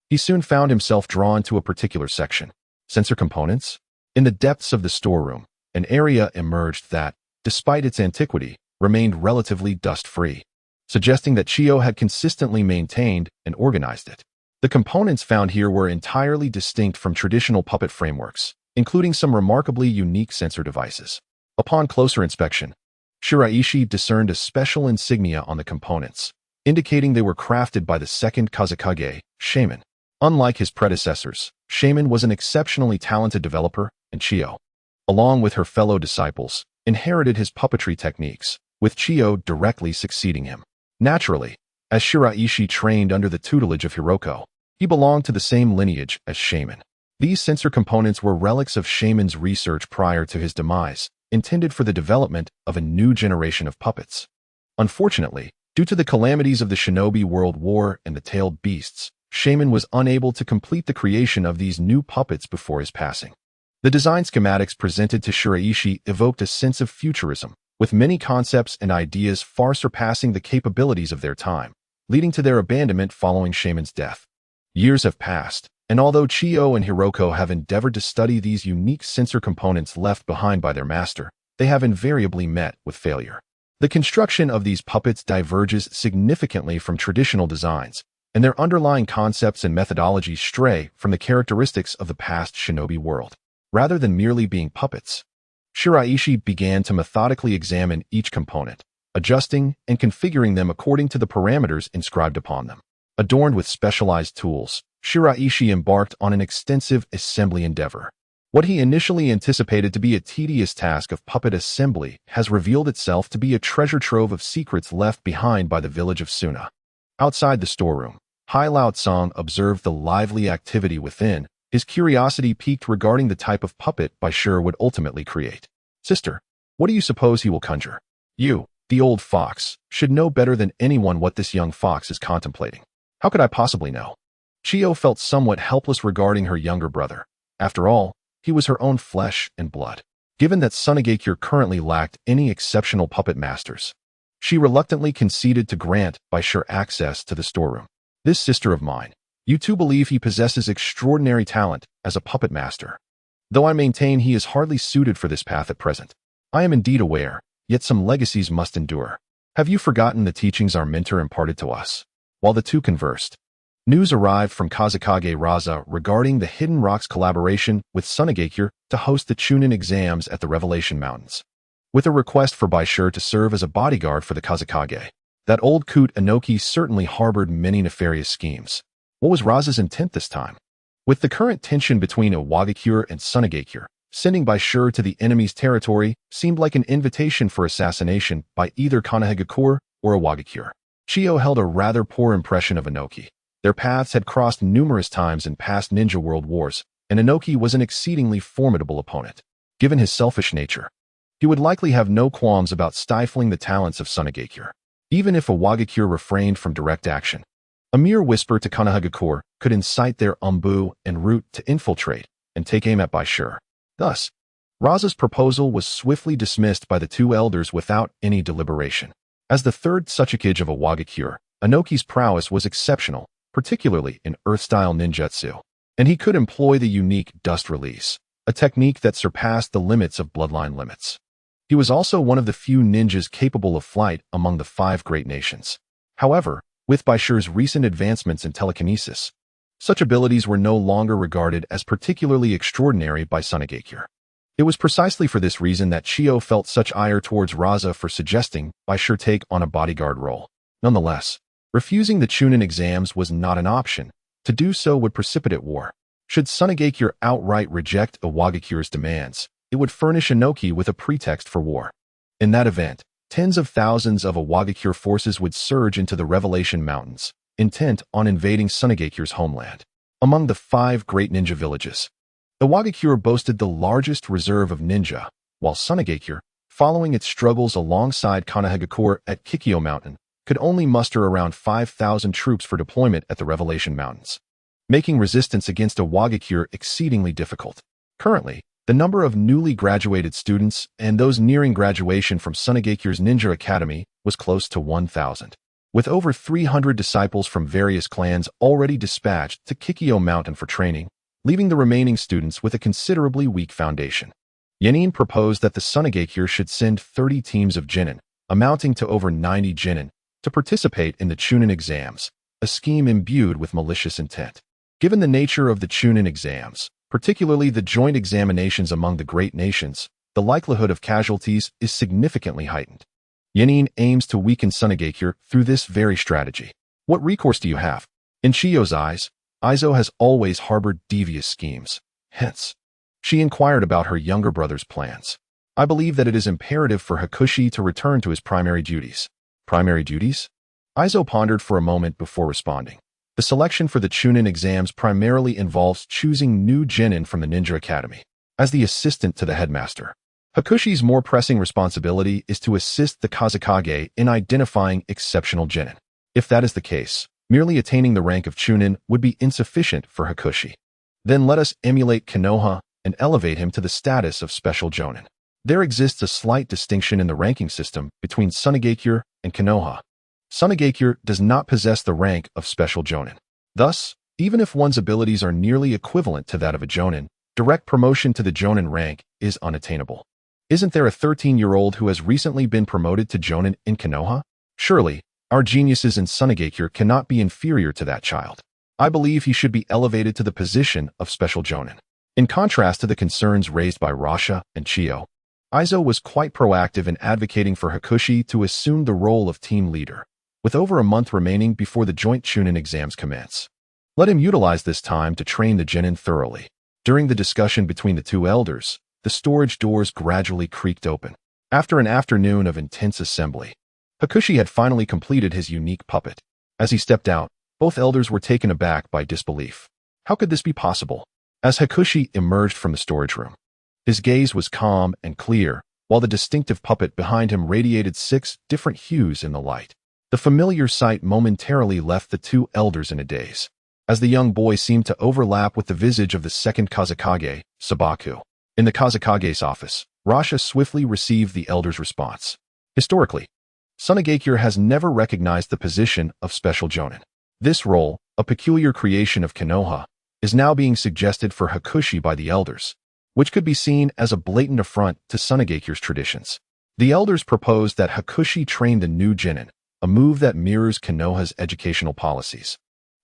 he soon found himself drawn to a particular section. Sensor components? In the depths of the storeroom, an area emerged that, despite its antiquity, remained relatively dust-free, suggesting that Chiyo had consistently maintained and organized it. The components found here were entirely distinct from traditional puppet frameworks, including some remarkably unique sensor devices. Upon closer inspection, Shiraishi discerned a special insignia on the components, indicating they were crafted by the second Kazekage, Shaman. Unlike his predecessors, Shaman was an exceptionally talented developer, and Chiyo, along with her fellow disciples, inherited his puppetry techniques, with Chiyo directly succeeding him. Naturally, as Shiraishi trained under the tutelage of Hiroko, he belonged to the same lineage as Shaman. These sensor components were relics of Shaman's research prior to his demise, intended for the development of a new generation of puppets. Unfortunately, due to the calamities of the Shinobi World War and the tailed beasts, Shaman was unable to complete the creation of these new puppets before his passing. The design schematics presented to Shiraishi evoked a sense of futurism, with many concepts and ideas far surpassing the capabilities of their time, leading to their abandonment following Shaman's death. Years have passed, and although Chiyo and Hiroko have endeavored to study these unique sensor components left behind by their master, they have invariably met with failure. The construction of these puppets diverges significantly from traditional designs, and their underlying concepts and methodologies stray from the characteristics of the past shinobi world. Rather than merely being puppets, Shiraishi began to methodically examine each component, adjusting and configuring them according to the parameters inscribed upon them. Adorned with specialized tools, Shiraishi embarked on an extensive assembly endeavor. What he initially anticipated to be a tedious task of puppet assembly has revealed itself to be a treasure trove of secrets left behind by the village of Suna. Outside the storeroom, Hai Lao Tsang observed the lively activity within. His curiosity piqued regarding the type of puppet Bai Shi would ultimately create. "Sister, what do you suppose he will conjure? You, the old fox, should know better than anyone what this young fox is contemplating." "How could I possibly know?" Chiyo felt somewhat helpless regarding her younger brother. After all, he was her own flesh and blood. Given that Sunagakure currently lacked any exceptional puppet masters, she reluctantly conceded to grant Bai Shi access to the storeroom. "This sister of mine, you two believe he possesses extraordinary talent as a puppet master, though I maintain he is hardly suited for this path at present. I am indeed aware, yet some legacies must endure. Have you forgotten the teachings our mentor imparted to us?" While the two conversed, news arrived from Kazekage Raza regarding the Hidden Rocks collaboration with Sunagakure to host the Chunin exams at the Revelation Mountains. With a request for Bai Shi to serve as a bodyguard for the Kazekage, that old coot Inoki certainly harbored many nefarious schemes. What was Raza's intent this time? With the current tension between Iwagakure and Sunagakure, sending Bai Shi to the enemy's territory seemed like an invitation for assassination by either Sunagakure or Iwagakure. Chiyo held a rather poor impression of Inoki. Their paths had crossed numerous times in past ninja world wars, and Inoki was an exceedingly formidable opponent. Given his selfish nature, he would likely have no qualms about stifling the talents of Sunagakure, even if Iwagakure refrained from direct action. A mere whisper to Sunagakure could incite their umbu and root to infiltrate and take aim at Bai Shi. Thus, Raza's proposal was swiftly dismissed by the two elders without any deliberation. As the third Tsuchikage of Iwagakure, Inoki's prowess was exceptional, particularly in earth-style ninjutsu, and he could employ the unique dust release, a technique that surpassed the limits of bloodline limits. He was also one of the few ninjas capable of flight among the 5 great nations. However, with Bai Shi's recent advancements in telekinesis, such abilities were no longer regarded as particularly extraordinary by Sunagakure. It was precisely for this reason that Chiyo felt such ire towards Raza for suggesting Bai Shi take on a bodyguard role. Nonetheless, refusing the Chunin exams was not an option. To do so would precipitate war. Should Sunagakure outright reject Iwagakure's demands, it would furnish Inoki with a pretext for war. In that event, tens of thousands of Iwagakure forces would surge into the Revelation Mountains, intent on invading Sunagakure's homeland. Among the 5 great ninja villages, Iwagakure boasted the largest reserve of ninja, while Sunagakure, following its struggles alongside Sunagakure at Kikyo Mountain, could only muster around 5,000 troops for deployment at the Revelation Mountains, making resistance against Iwagakure exceedingly difficult. Currently, the number of newly graduated students and those nearing graduation from Sunagakure's Ninja Academy was close to 1,000, with over 300 disciples from various clans already dispatched to Kikyo Mountain for training, leaving the remaining students with a considerably weak foundation. Genin proposed that the Sunagakure should send 30 teams of genin, amounting to over 90 genin, to participate in the Chunin exams, a scheme imbued with malicious intent. Given the nature of the Chunin exams, particularly the joint examinations among the great nations, the likelihood of casualties is significantly heightened. Genin aims to weaken Sunagakure through this very strategy. What recourse do you have? In Chiyo's eyes, Aizo has always harbored devious schemes. Hence, she inquired about her younger brother's plans. I believe that it is imperative for Hakushi to return to his primary duties. Primary duties? Aizo pondered for a moment before responding. The selection for the Chunin exams primarily involves choosing new genin from the Ninja Academy. As the assistant to the headmaster, Hakushi's more pressing responsibility is to assist the Kazekage in identifying exceptional genin. If that is the case, merely attaining the rank of Chunin would be insufficient for Hakushi. Then let us emulate Konoha and elevate him to the status of special jonin. There exists a slight distinction in the ranking system between Sunagakure and Konoha. Sunagakure does not possess the rank of special jonin. Thus, even if one's abilities are nearly equivalent to that of a jonin, direct promotion to the jonin rank is unattainable. Isn't there a 13-year-old who has recently been promoted to jonin in Konoha? Surely, our geniuses in Sunagakure cannot be inferior to that child. I believe he should be elevated to the position of special jonin. In contrast to the concerns raised by Rasha and Chiyo, Aizo was quite proactive in advocating for Hakushi to assume the role of team leader, with over a month remaining before the joint Chunin exams commence. Let him utilize this time to train the genin thoroughly. During the discussion between the two elders, the storage doors gradually creaked open. After an afternoon of intense assembly, Hakushi had finally completed his unique puppet. As he stepped out, both elders were taken aback by disbelief. How could this be possible? As Hakushi emerged from the storage room, his gaze was calm and clear, while the distinctive puppet behind him radiated 6 different hues in the light. The familiar sight momentarily left the two elders in a daze, as the young boy seemed to overlap with the visage of the second Kazekage, Sabaku. In the Kazekage's office, Rasha swiftly received the elder's response. Historically, Sunagakure has never recognized the position of special jonin. This role, a peculiar creation of Konoha, is now being suggested for Hakushi by the elders, which could be seen as a blatant affront to Sunagakure's traditions. The elders proposed that Hakushi train the new genin, a move that mirrors Konoha's educational policies,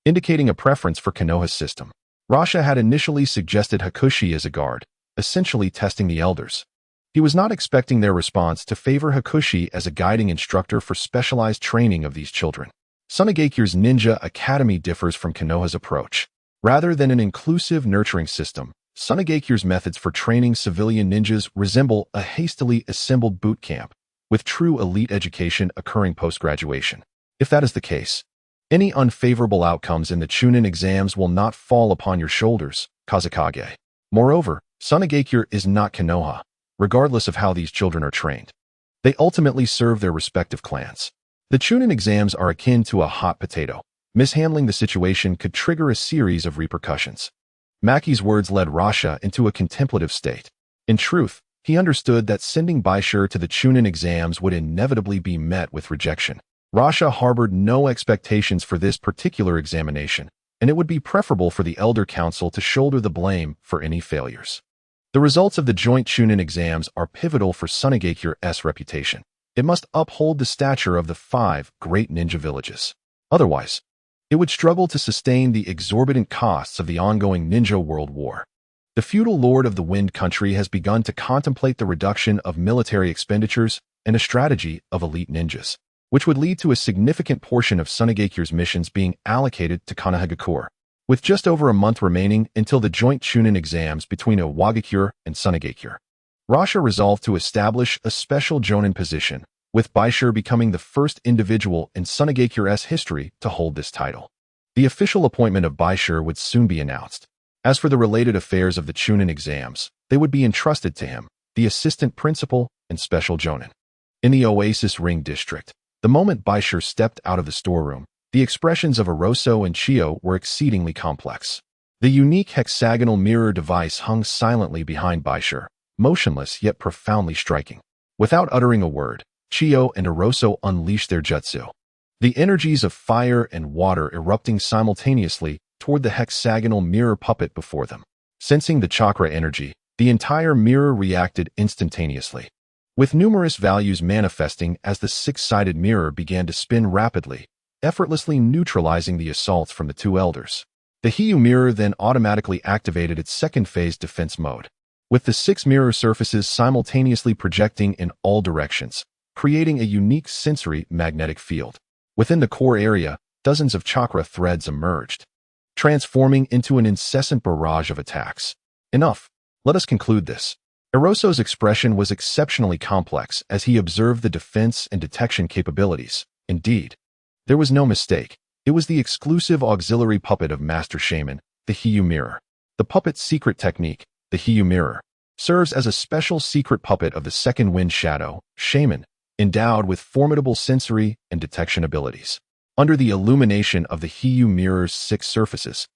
indicating a preference for Konoha's system. Rasha had initially suggested Hakushi as a guard, essentially testing the elders. He was not expecting their response to favor Hakushi as a guiding instructor for specialized training of these children. Sunagakure's Ninja Academy differs from Konoha's approach. Rather than an inclusive, nurturing system, Sunagakure's methods for training civilian ninjas resemble a hastily assembled boot camp, with true elite education occurring post-graduation. If that is the case, any unfavorable outcomes in the Chunin exams will not fall upon your shoulders, Kazekage. Moreover, Sunagakure is not Konoha, regardless of how these children are trained. They ultimately serve their respective clans. The Chunin exams are akin to a hot potato. Mishandling the situation could trigger a series of repercussions. Maki's words led Rasha into a contemplative state. In truth, he understood that sending Bai Shi to the Chunin exams would inevitably be met with rejection. Rasha harbored no expectations for this particular examination, and it would be preferable for the Elder Council to shoulder the blame for any failures. The results of the joint Chunin exams are pivotal for Sunagakure's reputation. It must uphold the stature of the 5 great ninja villages. Otherwise, it would struggle to sustain the exorbitant costs of the ongoing ninja world war. The feudal lord of the Wind Country has begun to contemplate the reduction of military expenditures and a strategy of elite ninjas, which would lead to a significant portion of Sunagakure's missions being allocated to Sunagakure. With just over a month remaining until the joint Chunin exams between Iwagakure and Sunagakure, Rasha resolved to establish a special jonin position, with Bai Shi becoming the first individual in Sunagakure's history to hold this title. The official appointment of Bai Shi would soon be announced. As for the related affairs of the Chunin exams, they would be entrusted to him, the assistant principal and special jonin. In the Oasis Ring district, the moment Bai Shi stepped out of the storeroom, the expressions of Eroso and Chio were exceedingly complex. The unique hexagonal mirror device hung silently behind Bai Shi, motionless yet profoundly striking. Without uttering a word, Chio and Eroso unleashed their jutsu. The energies of fire and water erupting simultaneously toward the hexagonal mirror puppet before them. Sensing the chakra energy, the entire mirror reacted instantaneously, with numerous values manifesting as the 6-sided mirror began to spin rapidly, effortlessly neutralizing the assaults from the 2 elders. The Hiyu mirror then automatically activated its second-phase defense mode, with the 6 mirror surfaces simultaneously projecting in all directions, creating a unique sensory magnetic field. Within the core area, dozens of chakra threads emerged, transforming into an incessant barrage of attacks. Enough. Let us conclude this. Eroso's expression was exceptionally complex as he observed the defense and detection capabilities. Indeed, there was no mistake. It was the exclusive auxiliary puppet of Master Shaman, the Hiyu mirror. The puppet's secret technique, the Hiyu mirror, serves as a special secret puppet of the second wind shadow, Shaman, endowed with formidable sensory and detection abilities. Under the illumination of the Hiyu mirror's 6 surfaces,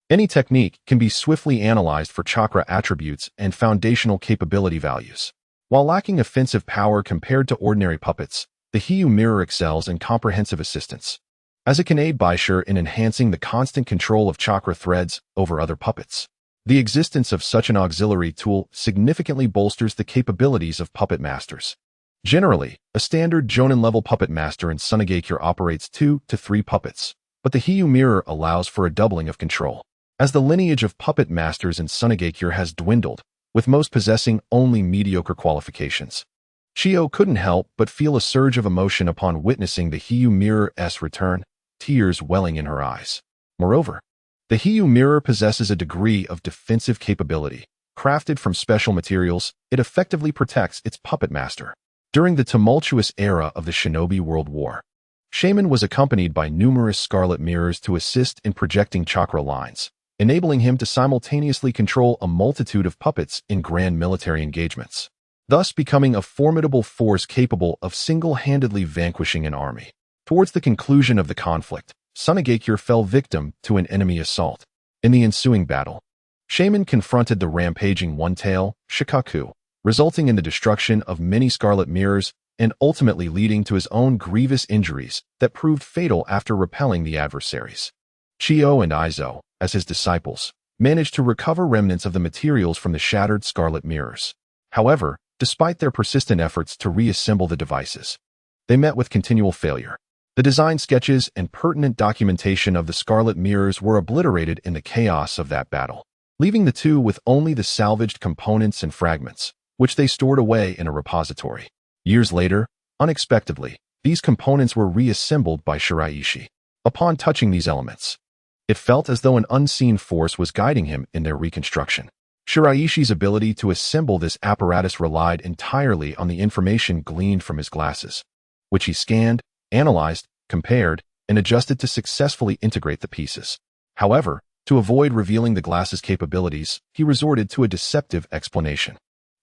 any technique can be swiftly analyzed for chakra attributes and foundational capability values. While lacking offensive power compared to ordinary puppets, the Hiyu mirror excels in comprehensive assistance, as it can aid Bai Shi in enhancing the constant control of chakra threads over other puppets. The existence of such an auxiliary tool significantly bolsters the capabilities of puppet masters. Generally, a standard jonin-level puppet master in Sunagakure operates 2 to 3 puppets, but the Hiyu mirror allows for a doubling of control. As the lineage of puppet masters in Sunagakure has dwindled, with most possessing only mediocre qualifications, Chio couldn't help but feel a surge of emotion upon witnessing the Hiyu mirror's return, tears welling in her eyes. Moreover, the Hiyu mirror possesses a degree of defensive capability. Crafted from special materials, it effectively protects its puppet master. During the tumultuous era of the Shinobi World War, Shaman was accompanied by numerous scarlet mirrors to assist in projecting chakra lines, enabling him to simultaneously control a multitude of puppets in grand military engagements, thus becoming a formidable force capable of single-handedly vanquishing an army. Towards the conclusion of the conflict, Sunagakure fell victim to an enemy assault. In the ensuing battle, Shaman confronted the rampaging One-Tail, Shikaku, resulting in the destruction of many scarlet mirrors and ultimately leading to his own grievous injuries that proved fatal after repelling the adversaries. Chio and Izo, as his disciples, managed to recover remnants of the materials from the shattered scarlet mirrors. However, despite their persistent efforts to reassemble the devices, they met with continual failure. The design sketches and pertinent documentation of the scarlet mirrors were obliterated in the chaos of that battle, leaving the 2 with only the salvaged components and fragments, which they stored away in a repository. Years later, unexpectedly, these components were reassembled by Shiraishi. Upon touching these elements, It felt as though an unseen force was guiding him in their reconstruction. Shiraishi's ability to assemble this apparatus relied entirely on the information gleaned from his glasses, which he scanned, analyzed, compared, and adjusted to successfully integrate the pieces. However, to avoid revealing the glasses' capabilities, he resorted to a deceptive explanation.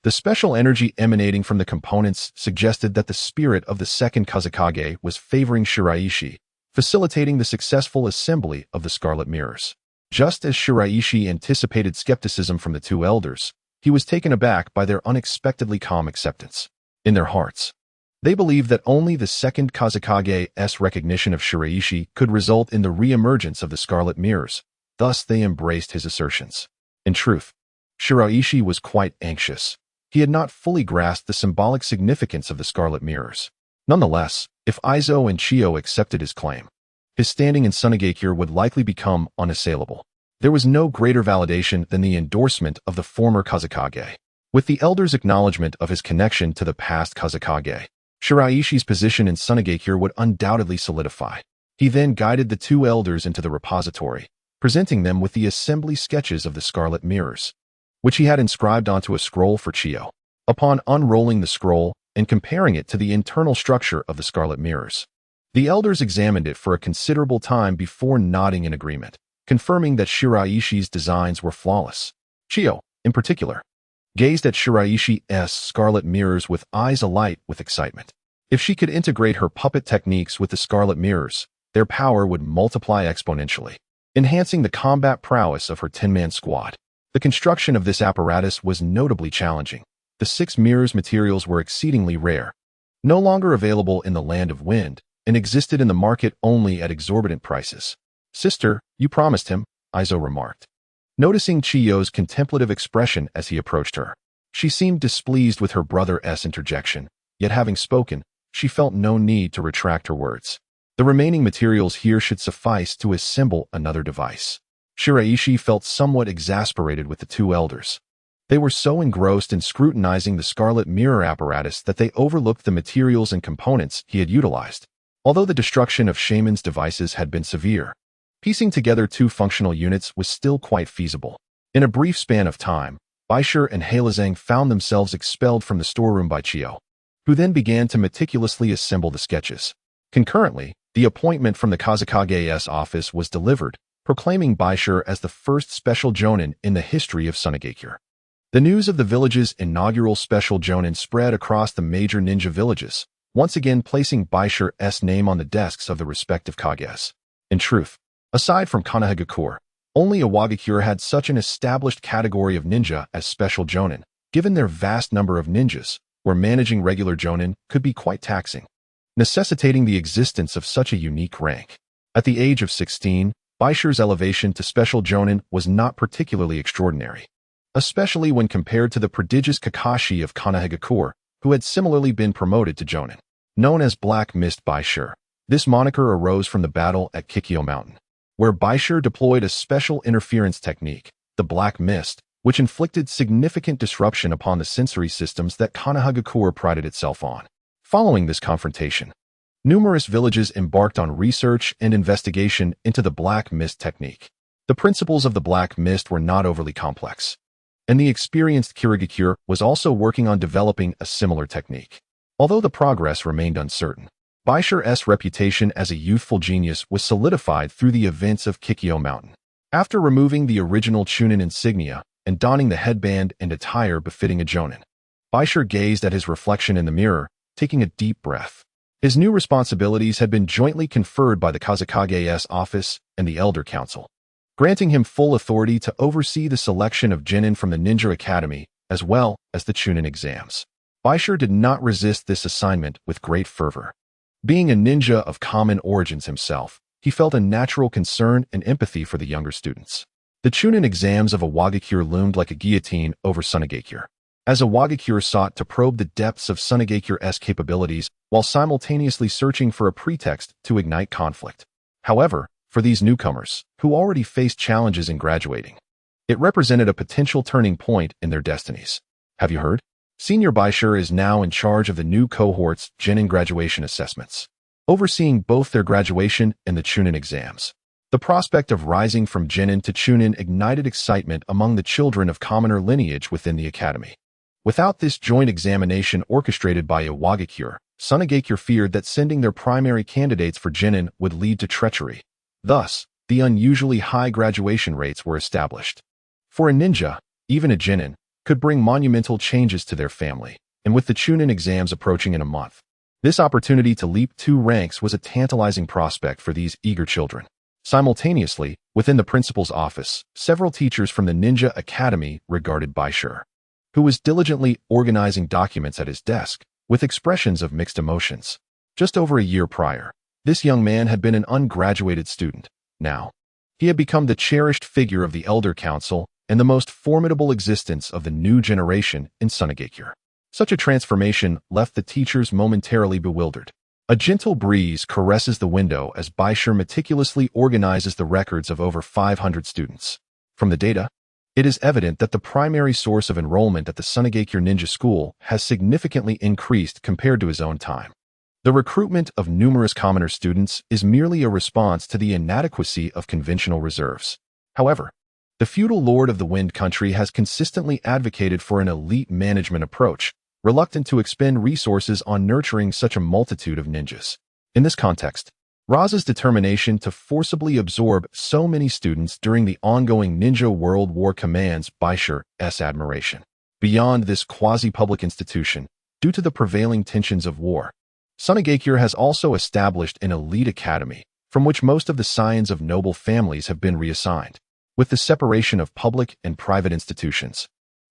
The special energy emanating from the components suggested that the spirit of the second Kazekage was favoring Shiraishi, facilitating the successful assembly of the Scarlet Mirrors. Just as Shiraishi anticipated skepticism from the two elders, he was taken aback by their unexpectedly calm acceptance. In their hearts, they believed that only the second Kazekage's recognition of Shiraishi could result in the re-emergence of the Scarlet Mirrors. Thus, they embraced his assertions. In truth, Shiraishi was quite anxious. He had not fully grasped the symbolic significance of the Scarlet Mirrors. Nonetheless, if Aizo and Chiyo accepted his claim, his standing in Sunagakure would likely become unassailable. There was no greater validation than the endorsement of the former Kazekage. With the elder's acknowledgement of his connection to the past Kazekage, Shiraishi's position in Sunagakure would undoubtedly solidify. He then guided the two elders into the repository, presenting them with the assembly sketches of the Scarlet Mirrors, which he had inscribed onto a scroll for Chiyo. Upon unrolling the scroll and comparing it to the internal structure of the Scarlet Mirrors, the elders examined it for a considerable time before nodding in agreement, confirming that Shiraishi's designs were flawless. Chiyo, in particular, gazed at Shiraishi's Scarlet Mirrors with eyes alight with excitement. If she could integrate her puppet techniques with the Scarlet Mirrors, their power would multiply exponentially, enhancing the combat prowess of her 10-man squad. The construction of this apparatus was notably challenging. The 6 mirrors' materials were exceedingly rare, no longer available in the Land of Wind, and existed in the market only at exorbitant prices. "Sister, you promised him," Aizo remarked, noticing Chiyo's contemplative expression as he approached her. She seemed displeased with her brother's interjection, yet having spoken, she felt no need to retract her words. The remaining materials here should suffice to assemble another device. Shiraishi felt somewhat exasperated with the two elders. They were so engrossed in scrutinizing the Scarlet Mirror apparatus that they overlooked the materials and components he had utilized. Although the destruction of Shaman's devices had been severe, piecing together 2 functional units was still quite feasible. In a brief span of time, Bai Shi and Halazang found themselves expelled from the storeroom by Chiyo, who then began to meticulously assemble the sketches. Concurrently, the appointment from the Kazekage's office was delivered, proclaiming Bai Shi as the first special jonin in the history of Sunagakure. The news of the village's inaugural special jonin spread across the major ninja villages, once again placing Bai Shi's name on the desks of the respective kages. In truth, aside from Sunagakure, only Iwagakure had such an established category of ninja as special jonin. Given their vast number of ninjas, where managing regular jonin could be quite taxing, necessitating the existence of such a unique rank. At the age of 16, Bai Shi's elevation to special jonin was not particularly extraordinary, especially when compared to the prodigious Kakashi of Sunagakure, who had similarly been promoted to jonin. Known as Black Mist Bai Shi, this moniker arose from the battle at Kikyo Mountain, where Bai Shi deployed a special interference technique, the Black Mist, which inflicted significant disruption upon the sensory systems that Sunagakure prided itself on. Following this confrontation, numerous villages embarked on research and investigation into the Black Mist technique. The principles of the Black Mist were not overly complex, and the experienced Kirigakure was also working on developing a similar technique. Although the progress remained uncertain, Bai Shi's reputation as a youthful genius was solidified through the events of Kikyo Mountain. After removing the original Chunin insignia and donning the headband and attire befitting a jonin, Bai Shi gazed at his reflection in the mirror, taking a deep breath. His new responsibilities had been jointly conferred by the Kazekage's office and the Elder Council, granting him full authority to oversee the selection of genin from the Ninja Academy, as well as the Chunin exams. Bai Shi did not resist this assignment with great fervor. Being a ninja of common origins himself, he felt a natural concern and empathy for the younger students. The Chunin exams of Iwagakure loomed like a guillotine over Sunagakure, as Iwagakure sought to probe the depths of Sunagakure's capabilities while simultaneously searching for a pretext to ignite conflict. However, for these newcomers, who already faced challenges in graduating, it represented a potential turning point in their destinies. Have you heard? Senior Bai Shi is now in charge of the new cohort's genin graduation assessments, overseeing both their graduation and the Chunin exams. The prospect of rising from genin to chunin ignited excitement among the children of commoner lineage within the academy. Without this joint examination orchestrated by Iwagakure, Sunagakure feared that sending their primary candidates for genin would lead to treachery. Thus, the unusually high graduation rates were established. For a ninja, even a genin, could bring monumental changes to their family, and with the chunin exams approaching in a month, this opportunity to leap 2 ranks was a tantalizing prospect for these eager children. Simultaneously, within the principal's office, several teachers from the Ninja Academy regarded Bai Shi, who was diligently organizing documents at his desk, with expressions of mixed emotions. Just over a year prior, this young man had been an ungraduated student. Now, he had become the cherished figure of the Elder Council and the most formidable existence of the new generation in Sunagakure. Such a transformation left the teachers momentarily bewildered. A gentle breeze caresses the window as Bai Shi meticulously organizes the records of over 500 students. From the data, it is evident that the primary source of enrollment at the Sunagakure Ninja School has significantly increased compared to his own time. The recruitment of numerous commoner students is merely a response to the inadequacy of conventional reserves. However, the feudal lord of the Wind Country has consistently advocated for an elite management approach, reluctant to expend resources on nurturing such a multitude of ninjas. In this context, Raza's determination to forcibly absorb so many students during the ongoing Ninja World War commands Bai Shi's admiration. Beyond this quasi-public institution, due to the prevailing tensions of war, Sunagakure has also established an elite academy, from which most of the scions of noble families have been reassigned. With the separation of public and private institutions,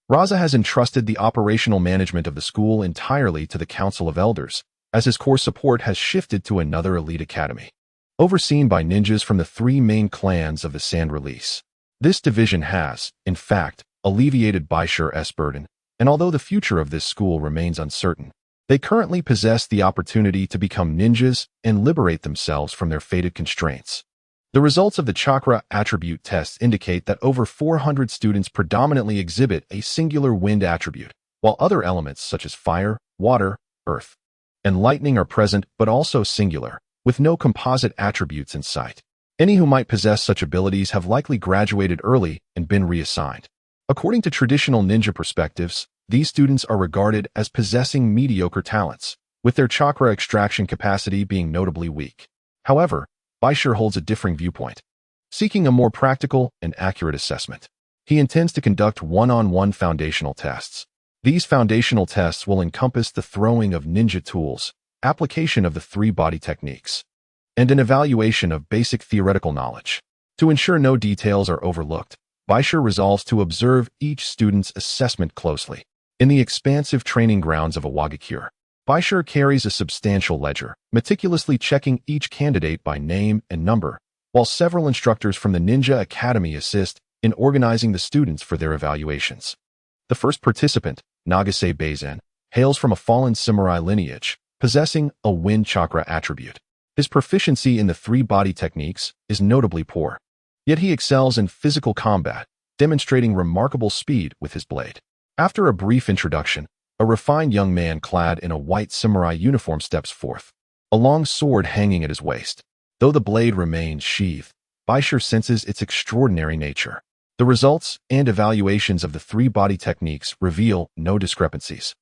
Raza has entrusted the operational management of the school entirely to the Council of Elders, as his core support has shifted to another elite academy, overseen by ninjas from the 3 main clans of the Sand Release. This division has, in fact, alleviated Bai Shi's burden, and although the future of this school remains uncertain, they currently possess the opportunity to become ninjas and liberate themselves from their fated constraints. The results of the chakra attribute tests indicate that over 400 students predominantly exhibit a singular wind attribute, while other elements such as fire, water, earth, and lightning are present but also singular, with no composite attributes in sight. Any who might possess such abilities have likely graduated early and been reassigned. According to traditional ninja perspectives, these students are regarded as possessing mediocre talents, with their chakra extraction capacity being notably weak. However, Bai Shi holds a differing viewpoint, seeking a more practical and accurate assessment. He intends to conduct one-on-one foundational tests. These foundational tests will encompass the throwing of ninja tools, application of the 3 body techniques, and an evaluation of basic theoretical knowledge. To ensure no details are overlooked, Bai Shi resolves to observe each student's assessment closely. In the expansive training grounds of Iwagakure, Bai Shi carries a substantial ledger, meticulously checking each candidate by name and number, while several instructors from the Ninja Academy assist in organizing the students for their evaluations. The first participant, Nagase Baizen, hails from a fallen samurai lineage, possessing a wind chakra attribute. His proficiency in the 3 body techniques is notably poor, yet he excels in physical combat, demonstrating remarkable speed with his blade. After a brief introduction, a refined young man clad in a white samurai uniform steps forth, a long sword hanging at his waist. Though the blade remains sheathed, Bai Shi senses its extraordinary nature. The results and evaluations of the 3 body techniques reveal no discrepancies.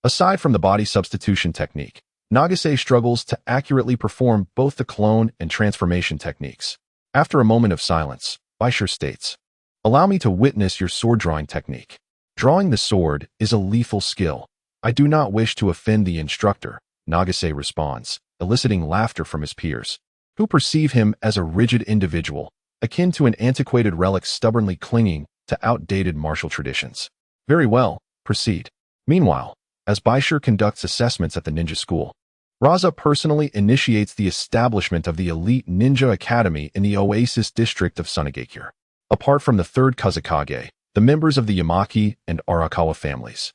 Aside from the body substitution technique, Nagase struggles to accurately perform both the clone and transformation techniques. After a moment of silence, Bai Shi states, "Allow me to witness your sword drawing technique." Drawing the sword is a lethal skill. "I do not wish to offend the instructor," Nagase responds, eliciting laughter from his peers, who perceive him as a rigid individual, akin to an antiquated relic stubbornly clinging to outdated martial traditions. "Very well, proceed." Meanwhile, as Bai Shi conducts assessments at the ninja school, Raza personally initiates the establishment of the elite ninja academy in the Oasis district of Sunagakure. Apart from the 3rd Kazakage, the members of the Yamaki and Arakawa families,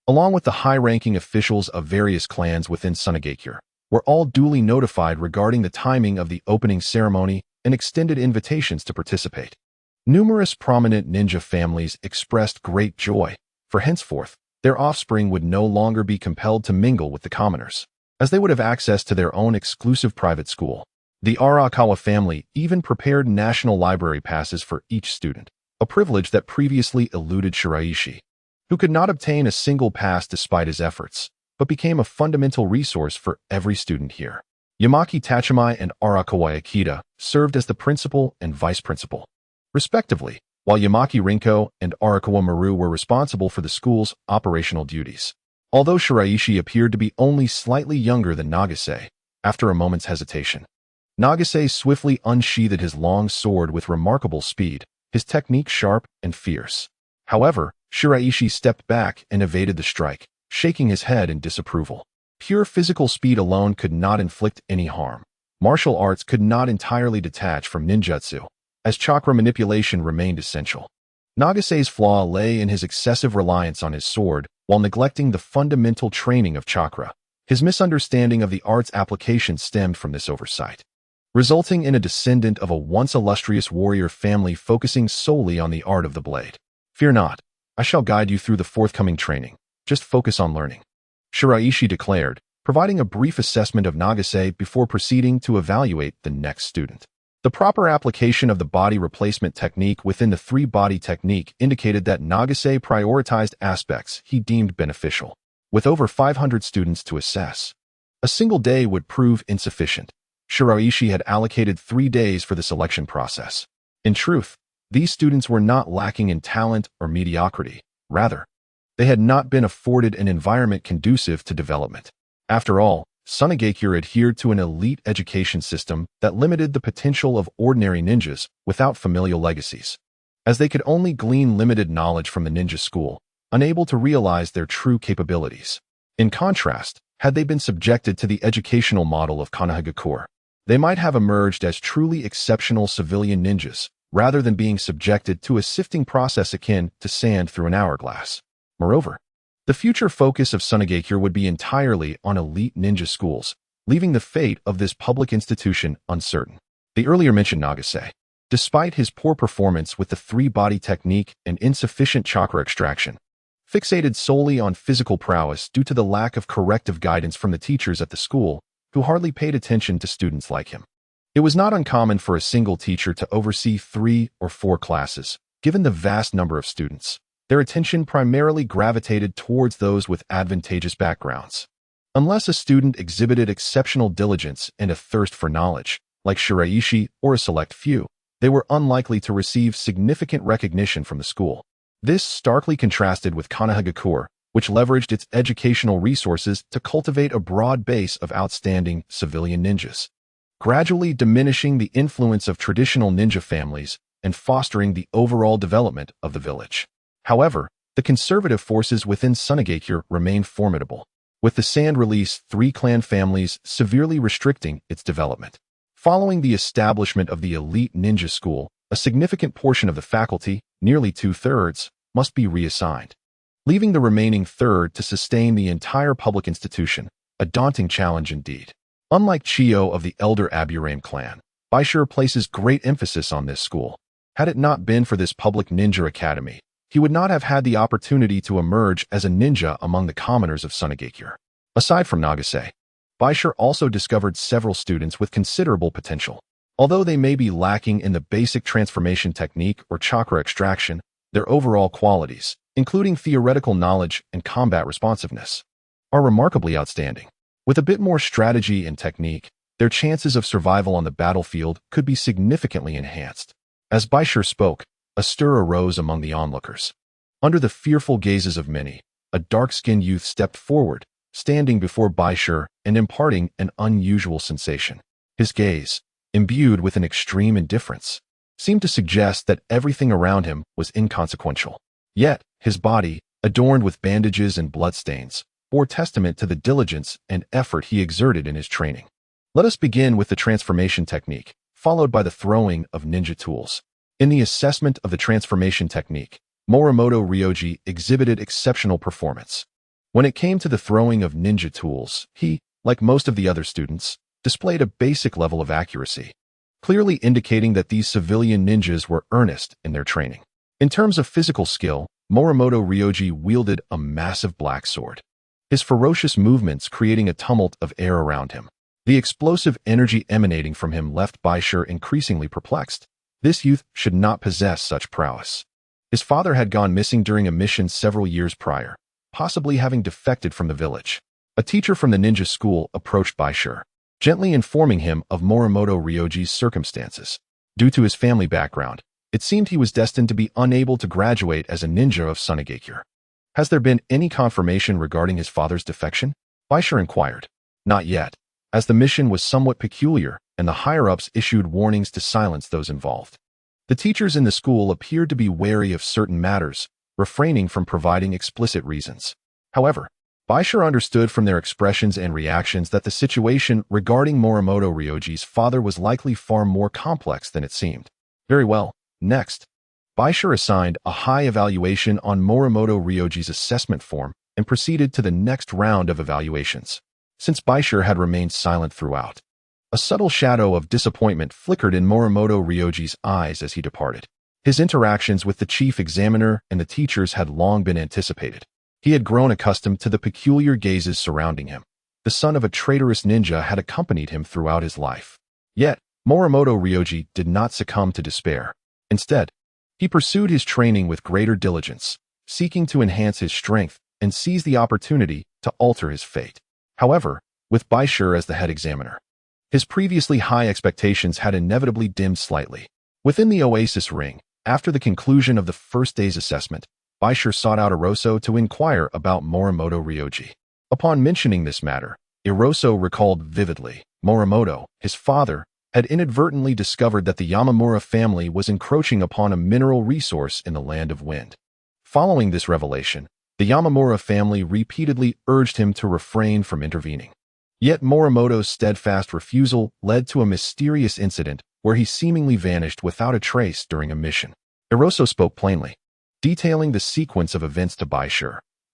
along with the high-ranking officials of various clans within Sunagakure, were all duly notified regarding the timing of the opening ceremony and extended invitations to participate. Numerous prominent ninja families expressed great joy, for henceforth, their offspring would no longer be compelled to mingle with the commoners, as they would have access to their own exclusive private school. The Arakawa family even prepared national library passes for each student, a privilege that previously eluded Shiraishi, who could not obtain a single pass despite his efforts, but became a fundamental resource for every student here. Yamaki Tachimai and Arakawa Akita served as the principal and vice principal, respectively, while Yamaki Rinko and Arakawa Maru were responsible for the school's operational duties. Although Shiraishi appeared to be only slightly younger than Nagase, after a moment's hesitation, Nagase swiftly unsheathed his long sword with remarkable speed, his technique sharp and fierce. However, Shiraishi stepped back and evaded the strike, shaking his head in disapproval. Pure physical speed alone could not inflict any harm. Martial arts could not entirely detach from ninjutsu, as chakra manipulation remained essential. Nagase's flaw lay in his excessive reliance on his sword while neglecting the fundamental training of chakra. His misunderstanding of the art's application stemmed from this oversight, resulting in a descendant of a once illustrious warrior family focusing solely on the art of the blade. Fear not, I shall guide you through the forthcoming training. Just focus on learning, Shiraishi declared, providing a brief assessment of Nagase before proceeding to evaluate the next student. The proper application of the body replacement technique within the three-body technique indicated that Nagase prioritized aspects he deemed beneficial. With over 500 students to assess, a single day would prove insufficient. Shiraishi had allocated 3 days for the selection process. In truth, these students were not lacking in talent or mediocrity. Rather, they had not been afforded an environment conducive to development. After all, Sunagakure adhered to an elite education system that limited the potential of ordinary ninjas without familial legacies, as they could only glean limited knowledge from the ninja school, unable to realize their true capabilities. In contrast, had they been subjected to the educational model of Sunagakure, they might have emerged as truly exceptional civilian ninjas, rather than being subjected to a sifting process akin to sand through an hourglass. Moreover, the future focus of Sunagakure would be entirely on elite ninja schools, leaving the fate of this public institution uncertain. The earlier mentioned Nagase, despite his poor performance with the three-body technique and insufficient chakra extraction, fixated solely on physical prowess due to the lack of corrective guidance from the teachers at the school, who hardly paid attention to students like him. It was not uncommon for a single teacher to oversee 3 or 4 classes. Given the vast number of students, their attention primarily gravitated towards those with advantageous backgrounds. Unless a student exhibited exceptional diligence and a thirst for knowledge, like Shiraishi or a select few, they were unlikely to receive significant recognition from the school. This starkly contrasted with Sunagakure, which leveraged its educational resources to cultivate a broad base of outstanding civilian ninjas, gradually diminishing the influence of traditional ninja families and fostering the overall development of the village. However, the conservative forces within Sunagakure remained formidable, with the Sand Release 3 clan families severely restricting its development. Following the establishment of the elite ninja school, a significant portion of the faculty, nearly 2/3, must be reassigned, leaving the remaining third to sustain the entire public institution, a daunting challenge indeed. Unlike Chiyo of the elder Aburame clan, Bai Shi places great emphasis on this school. Had it not been for this public ninja academy, he would not have had the opportunity to emerge as a ninja among the commoners of Sunagakure. Aside from Nagase, Bai Shi also discovered several students with considerable potential. Although they may be lacking in the basic transformation technique or chakra extraction, their overall qualities, including theoretical knowledge and combat responsiveness, are remarkably outstanding. With a bit more strategy and technique, their chances of survival on the battlefield could be significantly enhanced. As Bai Shi spoke, a stir arose among the onlookers. Under the fearful gazes of many, a dark-skinned youth stepped forward, standing before Bai Shi and imparting an unusual sensation. His gaze, imbued with an extreme indifference, seemed to suggest that everything around him was inconsequential. Yet, his body, adorned with bandages and bloodstains, bore testament to the diligence and effort he exerted in his training. Let us begin with the transformation technique, followed by the throwing of ninja tools. In the assessment of the transformation technique, Morimoto Ryoji exhibited exceptional performance. When it came to the throwing of ninja tools, he, like most of the other students, displayed a basic level of accuracy, clearly indicating that these civilian ninjas were earnest in their training. In terms of physical skill, Morimoto Ryoji wielded a massive black sword, his ferocious movements creating a tumult of air around him. The explosive energy emanating from him left Bai Shi increasingly perplexed. This youth should not possess such prowess. His father had gone missing during a mission several years prior, possibly having defected from the village. A teacher from the ninja school approached Bai Shi, gently informing him of Morimoto Ryoji's circumstances. Due to his family background, it seemed he was destined to be unable to graduate as a ninja of Sunagakure. Has there been any confirmation regarding his father's defection? Bai Shi inquired. Not yet, as the mission was somewhat peculiar and the higher-ups issued warnings to silence those involved. The teachers in the school appeared to be wary of certain matters, refraining from providing explicit reasons. However, Bai Shi understood from their expressions and reactions that the situation regarding Morimoto Ryoji's father was likely far more complex than it seemed. Very well, next. Bai Shi assigned a high evaluation on Morimoto Ryoji's assessment form and proceeded to the next round of evaluations. Since Bai Shi had remained silent throughout, a subtle shadow of disappointment flickered in Morimoto Ryoji's eyes as he departed. His interactions with the chief examiner and the teachers had long been anticipated. He had grown accustomed to the peculiar gazes surrounding him. The son of a traitorous ninja had accompanied him throughout his life. Yet, Morimoto Ryoji did not succumb to despair. Instead, he pursued his training with greater diligence, seeking to enhance his strength and seize the opportunity to alter his fate. However, with Bai Shi as the head examiner, his previously high expectations had inevitably dimmed slightly. Within the Oasis Ring, after the conclusion of the first day's assessment, Bai Shi sought out Eroso to inquire about Morimoto Ryoji. Upon mentioning this matter, Eroso recalled vividly, Morimoto, his father, had inadvertently discovered that the Yamamura family was encroaching upon a mineral resource in the Land of Wind. Following this revelation, the Yamamura family repeatedly urged him to refrain from intervening. Yet Morimoto's steadfast refusal led to a mysterious incident where he seemingly vanished without a trace during a mission. Eroso spoke plainly, detailing the sequence of events to Bai Shi.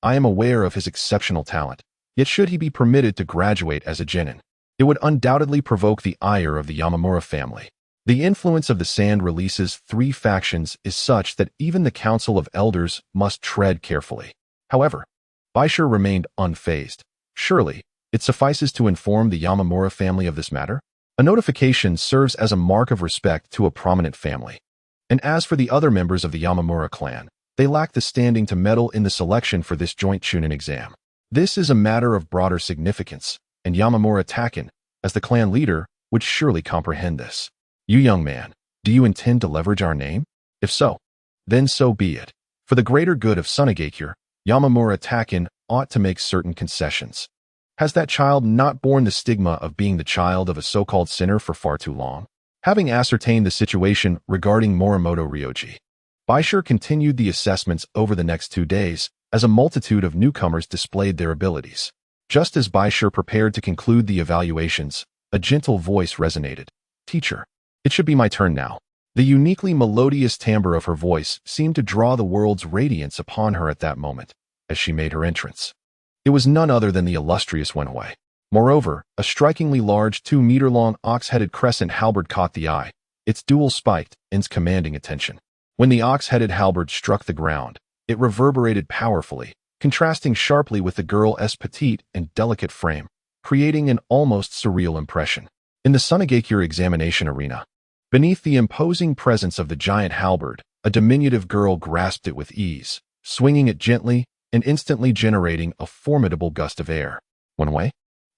I am aware of his exceptional talent, yet should he be permitted to graduate as a genin, it would undoubtedly provoke the ire of the Yamamura family. The influence of the Sand Release's 3 factions is such that even the Council of Elders must tread carefully. However, Bai Shi remained unfazed. Surely, it suffices to inform the Yamamura family of this matter. A notification serves as a mark of respect to a prominent family. And as for the other members of the Yamamura clan, they lack the standing to meddle in the selection for this joint Chunin exam. This is a matter of broader significance, and Yamamura Taken, as the clan leader, would surely comprehend this. You young man, do you intend to leverage our name? If so, then so be it. For the greater good of Sunagakure, Yamamura Taken ought to make certain concessions. Has that child not borne the stigma of being the child of a so-called sinner for far too long? Having ascertained the situation regarding Morimoto Ryoji, Bai Shi continued the assessments over the next 2 days as a multitude of newcomers displayed their abilities. Just as Bai Shi prepared to conclude the evaluations, a gentle voice resonated. Teacher, it should be my turn now. The uniquely melodious timbre of her voice seemed to draw the world's radiance upon her at that moment, as she made her entrance. It was none other than the illustrious Wenhui. Moreover, a strikingly large 2-meter-long ox-headed crescent halberd caught the eye, its dual-spiked ends commanding attention. When the ox-headed halberd struck the ground, it reverberated powerfully, contrasting sharply with the girl's petite and delicate frame, creating an almost surreal impression. In the Sunagakure examination arena, beneath the imposing presence of the giant halberd, a diminutive girl grasped it with ease, swinging it gently and instantly generating a formidable gust of air. Wenhui,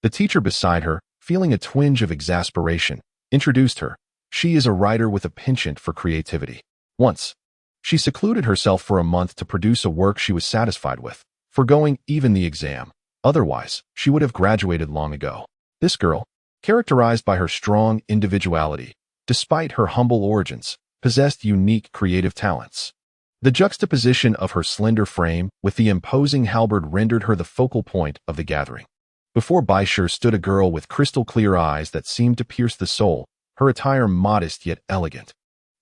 the teacher beside her, feeling a twinge of exasperation, introduced her. She is a writer with a penchant for creativity. Once, she secluded herself for a month to produce a work she was satisfied with, foregoing even the exam. Otherwise, she would have graduated long ago. This girl, characterized by her strong individuality, despite her humble origins, possessed unique creative talents. The juxtaposition of her slender frame with the imposing halberd rendered her the focal point of the gathering. Before Bai Shi stood a girl with crystal-clear eyes that seemed to pierce the soul, her attire modest yet elegant,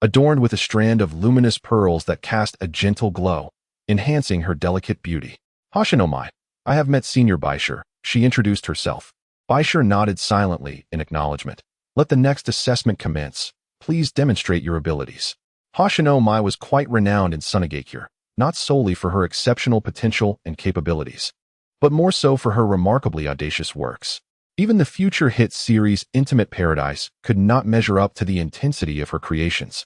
adorned with a strand of luminous pearls that cast a gentle glow, enhancing her delicate beauty. Hashinomai, I have met Senior Bai Shi, she introduced herself. Bai Shi nodded silently in acknowledgement. Let the next assessment commence. Please demonstrate your abilities. Hashinomai was quite renowned in Sunagakure, not solely for her exceptional potential and capabilities, but more so for her remarkably audacious works. Even the future hit series Intimate Paradise could not measure up to the intensity of her creations,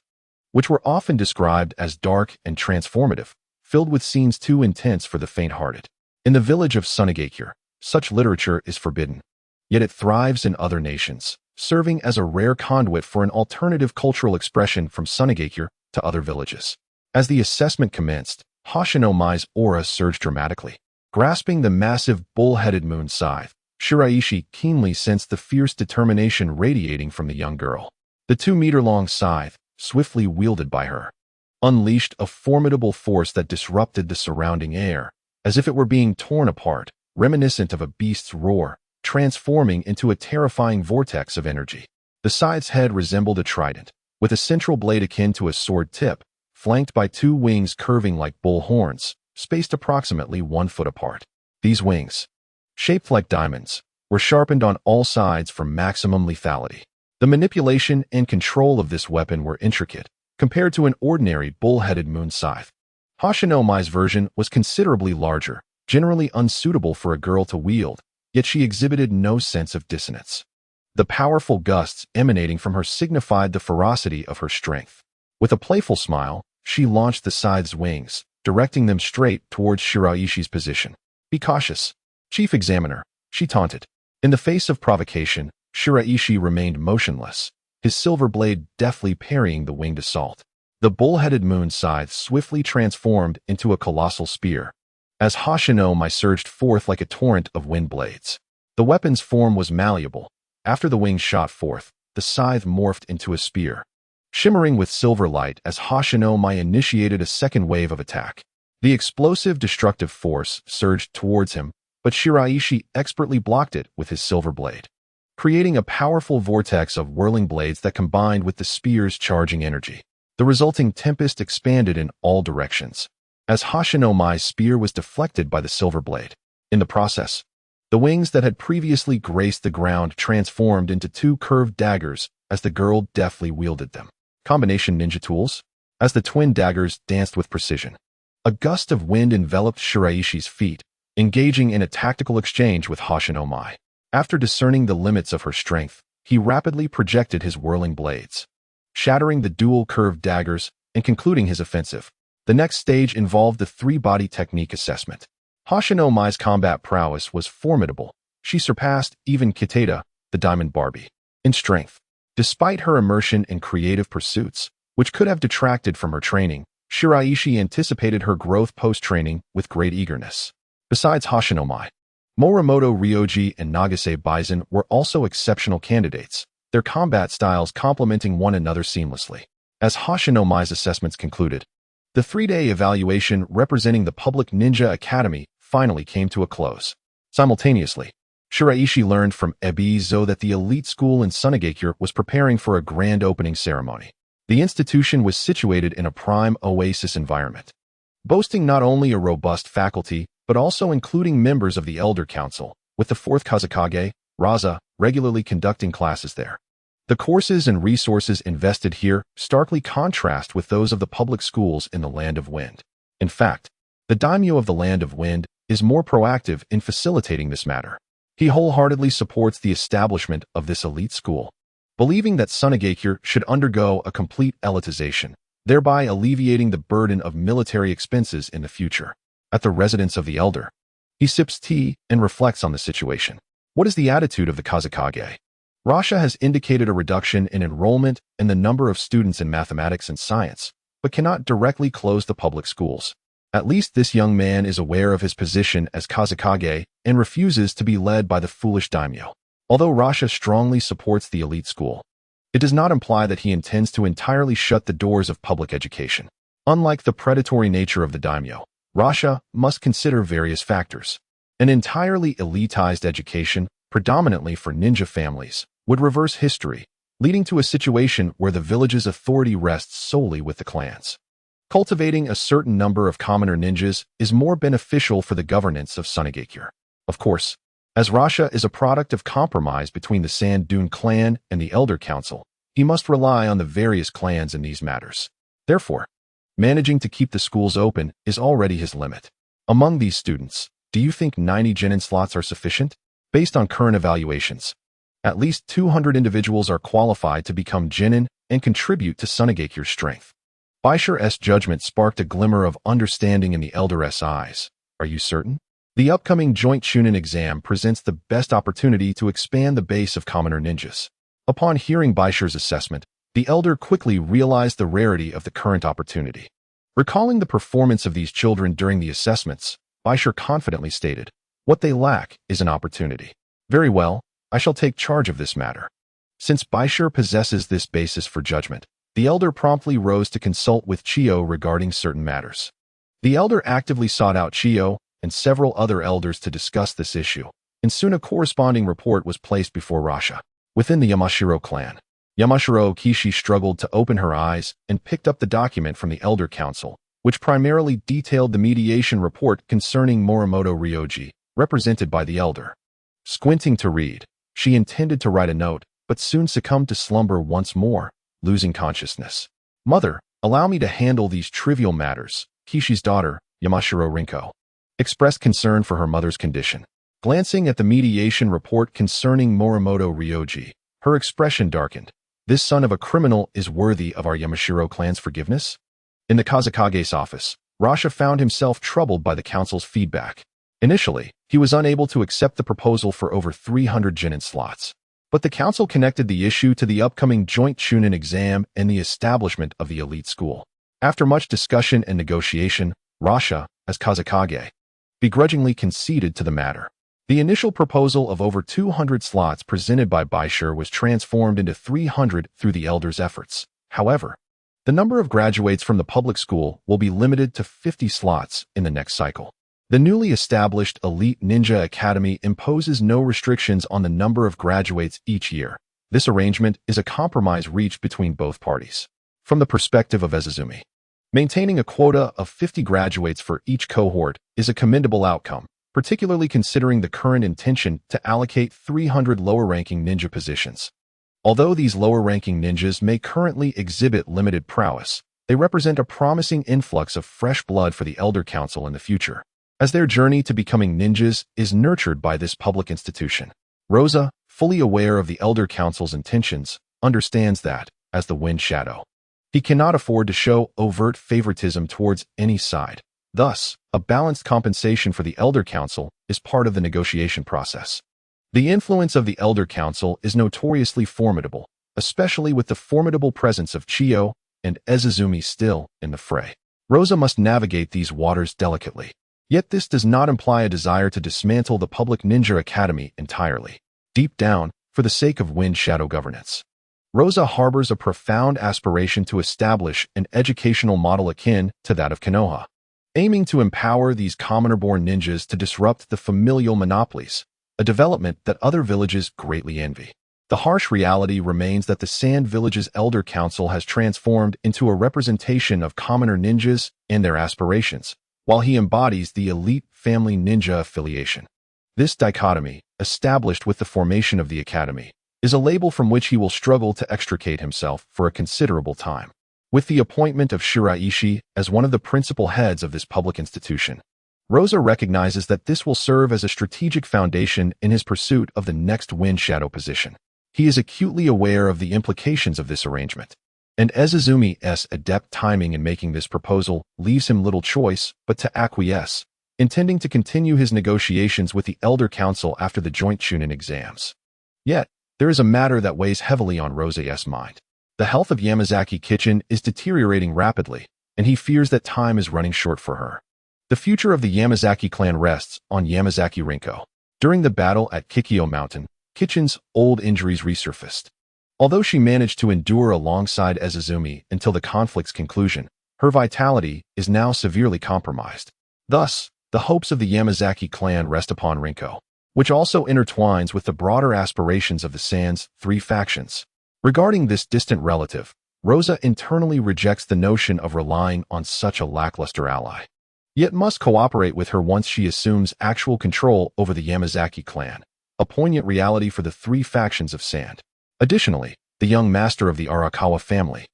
which were often described as dark and transformative, filled with scenes too intense for the faint-hearted. In the village of Sunagakure, such literature is forbidden, yet it thrives in other nations, serving as a rare conduit for an alternative cultural expression from Sunagakure to other villages. As the assessment commenced, Hashinomai's aura surged dramatically. Grasping the massive bull-headed moon scythe, Shiraishi keenly sensed the fierce determination radiating from the young girl. The 2-meter-long scythe, swiftly wielded by her, unleashed a formidable force that disrupted the surrounding air, as if it were being torn apart, reminiscent of a beast's roar, transforming into a terrifying vortex of energy. The scythe's head resembled a trident, with a central blade akin to a sword tip, flanked by 2 wings curving like bull horns, spaced approximately 1 foot apart. These wings, shaped like diamonds, were sharpened on all sides for maximum lethality. The manipulation and control of this weapon were intricate, compared to an ordinary bull-headed moon scythe. Hashinomai's version was considerably larger, generally unsuitable for a girl to wield, yet she exhibited no sense of dissonance. The powerful gusts emanating from her signified the ferocity of her strength. With a playful smile, she launched the scythe's wings, directing them straight towards Shiraishi's position. "Be cautious, Chief Examiner," she taunted. In the face of provocation, Shiraishi remained motionless, his silver blade deftly parrying the winged assault. The bull-headed moon scythe swiftly transformed into a colossal spear, as Hashinomai surged forth like a torrent of wind blades. The weapon's form was malleable. After the wings shot forth, the scythe morphed into a spear, shimmering with silver light as Hashinomai initiated a second wave of attack. The explosive destructive force surged towards him, but Shiraishi expertly blocked it with his silver blade, creating a powerful vortex of whirling blades that combined with the spear's charging energy. The resulting tempest expanded in all directions, as Hashinomai's spear was deflected by the silver blade. In the process, the wings that had previously graced the ground transformed into 2 curved daggers as the girl deftly wielded them. Combination ninja tools? As the twin daggers danced with precision, a gust of wind enveloped Shiraishi's feet, engaging in a tactical exchange with Hashinomai. After discerning the limits of her strength, he rapidly projected his whirling blades, shattering the dual curved daggers and concluding his offensive. The next stage involved the 3-body technique assessment. Hashinomai's combat prowess was formidable. She surpassed even Kitata, the Diamond Barbie, in strength. Despite her immersion in creative pursuits, which could have detracted from her training, Shiraishi anticipated her growth post-training with great eagerness. Besides Hashinomai, Morimoto Ryoji and Nagase Bison were also exceptional candidates, their combat styles complementing one another seamlessly. As Hashinomai's assessments concluded, the 3-day evaluation representing the Public Ninja Academy finally came to a close. Simultaneously, Shiraishi learned from Ebizo that the elite school in Sunagakure was preparing for a grand opening ceremony. The institution was situated in a prime oasis environment, boasting not only a robust faculty, but also including members of the Elder Council, with the 4th Kazakage, Raza, regularly conducting classes there. The courses and resources invested here starkly contrast with those of the public schools in the Land of Wind. In fact, the daimyo of the Land of Wind is more proactive in facilitating this matter. He wholeheartedly supports the establishment of this elite school, believing that Sunagakure should undergo a complete elitization, thereby alleviating the burden of military expenses in the future. At the residence of the elder, he sips tea and reflects on the situation. What is the attitude of the Kazakage? Rasha has indicated a reduction in enrollment and the number of students in mathematics and science, but cannot directly close the public schools. At least this young man is aware of his position as Kazakage and refuses to be led by the foolish daimyo. Although Rasha strongly supports the elite school, it does not imply that he intends to entirely shut the doors of public education. Unlike the predatory nature of the daimyo, Rasha must consider various factors. An entirely elitized education, predominantly for ninja families, would reverse history, leading to a situation where the village's authority rests solely with the clans. Cultivating a certain number of commoner ninjas is more beneficial for the governance of Sunagakure. Of course, as Rasha is a product of compromise between the Sand Dune clan and the Elder Council, he must rely on the various clans in these matters. Therefore, managing to keep the schools open is already his limit. Among these students, do you think 90 genin slots are sufficient? Based on current evaluations, at least 200 individuals are qualified to become genin and contribute to Sunagakure's strength. Bai Shi's judgment sparked a glimmer of understanding in the elder's eyes. Are you certain? The upcoming joint Chunin exam presents the best opportunity to expand the base of commoner ninjas. Upon hearing Bai Shi's assessment, the elder quickly realized the rarity of the current opportunity. Recalling the performance of these children during the assessments, Bai Shi confidently stated, "What they lack is an opportunity." Very well, I shall take charge of this matter. Since Bai Shi possesses this basis for judgment, the elder promptly rose to consult with Chiyo regarding certain matters. The elder actively sought out Chiyo and several other elders to discuss this issue, and soon a corresponding report was placed before Rasha. Within the Yamashiro clan, Yamashiro Kishi struggled to open her eyes and picked up the document from the Elder Council, which primarily detailed the mediation report concerning Morimoto Ryoji, represented by the elder. Squinting to read, she intended to write a note, but soon succumbed to slumber once more, losing consciousness. "Mother, allow me to handle these trivial matters," Kishi's daughter, Yamashiro Rinko, expressed concern for her mother's condition. Glancing at the mediation report concerning Morimoto Ryoji, her expression darkened. This son of a criminal is worthy of our Yamashiro clan's forgiveness? In the Kazakage's office, Rasha found himself troubled by the council's feedback. Initially, he was unable to accept the proposal for over 300 genin slots. But the council connected the issue to the upcoming joint Chunin exam and the establishment of the elite school. After much discussion and negotiation, Rasha, as Kazakage, begrudgingly conceded to the matter. The initial proposal of over 200 slots presented by Bai Shi was transformed into 300 through the elder's efforts. However, the number of graduates from the public school will be limited to 50 slots in the next cycle. The newly established Elite Ninja Academy imposes no restrictions on the number of graduates each year. This arrangement is a compromise reached between both parties. From the perspective of Ezazumi, maintaining a quota of 50 graduates for each cohort is a commendable outcome, particularly considering the current intention to allocate 300 lower-ranking ninja positions. Although these lower-ranking ninjas may currently exhibit limited prowess, they represent a promising influx of fresh blood for the Elder Council in the future, as their journey to becoming ninjas is nurtured by this public institution. Rosa, fully aware of the Elder Council's intentions, understands that, as the Wind Shadow, he cannot afford to show overt favoritism towards any side. Thus, a balanced compensation for the Elder Council is part of the negotiation process. The influence of the Elder Council is notoriously formidable, especially with the formidable presence of Chiyo and Ezazumi still in the fray. Rosa must navigate these waters delicately. Yet this does not imply a desire to dismantle the public ninja academy entirely. Deep down, for the sake of Wind Shadow governance, Rosa harbors a profound aspiration to establish an educational model akin to that of Konoha, aiming to empower these commoner-born ninjas to disrupt the familial monopolies, a development that other villages greatly envy. The harsh reality remains that the Sand Village's Elder Council has transformed into a representation of commoner ninjas and their aspirations, while he embodies the elite family ninja affiliation. This dichotomy, established with the formation of the academy, is a label from which he will struggle to extricate himself for a considerable time. With the appointment of Shiraishi as one of the principal heads of this public institution, Rosa recognizes that this will serve as a strategic foundation in his pursuit of the next Wind Shadow position. He is acutely aware of the implications of this arrangement, and Ezazumi's adept timing in making this proposal leaves him little choice but to acquiesce, intending to continue his negotiations with the Elder Council after the joint Chunin exams. Yet, there is a matter that weighs heavily on Rosa's mind. The health of Yamazaki Kitchen is deteriorating rapidly, and he fears that time is running short for her. The future of the Yamazaki clan rests on Yamazaki Rinko. During the battle at Kikyo Mountain, Kitchen's old injuries resurfaced. Although she managed to endure alongside Ezazumi until the conflict's conclusion, her vitality is now severely compromised. Thus, the hopes of the Yamazaki clan rest upon Rinko, which also intertwines with the broader aspirations of the Sand's 3 factions. Regarding this distant relative, Rosa internally rejects the notion of relying on such a lackluster ally, yet must cooperate with her once she assumes actual control over the Yamazaki clan, a poignant reality for the 3 factions of Sand. Additionally, the young master of the Arakawa family,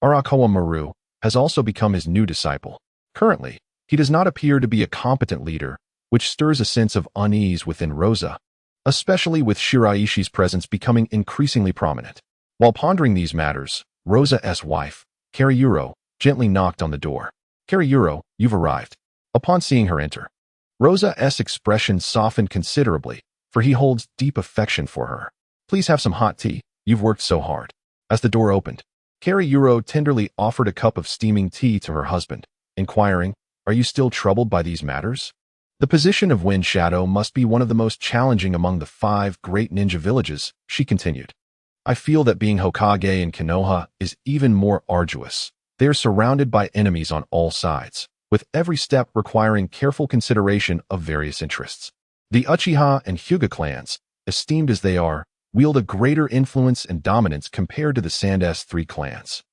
Arakawa Maru, has also become his new disciple. Currently, he does not appear to be a competent leader, which stirs a sense of unease within Rosa. especially with Shiraishi's presence becoming increasingly prominent. While pondering these matters, Rosa's wife, Kariyuro, gently knocked on the door. "Kariyuro, you've arrived." Upon seeing her enter, Rosa's expression softened considerably, for he holds deep affection for her. "Please have some hot tea. You've worked so hard." As the door opened, Kariyuro tenderly offered a cup of steaming tea to her husband, inquiring, "Are you still troubled by these matters?" "The position of Wind Shadow must be one of the most challenging among the 5 great ninja villages," she continued. "I feel that being Hokage in Konoha is even more arduous. They are surrounded by enemies on all sides, with every step requiring careful consideration of various interests. The Uchiha and Hyuga clans, esteemed as they are, wield a greater influence and dominance compared to the Sand's 3 clans."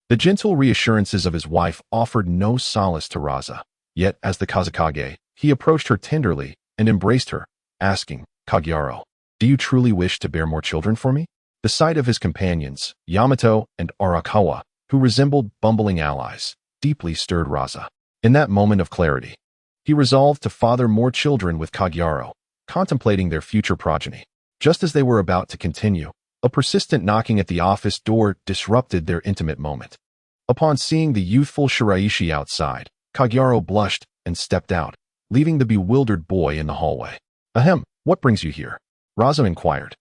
The gentle reassurances of his wife offered no solace to Raza, yet as the Kazekage, he approached her tenderly and embraced her, asking, "Kagyaro, do you truly wish to bear more children for me?" The sight of his companions, Yamato and Arakawa, who resembled bumbling allies, deeply stirred Raza. In that moment of clarity, he resolved to father more children with Kagyaro, contemplating their future progeny. Just as they were about to continue, a persistent knocking at the office door disrupted their intimate moment. Upon seeing the youthful Shiraishi outside, Kagyaro blushed and stepped out, leaving the bewildered boy in the hallway. "Ahem, what brings you here?" Raza inquired.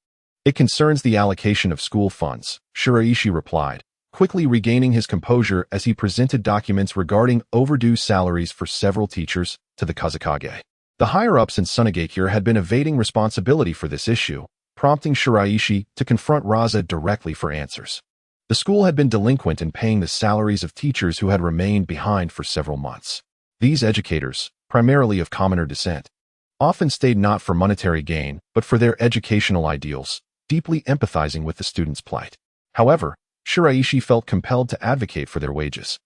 "It concerns the allocation of school funds," Shiraishi replied, quickly regaining his composure as he presented documents regarding overdue salaries for several teachers to the Kazekage. The higher-ups in Sunagakure had been evading responsibility for this issue, prompting Shiraishi to confront Raza directly for answers. The school had been delinquent in paying the salaries of teachers who had remained behind for several months. These educators, primarily of commoner descent, often stayed not for monetary gain, but for their educational ideals, deeply empathizing with the students' plight. However, Shiraishi felt compelled to advocate for their wages,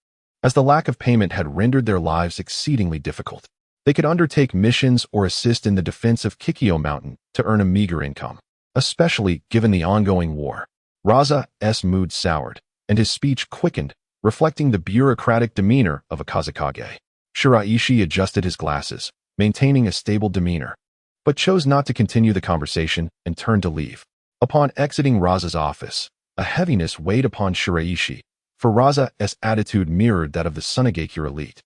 as the lack of payment had rendered their lives exceedingly difficult. They could undertake missions or assist in the defense of Kikyo Mountain to earn a meager income, especially given the ongoing war. Raza's mood soured, and his speech quickened, reflecting the bureaucratic demeanor of a Kazekage. Shiraishi adjusted his glasses, maintaining a stable demeanor, but chose not to continue the conversation and turned to leave. Upon exiting Raza's office, a heaviness weighed upon Shiraishi, for Raza's attitude mirrored that of the Sunagakure elite,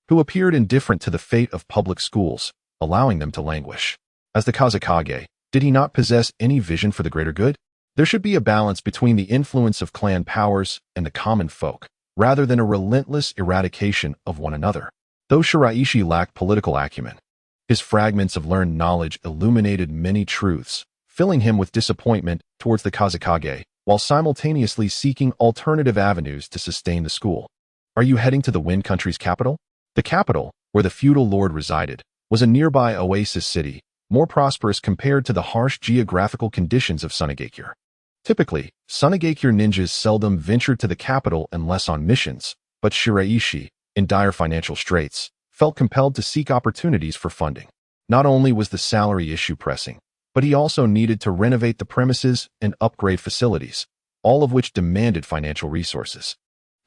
who appeared indifferent to the fate of public schools, allowing them to languish. As the Kazekage, did he not possess any vision for the greater good? There should be a balance between the influence of clan powers and the common folk, rather than a relentless eradication of one another. Though Shiraishi lacked political acumen, his fragments of learned knowledge illuminated many truths, filling him with disappointment towards the Kazekage, while simultaneously seeking alternative avenues to sustain the school. "Are you heading to the Wind Country's capital?" The capital, where the feudal lord resided, was a nearby oasis city, more prosperous compared to the harsh geographical conditions of Sunagakure. Typically, Sunagakure ninjas seldom ventured to the capital unless on missions, but Shiraishi, in dire financial straits, felt compelled to seek opportunities for funding. Not only was the salary issue pressing, but he also needed to renovate the premises and upgrade facilities, all of which demanded financial resources.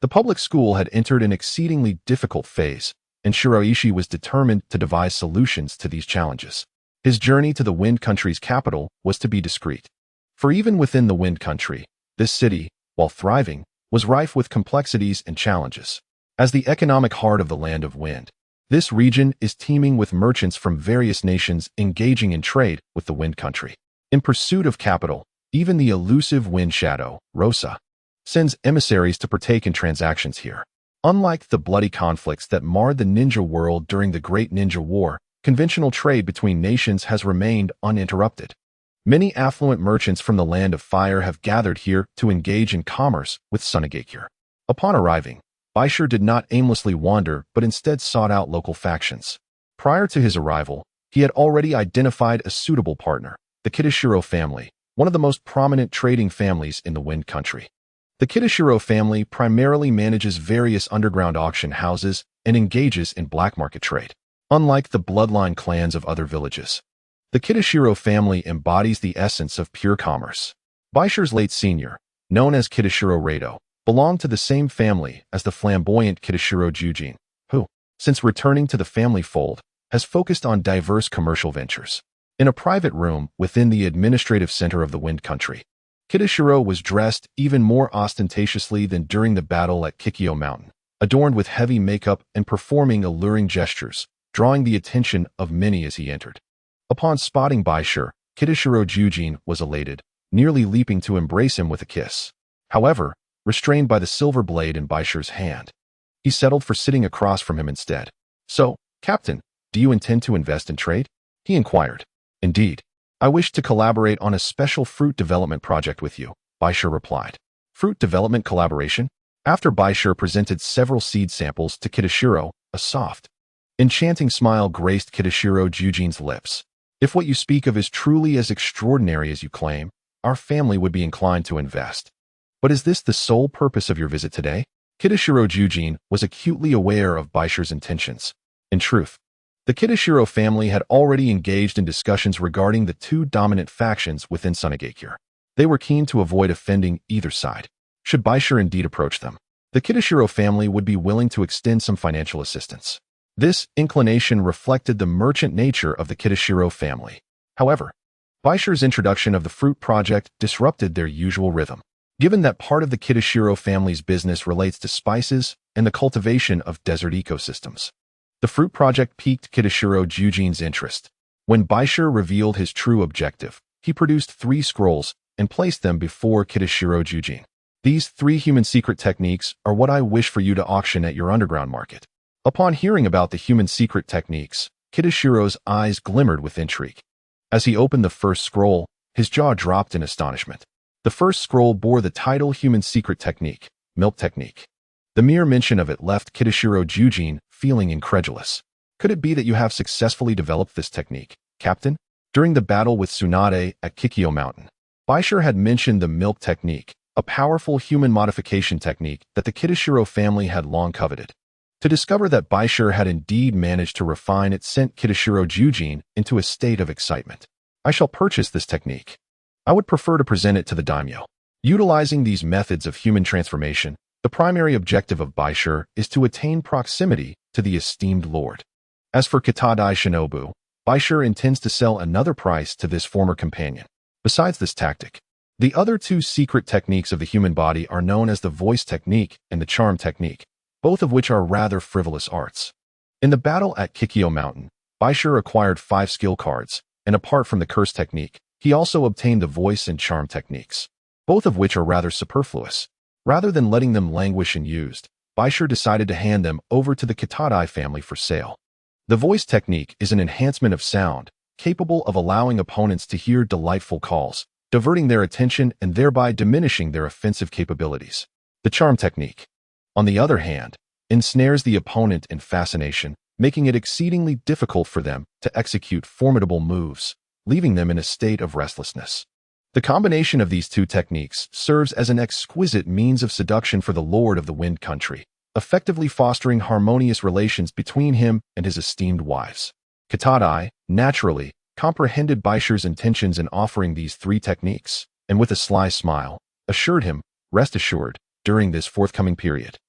The public school had entered an exceedingly difficult phase, and Shiraishi was determined to devise solutions to these challenges. His journey to the Wind Country's capital was to be discreet. For even within the Wind Country, this city, while thriving, was rife with complexities and challenges. As the economic heart of the Land of Wind, this region is teeming with merchants from various nations engaging in trade with the Wind Country. In pursuit of capital, even the elusive Wind Shadow, Rosa, sends emissaries to partake in transactions here. Unlike the bloody conflicts that marred the ninja world during the Great Ninja War, conventional trade between nations has remained uninterrupted. Many affluent merchants from the Land of Fire have gathered here to engage in commerce with Sunagakure. Upon arriving, Bai Shi did not aimlessly wander but instead sought out local factions. Prior to his arrival, he had already identified a suitable partner, the Kitashiro family, one of the most prominent trading families in the Wind Country. The Kitashiro family primarily manages various underground auction houses and engages in black market trade. Unlike the bloodline clans of other villages, the Kitashiro family embodies the essence of pure commerce. Bai Shi's late senior, known as Kitashiro Rado, belonged to the same family as the flamboyant Kitashiro Jujin, who, since returning to the family fold, has focused on diverse commercial ventures. In a private room within the administrative center of the Wind Country, Kitashiro was dressed even more ostentatiously than during the battle at Kikyo Mountain, adorned with heavy makeup and performing alluring gestures, drawing the attention of many as he entered. Upon spotting Bai Shi, Kitashiro Jujin was elated, nearly leaping to embrace him with a kiss. However, restrained by the silver blade in Bai Shi's hand, he settled for sitting across from him instead. "So, Captain, do you intend to invest in trade?" he inquired. "Indeed. I wish to collaborate on a special fruit development project with you," Bai Shi replied. "Fruit development collaboration?" After Bai Shi presented several seed samples to Kitashiro, a soft, enchanting smile graced Kitashiro Jujin's lips. "If what you speak of is truly as extraordinary as you claim, our family would be inclined to invest. But is this the sole purpose of your visit today?" Kitashiro Jujin was acutely aware of Bai Shi's intentions. In truth, the Kitashiro family had already engaged in discussions regarding the two dominant factions within Sunagakure. They were keen to avoid offending either side. Should Bai Shi indeed approach them, the Kitashiro family would be willing to extend some financial assistance. This inclination reflected the merchant nature of the Kitashiro family. However, Bai Shi's introduction of the fruit project disrupted their usual rhythm. Given that part of the Kitashiro family's business relates to spices and the cultivation of desert ecosystems, the fruit project piqued Kitashiro Jujin's interest. When Bai Shi revealed his true objective, he produced 3 scrolls and placed them before Kitashiro Jujin. "These 3 human secret techniques are what I wish for you to auction at your underground market." Upon hearing about the human secret techniques, Kitashiro's eyes glimmered with intrigue. As he opened the first scroll, his jaw dropped in astonishment. The first scroll bore the title Human Secret Technique, Milk Technique. The mere mention of it left Kitashiro Jujin feeling incredulous. "Could it be that you have successfully developed this technique, Captain?" During the battle with Tsunade at Kikyo Mountain, Bai Shi had mentioned the Milk Technique, a powerful human modification technique that the Kitashiro family had long coveted. To discover that Bai Shi had indeed managed to refine it sent Kitashiro Jujin into a state of excitement. "I shall purchase this technique. I would prefer to present it to the daimyo." Utilizing these methods of human transformation, the primary objective of Bai Shi is to attain proximity to the esteemed lord. As for Kitadai Shinobu, Bai Shi intends to sell another price to this former companion. Besides this tactic, the other 2 secret techniques of the human body are known as the voice technique and the charm technique, both of which are rather frivolous arts. In the battle at Kikyo Mountain, Bai Shi acquired 5 skill cards, and apart from the curse technique, he also obtained the voice and charm techniques, both of which are rather superfluous. Rather than letting them languish unused, Bai Shi decided to hand them over to the Kitadai family for sale. The voice technique is an enhancement of sound, capable of allowing opponents to hear delightful calls, diverting their attention and thereby diminishing their offensive capabilities. The charm technique, on the other hand, ensnares the opponent in fascination, making it exceedingly difficult for them to execute formidable moves, leaving them in a state of restlessness. The combination of these 2 techniques serves as an exquisite means of seduction for the Lord of the Wind Country, effectively fostering harmonious relations between him and his esteemed wives. Kitadai, naturally, comprehended Bai Shi's intentions in offering these 3 techniques, and with a sly smile, assured him, "Rest assured, during this forthcoming period,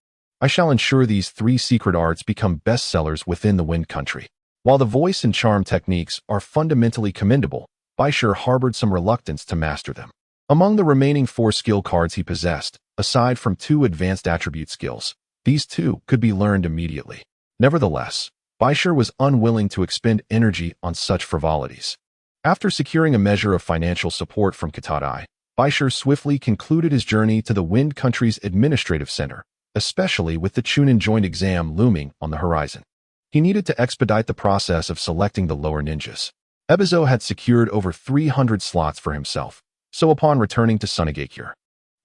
I shall ensure these 3 secret arts become bestsellers within the Wind Country." While the voice and charm techniques are fundamentally commendable, Bai Shi harbored some reluctance to master them. Among the remaining 4 skill cards he possessed, aside from 2 advanced attribute skills, these 2 could be learned immediately. Nevertheless, Bai Shi was unwilling to expend energy on such frivolities. After securing a measure of financial support from Kitadai, Bai Shi swiftly concluded his journey to the Wind Country's administrative center, especially with the Chunin joint exam looming on the horizon. He needed to expedite the process of selecting the lower ninjas. Ebizo had secured over 300 slots for himself, so upon returning to Sunagakure,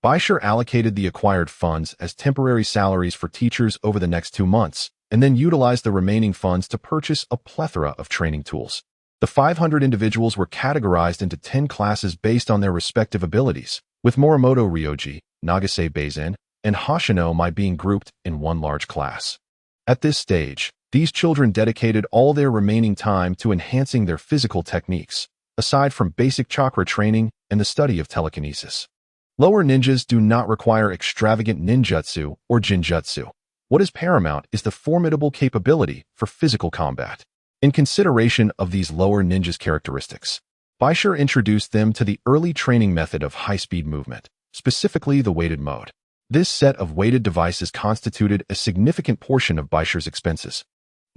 Bai Shi allocated the acquired funds as temporary salaries for teachers over the next 2 months, and then utilized the remaining funds to purchase a plethora of training tools. The 500 individuals were categorized into 10 classes based on their respective abilities, with Morimoto Ryoji, Nagase Beizen, and Hoshino Mai being grouped in one large class. At this stage, these children dedicated all their remaining time to enhancing their physical techniques, aside from basic chakra training and the study of telekinesis. Lower ninjas do not require extravagant ninjutsu or jinjutsu. What is paramount is the formidable capability for physical combat. In consideration of these lower ninjas' characteristics, Bai Shi introduced them to the early training method of high-speed movement, specifically the weighted mode. This set of weighted devices constituted a significant portion of Bai Shi's expenses,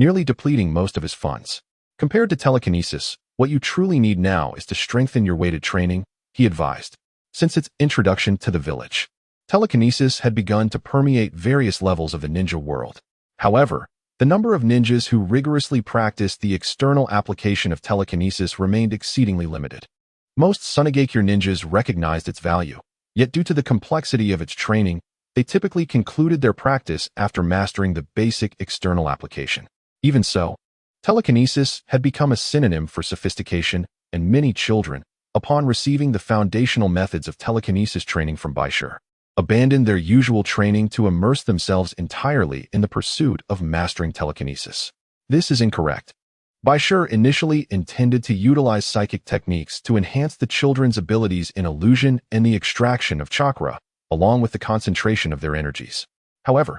nearly depleting most of his funds. Compared to telekinesis, what you truly need now is to strengthen your weighted training, he advised. Since its introduction to the village, telekinesis had begun to permeate various levels of the ninja world. However, the number of ninjas who rigorously practiced the external application of telekinesis remained exceedingly limited. Most Sunagakure ninjas recognized its value, yet due to the complexity of its training, they typically concluded their practice after mastering the basic external application. Even so, telekinesis had become a synonym for sophistication, and many children, upon receiving the foundational methods of telekinesis training from Bai Shi, abandoned their usual training to immerse themselves entirely in the pursuit of mastering telekinesis. This is incorrect. Bai Shi initially intended to utilize psychic techniques to enhance the children's abilities in illusion and the extraction of chakra, along with the concentration of their energies. However,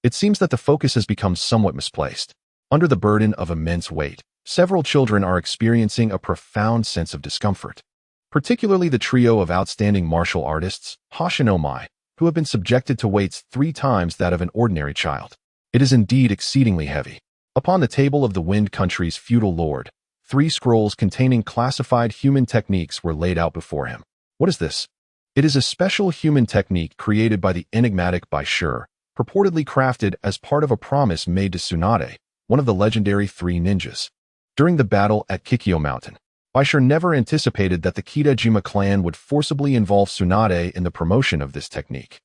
it seems that the focus has become somewhat misplaced. Under the burden of immense weight, several children are experiencing a profound sense of discomfort, particularly the trio of outstanding martial artists, Hashinomai, who have been subjected to weights 3 times that of an ordinary child. It is indeed exceedingly heavy. Upon the table of the Wind Country's feudal lord, 3 scrolls containing classified human techniques were laid out before him. What is this? It is a special human technique created by the enigmatic Bai Shi, purportedly crafted as part of a promise made to Tsunade, one of the legendary 3 ninjas. During the battle at Kikyo Mountain, Bai Shi never anticipated that the Kitejima clan would forcibly involve Tsunade in the promotion of this technique,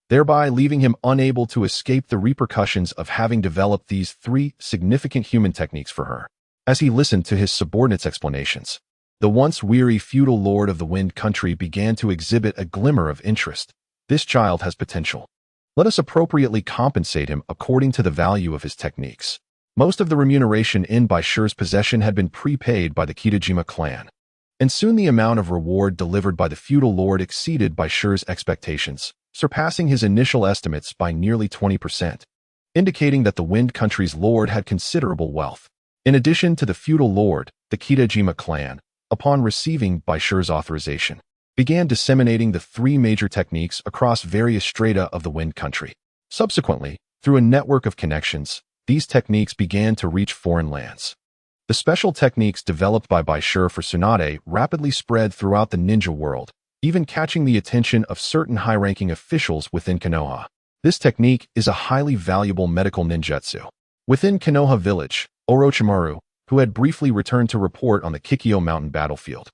thereby leaving him unable to escape the repercussions of having developed these 3 significant human techniques for her. As he listened to his subordinates' explanations, the once weary feudal lord of the Wind Country began to exhibit a glimmer of interest. This child has potential. Let us appropriately compensate him according to the value of his techniques. Most of the remuneration in Bai Shi's possession had been prepaid by the Kitejima clan, and soon the amount of reward delivered by the feudal lord exceeded Bai Shi's expectations, surpassing his initial estimates by nearly 20%, indicating that the Wind Country's lord had considerable wealth. In addition to the feudal lord, the Kitejima clan, upon receiving Bai Shi's authorization, began disseminating the 3 major techniques across various strata of the Wind Country. Subsequently, through a network of connections, these techniques began to reach foreign lands. The special techniques developed by Bai Shi for Tsunade rapidly spread throughout the ninja world, even catching the attention of certain high-ranking officials within Konoha. This technique is a highly valuable medical ninjutsu. Within Konoha village, Orochimaru, who had briefly returned to report on the Kikyo Mountain battlefield,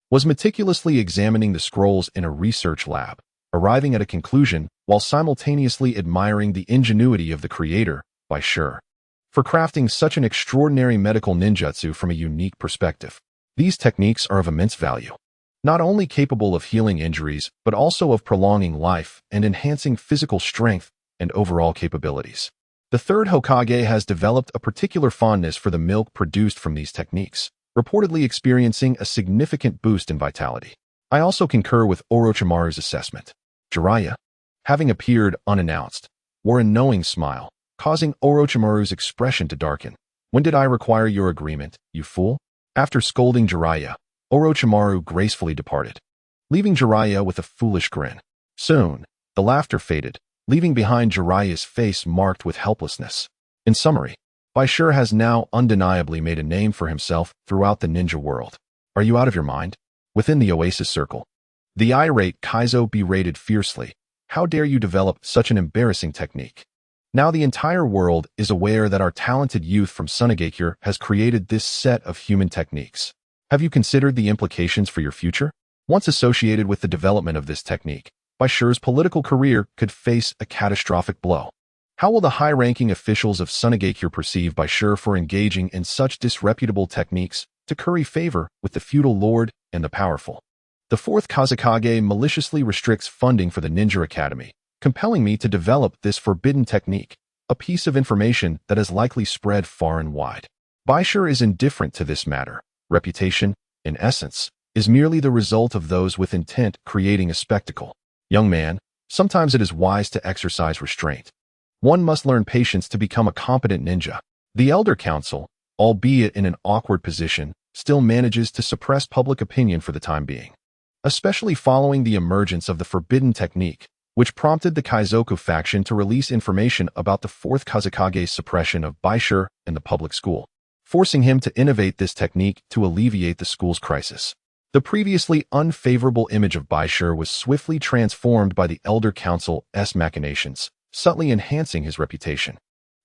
was meticulously examining the scrolls in a research lab, arriving at a conclusion while simultaneously admiring the ingenuity of the creator, Bai Shi, for crafting such an extraordinary medical ninjutsu from a unique perspective. These techniques are of immense value, not only capable of healing injuries, but also of prolonging life and enhancing physical strength and overall capabilities. The 3rd Hokage has developed a particular fondness for the milk produced from these techniques, reportedly experiencing a significant boost in vitality. I also concur with Orochimaru's assessment. Jiraiya, having appeared unannounced, wore a knowing smile, causing Orochimaru's expression to darken. When did I require your agreement, you fool? After scolding Jiraiya, Orochimaru gracefully departed, leaving Jiraiya with a foolish grin. Soon, the laughter faded, leaving behind Jiraiya's face marked with helplessness. In summary, Bai Shi has now undeniably made a name for himself throughout the ninja world. Are you out of your mind? Within the Oasis Circle, the irate Kaizo berated fiercely. How dare you develop such an embarrassing technique? Now the entire world is aware that our talented youth from Sunagakure has created this set of human techniques. Have you considered the implications for your future? Once associated with the development of this technique, Bai Shi's political career could face a catastrophic blow. How will the high-ranking officials of Sunagakure perceive Bai Shi for engaging in such disreputable techniques to curry favor with the feudal lord and the powerful? The 4th Kazekage maliciously restricts funding for the Ninja Academy, compelling me to develop this forbidden technique, a piece of information that has likely spread far and wide. Bai Shi is indifferent to this matter. Reputation, in essence, is merely the result of those with intent creating a spectacle. Young man, sometimes it is wise to exercise restraint. One must learn patience to become a competent ninja. The Elder Council, albeit in an awkward position, still manages to suppress public opinion for the time being. Especially following the emergence of the forbidden technique, which prompted the Kaizoku faction to release information about the fourth Kazekage's suppression of Bai Shi in the public school, forcing him to innovate this technique to alleviate the school's crisis. The previously unfavorable image of Bai Shi was swiftly transformed by the Elder Council's machinations, subtly enhancing his reputation,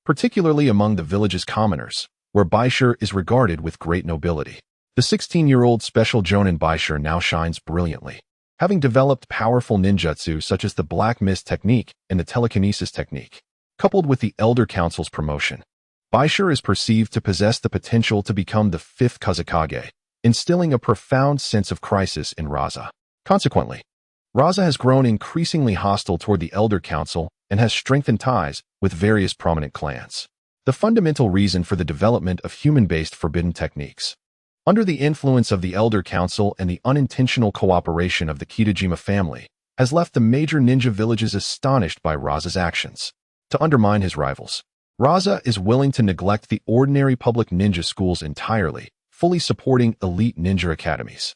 particularly among the village's commoners, where Bai Shi is regarded with great nobility. The 16-year-old special jonin Bai Shi now shines brilliantly, having developed powerful ninjutsu such as the Black Mist technique and the telekinesis technique. Coupled with the Elder Council's promotion, Bai Shi is perceived to possess the potential to become the fifth Kazekage, instilling a profound sense of crisis in Raza. Consequently, Raza has grown increasingly hostile toward the Elder Council and has strengthened ties with various prominent clans. The fundamental reason for the development of human-based forbidden techniques. Under the influence of the Elder Council and the unintentional cooperation of the Kitajima family, has left the major ninja villages astonished by Raza's actions. To undermine his rivals, Raza is willing to neglect the ordinary public ninja schools entirely, fully supporting elite ninja academies.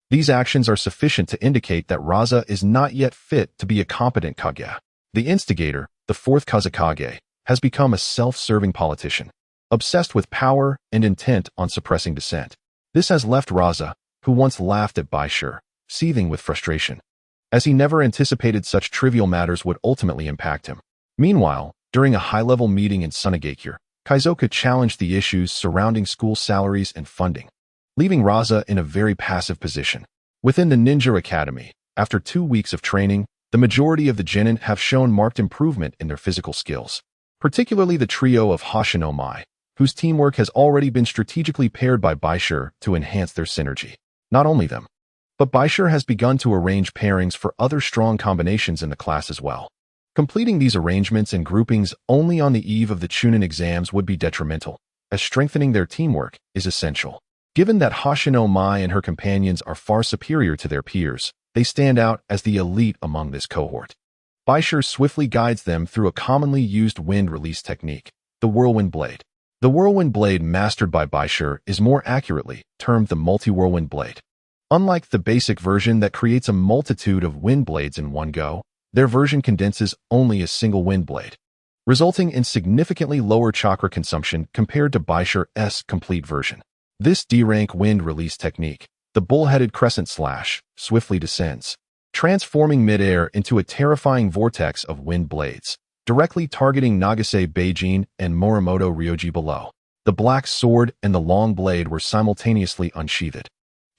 These actions are sufficient to indicate that Raza is not yet fit to be a competent Kage. The instigator, the fourth Kazekage, has become a self-serving politician, obsessed with power and intent on suppressing dissent. This has left Raza, who once laughed at Bai Shi, seething with frustration, as he never anticipated such trivial matters would ultimately impact him. Meanwhile, during a high-level meeting in Sunagakure, Kaizoku challenged the issues surrounding school salaries and funding, leaving Raza in a very passive position. Within the Ninja Academy, after 2 weeks of training, the majority of the genin have shown marked improvement in their physical skills, particularly the trio of Hoshino Mai, whose teamwork has already been strategically paired by Bai Shi to enhance their synergy. Not only them, but Bai Shi has begun to arrange pairings for other strong combinations in the class as well. Completing these arrangements and groupings only on the eve of the Chunin exams would be detrimental, as strengthening their teamwork is essential. Given that Hoshino Mai and her companions are far superior to their peers, they stand out as the elite among this cohort. Bai Shi swiftly guides them through a commonly used wind release technique, the Whirlwind Blade. The Whirlwind Blade mastered by Bai Shi is more accurately termed the Multi-Whirlwind Blade. Unlike the basic version that creates a multitude of wind blades in one go, their version condenses only a single wind blade, resulting in significantly lower chakra consumption compared to Bai Shi's complete version. This D-rank wind release technique, the bull-headed crescent slash, swiftly descends, transforming mid-air into a terrifying vortex of wind blades, directly targeting Nagase Beijing and Morimoto Ryoji below. The black sword and the long blade were simultaneously unsheathed,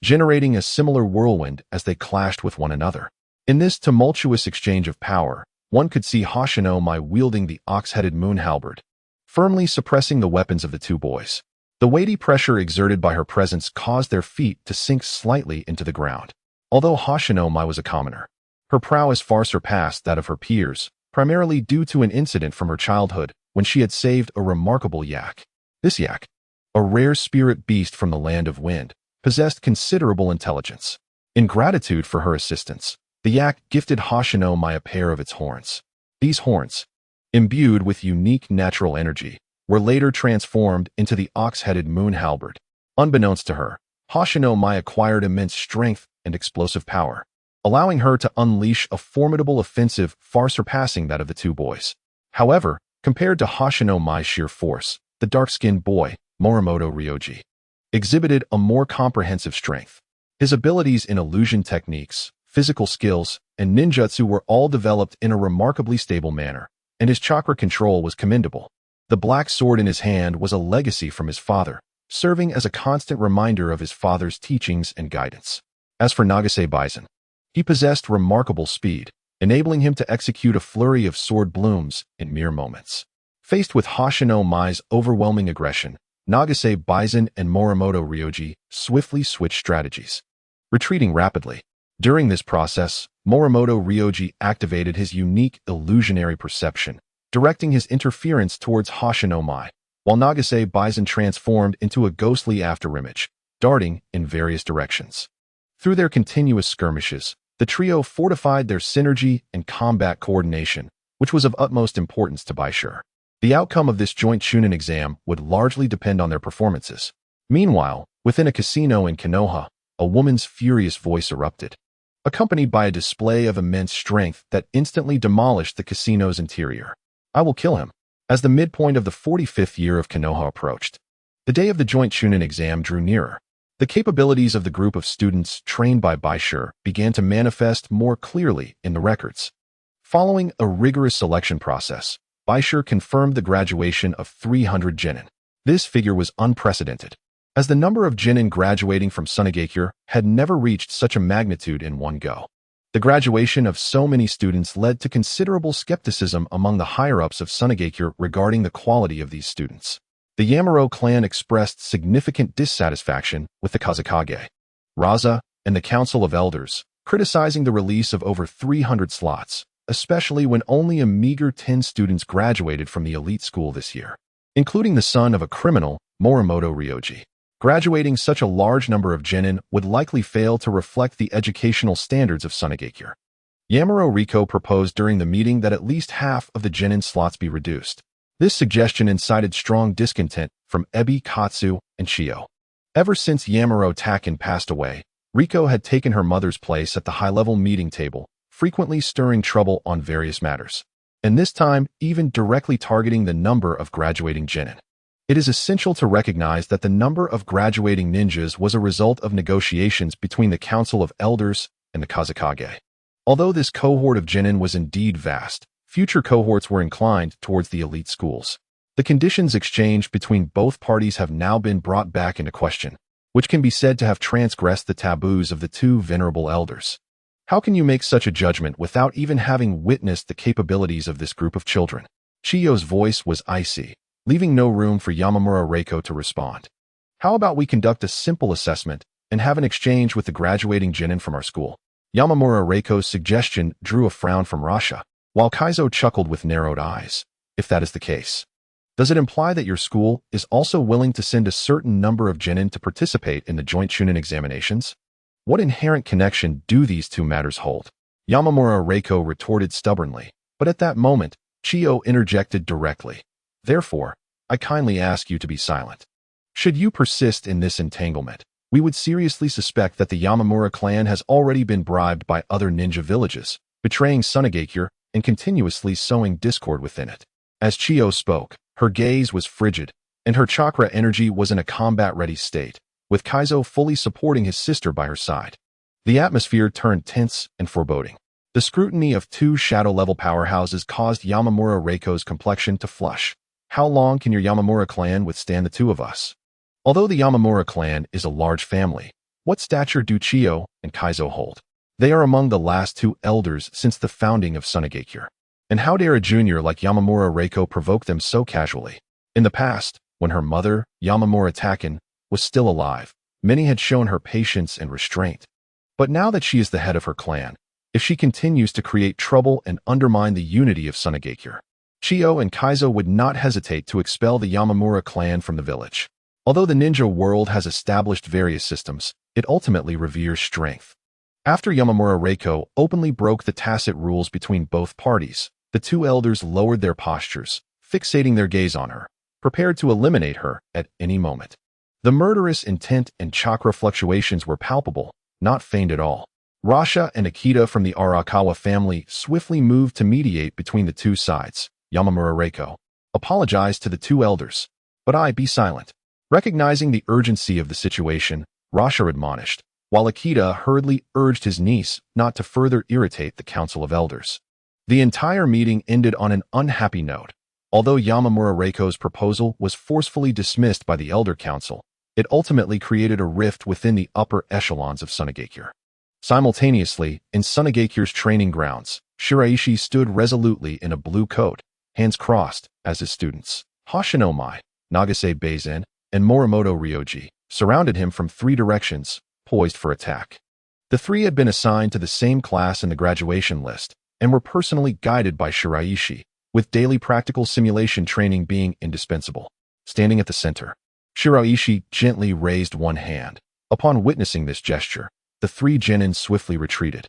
generating a similar whirlwind as they clashed with one another. In this tumultuous exchange of power, one could see Hoshino Mai wielding the ox-headed moon halberd, firmly suppressing the weapons of the two boys. The weighty pressure exerted by her presence caused their feet to sink slightly into the ground. Although Hoshino Mai was a commoner, her prowess far surpassed that of her peers, primarily due to an incident from her childhood when she had saved a remarkable yak. This yak, a rare spirit beast from the land of wind, possessed considerable intelligence. In gratitude for her assistance, the yak gifted Hoshino Mai a pair of its horns. These horns, imbued with unique natural energy, were later transformed into the ox-headed moon halberd. Unbeknownst to her, Hoshino Mai acquired immense strength and explosive power, allowing her to unleash a formidable offensive far surpassing that of the two boys. However, compared to Hoshino Mai's sheer force, the dark-skinned boy, Morimoto Ryoji, exhibited a more comprehensive strength. His abilities in illusion techniques, physical skills, and ninjutsu were all developed in a remarkably stable manner, and his chakra control was commendable. The black sword in his hand was a legacy from his father, serving as a constant reminder of his father's teachings and guidance. As for Nagase Bison, he possessed remarkable speed, enabling him to execute a flurry of sword blooms in mere moments. Faced with Hoshino Mai's overwhelming aggression, Nagase Bison and Morimoto Ryoji swiftly switched strategies, retreating rapidly. During this process, Morimoto Ryoji activated his unique illusionary perception, directing his interference towards Hoshino Mai, while Nagase Bison transformed into a ghostly afterimage, darting in various directions. Through their continuous skirmishes, the trio fortified their synergy and combat coordination, which was of utmost importance to Bai Shi. The outcome of this joint Chunin exam would largely depend on their performances. Meanwhile, within a casino in Konoha, a woman's furious voice erupted, accompanied by a display of immense strength that instantly demolished the casino's interior. "I will kill him." As the midpoint of the 45th year of Konoha approached, the day of the joint Chunin exam drew nearer. The capabilities of the group of students trained by Bai Shi began to manifest more clearly in the records. Following a rigorous selection process, Bai Shi confirmed the graduation of 300 genin. This figure was unprecedented, as the number of genin graduating from Sunagakure had never reached such a magnitude in one go. The graduation of so many students led to considerable skepticism among the higher-ups of Sunagakure regarding the quality of these students. The Yamaro clan expressed significant dissatisfaction with the Kazekage, Raza, and the Council of Elders, criticizing the release of over 300 slots, especially when only a meager 10 students graduated from the elite school this year, including the son of a criminal, Morimoto Ryoji. Graduating such a large number of genin would likely fail to reflect the educational standards of Sunagakure. Yamaro Riko proposed during the meeting that at least half of the genin slots be reduced. This suggestion incited strong discontent from Ebi, Katsu, and Chio. Ever since Yamaro Taken passed away, Riko had taken her mother's place at the high-level meeting table, frequently stirring trouble on various matters, and this time even directly targeting the number of graduating genin. It is essential to recognize that the number of graduating ninjas was a result of negotiations between the Council of Elders and the Kazekage. Although this cohort of genin was indeed vast, future cohorts were inclined towards the elite schools. The conditions exchanged between both parties have now been brought back into question, which can be said to have transgressed the taboos of the two venerable elders. How can you make such a judgment without even having witnessed the capabilities of this group of children? Chiyo's voice was icy, leaving no room for Yamamura Reiko to respond. How about we conduct a simple assessment and have an exchange with the graduating genin from our school? Yamamura Reiko's suggestion drew a frown from Rasha, while Kaizo chuckled with narrowed eyes. If that is the case, does it imply that your school is also willing to send a certain number of genin to participate in the joint Chunin examinations? What inherent connection do these two matters hold? Yamamura Reiko retorted stubbornly, but at that moment, Chiyo interjected directly. Therefore, I kindly ask you to be silent. Should you persist in this entanglement, we would seriously suspect that the Yamamura clan has already been bribed by other ninja villages, betraying Sunagakure and continuously sowing discord within it. As Chiyo spoke, her gaze was frigid, and her chakra energy was in a combat-ready state, with Kaizo fully supporting his sister by her side. The atmosphere turned tense and foreboding. The scrutiny of two shadow-level powerhouses caused Yamamura Reiko's complexion to flush. How long can your Yamamura clan withstand the two of us? Although the Yamamura clan is a large family, what stature do Chiyo and Kaizo hold? They are among the last two elders since the founding of Sunagakure. And how dare a junior like Yamamura Reiko provoke them so casually? In the past, when her mother, Yamamura Taken, was still alive, many had shown her patience and restraint. But now that she is the head of her clan, if she continues to create trouble and undermine the unity of Sunagakure, Chiyo and Kaizo would not hesitate to expel the Yamamura clan from the village. Although the ninja world has established various systems, it ultimately reveres strength. After Yamamura Reiko openly broke the tacit rules between both parties, the two elders lowered their postures, fixating their gaze on her, prepared to eliminate her at any moment. The murderous intent and chakra fluctuations were palpable, not feigned at all. Rasha and Akita from the Arakawa family swiftly moved to mediate between the two sides. Yamamura Reiko apologized to the two elders, but be silent. Recognizing the urgency of the situation, Rasha admonished, while Akita hurriedly urged his niece not to further irritate the Council of Elders. The entire meeting ended on an unhappy note. Although Yamamura Reiko's proposal was forcefully dismissed by the Elder Council, it ultimately created a rift within the upper echelons of Sunagakure. Simultaneously, in Sunagakure's training grounds, Shiraishi stood resolutely in a blue coat, hands crossed, as his students, Hoshinomai, Nagase Beizen, and Morimoto Ryoji, surrounded him from three directions, poised for attack. The three had been assigned to the same class in the graduation list, and were personally guided by Shiraishi, with daily practical simulation training being indispensable. Standing at the center, Shiraishi gently raised one hand. Upon witnessing this gesture, the three genin swiftly retreated.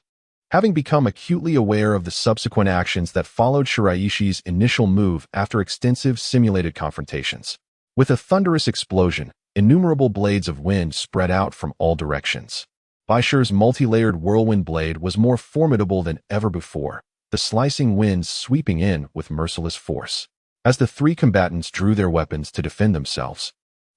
Having become acutely aware of the subsequent actions that followed Shiraishi's initial move after extensive simulated confrontations. With a thunderous explosion, innumerable blades of wind spread out from all directions. Bai Shi's multi-layered whirlwind blade was more formidable than ever before, the slicing winds sweeping in with merciless force. As the three combatants drew their weapons to defend themselves,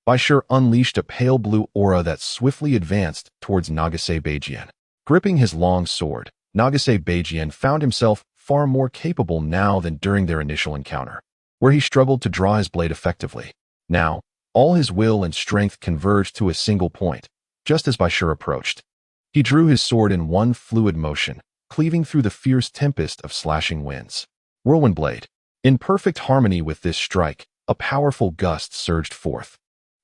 Bai Shi unleashed a pale blue aura that swiftly advanced towards Nagase Beijian. Gripping his long sword, Nagase Beijian found himself far more capable now than during their initial encounter, where he struggled to draw his blade effectively. Now, all his will and strength converged to a single point, just as Bai Shi approached. He drew his sword in one fluid motion, cleaving through the fierce tempest of slashing winds. Whirlwind blade. In perfect harmony with this strike, a powerful gust surged forth,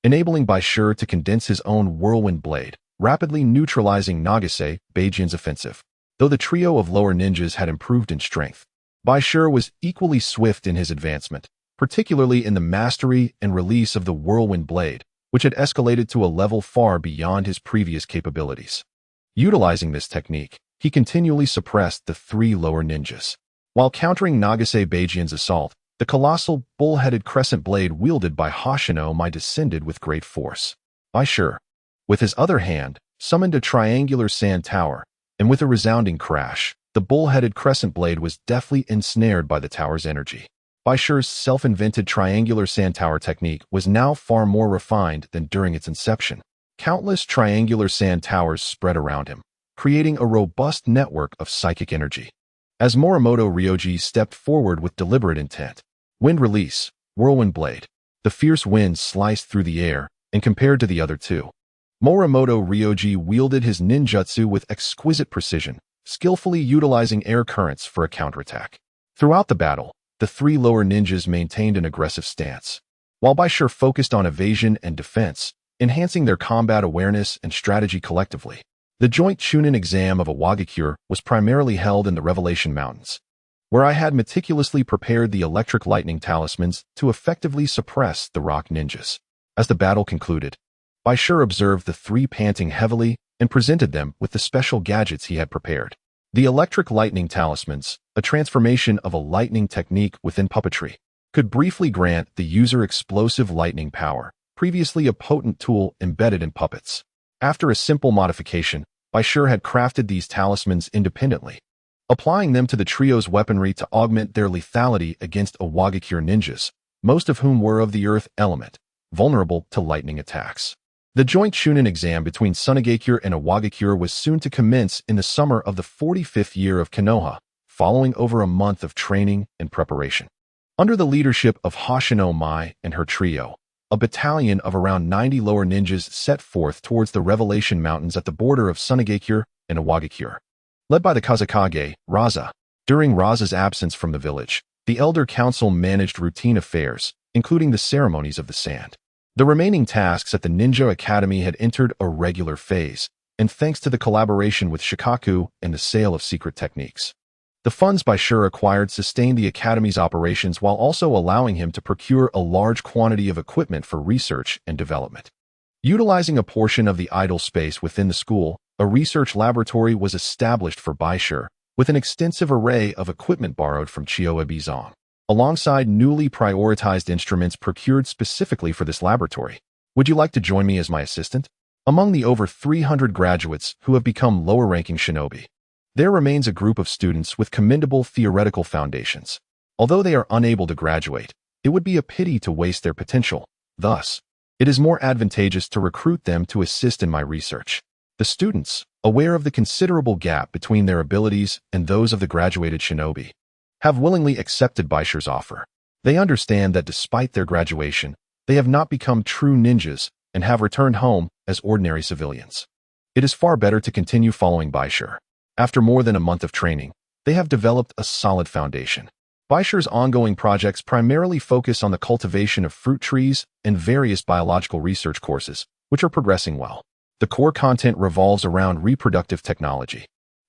enabling Bai Shi to condense his own whirlwind blade, rapidly neutralizing Nagase Beijian's offensive. Though the trio of lower ninjas had improved in strength, Bai Shi was equally swift in his advancement, particularly in the mastery and release of the whirlwind blade, which had escalated to a level far beyond his previous capabilities. Utilizing this technique, he continually suppressed the three lower ninjas. While countering Nagase Beijian's assault, the colossal, bull-headed crescent blade wielded by Hoshino Mai descended with great force. Bai Shi, with his other hand, summoned a triangular sand tower, and with a resounding crash, the bull-headed crescent blade was deftly ensnared by the tower's energy. Bai Shi's self-invented triangular sand tower technique was now far more refined than during its inception. Countless triangular sand towers spread around him, creating a robust network of psychic energy. As Morimoto Ryoji stepped forward with deliberate intent, wind release, whirlwind blade, the fierce wind sliced through the air, and compared to the other two, Morimoto Ryoji wielded his ninjutsu with exquisite precision, skillfully utilizing air currents for a counterattack. Throughout the battle, the three lower ninjas maintained an aggressive stance, while Bai Shi focused on evasion and defense, enhancing their combat awareness and strategy collectively. The joint Chunin exam of Awagakure was primarily held in the Revelation Mountains, where I had meticulously prepared the electric lightning talismans to effectively suppress the rock ninjas. As the battle concluded, Bai Shi observed the three panting heavily and presented them with the special gadgets he had prepared. The electric lightning talismans, a transformation of a lightning technique within puppetry, could briefly grant the user explosive lightning power, previously a potent tool embedded in puppets. After a simple modification, Bai Shi had crafted these talismans independently, applying them to the trio's weaponry to augment their lethality against Awagakure ninjas, most of whom were of the earth element, vulnerable to lightning attacks. The joint Chunin exam between Sunagakure and Awagakure was soon to commence in the summer of the 45th year of Konoha, following over a month of training and preparation. Under the leadership of Hoshino Mai and her trio, a battalion of around 90 lower ninjas set forth towards the Revelation Mountains at the border of Sunagakure and Awagakure. Led by the Kazakage, Raza. During Raza's absence from the village, the Elder Council managed routine affairs, including the ceremonies of the sand. The remaining tasks at the Ninja Academy had entered a regular phase, and thanks to the collaboration with Shikaku and the sale of secret techniques, the funds Bai Shi acquired sustained the Academy's operations while also allowing him to procure a large quantity of equipment for research and development. Utilizing a portion of the idle space within the school, a research laboratory was established for Bai Shi, with an extensive array of equipment borrowed from Chioe Bizong, alongside newly prioritized instruments procured specifically for this laboratory. Would you like to join me as my assistant? Among the over 300 graduates who have become lower-ranking shinobi, there remains a group of students with commendable theoretical foundations. Although they are unable to graduate, it would be a pity to waste their potential. Thus, it is more advantageous to recruit them to assist in my research. The students, aware of the considerable gap between their abilities and those of the graduated shinobi, have willingly accepted Bai Shi's offer. They understand that despite their graduation, they have not become true ninjas and have returned home as ordinary civilians. It is far better to continue following Bai Shi. After more than a month of training, they have developed a solid foundation. Bai Shi's ongoing projects primarily focus on the cultivation of fruit trees and various biological research courses, which are progressing well. The core content revolves around reproductive technology,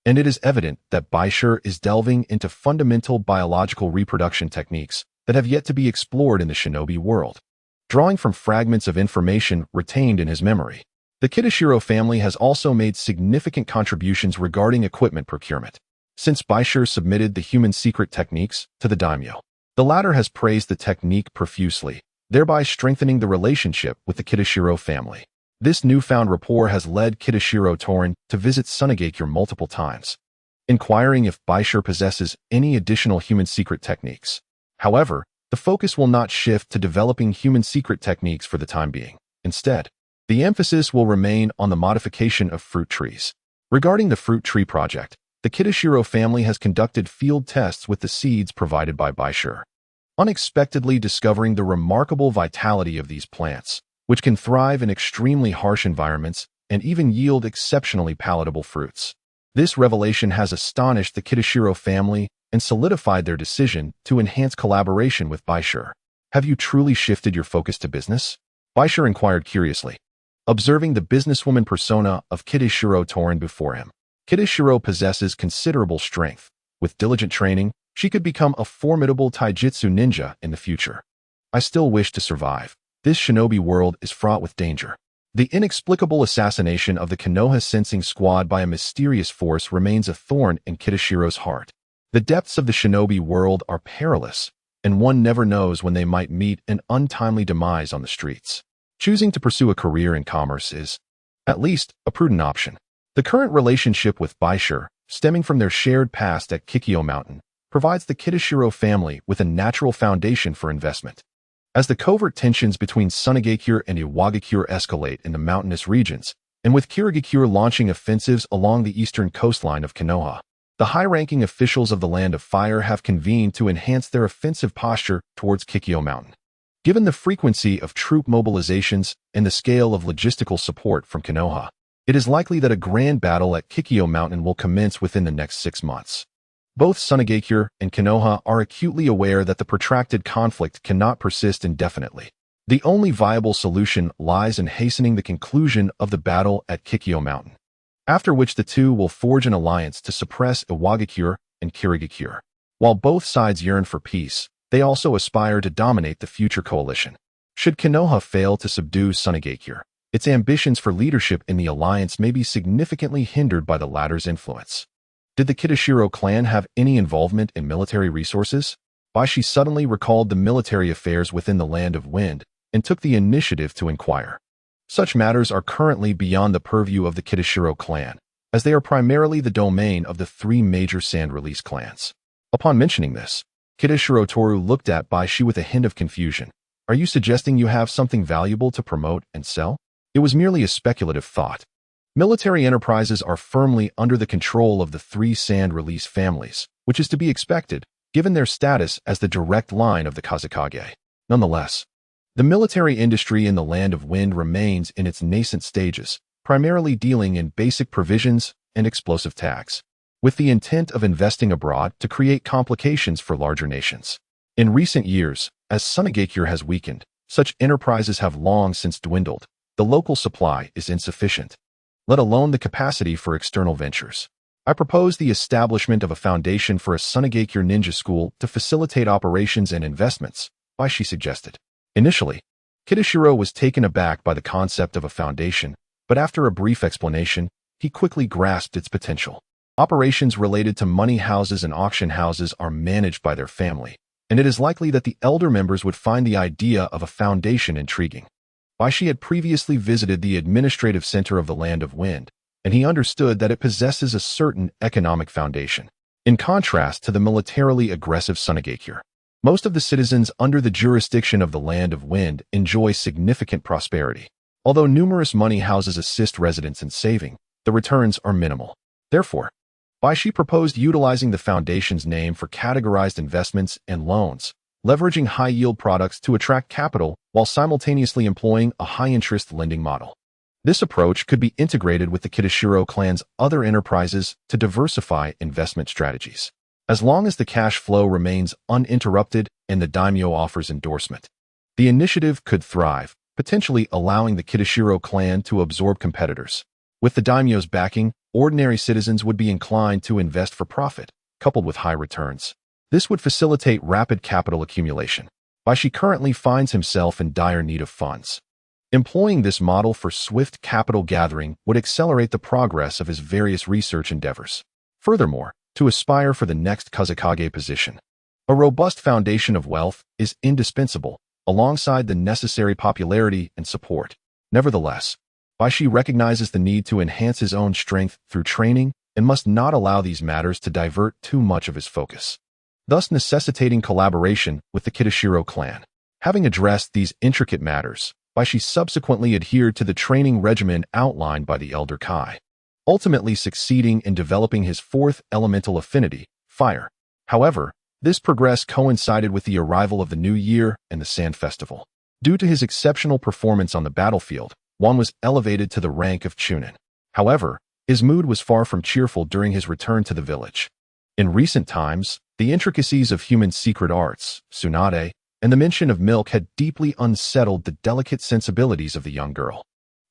and it is evident that Bai Shi is delving into fundamental biological reproduction techniques that have yet to be explored in the shinobi world. Drawing from fragments of information retained in his memory, the Kitashiro family has also made significant contributions regarding equipment procurement. since Bai Shi submitted the human secret techniques to the daimyo. The latter has praised the technique profusely, thereby strengthening the relationship with the Kitashiro family. This newfound rapport has led Kitashiro Torin to visit Sunagakure multiple times, inquiring if Bai Shi possesses any additional human secret techniques. However, the focus will not shift to developing human secret techniques for the time being. Instead, the emphasis will remain on the modification of fruit trees. Regarding the fruit tree project, the Kitashiro family has conducted field tests with the seeds provided by Bai Shi, unexpectedly discovering the remarkable vitality of these plants, which can thrive in extremely harsh environments and even yield exceptionally palatable fruits. This revelation has astonished the Kitashiro family and solidified their decision to enhance collaboration with Bai Shi. Have you truly shifted your focus to business? Bai Shi inquired curiously, observing the businesswoman persona of Kitashiro Torin before him. Kitashiro possesses considerable strength. With diligent training, she could become a formidable taijutsu ninja in the future. I still wish to survive. This shinobi world is fraught with danger. The inexplicable assassination of the Konoha sensing squad by a mysterious force remains a thorn in Kitashiro's heart. The depths of the shinobi world are perilous, and one never knows when they might meet an untimely demise on the streets. Choosing to pursue a career in commerce is, at least, a prudent option. The current relationship with Bai Shi, stemming from their shared past at Kikyo Mountain, provides the Kitashiro family with a natural foundation for investment. As the covert tensions between Sunagakure and Iwagakure escalate in the mountainous regions, and with Kirigakure launching offensives along the eastern coastline of Konoha, the high-ranking officials of the Land of Fire have convened to enhance their offensive posture towards Kikyo Mountain. Given the frequency of troop mobilizations and the scale of logistical support from Konoha, it is likely that a grand battle at Kikyo Mountain will commence within the next 6 months. Both Sunagakure and Konoha are acutely aware that the protracted conflict cannot persist indefinitely. The only viable solution lies in hastening the conclusion of the battle at Kikyo Mountain, after which the two will forge an alliance to suppress Iwagakure and Kirigakure. While both sides yearn for peace, they also aspire to dominate the future coalition. Should Konoha fail to subdue Sunagakure, its ambitions for leadership in the alliance may be significantly hindered by the latter's influence. Did the Kitashiro clan have any involvement in military resources? Bai Shi suddenly recalled the military affairs within the Land of Wind and took the initiative to inquire. Such matters are currently beyond the purview of the Kitashiro clan, as they are primarily the domain of the 3 major sand release clans. Upon mentioning this, Kitashiro Toru looked at Bai Shi with a hint of confusion. Are you suggesting you have something valuable to promote and sell? It was merely a speculative thought. Military enterprises are firmly under the control of the 3 sand release families, which is to be expected, given their status as the direct line of the Kazekage. Nonetheless, the military industry in the Land of Wind remains in its nascent stages, primarily dealing in basic provisions and explosive tags, with the intent of investing abroad to create complications for larger nations. In recent years, as Sunagakure has weakened, such enterprises have long since dwindled. The local supply is insufficient, let alone the capacity for external ventures. I propose the establishment of a foundation for a Sunagakure ninja school to facilitate operations and investments, Bai Shi suggested. Initially, Kitashiro was taken aback by the concept of a foundation, but after a brief explanation, he quickly grasped its potential. Operations related to money houses and auction houses are managed by their family, and it is likely that the elder members would find the idea of a foundation intriguing. Bai Shi had previously visited the administrative center of the Land of Wind, and he understood that it possesses a certain economic foundation. In contrast to the militarily aggressive Sunagakure, most of the citizens under the jurisdiction of the Land of Wind enjoy significant prosperity. Although numerous money houses assist residents in saving, the returns are minimal. Therefore, Bai Shi proposed utilizing the foundation's name for categorized investments and loans, leveraging high-yield products to attract capital while simultaneously employing a high-interest lending model. This approach could be integrated with the Kitashiro clan's other enterprises to diversify investment strategies. As long as the cash flow remains uninterrupted and the daimyo offers endorsement, the initiative could thrive, potentially allowing the Kitashiro clan to absorb competitors. With the daimyo's backing, ordinary citizens would be inclined to invest for profit, coupled with high returns. This would facilitate rapid capital accumulation. Bai Shi currently finds himself in dire need of funds. Employing this model for swift capital gathering would accelerate the progress of his various research endeavors. Furthermore, to aspire for the next Kazekage position. A robust foundation of wealth is indispensable, alongside the necessary popularity and support. Nevertheless, Bai Shi recognizes the need to enhance his own strength through training and must not allow these matters to divert too much of his focus, thus necessitating collaboration with the Kitashiro clan. Having addressed these intricate matters, Bai Shi subsequently adhered to the training regimen outlined by the Elder Kai, ultimately succeeding in developing his fourth elemental affinity, fire. However, this progress coincided with the arrival of the new year and the Sand Festival. Due to his exceptional performance on the battlefield, Juan was elevated to the rank of Chunin. However, his mood was far from cheerful during his return to the village. In recent times, the intricacies of human secret arts, tsunade, and the mention of milk had deeply unsettled the delicate sensibilities of the young girl.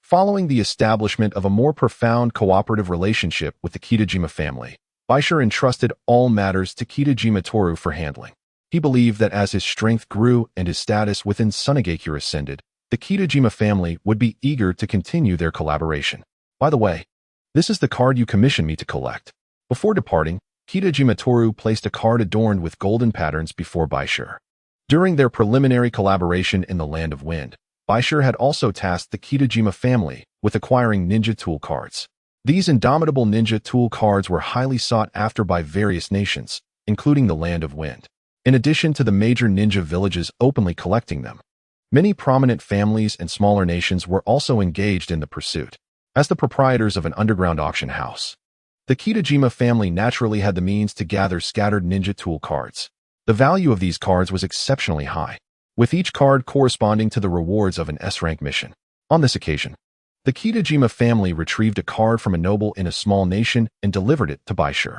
Following the establishment of a more profound cooperative relationship with the Kitajima family, Bai Shi entrusted all matters to Kitajima Toru for handling. He believed that as his strength grew and his status within Sunagakure ascended, the Kitajima family would be eager to continue their collaboration. By the way, this is the card you commissioned me to collect. Before departing, Kitajima Toru placed a card adorned with golden patterns before Bai Shi. During their preliminary collaboration in the Land of Wind, Bai Shi had also tasked the Kitajima family with acquiring ninja tool cards. These indomitable ninja tool cards were highly sought after by various nations, including the Land of Wind. In addition to the major ninja villages openly collecting them, many prominent families and smaller nations were also engaged in the pursuit. As the proprietors of an underground auction house, the Kitajima family naturally had the means to gather scattered ninja tool cards. The value of these cards was exceptionally high, with each card corresponding to the rewards of an S-rank mission. On this occasion, the Kitajima family retrieved a card from a noble in a small nation and delivered it to Bai Shi.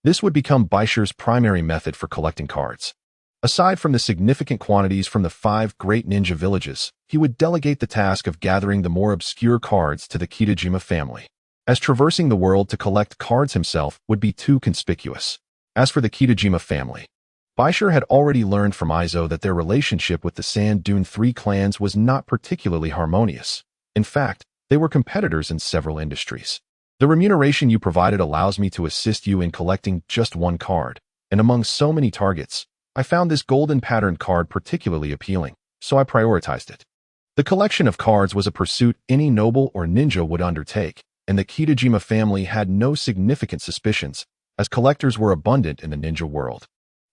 This would become Bai Shi's primary method for collecting cards. Aside from the significant quantities from the 5 great ninja villages, he would delegate the task of gathering the more obscure cards to the Kitajima family, as traversing the world to collect cards himself would be too conspicuous. As for the Kitajima family, Bai Shi had already learned from Izo that their relationship with the Sand Dune 3 clans was not particularly harmonious. In fact, they were competitors in several industries. The remuneration you provided allows me to assist you in collecting just one card, and among so many targets, I found this golden pattern card particularly appealing, so I prioritized it. The collection of cards was a pursuit any noble or ninja would undertake, and the Kitajima family had no significant suspicions, as collectors were abundant in the ninja world.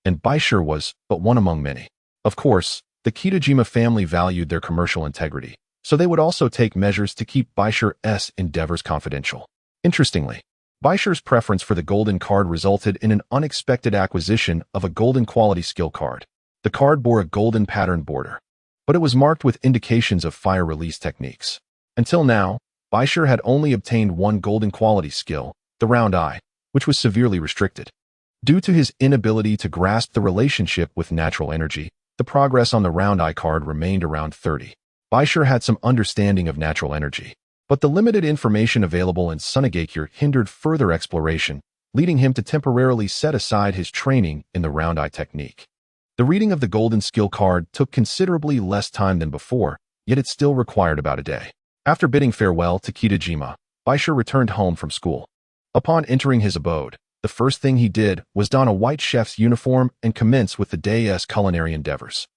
And Bai Shi was but one among many. Of course, the Kitajima family valued their commercial integrity, so they would also take measures to keep Bai Shi's endeavors confidential. Interestingly, Bai Shi's preference for the golden card resulted in an unexpected acquisition of a golden quality skill card. The card bore a golden pattern border, but it was marked with indications of fire release techniques. Until now, Bai Shi had only obtained one golden quality skill, the round eye, which was severely restricted. Due to his inability to grasp the relationship with natural energy, the progress on the round eye card remained around 30. Bai Shi had some understanding of natural energy, but the limited information available in Sunagakure hindered further exploration, leading him to temporarily set aside his training in the round eye technique. The reading of the golden skill card took considerably less time than before, yet it still required about a day. After bidding farewell to Kitajima, Bai Shi returned home from school. Upon entering his abode, the first thing he did was don a white chef's uniform and commence with the day's culinary endeavors.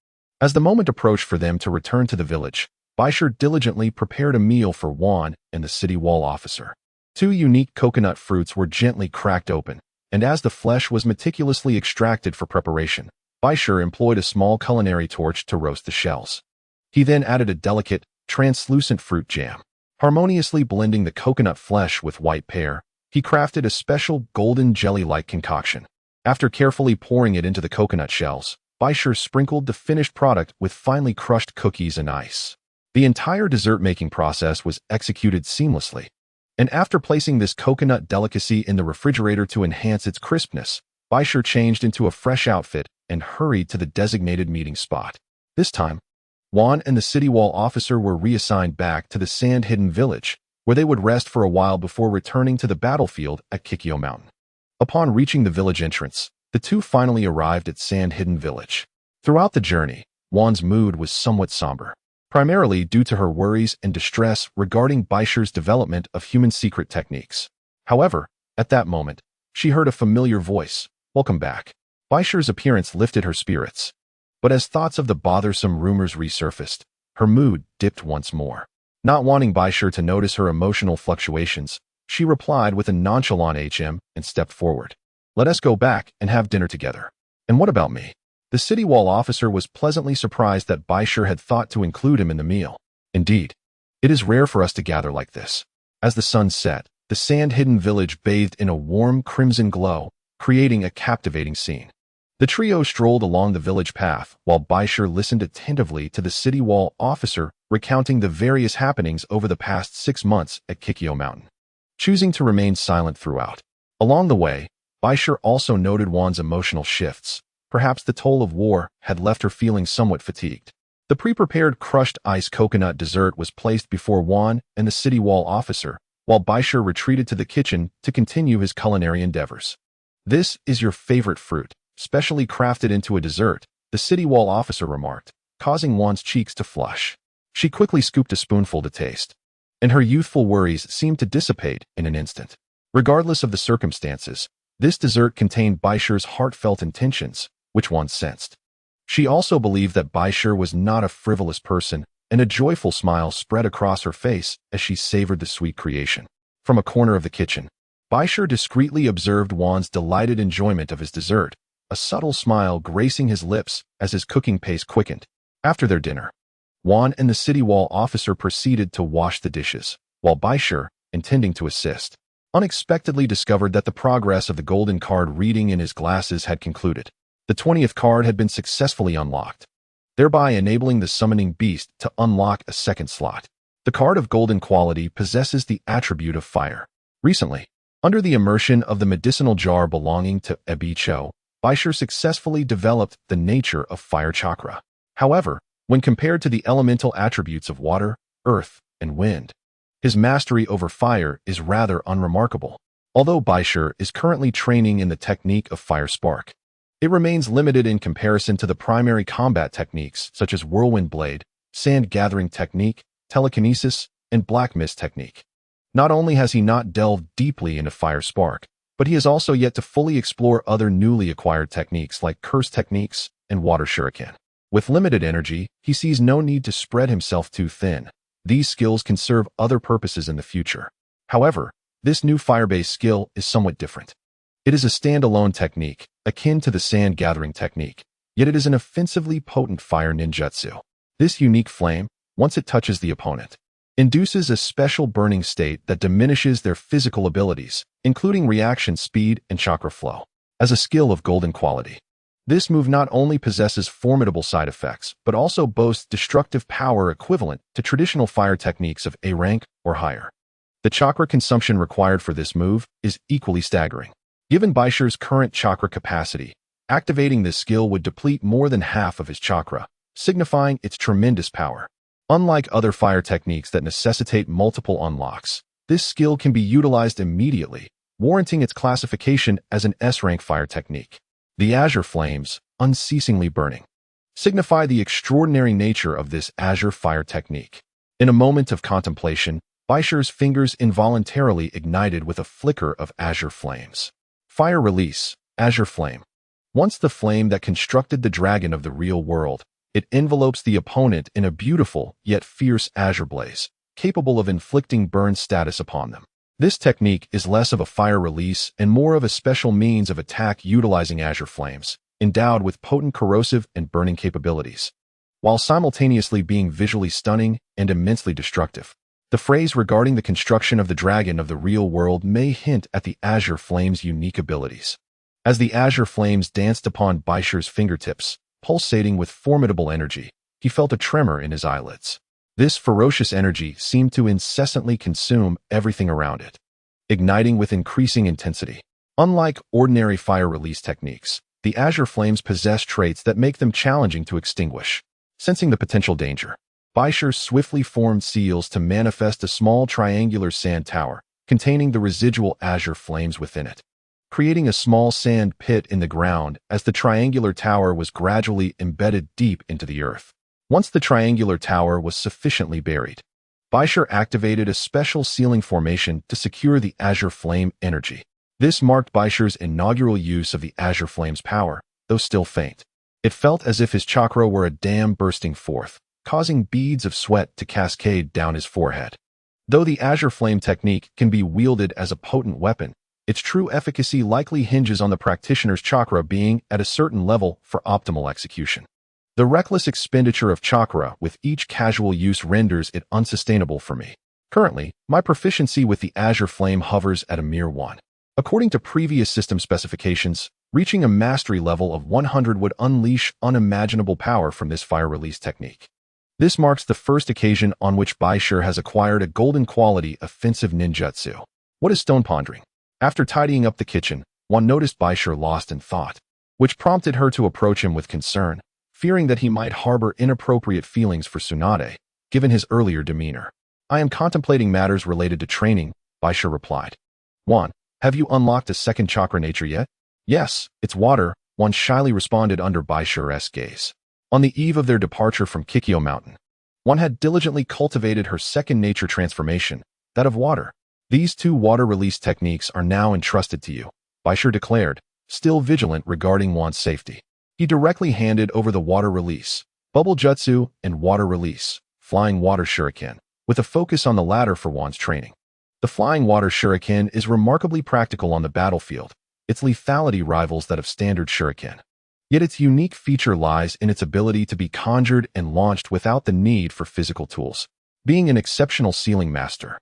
As the moment approached for them to return to the village, Bai Shi diligently prepared a meal for Juan and the city wall officer. 2 unique coconut fruits were gently cracked open, and as the flesh was meticulously extracted for preparation, Bai Shi employed a small culinary torch to roast the shells. He then added a delicate, translucent fruit jam. Harmoniously blending the coconut flesh with white pear, he crafted a special golden jelly-like concoction. After carefully pouring it into the coconut shells, Bai Shi sprinkled the finished product with finely crushed cookies and ice. The entire dessert-making process was executed seamlessly, and after placing this coconut delicacy in the refrigerator to enhance its crispness, Bai Shi changed into a fresh outfit and hurried to the designated meeting spot. This time, Juan and the city wall officer were reassigned back to the sand-hidden village, where they would rest for a while before returning to the battlefield at Kikyo Mountain. Upon reaching the village entrance, the two finally arrived at Sand-Hidden Village. Throughout the journey, Juan's mood was somewhat somber, primarily due to her worries and distress regarding Bai Shi's development of human secret techniques. However, at that moment, She heard a familiar voice. "Welcome back." Bai Shi's appearance lifted her spirits. But as thoughts of the bothersome rumors resurfaced, her mood dipped once more. Not wanting Bai Shi to notice her emotional fluctuations, she replied with a nonchalant and stepped forward. "Let us go back and have dinner together." "And what about me?" The city wall officer was pleasantly surprised that Bai Shi had thought to include him in the meal. "Indeed, it is rare for us to gather like this." As the sun set, the sand-hidden village bathed in a warm crimson glow, creating a captivating scene. The trio strolled along the village path while Bai Shi listened attentively to the city wall officer recounting the various happenings over the past 6 months at Kikyo Mountain, choosing to remain silent throughout. Along the way, Bai Shi also noted Wan's emotional shifts. Perhaps the toll of war had left her feeling somewhat fatigued. The pre-prepared crushed ice coconut dessert was placed before Wan and the city wall officer, while Bai Shi retreated to the kitchen to continue his culinary endeavors. "This is your favorite fruit, specially crafted into a dessert," the city wall officer remarked, causing Wan's cheeks to flush. She quickly scooped a spoonful to taste, and her youthful worries seemed to dissipate in an instant. Regardless of the circumstances, this dessert contained Bai Shi's heartfelt intentions, which Wan sensed. She also believed that Bai Shi was not a frivolous person, and a joyful smile spread across her face as she savored the sweet creation. From a corner of the kitchen, Bai Shi discreetly observed Wan's delighted enjoyment of his dessert, a subtle smile gracing his lips as his cooking pace quickened. After their dinner, Wan and the city wall officer proceeded to wash the dishes, while Bai Shi, intending to assist, unexpectedly discovered that the progress of the golden card reading in his glasses had concluded. The 20th card had been successfully unlocked, thereby enabling the summoning beast to unlock a second slot. The card of golden quality possesses the attribute of fire. Recently, under the immersion of the medicinal jar belonging to Ebicho, Bai Shi successfully developed the nature of fire chakra. However, when compared to the elemental attributes of water, earth, and wind, his mastery over fire is rather unremarkable. Although Bai Shi is currently training in the technique of fire spark, it remains limited in comparison to the primary combat techniques such as whirlwind blade, sand gathering technique, telekinesis, and black mist technique. Not only has he not delved deeply into fire spark, but he has also yet to fully explore other newly acquired techniques like curse techniques and water shuriken. With limited energy, he sees no need to spread himself too thin. These skills can serve other purposes in the future. However, this new fire-based skill is somewhat different. It is a standalone technique, akin to the sand gathering technique, yet it is an offensively potent fire ninjutsu. This unique flame, once it touches the opponent, induces a special burning state that diminishes their physical abilities, including reaction speed and chakra flow. As a skill of golden quality, this move not only possesses formidable side effects, but also boasts destructive power equivalent to traditional fire techniques of A rank or higher. The chakra consumption required for this move is equally staggering. Given Bai Shi's current chakra capacity, activating this skill would deplete more than half of his chakra, signifying its tremendous power. Unlike other fire techniques that necessitate multiple unlocks, this skill can be utilized immediately, warranting its classification as an S-rank fire technique. The azure flames, unceasingly burning, signify the extraordinary nature of this azure fire technique. In a moment of contemplation, Bai Shi's fingers involuntarily ignited with a flicker of azure flames. Fire release, azure flame. Once the flame that constructed the dragon of the real world, it envelopes the opponent in a beautiful yet fierce azure blaze, capable of inflicting burn status upon them. This technique is less of a fire release and more of a special means of attack utilizing azure flames, endowed with potent corrosive and burning capabilities, while simultaneously being visually stunning and immensely destructive. The phrase regarding the construction of the dragon of the real world may hint at the azure flame's unique abilities. As the azure flames danced upon Bai Shi's fingertips, pulsating with formidable energy, he felt a tremor in his eyelids. This ferocious energy seemed to incessantly consume everything around it, igniting with increasing intensity. Unlike ordinary fire release techniques, the azure flames possess traits that make them challenging to extinguish. Sensing the potential danger, Bai Shi swiftly formed seals to manifest a small triangular sand tower containing the residual azure flames within it, creating a small sand pit in the ground as the triangular tower was gradually embedded deep into the earth. Once the triangular tower was sufficiently buried, Bai Shi activated a special sealing formation to secure the azure flame energy. This marked Bai Shi's inaugural use of the Azure Flame's power, though still faint. It felt as if his chakra were a dam bursting forth, causing beads of sweat to cascade down his forehead. Though the Azure Flame technique can be wielded as a potent weapon, its true efficacy likely hinges on the practitioner's chakra being at a certain level for optimal execution. The reckless expenditure of chakra with each casual use renders it unsustainable for me. Currently, my proficiency with the Azure Flame hovers at a mere 1. According to previous system specifications, reaching a mastery level of 100 would unleash unimaginable power from this fire release technique. This marks the first occasion on which Bai Shi has acquired a golden quality offensive ninjutsu. What is stone pondering? After tidying up the kitchen, one noticed Bai Shi lost in thought, which prompted her to approach him with concern, fearing that he might harbor inappropriate feelings for Tsunade, given his earlier demeanor. I am contemplating matters related to training, Bai Shi replied. 1. Have you unlocked a second chakra nature yet? Yes, it's water, one shyly responded under Bai Shi's gaze. On the eve of their departure from Kikyo Mountain, one had diligently cultivated her second nature transformation, that of water. These 2 water release techniques are now entrusted to you, Bai Shi declared, still vigilant regarding Wan's safety. He directly handed over the water release, bubble jutsu, and water release, flying water shuriken, with a focus on the latter for Wan's training. The flying water shuriken is remarkably practical on the battlefield. Its lethality rivals that of standard shuriken. Yet its unique feature lies in its ability to be conjured and launched without the need for physical tools. Being an exceptional sealing master,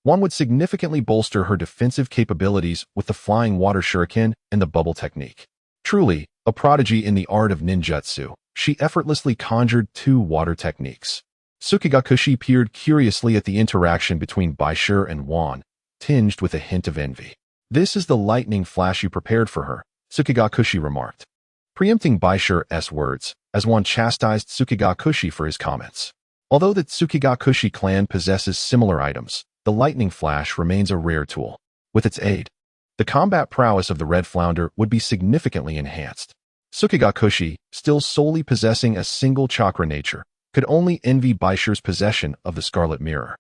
one would significantly bolster her defensive capabilities with the flying water shuriken and the bubble technique. Truly, a prodigy in the art of ninjutsu, she effortlessly conjured 2 water techniques. Sunagakure peered curiously at the interaction between Bai Shi and Wan, tinged with a hint of envy. This is the lightning flash you prepared for her, Sunagakure remarked, preempting Bai Shi's words, as Wan chastised Sunagakure for his comments. Although the Sunagakure clan possesses similar items, the lightning flash remains a rare tool. With its aid, the combat prowess of the Red Flounder would be significantly enhanced. Sunagakure, still solely possessing a single chakra nature, could only envy Bai Shi's possession of the Scarlet Mirror.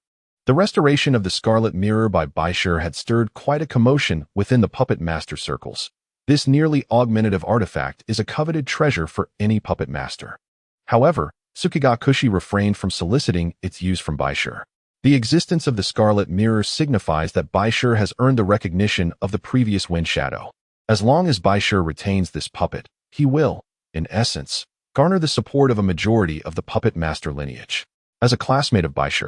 The restoration of the Scarlet Mirror by Bai Shi had stirred quite a commotion within the puppet master circles. This nearly augmentative artifact is a coveted treasure for any puppet master. However, Sunagakure refrained from soliciting its use from Bai Shi. The existence of the Scarlet Mirror signifies that Bai Shi has earned the recognition of the previous Wind Shadow. As long as Bai Shi retains this puppet, he will, in essence, garner the support of a majority of the puppet master lineage. As a classmate of Bai Shi,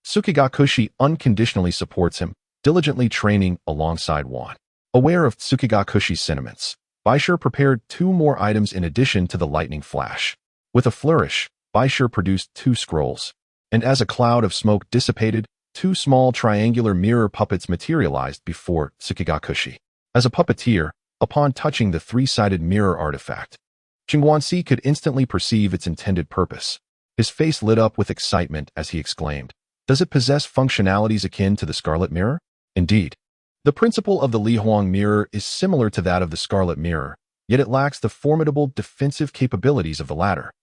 Sunagakure unconditionally supports him, diligently training alongside Wan. Aware of Sunagakure's sentiments, Bai Shi prepared 2 more items in addition to the lightning flash. With a flourish, Bai Shi produced 2 scrolls, and as a cloud of smoke dissipated, 2 small triangular mirror puppets materialized before Sunagakure. As a puppeteer, upon touching the 3-sided mirror artifact, Qingguanxi could instantly perceive its intended purpose. His face lit up with excitement as he exclaimed, "Does it possess functionalities akin to the Scarlet Mirror?" Indeed. The principle of the Li Huang Mirror is similar to that of the Scarlet Mirror, yet it lacks the formidable defensive capabilities of the latter,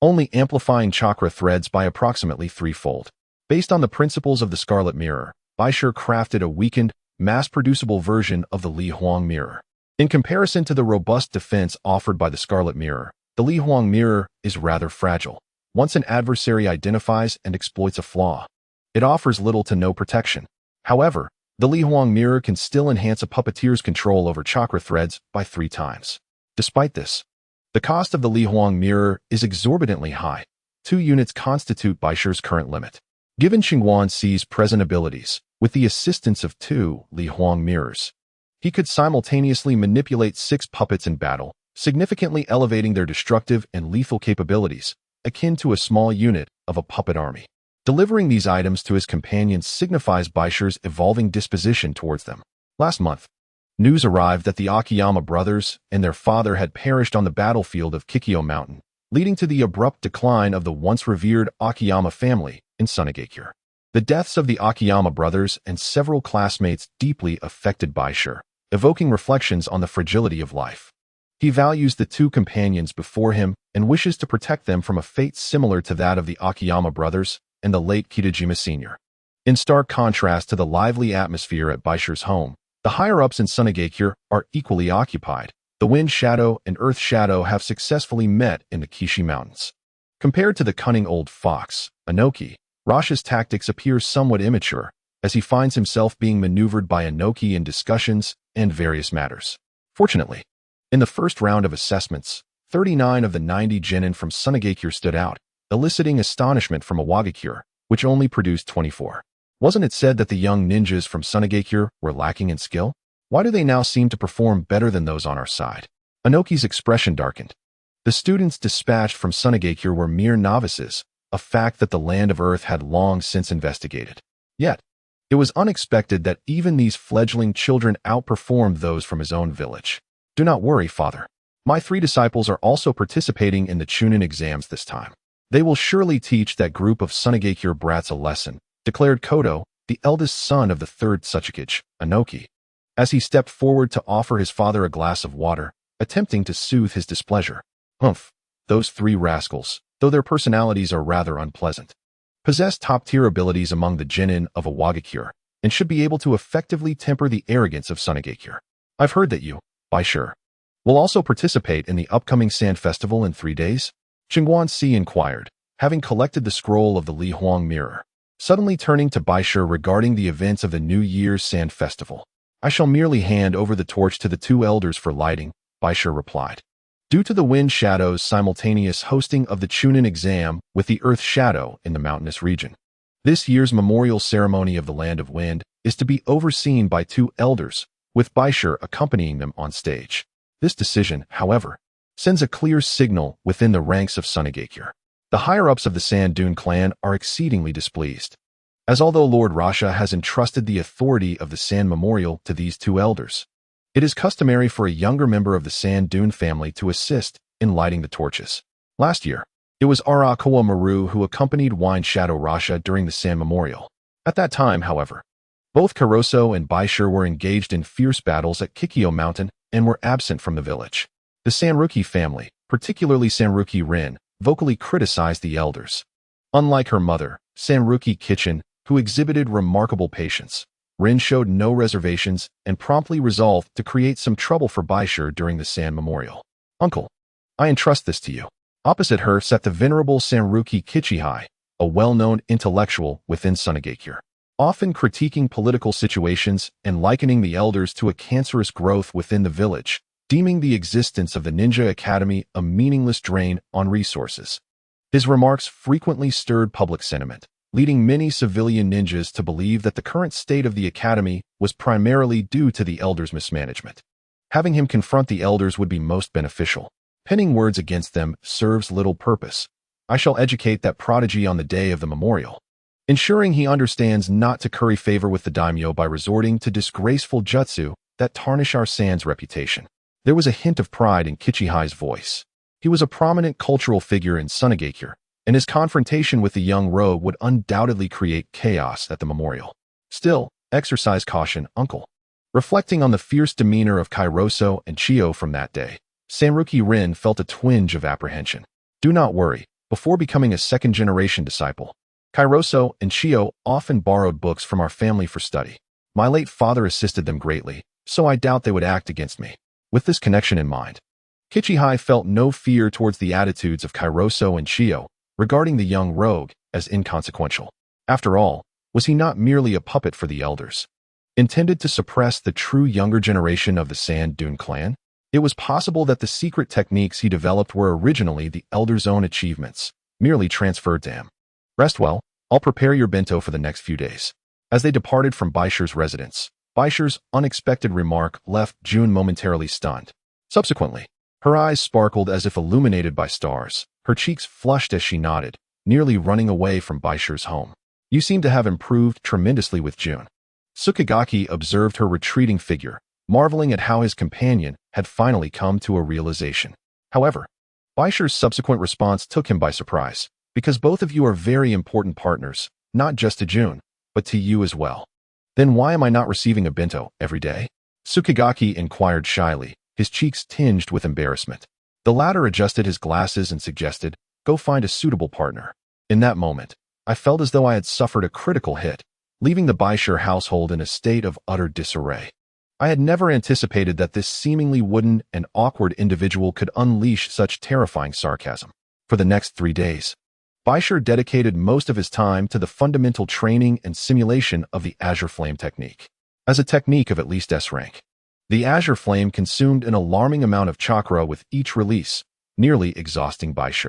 only amplifying chakra threads by approximately 3-fold. Based on the principles of the Scarlet Mirror, Bai Shi crafted a weakened, mass-producible version of the Li Huang Mirror. In comparison to the robust defense offered by the Scarlet Mirror, the Li Huang Mirror is rather fragile. Once an adversary identifies and exploits a flaw, it offers little to no protection. However, the Li Huang Mirror can still enhance a puppeteer's control over chakra threads by 3 times. Despite this, the cost of the Li Huang Mirror is exorbitantly high. 2 units constitute Bai Shi's current limit. Given Qingguanxi's present abilities, with the assistance of 2 Li Huang Mirrors, he could simultaneously manipulate 6 puppets in battle, significantly elevating their destructive and lethal capabilities, akin to a small unit of a puppet army. Delivering these items to his companions signifies Bai Shi's evolving disposition towards them. Last month, news arrived that the Akiyama brothers and their father had perished on the battlefield of Kikyo Mountain, leading to the abrupt decline of the once revered Akiyama family in Sunagakure. The deaths of the Akiyama brothers and several classmates deeply affected Bai Shi, evoking reflections on the fragility of life. He values the 2 companions before him and wishes to protect them from a fate similar to that of the Akiyama brothers and the late Kitajima Sr. In stark contrast to the lively atmosphere at Bai Shi's home, The higher-ups in Sunagakure are equally occupied. The Wind Shadow and Earth Shadow have successfully met in the Kishi Mountains. Compared to the cunning old fox, Inoki, Rasha's tactics appear somewhat immature, as he finds himself being maneuvered by Inoki in discussions and various matters. Fortunately, in the first round of assessments, 39 of the 90 genin from Sunagakure stood out, eliciting astonishment from Awagakure, which only produced 24. Wasn't it said that the young ninjas from Sunagakure were lacking in skill? Why do they now seem to perform better than those on our side? Inoki's expression darkened. The students dispatched from Sunagakure were mere novices, a fact that the Land of Earth had long since investigated. Yet, it was unexpected that even these fledgling children outperformed those from his own village. Do not worry, father. My 3 disciples are also participating in the Chunin exams this time. They will surely teach that group of Sunagakure brats a lesson, declared Kodo, the eldest son of the 3rd Tsuchikage, Inoki, as he stepped forward to offer his father a glass of water, attempting to soothe his displeasure. Humph, those 3 rascals, though their personalities are rather unpleasant, possess top-tier abilities among the genin of Awagakure, and should be able to effectively temper the arrogance of Sunagakure. I've heard that you, Bai Shi, will also participate in the upcoming Sand Festival in 3 days? Qingguan Si inquired, having collected the scroll of the Li Huang mirror, suddenly turning to Bai Shi regarding the events of the New Year's Sand Festival. I shall merely hand over the torch to the 2 elders for lighting, Bai Shi replied. Due to the Wind Shadow's simultaneous hosting of the Chunin exam with the Earth Shadow in the mountainous region, this year's memorial ceremony of the Land of Wind is to be overseen by 2 elders, with Bai Shi accompanying them on stage. This decision, however, sends a clear signal within the ranks of Sunagakure. The higher-ups of the Sand Dune clan are exceedingly displeased, as although Lord Rasha has entrusted the authority of the Sand Memorial to these 2 elders, it is customary for a younger member of the Sand Dune family to assist in lighting the torches. Last year, it was Arakawa Maru who accompanied Wind Shadow Rasha during the Sand Memorial. At that time, however, both Karoso and Bai Shi were engaged in fierce battles at Kikyo Mountain and were absent from the village. The Sanruki family, particularly Sanruki Rin, vocally criticized the elders. Unlike her mother, Sanruki Kitchen, who exhibited remarkable patience, Rin showed no reservations and promptly resolved to create some trouble for Bai Shi during the Sand Memorial. Uncle, I entrust this to you. Opposite her sat the venerable Sanruki Kichihai, a well-known intellectual within Sunagakure, often critiquing political situations and likening the elders to a cancerous growth within the village, deeming the existence of the Ninja Academy a meaningless drain on resources. His remarks frequently stirred public sentiment, leading many civilian ninjas to believe that the current state of the academy was primarily due to the elders' mismanagement. Having him confront the elders would be most beneficial. Penning words against them serves little purpose. I shall educate that prodigy on the day of the memorial, ensuring he understands not to curry favor with the daimyo by resorting to disgraceful jutsu that tarnish our Sand's reputation. There was a hint of pride in Kichihai's voice. He was a prominent cultural figure in Sunagakure, and his confrontation with the young rogue would undoubtedly create chaos at the memorial. Still, exercise caution, uncle. Reflecting on the fierce demeanor of Kairoso and Chio from that day, Sanruki Rin felt a twinge of apprehension. Do not worry, before becoming a second-generation disciple, Kairoso and Chio often borrowed books from our family for study. My late father assisted them greatly, so I doubt they would act against me. With this connection in mind, Kichihai felt no fear towards the attitudes of Kairoso and Chio regarding the young rogue as inconsequential. After all, was he not merely a puppet for the elders, intended to suppress the true younger generation of the Sand Dune clan? It was possible that the secret techniques he developed were originally the elders' own achievements, merely transferred to him. Rest well, I'll prepare your bento for the next few days. As they departed from Bai Shi's residence, Bai Shi's unexpected remark left June momentarily stunned. Subsequently, her eyes sparkled as if illuminated by stars. Her cheeks flushed as she nodded, nearly running away from Bai Shi's home. You seem to have improved tremendously with June. Sukigaki observed her retreating figure, marveling at how his companion had finally come to a realization. However, Bai Shi's subsequent response took him by surprise, because both of you are very important partners, not just to June, but to you as well. Then why am I not receiving a bento every day? Sukigaki inquired shyly, his cheeks tinged with embarrassment. The latter adjusted his glasses and suggested, go find a suitable partner. In that moment, I felt as though I had suffered a critical hit, leaving the Bai Shi household in a state of utter disarray. I had never anticipated that this seemingly wooden and awkward individual could unleash such terrifying sarcasm. For the next 3 days, Bai Shi dedicated most of his time to the fundamental training and simulation of the Azure Flame technique. As a technique of at least S rank, the Azure Flame consumed an alarming amount of chakra with each release, nearly exhausting Bai Shi.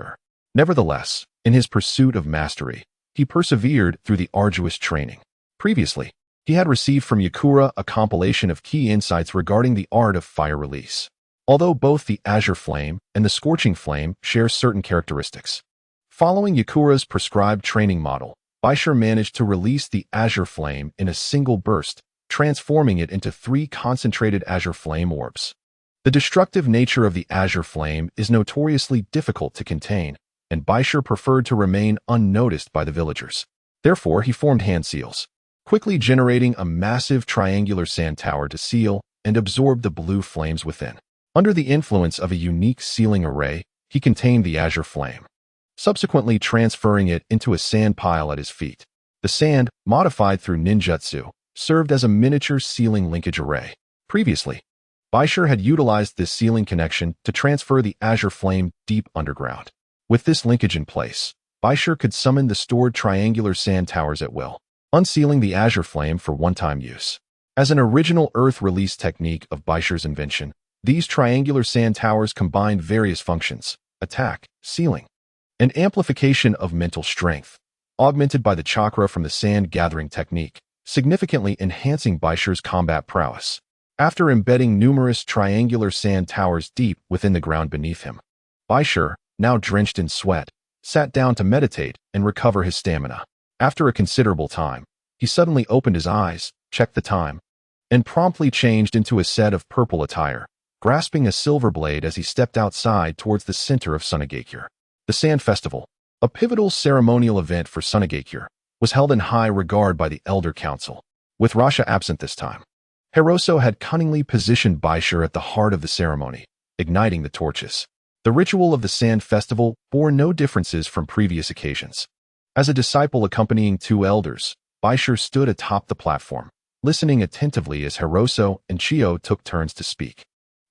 Nevertheless, in his pursuit of mastery, he persevered through the arduous training. Previously, he had received from Yakura a compilation of key insights regarding the art of fire release. Although both the Azure Flame and the Scorching Flame share certain characteristics, following Yakura's prescribed training model, Bai Shi managed to release the Azure Flame in a single burst, transforming it into 3 concentrated Azure Flame orbs. The destructive nature of the Azure Flame is notoriously difficult to contain, and Bai Shi preferred to remain unnoticed by the villagers. Therefore, he formed hand seals, quickly generating a massive triangular sand tower to seal and absorb the blue flames within. Under the influence of a unique sealing array, he contained the Azure Flame, subsequently transferring it into a sand pile at his feet. The sand, modified through ninjutsu, served as a miniature sealing linkage array. Previously, Bai Shi had utilized this sealing connection to transfer the Azure Flame deep underground. With this linkage in place, Bai Shi could summon the stored triangular sand towers at will, unsealing the Azure Flame for one-time use. As an original earth release technique of Bai Shi's invention, these triangular sand towers combined various functions: attack, sealing, and amplification of mental strength, augmented by the chakra from the sand gathering technique, significantly enhancing Bai Shi's combat prowess. After embedding numerous triangular sand towers deep within the ground beneath him, Bai Shi, now drenched in sweat, sat down to meditate and recover his stamina. After a considerable time, he suddenly opened his eyes, checked the time, and promptly changed into a set of purple attire, grasping a silver blade as he stepped outside towards the center of Sunagakure. The Sand Festival, a pivotal ceremonial event for Sunagakure, was held in high regard by the Elder Council. With Rasha absent this time, Hiroso had cunningly positioned Bai Shi at the heart of the ceremony, igniting the torches. The ritual of the Sand Festival bore no differences from previous occasions. As a disciple accompanying 2 elders, Bai Shi stood atop the platform, listening attentively as Hiroso and Chio took turns to speak.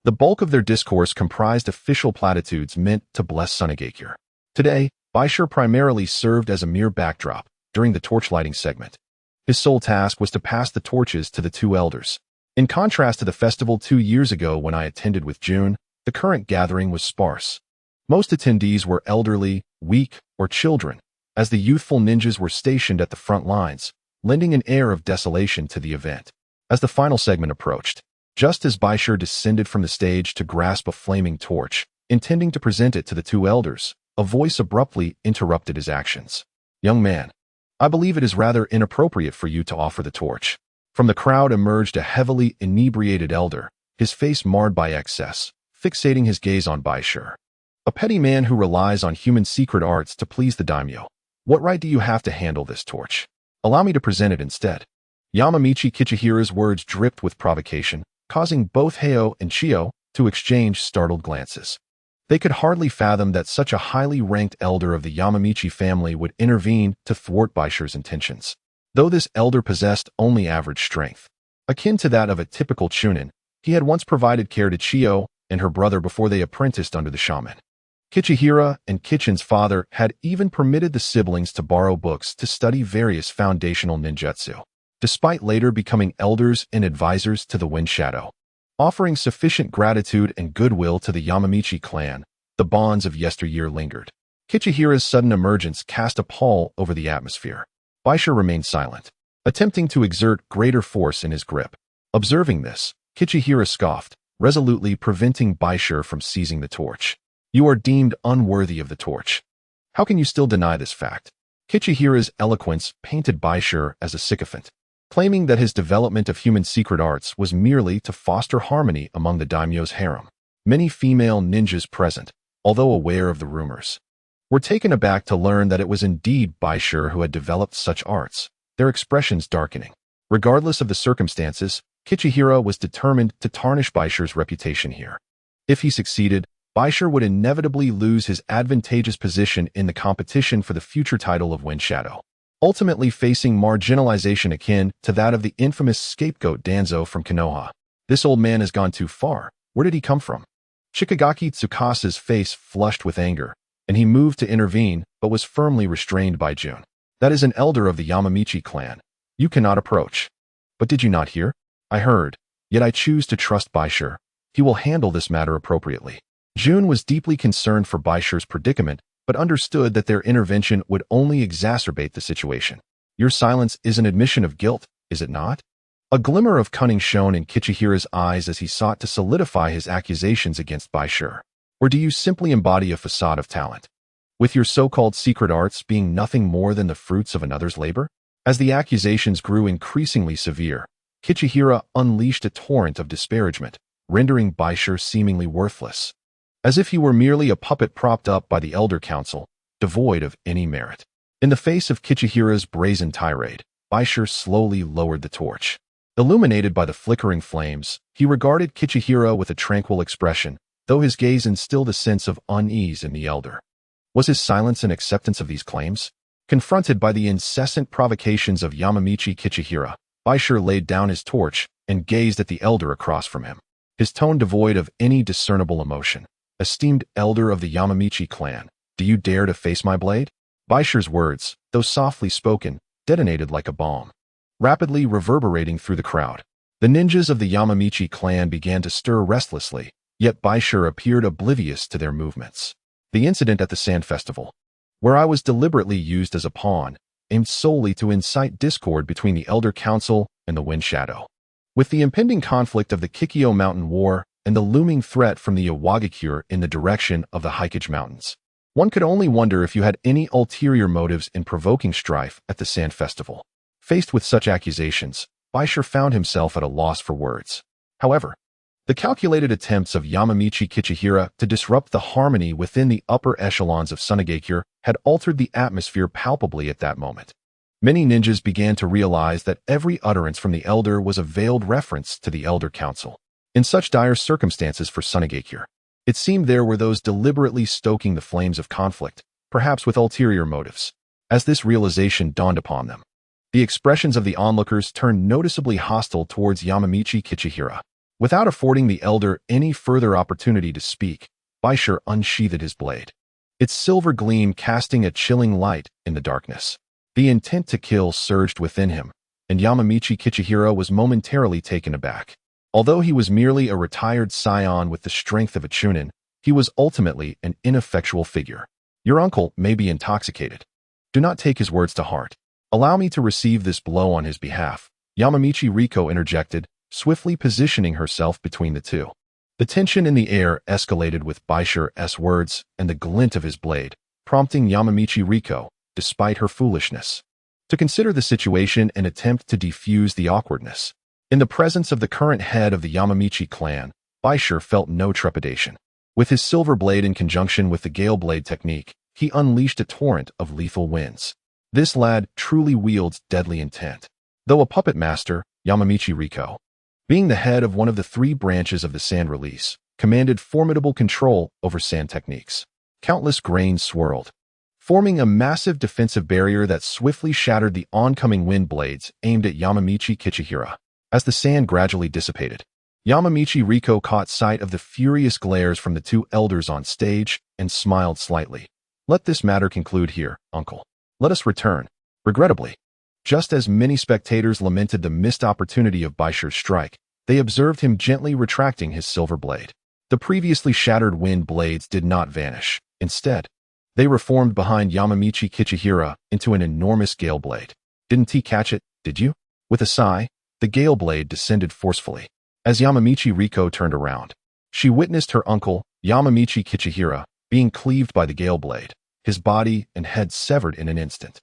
The bulk of their discourse comprised official platitudes meant to bless Sunagakure. Today, Bai Shi primarily served as a mere backdrop during the torchlighting segment. His sole task was to pass the torches to the 2 elders. In contrast to the festival 2 years ago when I attended with June, the current gathering was sparse. Most attendees were elderly, weak, or children, as the youthful ninjas were stationed at the front lines, lending an air of desolation to the event. As the final segment approached, just as Bai Shi descended from the stage to grasp a flaming torch, intending to present it to the 2 elders, a voice abruptly interrupted his actions. "Young man, I believe it is rather inappropriate for you to offer the torch." From the crowd emerged a heavily inebriated elder, his face marred by excess, fixating his gaze on Bai Shi. "A petty man who relies on human secret arts to please the daimyo. What right do you have to handle this torch? Allow me to present it instead." Yamamichi Kichihira's words dripped with provocation, causing both Heo and Chio to exchange startled glances. They could hardly fathom that such a highly ranked elder of the Yamamichi family would intervene to thwart Bai Shi's intentions. Though this elder possessed only average strength, akin to that of a typical chunin, he had once provided care to Chio and her brother before they apprenticed under the shaman. Kichihira and Kichin's father had even permitted the siblings to borrow books to study various foundational ninjutsu, despite later becoming elders and advisors to the Wind Shadow. Offering sufficient gratitude and goodwill to the Yamamichi clan, the bonds of yesteryear lingered. Kichihira's sudden emergence cast a pall over the atmosphere. Bai Shi remained silent, attempting to exert greater force in his grip. Observing this, Kichihira scoffed, resolutely preventing Bai Shi from seizing the torch. "You are deemed unworthy of the torch. How can you still deny this fact?" Kichihira's eloquence painted Bai Shi as a sycophant, claiming that his development of human secret arts was merely to foster harmony among the daimyo's harem. Many female ninjas present, although aware of the rumors, were taken aback to learn that it was indeed Bai Shi who had developed such arts, their expressions darkening. Regardless of the circumstances, Kichihira was determined to tarnish Bai Shi's reputation here. If he succeeded, Bai Shi would inevitably lose his advantageous position in the competition for the future title of Wind Shadow, ultimately facing marginalization akin to that of the infamous scapegoat Danzo from Konoha. This old man has gone too far. Where did he come from? Shikigaki Tsukasa's face flushed with anger, and he moved to intervene but was firmly restrained by Jun. That is an elder of the Yamamichi clan. You cannot approach. But did you not hear? I heard. Yet I choose to trust Bai Shi. He will handle this matter appropriately. Jun was deeply concerned for Bai Shi's predicament, but understood that their intervention would only exacerbate the situation. Your silence is an admission of guilt, is it not? A glimmer of cunning shone in Kichihira's eyes as he sought to solidify his accusations against Bai Shi. Or do you simply embody a facade of talent? With your so-called secret arts being nothing more than the fruits of another's labor? As the accusations grew increasingly severe, Kichihira unleashed a torrent of disparagement, rendering Bai Shi seemingly worthless. As if he were merely a puppet propped up by the Elder Council, devoid of any merit. In the face of Kichihira's brazen tirade, Bai Shi slowly lowered the torch. Illuminated by the flickering flames, he regarded Kichihira with a tranquil expression, though his gaze instilled a sense of unease in the elder. Was his silence an acceptance of these claims? Confronted by the incessant provocations of Yamamichi Kichihira, Bai Shi laid down his torch and gazed at the elder across from him, his tone devoid of any discernible emotion. Esteemed elder of the Yamamichi clan, do you dare to face my blade? Bai Shi's words, though softly spoken, detonated like a bomb, rapidly reverberating through the crowd. The ninjas of the Yamamichi clan began to stir restlessly, yet Bai Shi appeared oblivious to their movements. The incident at the Sand Festival, where I was deliberately used as a pawn, aimed solely to incite discord between the Elder Council and the Wind Shadow. With the impending conflict of the Kikyo Mountain War and the looming threat from the Iwagakure in the direction of the Haikage Mountains, one could only wonder if you had any ulterior motives in provoking strife at the Sand Festival. Faced with such accusations, Bai Shi found himself at a loss for words. However, the calculated attempts of Yamamichi Kichihira to disrupt the harmony within the upper echelons of Sunagakure had altered the atmosphere palpably at that moment. Many ninjas began to realize that every utterance from the elder was a veiled reference to the Elder Council. In such dire circumstances for Sunagakure, it seemed there were those deliberately stoking the flames of conflict, perhaps with ulterior motives. As this realization dawned upon them, the expressions of the onlookers turned noticeably hostile towards Yamamichi Kichihira. Without affording the elder any further opportunity to speak, Bai Shi unsheathed his blade, its silver gleam casting a chilling light in the darkness. The intent to kill surged within him, and Yamamichi Kichihira was momentarily taken aback. Although he was merely a retired scion with the strength of a chunin, he was ultimately an ineffectual figure. Your uncle may be intoxicated. Do not take his words to heart. Allow me to receive this blow on his behalf, Yamamichi Riko interjected, swiftly positioning herself between the two. The tension in the air escalated with Bai Shi's words and the glint of his blade, prompting Yamamichi Riko, despite her foolishness, to consider the situation and attempt to defuse the awkwardness. In the presence of the current head of the Yamamichi clan, Bai Shi felt no trepidation. With his silver blade in conjunction with the gale blade technique, he unleashed a torrent of lethal winds. This lad truly wields deadly intent. Though a puppet master, Yamamichi Riko, being the head of one of the three branches of the sand release, commanded formidable control over sand techniques. Countless grains swirled, forming a massive defensive barrier that swiftly shattered the oncoming wind blades aimed at Yamamichi Kichihira. As the sand gradually dissipated, Yamamichi Riko caught sight of the furious glares from the two elders on stage and smiled slightly. Let this matter conclude here, uncle. Let us return. Regrettably, just as many spectators lamented the missed opportunity of Bai Shi's strike, they observed him gently retracting his silver blade. The previously shattered wind blades did not vanish. Instead, they reformed behind Yamamichi Kichihira into an enormous gale blade. Didn't he catch it, did you? With a sigh, the gale blade descended forcefully. As Yamamichi Riko turned around, she witnessed her uncle, Yamamichi Kichihira, being cleaved by the gale blade, his body and head severed in an instant.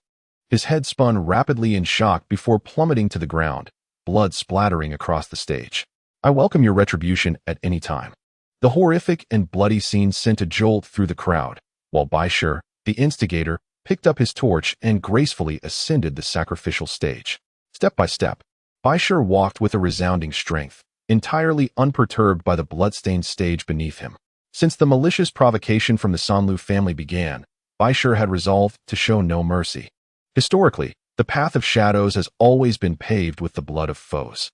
His head spun rapidly in shock before plummeting to the ground, blood splattering across the stage. I welcome your retribution at any time. The horrific and bloody scene sent a jolt through the crowd, while Bai Shi, the instigator, picked up his torch and gracefully ascended the sacrificial stage. Step by step, Bai Shi walked with a resounding strength, entirely unperturbed by the blood-stained stage beneath him. Since the malicious provocation from the Sanlu family began, Bai Shi had resolved to show no mercy. Historically, the path of shadows has always been paved with the blood of foes.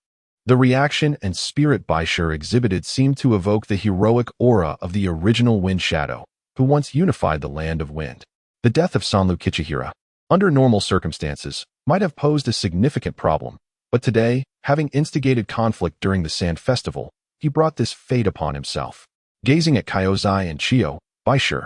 The reaction and spirit Bai Shi exhibited seemed to evoke the heroic aura of the original Wind Shadow, who once unified the land of wind. The death of Sanlu Kichihira, under normal circumstances, might have posed a significant problem, but today, having instigated conflict during the Sand Festival, he brought this fate upon himself. Gazing at Kyozai and Chiyo, Bai Shi,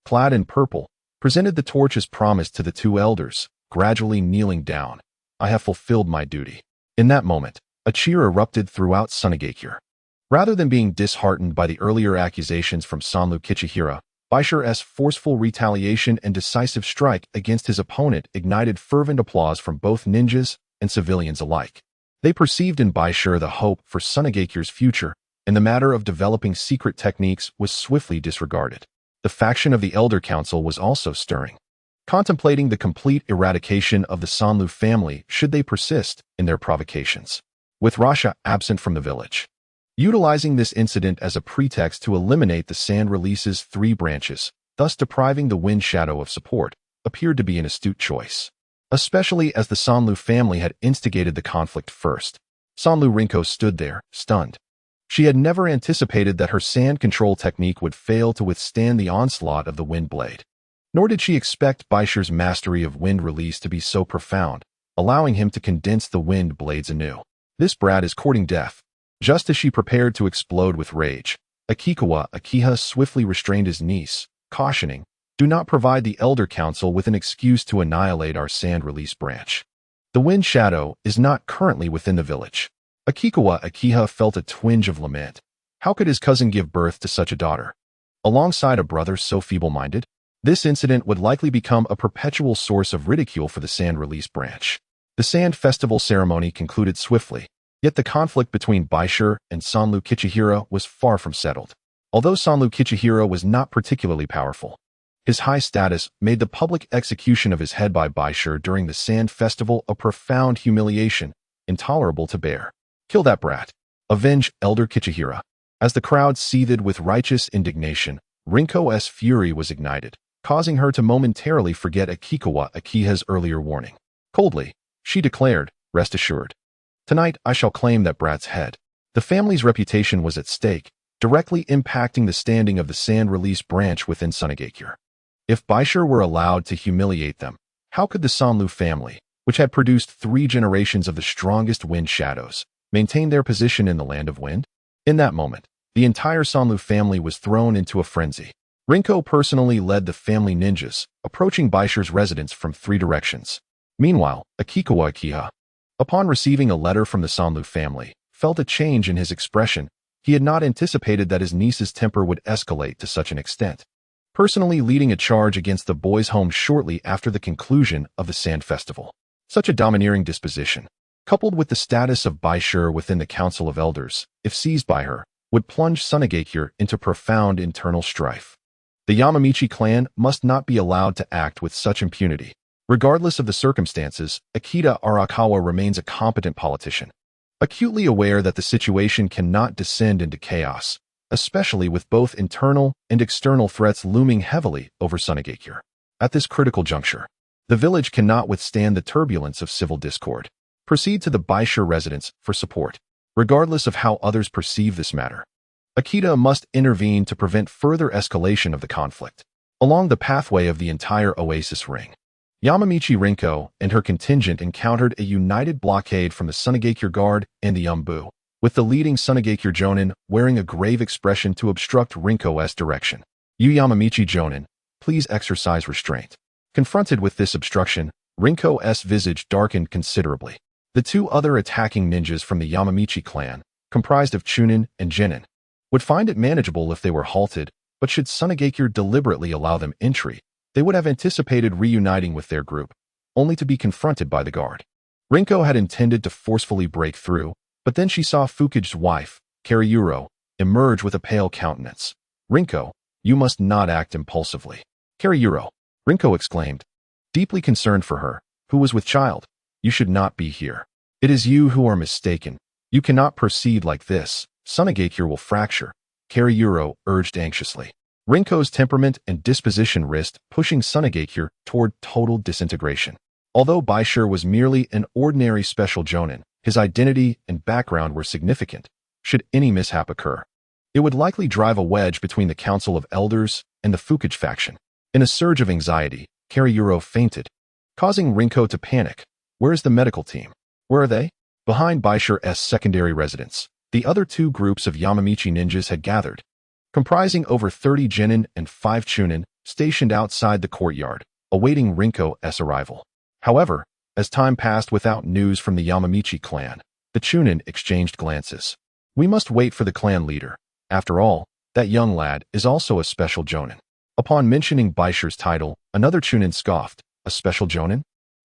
clad in purple, presented the torch as promised to the two elders, gradually kneeling down. I have fulfilled my duty. In that moment, a cheer erupted throughout Sunagakure. Rather than being disheartened by the earlier accusations from Sanlu Kichihira, Bai Shi's forceful retaliation and decisive strike against his opponent ignited fervent applause from both ninjas and civilians alike. They perceived in Bai Shi the hope for Sunagakure's future, and the matter of developing secret techniques was swiftly disregarded. The faction of the Elder Council was also stirring, contemplating the complete eradication of the Sanlu family should they persist in their provocations. With Rasha absent from the village, utilizing this incident as a pretext to eliminate the Sand Release's 3 branches, thus depriving the Wind Shadow of support, appeared to be an astute choice, especially as the Sanlu family had instigated the conflict first. Sanlu Rinko stood there, stunned. She had never anticipated that her sand control technique would fail to withstand the onslaught of the wind blade. Nor did she expect Bai Shi's mastery of wind release to be so profound, allowing him to condense the wind blades anew. This brat is courting death. Just as she prepared to explode with rage, Akikawa Akiha swiftly restrained his niece, cautioning, "Do not provide the Elder Council with an excuse to annihilate our sand release branch. The Wind Shadow is not currently within the village." Akikawa Akiha felt a twinge of lament. How could his cousin give birth to such a daughter, alongside a brother so feeble-minded? This incident would likely become a perpetual source of ridicule for the Sand Release branch. The Sand Festival ceremony concluded swiftly, yet the conflict between Bai Shi and Sanlu Kichihira was far from settled. Although Sanlu Kichihira was not particularly powerful, his high status made the public execution of his head by Bai Shi during the Sand Festival a profound humiliation, intolerable to bear. "Kill that brat. Avenge Elder Kichihira." As the crowd seethed with righteous indignation, Rinko's fury was ignited, causing her to momentarily forget Akikawa Akiha's earlier warning. Coldly, she declared, "Rest assured. Tonight I shall claim that brat's head." The family's reputation was at stake, directly impacting the standing of the Sand Release branch within Sunagakure. If Bai Shi were allowed to humiliate them, how could the Sanlu family, which had produced 3 generations of the strongest Wind Shadows, maintain their position in the Land of Wind? In that moment, the entire Sanlu family was thrown into a frenzy. Rinko personally led the family ninjas, approaching Bai Shi's residence from 3 directions. Meanwhile, Akikawa Akiha, upon receiving a letter from the Sanlu family, felt a change in his expression. He had not anticipated that his niece's temper would escalate to such an extent, personally leading a charge against the boys' home shortly after the conclusion of the Sand Festival. Such a domineering disposition, coupled with the status of Bai Shi within the Council of Elders, if seized by her, would plunge Sunagakure into profound internal strife. The Yamamichi clan must not be allowed to act with such impunity. Regardless of the circumstances, Akita Arakawa remains a competent politician, acutely aware that the situation cannot descend into chaos, especially with both internal and external threats looming heavily over Sunagakure. At this critical juncture, the village cannot withstand the turbulence of civil discord. Proceed to the Bai Shi residence for support. Regardless of how others perceive this matter, Akita must intervene to prevent further escalation of the conflict. Along the pathway of the entire Oasis Ring, Yamamichi Rinko and her contingent encountered a united blockade from the Sunagakure Guard and the Umbu, with the leading Sunagakure Jonin wearing a grave expression to obstruct Rinko's direction. "You Yamamichi Jonin, please exercise restraint." Confronted with this obstruction, Rinko's visage darkened considerably. The 2 other attacking ninjas from the Yamamichi clan, comprised of Chunin and Genin, would find it manageable if they were halted, but should Sunagakure deliberately allow them entry, they would have anticipated reuniting with their group, only to be confronted by the guard. Rinko had intended to forcefully break through, but then she saw Fukige's wife, Karyuro, emerge with a pale countenance. "Rinko, you must not act impulsively." "Karyuro," Rinko exclaimed, deeply concerned for her, who was with child, "you should not be here. It is you who are mistaken. You cannot proceed like this. Sunagakure will fracture," Karyuro urged anxiously. Rinko's temperament and disposition risked pushing Sunagakure toward total disintegration. Although Bai Shi was merely an ordinary special jonin, His identity and background were significant. Should any mishap occur, it would likely drive a wedge between the Council of Elders and the Fukuge faction. In a surge of anxiety, Kariyuro fainted, causing Rinko to panic. Where is the medical team? Where are they? Behind Baishir's secondary residence, the other two groups of Yamamichi ninjas had gathered, comprising over 30 genin and 5 chunin, stationed outside the courtyard, awaiting Rinko's arrival. However, as time passed without news from the Yamamichi clan, the chunin exchanged glances. We must wait for the clan leader. After all, that young lad is also a special jonin. Upon mentioning Baishir's title, another chunin scoffed. A special jonin?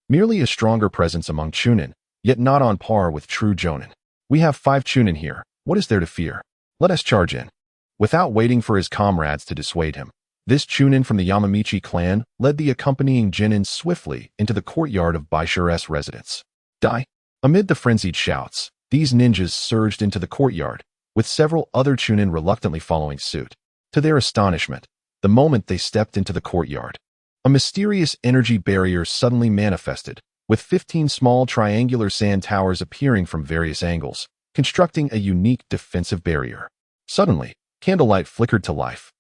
Merely a stronger presence among chunin, yet not on par with true jonin. We have 5 chunin here. What is there to fear? Let us charge in. Without waiting for his comrades to dissuade him, this chunin from the Yamamichi clan led the accompanying genin swiftly into the courtyard of Baishir's residence. Die! Amid the frenzied shouts, these ninjas surged into the courtyard, with several other chunin reluctantly following suit. To their astonishment, the moment they stepped into the courtyard, a mysterious energy barrier suddenly manifested, with 15 small triangular sand towers appearing from various angles, constructing a unique defensive barrier. Suddenly, candlelight flickered to life,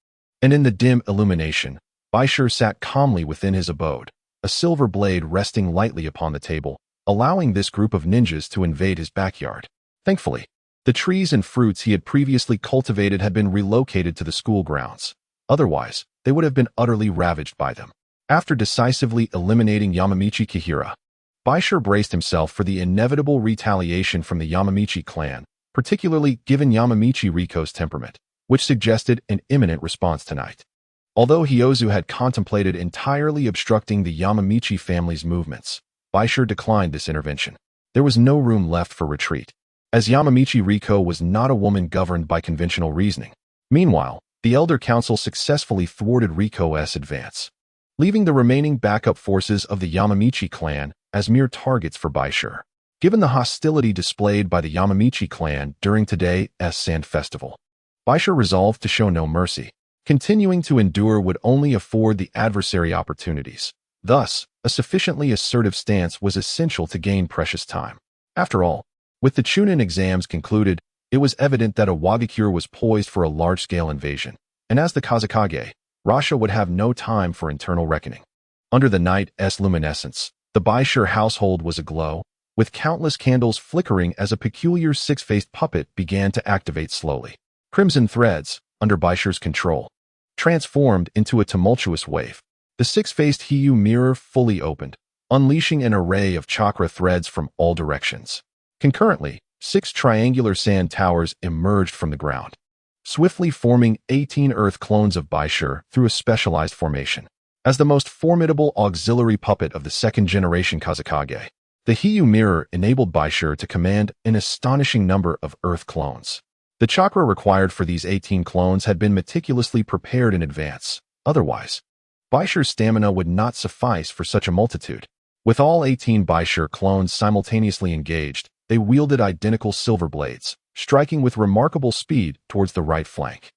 and in the dim illumination, Baishir sat calmly within his abode, a silver blade resting lightly upon the table, allowing this group of ninjas to invade his backyard. Thankfully, the trees and fruits he had previously cultivated had been relocated to the school grounds. Otherwise, they would have been utterly ravaged by them. After decisively eliminating Yamamichi Kihira, Baishir braced himself for the inevitable retaliation from the Yamamichi clan, particularly given Yamamichi Riko's temperament, which suggested an imminent response tonight. Although Hyozu had contemplated entirely obstructing the Yamamichi family's movements, Baishir declined this intervention. There was no room left for retreat, as Yamamichi Riko was not a woman governed by conventional reasoning. Meanwhile, the Elder Council successfully thwarted Riko's advance, leaving the remaining backup forces of the Yamamichi clan as mere targets for Baishir. Given the hostility displayed by the Yamamichi clan during today's Sand Festival, Baishir resolved to show no mercy. Continuing to endure would only afford the adversary opportunities. Thus, a sufficiently assertive stance was essential to gain precious time. After all, with the Chunin exams concluded, it was evident that a Wagakure was poised for a large-scale invasion, and as the Kazakage, Rasha would have no time for internal reckoning. Under the night's luminescence, the Baishir household was aglow, with countless candles flickering as a peculiar six-faced puppet began to activate slowly. Crimson threads, under Baishir's control, transformed into a tumultuous wave. The six-faced Hiyu mirror fully opened, unleashing an array of chakra threads from all directions. Concurrently, 6 triangular sand towers emerged from the ground, swiftly forming 18 earth clones of Baishir through a specialized formation. As the most formidable auxiliary puppet of the second-generation Kazakage, the Hiyu mirror enabled Baishir to command an astonishing number of earth clones. The chakra required for these 18 clones had been meticulously prepared in advance. Otherwise, Baishir's stamina would not suffice for such a multitude. With all 18 Baishir clones simultaneously engaged, they wielded identical silver blades, striking with remarkable speed towards the right flank.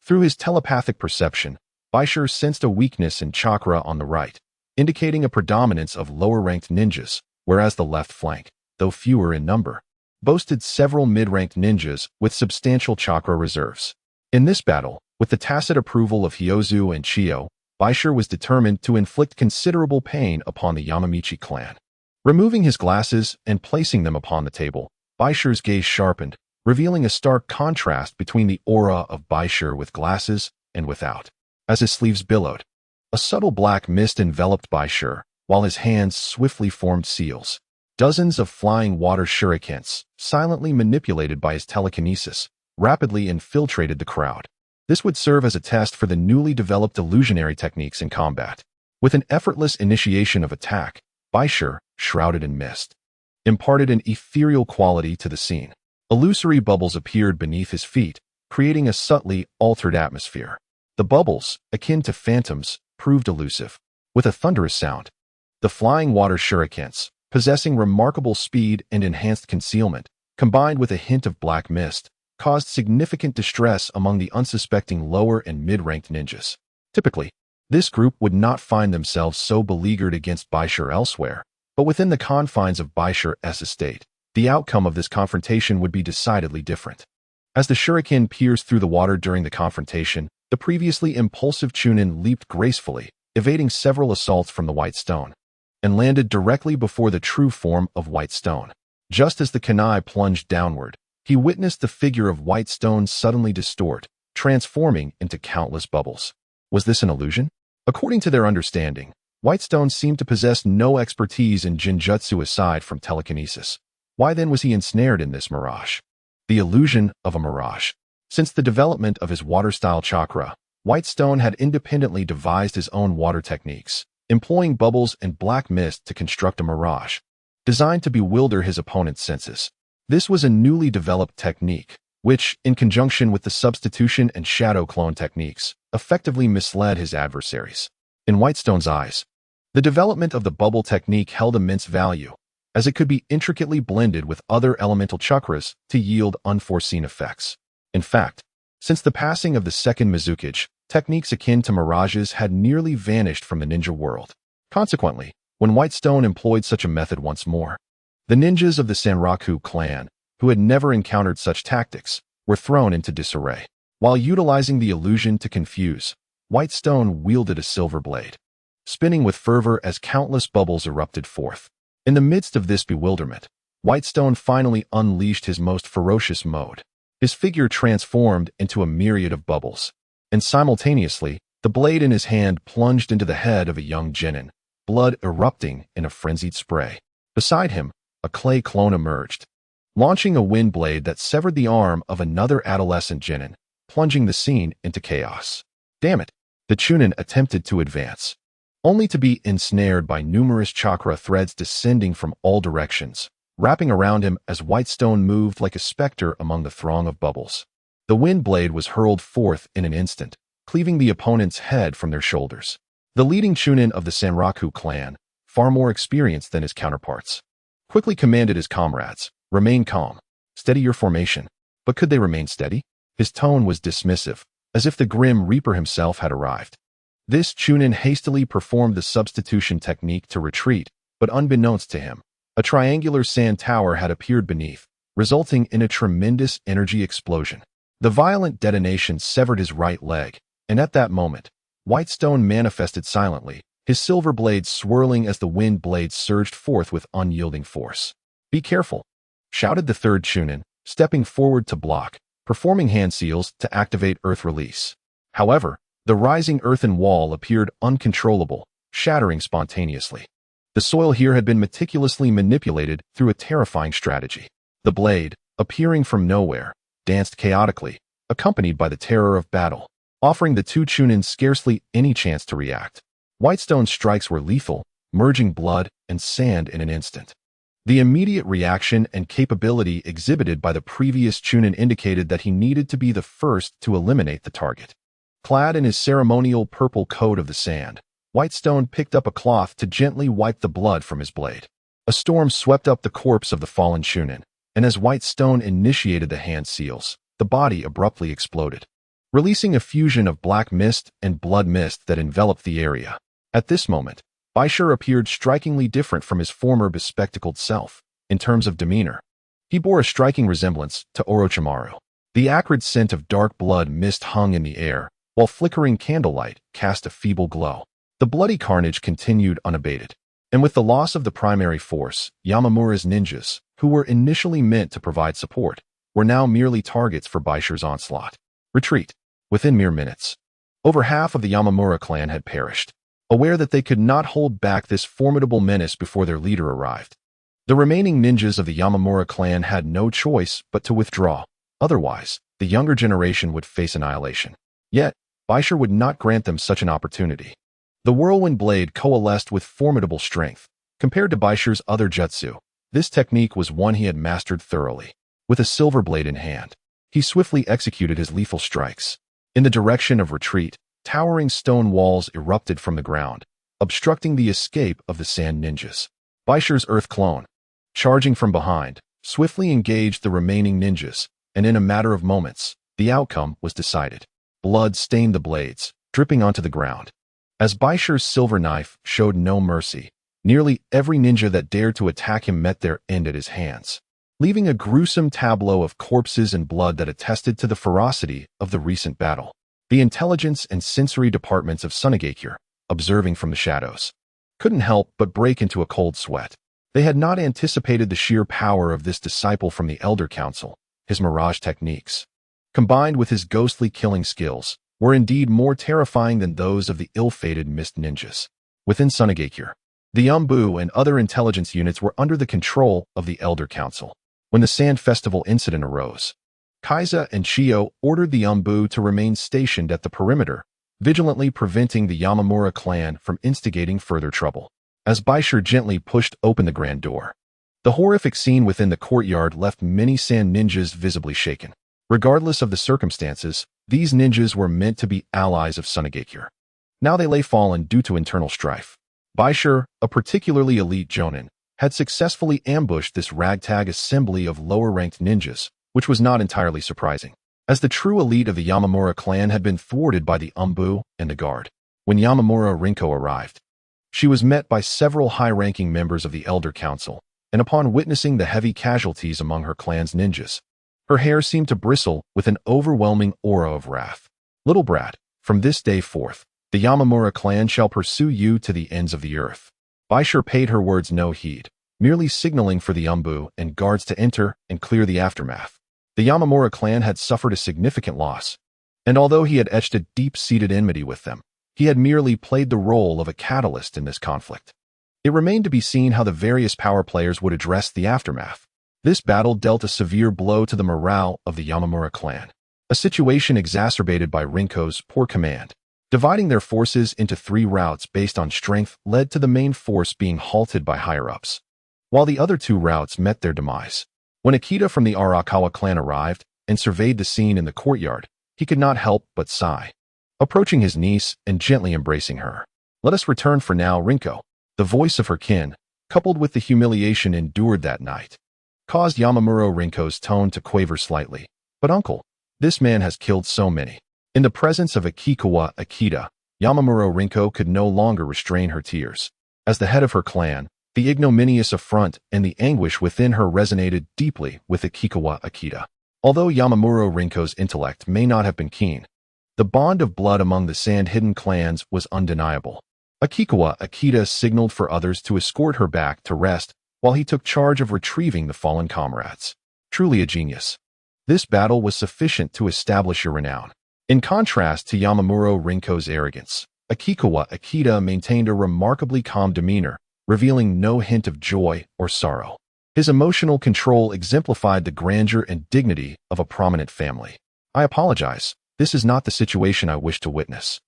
Through his telepathic perception, Baishir sensed a weakness in chakra on the right, indicating a predominance of lower-ranked ninjas, whereas the left flank, though fewer in number, boasted several mid-ranked ninjas with substantial chakra reserves. In this battle, with the tacit approval of Hyozu and Chiyo, Baishir was determined to inflict considerable pain upon the Yamamichi clan. Removing his glasses and placing them upon the table, Baishir's gaze sharpened, revealing a stark contrast between the aura of Baishir with glasses and without. As his sleeves billowed, a subtle black mist enveloped Baishir, while his hands swiftly formed seals. Dozens of flying water shurikens, silently manipulated by his telekinesis, rapidly infiltrated the crowd. This would serve as a test for the newly developed illusionary techniques in combat. With an effortless initiation of attack, Baishir, shrouded in mist, imparted an ethereal quality to the scene. Illusory bubbles appeared beneath his feet, creating a subtly altered atmosphere. The bubbles, akin to phantoms, proved elusive. With a thunderous sound, the flying water shurikens, possessing remarkable speed and enhanced concealment, combined with a hint of black mist, caused significant distress among the unsuspecting lower and mid-ranked ninjas. Typically, this group would not find themselves so beleaguered against Baishir elsewhere, but within the confines of Baishir's estate, the outcome of this confrontation would be decidedly different. As the shuriken pierced through the water during the confrontation, the previously impulsive Chunin leaped gracefully, evading several assaults from the white stone, and landed directly before the true form of white stone. Just as the kunai plunged downward, he witnessed the figure of white stone suddenly distort, transforming into countless bubbles. Was this an illusion? According to their understanding, white stone seemed to possess no expertise in ninjutsu aside from telekinesis. Why then was he ensnared in this mirage? The illusion of a mirage. Since the development of his water-style chakra, white stone had independently devised his own water techniques, employing bubbles and black mist to construct a mirage, designed to bewilder his opponent's senses. This was a newly developed technique, which, in conjunction with the substitution and shadow clone techniques, effectively misled his adversaries. In Whitestone's eyes, the development of the bubble technique held immense value, as it could be intricately blended with other elemental chakras to yield unforeseen effects. In fact, since the passing of the second Mizukage, techniques akin to mirages had nearly vanished from the ninja world. Consequently, when Whitestone employed such a method once more, the ninjas of the Sanraku clan, who had never encountered such tactics, were thrown into disarray. While utilizing the illusion to confuse, Whitestone wielded a silver blade, spinning with fervor as countless bubbles erupted forth. In the midst of this bewilderment, Whitestone finally unleashed his most ferocious mode. His figure transformed into a myriad of bubbles, and simultaneously, the blade in his hand plunged into the head of a young genin, blood erupting in a frenzied spray. Beside him, a clay clone emerged, launching a wind blade that severed the arm of another adolescent genin, plunging the scene into chaos. Damn it! The Chunin attempted to advance, only to be ensnared by numerous chakra threads descending from all directions, wrapping around him as Whitestone moved like a specter among the throng of bubbles. The wind blade was hurled forth in an instant, cleaving the opponent's head from their shoulders. The leading Chunin of the Sanraku clan, far more experienced than his counterparts, quickly commanded his comrades, "Remain calm. Steady your formation." But could they remain steady? His tone was dismissive, as if the grim Reaper himself had arrived. This Chunin hastily performed the substitution technique to retreat, but unbeknownst to him, a triangular sand tower had appeared beneath, resulting in a tremendous energy explosion. The violent detonation severed his right leg, and at that moment, Whitestone manifested silently, his silver blade swirling as the wind blade surged forth with unyielding force. "Be careful," shouted the third Chunin, stepping forward to block, performing hand seals to activate earth release. However, the rising earthen wall appeared uncontrollable, shattering spontaneously. The soil here had been meticulously manipulated through a terrifying strategy. The blade, appearing from nowhere, danced chaotically, accompanied by the terror of battle, offering the two Chunin scarcely any chance to react. Whitestone's strikes were lethal, merging blood and sand in an instant. The immediate reaction and capability exhibited by the previous Chunin indicated that he needed to be the first to eliminate the target. Clad in his ceremonial purple coat of the sand, Whitestone picked up a cloth to gently wipe the blood from his blade. A storm swept up the corpse of the fallen Chunin, and as Whitestone initiated the hand seals, the body abruptly exploded, releasing a fusion of black mist and blood mist that enveloped the area. At this moment, Bai Shi appeared strikingly different from his former bespectacled self, in terms of demeanor. He bore a striking resemblance to Orochimaru. The acrid scent of dark blood mist hung in the air, while flickering candlelight cast a feeble glow. The bloody carnage continued unabated, and with the loss of the primary force, Yamamura's ninjas, who were initially meant to provide support, were now merely targets for Bai Shi's onslaught. Retreat. Within mere minutes, over half of the Yamamura clan had perished, aware that they could not hold back this formidable menace before their leader arrived. The remaining ninjas of the Yamamura clan had no choice but to withdraw, otherwise, the younger generation would face annihilation. Yet, Bai Shi would not grant them such an opportunity. The whirlwind blade coalesced with formidable strength. Compared to Bai Shi's other jutsu, this technique was one he had mastered thoroughly. With a silver blade in hand, he swiftly executed his lethal strikes. In the direction of retreat, towering stone walls erupted from the ground, obstructing the escape of the sand ninjas. Bai Shi's earth clone, charging from behind, swiftly engaged the remaining ninjas, and in a matter of moments, the outcome was decided. Blood stained the blades, dripping onto the ground. As Bai Shi's silver knife showed no mercy, nearly every ninja that dared to attack him met their end at his hands. leaving a gruesome tableau of corpses and blood that attested to the ferocity of the recent battle. The intelligence and sensory departments of Sunagakure, observing from the shadows, couldn't help but break into a cold sweat. They had not anticipated the sheer power of this disciple from the Elder Council. His mirage techniques, combined with his ghostly killing skills, were indeed more terrifying than those of the ill-fated mist ninjas. Within Sunagakure, the Umbu and other intelligence units were under the control of the Elder Council. When the Sand Festival incident arose, Kaiza and Chio ordered the Umbu to remain stationed at the perimeter, vigilantly preventing the Yamamura clan from instigating further trouble. As Bai Shi gently pushed open the grand door, the horrific scene within the courtyard left many sand ninjas visibly shaken. Regardless of the circumstances, these ninjas were meant to be allies of Sunagakure. Now they lay fallen due to internal strife. Bai Shi, a particularly elite jonin, had successfully ambushed this ragtag assembly of lower-ranked ninjas, which was not entirely surprising, as the true elite of the Yamamura clan had been thwarted by the Umbu and the guard. When Yamamura Rinko arrived, she was met by several high-ranking members of the Elder Council, and upon witnessing the heavy casualties among her clan's ninjas, her hair seemed to bristle with an overwhelming aura of wrath. "Little brat, from this day forth, the Yamamura clan shall pursue you to the ends of the earth." Bai Shi paid her words no heed, merely signaling for the Umbu and guards to enter and clear the aftermath. The Yamamura clan had suffered a significant loss, and although he had etched a deep-seated enmity with them, he had merely played the role of a catalyst in this conflict. It remained to be seen how the various power players would address the aftermath. This battle dealt a severe blow to the morale of the Yamamura clan, a situation exacerbated by Rinko's poor command. Dividing their forces into 3 routes based on strength led to the main force being halted by higher-ups, while the other 2 routes met their demise. When Akita from the Arakawa clan arrived and surveyed the scene in the courtyard, he could not help but sigh. Approaching his niece and gently embracing her, "Let us return for now, Rinko." The voice of her kin, coupled with the humiliation endured that night, caused Yamamura Rinko's tone to quaver slightly. "But uncle, this man has killed so many." In the presence of Akikawa Akita, Yamamura Rinko could no longer restrain her tears. As the head of her clan, the ignominious affront and the anguish within her resonated deeply with Akikawa Akita. Although Yamamura Rinko's intellect may not have been keen, the bond of blood among the sand-hidden clans was undeniable. Akikawa Akita signaled for others to escort her back to rest while he took charge of retrieving the fallen comrades. Truly a genius. This battle was sufficient to establish your renown. In contrast to Yamamura Rinko's arrogance, Akikawa Akita maintained a remarkably calm demeanor, revealing no hint of joy or sorrow. His emotional control exemplified the grandeur and dignity of a prominent family. "I apologize. This is not the situation I wish to witness."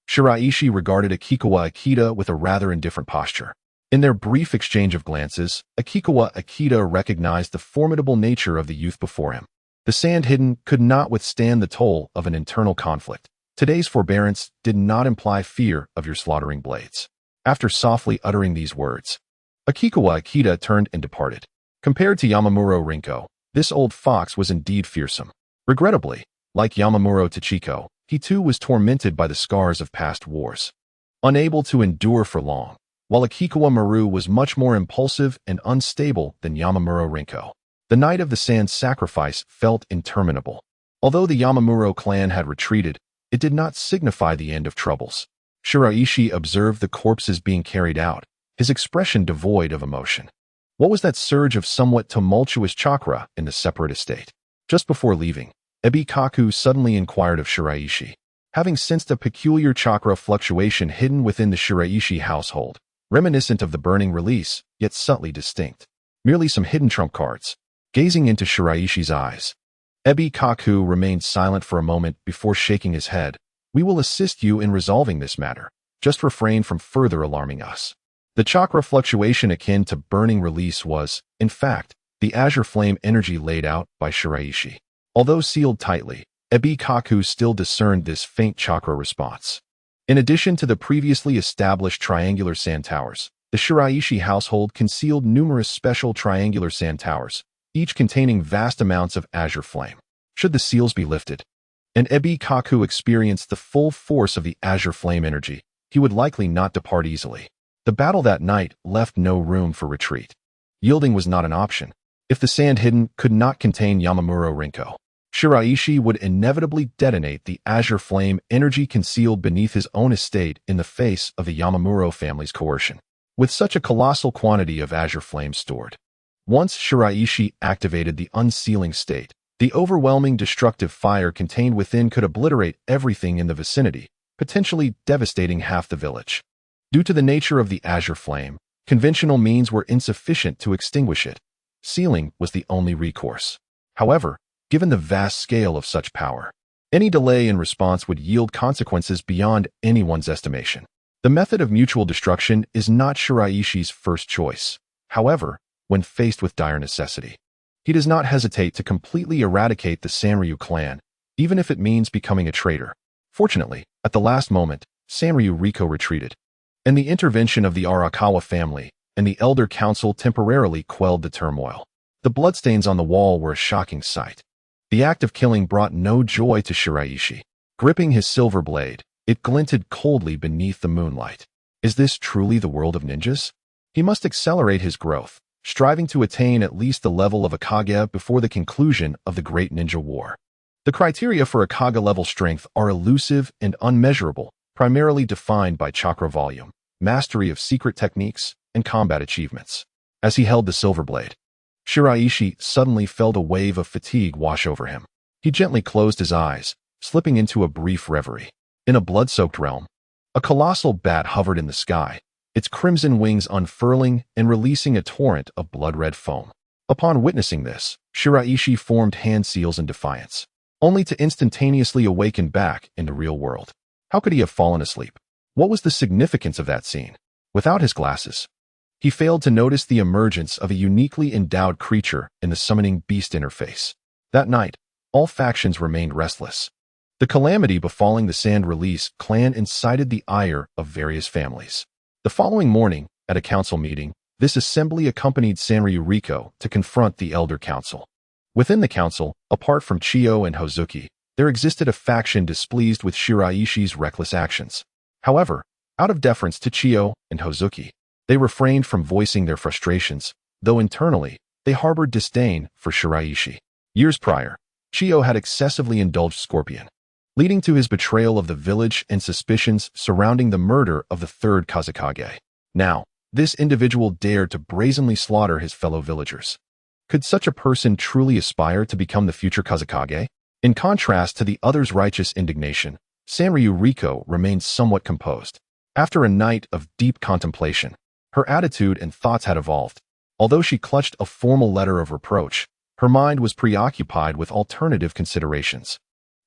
Shiraishi regarded Akikawa Akita with a rather indifferent posture. In their brief exchange of glances, Akikawa Akita recognized the formidable nature of the youth before him. The Sand-Hidden could not withstand the toll of an internal conflict. Today's forbearance did not imply fear of your slaughtering blades. After softly uttering these words, Akikawa Akita turned and departed. Compared to Yamamura Rinko, this old fox was indeed fearsome. Regrettably, like Yamamura Tachiko, he too was tormented by the scars of past wars, unable to endure for long, while Akikawa Maru was much more impulsive and unstable than Yamamura Rinko. The night of the sand sacrifice felt interminable. Although the Yamamura clan had retreated, it did not signify the end of troubles. Shiraishi observed the corpses being carried out, his expression devoid of emotion. What was that surge of somewhat tumultuous chakra in the separate estate? Just before leaving, Ebikaku suddenly inquired of Shiraishi. Having sensed a peculiar chakra fluctuation hidden within the Shiraishi household, reminiscent of the burning release, yet subtly distinct. Merely some hidden trump cards. Gazing into Shiraishi's eyes, Ebikaku remained silent for a moment before shaking his head. "We will assist you in resolving this matter. Just refrain from further alarming us." The chakra fluctuation akin to burning release was, in fact, the azure flame energy laid out by Shiraishi. Although sealed tightly, Ebikaku still discerned this faint chakra response. In addition to the previously established triangular sand towers, the Shiraishi household concealed numerous special triangular sand towers, each containing vast amounts of azure flame. Should the seals be lifted, and Ebikaku experienced the full force of the azure flame energy, he would likely not depart easily. The battle that night left no room for retreat. Yielding was not an option. If the sand hidden could not contain Yamamuro Rinko, Shiraishi would inevitably detonate the azure flame energy concealed beneath his own estate in the face of the Yamamuro family's coercion. With such a colossal quantity of azure flame stored, once Shiraishi activated the unsealing state, the overwhelming destructive fire contained within could obliterate everything in the vicinity, potentially devastating half the village. Due to the nature of the azure flame, conventional means were insufficient to extinguish it. Sealing was the only recourse. However, given the vast scale of such power, any delay in response would yield consequences beyond anyone's estimation. The method of mutual destruction is not Shiraishi's first choice. However, when faced with dire necessity, he does not hesitate to completely eradicate the Sanryu clan, even if it means becoming a traitor. Fortunately, at the last moment, Sanryu Riko retreated, and the intervention of the Arakawa family and the Elder Council temporarily quelled the turmoil. The bloodstains on the wall were a shocking sight. The act of killing brought no joy to Shiraishi. Gripping his silver blade, it glinted coldly beneath the moonlight. Is this truly the world of ninjas? He must accelerate his growth, striving to attain at least the level of a Kage before the conclusion of the Great Ninja War. The criteria for a Kage-level strength are elusive and unmeasurable, primarily defined by chakra volume, mastery of secret techniques, and combat achievements. As he held the silver blade, Shiraishi suddenly felt a wave of fatigue wash over him. He gently closed his eyes, slipping into a brief reverie. In a blood-soaked realm, a colossal bat hovered in the sky, its crimson wings unfurling and releasing a torrent of blood-red foam. Upon witnessing this, Shiraishi formed hand seals in defiance, only to instantaneously awaken back in the real world. How could he have fallen asleep? What was the significance of that scene? Without his glasses, he failed to notice the emergence of a uniquely endowed creature in the summoning beast interface. That night, all factions remained restless. The calamity befalling the Sand Release clan incited the ire of various families. The following morning, at a council meeting, this assembly accompanied Sanryu Riko to confront the Elder Council. Within the council, apart from Chiyo and Hozuki, there existed a faction displeased with Shiraishi's reckless actions. However, out of deference to Chiyo and Hozuki, they refrained from voicing their frustrations, though internally, they harbored disdain for Shiraishi. Years prior, Chiyo had excessively indulged Scorpion, leading to his betrayal of the village and suspicions surrounding the murder of the third Kazekage. Now, this individual dared to brazenly slaughter his fellow villagers. Could such a person truly aspire to become the future Kazekage? In contrast to the other's righteous indignation, Sanryu Riko remained somewhat composed. After a night of deep contemplation, her attitude and thoughts had evolved. Although she clutched a formal letter of reproach, her mind was preoccupied with alternative considerations.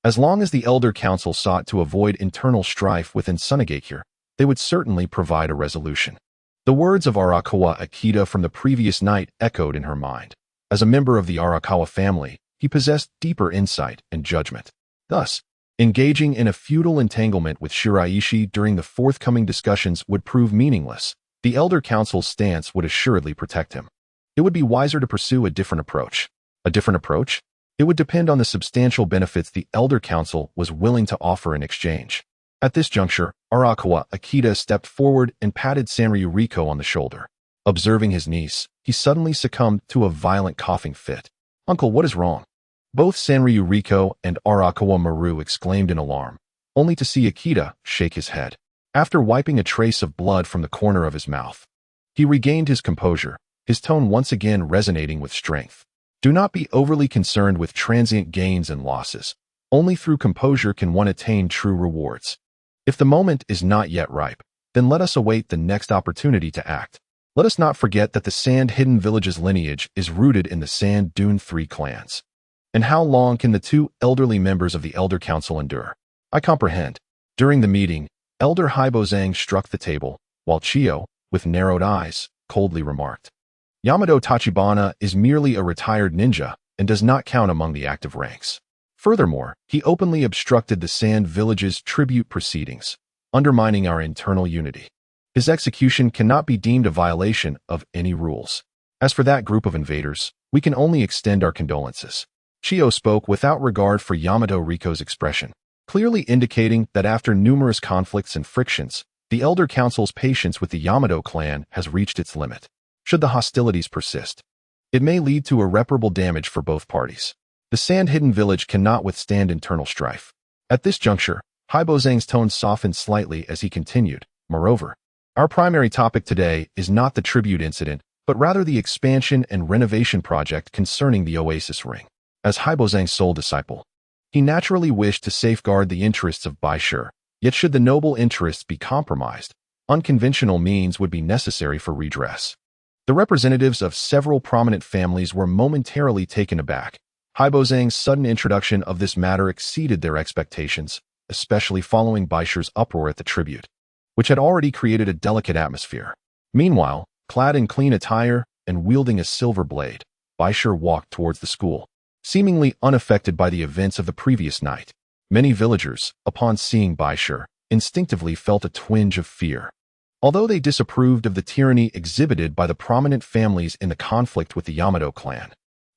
As long as the Elder Council sought to avoid internal strife within Sunagakure, they would certainly provide a resolution. The words of Arakawa Akita from the previous night echoed in her mind. As a member of the Arakawa family, he possessed deeper insight and judgment. Thus, engaging in a futile entanglement with Shiraishi during the forthcoming discussions would prove meaningless. The Elder Council's stance would assuredly protect him. It would be wiser to pursue a different approach. A different approach? It would depend on the substantial benefits the Elder Council was willing to offer in exchange. At this juncture, Arakawa Akita stepped forward and patted Sanryu Riko on the shoulder. Observing his niece, he suddenly succumbed to a violent coughing fit. "Uncle, what is wrong?" Both Sanryu Riko and Arakawa Maru exclaimed in alarm, only to see Akita shake his head. After wiping a trace of blood from the corner of his mouth, he regained his composure, his tone once again resonating with strength. Do not be overly concerned with transient gains and losses. Only through composure can one attain true rewards. If the moment is not yet ripe, then let us await the next opportunity to act. Let us not forget that the Sand Hidden Village's lineage is rooted in the Sand Dune 3 clans. And how long can the two elderly members of the Elder Council endure? I comprehend. During the meeting, Elder Haibozang struck the table, while Chiyo, with narrowed eyes, coldly remarked, "Yamato Tachibana is merely a retired ninja and does not count among the active ranks." Furthermore, he openly obstructed the Sand Village's tribute proceedings, undermining our internal unity. His execution cannot be deemed a violation of any rules. As for that group of invaders, we can only extend our condolences. Chiyo spoke without regard for Yamato Riko's expression, clearly indicating that after numerous conflicts and frictions, the Elder Council's patience with the Yamato clan has reached its limit. Should the hostilities persist, It may lead to irreparable damage for both parties. The sand-hidden village cannot withstand internal strife. At this juncture, Haibozang's tone softened slightly as he continued. Moreover, our primary topic today is not the tribute incident, but rather the expansion and renovation project concerning the Oasis Ring. As Haibozang's sole disciple, he naturally wished to safeguard the interests of Bai Shi, yet should the noble interests be compromised, unconventional means would be necessary for redress. The representatives of several prominent families were momentarily taken aback. Haibozang's sudden introduction of this matter exceeded their expectations, especially following Bai Shi's uproar at the tribute, which had already created a delicate atmosphere. Meanwhile, clad in clean attire and wielding a silver blade, Bai Shi walked towards the school, seemingly unaffected by the events of the previous night. Many villagers, upon seeing Bai Shi, instinctively felt a twinge of fear. Although they disapproved of the tyranny exhibited by the prominent families in the conflict with the Yamato clan,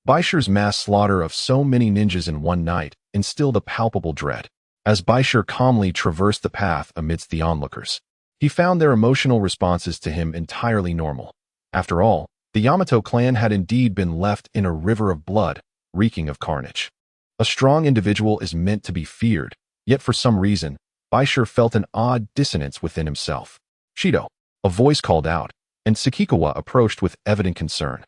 Bai Shi's mass slaughter of so many ninjas in one night instilled a palpable dread. As Bai Shi calmly traversed the path amidst the onlookers, he found their emotional responses to him entirely normal. After all, the Yamato clan had indeed been left in a river of blood, reeking of carnage. A strong individual is meant to be feared, yet for some reason, Bai Shi felt an odd dissonance within himself. Shido, a voice called out, and Tsukikawa approached with evident concern.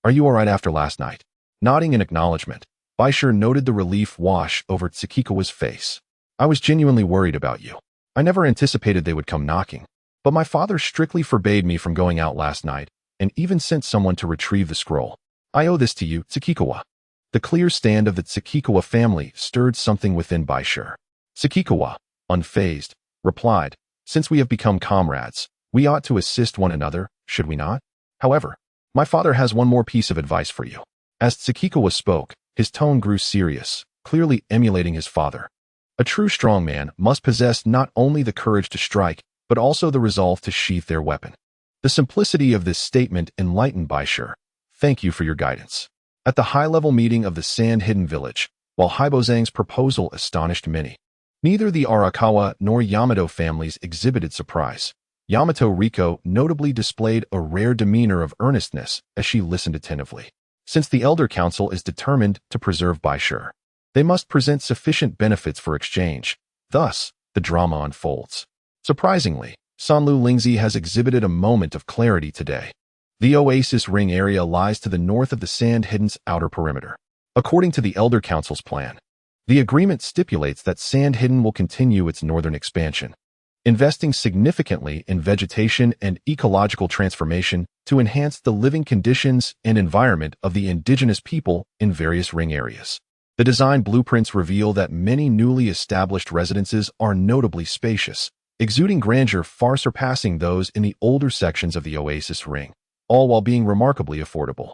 Are you all right after last night? Nodding in acknowledgement, Bai Shi noted the relief wash over Tsukikawa's face. I was genuinely worried about you. I never anticipated they would come knocking, but my father strictly forbade me from going out last night and even sent someone to retrieve the scroll. I owe this to you, Tsukikawa. The clear stand of the Tsukikawa family stirred something within Bai Shi. Tsukikawa, unfazed, replied, since we have become comrades, we ought to assist one another, should we not? However, my father has one more piece of advice for you. As Tsukikawa spoke, his tone grew serious, clearly emulating his father. A true strong man must possess not only the courage to strike, but also the resolve to sheath their weapon. The simplicity of this statement enlightened Bai Shi. Thank you for your guidance. At the high-level meeting of the sand-hidden village, while Haibozang's proposal astonished many, neither the Arakawa nor Yamato families exhibited surprise. Yamato Riko notably displayed a rare demeanor of earnestness as she listened attentively. Since the Elder Council is determined to preserve Bai Shi, they must present sufficient benefits for exchange. Thus, the drama unfolds. Surprisingly, Sanlu Lingzi has exhibited a moment of clarity today. The Oasis Ring area lies to the north of the Sand-Hidden's outer perimeter. According to the Elder Council's plan, the agreement stipulates that Sand-Hidden will continue its northern expansion, investing significantly in vegetation and ecological transformation to enhance the living conditions and environment of the indigenous people in various ring areas. The design blueprints reveal that many newly established residences are notably spacious, exuding grandeur far surpassing those in the older sections of the Oasis Ring, all while being remarkably affordable.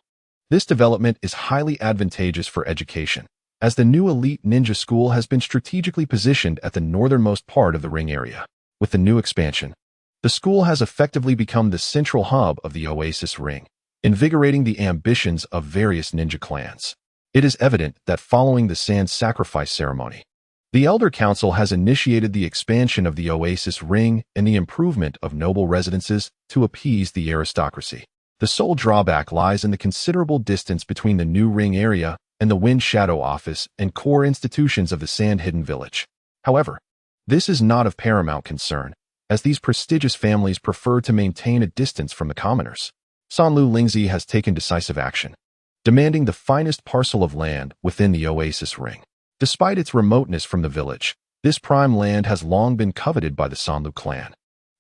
This development is highly advantageous for education, as the new elite ninja school has been strategically positioned at the northernmost part of the ring area. With the new expansion, the school has effectively become the central hub of the Oasis Ring, invigorating the ambitions of various ninja clans. It is evident that following the sand sacrifice ceremony, the Elder Council has initiated the expansion of the Oasis Ring and the improvement of noble residences to appease the aristocracy. The sole drawback lies in the considerable distance between the new ring area and the Wind Shadow Office and core institutions of the Sand-Hidden Village. However, this is not of paramount concern, as these prestigious families prefer to maintain a distance from the commoners. Sanlu Lingzi has taken decisive action, demanding the finest parcel of land within the Oasis Ring. Despite its remoteness from the village, this prime land has long been coveted by the Sanlu clan.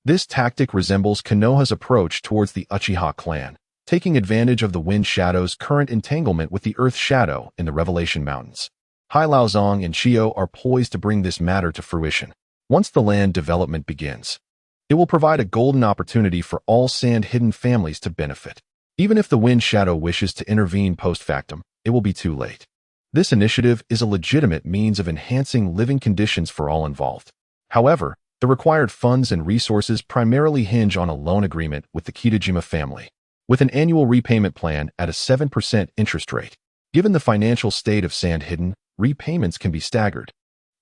This tactic resembles Konoha's approach towards the Uchiha clan, taking advantage of the Wind Shadow's current entanglement with the Earth Shadow in the Revelation Mountains. Hai Laozong and Shio are poised to bring this matter to fruition. Once the land development begins, it will provide a golden opportunity for all Sand-Hidden families to benefit. Even if the Wind Shadow wishes to intervene post factum, it will be too late. This initiative is a legitimate means of enhancing living conditions for all involved. However, the required funds and resources primarily hinge on a loan agreement with the Kitajima family, with an annual repayment plan at a 7% interest rate. Given the financial state of Sand-Hidden, repayments can be staggered,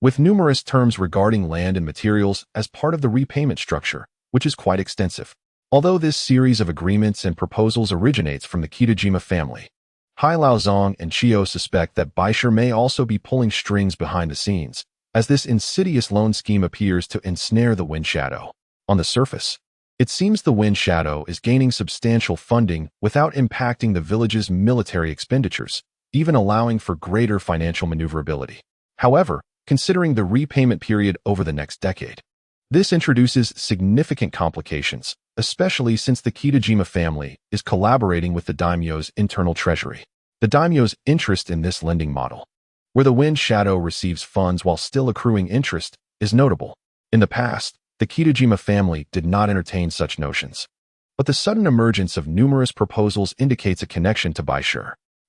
with numerous terms regarding land and materials as part of the repayment structure, which is quite extensive. Although this series of agreements and proposals originates from the Kitajima family, Hai Laozong and Chiyo suspect that Bai Shi may also be pulling strings behind the scenes, as this insidious loan scheme appears to ensnare the Wind Shadow. On the surface, it seems the Wind Shadow is gaining substantial funding without impacting the village's military expenditures, even allowing for greater financial maneuverability. However, considering the repayment period over the next decade, this introduces significant complications, especially since the Kitajima family is collaborating with the daimyo's internal treasury. The daimyo's interest in this lending model, where the Wind Shadow receives funds while still accruing interest, is notable. In the past, the Kitajima family did not entertain such notions, but the sudden emergence of numerous proposals indicates a connection to Bai Shi.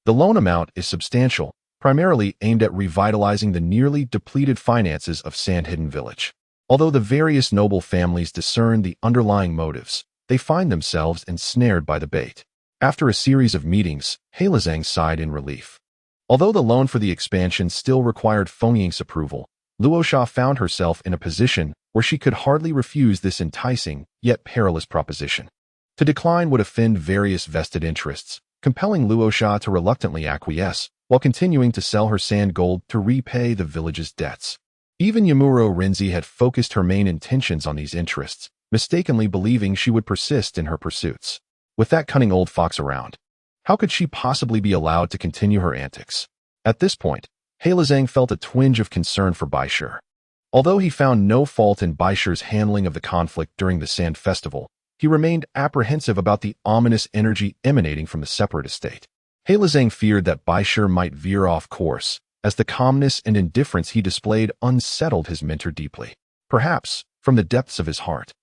The loan amount is substantial, primarily aimed at revitalizing the nearly depleted finances of Sandhidden Village. Although the various noble families discern the underlying motives, they find themselves ensnared by the bait. After a series of meetings, Heilazang sighed in relief. Although the loan for the expansion still required Feng Ying's approval, Luosha found herself in a position where she could hardly refuse this enticing, yet perilous proposition. To decline would offend various vested interests, compelling Luosha to reluctantly acquiesce, while continuing to sell her sand gold to repay the village's debts. Even Yamuro Rinzi had focused her main intentions on these interests, mistakenly believing she would persist in her pursuits. With that cunning old fox around, how could she possibly be allowed to continue her antics? At this point, Heilazang felt a twinge of concern for Bai Shi. Although he found no fault in Bai Shi's handling of the conflict during the Sand Festival, he remained apprehensive about the ominous energy emanating from the separate estate. Heilazang feared that Bai Shi might veer off course, as the calmness and indifference he displayed unsettled his mentor deeply. Perhaps, from the depths of his heart,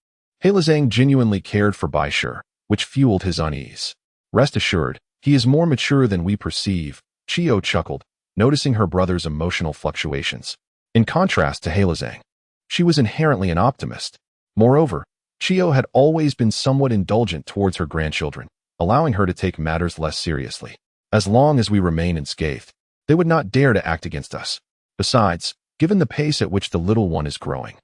Heilazang genuinely cared for Bai Shi, which fueled his unease. Rest assured, he is more mature than we perceive, Chiyo chuckled, noticing her brother's emotional fluctuations. In contrast to Heilazang, she was inherently an optimist. Moreover, Chiyo had always been somewhat indulgent towards her grandchildren, allowing her to take matters less seriously. As long as we remain unscathed, they would not dare to act against us. Besides, given the pace at which the little one is growing,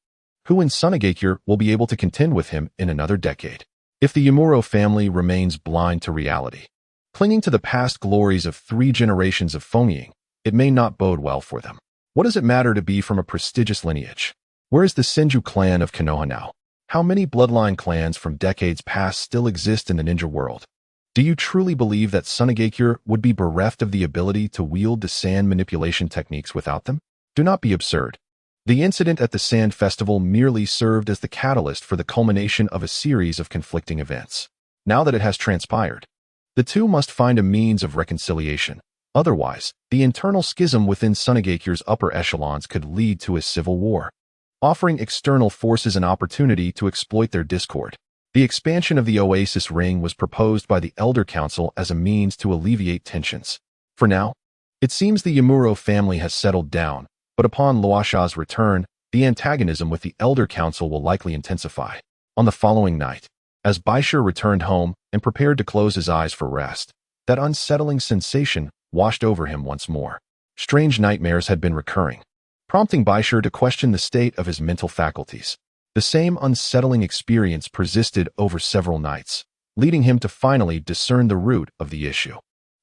who in Sunagakure will be able to contend with him in another decade? If the Yamuro family remains blind to reality, clinging to the past glories of 3 generations of Feng Ying, it may not bode well for them. What does it matter to be from a prestigious lineage? Where is the Senju clan of Konoha now? How many bloodline clans from decades past still exist in the ninja world? Do you truly believe that Sunagakure would be bereft of the ability to wield the sand manipulation techniques without them? Do not be absurd. The incident at the Sand Festival merely served as the catalyst for the culmination of a series of conflicting events. Now that it has transpired, the two must find a means of reconciliation. Otherwise, the internal schism within Sunagakure's upper echelons could lead to a civil war, offering external forces an opportunity to exploit their discord. The expansion of the Oasis Ring was proposed by the Elder Council as a means to alleviate tensions. For now, it seems the Yamuro family has settled down, but upon Luosha's return, the antagonism with the Elder Council will likely intensify. On the following night, as Bai Shi returned home and prepared to close his eyes for rest, that unsettling sensation washed over him once more. Strange nightmares had been recurring, prompting Bai Shi to question the state of his mental faculties. The same unsettling experience persisted over several nights, leading him to finally discern the root of the issue.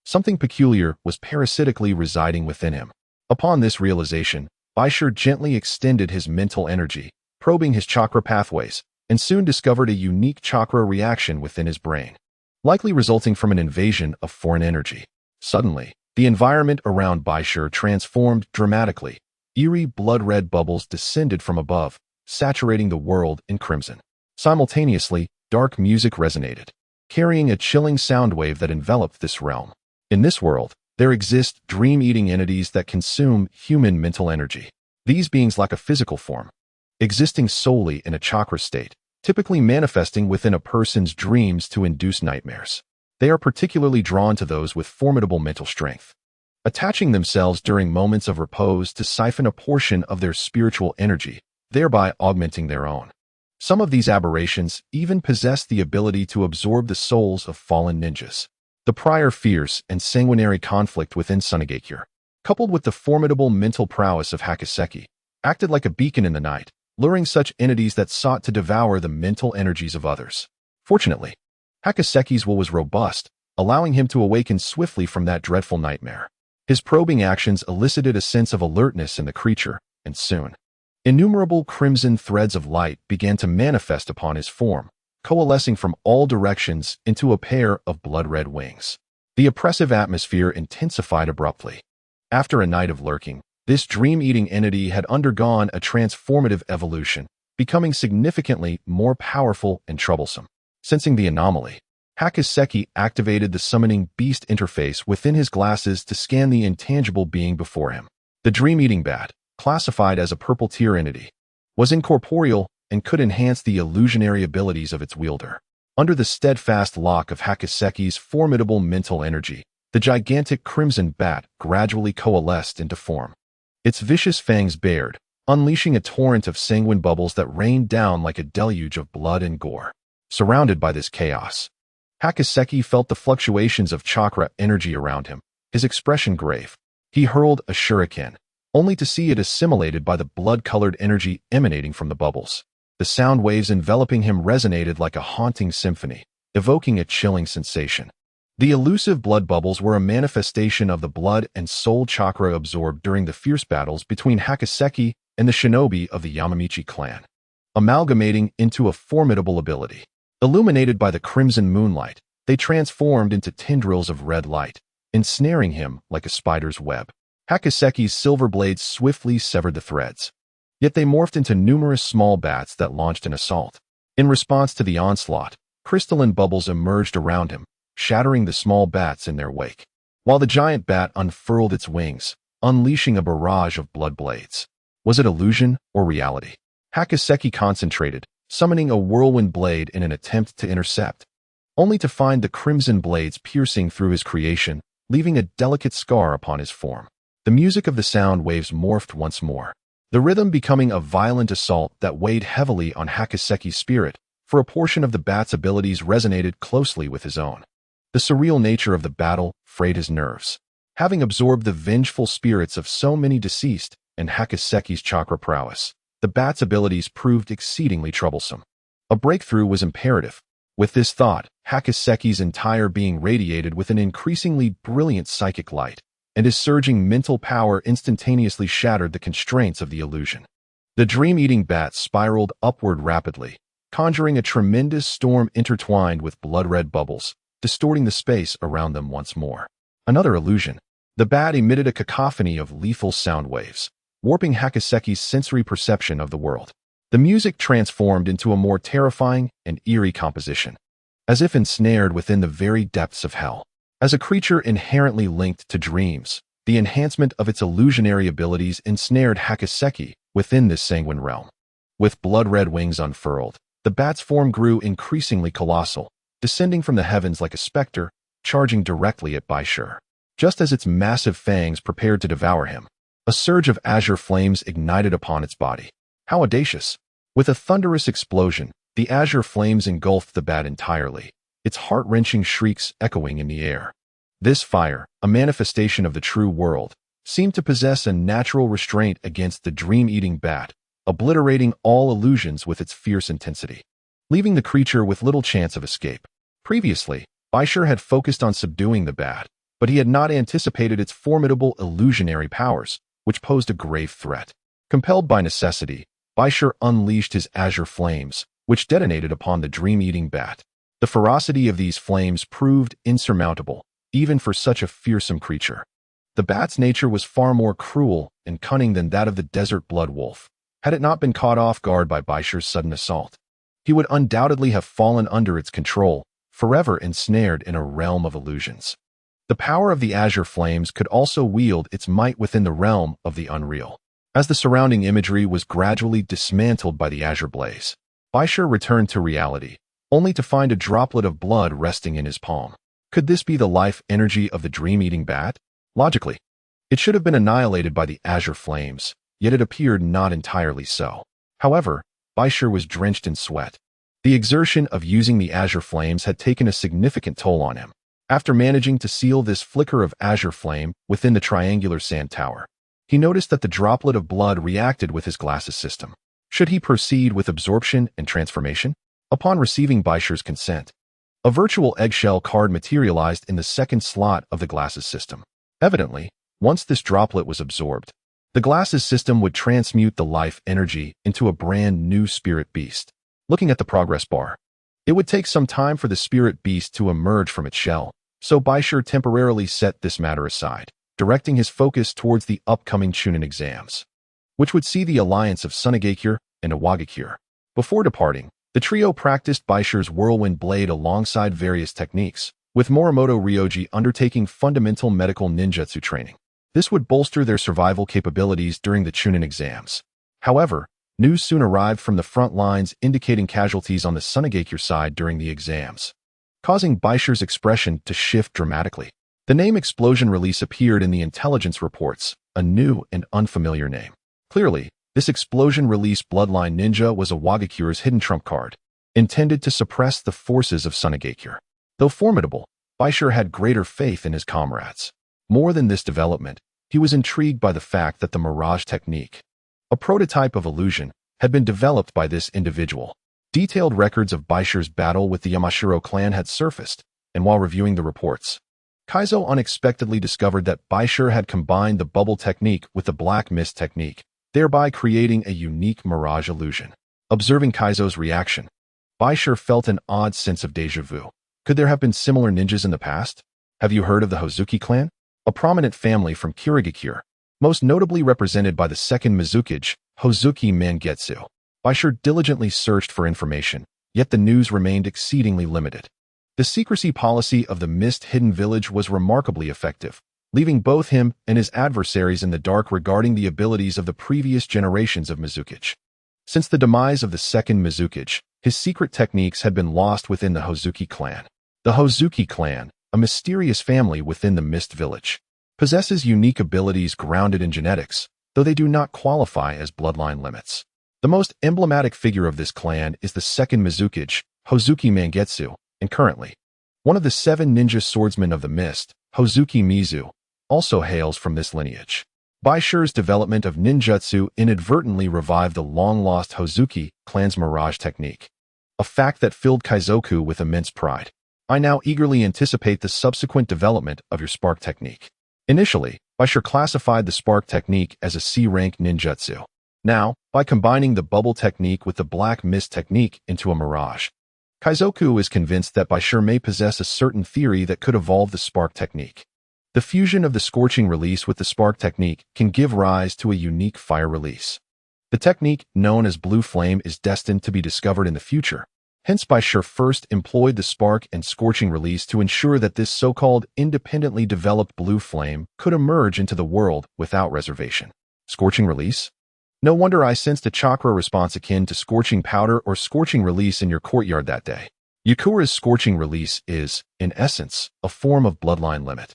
Something peculiar was parasitically residing within him. Upon this realization, Bai Shi gently extended his mental energy, probing his chakra pathways, and soon discovered a unique chakra reaction within his brain, likely resulting from an invasion of foreign energy. Suddenly, the environment around Bai Shi transformed dramatically. Eerie blood-red bubbles descended from above, saturating the world in crimson. Simultaneously, dark music resonated, carrying a chilling sound wave that enveloped this realm. In this world, there exist dream-eating entities that consume human mental energy. These beings lack a physical form, existing solely in a chakra state, typically manifesting within a person's dreams to induce nightmares. They are particularly drawn to those with formidable mental strength, attaching themselves during moments of repose to siphon a portion of their spiritual energy, thereby augmenting their own. Some of these aberrations even possess the ability to absorb the souls of fallen ninjas. The prior fierce and sanguinary conflict within Sunagakure, coupled with the formidable mental prowess of Hakaseki, acted like a beacon in the night, luring such entities that sought to devour the mental energies of others. Fortunately, Hakaseki's will was robust, allowing him to awaken swiftly from that dreadful nightmare. His probing actions elicited a sense of alertness in the creature, and soon, innumerable crimson threads of light began to manifest upon his form, coalescing from all directions into a pair of blood-red wings. The oppressive atmosphere intensified abruptly. After a night of lurking, this dream-eating entity had undergone a transformative evolution, becoming significantly more powerful and troublesome. Sensing the anomaly, Hakaseki activated the summoning beast interface within his glasses to scan the intangible being before him. The dream-eating bat, classified as a purple-tier entity, was incorporeal and could enhance the illusionary abilities of its wielder. Under the steadfast lock of Hakaseki's formidable mental energy, the gigantic crimson bat gradually coalesced into form. Its vicious fangs bared, unleashing a torrent of sanguine bubbles that rained down like a deluge of blood and gore. Surrounded by this chaos, Hakaseki felt the fluctuations of chakra energy around him, his expression grave. He hurled a shuriken, only to see it assimilated by the blood-colored energy emanating from the bubbles. The sound waves enveloping him resonated like a haunting symphony, evoking a chilling sensation. The elusive blood bubbles were a manifestation of the blood and soul chakra absorbed during the fierce battles between Hakaseki and the shinobi of the Yamamichi clan, amalgamating into a formidable ability. Illuminated by the crimson moonlight, they transformed into tendrils of red light, ensnaring him like a spider's web. Hakaseki's silver blades swiftly severed the threads. Yet they morphed into numerous small bats that launched an assault. In response to the onslaught, crystalline bubbles emerged around him, shattering the small bats in their wake, while the giant bat unfurled its wings, unleashing a barrage of blood blades. Was it illusion or reality? Hakaseki concentrated, summoning a whirlwind blade in an attempt to intercept, only to find the crimson blades piercing through his creation, leaving a delicate scar upon his form. The music of the sound waves morphed once more, the rhythm becoming a violent assault that weighed heavily on Hakaseki's spirit, for a portion of the bat's abilities resonated closely with his own. The surreal nature of the battle frayed his nerves. Having absorbed the vengeful spirits of so many deceased and Hakaseki's chakra prowess, the bat's abilities proved exceedingly troublesome. A breakthrough was imperative. With this thought, Hakaseki's entire being radiated with an increasingly brilliant psychic light, and his surging mental power instantaneously shattered the constraints of the illusion. The dream-eating bat spiraled upward rapidly, conjuring a tremendous storm intertwined with blood-red bubbles, distorting the space around them once more. Another illusion. The bat emitted a cacophony of lethal sound waves, warping Hakaseki's sensory perception of the world. The music transformed into a more terrifying and eerie composition, as if ensnared within the very depths of hell. As a creature inherently linked to dreams, the enhancement of its illusionary abilities ensnared Hakaseki within this sanguine realm. With blood-red wings unfurled, the bat's form grew increasingly colossal, descending from the heavens like a specter, charging directly at Bai Shi. Just as its massive fangs prepared to devour him, a surge of azure flames ignited upon its body. How audacious! With a thunderous explosion, the azure flames engulfed the bat entirely, its heart-wrenching shrieks echoing in the air. This fire, a manifestation of the true world, seemed to possess a natural restraint against the dream-eating bat, obliterating all illusions with its fierce intensity, leaving the creature with little chance of escape. Previously, Bai Shi had focused on subduing the bat, but he had not anticipated its formidable illusionary powers, which posed a grave threat. Compelled by necessity, Bai Shi unleashed his azure flames, which detonated upon the dream-eating bat. The ferocity of these flames proved insurmountable, even for such a fearsome creature. The bat's nature was far more cruel and cunning than that of the desert blood wolf. Had it not been caught off guard by Bai Shi's sudden assault, he would undoubtedly have fallen under its control, forever ensnared in a realm of illusions. The power of the azure flames could also wield its might within the realm of the unreal. As the surrounding imagery was gradually dismantled by the azure blaze, Bai Shi returned to reality, only to find a droplet of blood resting in his palm. Could this be the life energy of the dream-eating bat? Logically, it should have been annihilated by the azure flames, yet it appeared not entirely so. However, Bai Shi was drenched in sweat. The exertion of using the azure flames had taken a significant toll on him. After managing to seal this flicker of azure flame within the triangular sand tower, he noticed that the droplet of blood reacted with his glasses system. Should he proceed with absorption and transformation? Upon receiving Bai Shi's consent, A virtual eggshell card materialized in the second slot of the glasses system. Evidently, once this droplet was absorbed, the glasses system would transmute the life energy into a brand new spirit beast. Looking at the progress bar, it would take some time for the spirit beast to emerge from its shell, so Bai Shi temporarily set this matter aside, directing his focus towards the upcoming Chunin exams, which would see the alliance of Sunagakure and Iwagakure. Before departing, the trio practiced Bai Shi's whirlwind blade alongside various techniques, with Morimoto Ryoji undertaking fundamental medical ninjutsu training. This would bolster their survival capabilities during the Chunin exams. However, news soon arrived from the front lines indicating casualties on the Sunagakure side during the exams, causing Bai Shi's expression to shift dramatically. The name Explosion Release appeared in the intelligence reports, a new and unfamiliar name. Clearly, this Explosion Release Bloodline Ninja was Iwagakure's hidden trump card, intended to suppress the forces of Sunagakure. Though formidable, Bai Shi had greater faith in his comrades. More than this development, he was intrigued by the fact that the Mirage technique, a prototype of illusion, had been developed by this individual. Detailed records of Bai Shi's battle with the Yamashiro clan had surfaced, and while reviewing the reports, Kaizo unexpectedly discovered that Bai Shi had combined the bubble technique with the black mist technique, thereby creating a unique mirage illusion. Observing Kaizo's reaction, Bai Shi felt an odd sense of déjà vu. Could there have been similar ninjas in the past? Have you heard of the Hozuki clan? A prominent family from Kirigakure, most notably represented by the second Mizukage, Hozuki Mangetsu. Bai Shi diligently searched for information, yet the news remained exceedingly limited. The secrecy policy of the Mist Hidden Village was remarkably effective, leaving both him and his adversaries in the dark regarding the abilities of the previous generations of Mizukage. Since the demise of the second Mizukage, his secret techniques had been lost within the Hozuki clan. The Hozuki clan, a mysterious family within the Mist Village, possesses unique abilities grounded in genetics, though they do not qualify as bloodline limits. The most emblematic figure of this clan is the second Mizukage, Hozuki Mangetsu, and currently, one of the 7 ninja swordsmen of the Mist, Hozuki Mizu, also hails from this lineage. Bai Shi's development of ninjutsu inadvertently revived the long-lost Hozuki clan's Mirage technique, a fact that filled Kaizoku with immense pride. I now eagerly anticipate the subsequent development of your Spark technique. Initially, Bai Shi classified the Spark technique as a C-rank ninjutsu. Now, by combining the bubble technique with the black mist technique into a mirage, Kaizoku is convinced that Bai Shi may possess a certain theory that could evolve the Spark technique. The fusion of the Scorching Release with the Spark technique can give rise to a unique fire release. The technique, known as Blue Flame, is destined to be discovered in the future. Hence, Bai Shi first employed the Spark and Scorching Release to ensure that this so-called independently developed Blue Flame could emerge into the world without reservation. Scorching Release? No wonder I sensed a chakra response akin to Scorching Powder or Scorching Release in your courtyard that day. Yukura's Scorching Release is, in essence, a form of bloodline limit,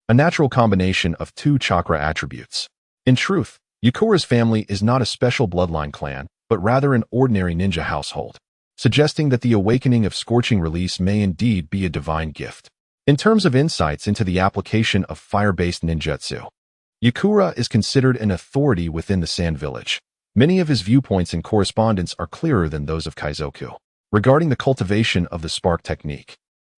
a natural combination of 2 chakra attributes. In truth, Yukura's family is not a special bloodline clan, but rather an ordinary ninja household, suggesting that the awakening of Scorching Release may indeed be a divine gift. In terms of insights into the application of fire-based ninjutsu, Yukura is considered an authority within the Sand Village. Many of his viewpoints and correspondence are clearer than those of Kaizoku. Regarding the cultivation of the Spark technique,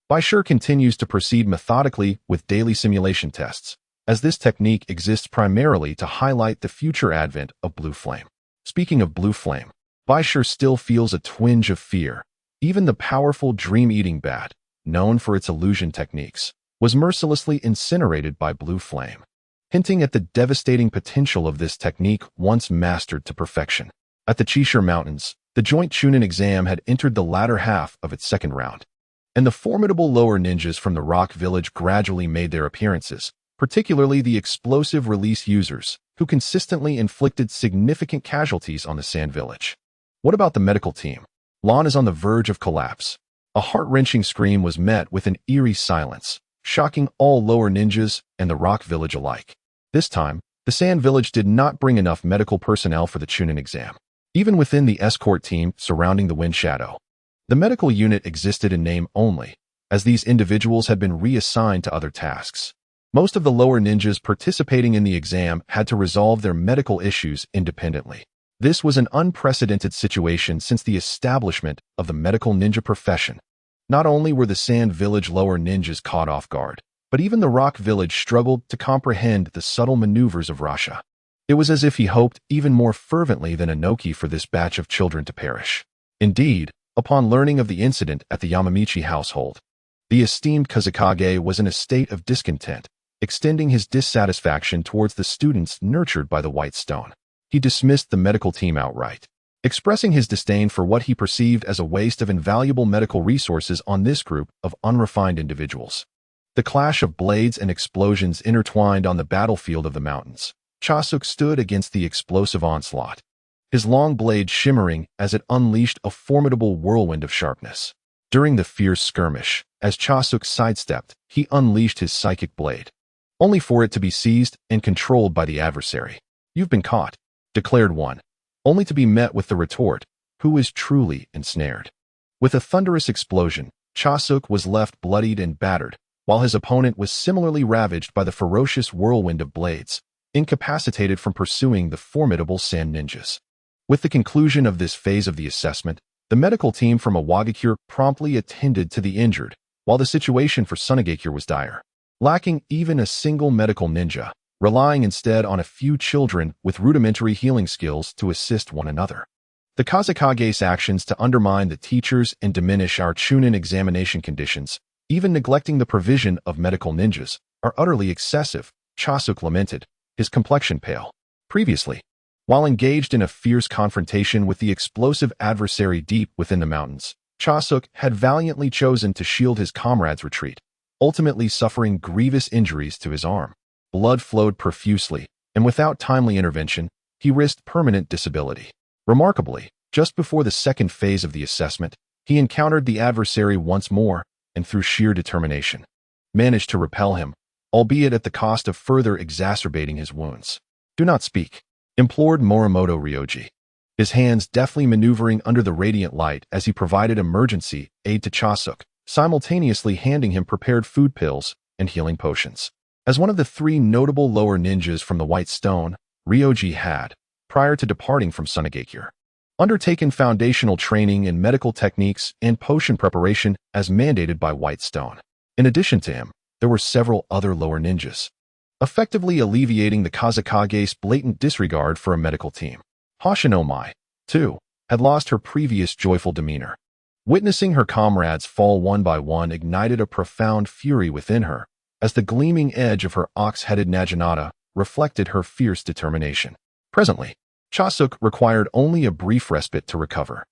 Bai Shi continues to proceed methodically with daily simulation tests, as this technique exists primarily to highlight the future advent of Blue Flame. Speaking of Blue Flame, Bai Shi still feels a twinge of fear. Even the powerful dream-eating bat, known for its illusion techniques, was mercilessly incinerated by Blue Flame, hinting at the devastating potential of this technique once mastered to perfection. At the Chishire Mountains, the joint Chunin exam had entered the latter half of its second round, and the formidable lower ninjas from the Rock Village gradually made their appearances, particularly the explosive release users, who consistently inflicted significant casualties on the Sand Village. What about the medical team? Lan is on the verge of collapse. A heart-wrenching scream was met with an eerie silence, shocking all lower ninjas and the Rock Village alike. This time, the Sand Village did not bring enough medical personnel for the Chunin exam. Even within the escort team surrounding the Wind Shadow, the medical unit existed in name only, as these individuals had been reassigned to other tasks. Most of the lower ninjas participating in the exam had to resolve their medical issues independently. This was an unprecedented situation since the establishment of the medical ninja profession. Not only were the Sand Village lower ninjas caught off guard, but even the Rock Village struggled to comprehend the subtle maneuvers of Rasha. It was as if he hoped even more fervently than Inoki for this batch of children to perish. Indeed, upon learning of the incident at the Yamamichi household, the esteemed Kazekage was in a state of discontent, extending his dissatisfaction towards the students nurtured by the White Stone. He dismissed the medical team outright, expressing his disdain for what he perceived as a waste of invaluable medical resources on this group of unrefined individuals. The clash of blades and explosions intertwined on the battlefield of the mountains. Chasuk stood against the explosive onslaught, his long blade shimmering as it unleashed a formidable whirlwind of sharpness. During the fierce skirmish, as Chasuk sidestepped, he unleashed his psychic blade, only for it to be seized and controlled by the adversary. "You've been caught," declared one, only to be met with the retort, "Who is truly ensnared?" With a thunderous explosion, Chasuk was left bloodied and battered, while his opponent was similarly ravaged by the ferocious whirlwind of blades, incapacitated from pursuing the formidable sand ninjas. With the conclusion of this phase of the assessment, the medical team from Awagakure promptly attended to the injured, while the situation for Sunagakure was dire. Lacking even a single medical ninja, relying instead on a few children with rudimentary healing skills to assist one another. The Kazekage's actions to undermine the teachers and diminish our Chunin examination conditions, even neglecting the provision of medical ninjas, are utterly excessive, Chasuk lamented, his complexion pale. Previously, while engaged in a fierce confrontation with the explosive adversary deep within the mountains, Chasuk had valiantly chosen to shield his comrade's retreat, ultimately suffering grievous injuries to his arm. Blood flowed profusely, and without timely intervention, he risked permanent disability. Remarkably, just before the second phase of the assessment, he encountered the adversary once more, and through sheer determination, managed to repel him, albeit at the cost of further exacerbating his wounds. "Do not speak," implored Morimoto Ryoji, his hands deftly maneuvering under the radiant light as he provided emergency aid to Chasuk, simultaneously handing him prepared food pills and healing potions. As one of the three notable lower ninjas from the White Stone, Ryoji had, prior to departing from Sunagakure, undertaken foundational training in medical techniques and potion preparation as mandated by White Stone. In addition to him, there were several other lower ninjas, effectively alleviating the Kazekage's blatant disregard for a medical team. Hoshinomai, too, had lost her previous joyful demeanor. Witnessing her comrades fall one by one ignited a profound fury within her, as the gleaming edge of her ox-headed naginata reflected her fierce determination. Presently, Chasuk required only a brief respite to recover.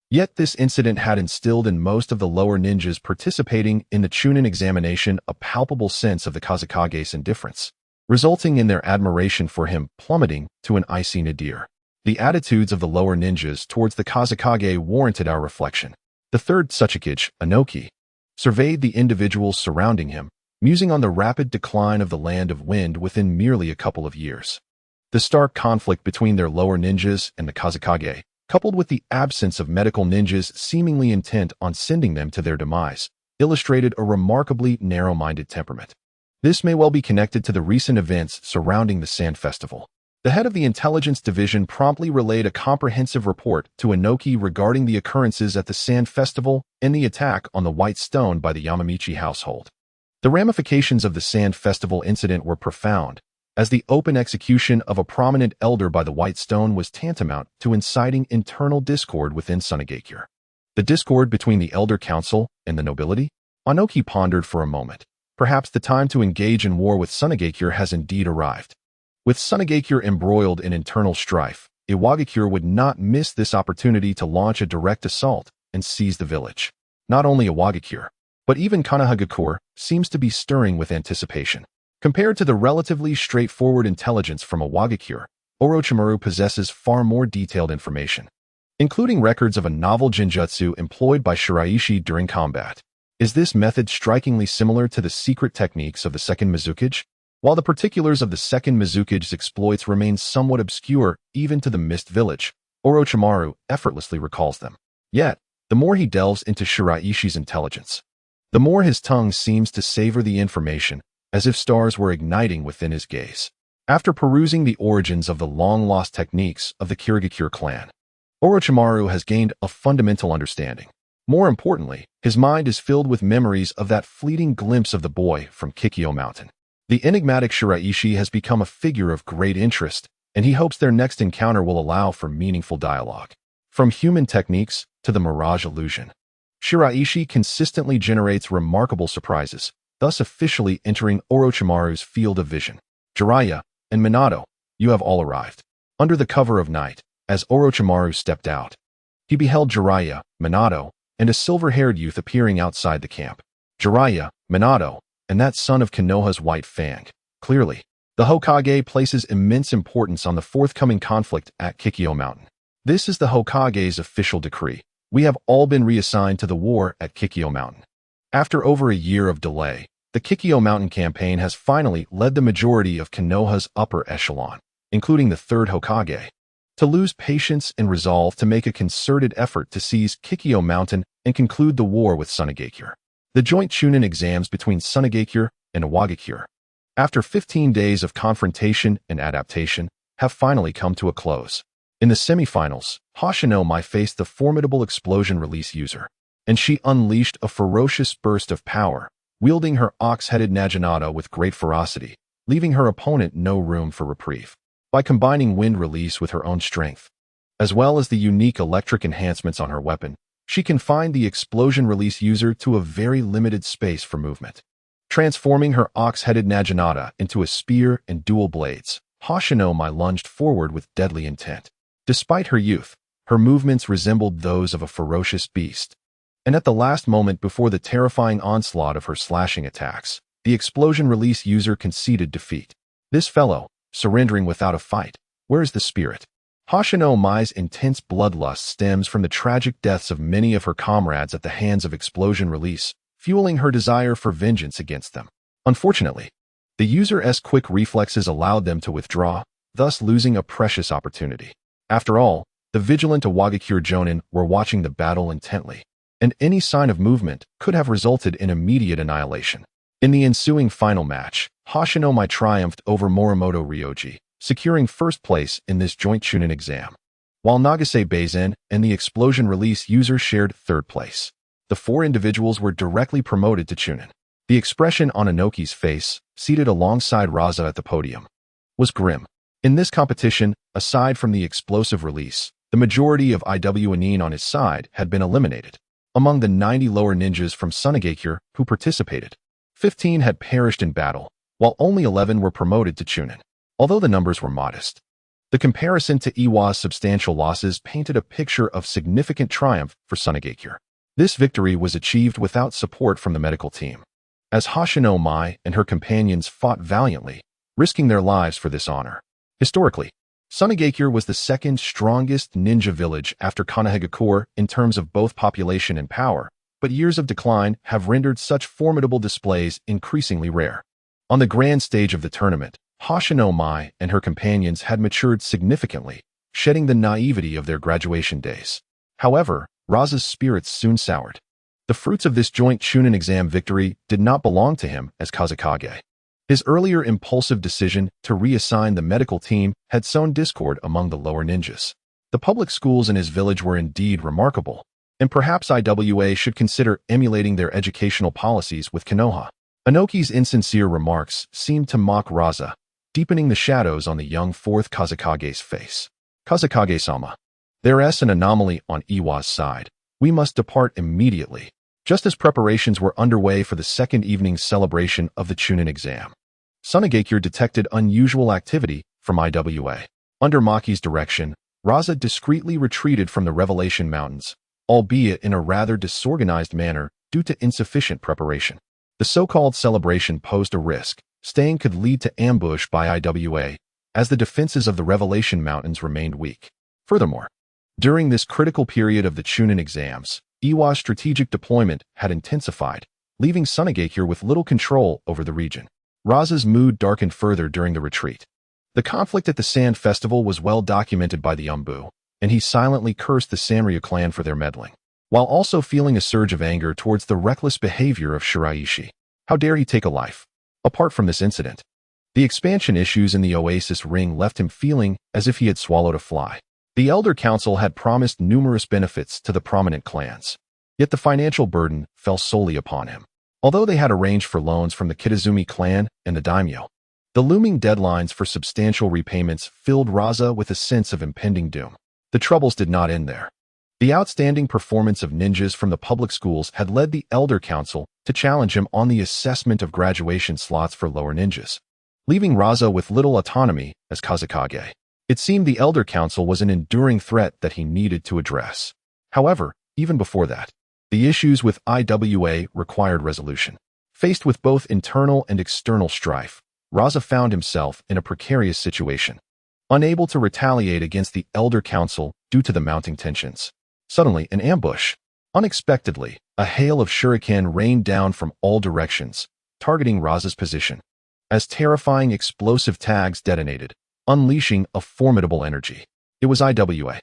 Yet this incident had instilled in most of the lower ninjas participating in the Chunin examination a palpable sense of the Kazekage's indifference, resulting in their admiration for him plummeting to an icy nadir. The attitudes of the lower ninjas towards the Kazekage warranted our reflection. The third Tsuchikage, Inoki, surveyed the individuals surrounding him, musing on the rapid decline of the Land of Wind within merely a couple of years. The stark conflict between their lower ninjas and the Kazekage, coupled with the absence of medical ninjas seemingly intent on sending them to their demise, illustrated a remarkably narrow-minded temperament. This may well be connected to the recent events surrounding the Sand Festival. The head of the intelligence division promptly relayed a comprehensive report to Inoki regarding the occurrences at the Sand Festival and the attack on the White Stone by the Yamamichi household. The ramifications of the Sand Festival incident were profound, as the open execution of a prominent elder by the White Stone was tantamount to inciting internal discord within Sunagakure. The discord between the Elder Council and the nobility? Inoki pondered for a moment. Perhaps the time to engage in war with Sunagakure has indeed arrived. With Sunagakure embroiled in internal strife, Iwagakure would not miss this opportunity to launch a direct assault and seize the village. Not only Iwagakure, but even Sunagakure seems to be stirring with anticipation. Compared to the relatively straightforward intelligence from Awagakure, Orochimaru possesses far more detailed information, including records of a novel genjutsu employed by Shiraishi during combat. Is this method strikingly similar to the secret techniques of the second Mizukage? While the particulars of the second Mizukage's exploits remain somewhat obscure even to the Mist Village, Orochimaru effortlessly recalls them. Yet, the more he delves into Shiraishi's intelligence, the more his tongue seems to savor the information, as if stars were igniting within his gaze. After perusing the origins of the long-lost techniques of the Kirigakure clan, Orochimaru has gained a fundamental understanding. More importantly, his mind is filled with memories of that fleeting glimpse of the boy from Kikyo Mountain. The enigmatic Shiraishi has become a figure of great interest, and he hopes their next encounter will allow for meaningful dialogue. From human techniques to the mirage illusion, Shiraishi consistently generates remarkable surprises, thus officially entering Orochimaru's field of vision. Jiraiya and Minato, you have all arrived. Under the cover of night, as Orochimaru stepped out, he beheld Jiraiya, Minato, and a silver-haired youth appearing outside the camp. Jiraiya, Minato, and that son of Konoha's White Fang. Clearly, the Hokage places immense importance on the forthcoming conflict at Kikyo Mountain. This is the Hokage's official decree. We have all been reassigned to the war at Kikyo Mountain. After over a year of delay, the Kikyo Mountain campaign has finally led the majority of Konoha's upper echelon, including the third Hokage, to lose patience and resolve to make a concerted effort to seize Kikyo Mountain and conclude the war with Sunagakure. The joint Chunin exams between Sunagakure and Iwagakure, after 15 days of confrontation and adaptation, have finally come to a close. In the semifinals, Hoshino Mai faced the formidable explosion release user, and she unleashed a ferocious burst of power, wielding her ox-headed Naginata with great ferocity, leaving her opponent no room for reprieve. By combining wind release with her own strength, as well as the unique electric enhancements on her weapon, she confined the explosion release user to a very limited space for movement. Transforming her ox-headed Naginata into a spear and dual blades, Hoshino Mai lunged forward with deadly intent. Despite her youth, her movements resembled those of a ferocious beast. And at the last moment before the terrifying onslaught of her slashing attacks, the explosion release user conceded defeat. This fellow, surrendering without a fight, where is the spirit? Hoshino Mai's intense bloodlust stems from the tragic deaths of many of her comrades at the hands of explosion release, fueling her desire for vengeance against them. Unfortunately, the user's quick reflexes allowed them to withdraw, thus losing a precious opportunity. After all, the vigilant Iwagakure Jonin were watching the battle intently, and any sign of movement could have resulted in immediate annihilation. In the ensuing final match, Hoshino Mai triumphed over Morimoto Ryoji, securing first place in this joint Chunin exam, while Nagase Baizen and the explosion release user shared third place. The four individuals were directly promoted to Chunin. The expression on Inoki's face, seated alongside Raza at the podium, was grim. In this competition, aside from the explosive release, the majority of IWNIN on his side had been eliminated. Among the 90 lower ninjas from Sunagakure who participated, 15 had perished in battle, while only 11 were promoted to Chunin. Although the numbers were modest, the comparison to Iwa's substantial losses painted a picture of significant triumph for Sunagakure. This victory was achieved without support from the medical team, as Hoshino Mai and her companions fought valiantly, risking their lives for this honor. Historically, Sunagakure was the second strongest ninja village after Konohagakure in terms of both population and power, but years of decline have rendered such formidable displays increasingly rare. On the grand stage of the tournament, Hoshino Mai and her companions had matured significantly, shedding the naivety of their graduation days. However, Raza's spirits soon soured. The fruits of this joint Chunin exam victory did not belong to him as Kazekage. His earlier impulsive decision to reassign the medical team had sown discord among the lower ninjas. The public schools in his village were indeed remarkable, and perhaps IWA should consider emulating their educational policies with Konoha. Inoki's insincere remarks seemed to mock Raza, deepening the shadows on the young fourth Kazekage's face. Kazekage-sama, there's an anomaly on Iwa's side. We must depart immediately. Just as preparations were underway for the second evening's celebration of the Chunin exam, Sunagakure detected unusual activity from IWA. Under Maki's direction, Raza discreetly retreated from the Revelation Mountains, albeit in a rather disorganized manner due to insufficient preparation. The so-called celebration posed a risk. Staying could lead to ambush by IWA, as the defenses of the Revelation Mountains remained weak. Furthermore, during this critical period of the Chunin exams, Iwa's strategic deployment had intensified, leaving Sunagakure with little control over the region. Raza's mood darkened further during the retreat. The conflict at the Sand Festival was well documented by the Umbu, and he silently cursed the Sanryu clan for their meddling, while also feeling a surge of anger towards the reckless behavior of Shiraishi. How dare he take a life? Apart from this incident, the expansion issues in the Oasis Ring left him feeling as if he had swallowed a fly. The Elder Council had promised numerous benefits to the prominent clans, Yet the financial burden fell solely upon him. Although they had arranged for loans from the Kitazumi clan and the daimyo, the looming deadlines for substantial repayments filled Raza with a sense of impending doom. The troubles did not end there. The outstanding performance of ninjas from the public schools had led the Elder Council to challenge him on the assessment of graduation slots for lower ninjas, leaving Raza with little autonomy as Kazekage. It seemed the Elder Council was an enduring threat that he needed to address. However, even before that, the issues with IWA required resolution. Faced with both internal and external strife, Raza found himself in a precarious situation, unable to retaliate against the Elder Council due to the mounting tensions. Suddenly, an ambush. Unexpectedly, a hail of shuriken rained down from all directions, targeting Raza's position. As terrifying explosive tags detonated, unleashing a formidable energy. It was IWA.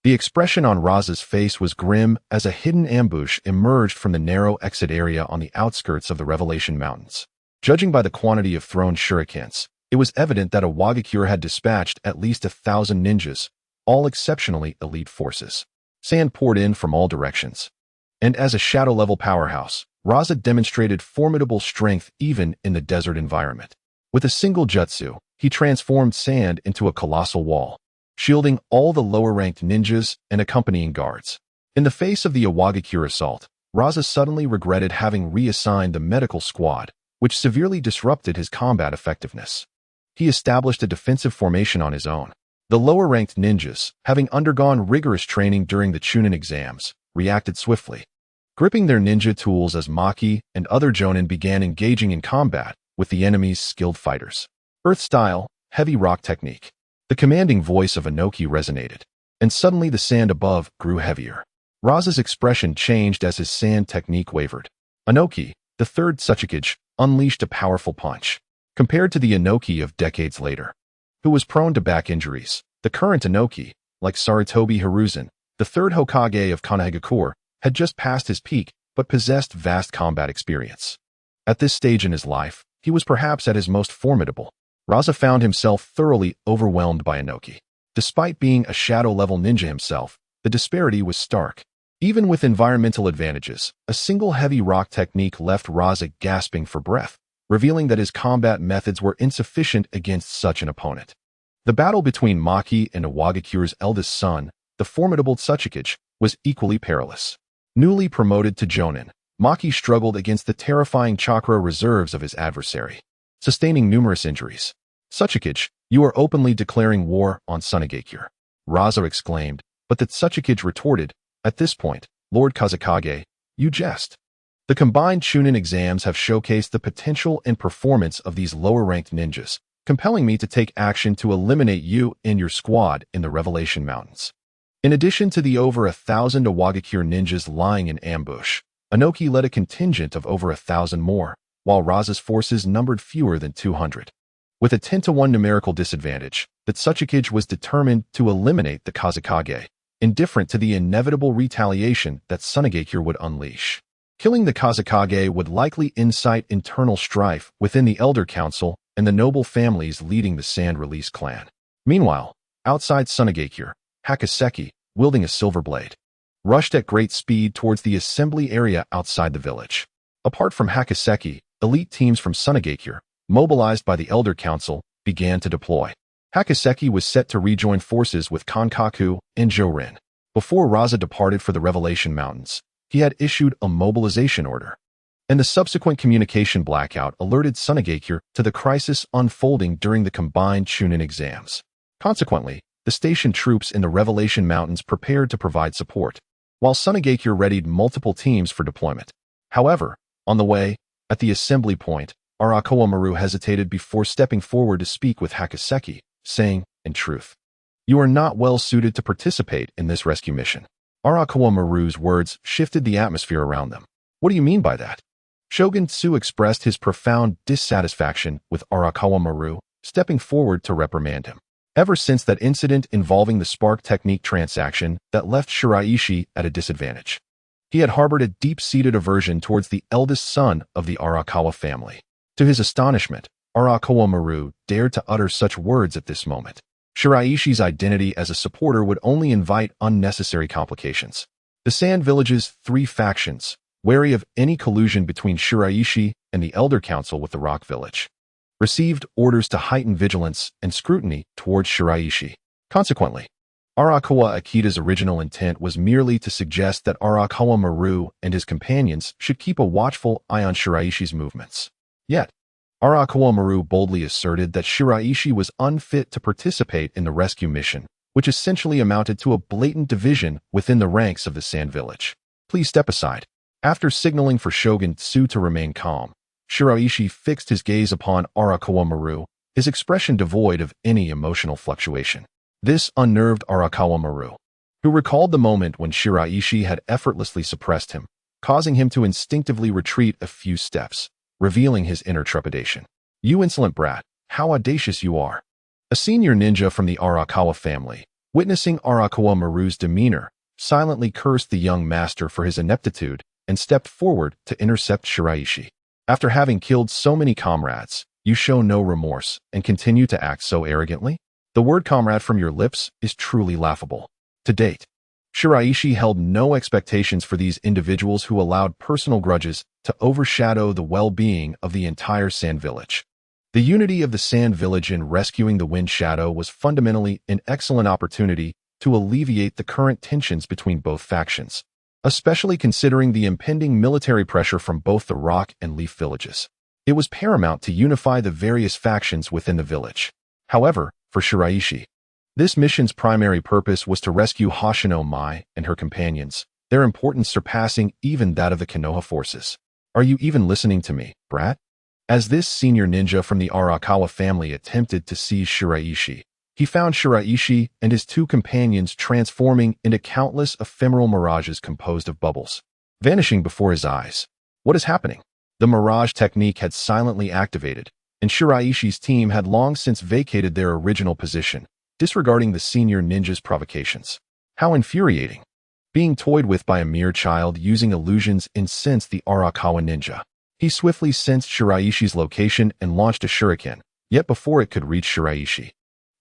The expression on Raza's face was grim as a hidden ambush emerged from the narrow exit area on the outskirts of the Revelation Mountains. Judging by the quantity of thrown shurikens, it was evident that Iwagakure had dispatched at least 1,000 ninjas, all exceptionally elite forces. Sand poured in from all directions. And as a shadow-level powerhouse, Raza demonstrated formidable strength even in the desert environment. With a single jutsu, he transformed sand into a colossal wall, shielding all the lower-ranked ninjas and accompanying guards. In the face of the Iwagakure assault, Raza suddenly regretted having reassigned the medical squad, which severely disrupted his combat effectiveness. He established a defensive formation on his own. The lower-ranked ninjas, having undergone rigorous training during the Chunin exams, reacted swiftly. Gripping their ninja tools as Maki and other jonin began engaging in combat with the enemy's skilled fighters. Earth-style, heavy rock technique. The commanding voice of Inoki resonated, and suddenly the sand above grew heavier. Raza's expression changed as his sand technique wavered. Inoki, the third Tsuchikage, unleashed a powerful punch. Compared to the Inoki of decades later, who was prone to back injuries, the current Inoki, like Sarutobi Hiruzen, the third Hokage of Sunagakure, had just passed his peak but possessed vast combat experience. At this stage in his life, he was perhaps at his most formidable. Raza found himself thoroughly overwhelmed by Inoki. Despite being a shadow-level ninja himself, the disparity was stark. Even with environmental advantages, a single heavy rock technique left Raza gasping for breath, revealing that his combat methods were insufficient against such an opponent. The battle between Maki and Iwagakure's eldest son, the formidable Tsuchikage, was equally perilous. Newly promoted to Jonin, Maki struggled against the terrifying chakra reserves of his adversary, sustaining numerous injuries. Tsuchikage, you are openly declaring war on Sunagakure, Raza exclaimed, but the Tsuchikage retorted, at this point, Lord Kazekage, you jest. The combined Chunin exams have showcased the potential and performance of these lower-ranked ninjas, compelling me to take action to eliminate you and your squad in the Revelation Mountains. In addition to the over 1,000 Iwagakure ninjas lying in ambush, Inoki led a contingent of over 1,000 more, while Raza's forces numbered fewer than 200. With a 10-to-1 numerical disadvantage, the Tsuchikage was determined to eliminate the Kazekage, indifferent to the inevitable retaliation that Sunagakure would unleash. Killing the Kazekage would likely incite internal strife within the Elder Council and the noble families leading the Sand Release clan. Meanwhile, outside Sunagakure, Hakaseki, wielding a silver blade, rushed at great speed towards the assembly area outside the village. Apart from Hakaseki, elite teams from Sunagakure, mobilized by the Elder Council, began to deploy. Hakaseki was set to rejoin forces with Kankaku and Jorin. Before Raza departed for the Revelation Mountains, he had issued a mobilization order, and the subsequent communication blackout alerted Sunagakure to the crisis unfolding during the combined Chunin exams. Consequently, the stationed troops in the Revelation Mountains prepared to provide support, while Sunagakure readied multiple teams for deployment. However, on the way, at the assembly point, Arakawa Maru hesitated before stepping forward to speak with Hakaseki, saying, in truth, you are not well suited to participate in this rescue mission. Arakawa Maru's words shifted the atmosphere around them. What do you mean by that? Shogun Tsu expressed his profound dissatisfaction with Arakawa Maru, stepping forward to reprimand him. Ever since that incident involving the spark technique transaction that left Shiraishi at a disadvantage, he had harbored a deep-seated aversion towards the eldest son of the Arakawa family. To his astonishment, Arakawa Maru dared to utter such words at this moment. Shiraishi's identity as a supporter would only invite unnecessary complications. The Sand Village's three factions, wary of any collusion between Shiraishi and the Elder Council with the Rock Village, received orders to heighten vigilance and scrutiny towards Shiraishi. Consequently, Arakawa Akita's original intent was merely to suggest that Arakawa Maru and his companions should keep a watchful eye on Shiraishi's movements. Yet, Arakawa Maru boldly asserted that Shiraishi was unfit to participate in the rescue mission, which essentially amounted to a blatant division within the ranks of the Sand Village. Please step aside. After signaling for Shogun Tsu to remain calm, Shiraishi fixed his gaze upon Arakawa Maru, his expression devoid of any emotional fluctuation. This unnerved Arakawa Maru, who recalled the moment when Shiraishi had effortlessly suppressed him, causing him to instinctively retreat a few steps, revealing his inner trepidation. "You insolent brat, how audacious you are!" A senior ninja from the Arakawa family, witnessing Arakawa Maru's demeanor, silently cursed the young master for his ineptitude and stepped forward to intercept Shiraishi. "After having killed so many comrades, you show no remorse and continue to act so arrogantly? The word comrade from your lips is truly laughable." To date, Shiraishi held no expectations for these individuals who allowed personal grudges to overshadow the well-being of the entire Sand Village. The unity of the Sand Village in rescuing the Wind Shadow was fundamentally an excellent opportunity to alleviate the current tensions between both factions, especially considering the impending military pressure from both the Rock and Leaf villages. It was paramount to unify the various factions within the village. However, for Shiraishi, this mission's primary purpose was to rescue Hoshino Mai and her companions, their importance surpassing even that of the Konoha forces. "Are you even listening to me, brat?" As this senior ninja from the Arakawa family attempted to seize Shiraishi, he found Shiraishi and his two companions transforming into countless ephemeral mirages composed of bubbles, vanishing before his eyes. What is happening? The mirage technique had silently activated, and Shiraishi's team had long since vacated their original position, disregarding the senior ninja's provocations. How infuriating! Being toyed with by a mere child using illusions incensed the Arakawa ninja. He swiftly sensed Shiraishi's location and launched a shuriken, yet before it could reach Shiraishi,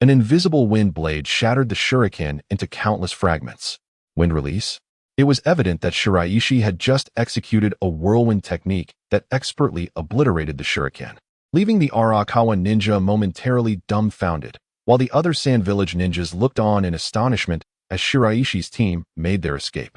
an invisible wind blade shattered the shuriken into countless fragments. Wind release? It was evident that Shiraishi had just executed a whirlwind technique that expertly obliterated the shuriken, leaving the Arakawa ninja momentarily dumbfounded, while the other Sand Village ninjas looked on in astonishment as Shiraishi's team made their escape.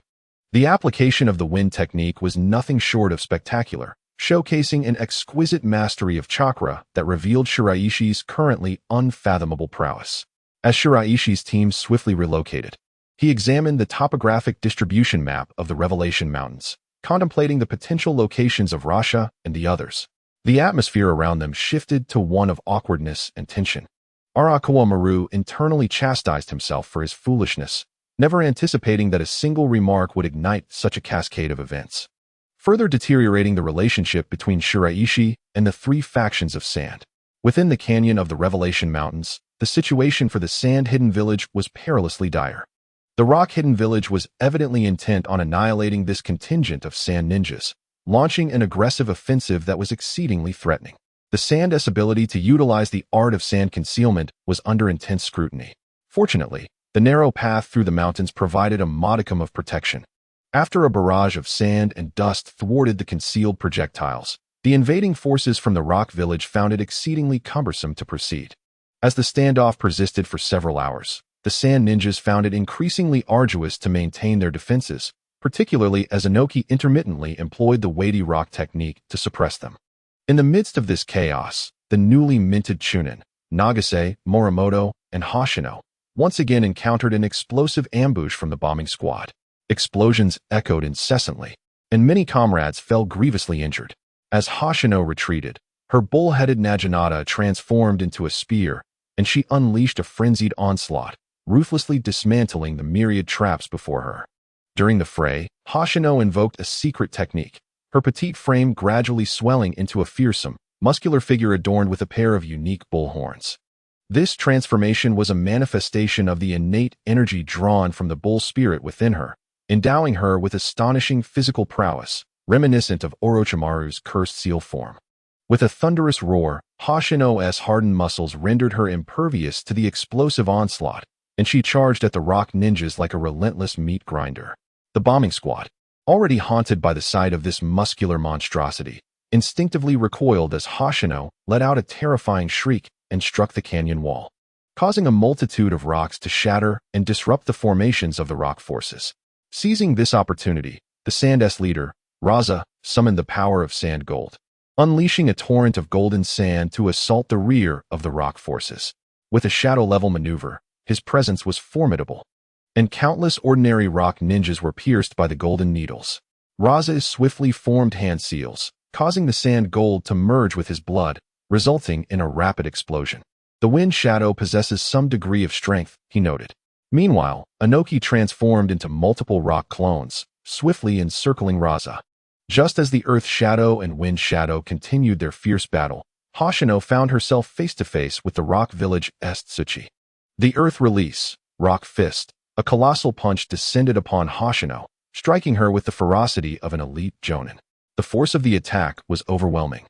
The application of the wind technique was nothing short of spectacular, showcasing an exquisite mastery of chakra that revealed Shiraishi's currently unfathomable prowess. As Shiraishi's team swiftly relocated, he examined the topographic distribution map of the Revelation Mountains, contemplating the potential locations of Rasha and the others. The atmosphere around them shifted to one of awkwardness and tension. Arakawa Maru internally chastised himself for his foolishness, never anticipating that a single remark would ignite such a cascade of events, further deteriorating the relationship between Shiraishi and the three factions of Sand. Within the canyon of the Revelation Mountains, the situation for the Sand Hidden Village was perilously dire. The Rock Hidden Village was evidently intent on annihilating this contingent of Sand ninjas, launching an aggressive offensive that was exceedingly threatening. The Sand's ability to utilize the art of sand concealment was under intense scrutiny. Fortunately, the narrow path through the mountains provided a modicum of protection. After a barrage of sand and dust thwarted the concealed projectiles, the invading forces from the Rock Village found it exceedingly cumbersome to proceed. As the standoff persisted for several hours, the Sand ninjas found it increasingly arduous to maintain their defenses, particularly as Inoki intermittently employed the weighty rock technique to suppress them. In the midst of this chaos, the newly minted Chunin, Nagase, Morimoto, and Hoshino once again encountered an explosive ambush from the bombing squad. Explosions echoed incessantly, and many comrades fell grievously injured. As Hoshino retreated, her bull-headed Naginata transformed into a spear, and she unleashed a frenzied onslaught, ruthlessly dismantling the myriad traps before her. During the fray, Hoshino invoked a secret technique, her petite frame gradually swelling into a fearsome, muscular figure adorned with a pair of unique bull horns. This transformation was a manifestation of the innate energy drawn from the bull spirit within her, endowing her with astonishing physical prowess, reminiscent of Orochimaru's cursed seal form. With a thunderous roar, Hoshino's hardened muscles rendered her impervious to the explosive onslaught, and she charged at the rock ninjas like a relentless meat grinder. The bombing squad, already haunted by the sight of this muscular monstrosity, instinctively recoiled as Hoshino let out a terrifying shriek and struck the canyon wall, causing a multitude of rocks to shatter and disrupt the formations of the rock forces. Seizing this opportunity, the Sand's leader, Raza, summoned the power of sand gold, unleashing a torrent of golden sand to assault the rear of the rock forces. With a shadow-level maneuver, his presence was formidable, and countless ordinary rock ninjas were pierced by the golden needles. Raza's swiftly formed hand seals, causing the sand gold to merge with his blood, resulting in a rapid explosion. The wind shadow possesses some degree of strength, he noted. Meanwhile, Inoki transformed into multiple rock clones, swiftly encircling Raza. Just as the earth shadow and wind shadow continued their fierce battle, Hoshino found herself face-to-face with the rock village Tsuchi. The earth release, rock fist, a colossal punch descended upon Hoshino, striking her with the ferocity of an elite jonin. The force of the attack was overwhelming,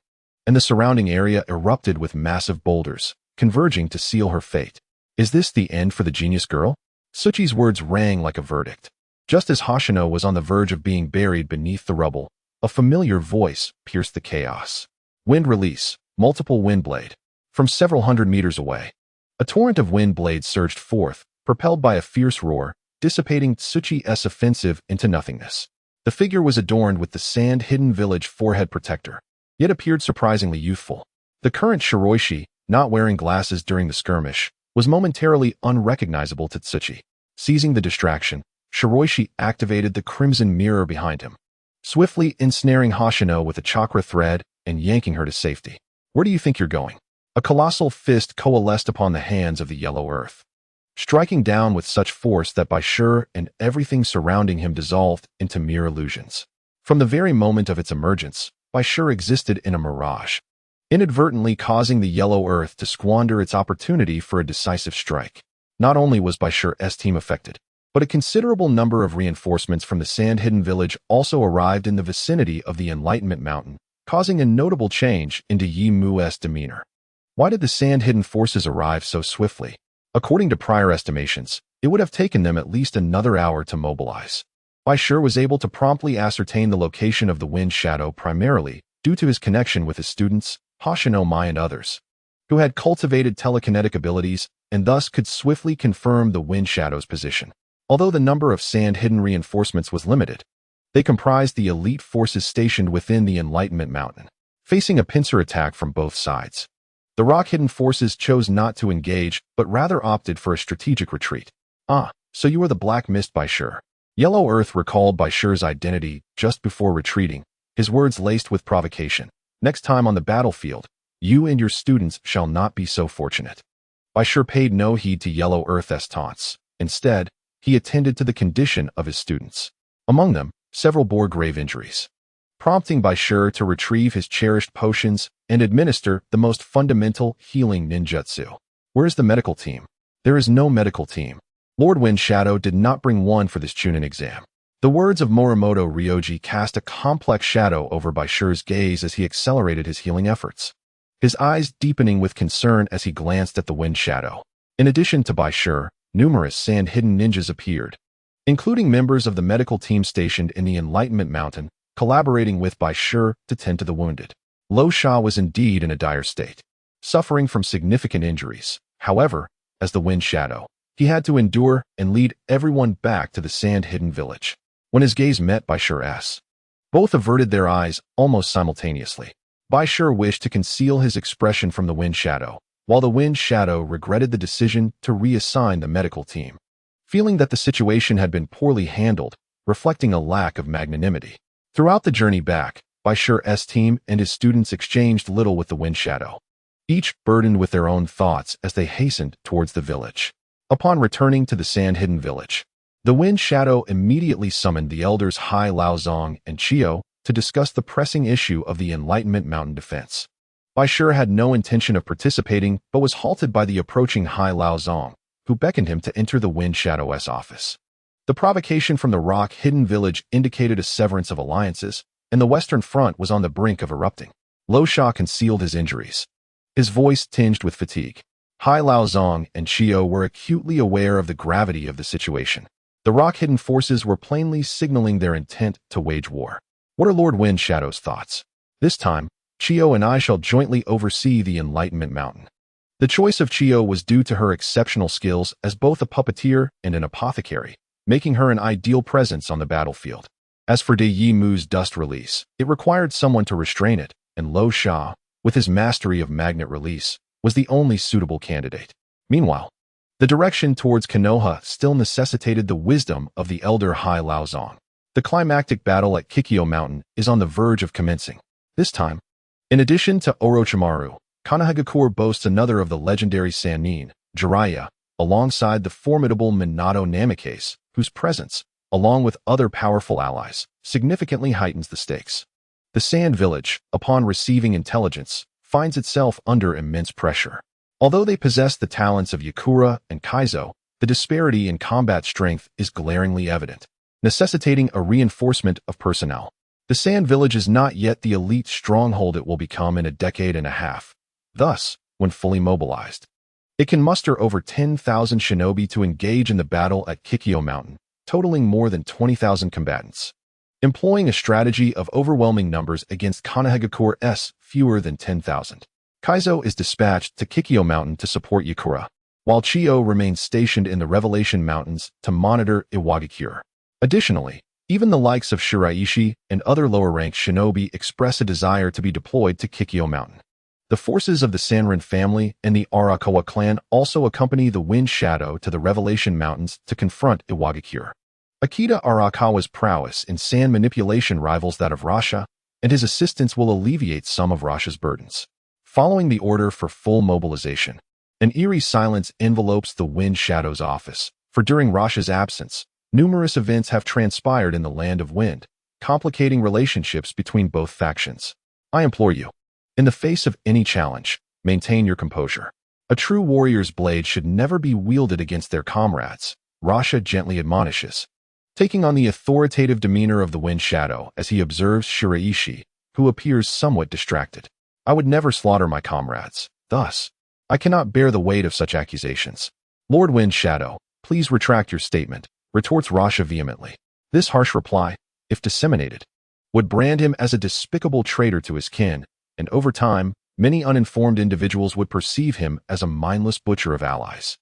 and the surrounding area erupted with massive boulders, converging to seal her fate. Is this the end for the genius girl? Tsuchi's words rang like a verdict. Just as Hoshino was on the verge of being buried beneath the rubble, a familiar voice pierced the chaos. Wind release, multiple wind blade. From several hundred meters away, a torrent of wind blades surged forth, propelled by a fierce roar, dissipating Tsuchi's offensive into nothingness. The figure was adorned with the sand-hidden village forehead protector, yet appeared surprisingly youthful. The current Shiroishi, not wearing glasses during the skirmish, was momentarily unrecognizable to Tsuchi. Seizing the distraction, Shiroishi activated the crimson mirror behind him, swiftly ensnaring Hoshino with a chakra thread and yanking her to safety. Where do you think you're going? A colossal fist coalesced upon the hands of the yellow earth, striking down with such force that Bai Shi and everything surrounding him dissolved into mere illusions. From the very moment of its emergence, Bai Shi existed in a mirage, inadvertently causing the yellow earth to squander its opportunity for a decisive strike. Not only was Bai Shi's team affected, but a considerable number of reinforcements from the sand-hidden village also arrived in the vicinity of the Enlightenment Mountain, causing a notable change into Yi Mu's demeanor. Why did the sand-hidden forces arrive so swiftly? According to prior estimations, it would have taken them at least another hour to mobilize. Bai Shi was able to promptly ascertain the location of the wind shadow primarily due to his connection with his students, Hoshino Mai and others, who had cultivated telekinetic abilities and thus could swiftly confirm the wind shadow's position. Although the number of sand-hidden reinforcements was limited, they comprised the elite forces stationed within the Enlightenment Mountain, facing a pincer attack from both sides. The rock-hidden forces chose not to engage, but rather opted for a strategic retreat. Ah, so you are the Black Mist Bai Shi. Yellow Earth recalled Bai Shi's identity just before retreating, his words laced with provocation. Next time on the battlefield, you and your students shall not be so fortunate. Bai Shi paid no heed to Yellow Earth's taunts. Instead, he attended to the condition of his students. Among them, several bore grave injuries, prompting Bai Shi to retrieve his cherished potions and administer the most fundamental healing ninjutsu. Where's the medical team? There is no medical team. Lord Wind Shadow did not bring one for this Chunin exam. The words of Morimoto Ryoji cast a complex shadow over Bai Shi's gaze as he accelerated his healing efforts, his eyes deepening with concern as he glanced at the wind shadow. In addition to Bai Shi, numerous sand-hidden ninjas appeared, including members of the medical team stationed in the Enlightenment Mountain, collaborating with Bai Shi to tend to the wounded. Lo Sha was indeed in a dire state, suffering from significant injuries. However, as the wind shadow, he had to endure and lead everyone back to the sand-hidden village. When his gaze met Bai Shi's, both averted their eyes almost simultaneously. Bai Shi wished to conceal his expression from the wind shadow, while the wind shadow regretted the decision to reassign the medical team, feeling that the situation had been poorly handled, reflecting a lack of magnanimity. Throughout the journey back, Bai Shi's team and his students exchanged little with the wind shadow, each burdened with their own thoughts as they hastened towards the village. Upon returning to the sand-hidden village, the wind shadow immediately summoned the elders Hai Laozong and Chio to discuss the pressing issue of the Enlightenment Mountain defense. Bai Shi had no intention of participating but was halted by the approaching Hai Laozong, who beckoned him to enter the wind shadow's office. The provocation from the rock-hidden village indicated a severance of alliances, and the Western Front was on the brink of erupting. Lo Sha concealed his injuries, his voice tinged with fatigue. Hai Laozong and Chio were acutely aware of the gravity of the situation. The rock-hidden forces were plainly signaling their intent to wage war. What are Lord Wind Shadow's thoughts? This time, Chiyo and I shall jointly oversee the Enlightenment Mountain. The choice of Chiyo was due to her exceptional skills as both a puppeteer and an apothecary, making her an ideal presence on the battlefield. As for De Yi Mu's dust release, it required someone to restrain it, and Lo Sha, with his mastery of magnet release, was the only suitable candidate. Meanwhile, the direction towards Konoha still necessitated the wisdom of the elder Hai Laozong. The climactic battle at Kikyo Mountain is on the verge of commencing. This time, in addition to Orochimaru, Sunagakure boasts another of the legendary Sannin, Jiraiya, alongside the formidable Minato Namikaze, whose presence, along with other powerful allies, significantly heightens the stakes. The Sand Village, upon receiving intelligence, finds itself under immense pressure. Although they possess the talents of Yakura and Kaizo, the disparity in combat strength is glaringly evident, necessitating a reinforcement of personnel. The Sand Village is not yet the elite stronghold it will become in a decade and a half. Thus, when fully mobilized, it can muster over 10,000 shinobi to engage in the battle at Kikyo Mountain, totaling more than 20,000 combatants. Employing a strategy of overwhelming numbers against Sunagakure's fewer than 10,000. Kaizo is dispatched to Kikyo Mountain to support Yakura, while Chiyo remains stationed in the Revelation Mountains to monitor Iwagakure. Additionally, even the likes of Shiraishi and other lower-ranked shinobi express a desire to be deployed to Kikyo Mountain. The forces of the Sanrin family and the Arakawa clan also accompany the Wind Shadow to the Revelation Mountains to confront Iwagakure. Akita Arakawa's prowess in sand manipulation rivals that of Rasha, and his assistance will alleviate some of Rasha's burdens. Following the order for full mobilization, an eerie silence envelopes the Wind Shadow's office, for during Rasha's absence, numerous events have transpired in the Land of Wind, complicating relationships between both factions. I implore you, in the face of any challenge, maintain your composure. A true warrior's blade should never be wielded against their comrades, Rasha gently admonishes, taking on the authoritative demeanor of the Wind Shadow as he observes Shiraishi, who appears somewhat distracted. I would never slaughter my comrades. Thus, I cannot bear the weight of such accusations. Lord Wind Shadow, please retract your statement, retorts Rasha vehemently. This harsh reply, if disseminated, would brand him as a despicable traitor to his kin, and over time, many uninformed individuals would perceive him as a mindless butcher of allies.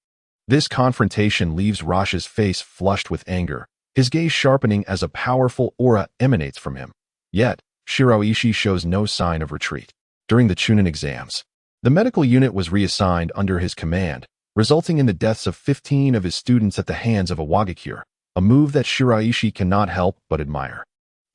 This confrontation leaves Rasha's face flushed with anger, his gaze sharpening as a powerful aura emanates from him. Yet, Shiraishi shows no sign of retreat. During the Chunin exams, the medical unit was reassigned under his command, resulting in the deaths of 15 of his students at the hands of Iwagakure, a move that Shiraishi cannot help but admire.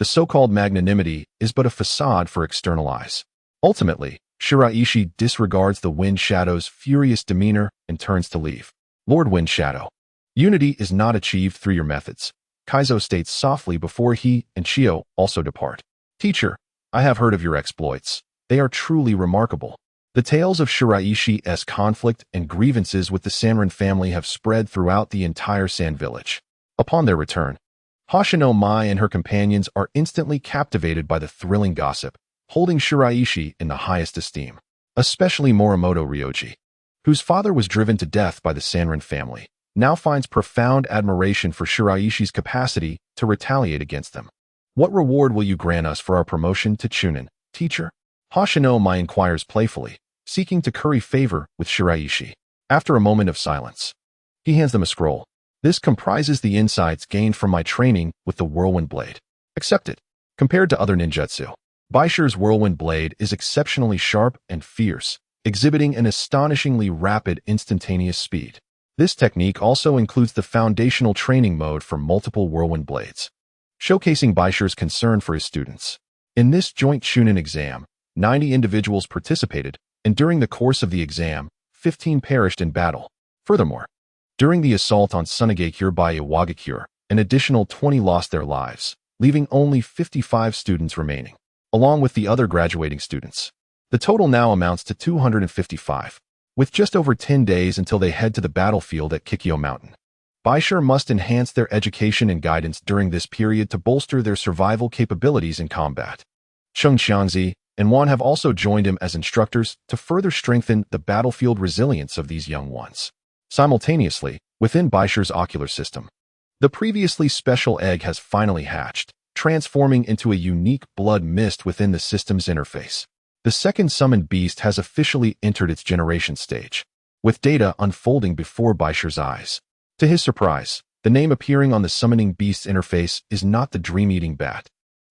The so-called magnanimity is but a facade for external eyes. Ultimately, Shiraishi disregards the Wind Shadow's furious demeanor and turns to leave. Lord Wind Shadow, unity is not achieved through your methods, Kaizo states softly before he and Chiyo also depart. Teacher, I have heard of your exploits. They are truly remarkable. The tales of Shiraishi's conflict and grievances with the Sanrin family have spread throughout the entire Sand Village. Upon their return, Hoshino Mai and her companions are instantly captivated by the thrilling gossip, holding Shiraishi in the highest esteem. Especially Morimoto Ryoji, whose father was driven to death by the Sanrin family, now finds profound admiration for Shiraishi's capacity to retaliate against them. What reward will you grant us for our promotion to Chunin, teacher? Hoshino Mai inquires playfully, seeking to curry favor with Shiraishi. After a moment of silence, he hands them a scroll. This comprises the insights gained from my training with the Whirlwind Blade. Accept it. Compared to other ninjutsu, Bai Shi's Whirlwind Blade is exceptionally sharp and fierce, exhibiting an astonishingly rapid instantaneous speed. This technique also includes the foundational training mode for multiple Whirlwind Blades, showcasing Bai Shi's concern for his students. In this joint Chunin exam, 90 individuals participated, and during the course of the exam, 15 perished in battle. Furthermore, during the assault on Sunagakure by Iwagakure, an additional 20 lost their lives, leaving only 55 students remaining, along with the other graduating students. The total now amounts to 255, with just over 10 days until they head to the battlefield at Kikyo Mountain. Bai Shi must enhance their education and guidance during this period to bolster their survival capabilities in combat. Cheng Xiangzi and Wan have also joined him as instructors to further strengthen the battlefield resilience of these young ones. Simultaneously, within Bai Shi's ocular system, The previously special egg has finally hatched, transforming into a unique blood mist within the system's interface. The second summoned beast has officially entered its generation stage, with data unfolding before Bai Shi's eyes. To his surprise, the name appearing on the summoning beast's interface is not the dream-eating bat,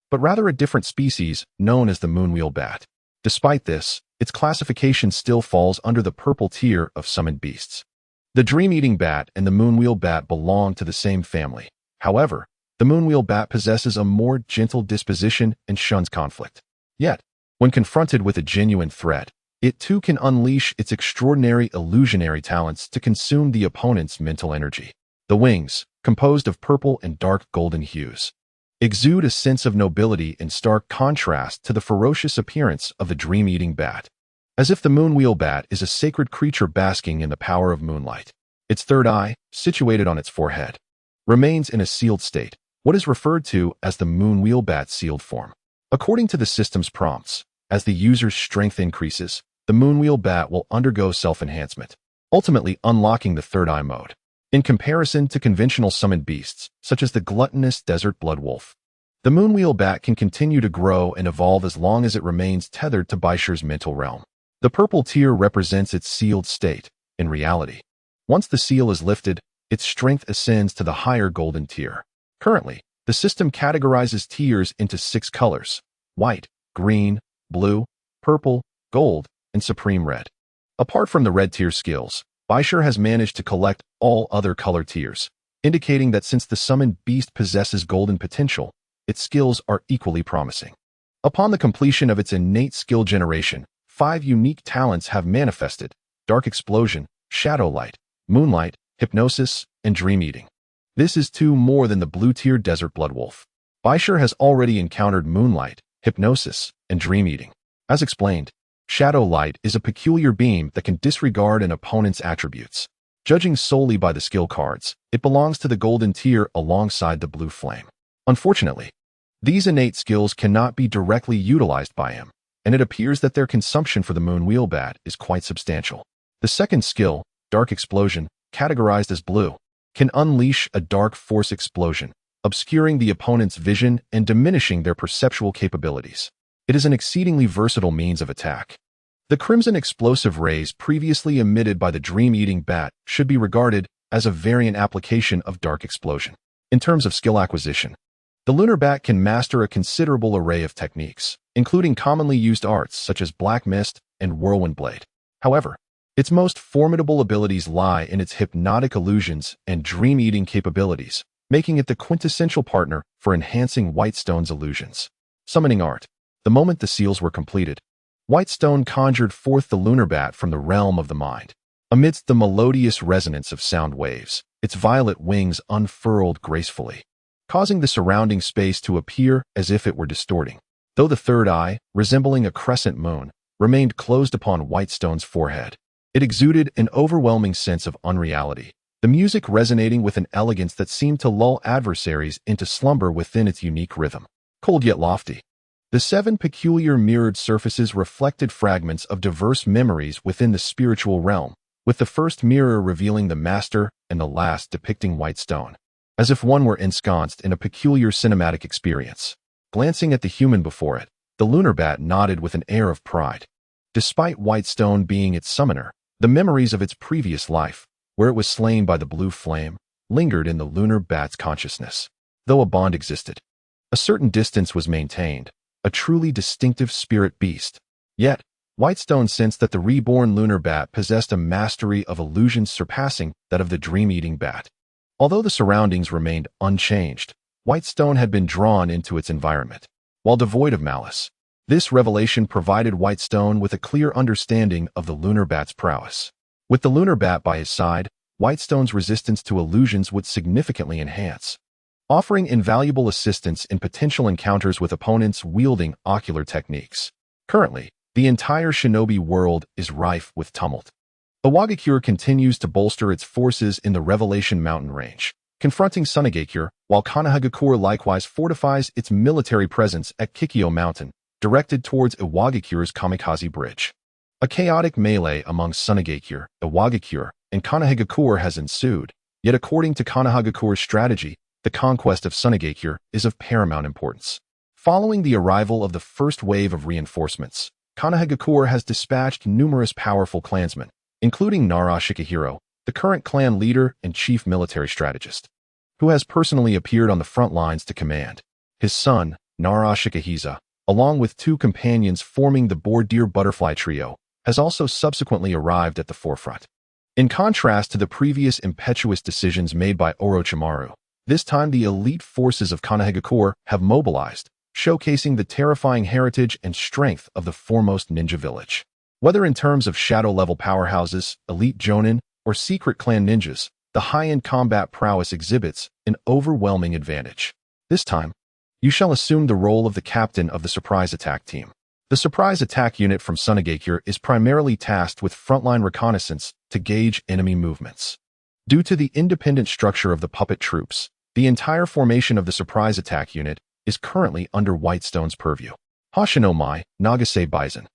but rather a different species known as the moonwheel bat. Despite this, its classification still falls under the purple tier of summoned beasts. The dream-eating bat and the moonwheel bat belong to the same family. However, the moonwheel bat possesses a more gentle disposition and shuns conflict. Yet, when confronted with a genuine threat, it too can unleash its extraordinary illusionary talents to consume the opponent's mental energy. The wings, composed of purple and dark golden hues, exude a sense of nobility in stark contrast to the ferocious appearance of the dream-eating bat, as if the moonwheel bat is a sacred creature basking in the power of moonlight. Its third eye, situated on its forehead, remains in a sealed state, what is referred to as the moonwheel bat's sealed form. According to the system's prompts, as the user's strength increases, the moonwheel bat will undergo self-enhancement, ultimately unlocking the third eye mode. In comparison to conventional summoned beasts, such as the gluttonous desert blood wolf, the moonwheel bat can continue to grow and evolve as long as it remains tethered to Bai Shi's mental realm. The purple tier represents its sealed state. In reality, once the seal is lifted, its strength ascends to the higher golden tier. Currently, the system categorizes tiers into 6 colors: white, green, blue, purple, gold, and supreme red. Apart from the red tier skills, Bai Shi has managed to collect all other color tiers, indicating that since the summoned beast possesses golden potential, its skills are equally promising. Upon the completion of its innate skill generation, 5 unique talents have manifested: dark explosion, shadow light, moonlight, hypnosis, and dream eating. This is 2 more than the blue tier desert blood wolf. Bai Shi has already encountered moonlight, hypnosis, and dream eating. As explained, shadow light is a peculiar beam that can disregard an opponent's attributes. Judging solely by the skill cards, it belongs to the golden tier alongside the blue flame. Unfortunately, these innate skills cannot be directly utilized by him, and it appears that their consumption for the moonwheel bat is quite substantial. The second skill, dark explosion, categorized as blue, can unleash a dark force explosion, obscuring the opponent's vision and diminishing their perceptual capabilities. It is an exceedingly versatile means of attack. The crimson explosive rays previously emitted by the dream-eating bat should be regarded as a variant application of dark explosion. In terms of skill acquisition, the lunar bat can master a considerable array of techniques, including commonly used arts such as black mist and whirlwind blade. However, its most formidable abilities lie in its hypnotic illusions and dream-eating capabilities, making it the quintessential partner for enhancing Whitestone's illusions. Summoning art. The moment the seals were completed, Whitestone conjured forth the lunar bat from the realm of the mind. Amidst the melodious resonance of sound waves, its violet wings unfurled gracefully, causing the surrounding space to appear as if it were distorting. Though the third eye, resembling a crescent moon, remained closed upon Whitestone's forehead, it exuded an overwhelming sense of unreality, the music resonating with an elegance that seemed to lull adversaries into slumber within its unique rhythm. Cold yet lofty, the 7 peculiar mirrored surfaces reflected fragments of diverse memories within the spiritual realm, with the first mirror revealing the master and the last depicting Whitestone, as if one were ensconced in a peculiar cinematic experience. Glancing at the human before it, the lunar bat nodded with an air of pride. Despite Whitestone being its summoner, the memories of its previous life, where it was slain by the blue flame, lingered in the lunar bat's consciousness. Though a bond existed, a certain distance was maintained, a truly distinctive spirit beast. Yet, Whitestone sensed that the reborn lunar bat possessed a mastery of illusions surpassing that of the dream-eating bat. Although the surroundings remained unchanged, Whitestone had been drawn into its environment. While devoid of malice, this revelation provided Whitestone with a clear understanding of the lunar bat's prowess. With the lunar bat by his side, Whitestone's resistance to illusions would significantly enhance, offering invaluable assistance in potential encounters with opponents wielding ocular techniques. Currently, the entire shinobi world is rife with tumult. Iwagakure continues to bolster its forces in the Revelation Mountain Range, confronting Sunagakure, while Sunagakure likewise fortifies its military presence at Kikyo Mountain, directed towards Iwagakure's Kamikaze Bridge. A chaotic melee among Sunagakure, Iwagakure, and Sunagakure has ensued, Yet according to Sunagakure's strategy, the conquest of Sunagakure is of paramount importance. Following the arrival of the first wave of reinforcements, Sunagakure has dispatched numerous powerful clansmen, including Nara Shikahiro, the current clan leader and chief military strategist, who has personally appeared on the front lines to command. His son, Nara Shikahisa, along with 2 companions forming the Boar-Deer Butterfly Trio, has also subsequently arrived at the forefront. In contrast to the previous impetuous decisions made by Orochimaru, this time the elite forces of Sunagakure have mobilized, showcasing the terrifying heritage and strength of the foremost ninja village. Whether in terms of shadow-level powerhouses, elite jonin, or secret clan ninjas, the high-end combat prowess exhibits an overwhelming advantage. This time, you shall assume the role of the captain of the surprise attack team. The surprise attack unit from Sunagakure is primarily tasked with frontline reconnaissance to gauge enemy movements. Due to the independent structure of the puppet troops, the entire formation of the surprise attack unit is currently under Whitestone's purview. Hoshinomai, Nagase Bison,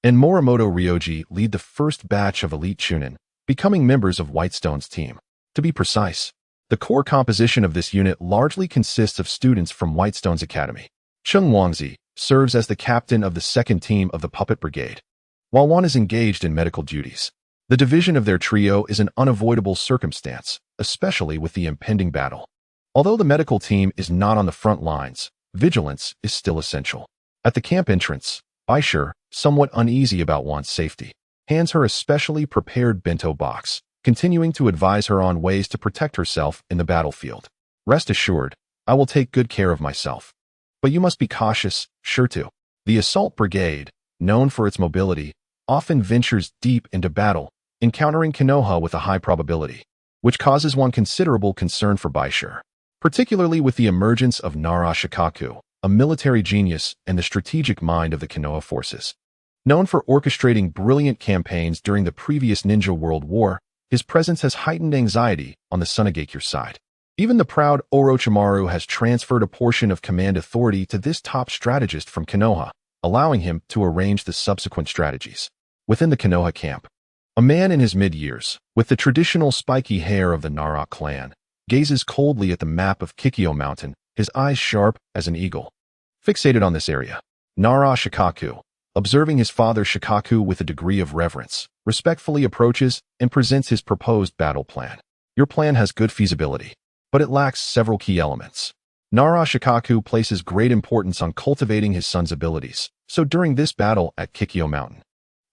and Morimoto Ryoji lead the first batch of elite Chunin, becoming members of Whitestone's team. To be precise, the core composition of this unit largely consists of students from Whitestone's academy. Chung Wangzi serves as the captain of the second team of the Puppet Brigade, while one is engaged in medical duties. The division of their trio is an unavoidable circumstance, especially with the impending battle. Although the medical team is not on the front lines, vigilance is still essential. At the camp entrance, Bai Shi, somewhat uneasy about one's safety, hands her a specially prepared bento box, continuing to advise her on ways to protect herself in the battlefield. Rest assured, I will take good care of myself. But you must be cautious, sure to. The assault brigade, known for its mobility, often ventures deep into battle, encountering Konoha with a high probability, which causes one considerable concern for Bai Shi, particularly with the emergence of Nara Shikaku, a military genius and the strategic mind of the Konoha forces. Known for orchestrating brilliant campaigns during the previous Ninja World War, his presence has heightened anxiety on the Sunagakure side. Even the proud Orochimaru has transferred a portion of command authority to this top strategist from Konoha, allowing him to arrange the subsequent strategies. Within the Konoha camp, a man in his mid-years, with the traditional spiky hair of the Nara clan, gazes coldly at the map of Kikyo Mountain, his eyes sharp as an eagle. Fixated on this area, Nara Shikaku, observing his father Shikaku with a degree of reverence, respectfully approaches and presents his proposed battle plan. Your plan has good feasibility, but it lacks several key elements. Nara Shikaku places great importance on cultivating his son's abilities, so during this battle at Kikyo Mountain,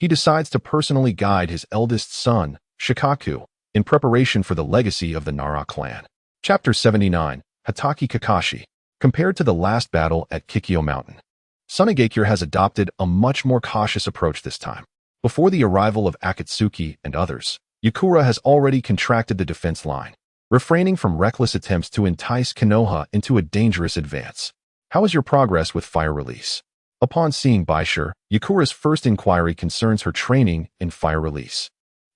he decides to personally guide his eldest son, Shikaku, in preparation for the legacy of the Nara clan. Chapter 79, Hatake Kakashi. Compared to the last battle at Kikyo Mountain, Sunagakure has adopted a much more cautious approach this time. Before the arrival of Akatsuki and others, Yakura has already contracted the defense line, refraining from reckless attempts to entice Konoha into a dangerous advance. How is your progress with fire release? Upon seeing Bai Shi, Yakura's first inquiry concerns her training in fire release.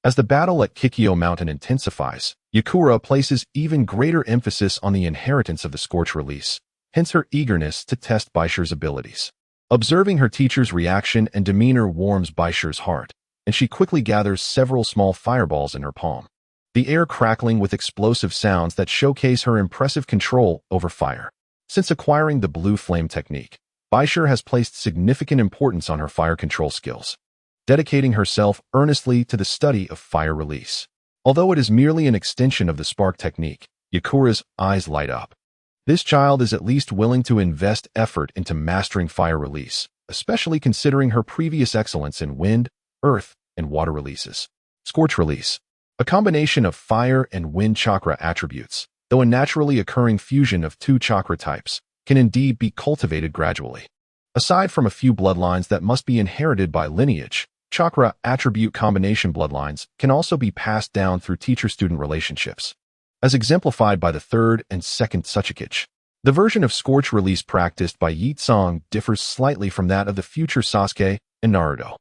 As the battle at Kikyo Mountain intensifies, Yakura places even greater emphasis on the inheritance of the Scorch release, hence her eagerness to test Bai Shi's abilities. Observing her teacher's reaction and demeanor warms Bai Shi's heart, and she quickly gathers several small fireballs in her palm, the air crackling with explosive sounds that showcase her impressive control over fire. Since acquiring the blue flame technique, Bai Shi has placed significant importance on her fire control skills, dedicating herself earnestly to the study of fire release. Although it is merely an extension of the spark technique, Yakura's eyes light up. This child is at least willing to invest effort into mastering fire release, especially considering her previous excellence in wind, earth, and water releases. Scorch release. A combination of fire and wind chakra attributes, though a naturally occurring fusion of 2 chakra types, can indeed be cultivated gradually. Aside from a few bloodlines that must be inherited by lineage, chakra attribute combination bloodlines can also be passed down through teacher-student relationships, as exemplified by the 3rd and 2nd Tsuchikage. The version of Scorch release practiced by Yitsong differs slightly from that of the future Sasuke and Naruto.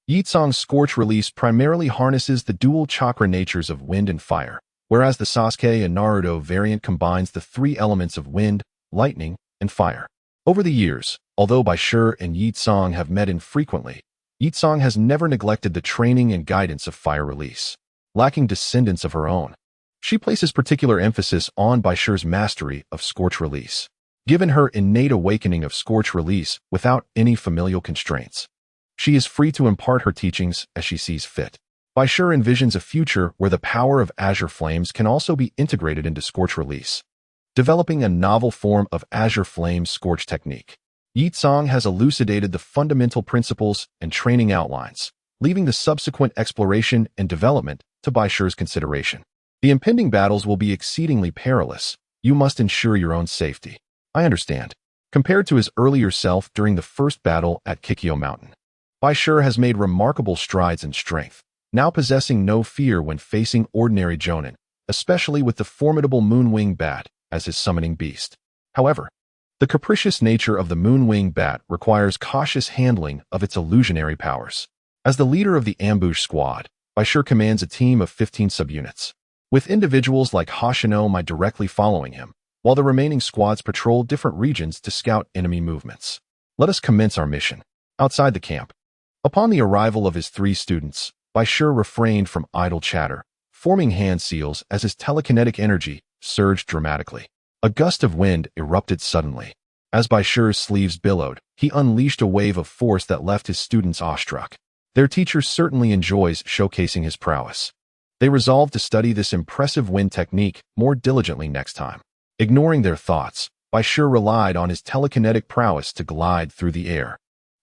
Yitsong's Scorch release primarily harnesses the dual chakra natures of wind and fire, whereas the Sasuke and Naruto variant combines the 3 elements of wind, lightning, and fire. Over the years, although Bai Shi and Yitsong have met infrequently, Yitsong has never neglected the training and guidance of fire release. Lacking descendants of her own, She places particular emphasis on Bai Shi's mastery of Scorch Release, given her innate awakening of Scorch Release without any familial constraints. She is free to impart her teachings as she sees fit. Bai Shi envisions a future where the power of Azure Flames can also be integrated into Scorch Release, developing a novel form of Azure Flames Scorch technique. Yizong has elucidated the fundamental principles and training outlines, leaving the subsequent exploration and development to Bai Shi's consideration. The impending battles will be exceedingly perilous. You must ensure your own safety. I understand. Compared to his earlier self during the first battle at Kikyo Mountain, Bai Shi has made remarkable strides in strength, now possessing no fear when facing ordinary jonin, especially with the formidable Moonwing Bat as his summoning beast. However, the capricious nature of the Moonwing Bat requires cautious handling of its illusionary powers. As the leader of the ambush squad, Bai Shi commands a team of 15 subunits, with individuals like Hoshino Mai directly following him, while the remaining squads patrol different regions to scout enemy movements. Let us commence our mission. Outside the camp, upon the arrival of his 3 students, Bai Shi refrained from idle chatter, forming hand seals as his telekinetic energy surged dramatically. A gust of wind erupted suddenly. As Bai Shi's sleeves billowed, he unleashed a wave of force that left his students awestruck. Their teacher certainly enjoys showcasing his prowess. They resolved to study this impressive wind technique more diligently next time. Ignoring their thoughts, Bai Shi relied on his telekinetic prowess to glide through the air,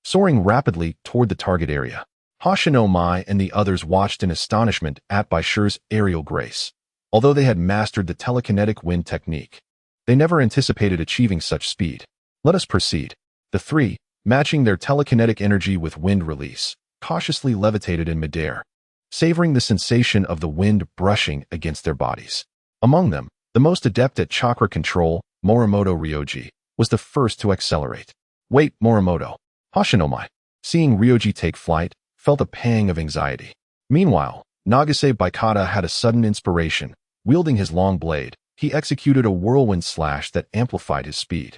soaring rapidly toward the target area. Hoshino Mai and the others watched in astonishment at Bai Shi's aerial grace. Although they had mastered the telekinetic wind technique, they never anticipated achieving such speed. Let us proceed. The 3, matching their telekinetic energy with wind release, cautiously levitated in midair, savoring the sensation of the wind brushing against their bodies. Among them, the most adept at chakra control, Morimoto Ryoji, was the first to accelerate. Wait, Morimoto. Hoshino Mai, seeing Ryoji take flight, felt a pang of anxiety. Meanwhile, Nagase Baikata had a sudden inspiration. Wielding his long blade, he executed a whirlwind slash that amplified his speed.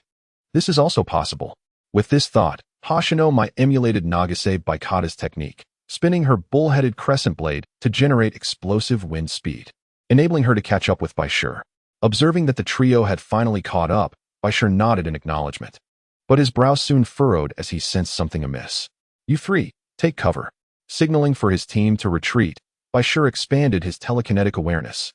This is also possible. With this thought, Hoshino Mai emulated Nagase Baikata's technique, spinning her bull-headed crescent blade to generate explosive wind speed, enabling her to catch up with Bai Shi. Observing that the trio had finally caught up, Bai Shi nodded in acknowledgement. But his brow soon furrowed as he sensed something amiss. You 3, take cover. Signaling for his team to retreat, Bai Shi expanded his telekinetic awareness,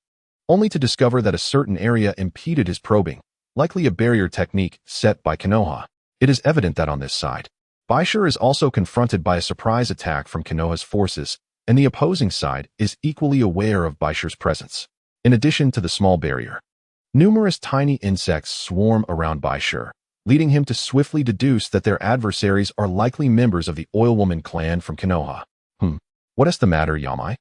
only to discover that a certain area impeded his probing, likely a barrier technique set by Konoha. It is evident that on this side, Bai Shi is also confronted by a surprise attack from Konoha's forces, and the opposing side is equally aware of Bai Shi's presence. In addition to the small barrier, numerous tiny insects swarm around Bai Shi, leading him to swiftly deduce that their adversaries are likely members of the Oil Woman clan from Konoha. What is the matter, Yamai?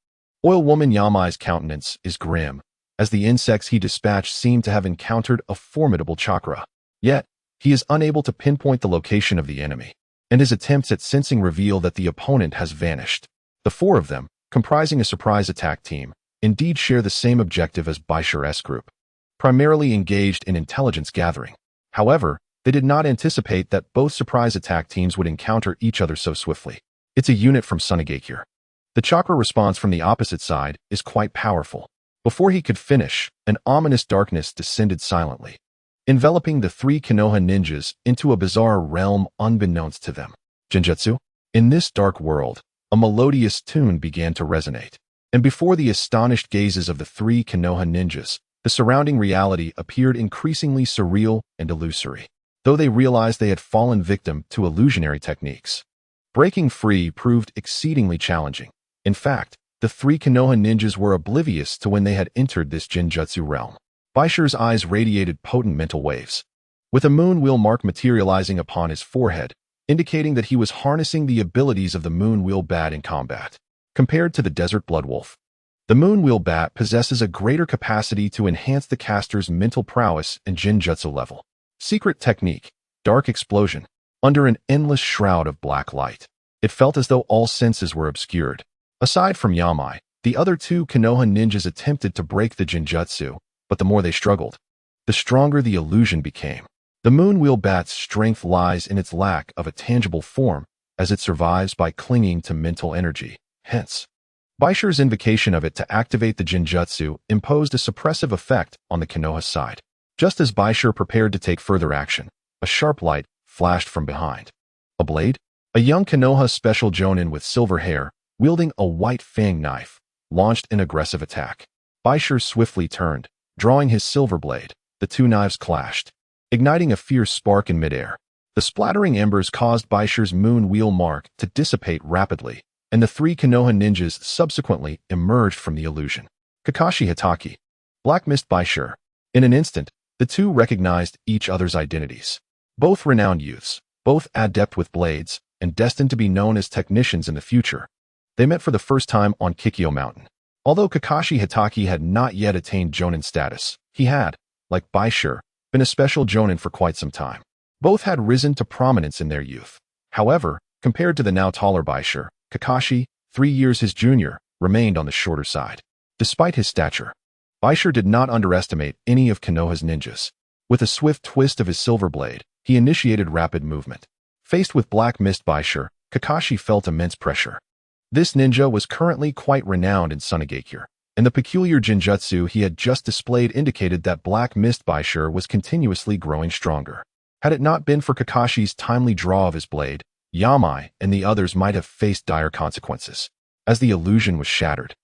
Oil Woman Yamai's countenance is grim, as the insects he dispatched seem to have encountered a formidable chakra. Yet, he is unable to pinpoint the location of the enemy, and his attempts at sensing reveal that the opponent has vanished. The 4 of them, comprising a surprise attack team, indeed share the same objective as Bai Shi's group, primarily engaged in intelligence gathering. However, they did not anticipate that both surprise attack teams would encounter each other so swiftly. It's a unit from Sunagakure. The chakra response from the opposite side is quite powerful. Before he could finish, an ominous darkness descended silently, enveloping the 3 Konoha ninjas into a bizarre realm unbeknownst to them. Genjutsu? In this dark world, a melodious tune began to resonate, and before the astonished gazes of the 3 Konoha ninjas, the surrounding reality appeared increasingly surreal and illusory, though they realized they had fallen victim to illusionary techniques. Breaking free proved exceedingly challenging. In fact, the 3 Konoha ninjas were oblivious to when they had entered this Genjutsu realm. Bai Shi's eyes radiated potent mental waves, with a moon wheel mark materializing upon his forehead, indicating that he was harnessing the abilities of the moon wheel bat in combat. Compared to the desert blood wolf, the moon wheel bat possesses a greater capacity to enhance the caster's mental prowess and Genjutsu level. Secret technique, dark explosion. Under an endless shroud of black light, it felt as though all senses were obscured. Aside from Yamai, the other 2 Konoha ninjas attempted to break the Genjutsu, but the more they struggled, the stronger the illusion became. The moon wheel bat's strength lies in its lack of a tangible form, as it survives by clinging to mental energy. Hence, Bai Shi's invocation of it to activate the genjutsu imposed a suppressive effect on the Konoha's side. Just as Bai Shi prepared to take further action, a sharp light flashed from behind. A blade? A young Konoha special jonin with silver hair, wielding a white fang knife, launched an aggressive attack. Bai Shi swiftly turned, drawing his silver blade. The two knives clashed, igniting a fierce spark in midair. The splattering embers caused Bai Shi's moon wheel mark to dissipate rapidly, and the three Konoha ninjas subsequently emerged from the illusion. Kakashi Hatake. Black Mist Bai Shi. In an instant, the two recognized each other's identities. Both renowned youths, both adept with blades, and destined to be known as technicians in the future. They met for the first time on Kikyo Mountain. Although Kakashi Hatake had not yet attained jonin status, he had, like Bai Shi, been a special jonin for quite some time. Both had risen to prominence in their youth. However, compared to the now taller Bai Shi, Kakashi, 3 years his junior, remained on the shorter side. Despite his stature, Bai Shi did not underestimate any of Konoha's ninjas. With a swift twist of his silver blade, he initiated rapid movement. Faced with Black Mist Bai Shi, Kakashi felt immense pressure. This ninja was currently quite renowned in Sunagakure, and the peculiar genjutsu he had just displayed indicated that Black Mist Bai Shi was continuously growing stronger. Had it not been for Kakashi's timely draw of his blade, Yamai and the others might have faced dire consequences. As the illusion was shattered,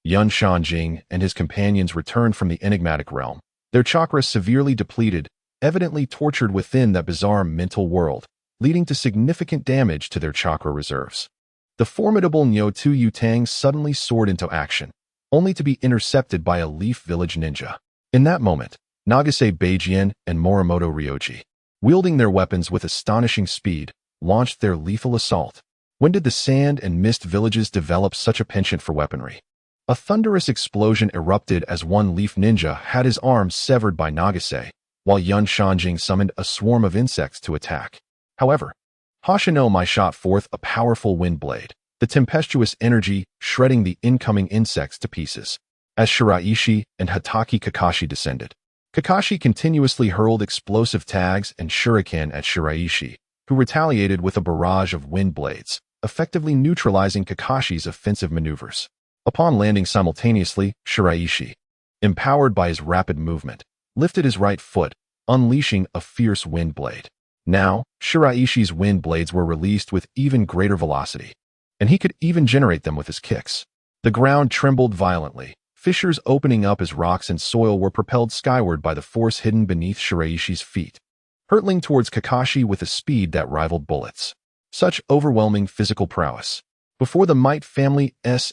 Yun Shanjing and his companions returned from the enigmatic realm, their chakras severely depleted, evidently tortured within that bizarre mental world, leading to significant damage to their chakra reserves. The formidable Nyotu Yutang suddenly soared into action, only to be intercepted by a Leaf Village ninja. In that moment, Nagase Beijian and Morimoto Ryoji, wielding their weapons with astonishing speed, launched their lethal assault. When did the Sand and Mist villages develop such a penchant for weaponry? A thunderous explosion erupted as one Leaf Ninja had his arms severed by Nagase, while Yun Shanjing summoned a swarm of insects to attack. However, Hoshino Mai shot forth a powerful wind blade, the tempestuous energy shredding the incoming insects to pieces. As Shiraishi and Hatake Kakashi descended, Kakashi continuously hurled explosive tags and shuriken at Shiraishi, who retaliated with a barrage of wind blades, effectively neutralizing Kakashi's offensive maneuvers. Upon landing simultaneously, Shiraishi, empowered by his rapid movement, lifted his right foot, unleashing a fierce wind blade. Now, Shiraishi's wind blades were released with even greater velocity, and he could even generate them with his kicks. The ground trembled violently, fissures opening up as rocks and soil were propelled skyward by the force hidden beneath Shiraishi's feet, hurtling towards Kakashi with a speed that rivaled bullets. Such overwhelming physical prowess. Before the Might family's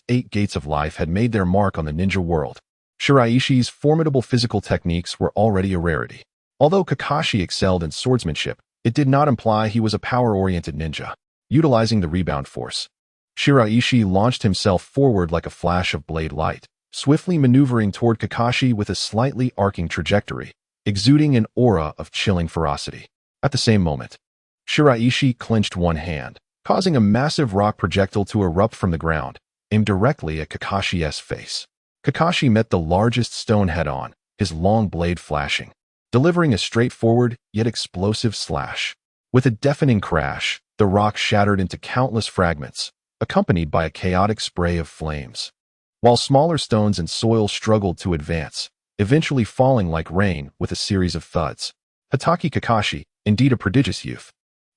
8 gates of life had made their mark on the ninja world, Shiraishi's formidable physical techniques were already a rarity. Although Kakashi excelled in swordsmanship, it did not imply he was a power-oriented ninja. Utilizing the rebound force, Shiraishi launched himself forward like a flash of blade light, swiftly maneuvering toward Kakashi with a slightly arcing trajectory, exuding an aura of chilling ferocity. At the same moment, Shiraishi clenched one hand, causing a massive rock projectile to erupt from the ground, aimed directly at Kakashi's face. Kakashi met the largest stone head-on, his long blade flashing, delivering a straightforward yet explosive slash. With a deafening crash, the rock shattered into countless fragments, accompanied by a chaotic spray of flames. While smaller stones and soil struggled to advance, eventually falling like rain with a series of thuds. Hatake Kakashi, indeed a prodigious youth,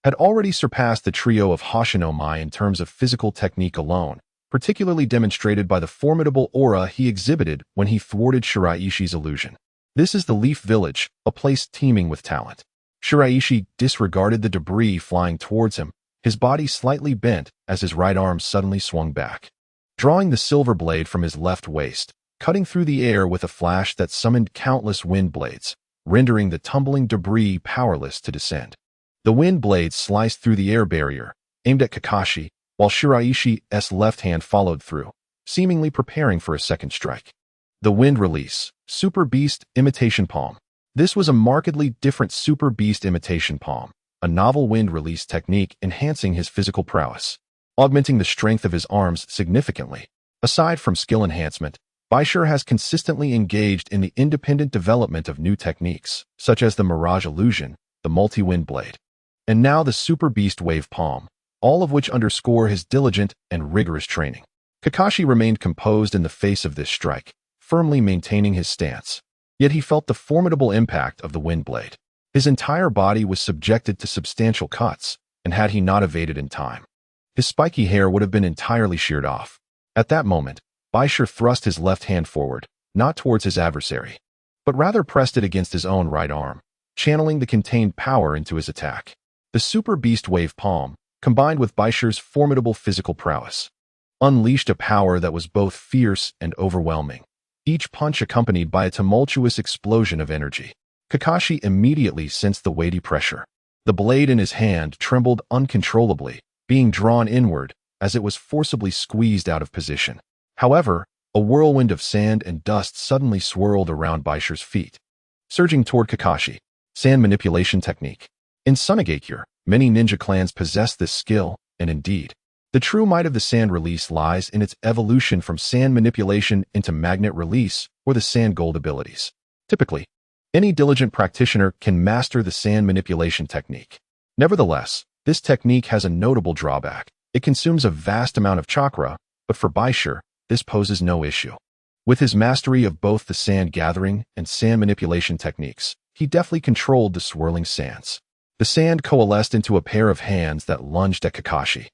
had already surpassed the trio of Hoshino Mai in terms of physical technique alone, particularly demonstrated by the formidable aura he exhibited when he thwarted Shiraishi's illusion. This is the Leaf Village, a place teeming with talent. Shiraishi disregarded the debris flying towards him, his body slightly bent as his right arm suddenly swung back, drawing the silver blade from his left waist, cutting through the air with a flash that summoned countless wind blades, rendering the tumbling debris powerless to descend. The wind blades sliced through the air barrier, aimed at Kakashi, while Shiraishi's left hand followed through, seemingly preparing for a second strike. The wind release, Super Beast Imitation Palm. This was a markedly different Super Beast Imitation Palm, a novel wind release technique enhancing his physical prowess, augmenting the strength of his arms significantly. Aside from skill enhancement, Bai Shi has consistently engaged in the independent development of new techniques, such as the Mirage Illusion, the Multi-Wind Blade, and now the Super Beast Wave Palm, all of which underscore his diligent and rigorous training. Kakashi remained composed in the face of this strike, firmly maintaining his stance. Yet he felt the formidable impact of the wind blade. His entire body was subjected to substantial cuts, and had he not evaded in time, his spiky hair would have been entirely sheared off. At that moment, Bai Shi thrust his left hand forward, not towards his adversary, but rather pressed it against his own right arm, channeling the contained power into his attack. The Super Beast Wave Palm, combined with Bai Shi's formidable physical prowess, unleashed a power that was both fierce and overwhelming, each punch accompanied by a tumultuous explosion of energy. Kakashi immediately sensed the weighty pressure. The blade in his hand trembled uncontrollably, being drawn inward as it was forcibly squeezed out of position. However, a whirlwind of sand and dust suddenly swirled around Bai Shi's feet, surging toward Kakashi. Sand manipulation technique. In Sunagakure, many ninja clans possess this skill, and indeed, the true might of the sand release lies in its evolution from sand manipulation into magnet release or the sand gold abilities. Typically, any diligent practitioner can master the sand manipulation technique. Nevertheless, this technique has a notable drawback. It consumes a vast amount of chakra, but for Bai Shi, this poses no issue. With his mastery of both the sand gathering and sand manipulation techniques, he deftly controlled the swirling sands. The sand coalesced into a pair of hands that lunged at Kakashi.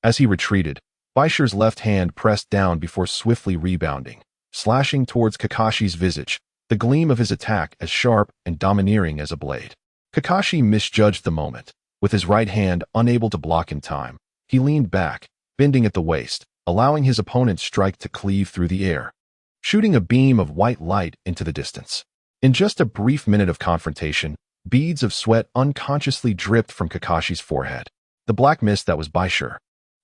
As he retreated, Bai Shi's left hand pressed down before swiftly rebounding, slashing towards Kakashi's visage, the gleam of his attack as sharp and domineering as a blade. Kakashi misjudged the moment. With his right hand unable to block in time, he leaned back, bending at the waist, allowing his opponent's strike to cleave through the air, shooting a beam of white light into the distance. In just a brief minute of confrontation, beads of sweat unconsciously dripped from Kakashi's forehead. The black mist that was Bai Shi,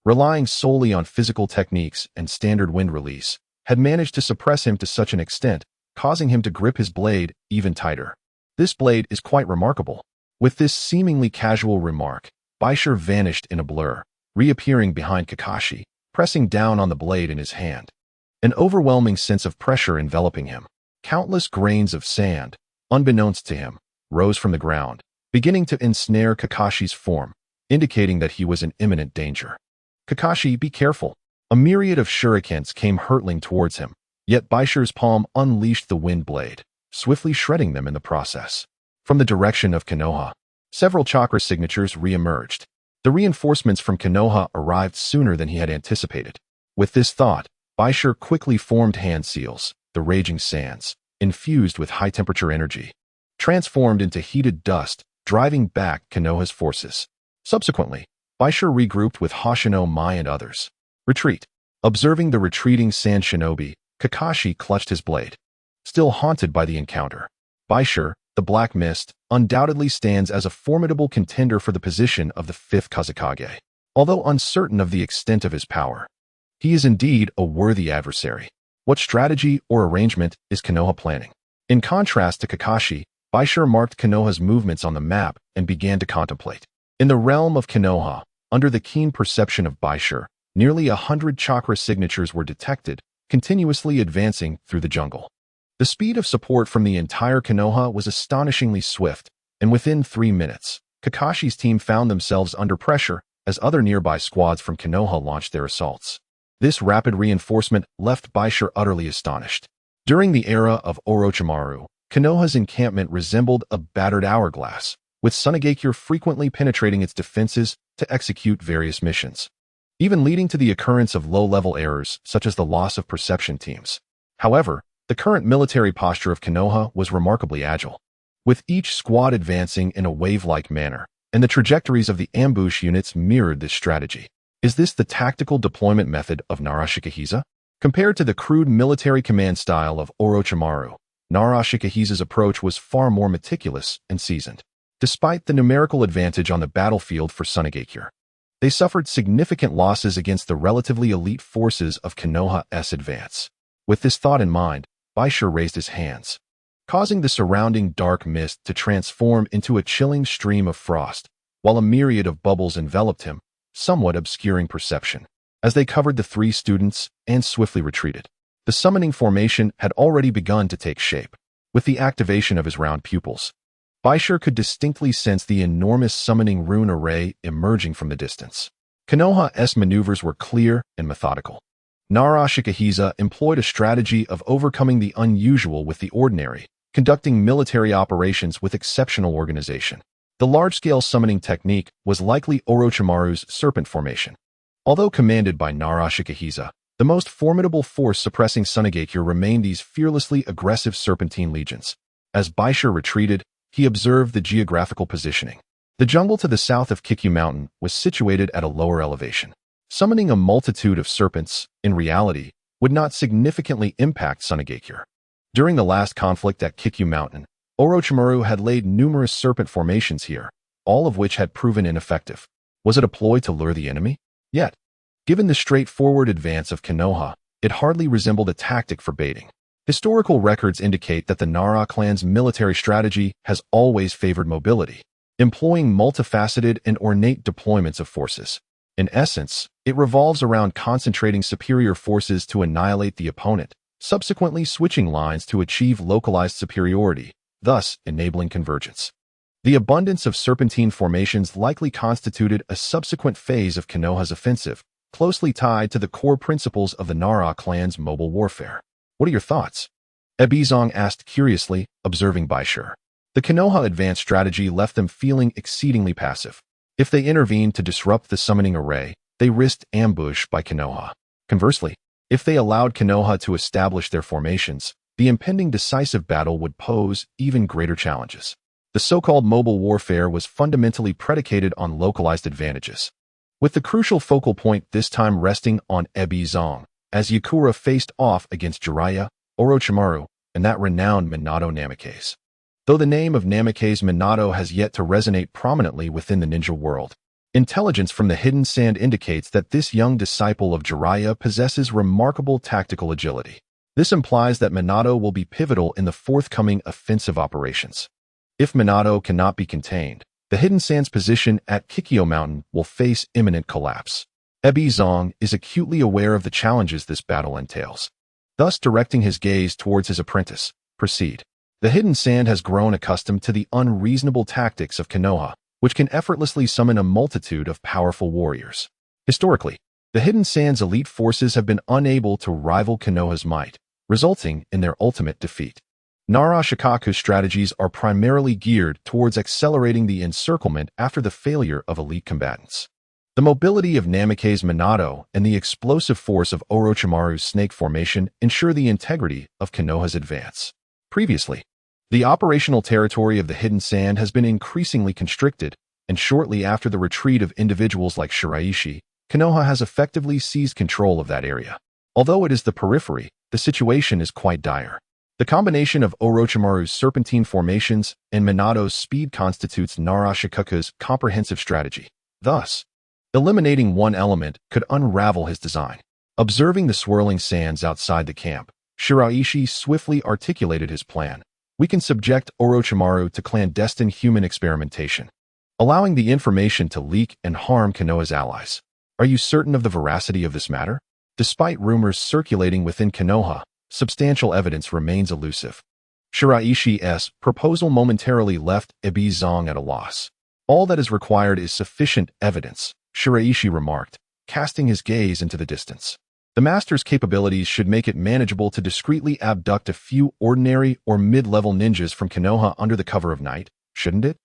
relying solely on physical techniques and standard wind release, had managed to suppress him to such an extent, causing him to grip his blade even tighter. This blade is quite remarkable. With this seemingly casual remark, Bai Shi vanished in a blur, reappearing behind Kakashi, pressing down on the blade in his hand. An overwhelming sense of pressure enveloping him. Countless grains of sand, unbeknownst to him, rose from the ground, beginning to ensnare Kakashi's form, indicating that he was in imminent danger. "Kakashi, be careful." A myriad of shurikens came hurtling towards him, yet Bai Shi's palm unleashed the wind blade, swiftly shredding them in the process. From the direction of Konoha, several chakra signatures re-emerged. The reinforcements from Konoha arrived sooner than he had anticipated. With this thought, Bai Shi quickly formed hand seals, the raging sands, infused with high-temperature energy, transformed into heated dust, driving back Konoha's forces. Subsequently, Bai Shi regrouped with Hoshino Mai and others. Retreat. Observing the retreating sand shinobi, Kakashi clutched his blade. Still haunted by the encounter, Bai Shi, the Black Mist, undoubtedly stands as a formidable contender for the position of the fifth Kazekage. Although uncertain of the extent of his power, he is indeed a worthy adversary. What strategy or arrangement is Konoha planning? In contrast to Kakashi, Bai Shi marked Konoha's movements on the map and began to contemplate. In the realm of Konoha, under the keen perception of Bai Shi, nearly 100 chakra signatures were detected, continuously advancing through the jungle. The speed of support from the entire Konoha was astonishingly swift, and within 3 minutes, Kakashi's team found themselves under pressure as other nearby squads from Konoha launched their assaults. This rapid reinforcement left Bai Shi utterly astonished. During the era of Orochimaru, Konoha's encampment resembled a battered hourglass, with Sunagakure frequently penetrating its defenses to execute various missions, even leading to the occurrence of low-level errors such as the loss of perception teams. However, the current military posture of Konoha was remarkably agile, with each squad advancing in a wave-like manner, and the trajectories of the ambush units mirrored this strategy. Is this the tactical deployment method of Narashikahiza? Compared to the crude military command style of Orochimaru, Narashikahiza's approach was far more meticulous and seasoned. Despite the numerical advantage on the battlefield for Sunagakure, they suffered significant losses against the relatively elite forces of Konoha's advance. With this thought in mind, Bai Shi raised his hands, causing the surrounding dark mist to transform into a chilling stream of frost, while a myriad of bubbles enveloped him, somewhat obscuring perception. As they covered the 3 students and swiftly retreated, the summoning formation had already begun to take shape. With the activation of his round pupils, Bai Shi could distinctly sense the enormous summoning rune array emerging from the distance. Konoha's maneuvers were clear and methodical. Nara Shikahisa employed a strategy of overcoming the unusual with the ordinary, conducting military operations with exceptional organization. The large-scale summoning technique was likely Orochimaru's serpent formation. Although commanded by Nara Shikahisa, the most formidable force suppressing Sunagakure remained these fearlessly aggressive serpentine legions. As Bai Shi retreated, he observed the geographical positioning. The jungle to the south of Kikyu Mountain was situated at a lower elevation. Summoning a multitude of serpents, in reality, would not significantly impact Sunagakure. During the last conflict at Kikyu Mountain, Orochimaru had laid numerous serpent formations here, all of which had proven ineffective. Was it a ploy to lure the enemy? Yet, given the straightforward advance of Konoha, it hardly resembled a tactic for baiting. Historical records indicate that the Nara clan's military strategy has always favored mobility, employing multifaceted and ornate deployments of forces. In essence, it revolves around concentrating superior forces to annihilate the opponent, subsequently switching lines to achieve localized superiority, thus enabling convergence. The abundance of serpentine formations likely constituted a subsequent phase of Konoha's offensive, closely tied to the core principles of the Nara clan's mobile warfare. What are your thoughts? Ebizong asked curiously, observing Bai Shi. The Konoha advance strategy left them feeling exceedingly passive. If they intervened to disrupt the summoning array, they risked ambush by Konoha. Conversely, if they allowed Konoha to establish their formations, the impending decisive battle would pose even greater challenges. The so-called mobile warfare was fundamentally predicated on localized advantages, with the crucial focal point this time resting on Ebizong, as Yakura faced off against Jiraiya, Orochimaru, and that renowned Minato Namikaze. Though the name of Namikaze Minato has yet to resonate prominently within the ninja world, intelligence from the hidden sand indicates that this young disciple of Jiraiya possesses remarkable tactical agility. This implies that Minato will be pivotal in the forthcoming offensive operations. If Minato cannot be contained, the hidden sand's position at Kikyo Mountain will face imminent collapse. Ebizong is acutely aware of the challenges this battle entails. Thus directing his gaze towards his apprentice, proceed. The hidden sand has grown accustomed to the unreasonable tactics of Konoha, which can effortlessly summon a multitude of powerful warriors. Historically, the hidden sand's elite forces have been unable to rival Konoha's might, resulting in their ultimate defeat. Nara Shikaku's strategies are primarily geared towards accelerating the encirclement after the failure of elite combatants. The mobility of Namikaze Minato and the explosive force of Orochimaru's snake formation ensure the integrity of Konoha's advance. Previously, the operational territory of the hidden sand has been increasingly constricted, and shortly after the retreat of individuals like Shiraishi, Konoha has effectively seized control of that area. Although it is the periphery, the situation is quite dire. The combination of Orochimaru's serpentine formations and Minato's speed constitutes Nara Shikaku's comprehensive strategy. Thus, eliminating one element could unravel his design. Observing the swirling sands outside the camp, Shiraishi swiftly articulated his plan. We can subject Orochimaru to clandestine human experimentation, allowing the information to leak and harm Konoha's allies. Are you certain of the veracity of this matter? Despite rumors circulating within Konoha, substantial evidence remains elusive. Shiraishi's proposal momentarily left Ebizong at a loss. All that is required is sufficient evidence, Shiraishi remarked, casting his gaze into the distance. The master's capabilities should make it manageable to discreetly abduct a few ordinary or mid-level ninjas from Konoha under the cover of night, shouldn't it?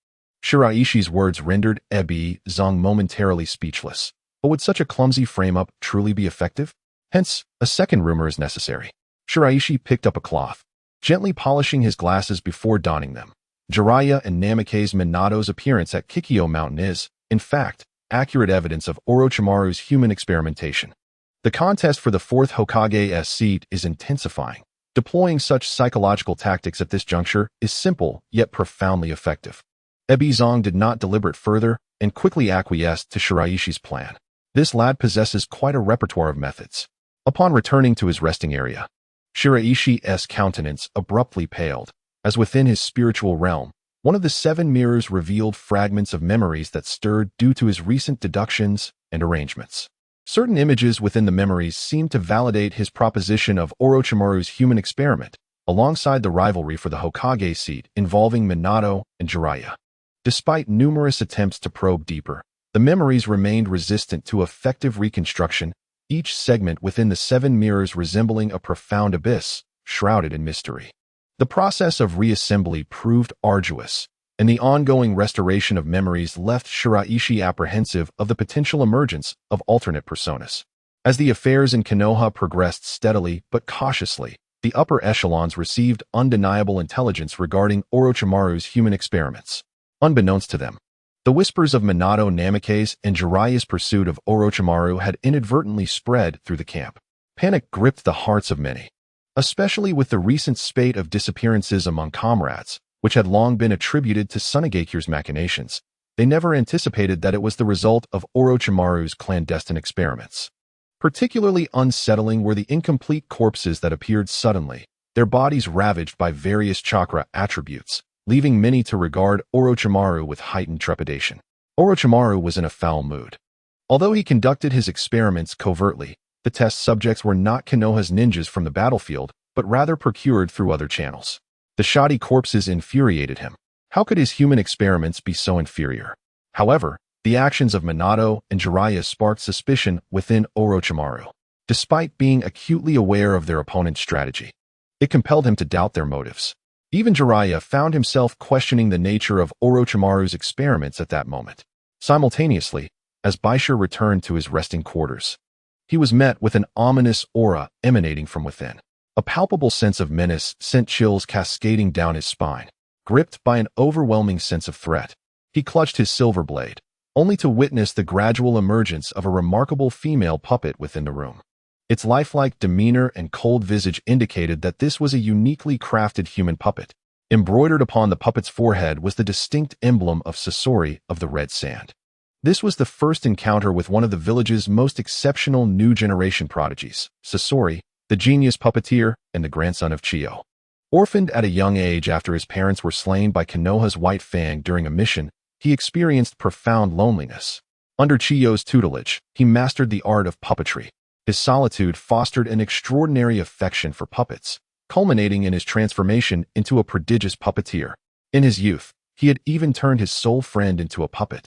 Shiraishi's words rendered Ebizong momentarily speechless. But would such a clumsy frame-up truly be effective? Hence, a second rumor is necessary. Shiraishi picked up a cloth, gently polishing his glasses before donning them. Jiraiya and Namikaze Minato's appearance at Kikyo Mountain is, in fact, accurate evidence of Orochimaru's human experimentation. The contest for the fourth Hokage's seat is intensifying. Deploying such psychological tactics at this juncture is simple yet profoundly effective. Ebizong did not deliberate further and quickly acquiesced to Shiraishi's plan. This lad possesses quite a repertoire of methods. Upon returning to his resting area, Shiraishi's countenance abruptly paled, as within his spiritual realm, one of the 7 mirrors revealed fragments of memories that stirred due to his recent deductions and arrangements. Certain images within the memories seemed to validate his proposition of Orochimaru's human experiment, alongside the rivalry for the Hokage seat involving Minato and Jiraiya. Despite numerous attempts to probe deeper, the memories remained resistant to effective reconstruction, each segment within the 7 mirrors resembling a profound abyss, shrouded in mystery. The process of reassembly proved arduous, and the ongoing restoration of memories left Shiraishi apprehensive of the potential emergence of alternate personas. As the affairs in Konoha progressed steadily but cautiously, the upper echelons received undeniable intelligence regarding Orochimaru's human experiments. Unbeknownst to them, the whispers of Minato Namikaze and Jiraiya's pursuit of Orochimaru had inadvertently spread through the camp. Panic gripped the hearts of many, especially with the recent spate of disappearances among comrades, which had long been attributed to Sunagakure's machinations. They never anticipated that it was the result of Orochimaru's clandestine experiments. Particularly unsettling were the incomplete corpses that appeared suddenly, their bodies ravaged by various chakra attributes, leaving many to regard Orochimaru with heightened trepidation. Orochimaru was in a foul mood. Although he conducted his experiments covertly, the test subjects were not Konoha's ninjas from the battlefield, but rather procured through other channels. The shoddy corpses infuriated him. How could his human experiments be so inferior? However, the actions of Minato and Jiraiya sparked suspicion within Orochimaru. Despite being acutely aware of their opponent's strategy, it compelled him to doubt their motives. Even Jiraiya found himself questioning the nature of Orochimaru's experiments at that moment. Simultaneously, as Bai Shi returned to his resting quarters, he was met with an ominous aura emanating from within. A palpable sense of menace sent chills cascading down his spine. Gripped by an overwhelming sense of threat, he clutched his silver blade, only to witness the gradual emergence of a remarkable female puppet within the room. Its lifelike demeanor and cold visage indicated that this was a uniquely crafted human puppet. Embroidered upon the puppet's forehead was the distinct emblem of Sasori of the Red Sand. This was the first encounter with one of the village's most exceptional new generation prodigies, Sasori, the genius puppeteer and the grandson of Chiyo. Orphaned at a young age after his parents were slain by Konoha's White Fang during a mission, he experienced profound loneliness. Under Chiyo's tutelage, he mastered the art of puppetry. His solitude fostered an extraordinary affection for puppets, culminating in his transformation into a prodigious puppeteer. In his youth, he had even turned his soul friend into a puppet,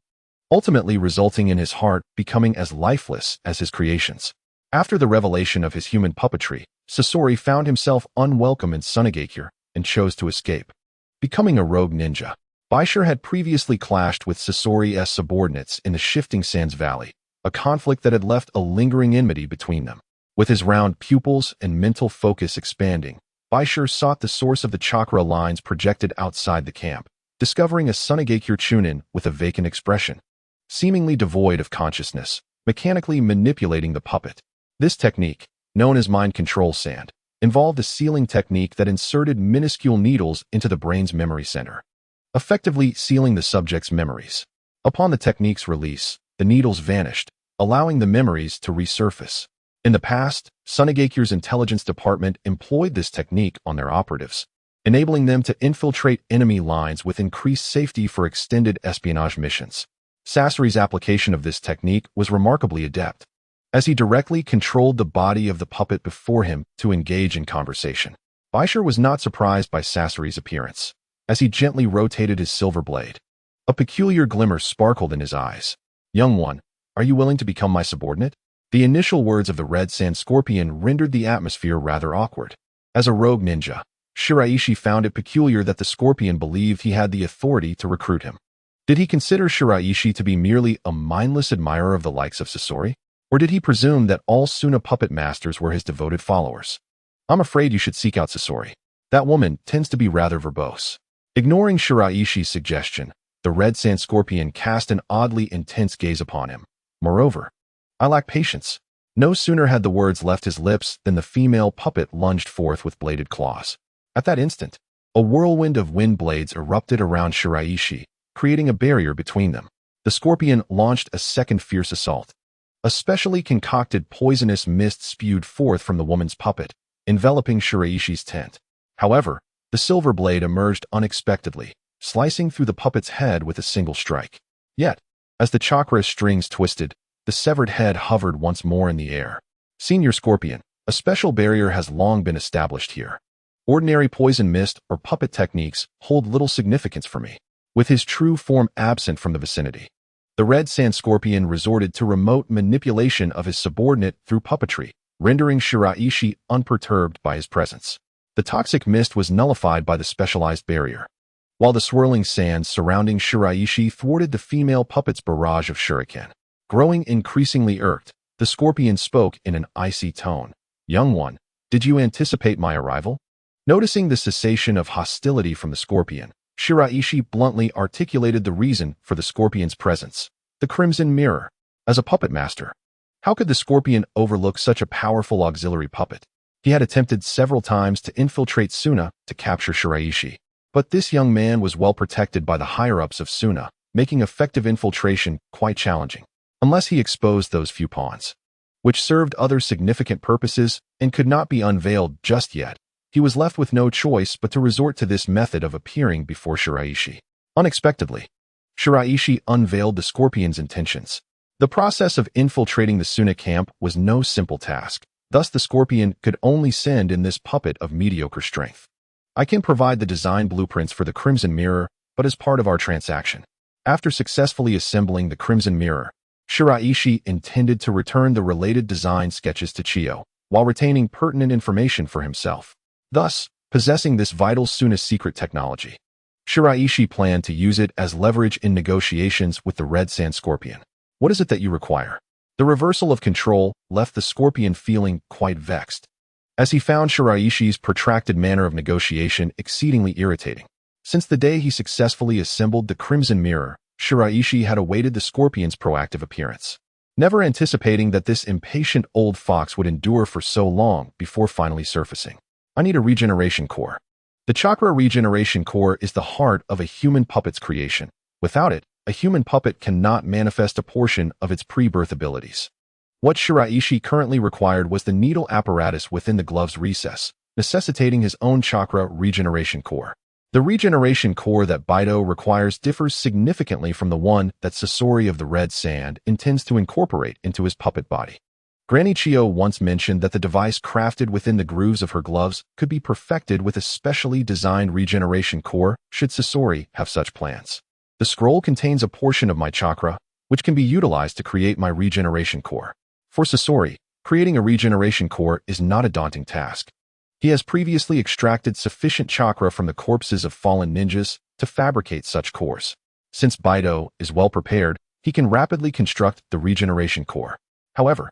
ultimately resulting in his heart becoming as lifeless as his creations. After the revelation of his human puppetry, Sasori found himself unwelcome in Sunagakure and chose to escape. Becoming a rogue ninja, Bai Shi had previously clashed with Sasori's subordinates in the Shifting Sands Valley, a conflict that had left a lingering enmity between them. With his round pupils and mental focus expanding, Bai Shi sought the source of the chakra lines projected outside the camp, discovering a Sunagakure Chunin with a vacant expression, seemingly devoid of consciousness, mechanically manipulating the puppet. This technique, known as mind control sand, involved a sealing technique that inserted minuscule needles into the brain's memory center, effectively sealing the subject's memories. Upon the technique's release, the needles vanished, allowing the memories to resurface. In the past, Sunagakure's intelligence department employed this technique on their operatives, enabling them to infiltrate enemy lines with increased safety for extended espionage missions. Sasori's application of this technique was remarkably adept, as he directly controlled the body of the puppet before him to engage in conversation. Bai Shi was not surprised by Sasori's appearance. As he gently rotated his silver blade, a peculiar glimmer sparkled in his eyes. "Young one, are you willing to become my subordinate?" The initial words of the Red Sand Scorpion rendered the atmosphere rather awkward. As a rogue ninja, Shiraishi found it peculiar that the Scorpion believed he had the authority to recruit him. Did he consider Shiraishi to be merely a mindless admirer of the likes of Sasori? Or did he presume that all Suna puppet masters were his devoted followers? "I'm afraid you should seek out Sasori. That woman tends to be rather verbose." Ignoring Shiraishi's suggestion, the Red Sand Scorpion cast an oddly intense gaze upon him. "Moreover, I lack patience." No sooner had the words left his lips than the female puppet lunged forth with bladed claws. At that instant, a whirlwind of wind blades erupted around Shiraishi, creating a barrier between them. The Scorpion launched a second fierce assault. A specially concocted poisonous mist spewed forth from the woman's puppet, enveloping Shiraishi's tent. However, the silver blade emerged unexpectedly, slicing through the puppet's head with a single strike. Yet, as the chakra strings twisted, the severed head hovered once more in the air. "Senior Scorpion, a special barrier has long been established here. Ordinary poison mist or puppet techniques hold little significance for me." With his true form absent from the vicinity, The red sand scorpion resorted to remote manipulation of his subordinate through puppetry, rendering Shiraishi unperturbed by his presence. The toxic mist was nullified by the specialized barrier, while the swirling sands surrounding Shiraishi thwarted the female puppet's barrage of shuriken. Growing increasingly irked, the scorpion spoke in an icy tone. "Young one, did you anticipate my arrival?" Noticing the cessation of hostility from the scorpion, Shiraishi bluntly articulated the reason for the scorpion's presence: the crimson mirror. As a puppet master, how could the scorpion overlook such a powerful auxiliary puppet? He had attempted several times to infiltrate Suna to capture Shiraishi, but this young man was well protected by the higher-ups of Suna, making effective infiltration quite challenging, unless he exposed those few pawns, which served other significant purposes and could not be unveiled just yet. He was left with no choice but to resort to this method of appearing before Shiraishi. Unexpectedly, Shiraishi unveiled the scorpion's intentions. The process of infiltrating the Suna camp was no simple task. Thus, the scorpion could only send in this puppet of mediocre strength. "I can provide the design blueprints for the Crimson Mirror, but as part of our transaction." After successfully assembling the Crimson Mirror, Shiraishi intended to return the related design sketches to Chiyo, while retaining pertinent information for himself, thus possessing this vital Suna secret technology. Shiraishi planned to use it as leverage in negotiations with the Red Sand Scorpion. "What is it that you require?" The reversal of control left the scorpion feeling quite vexed, as he found Shiraishi's protracted manner of negotiation exceedingly irritating. Since the day he successfully assembled the Crimson Mirror, Shiraishi had awaited the scorpion's proactive appearance, never anticipating that this impatient old fox would endure for so long before finally surfacing. "I need a regeneration core." The chakra regeneration core is the heart of a human puppet's creation. Without it, a human puppet cannot manifest a portion of its pre-birth abilities. What Shiraishi currently required was the needle apparatus within the glove's recess, necessitating his own chakra regeneration core. The regeneration core that Baido requires differs significantly from the one that Sasori of the Red Sand intends to incorporate into his puppet body. Granny Chiyo once mentioned that the device crafted within the grooves of her gloves could be perfected with a specially designed regeneration core should Sasori have such plans. "The scroll contains a portion of my chakra, which can be utilized to create my regeneration core." For Sasori, creating a regeneration core is not a daunting task. He has previously extracted sufficient chakra from the corpses of fallen ninjas to fabricate such cores. Since Baido is well prepared, he can rapidly construct the regeneration core. However,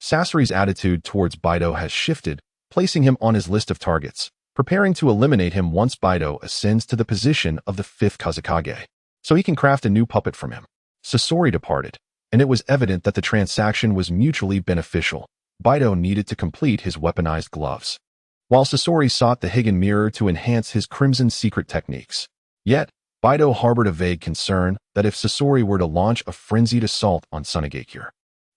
Sasori's attitude towards Baido has shifted, placing him on his list of targets, preparing to eliminate him once Baido ascends to the position of the 5th Kazekage, so he can craft a new puppet from him. Sasori departed, and it was evident that the transaction was mutually beneficial. Baido needed to complete his weaponized gloves, while Sasori sought the Hidden Mirror to enhance his crimson secret techniques. Yet, Baido harbored a vague concern that if Sasori were to launch a frenzied assault on Sunagakure,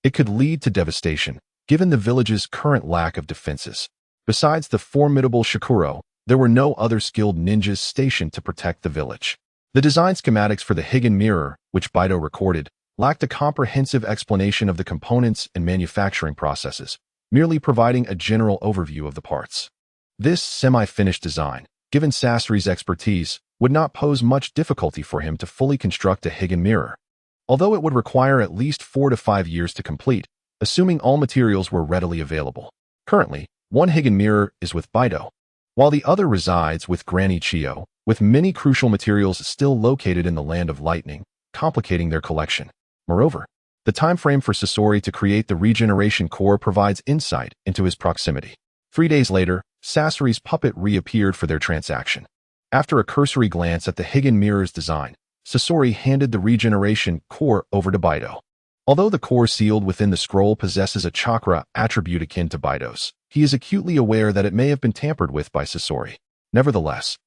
it could lead to devastation, given the village's current lack of defenses. Besides the formidable Shikuro, there were no other skilled ninjas stationed to protect the village. The design schematics for the Hidden Mirror, which Baido recorded, lacked a comprehensive explanation of the components and manufacturing processes, merely providing a general overview of the parts. This semi-finished design, given Sasori's expertise, would not pose much difficulty for him to fully construct a Hidden Mirror, although it would require at least 4 to 5 years to complete, assuming all materials were readily available. Currently, one Hidden Mirror is with Baido, while the other resides with Granny Chiyo, with many crucial materials still located in the Land of Lightning, complicating their collection. Moreover, the time frame for Sasori to create the regeneration core provides insight into his proximity. 3 days later, Sasori's puppet reappeared for their transaction. After a cursory glance at the Hidden Mirror's design, Sasori handed the regeneration core over to Baido. Although the core sealed within the scroll possesses a chakra attribute akin to Baido's, he is acutely aware that it may have been tampered with by Sasori. Nevertheless,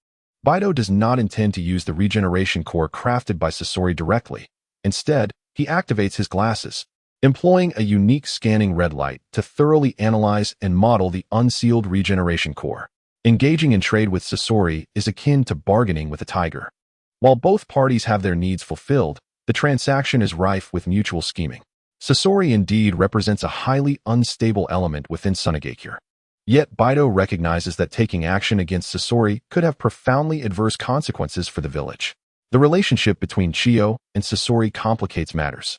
Baido does not intend to use the regeneration core crafted by Sasori directly. Instead, he activates his glasses, employing a unique scanning red light to thoroughly analyze and model the unsealed regeneration core. Engaging in trade with Sasori is akin to bargaining with a tiger. While both parties have their needs fulfilled, the transaction is rife with mutual scheming. Sasori indeed represents a highly unstable element within Sunagakure. Yet Baido recognizes that taking action against Sasori could have profoundly adverse consequences for the village. The relationship between Chiyo and Sasori complicates matters,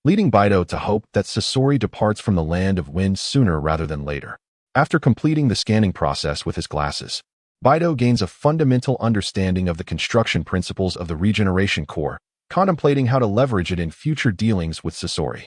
leading Baido to hope that Sasori departs from the land of wind sooner rather than later. After completing the scanning process with his glasses, Baido gains a fundamental understanding of the construction principles of the regeneration core, contemplating how to leverage it in future dealings with Sasori.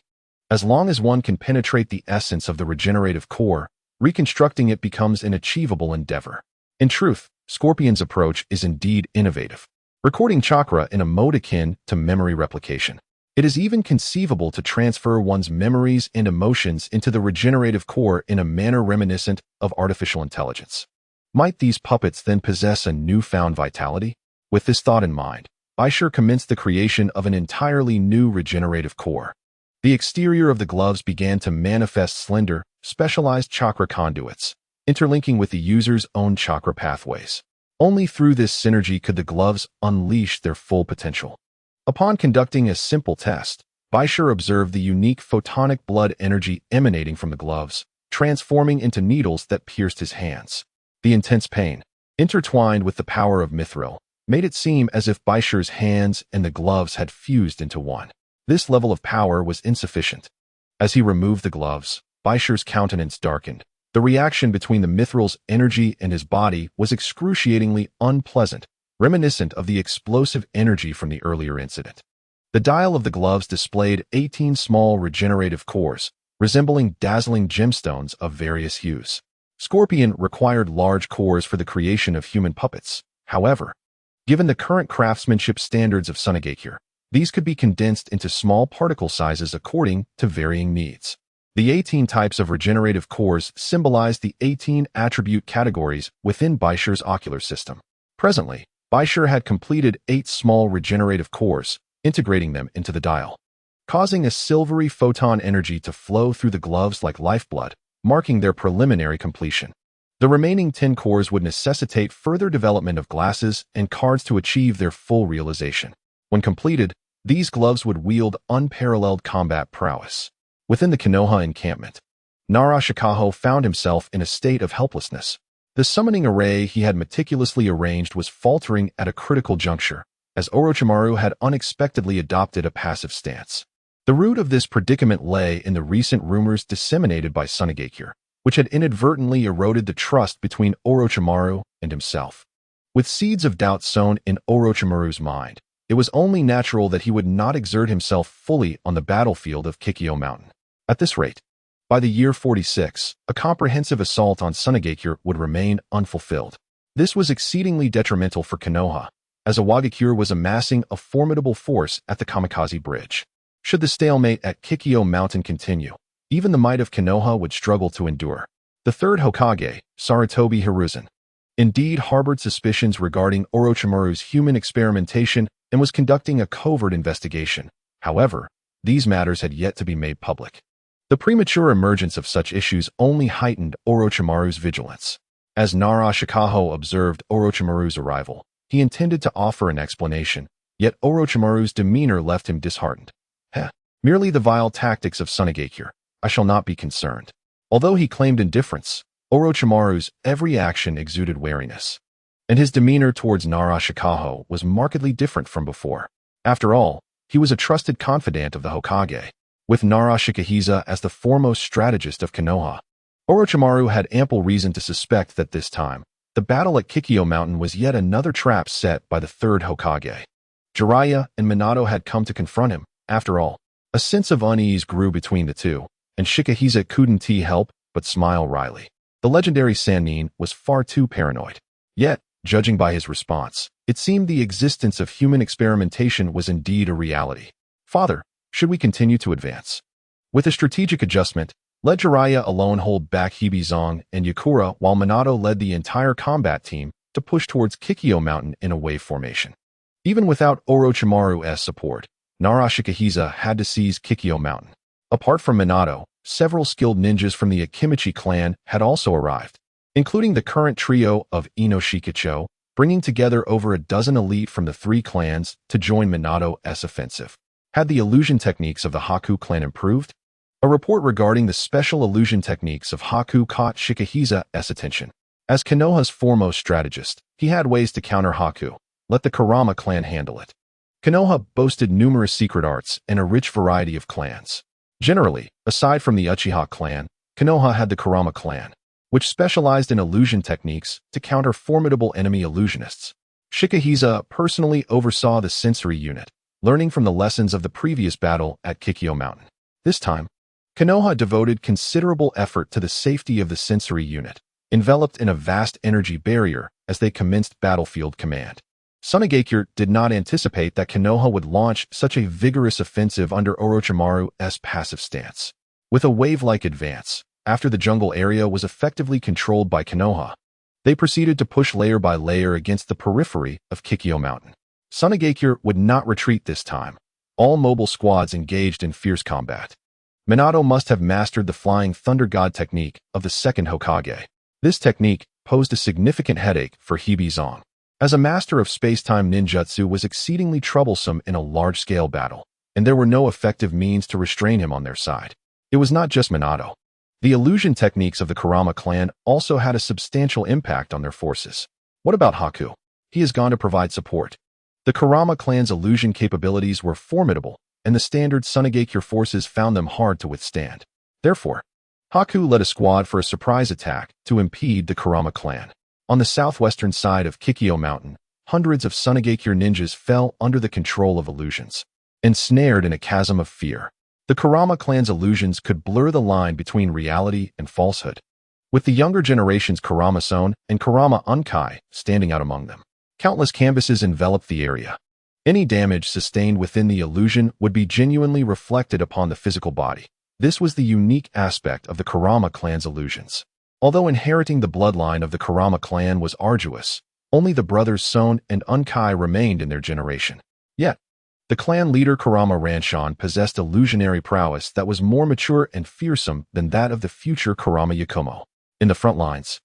As long as one can penetrate the essence of the regenerative core, reconstructing it becomes an achievable endeavor. In truth, Scorpion's approach is indeed innovative, recording chakra in a mode akin to memory replication. It is even conceivable to transfer one's memories and emotions into the regenerative core in a manner reminiscent of artificial intelligence. Might these puppets then possess a newfound vitality? With this thought in mind, Bai Shi commenced the creation of an entirely new regenerative core. The exterior of the gloves began to manifest slender, specialized chakra conduits, interlinking with the user's own chakra pathways. Only through this synergy could the gloves unleash their full potential. Upon conducting a simple test, Bai Shi observed the unique photonic blood energy emanating from the gloves, transforming into needles that pierced his hands. The intense pain, intertwined with the power of mithril, made it seem as if Bai Shi's hands and the gloves had fused into one. This level of power was insufficient. As he removed the gloves, Bai Shi's countenance darkened. The reaction between the mithril's energy and his body was excruciatingly unpleasant, reminiscent of the explosive energy from the earlier incident. The dial of the gloves displayed 18 small regenerative cores, resembling dazzling gemstones of various hues. Scorpion required large cores for the creation of human puppets. However, given the current craftsmanship standards of Sunagakure, these could be condensed into small particle sizes according to varying needs. The 18 types of regenerative cores symbolize the 18 attribute categories within Bai Shi's ocular system. Presently, Bai Shi had completed 8 small regenerative cores, integrating them into the dial, causing a silvery photon energy to flow through the gloves like lifeblood, marking their preliminary completion. The remaining 10 cores would necessitate further development of glasses and cards to achieve their full realization. When completed, these gloves would wield unparalleled combat prowess. Within the Konoha encampment, Naruto found himself in a state of helplessness. The summoning array he had meticulously arranged was faltering at a critical juncture, as Orochimaru had unexpectedly adopted a passive stance. The root of this predicament lay in the recent rumors disseminated by Sunagakure, which had inadvertently eroded the trust between Orochimaru and himself. With seeds of doubt sown in Orochimaru's mind, it was only natural that he would not exert himself fully on the battlefield of Kikyo Mountain. At this rate, by the year 46, a comprehensive assault on Sunagakure would remain unfulfilled. This was exceedingly detrimental for Konoha, as Iwagakure was amassing a formidable force at the Kamikaze Bridge. Should the stalemate at Kikyo Mountain continue, even the might of Konoha would struggle to endure. The third Hokage, Sarutobi Hiruzen, indeed harbored suspicions regarding Orochimaru's human experimentation and was conducting a covert investigation. However, these matters had yet to be made public. The premature emergence of such issues only heightened Orochimaru's vigilance. As Naruto observed Orochimaru's arrival, he intended to offer an explanation, yet Orochimaru's demeanor left him disheartened. Merely the vile tactics of Sunagakure. I shall not be concerned. Although he claimed indifference, Orochimaru's every action exuded wariness, and his demeanor towards Naruto was markedly different from before. After all, he was a trusted confidant of the Hokage, with Naruto as the foremost strategist of Konoha. Orochimaru had ample reason to suspect that this time, the battle at Kikyo Mountain was yet another trap set by the third Hokage. Jiraiya and Minato had come to confront him. After all, a sense of unease grew between the two, and Shikahisa couldn't help but smile wryly. The legendary Sannin was far too paranoid. Yet, judging by his response, it seemed the existence of human experimentation was indeed a reality. Father, should we continue to advance? With a strategic adjustment, let Jiraiya alone hold back Hibizong and Yakura while Minato led the entire combat team to push towards Kikyo Mountain in a wave formation. Even without Orochimaru's support, Naruto had to seize Kikyo Mountain. Apart from Minato, several skilled ninjas from the Akimichi clan had also arrived, including the current trio of Inoshikacho, bringing together over a dozen elite from the 3 clans to join Minato's offensive. Had the illusion techniques of the Haku clan improved? A report regarding the special illusion techniques of Haku caught Shikahisa's attention. As Konoha's foremost strategist, he had ways to counter Haku. Let the Kurama clan handle it. Konoha boasted numerous secret arts and a rich variety of clans. Generally, aside from the Uchiha clan, Konoha had the Kurama clan, which specialized in illusion techniques to counter formidable enemy illusionists. Shikahisa personally oversaw the sensory unit, learning from the lessons of the previous battle at Kikyo Mountain. This time, Konoha devoted considerable effort to the safety of the sensory unit, enveloped in a vast energy barrier as they commenced battlefield command. Sunagakure did not anticipate that Konoha would launch such a vigorous offensive under Orochimaru's passive stance. With a wave-like advance, after the jungle area was effectively controlled by Konoha, they proceeded to push layer by layer against the periphery of Kikyo Mountain. Sunagakure would not retreat this time. All mobile squads engaged in fierce combat. Minato must have mastered the Flying Thunder God technique of the second Hokage. This technique posed a significant headache for Hibizong, as a master of space-time ninjutsu was exceedingly troublesome in a large-scale battle, and there were no effective means to restrain him on their side. It was not just Minato. The illusion techniques of the Kurama clan also had a substantial impact on their forces. What about Haku? He has gone to provide support. The Kurama clan's illusion capabilities were formidable, and the standard Sunagakure forces found them hard to withstand. Therefore, Haku led a squad for a surprise attack to impede the Kurama clan. On the southwestern side of Kikyo Mountain, hundreds of Sunagakure ninjas fell under the control of illusions, ensnared in a chasm of fear. The Kurama clan's illusions could blur the line between reality and falsehood, with the younger generation's Kurama Son and Kurama Unkai standing out among them. Countless canvases enveloped the area. Any damage sustained within the illusion would be genuinely reflected upon the physical body. This was the unique aspect of the Kurama clan's illusions. Although inheriting the bloodline of the Kurama clan was arduous, only the brothers Son and Unkai remained in their generation. Yet, the clan leader Kurama Ranshan possessed illusionary prowess that was more mature and fearsome than that of the future Kurama Yakumo. In the front lines,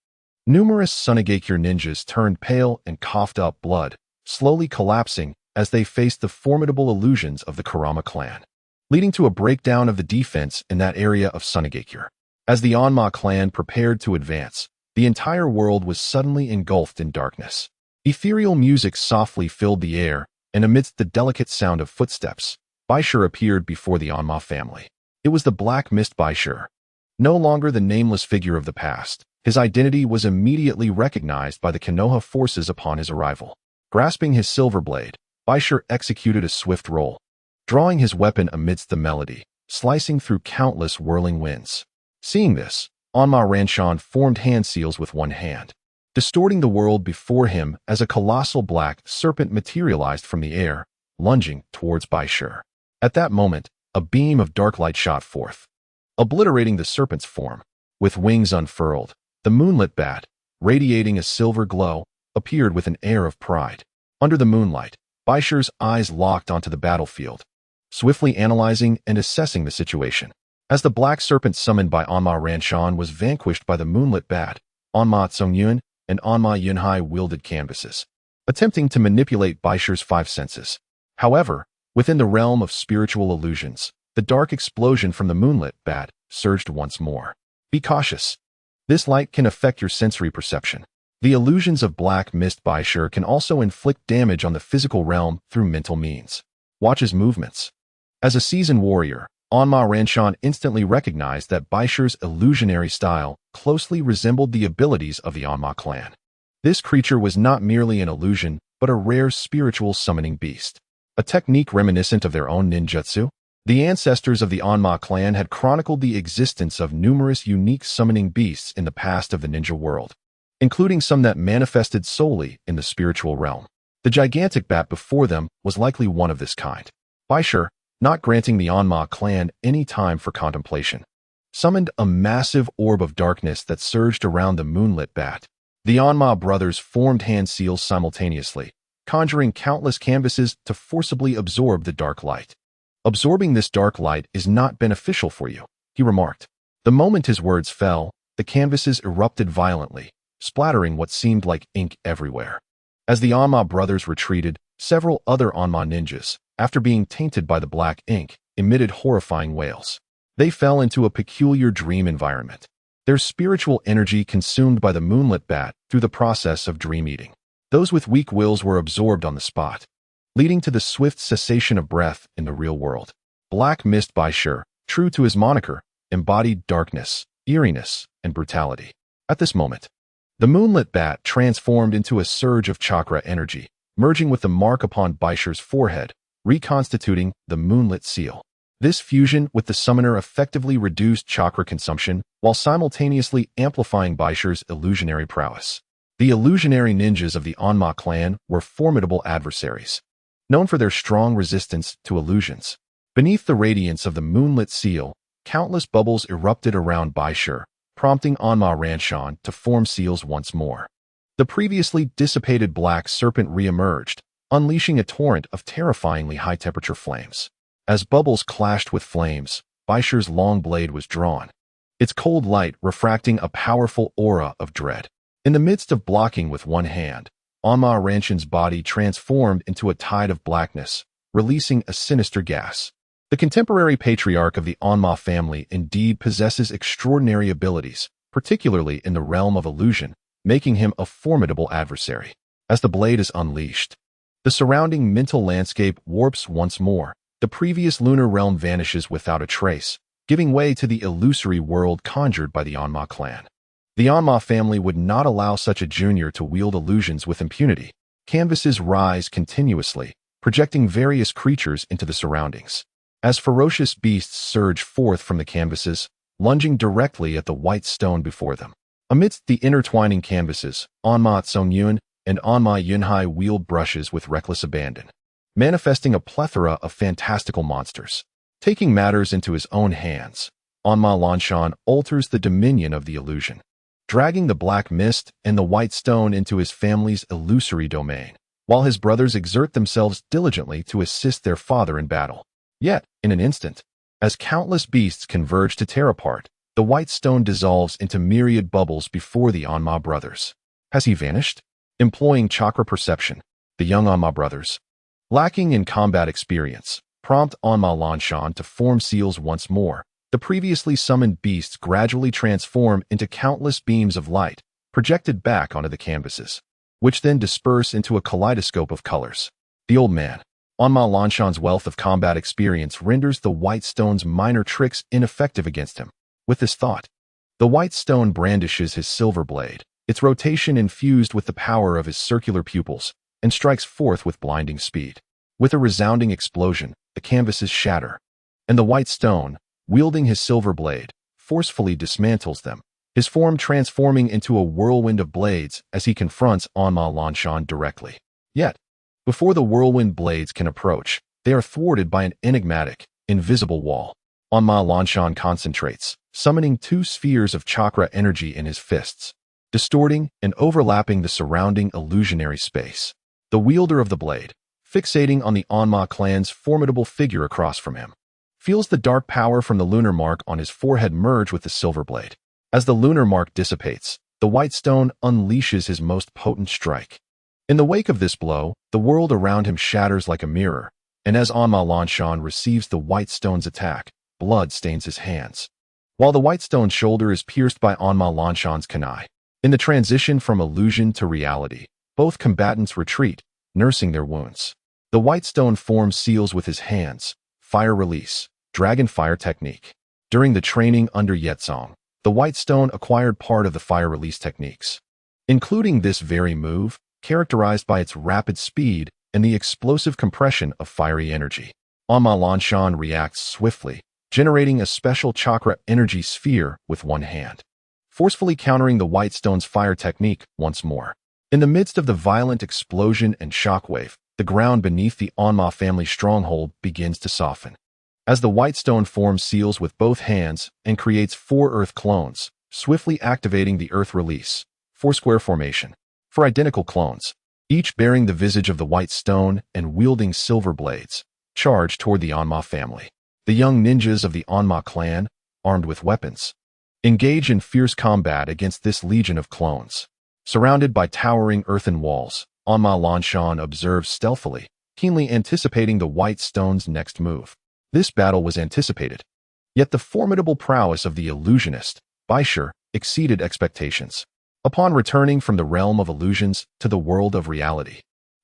numerous Sunagakure ninjas turned pale and coughed up blood, slowly collapsing as they faced the formidable illusions of the Kurama clan, leading to a breakdown of the defense in that area of Sunagakure. As the Onma clan prepared to advance, the entire world was suddenly engulfed in darkness. Ethereal music softly filled the air, and amidst the delicate sound of footsteps, Bai Shi appeared before the Onma family. It was the Black Mist Bai Shi. No longer the nameless figure of the past, his identity was immediately recognized by the Konoha forces upon his arrival. Grasping his silver blade, Bai Shi executed a swift roll, drawing his weapon amidst the melody, slicing through countless whirling winds. Seeing this, Onma Ranshan formed hand seals with one hand, distorting the world before him as a colossal black serpent materialized from the air, lunging towards Bai Shi. At that moment, a beam of dark light shot forth, obliterating the serpent's form. With wings unfurled, the moonlit bat, radiating a silver glow, appeared with an air of pride. Under the moonlight, Bai Shi's eyes locked onto the battlefield, swiftly analyzing and assessing the situation. As the black serpent summoned by Onma Ranshan was vanquished by the moonlit bat, Onma Tsungyun and Onma Yunhai wielded canvases, attempting to manipulate Bai Shi's five senses. However, within the realm of spiritual illusions, the dark explosion from the moonlit bat surged once more. Be cautious. This light can affect your sensory perception. The illusions of Black Mist Bai Shi can also inflict damage on the physical realm through mental means. Watch his movements. As a seasoned warrior, Onma Ranshan instantly recognized that Bai Shi's illusionary style closely resembled the abilities of the Onma clan. This creature was not merely an illusion, but a rare spiritual summoning beast. A technique reminiscent of their own ninjutsu. The ancestors of the Onma clan had chronicled the existence of numerous unique summoning beasts in the past of the ninja world, including some that manifested solely in the spiritual realm. The gigantic bat before them was likely one of this kind. Bai Shi, not granting the Onma clan any time for contemplation, summoned a massive orb of darkness that surged around the moonlit bat. The Onma brothers formed hand seals simultaneously, conjuring countless canvases to forcibly absorb the dark light. Absorbing this dark light is not beneficial for you, he remarked. The moment his words fell, the canvases erupted violently, splattering what seemed like ink everywhere. As the Onma brothers retreated, several other Onma ninjas, after being tainted by the black ink, emitted horrifying wails. They fell into a peculiar dream environment, their spiritual energy consumed by the moonlit bat through the process of dream eating. Those with weak wills were absorbed on the spot. leading to the swift cessation of breath in the real world. Black Mist Bai Shi, true to his moniker, embodied darkness, eeriness, and brutality. At this moment, the moonlit bat transformed into a surge of chakra energy, merging with the mark upon Bai Shi's forehead, reconstituting the moonlit seal. This fusion with the summoner effectively reduced chakra consumption while simultaneously amplifying Bai Shi's illusionary prowess. The illusionary ninjas of the Onma clan were formidable adversaries, known for their strong resistance to illusions. Beneath the radiance of the moonlit seal, countless bubbles erupted around Bai Shi, prompting Onma Ranshan to form seals once more. The previously dissipated black serpent re-emerged, unleashing a torrent of terrifyingly high-temperature flames. As bubbles clashed with flames, Bai Shi's long blade was drawn, its cold light refracting a powerful aura of dread. In the midst of blocking with one hand, Onma Ranshan's body transformed into a tide of blackness, releasing a sinister gas. The contemporary patriarch of the Onma family indeed possesses extraordinary abilities, particularly in the realm of illusion, making him a formidable adversary. As the blade is unleashed, the surrounding mental landscape warps once more. The previous lunar realm vanishes without a trace, giving way to the illusory world conjured by the Onma clan. The Onma family would not allow such a junior to wield illusions with impunity. Canvases rise continuously, projecting various creatures into the surroundings. As ferocious beasts surge forth from the canvases, lunging directly at the white stone before them. Amidst the intertwining canvases, Onma Tsongyun and Onma Yunhai wield brushes with reckless abandon, manifesting a plethora of fantastical monsters. Taking matters into his own hands, Onma Lanshan alters the dominion of the illusion, dragging the black mist and the white stone into his family's illusory domain, while his brothers exert themselves diligently to assist their father in battle. Yet, in an instant, as countless beasts converge to tear apart, the white stone dissolves into myriad bubbles before the Onma brothers. Has he vanished? Employing chakra perception, the young Onma brothers, lacking in combat experience, prompt Onma Lanshan to form seals once more. The previously summoned beasts gradually transform into countless beams of light, projected back onto the canvases, which then disperse into a kaleidoscope of colors. The old man, Onma Lanshan's wealth of combat experience renders the white stone's minor tricks ineffective against him. With this thought, the white stone brandishes his silver blade, its rotation infused with the power of his circular pupils, and strikes forth with blinding speed. With a resounding explosion, the canvases shatter, and the white stone, wielding his silver blade, forcefully dismantles them, his form transforming into a whirlwind of blades as he confronts Onma Lanshan directly. Yet, before the whirlwind blades can approach, they are thwarted by an enigmatic, invisible wall. Onma Lanshan concentrates, summoning two spheres of chakra energy in his fists, distorting and overlapping the surrounding illusionary space. The wielder of the blade, fixating on the Onma clan's formidable figure across from him, feels the dark power from the lunar mark on his forehead merge with the silver blade. As the lunar mark dissipates, the white stone unleashes his most potent strike. In the wake of this blow, the world around him shatters like a mirror, and as Onma Lanshan receives the white stone's attack, blood stains his hands, while the white stone's shoulder is pierced by Onma Lanshan's kunai. In the transition from illusion to reality, both combatants retreat, nursing their wounds. The white stone forms seals with his hands, fire release, dragon fire technique. During the training under Yetzong, the white stone acquired part of the fire release techniques, including this very move, characterized by its rapid speed and the explosive compression of fiery energy. Onma Lanshan reacts swiftly, generating a special chakra energy sphere with one hand, forcefully countering the white stone's fire technique once more. In the midst of the violent explosion and shockwave, the ground beneath the Onma family stronghold begins to soften. As the white stone forms seals with both hands and creates 4 earth clones, swiftly activating the earth release, 4 square formation, for identical clones, each bearing the visage of the white stone and wielding silver blades, charge toward the Onma family. The young ninjas of the Onma clan, armed with weapons, engage in fierce combat against this legion of clones. Surrounded by towering earthen walls, Onma Lanshan observes stealthily, keenly anticipating the white stone's next move. This battle was anticipated, yet the formidable prowess of the illusionist, Bai Shi, exceeded expectations. Upon returning from the realm of illusions to the world of reality,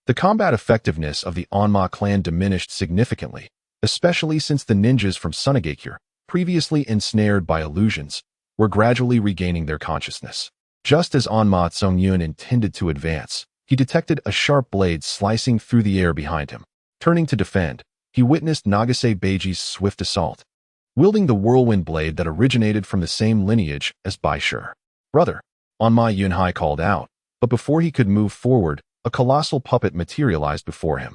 The combat effectiveness of the Onma clan diminished significantly, especially since the ninjas from Sunagakure, previously ensnared by illusions, were gradually regaining their consciousness. Just as Onma Tsungyun intended to advance, he detected a sharp blade slicing through the air behind him. Turning to defend, he witnessed Nagase Beiji's swift assault. Wielding the whirlwind blade that originated from the same lineage as Bai Shi. "Brother," Onma Yunhai called out, but before he could move forward, a colossal puppet materialized before him.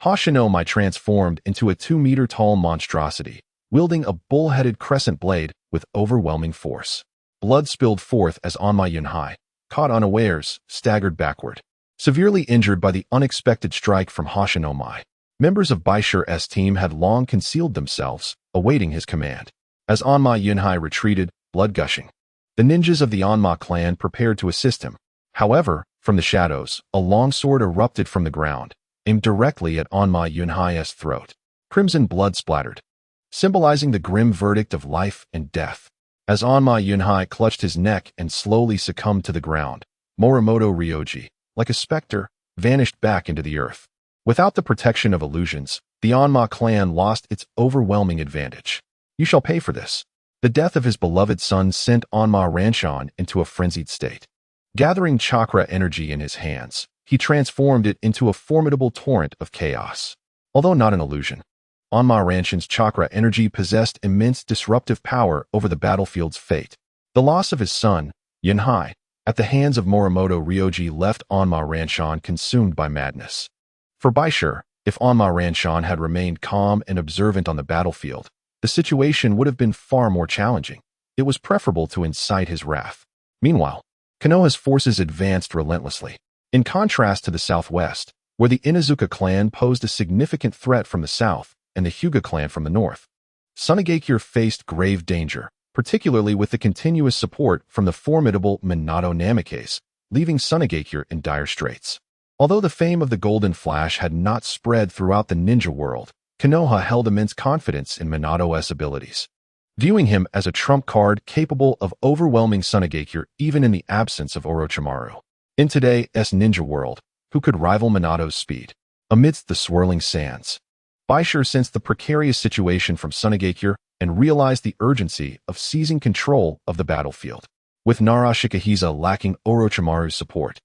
Hoshinomai transformed into a 2-meter-tall monstrosity, wielding a bull-headed crescent blade with overwhelming force. Blood spilled forth as Onma Yunhai, caught unawares, staggered backward. Severely injured by the unexpected strike from Hoshinomai, members of Bai Shi's team had long concealed themselves, awaiting his command. As Onma Yunhai retreated, blood gushing, the ninjas of the Onma clan prepared to assist him. However, from the shadows, a long sword erupted from the ground, aimed directly at Onma Yunhai's throat. Crimson blood splattered, symbolizing the grim verdict of life and death. As Onma Yunhai clutched his neck and slowly succumbed to the ground, Morimoto Ryoji, like a specter, vanished back into the earth. Without the protection of illusions, the Onma clan lost its overwhelming advantage. "You shall pay for this." The death of his beloved son sent Onma Ranshan into a frenzied state. Gathering chakra energy in his hands, he transformed it into a formidable torrent of chaos. Although not an illusion, Onma Ranshan's chakra energy possessed immense disruptive power over the battlefield's fate. The loss of his son, Yunhai, at the hands of Morimoto Ryoji left Onma Ranshan consumed by madness. For Bai Shi, if Onma Ranshan had remained calm and observant on the battlefield, the situation would have been far more challenging. It was preferable to incite his wrath. Meanwhile, Konoha's forces advanced relentlessly. In contrast to the southwest, where the Inazuka clan posed a significant threat from the south and the Hyuga clan from the north, Sunagakure faced grave danger, particularly with the continuous support from the formidable Minato Namikaze, leaving Sunagakure in dire straits. Although the fame of the Golden Flash had not spread throughout the ninja world, Konoha held immense confidence in Minato's abilities, viewing him as a trump card capable of overwhelming Sunagakure even in the absence of Orochimaru. In today's ninja world, who could rival Minato's speed? Amidst the swirling sands, Bai Shi sensed the precarious situation from Sunagakure and realized the urgency of seizing control of the battlefield. With Nara Shikahisa lacking Orochimaru's support,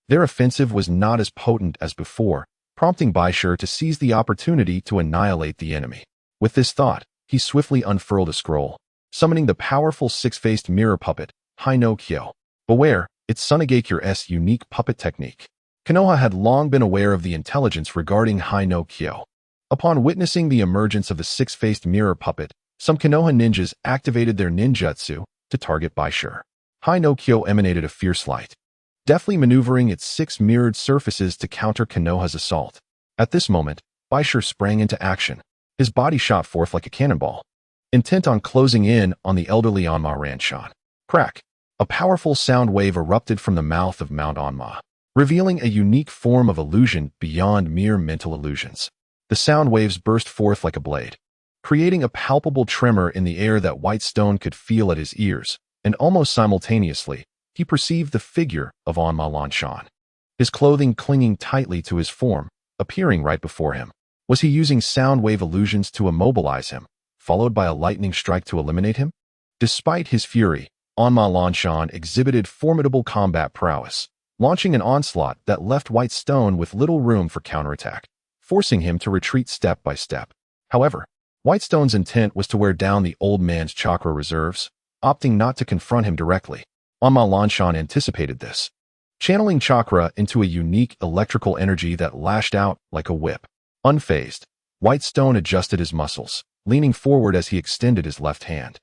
their offensive was not as potent as before, prompting Bai Shi to seize the opportunity to annihilate the enemy. With this thought, he swiftly unfurled a scroll, summoning the powerful six-faced mirror puppet, Hai no Kyo. Beware, it's Sunagakure's unique puppet technique. Konoha had long been aware of the intelligence regarding Hai no Kyo. Upon witnessing the emergence of the six-faced mirror puppet, some Konoha ninjas activated their ninjutsu to target Bai Shi. Hai no Kyo emanated a fierce light, deftly maneuvering its 6 mirrored surfaces to counter Konoha's assault. At this moment, Bai Shi sprang into action. His body shot forth like a cannonball, intent on closing in on the elderly Onma Ranshan. Crack! A powerful sound wave erupted from the mouth of Mount Onma, revealing a unique form of illusion beyond mere mental illusions. The sound waves burst forth like a blade, creating a palpable tremor in the air that White Stone could feel at his ears, and almost simultaneously, he perceived the figure of Onma Ranshan, his clothing clinging tightly to his form, appearing right before him. Was he using sound wave illusions to immobilize him, followed by a lightning strike to eliminate him? Despite his fury, Onma Ranshan exhibited formidable combat prowess, launching an onslaught that left White Stone with little room for counterattack, forcing him to retreat step by step. However, White Stone's intent was to wear down the old man's chakra reserves, opting not to confront him directly. Onma Ranshan anticipated this, channeling chakra into a unique electrical energy that lashed out like a whip. Unfazed, White Stone adjusted his muscles, leaning forward as he extended his left hand,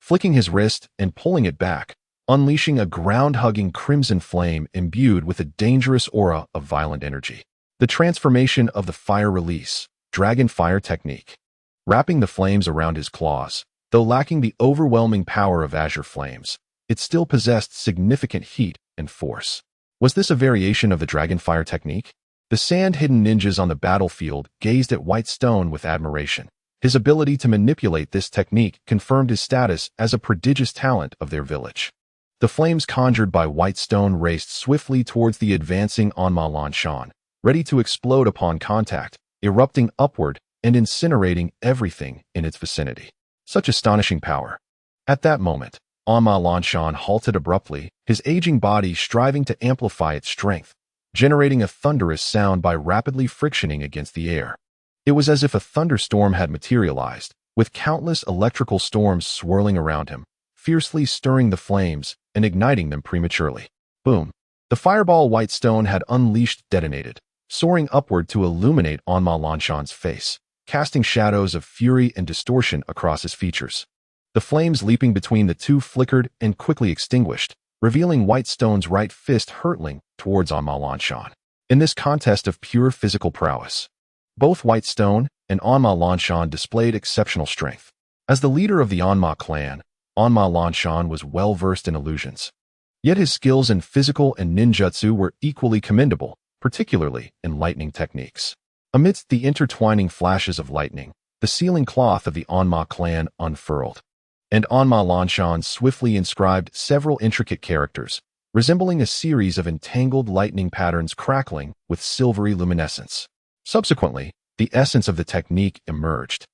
flicking his wrist and pulling it back, unleashing a ground-hugging crimson flame imbued with a dangerous aura of violent energy. The transformation of the fire release, dragon fire technique. Wrapping the flames around his claws, though lacking the overwhelming power of azure flames, it still possessed significant heat and force. Was this a variation of the dragon fire technique? The sand-hidden ninjas on the battlefield gazed at White Stone with admiration. His ability to manipulate this technique confirmed his status as a prodigious talent of their village. The flames conjured by White Stone raced swiftly towards the advancing Onma Ranshan, ready to explode upon contact, erupting upward and incinerating everything in its vicinity. Such astonishing power. At that moment, Anma Lanshan halted abruptly, his aging body striving to amplify its strength, generating a thunderous sound by rapidly frictioning against the air. It was as if a thunderstorm had materialized, with countless electrical storms swirling around him, fiercely stirring the flames and igniting them prematurely. Boom! The fireball white stone had unleashed detonated, soaring upward to illuminate Anma Lanshan's face, casting shadows of fury and distortion across his features. The flames leaping between the two flickered and quickly extinguished, revealing White Stone's right fist hurtling towards Anma Lanshan. In this contest of pure physical prowess, both White Stone and Anma Lanshan displayed exceptional strength. As the leader of the Anma clan, Anma Lanshan was well-versed in illusions. Yet his skills in physical and ninjutsu were equally commendable, particularly in lightning techniques. Amidst the intertwining flashes of lightning, the sealing cloth of the Anma clan unfurled, and Anma Lanshan swiftly inscribed several intricate characters, resembling a series of entangled lightning patterns crackling with silvery luminescence. Subsequently, the essence of the technique emerged,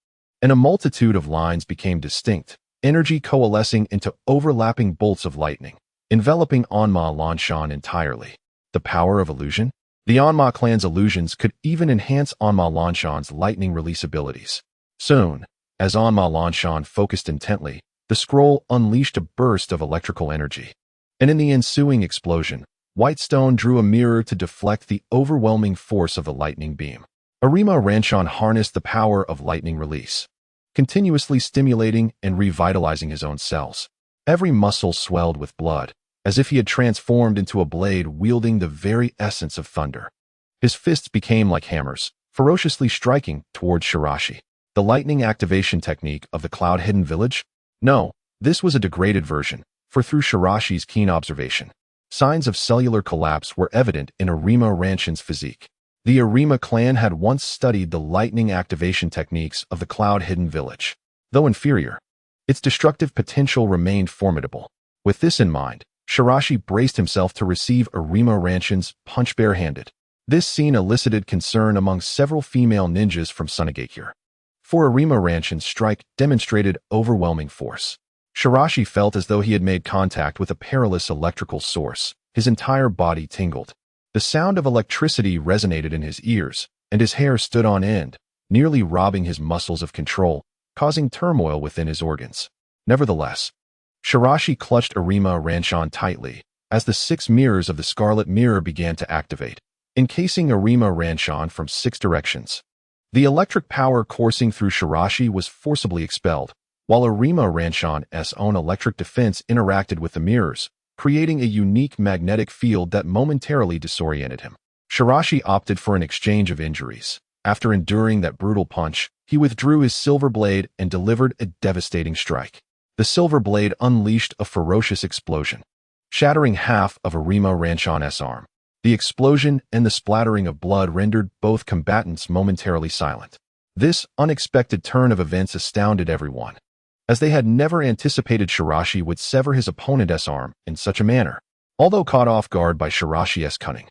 and a multitude of lines became distinct, energy coalescing into overlapping bolts of lightning, enveloping Anma Lanshan entirely. The power of illusion? The Anma clan's illusions could even enhance Anma Lanshan's lightning release abilities. Soon, as Anma Lanshan focused intently, the scroll unleashed a burst of electrical energy. And in the ensuing explosion, White Stone drew a mirror to deflect the overwhelming force of the lightning beam. Arima Ranshan harnessed the power of lightning release, continuously stimulating and revitalizing his own cells. Every muscle swelled with blood, as if he had transformed into a blade wielding the very essence of thunder. His fists became like hammers, ferociously striking towards Shirashi. The lightning activation technique of the cloud-hidden village? No, this was a degraded version, for through Shirashi's keen observation, signs of cellular collapse were evident in Arima Ranshan's physique. The Arima clan had once studied the lightning activation techniques of the cloud-hidden village. Though inferior, its destructive potential remained formidable. With this in mind, Shirashi braced himself to receive Arima Ranshan's punch barehanded. This scene elicited concern among several female ninjas from Sunagakure. For Arima Ranshan's strike demonstrated overwhelming force. Shirashi felt as though he had made contact with a perilous electrical source. His entire body tingled. The sound of electricity resonated in his ears, and his hair stood on end, nearly robbing his muscles of control, causing turmoil within his organs. Nevertheless, Shirashi clutched Arima Ranshan tightly as the 6 mirrors of the Scarlet Mirror began to activate, encasing Arima Ranshan from 6 directions. The electric power coursing through Shirashi was forcibly expelled, while Arima Ranshan's own electric defense interacted with the mirrors, creating a unique magnetic field that momentarily disoriented him. Shirashi opted for an exchange of injuries. After enduring that brutal punch, he withdrew his silver blade and delivered a devastating strike. The silver blade unleashed a ferocious explosion, shattering half of Arima Ranshan's arm. The explosion and the splattering of blood rendered both combatants momentarily silent. This unexpected turn of events astounded everyone, as they had never anticipated Shirashi would sever his opponent's arm in such a manner. Although caught off guard by Shirashi's cunning,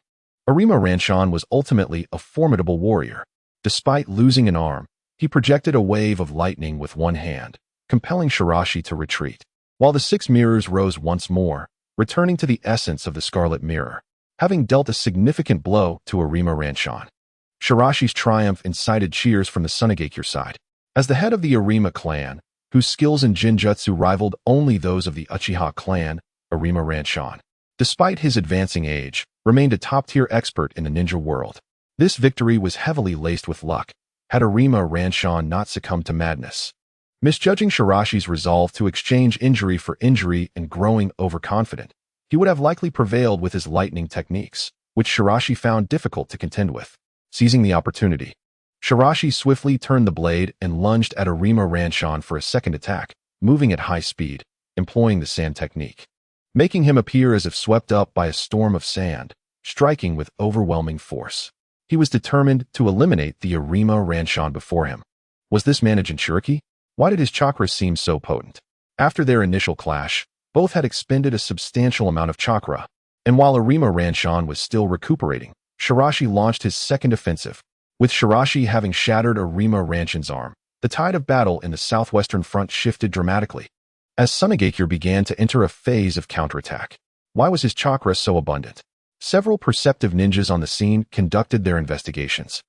Arima Ranshan was ultimately a formidable warrior. Despite losing an arm, he projected a wave of lightning with one hand, compelling Shirashi to retreat, while the 6 mirrors rose once more, returning to the essence of the Scarlet Mirror, having dealt a significant blow to Arima Ranshan. Shirashi's triumph incited cheers from the Sunagakure side. As the head of the Arima clan, whose skills in Jinjutsu rivaled only those of the Uchiha clan, Arima Ranshan, despite his advancing age, remained a top-tier expert in the ninja world. This victory was heavily laced with luck, had Arima Ranshan not succumbed to madness. Misjudging Shirashi's resolve to exchange injury for injury and growing overconfident, he would have likely prevailed with his lightning techniques, which Shirashi found difficult to contend with. Seizing the opportunity, Shirashi swiftly turned the blade and lunged at Arima Ranshan for a second attack, moving at high speed, employing the sand technique, making him appear as if swept up by a storm of sand, striking with overwhelming force. He was determined to eliminate the Arima Ranshan before him. Was this man a Jinchuriki? Why did his chakras seem so potent? After their initial clash, both had expended a substantial amount of chakra, and while Arima Ranshan was still recuperating, Shirashi launched his second offensive. With Shirashi having shattered Arima Ranshin's arm, the tide of battle in the southwestern front shifted dramatically. As Sunagakure began to enter a phase of counterattack. Why was his chakra so abundant? Several perceptive ninjas on the scene conducted their investigations.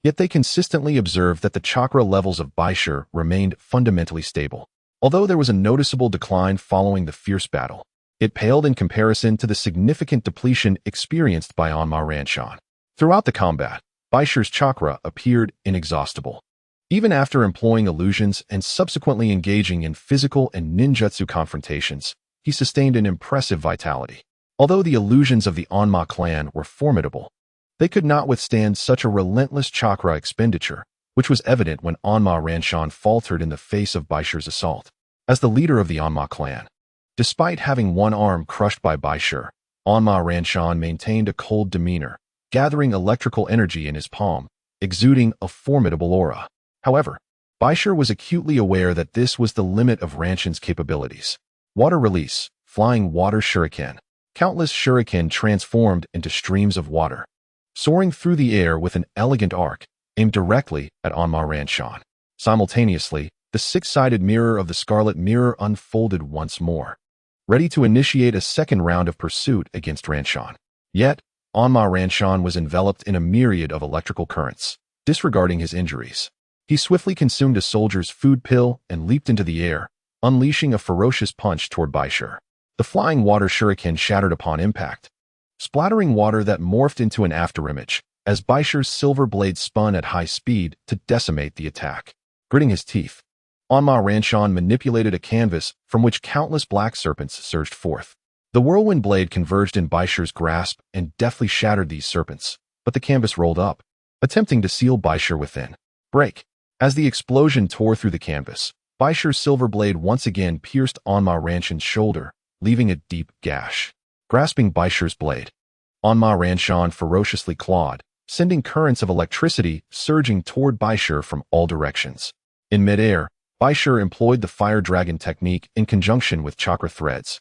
Yet they consistently observed that the chakra levels of Bai Shi remained fundamentally stable. Although there was a noticeable decline following the fierce battle, it paled in comparison to the significant depletion experienced by Onma Ranshin. Throughout the combat, Bai Shi's chakra appeared inexhaustible. Even after employing illusions and subsequently engaging in physical and ninjutsu confrontations, he sustained an impressive vitality. Although the illusions of the Onma clan were formidable, they could not withstand such a relentless chakra expenditure, which was evident when Onma Ranshin faltered in the face of Bai Shi's assault. As the leader of the Onma clan, despite having one arm crushed by Bai Shi, Onma Ranshin maintained a cold demeanor, gathering electrical energy in his palm, exuding a formidable aura. However, Bai Shi was acutely aware that this was the limit of Ranshin's capabilities. Water release, flying water shuriken. Countless shuriken transformed into streams of water, soaring through the air with an elegant arc, aimed directly at Onma Ranshin. Simultaneously, the six-sided mirror of the Scarlet Mirror unfolded once more, ready to initiate a second round of pursuit against Ranshin. Yet, Onma Ranshin was enveloped in a myriad of electrical currents. Disregarding his injuries, he swiftly consumed a soldier's food pill and leaped into the air, unleashing a ferocious punch toward Bai Shi. The flying water shuriken shattered upon impact, splattering water that morphed into an afterimage, as Bai Shi's silver blade spun at high speed to decimate the attack. Gritting his teeth, Onma Ranshin manipulated a canvas from which countless black serpents surged forth. The whirlwind blade converged in Bai Shi's grasp and deftly shattered these serpents, but the canvas rolled up, attempting to seal Bai Shi within. Break. As the explosion tore through the canvas, Bai Shi's silver blade once again pierced Onma Ranshin's shoulder, leaving a deep gash. Grasping Bai Shi's blade, Onma Ranshin ferociously clawed, sending currents of electricity surging toward Bai Shi from all directions. In midair, Bai Shi employed the fire dragon technique in conjunction with chakra threads,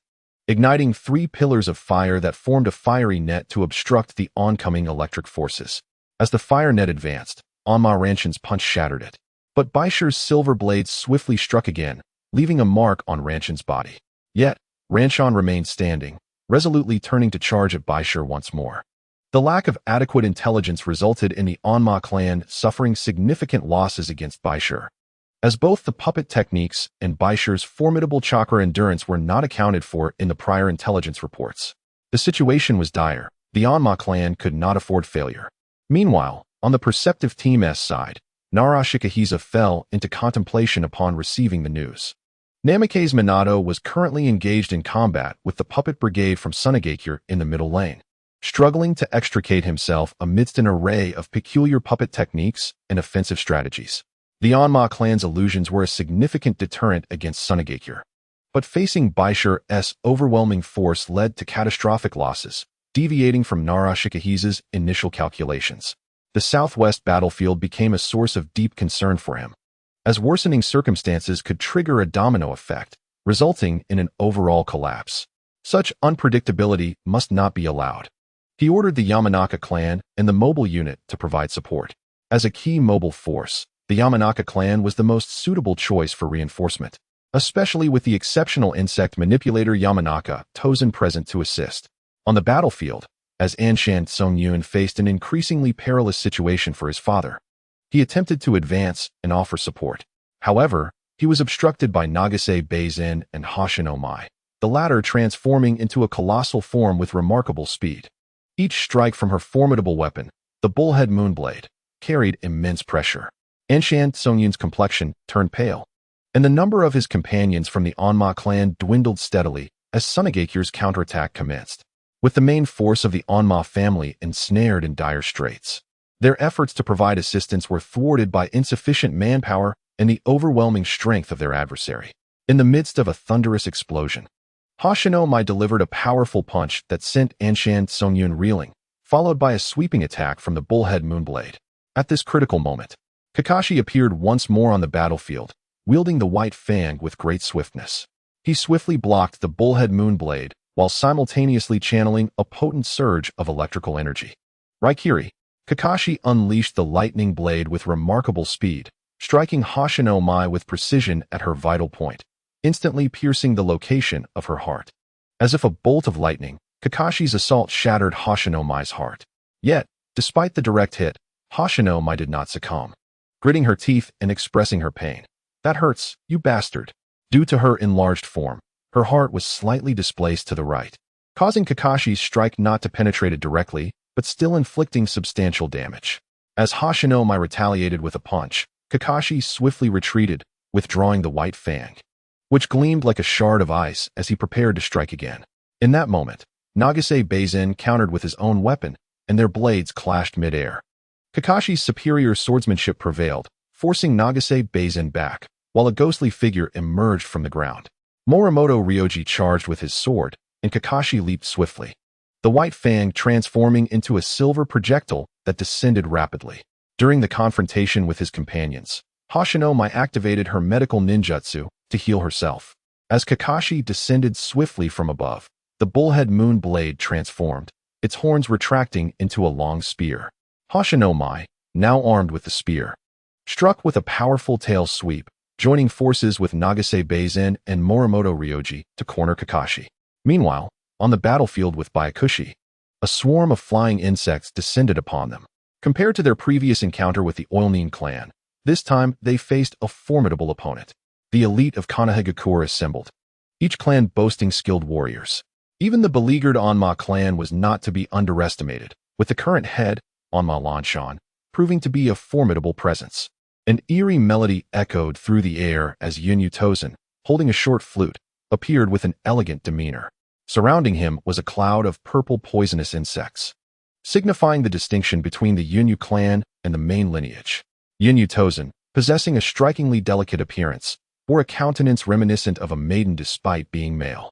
igniting 3 pillars of fire that formed a fiery net to obstruct the oncoming electric forces. As the fire net advanced, Onma Ranshin's punch shattered it. But Bai Shi's silver blade swiftly struck again, leaving a mark on Ranshin's body. Yet, Ranshin remained standing, resolutely turning to charge at Bai Shi once more. The lack of adequate intelligence resulted in the Onma clan suffering significant losses against Bai Shi, as both the puppet techniques and Bai Shi's formidable chakra endurance were not accounted for in the prior intelligence reports. The situation was dire. The Onma clan could not afford failure. Meanwhile, on the perceptive team's side, Nara Shikahisa fell into contemplation upon receiving the news. Namikaze Minato was currently engaged in combat with the puppet brigade from Sunagakure in the middle lane, struggling to extricate himself amidst an array of peculiar puppet techniques and offensive strategies. The Onma clan's illusions were a significant deterrent against Sunagakure, but facing Bai Shi's overwhelming force led to catastrophic losses, deviating from Nara Shikahisa's initial calculations. The southwest battlefield became a source of deep concern for him, as worsening circumstances could trigger a domino effect, resulting in an overall collapse. Such unpredictability must not be allowed. He ordered the Yamanaka clan and the mobile unit to provide support. As a key mobile force, the Yamanaka clan was the most suitable choice for reinforcement, especially with the exceptional insect manipulator Yamanaka Tozen present to assist. On the battlefield, as Anshan Songyun faced an increasingly perilous situation for his father, he attempted to advance and offer support. However, he was obstructed by Nagase Beizin and Hoshino Mai, the latter transforming into a colossal form with remarkable speed. Each strike from her formidable weapon, the bullhead moonblade, carried immense pressure. Anshan Songyun's complexion turned pale, and the number of his companions from the Onma clan dwindled steadily as Sunagakure's counterattack commenced. With the main force of the Onma family ensnared in dire straits, their efforts to provide assistance were thwarted by insufficient manpower and the overwhelming strength of their adversary. In the midst of a thunderous explosion, Hoshino Mai delivered a powerful punch that sent Anshan Songyun reeling, followed by a sweeping attack from the bullhead moonblade. At this critical moment, Kakashi appeared once more on the battlefield, wielding the white fang with great swiftness. He swiftly blocked the bullhead moonblade while simultaneously channeling a potent surge of electrical energy. Raikiri. Kakashi unleashed the lightning blade with remarkable speed, striking Hoshino Mai with precision at her vital point, instantly piercing the location of her heart. As if a bolt of lightning, Kakashi's assault shattered Hoshino Mai's heart. Yet, despite the direct hit, Hoshino Mai did not succumb. Gritting her teeth and expressing her pain. "That hurts, you bastard." Due to her enlarged form, her heart was slightly displaced to the right, causing Kakashi's strike not to penetrate it directly, but still inflicting substantial damage. As Hoshino Mai retaliated with a punch, Kakashi swiftly retreated, withdrawing the white fang, which gleamed like a shard of ice as he prepared to strike again. In that moment, Nagase Baizin countered with his own weapon, and their blades clashed mid-air. Kakashi's superior swordsmanship prevailed, forcing Nagase Baizin back, while a ghostly figure emerged from the ground. Morimoto Ryoji charged with his sword, and Kakashi leaped swiftly, the white fang transforming into a silver projectile that descended rapidly. During the confrontation with his companions, Hoshino Mai activated her medical ninjutsu to heal herself. As Kakashi descended swiftly from above, the bullhead moon blade transformed, its horns retracting into a long spear. Hoshino Mai, now armed with the spear, struck with a powerful tail sweep, joining forces with Nagase Baizin and Morimoto Ryoji to corner Kakashi. Meanwhile, on the battlefield with Byakushi, a swarm of flying insects descended upon them. Compared to their previous encounter with the Oilnin clan, this time they faced a formidable opponent. The elite of Sunagakure assembled, each clan boasting skilled warriors. Even the beleaguered Onma clan was not to be underestimated, with the current head, Onma Lanshan, proving to be a formidable presence. An eerie melody echoed through the air as Yunyu Tozen, holding a short flute, appeared with an elegant demeanor. Surrounding him was a cloud of purple poisonous insects, signifying the distinction between the Yunyu clan and the main lineage. Yunyu Tozen, possessing a strikingly delicate appearance, bore a countenance reminiscent of a maiden despite being male.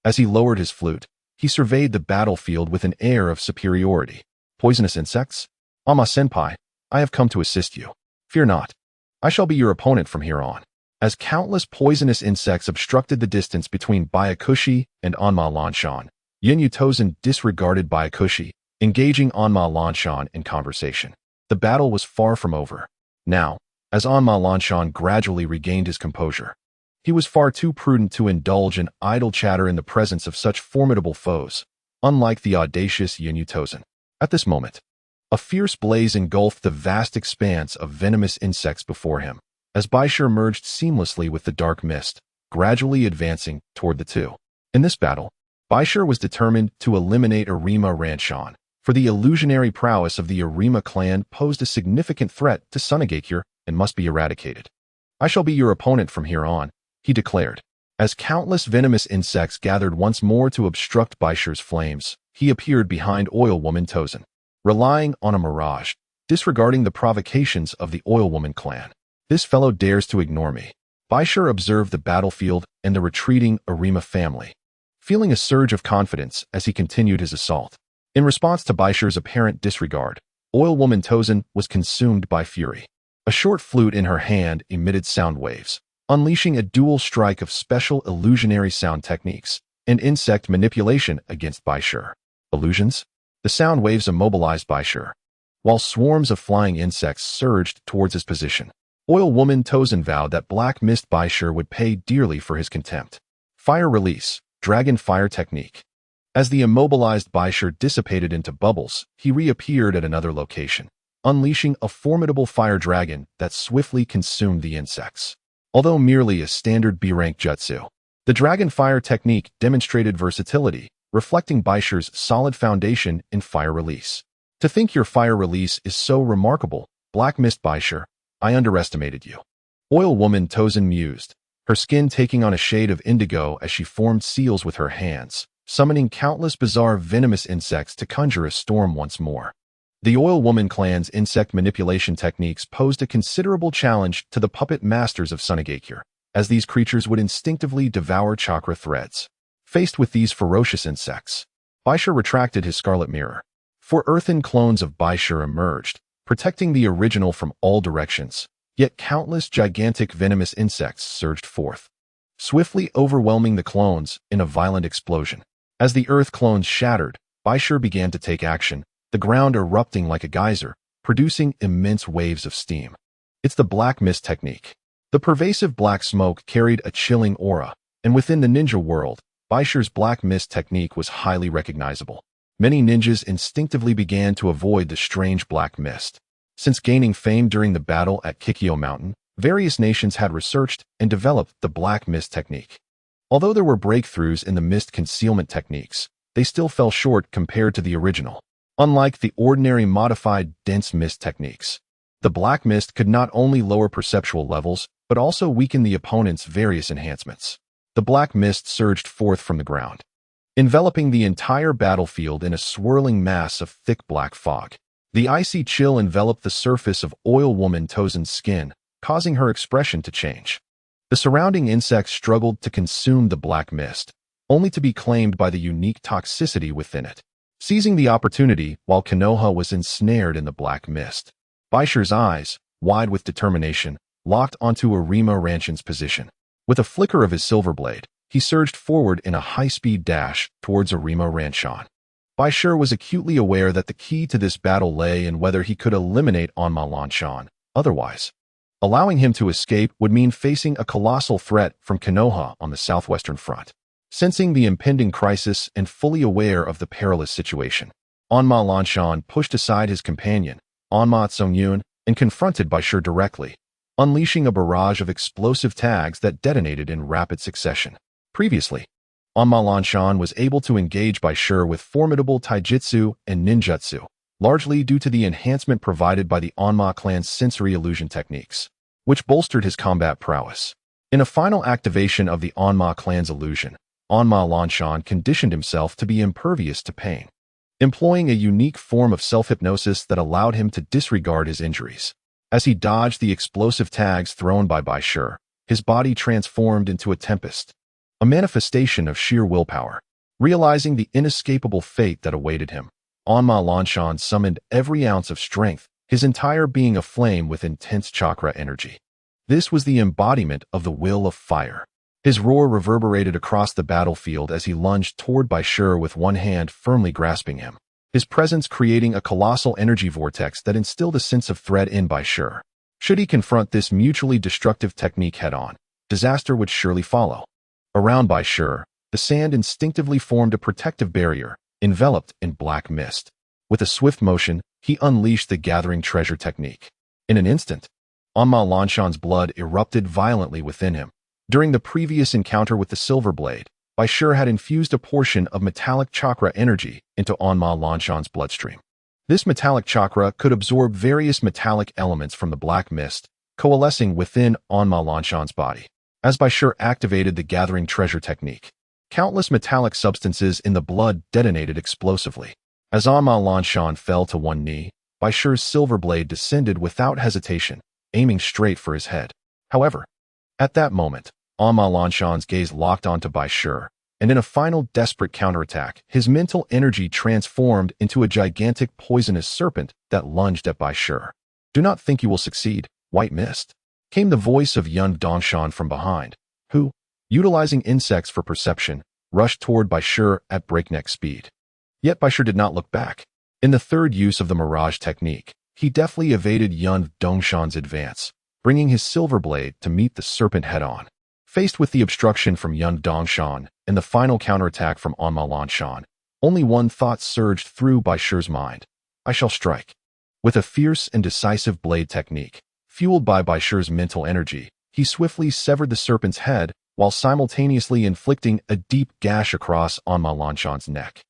As he lowered his flute, he surveyed the battlefield with an air of superiority. "Poisonous insects? Ama-senpai, I have come to assist you. Fear not. I shall be your opponent from here on." As countless poisonous insects obstructed the distance between Byakushi and Onma Lanshan, Yunyu Tozen disregarded Byakushi, engaging Onma Lanshan in conversation. The battle was far from over. Now, as Onma Lanshan gradually regained his composure, he was far too prudent to indulge in idle chatter in the presence of such formidable foes, unlike the audacious Yunyu Tozen. At this moment, a fierce blaze engulfed the vast expanse of venomous insects before him, as Bai Shi merged seamlessly with the dark mist, gradually advancing toward the two. In this battle, Bai Shi was determined to eliminate Arima Ranshan, for the illusionary prowess of the Arima clan posed a significant threat to Sunagakure and must be eradicated. "I shall be your opponent from here on," he declared. As countless venomous insects gathered once more to obstruct Bai Shi's flames, he appeared behind Oil Woman Tozen, relying on a mirage, disregarding the provocations of the Oil Woman clan. "This fellow dares to ignore me." Bai Shi observed the battlefield and the retreating Arima family, feeling a surge of confidence as he continued his assault. In response to Bai Shi's apparent disregard, Oil Woman Tozen was consumed by fury. A short flute in her hand emitted sound waves, unleashing a dual strike of special illusionary sound techniques and insect manipulation against Bai Shi. Illusions? The sound waves immobilized Bai Shi, while swarms of flying insects surged towards his position. Oil Woman Tozen vowed that Black Mist Bai Shi would pay dearly for his contempt. Fire release, dragon fire technique. As the immobilized Bai Shi dissipated into bubbles, he reappeared at another location, unleashing a formidable fire dragon that swiftly consumed the insects. Although merely a standard B-rank jutsu, the dragon fire technique demonstrated versatility, reflecting Bai Shi's solid foundation in fire release. "To think your fire release is so remarkable, Black Mist Bai Shi, I underestimated you." Oil Woman Tozen mused, her skin taking on a shade of indigo as she formed seals with her hands, summoning countless bizarre venomous insects to conjure a storm once more. The Oil Woman clan's insect manipulation techniques posed a considerable challenge to the puppet masters of Sunagakure, as these creatures would instinctively devour chakra threads. Faced with these ferocious insects, Bai Shi retracted his scarlet mirror. 4 earthen clones of Bai Shi emerged, protecting the original from all directions, yet countless gigantic venomous insects surged forth, swiftly overwhelming the clones in a violent explosion. As the earth clones shattered, Bai Shi began to take action, the ground erupting like a geyser, producing immense waves of steam. It's the black mist technique. The pervasive black smoke carried a chilling aura, and within the ninja world, Bai Shi's black mist technique was highly recognizable. Many ninjas instinctively began to avoid the strange black mist. Since gaining fame during the battle at Kikyo Mountain, various nations had researched and developed the black mist technique. Although there were breakthroughs in the mist concealment techniques, they still fell short compared to the original. Unlike the ordinary modified dense mist techniques, the black mist could not only lower perceptual levels, but also weaken the opponent's various enhancements. The black mist surged forth from the ground, enveloping the entire battlefield in a swirling mass of thick black fog. The icy chill enveloped the surface of Oil Woman Tozen's skin, causing her expression to change. The surrounding insects struggled to consume the black mist, only to be claimed by the unique toxicity within it. Seizing the opportunity while Konoha was ensnared in the black mist, Bai Shi's eyes, wide with determination, locked onto Arima Ranshin's position. With a flicker of his silver blade, he surged forward in a high-speed dash towards Arima Ranshin. Bai Shi was acutely aware that the key to this battle lay in whether he could eliminate Onma Lanshan. Otherwise, allowing him to escape would mean facing a colossal threat from Konoha on the southwestern front. Sensing the impending crisis and fully aware of the perilous situation, Onma Lanshan pushed aside his companion, Onma Songyun, and confronted Bai Shi directly, unleashing a barrage of explosive tags that detonated in rapid succession. Previously, Onma Lanshan was able to engage Bai Shi with formidable taijutsu and ninjutsu, largely due to the enhancement provided by the Onma clan's sensory illusion techniques, which bolstered his combat prowess. In a final activation of the Onma clan's illusion, Onma Lanshan conditioned himself to be impervious to pain, employing a unique form of self-hypnosis that allowed him to disregard his injuries. As he dodged the explosive tags thrown by Bai Shi, his body transformed into a tempest, a manifestation of sheer willpower. Realizing the inescapable fate that awaited him, Onma Lanshan summoned every ounce of strength, his entire being aflame with intense chakra energy. This was the embodiment of the will of fire. His roar reverberated across the battlefield as he lunged toward Bai Shi with one hand firmly grasping him, his presence creating a colossal energy vortex that instilled a sense of threat in Bai Shi. Should he confront this mutually destructive technique head-on, disaster would surely follow. Around Bai Shi, the sand instinctively formed a protective barrier, enveloped in black mist. With a swift motion, he unleashed the gathering treasure technique. In an instant, Onma Lanshan's blood erupted violently within him. During the previous encounter with the silver blade, Bai Shi had infused a portion of metallic chakra energy into Onma Lanshan's bloodstream. This metallic chakra could absorb various metallic elements from the black mist, coalescing within Onma Lanshan's body. As Bai Shi activated the gathering treasure technique, countless metallic substances in the blood detonated explosively. As Onma Lanshan fell to one knee, Bai Shi's silver blade descended without hesitation, aiming straight for his head. However, at that moment, Onma Lanshan's gaze locked onto Bai Shi, and in a final desperate counterattack, his mental energy transformed into a gigantic poisonous serpent that lunged at Bai Shi. "Do not think you will succeed, White Mist," came the voice of Yun Dongshan from behind, who, utilizing insects for perception, rushed toward Bai Shi at breakneck speed. Yet Bai Shi did not look back. In the third use of the Mirage technique, he deftly evaded Yun Dongshan's advance, bringing his silver blade to meet the serpent head-on. Faced with the obstruction from Yun Dongshan and the final counterattack from Onma Lanshan, only one thought surged through Bai Shi's mind: "I shall strike." With a fierce and decisive blade technique, fueled by Bai Shi's mental energy, he swiftly severed the serpent's head while simultaneously inflicting a deep gash across Onma Lanshan's neck.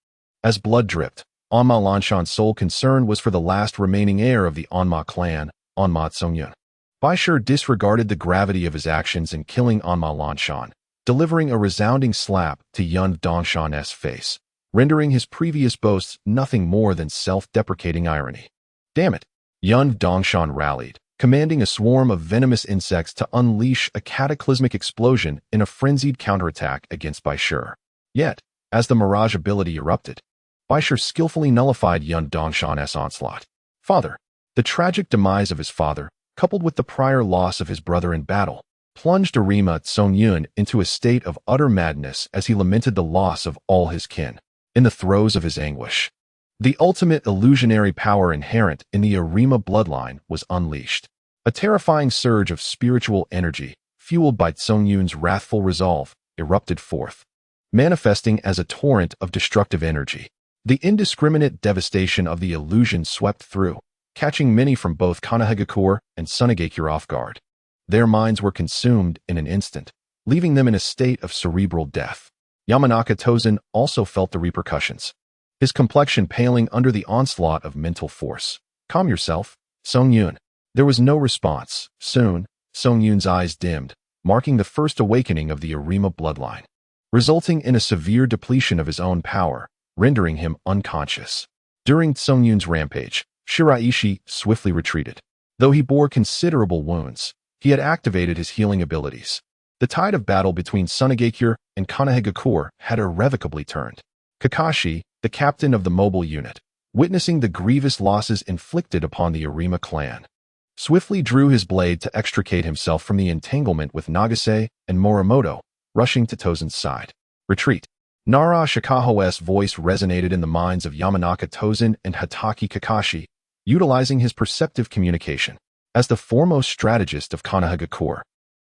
As blood dripped, Onma Lanshan's sole concern was for the last remaining heir of the Onma clan, Onma Songyun. Bai Shi disregarded the gravity of his actions in killing Onma Lanshan, delivering a resounding slap to Yun Dongshan's face, rendering his previous boasts nothing more than self-deprecating irony. "Damn it!" Yun Dongshan rallied, commanding a swarm of venomous insects to unleash a cataclysmic explosion in a frenzied counterattack against Bai Shi. Yet, as the Mirage ability erupted, Bai Shi skillfully nullified Yun Dongshan's onslaught. Father. The tragic demise of his father, coupled with the prior loss of his brother in battle, plunged Arima Songyun into a state of utter madness as he lamented the loss of all his kin. In the throes of his anguish, The ultimate illusionary power inherent in the Arima bloodline was unleashed. A terrifying surge of spiritual energy, fueled by Tsungyun's wrathful resolve, erupted forth, manifesting as a torrent of destructive energy. The indiscriminate devastation of the illusion swept through, catching many from both Sunagakure and Sunagakure off guard. Their minds were consumed in an instant, leaving them in a state of cerebral death. Yamanaka Tozen also felt the repercussions, his complexion paling under the onslaught of mental force. "Calm yourself, Sungyun." There was no response. Soon, Sungyun's eyes dimmed, marking the first awakening of the Arima bloodline, resulting in a severe depletion of his own power, rendering him unconscious. During Sungyun's rampage, Shiraishi swiftly retreated. Though he bore considerable wounds, he had activated his healing abilities. The tide of battle between Sunagakure and Sunagakure had irrevocably turned. Kakashi, the captain of the mobile unit, witnessing the grievous losses inflicted upon the Arima clan, swiftly drew his blade to extricate himself from the entanglement with Nagase and Morimoto, rushing to Tozen's side. "Retreat." Nara Shikaho's voice resonated in the minds of Yamanaka Tozen and Hatake Kakashi, utilizing his perceptive communication. As the foremost strategist of Sunagakure,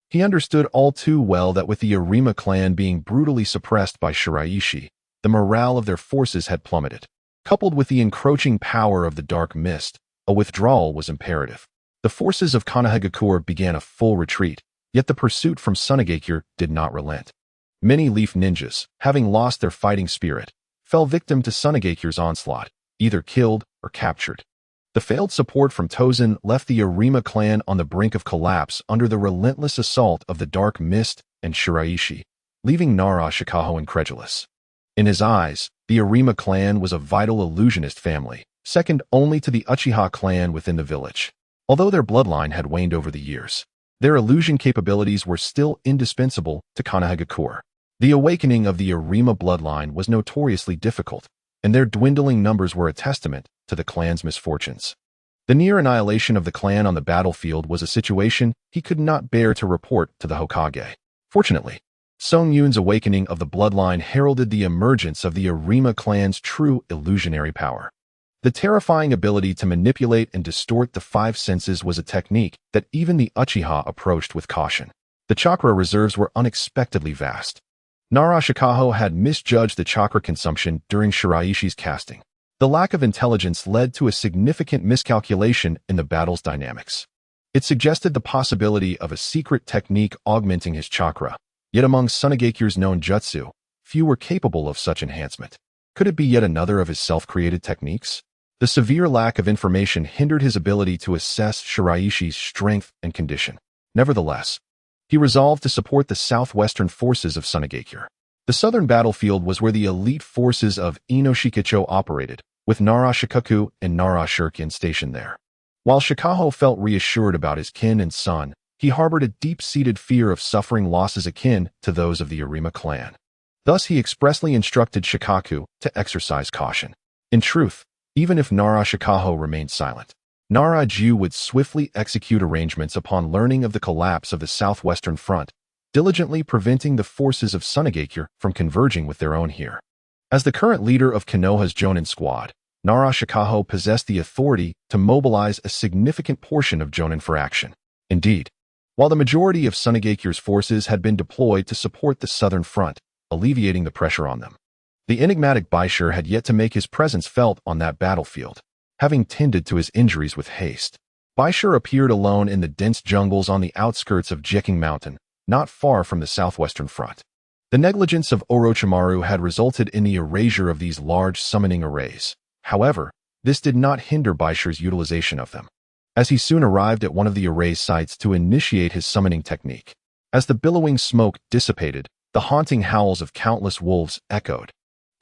he understood all too well that with the Arima clan being brutally suppressed by Shiraishi, the morale of their forces had plummeted. Coupled with the encroaching power of the dark mist, a withdrawal was imperative. The forces of Sunagakure began a full retreat, yet the pursuit from Sunagakure did not relent. Many leaf ninjas, having lost their fighting spirit, fell victim to Sunagakure's onslaught, either killed or captured. The failed support from Tozen left the Arima clan on the brink of collapse under the relentless assault of the dark mist and Shiraishi, leaving Nara Shikaho incredulous. In his eyes, the Arima clan was a vital illusionist family, second only to the Uchiha clan within the village. Although their bloodline had waned over the years, their illusion capabilities were still indispensable to Sunagakure. The awakening of the Arima bloodline was notoriously difficult, and their dwindling numbers were a testament to the clan's misfortunes. The near annihilation of the clan on the battlefield was a situation he could not bear to report to the Hokage. Fortunately, Sungyun's awakening of the bloodline heralded the emergence of the Arima clan's true illusionary power. The terrifying ability to manipulate and distort the five senses was a technique that even the Uchiha approached with caution. The chakra reserves were unexpectedly vast. Nara Shikaho had misjudged the chakra consumption during Shiraishi's casting. The lack of intelligence led to a significant miscalculation in the battle's dynamics. It suggested the possibility of a secret technique augmenting his chakra, yet among Sunagakure's known jutsu, few were capable of such enhancement. Could it be yet another of his self-created techniques? The severe lack of information hindered his ability to assess Shiraishi's strength and condition. Nevertheless, he resolved to support the southwestern forces of Sunagakure. The southern battlefield was where the elite forces of Inoshikicho operated, with Nara Shikaku and Nara Shuriken stationed there. While Shikaho felt reassured about his kin and son, he harbored a deep-seated fear of suffering losses akin to those of the Arima clan. Thus he expressly instructed Shikaku to exercise caution. In truth, even if Nara Shikaho remained silent, Nara Ju would swiftly execute arrangements upon learning of the collapse of the southwestern front, diligently preventing the forces of Sunagakure from converging with their own here. As the current leader of Konoha's Jonin squad, Nara Shikaho possessed the authority to mobilize a significant portion of Jonin for action. Indeed, while the majority of Sunagakure's forces had been deployed to support the southern front, alleviating the pressure on them, the enigmatic Bai Shi had yet to make his presence felt on that battlefield. Having tended to his injuries with haste, Bai Shi appeared alone in the dense jungles on the outskirts of Jeking Mountain, not far from the southwestern front. The negligence of Orochimaru had resulted in the erasure of these large summoning arrays. However, this did not hinder Bai Shi's utilization of them, as he soon arrived at one of the array sites to initiate his summoning technique. As the billowing smoke dissipated, the haunting howls of countless wolves echoed,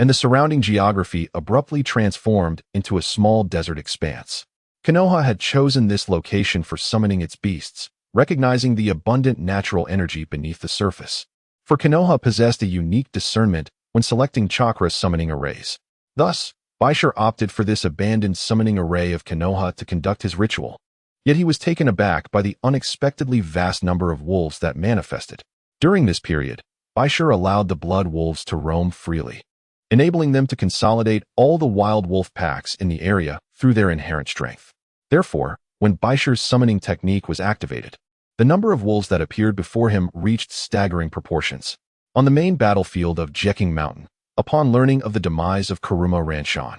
and the surrounding geography abruptly transformed into a small desert expanse. Konoha had chosen this location for summoning its beasts, recognizing the abundant natural energy beneath the surface. For Konoha possessed a unique discernment when selecting chakra summoning arrays. Thus, Bai Shi opted for this abandoned summoning array of Konoha to conduct his ritual. Yet he was taken aback by the unexpectedly vast number of wolves that manifested. During this period, Bai Shi allowed the blood wolves to roam freely. enabling them to consolidate all the wild wolf packs in the area through their inherent strength. Therefore, when Bai Shi's summoning technique was activated, the number of wolves that appeared before him reached staggering proportions. On the main battlefield of Jeking Mountain, upon learning of the demise of Kuruma Ranshan,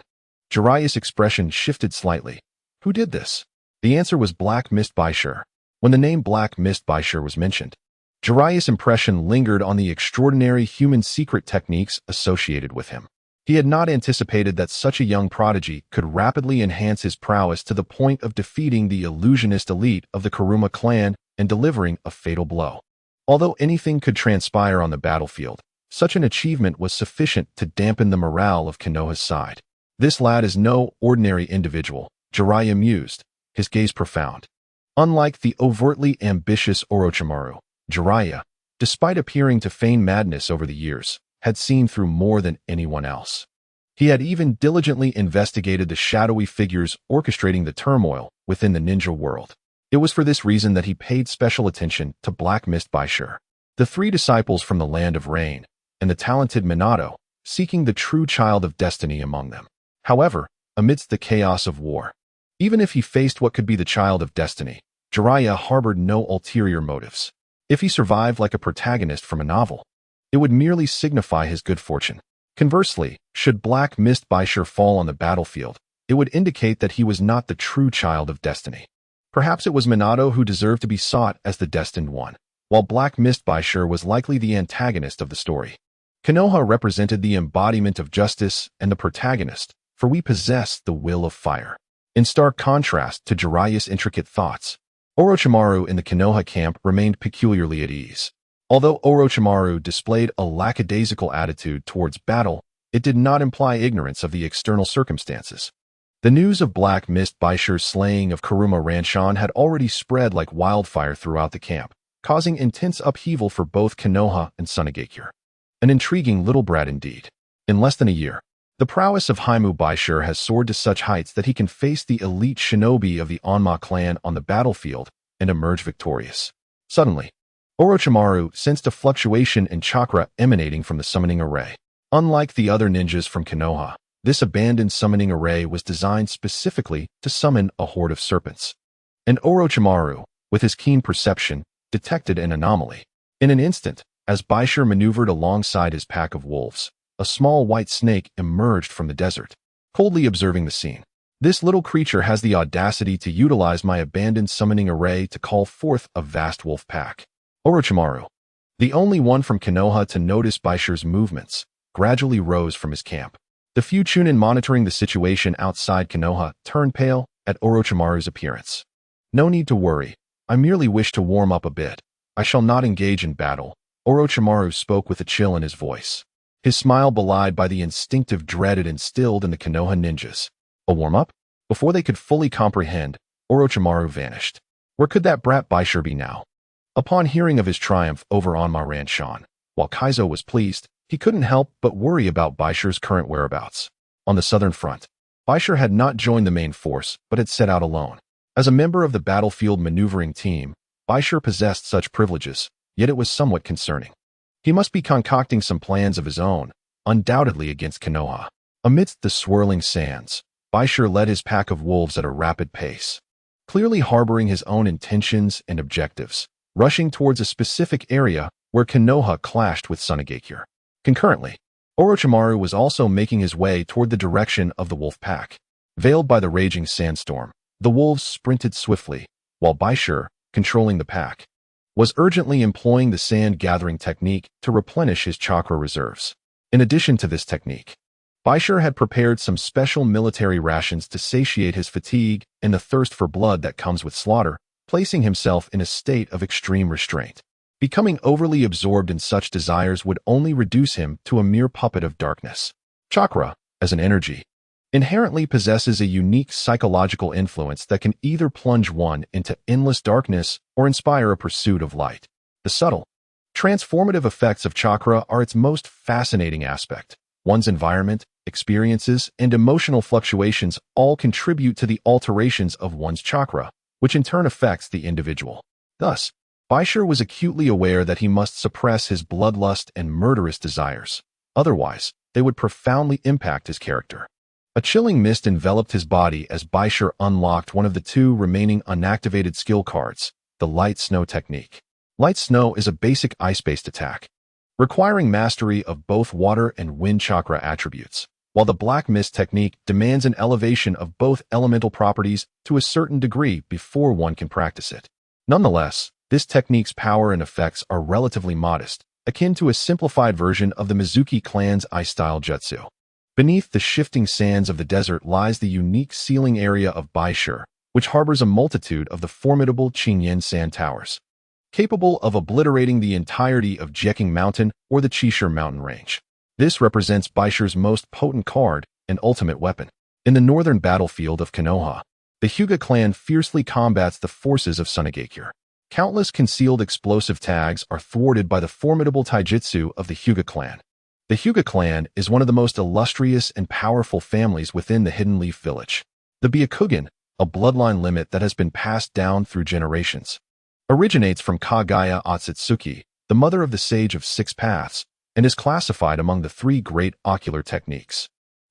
Jiraiya's expression shifted slightly. Who did this? The answer was Black Mist Bai Shi. When the name Black Mist Bai Shi was mentioned, Jiraiya's impression lingered on the extraordinary human secret techniques associated with him. He had not anticipated that such a young prodigy could rapidly enhance his prowess to the point of defeating the illusionist elite of the Kuruma clan and delivering a fatal blow. Although anything could transpire on the battlefield, such an achievement was sufficient to dampen the morale of Konoha's side. This lad is no ordinary individual, Jiraiya mused, his gaze profound. Unlike the overtly ambitious Orochimaru, Jiraiya, despite appearing to feign madness over the years, had seen through more than anyone else. He had even diligently investigated the shadowy figures orchestrating the turmoil within the ninja world. It was for this reason that he paid special attention to Black Mist Bai Shi, the three disciples from the Land of Rain, and the talented Minato, seeking the true child of destiny among them. However, amidst the chaos of war, even if he faced what could be the child of destiny, Jiraiya harbored no ulterior motives. If he survived like a protagonist from a novel, it would merely signify his good fortune. Conversely, should Black Mist Bai Shi fall on the battlefield, it would indicate that he was not the true child of destiny. Perhaps it was Minato who deserved to be sought as the destined one, while Black Mist Bai Shi was likely the antagonist of the story. Konoha represented the embodiment of justice and the protagonist, for we possess the will of fire. In stark contrast to Jiraiya's intricate thoughts, Orochimaru in the Konoha camp remained peculiarly at ease. Although Orochimaru displayed a lackadaisical attitude towards battle, it did not imply ignorance of the external circumstances. The news of Black Mist Bai Shi's slaying of Kuruma Ranshan had already spread like wildfire throughout the camp, causing intense upheaval for both Konoha and Sunagakure. An intriguing little brat indeed. In less than a year, the prowess of Haimu Bai Shi has soared to such heights that he can face the elite shinobi of the Onma clan on the battlefield and emerge victorious. Suddenly, Orochimaru sensed a fluctuation in chakra emanating from the summoning array. Unlike the other ninjas from Konoha, this abandoned summoning array was designed specifically to summon a horde of serpents. And Orochimaru, with his keen perception, detected an anomaly. In an instant, as Bai Shi maneuvered alongside his pack of wolves, a small white snake emerged from the desert, coldly observing the scene. This little creature has the audacity to utilize my abandoned summoning array to call forth a vast wolf pack. Orochimaru, the only one from Konoha to notice Bai Shi's movements, gradually rose from his camp. The few Chunin monitoring the situation outside Konoha turned pale at Orochimaru's appearance. No need to worry. I merely wish to warm up a bit. I shall not engage in battle. Orochimaru spoke with a chill in his voice, his smile belied by the instinctive dread it instilled in the Konoha ninjas. A warm-up? Before they could fully comprehend, Orochimaru vanished. Where could that brat Bai Shi be now? Upon hearing of his triumph over Onma Ranshan, while Kaizo was pleased, he couldn't help but worry about Bai Shi's current whereabouts. On the southern front, Bai Shi had not joined the main force, but had set out alone. As a member of the battlefield maneuvering team, Bai Shi possessed such privileges, yet it was somewhat concerning. He must be concocting some plans of his own, undoubtedly against Konoha. Amidst the swirling sands, Bai Shi led his pack of wolves at a rapid pace, clearly harboring his own intentions and objectives, rushing towards a specific area where Konoha clashed with Sunagakure. Concurrently, Orochimaru was also making his way toward the direction of the wolf pack. Veiled by the raging sandstorm, the wolves sprinted swiftly, while Bai Shi, controlling the pack, was urgently employing the sand-gathering technique to replenish his chakra reserves. In addition to this technique, Bai Shi had prepared some special military rations to satiate his fatigue and the thirst for blood that comes with slaughter, placing himself in a state of extreme restraint. Becoming overly absorbed in such desires would only reduce him to a mere puppet of darkness. Chakra, as an energy, inherently possesses a unique psychological influence that can either plunge one into endless darkness or inspire a pursuit of light. The subtle, transformative effects of chakra are its most fascinating aspect. One's environment, experiences, and emotional fluctuations all contribute to the alterations of one's chakra, which in turn affects the individual. Thus, Bai Shi was acutely aware that he must suppress his bloodlust and murderous desires. Otherwise, they would profoundly impact his character. A chilling mist enveloped his body as Bai Shi unlocked one of the two remaining unactivated skill cards, the Light Snow technique. Light Snow is a basic ice-based attack, requiring mastery of both water and wind chakra attributes, while the Black Mist technique demands an elevation of both elemental properties to a certain degree before one can practice it. Nonetheless, this technique's power and effects are relatively modest, akin to a simplified version of the Mizuki clan's ice-style jutsu. Beneath the shifting sands of the desert lies the unique sealing area of Bai Shi, which harbors a multitude of the formidable Qinyan sand towers, capable of obliterating the entirety of Jeking Mountain or the Qishir mountain range. This represents Bai Shi's most potent card and ultimate weapon. In the northern battlefield of Konoha, the Hyuga clan fiercely combats the forces of Sunagakure. Countless concealed explosive tags are thwarted by the formidable taijutsu of the Hyuga clan. The Hyuga clan is one of the most illustrious and powerful families within the Hidden Leaf Village. The Byakugan, a bloodline limit that has been passed down through generations, originates from Kagaya Otsutsuki, the mother of the Sage of Six Paths, and is classified among the three great ocular techniques.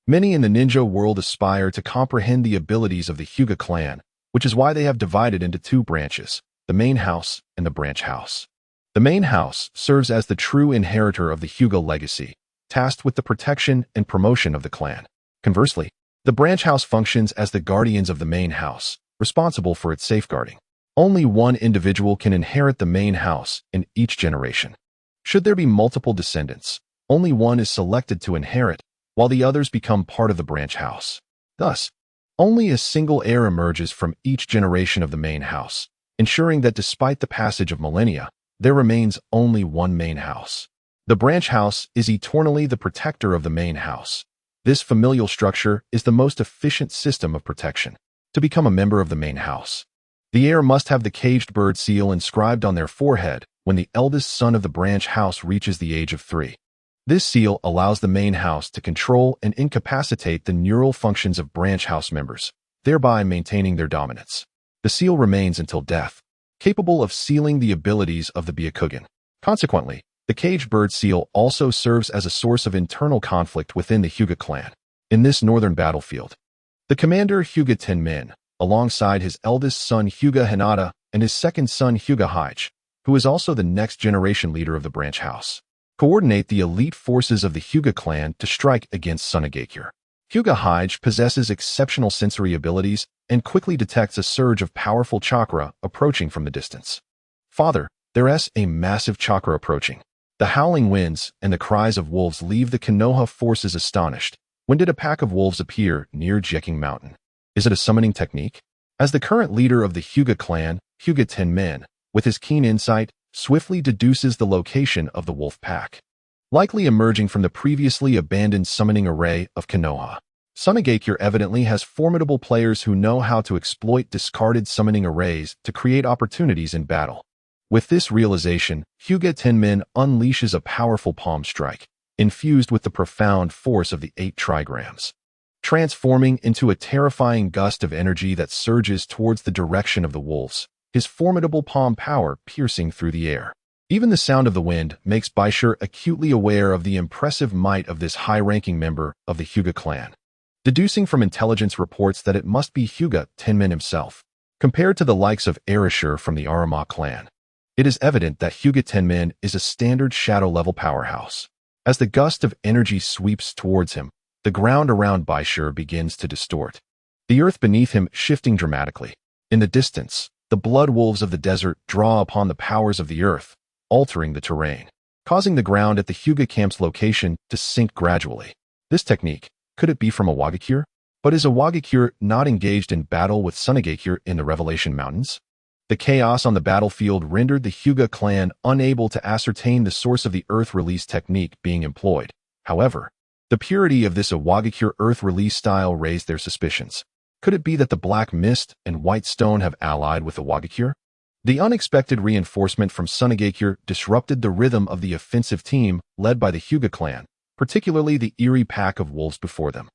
Many in the ninja world aspire to comprehend the abilities of the Hyuga clan, which is why they have divided into two branches, the main house and the branch house. The main house serves as the true inheritor of the Hyuga legacy, tasked with the protection and promotion of the clan. Conversely, the branch house functions as the guardians of the main house, responsible for its safeguarding. Only one individual can inherit the main house in each generation. Should there be multiple descendants, only one is selected to inherit, while the others become part of the branch house. Thus, only a single heir emerges from each generation of the main house, ensuring that despite the passage of millennia, there remains only one main house. The branch house is eternally the protector of the main house. This familial structure is the most efficient system of protection. To become a member of the main house, the heir must have the caged bird seal inscribed on their forehead when the eldest son of the branch house reaches the age of 3. This seal allows the main house to control and incapacitate the neural functions of branch house members, thereby maintaining their dominance. The seal remains until death, capable of sealing the abilities of the Byakugan. Consequently, the caged bird seal also serves as a source of internal conflict within the Hyuga clan. In this northern battlefield, the commander Hyuga Tenmin, alongside his eldest son Hyuga Hinata and his second son Hyuga Haich, who is also the next generation leader of the branch house, coordinate the elite forces of the Hyuga clan to strike against Sunagakure. Hyuga Haich possesses exceptional sensory abilities and quickly detects a surge of powerful chakra approaching from the distance. Father, there's a massive chakra approaching. The howling winds and the cries of wolves leave the Konoha forces astonished. When did a pack of wolves appear near Jeking Mountain? Is it a summoning technique? As the current leader of the Hyuga clan, Hyuga Tenmin, with his keen insight, swiftly deduces the location of the wolf pack, likely emerging from the previously abandoned summoning array of Konoha. Sunagakure evidently has formidable players who know how to exploit discarded summoning arrays to create opportunities in battle. With this realization, Hyuga Tenmin unleashes a powerful palm strike, infused with the profound force of the 8 trigrams, transforming into a terrifying gust of energy that surges towards the direction of the wolves, his formidable palm power piercing through the air. Even the sound of the wind makes Bai Shi acutely aware of the impressive might of this high-ranking member of the Hyuga clan, deducing from intelligence reports that it must be Hyuga Tenmin himself. Compared to the likes of Arashir from the Arama clan, it is evident that Hyuga Tenmin is a standard shadow-level powerhouse. As the gust of energy sweeps towards him, the ground around Bai Shi begins to distort, the earth beneath him shifting dramatically. In the distance, the blood wolves of the desert draw upon the powers of the earth, altering the terrain, causing the ground at the Hyuga camp's location to sink gradually. This technique, could it be from Awagakure? But is Awagakure not engaged in battle with Sunagakure in the Revelation Mountains? The chaos on the battlefield rendered the Hyuga clan unable to ascertain the source of the earth release technique being employed. However, the purity of this Awagakure earth release style raised their suspicions. Could it be that the Black Mist and White Stone have allied with Awagakure? The unexpected reinforcement from Sunagakure disrupted the rhythm of the offensive team led by the Hyuga clan, particularly the eerie pack of wolves before them,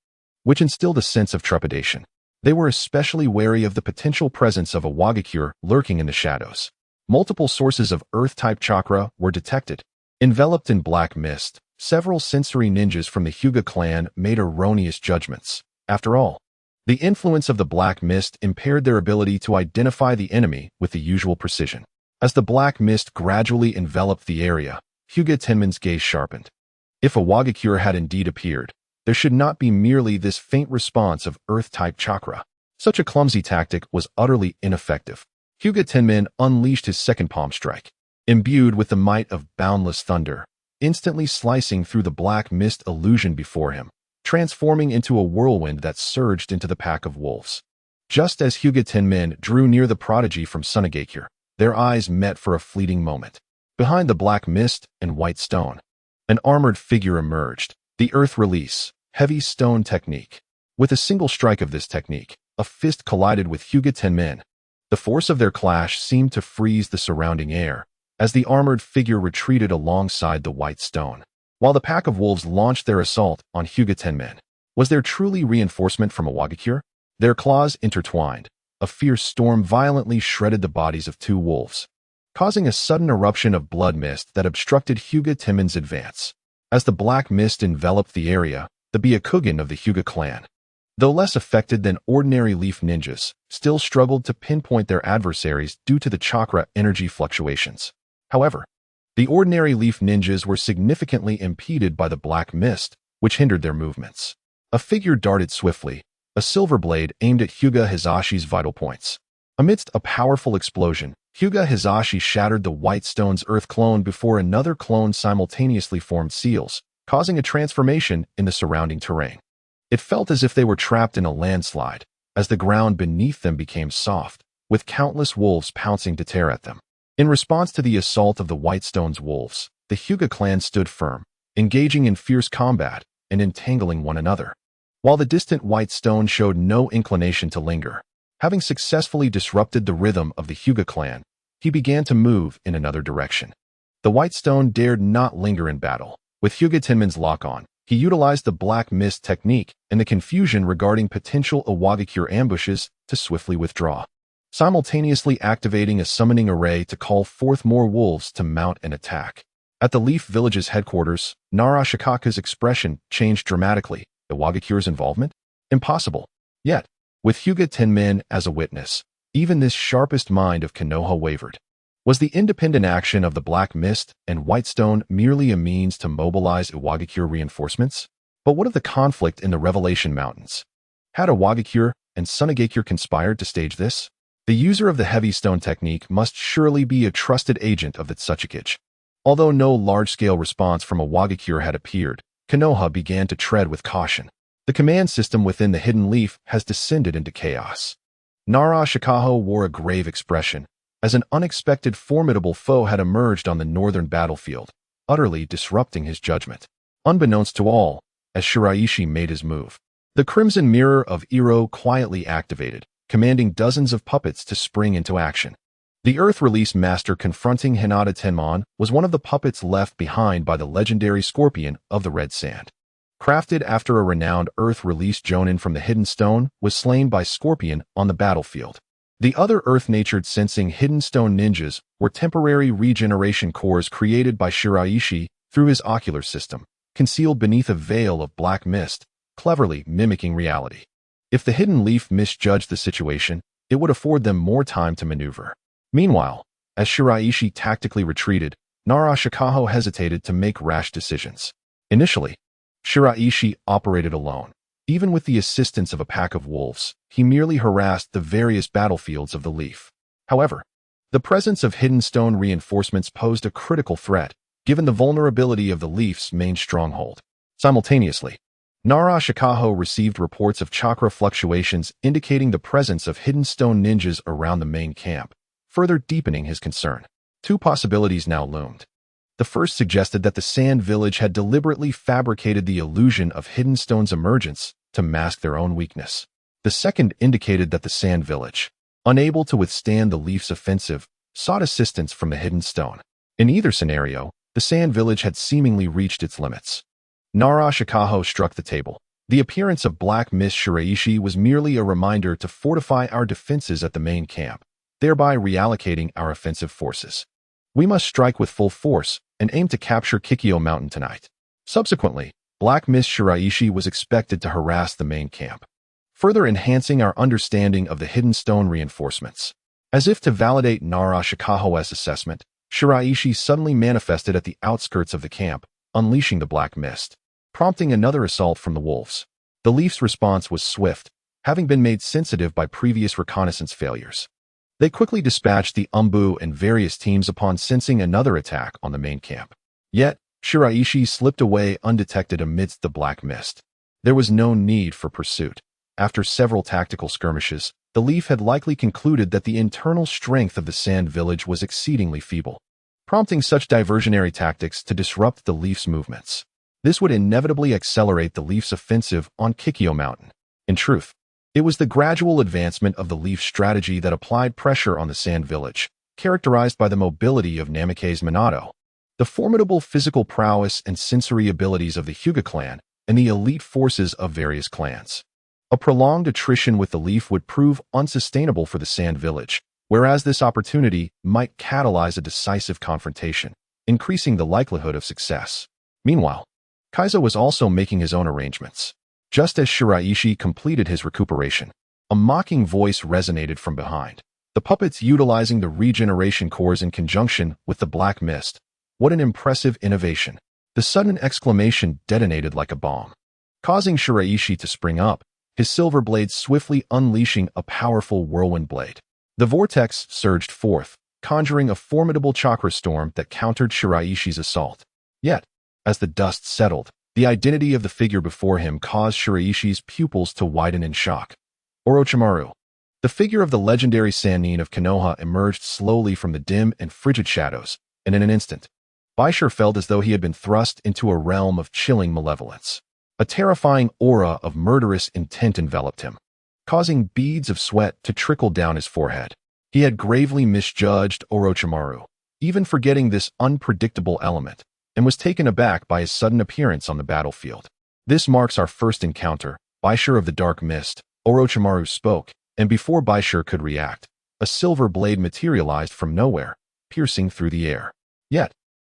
which instilled a sense of trepidation. They were especially wary of the potential presence of Awagakure lurking in the shadows. Multiple sources of earth-type chakra were detected. Enveloped in black mist, several sensory ninjas from the Hyuga clan made erroneous judgments. After all, the influence of the black mist impaired their ability to identify the enemy with the usual precision. As the black mist gradually enveloped the area, Hyuga Tenman's gaze sharpened. If a Wagakure had indeed appeared, there should not be merely this faint response of earth-type chakra. Such a clumsy tactic was utterly ineffective. Hyuga Tenman unleashed his second palm strike, imbued with the might of boundless thunder, instantly slicing through the black mist illusion before him, transforming into a whirlwind that surged into the pack of wolves. Just as Hyuga Tenman drew near the prodigy from Sunagakure, their eyes met for a fleeting moment. Behind the black mist and white stone, an armored figure emerged. The earth release, heavy stone technique. With a single strike of this technique, a fist collided with Hyuga Tenman. The force of their clash seemed to freeze the surrounding air, as the armored figure retreated alongside the white stone, while the pack of wolves launched their assault on Hyuga Tenman. Was there truly reinforcement from a Wagakure? Their claws intertwined. A fierce storm violently shredded the bodies of two wolves, causing a sudden eruption of blood mist that obstructed Hyuga Tenman's advance. As the black mist enveloped the area, the Byakugan of the Hyuga clan, though less affected than ordinary leaf ninjas, still struggled to pinpoint their adversaries due to the chakra energy fluctuations. However, the ordinary leaf ninjas were significantly impeded by the black mist, which hindered their movements. A figure darted swiftly, a silver blade aimed at Hyuga Hizashi's vital points. Amidst a powerful explosion, Hyuga Hizashi shattered the white stone's earth clone before another clone simultaneously formed seals, causing a transformation in the surrounding terrain. It felt as if they were trapped in a landslide, as the ground beneath them became soft, with countless wolves pouncing to tear at them. In response to the assault of the White Stone's wolves, the Hyuga clan stood firm, engaging in fierce combat and entangling one another. While the distant White Stone showed no inclination to linger, having successfully disrupted the rhythm of the Hyuga clan, he began to move in another direction. The White Stone dared not linger in battle. With Hyuga Tenman's lock-on, he utilized the black mist technique and the confusion regarding potential Wagakure ambushes to swiftly withdraw, simultaneously activating a summoning array to call forth more wolves to mount an attack. At the Leaf Village's headquarters, Nara Shikaka's expression changed dramatically. The Wagakure's involvement? Impossible. Yet, with Hyuga Tenman as a witness, even this sharpest mind of Konoha wavered. Was the independent action of the Black Mist and White Stone merely a means to mobilize Wagakure reinforcements? But what of the conflict in the Revelation Mountains? Had Wagakure and Sunagakure conspired to stage this? The user of the heavy stone technique must surely be a trusted agent of the Tsuchikage. Although no large-scale response from Wagakure had appeared, Konoha began to tread with caution. The command system within the Hidden Leaf has descended into chaos. Nara Shikaho wore a grave expression, as an unexpected formidable foe had emerged on the northern battlefield, utterly disrupting his judgment. Unbeknownst to all, as Shiraishi made his move, the Crimson Mirror of Iro quietly activated, commanding dozens of puppets to spring into action. The Earth Release Master confronting Hinata Tenman was one of the puppets left behind by the legendary Scorpion of the Red Sand. Crafted after a renowned Earth Release Jonin from the Hidden Stone was slain by Scorpion on the battlefield. The other Earth-natured sensing Hidden Stone ninjas were temporary regeneration cores created by Shiraishi through his ocular system, concealed beneath a veil of black mist, cleverly mimicking reality. If the Hidden Leaf misjudged the situation, it would afford them more time to maneuver. Meanwhile, as Shiraishi tactically retreated, Nara Shikaho hesitated to make rash decisions. Initially, Shiraishi operated alone. Even with the assistance of a pack of wolves, he merely harassed the various battlefields of the Leaf. However, the presence of Hidden Stone reinforcements posed a critical threat, given the vulnerability of the Leaf's main stronghold. Simultaneously, Nara Shikaho received reports of chakra fluctuations indicating the presence of Hidden Stone ninjas around the main camp, further deepening his concern. Two possibilities now loomed. The first suggested that the Sand Village had deliberately fabricated the illusion of Hidden Stone's emergence to mask their own weakness. The second indicated that the Sand Village, unable to withstand the Leaf's offensive, sought assistance from the Hidden Stone. In either scenario, the Sand Village had seemingly reached its limits. Nara Shikaho struck the table. The appearance of Black Mist Shiraishi was merely a reminder to fortify our defenses at the main camp, thereby reallocating our offensive forces. We must strike with full force and aim to capture Kikyo Mountain tonight. Subsequently, Black Mist Shiraishi was expected to harass the main camp, further enhancing our understanding of the hidden stone reinforcements. As if to validate Nara Shikaho's assessment, Shiraishi suddenly manifested at the outskirts of the camp, unleashing the Black Mist, prompting another assault from the wolves. The Leaf's response was swift, having been made sensitive by previous reconnaissance failures. They quickly dispatched the Umbu and various teams upon sensing another attack on the main camp. Yet, Shiraishi slipped away undetected amidst the Black Mist. There was no need for pursuit. After several tactical skirmishes, the Leaf had likely concluded that the internal strength of the Sand Village was exceedingly feeble, prompting such diversionary tactics to disrupt the Leaf's movements. This would inevitably accelerate the Leaf's offensive on Kikyo Mountain. In truth, it was the gradual advancement of the Leaf's strategy that applied pressure on the Sand Village, characterized by the mobility of Namikaze Minato, the formidable physical prowess and sensory abilities of the Hyuga clan, and the elite forces of various clans. A prolonged attrition with the Leaf would prove unsustainable for the Sand Village, whereas this opportunity might catalyze a decisive confrontation, increasing the likelihood of success. Meanwhile, Kaizo was also making his own arrangements. Just as Shiraishi completed his recuperation, a mocking voice resonated from behind. The puppets utilizing the regeneration cores in conjunction with the Black Mist. What an impressive innovation. The sudden exclamation detonated like a bomb, causing Shiraishi to spring up, his silver blade swiftly unleashing a powerful whirlwind blade. The vortex surged forth, conjuring a formidable chakra storm that countered Shiraishi's assault. Yet, as the dust settled, the identity of the figure before him caused Shiraishi's pupils to widen in shock. Orochimaru. The figure of the legendary Sannin of Konoha emerged slowly from the dim and frigid shadows, and in an instant, Bai Shi felt as though he had been thrust into a realm of chilling malevolence. A terrifying aura of murderous intent enveloped him, causing beads of sweat to trickle down his forehead. He had gravely misjudged Orochimaru, even forgetting this unpredictable element, and was taken aback by his sudden appearance on the battlefield. This marks our first encounter, Bai Shi of the Dark Mist, Orochimaru spoke, and before Bai Shi could react, a silver blade materialized from nowhere, piercing through the air. Yet,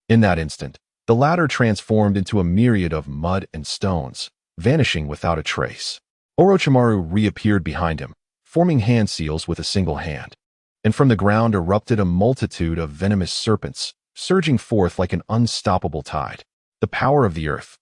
in that instant, the latter transformed into a myriad of mud and stones, vanishing without a trace. Orochimaru reappeared behind him, forming hand seals with a single hand, and from the ground erupted a multitude of venomous serpents, surging forth like an unstoppable tide. The power of the earth.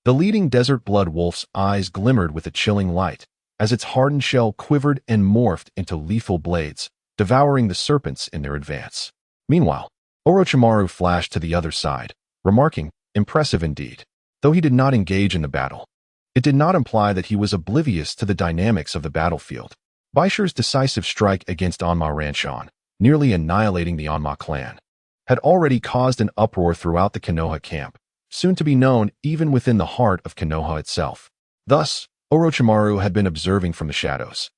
The leading desert blood wolf's eyes glimmered with a chilling light, as its hardened shell quivered and morphed into lethal blades, devouring the serpents in their advance. Meanwhile, Orochimaru flashed to the other side, remarking, "Impressive indeed." Though he did not engage in the battle, it did not imply that he was oblivious to the dynamics of the battlefield. Bai Shi's decisive strike against Onma Ranchon, nearly annihilating the Onma clan, had already caused an uproar throughout the Konoha camp, soon to be known even within the heart of Konoha itself. Thus, Orochimaru had been observing from the shadows,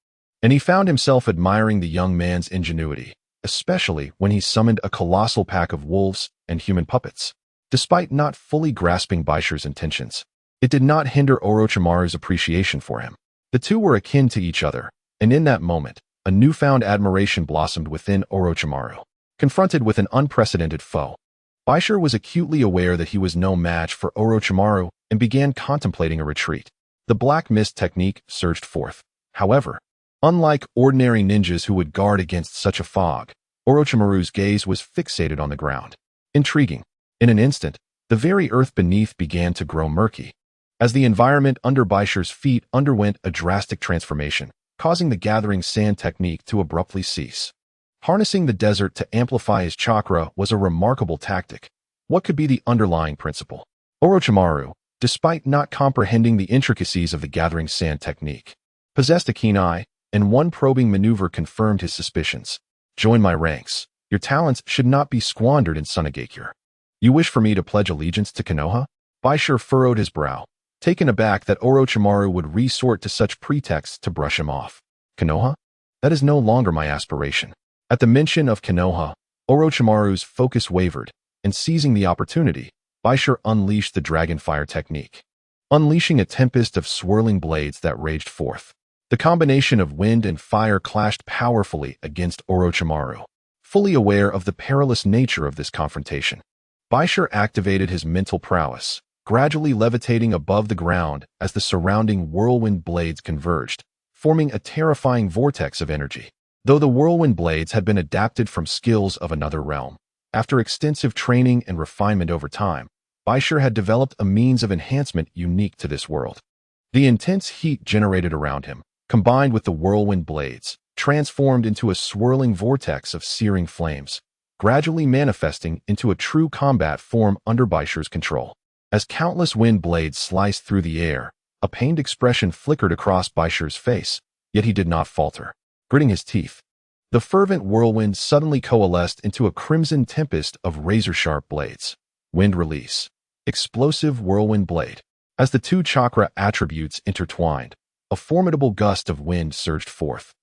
and he found himself admiring the young man's ingenuity, especially when he summoned a colossal pack of wolves and human puppets. Despite not fully grasping Bai Shi's intentions, it did not hinder Orochimaru's appreciation for him. The two were akin to each other, and in that moment, a newfound admiration blossomed within Orochimaru. Confronted with an unprecedented foe, Bai Shi was acutely aware that he was no match for Orochimaru and began contemplating a retreat. The Black Mist technique surged forth. However, unlike ordinary ninjas who would guard against such a fog, Orochimaru's gaze was fixated on the ground. Intriguing. In an instant, the very earth beneath began to grow murky, as the environment under Bai Shi's feet underwent a drastic transformation, causing the gathering sand technique to abruptly cease. Harnessing the desert to amplify his chakra was a remarkable tactic. What could be the underlying principle? Orochimaru, despite not comprehending the intricacies of the gathering sand technique, possessed a keen eye, and one probing maneuver confirmed his suspicions. "Join my ranks. Your talents should not be squandered in Sunagakure. You wish for me to pledge allegiance to Konoha?" Bai Shi furrowed his brow, taken aback that Orochimaru would resort to such pretexts to brush him off. "Konoha? That is no longer my aspiration." At the mention of Konoha, Orochimaru's focus wavered, and seizing the opportunity, Bai Shi unleashed the Dragonfire technique, unleashing a tempest of swirling blades that raged forth. The combination of wind and fire clashed powerfully against Orochimaru. Fully aware of the perilous nature of this confrontation, Bai Shi activated his mental prowess, gradually levitating above the ground as the surrounding whirlwind blades converged, forming a terrifying vortex of energy. Though the whirlwind blades had been adapted from skills of another realm, after extensive training and refinement over time, Bai Shi had developed a means of enhancement unique to this world. The intense heat generated around him, combined with the whirlwind blades, transformed into a swirling vortex of searing flames, gradually manifesting into a true combat form under Bai Shi's control. As countless wind blades sliced through the air, a pained expression flickered across Bai Shi's face, yet he did not falter. Gritting his teeth, the fervent whirlwind suddenly coalesced into a crimson tempest of razor-sharp blades. Wind release. Explosive whirlwind blade. As the two chakra attributes intertwined, a formidable gust of wind surged forth,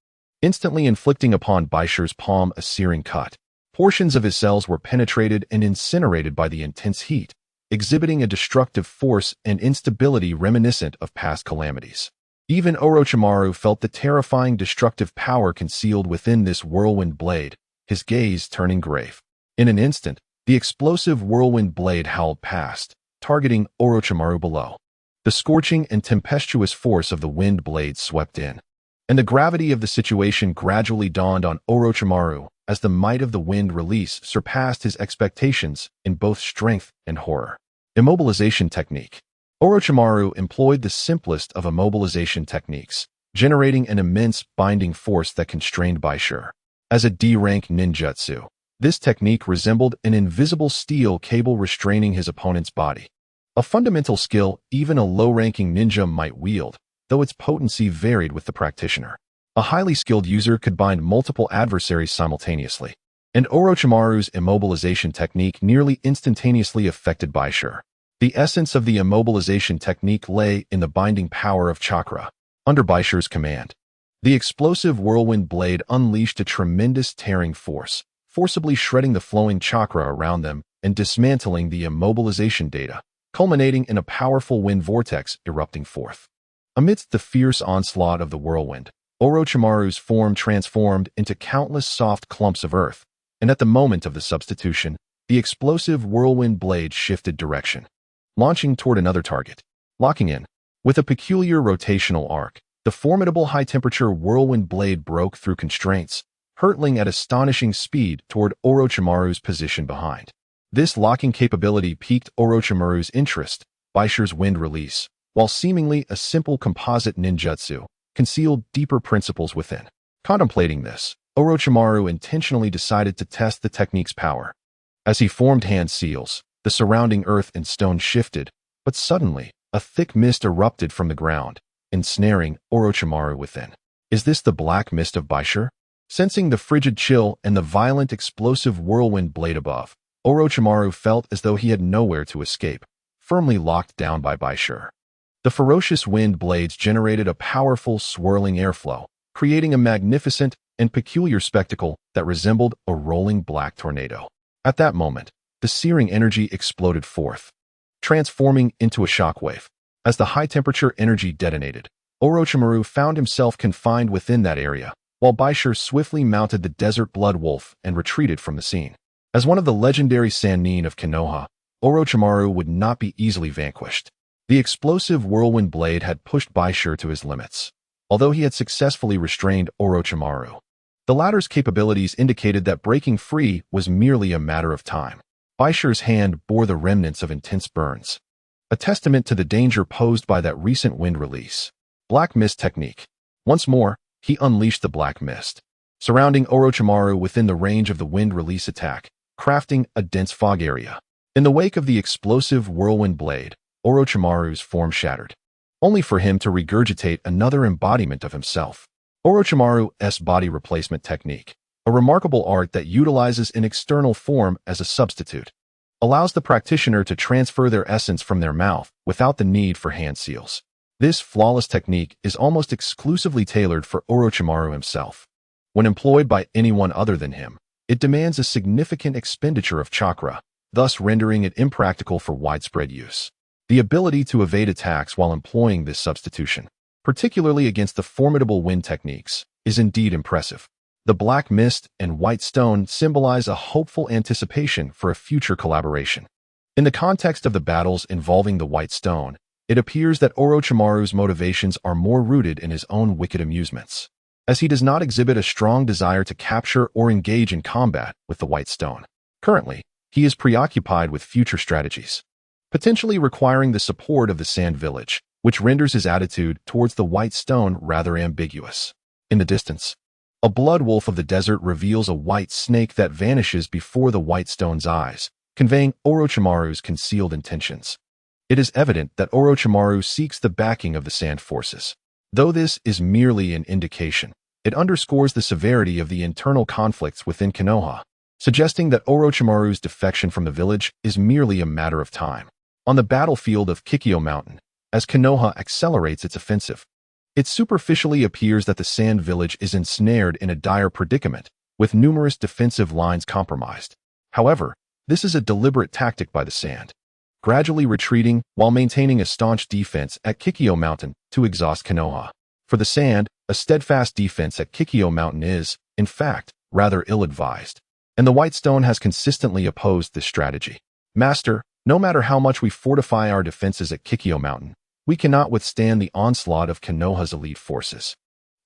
instantly inflicting upon Bai Shi's palm a searing cut. Portions of his cells were penetrated and incinerated by the intense heat, exhibiting a destructive force and instability reminiscent of past calamities. Even Orochimaru felt the terrifying destructive power concealed within this whirlwind blade, his gaze turning grave. In an instant, the explosive whirlwind blade howled past, targeting Orochimaru below. The scorching and tempestuous force of the wind blade swept in, and the gravity of the situation gradually dawned on Orochimaru as the might of the wind release surpassed his expectations in both strength and horror. Immobilization technique. Orochimaru employed the simplest of immobilization techniques, generating an immense binding force that constrained Bai Shi. As a D-rank ninjutsu, this technique resembled an invisible steel cable restraining his opponent's body. A fundamental skill even a low-ranking ninja might wield, though its potency varied with the practitioner. A highly skilled user could bind multiple adversaries simultaneously, and Orochimaru's immobilization technique nearly instantaneously affected Bai Shi. The essence of the immobilization technique lay in the binding power of chakra. Under Bai Shi's command, the explosive whirlwind blade unleashed a tremendous tearing force, forcibly shredding the flowing chakra around them and dismantling the immobilization data, culminating in a powerful wind vortex erupting forth. Amidst the fierce onslaught of the whirlwind, Orochimaru's form transformed into countless soft clumps of earth, and at the moment of the substitution, the explosive whirlwind blade shifted direction, launching toward another target. Locking in. With a peculiar rotational arc, the formidable high-temperature whirlwind blade broke through constraints, hurtling at astonishing speed toward Orochimaru's position behind. This locking capability piqued Orochimaru's interest. Bai Shi's wind release, while seemingly a simple composite ninjutsu, concealed deeper principles within. Contemplating this, Orochimaru intentionally decided to test the technique's power. As he formed hand seals, the surrounding earth and stone shifted, but suddenly, a thick mist erupted from the ground, ensnaring Orochimaru within. Is this the black mist of Bai Shi? Sensing the frigid chill and the violent explosive whirlwind blade above, Orochimaru felt as though he had nowhere to escape, firmly locked down by Bai Shi. The ferocious wind blades generated a powerful swirling airflow, creating a magnificent and peculiar spectacle that resembled a rolling black tornado. At that moment, the searing energy exploded forth, transforming into a shockwave. As the high-temperature energy detonated, Orochimaru found himself confined within that area, while Bai Shi swiftly mounted the desert blood wolf and retreated from the scene. As one of the legendary Sannin of Konoha, Orochimaru would not be easily vanquished. The explosive whirlwind blade had pushed Bai Shi to his limits, although he had successfully restrained Orochimaru. The latter's capabilities indicated that breaking free was merely a matter of time. Bai Shi's hand bore the remnants of intense burns, a testament to the danger posed by that recent wind release. Black Mist Technique. Once more, he unleashed the Black Mist, surrounding Orochimaru within the range of the wind release attack, crafting a dense fog area. In the wake of the explosive whirlwind blade, Orochimaru's form shattered, only for him to regurgitate another embodiment of himself. Orochimaru's body replacement technique, a remarkable art that utilizes an external form as a substitute, allows the practitioner to transfer their essence from their mouth without the need for hand seals. This flawless technique is almost exclusively tailored for Orochimaru himself. When employed by anyone other than him, it demands a significant expenditure of chakra, thus rendering it impractical for widespread use. The ability to evade attacks while employing this substitution, particularly against the formidable wind techniques, is indeed impressive. The black mist and white stone symbolize a hopeful anticipation for a future collaboration. In the context of the battles involving the White Stone, it appears that Orochimaru's motivations are more rooted in his own wicked amusements, as he does not exhibit a strong desire to capture or engage in combat with the White Stone. Currently, he is preoccupied with future strategies, potentially requiring the support of the Sand Village, which renders his attitude towards the White Stone rather ambiguous. In the distance, a blood wolf of the desert reveals a white snake that vanishes before the White Stone's eyes, conveying Orochimaru's concealed intentions. It is evident that Orochimaru seeks the backing of the Sand Forces. Though this is merely an indication, it underscores the severity of the internal conflicts within Konoha, suggesting that Orochimaru's defection from the village is merely a matter of time. On the battlefield of Kikyo Mountain, as Konoha accelerates its offensive, it superficially appears that the Sand Village is ensnared in a dire predicament, with numerous defensive lines compromised. However, this is a deliberate tactic by the Sand, gradually retreating while maintaining a staunch defense at Kikyo Mountain to exhaust Konoha. For the Sand, a steadfast defense at Kikyo Mountain is, in fact, rather ill-advised, and the White Stone has consistently opposed this strategy. Master, no matter how much we fortify our defenses at Kikyo Mountain, we cannot withstand the onslaught of Konoha's elite forces.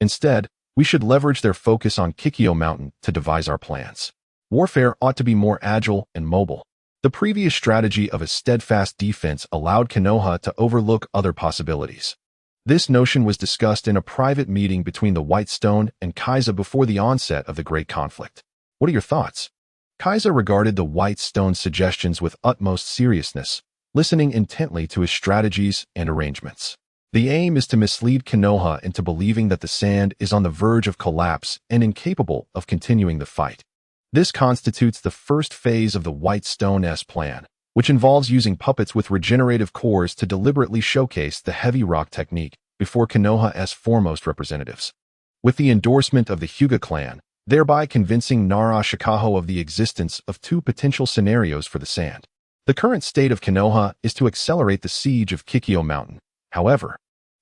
Instead, we should leverage their focus on Kikyo Mountain to devise our plans. Warfare ought to be more agile and mobile. The previous strategy of a steadfast defense allowed Konoha to overlook other possibilities. This notion was discussed in a private meeting between the White Stone and Kaiza before the onset of the Great Conflict. What are your thoughts? Kaiza regarded the White Stone's suggestions with utmost seriousness, listening intently to his strategies and arrangements. The aim is to mislead Konoha into believing that the Sand is on the verge of collapse and incapable of continuing the fight. This constitutes the first phase of the White Stone's plan, which involves using puppets with regenerative cores to deliberately showcase the heavy rock technique before Konoha's foremost representatives, with the endorsement of the Hyuga clan, thereby convincing Nara Shikaho of the existence of two potential scenarios for the Sand. The current state of Konoha is to accelerate the siege of Kikyo Mountain. However,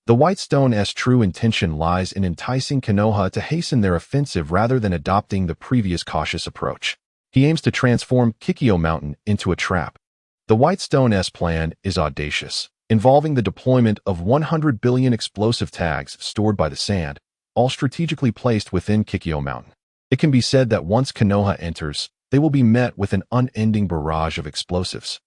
the White Stone's true intention lies in enticing Konoha to hasten their offensive rather than adopting the previous cautious approach. He aims to transform Kikyo Mountain into a trap. The White Stone's plan is audacious, involving the deployment of 100 billion explosive tags stored by the Sand, all strategically placed within Kikyo Mountain. It can be said that once Konoha enters, they will be met with an unending barrage of explosives.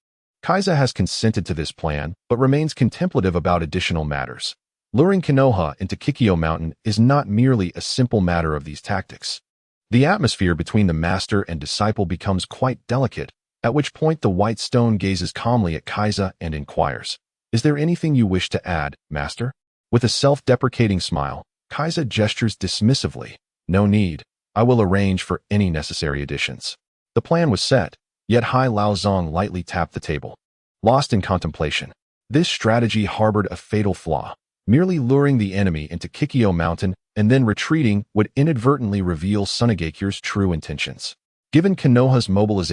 Kaiza has consented to this plan, but remains contemplative about additional matters. Luring Konoha into Kikyo Mountain is not merely a simple matter of these tactics. The atmosphere between the master and disciple becomes quite delicate, at which point the White Stone gazes calmly at Kaiza and inquires, "Is there anything you wish to add, master?" With a self-deprecating smile, Kaiza gestures dismissively, "No need. I will arrange for any necessary additions." The plan was set, yet Hai Laozong lightly tapped the table. Lost in contemplation, this strategy harbored a fatal flaw. Merely luring the enemy into Kikyo Mountain and then retreating would inadvertently reveal Sunagakure's true intentions. Given Konoha's mobilization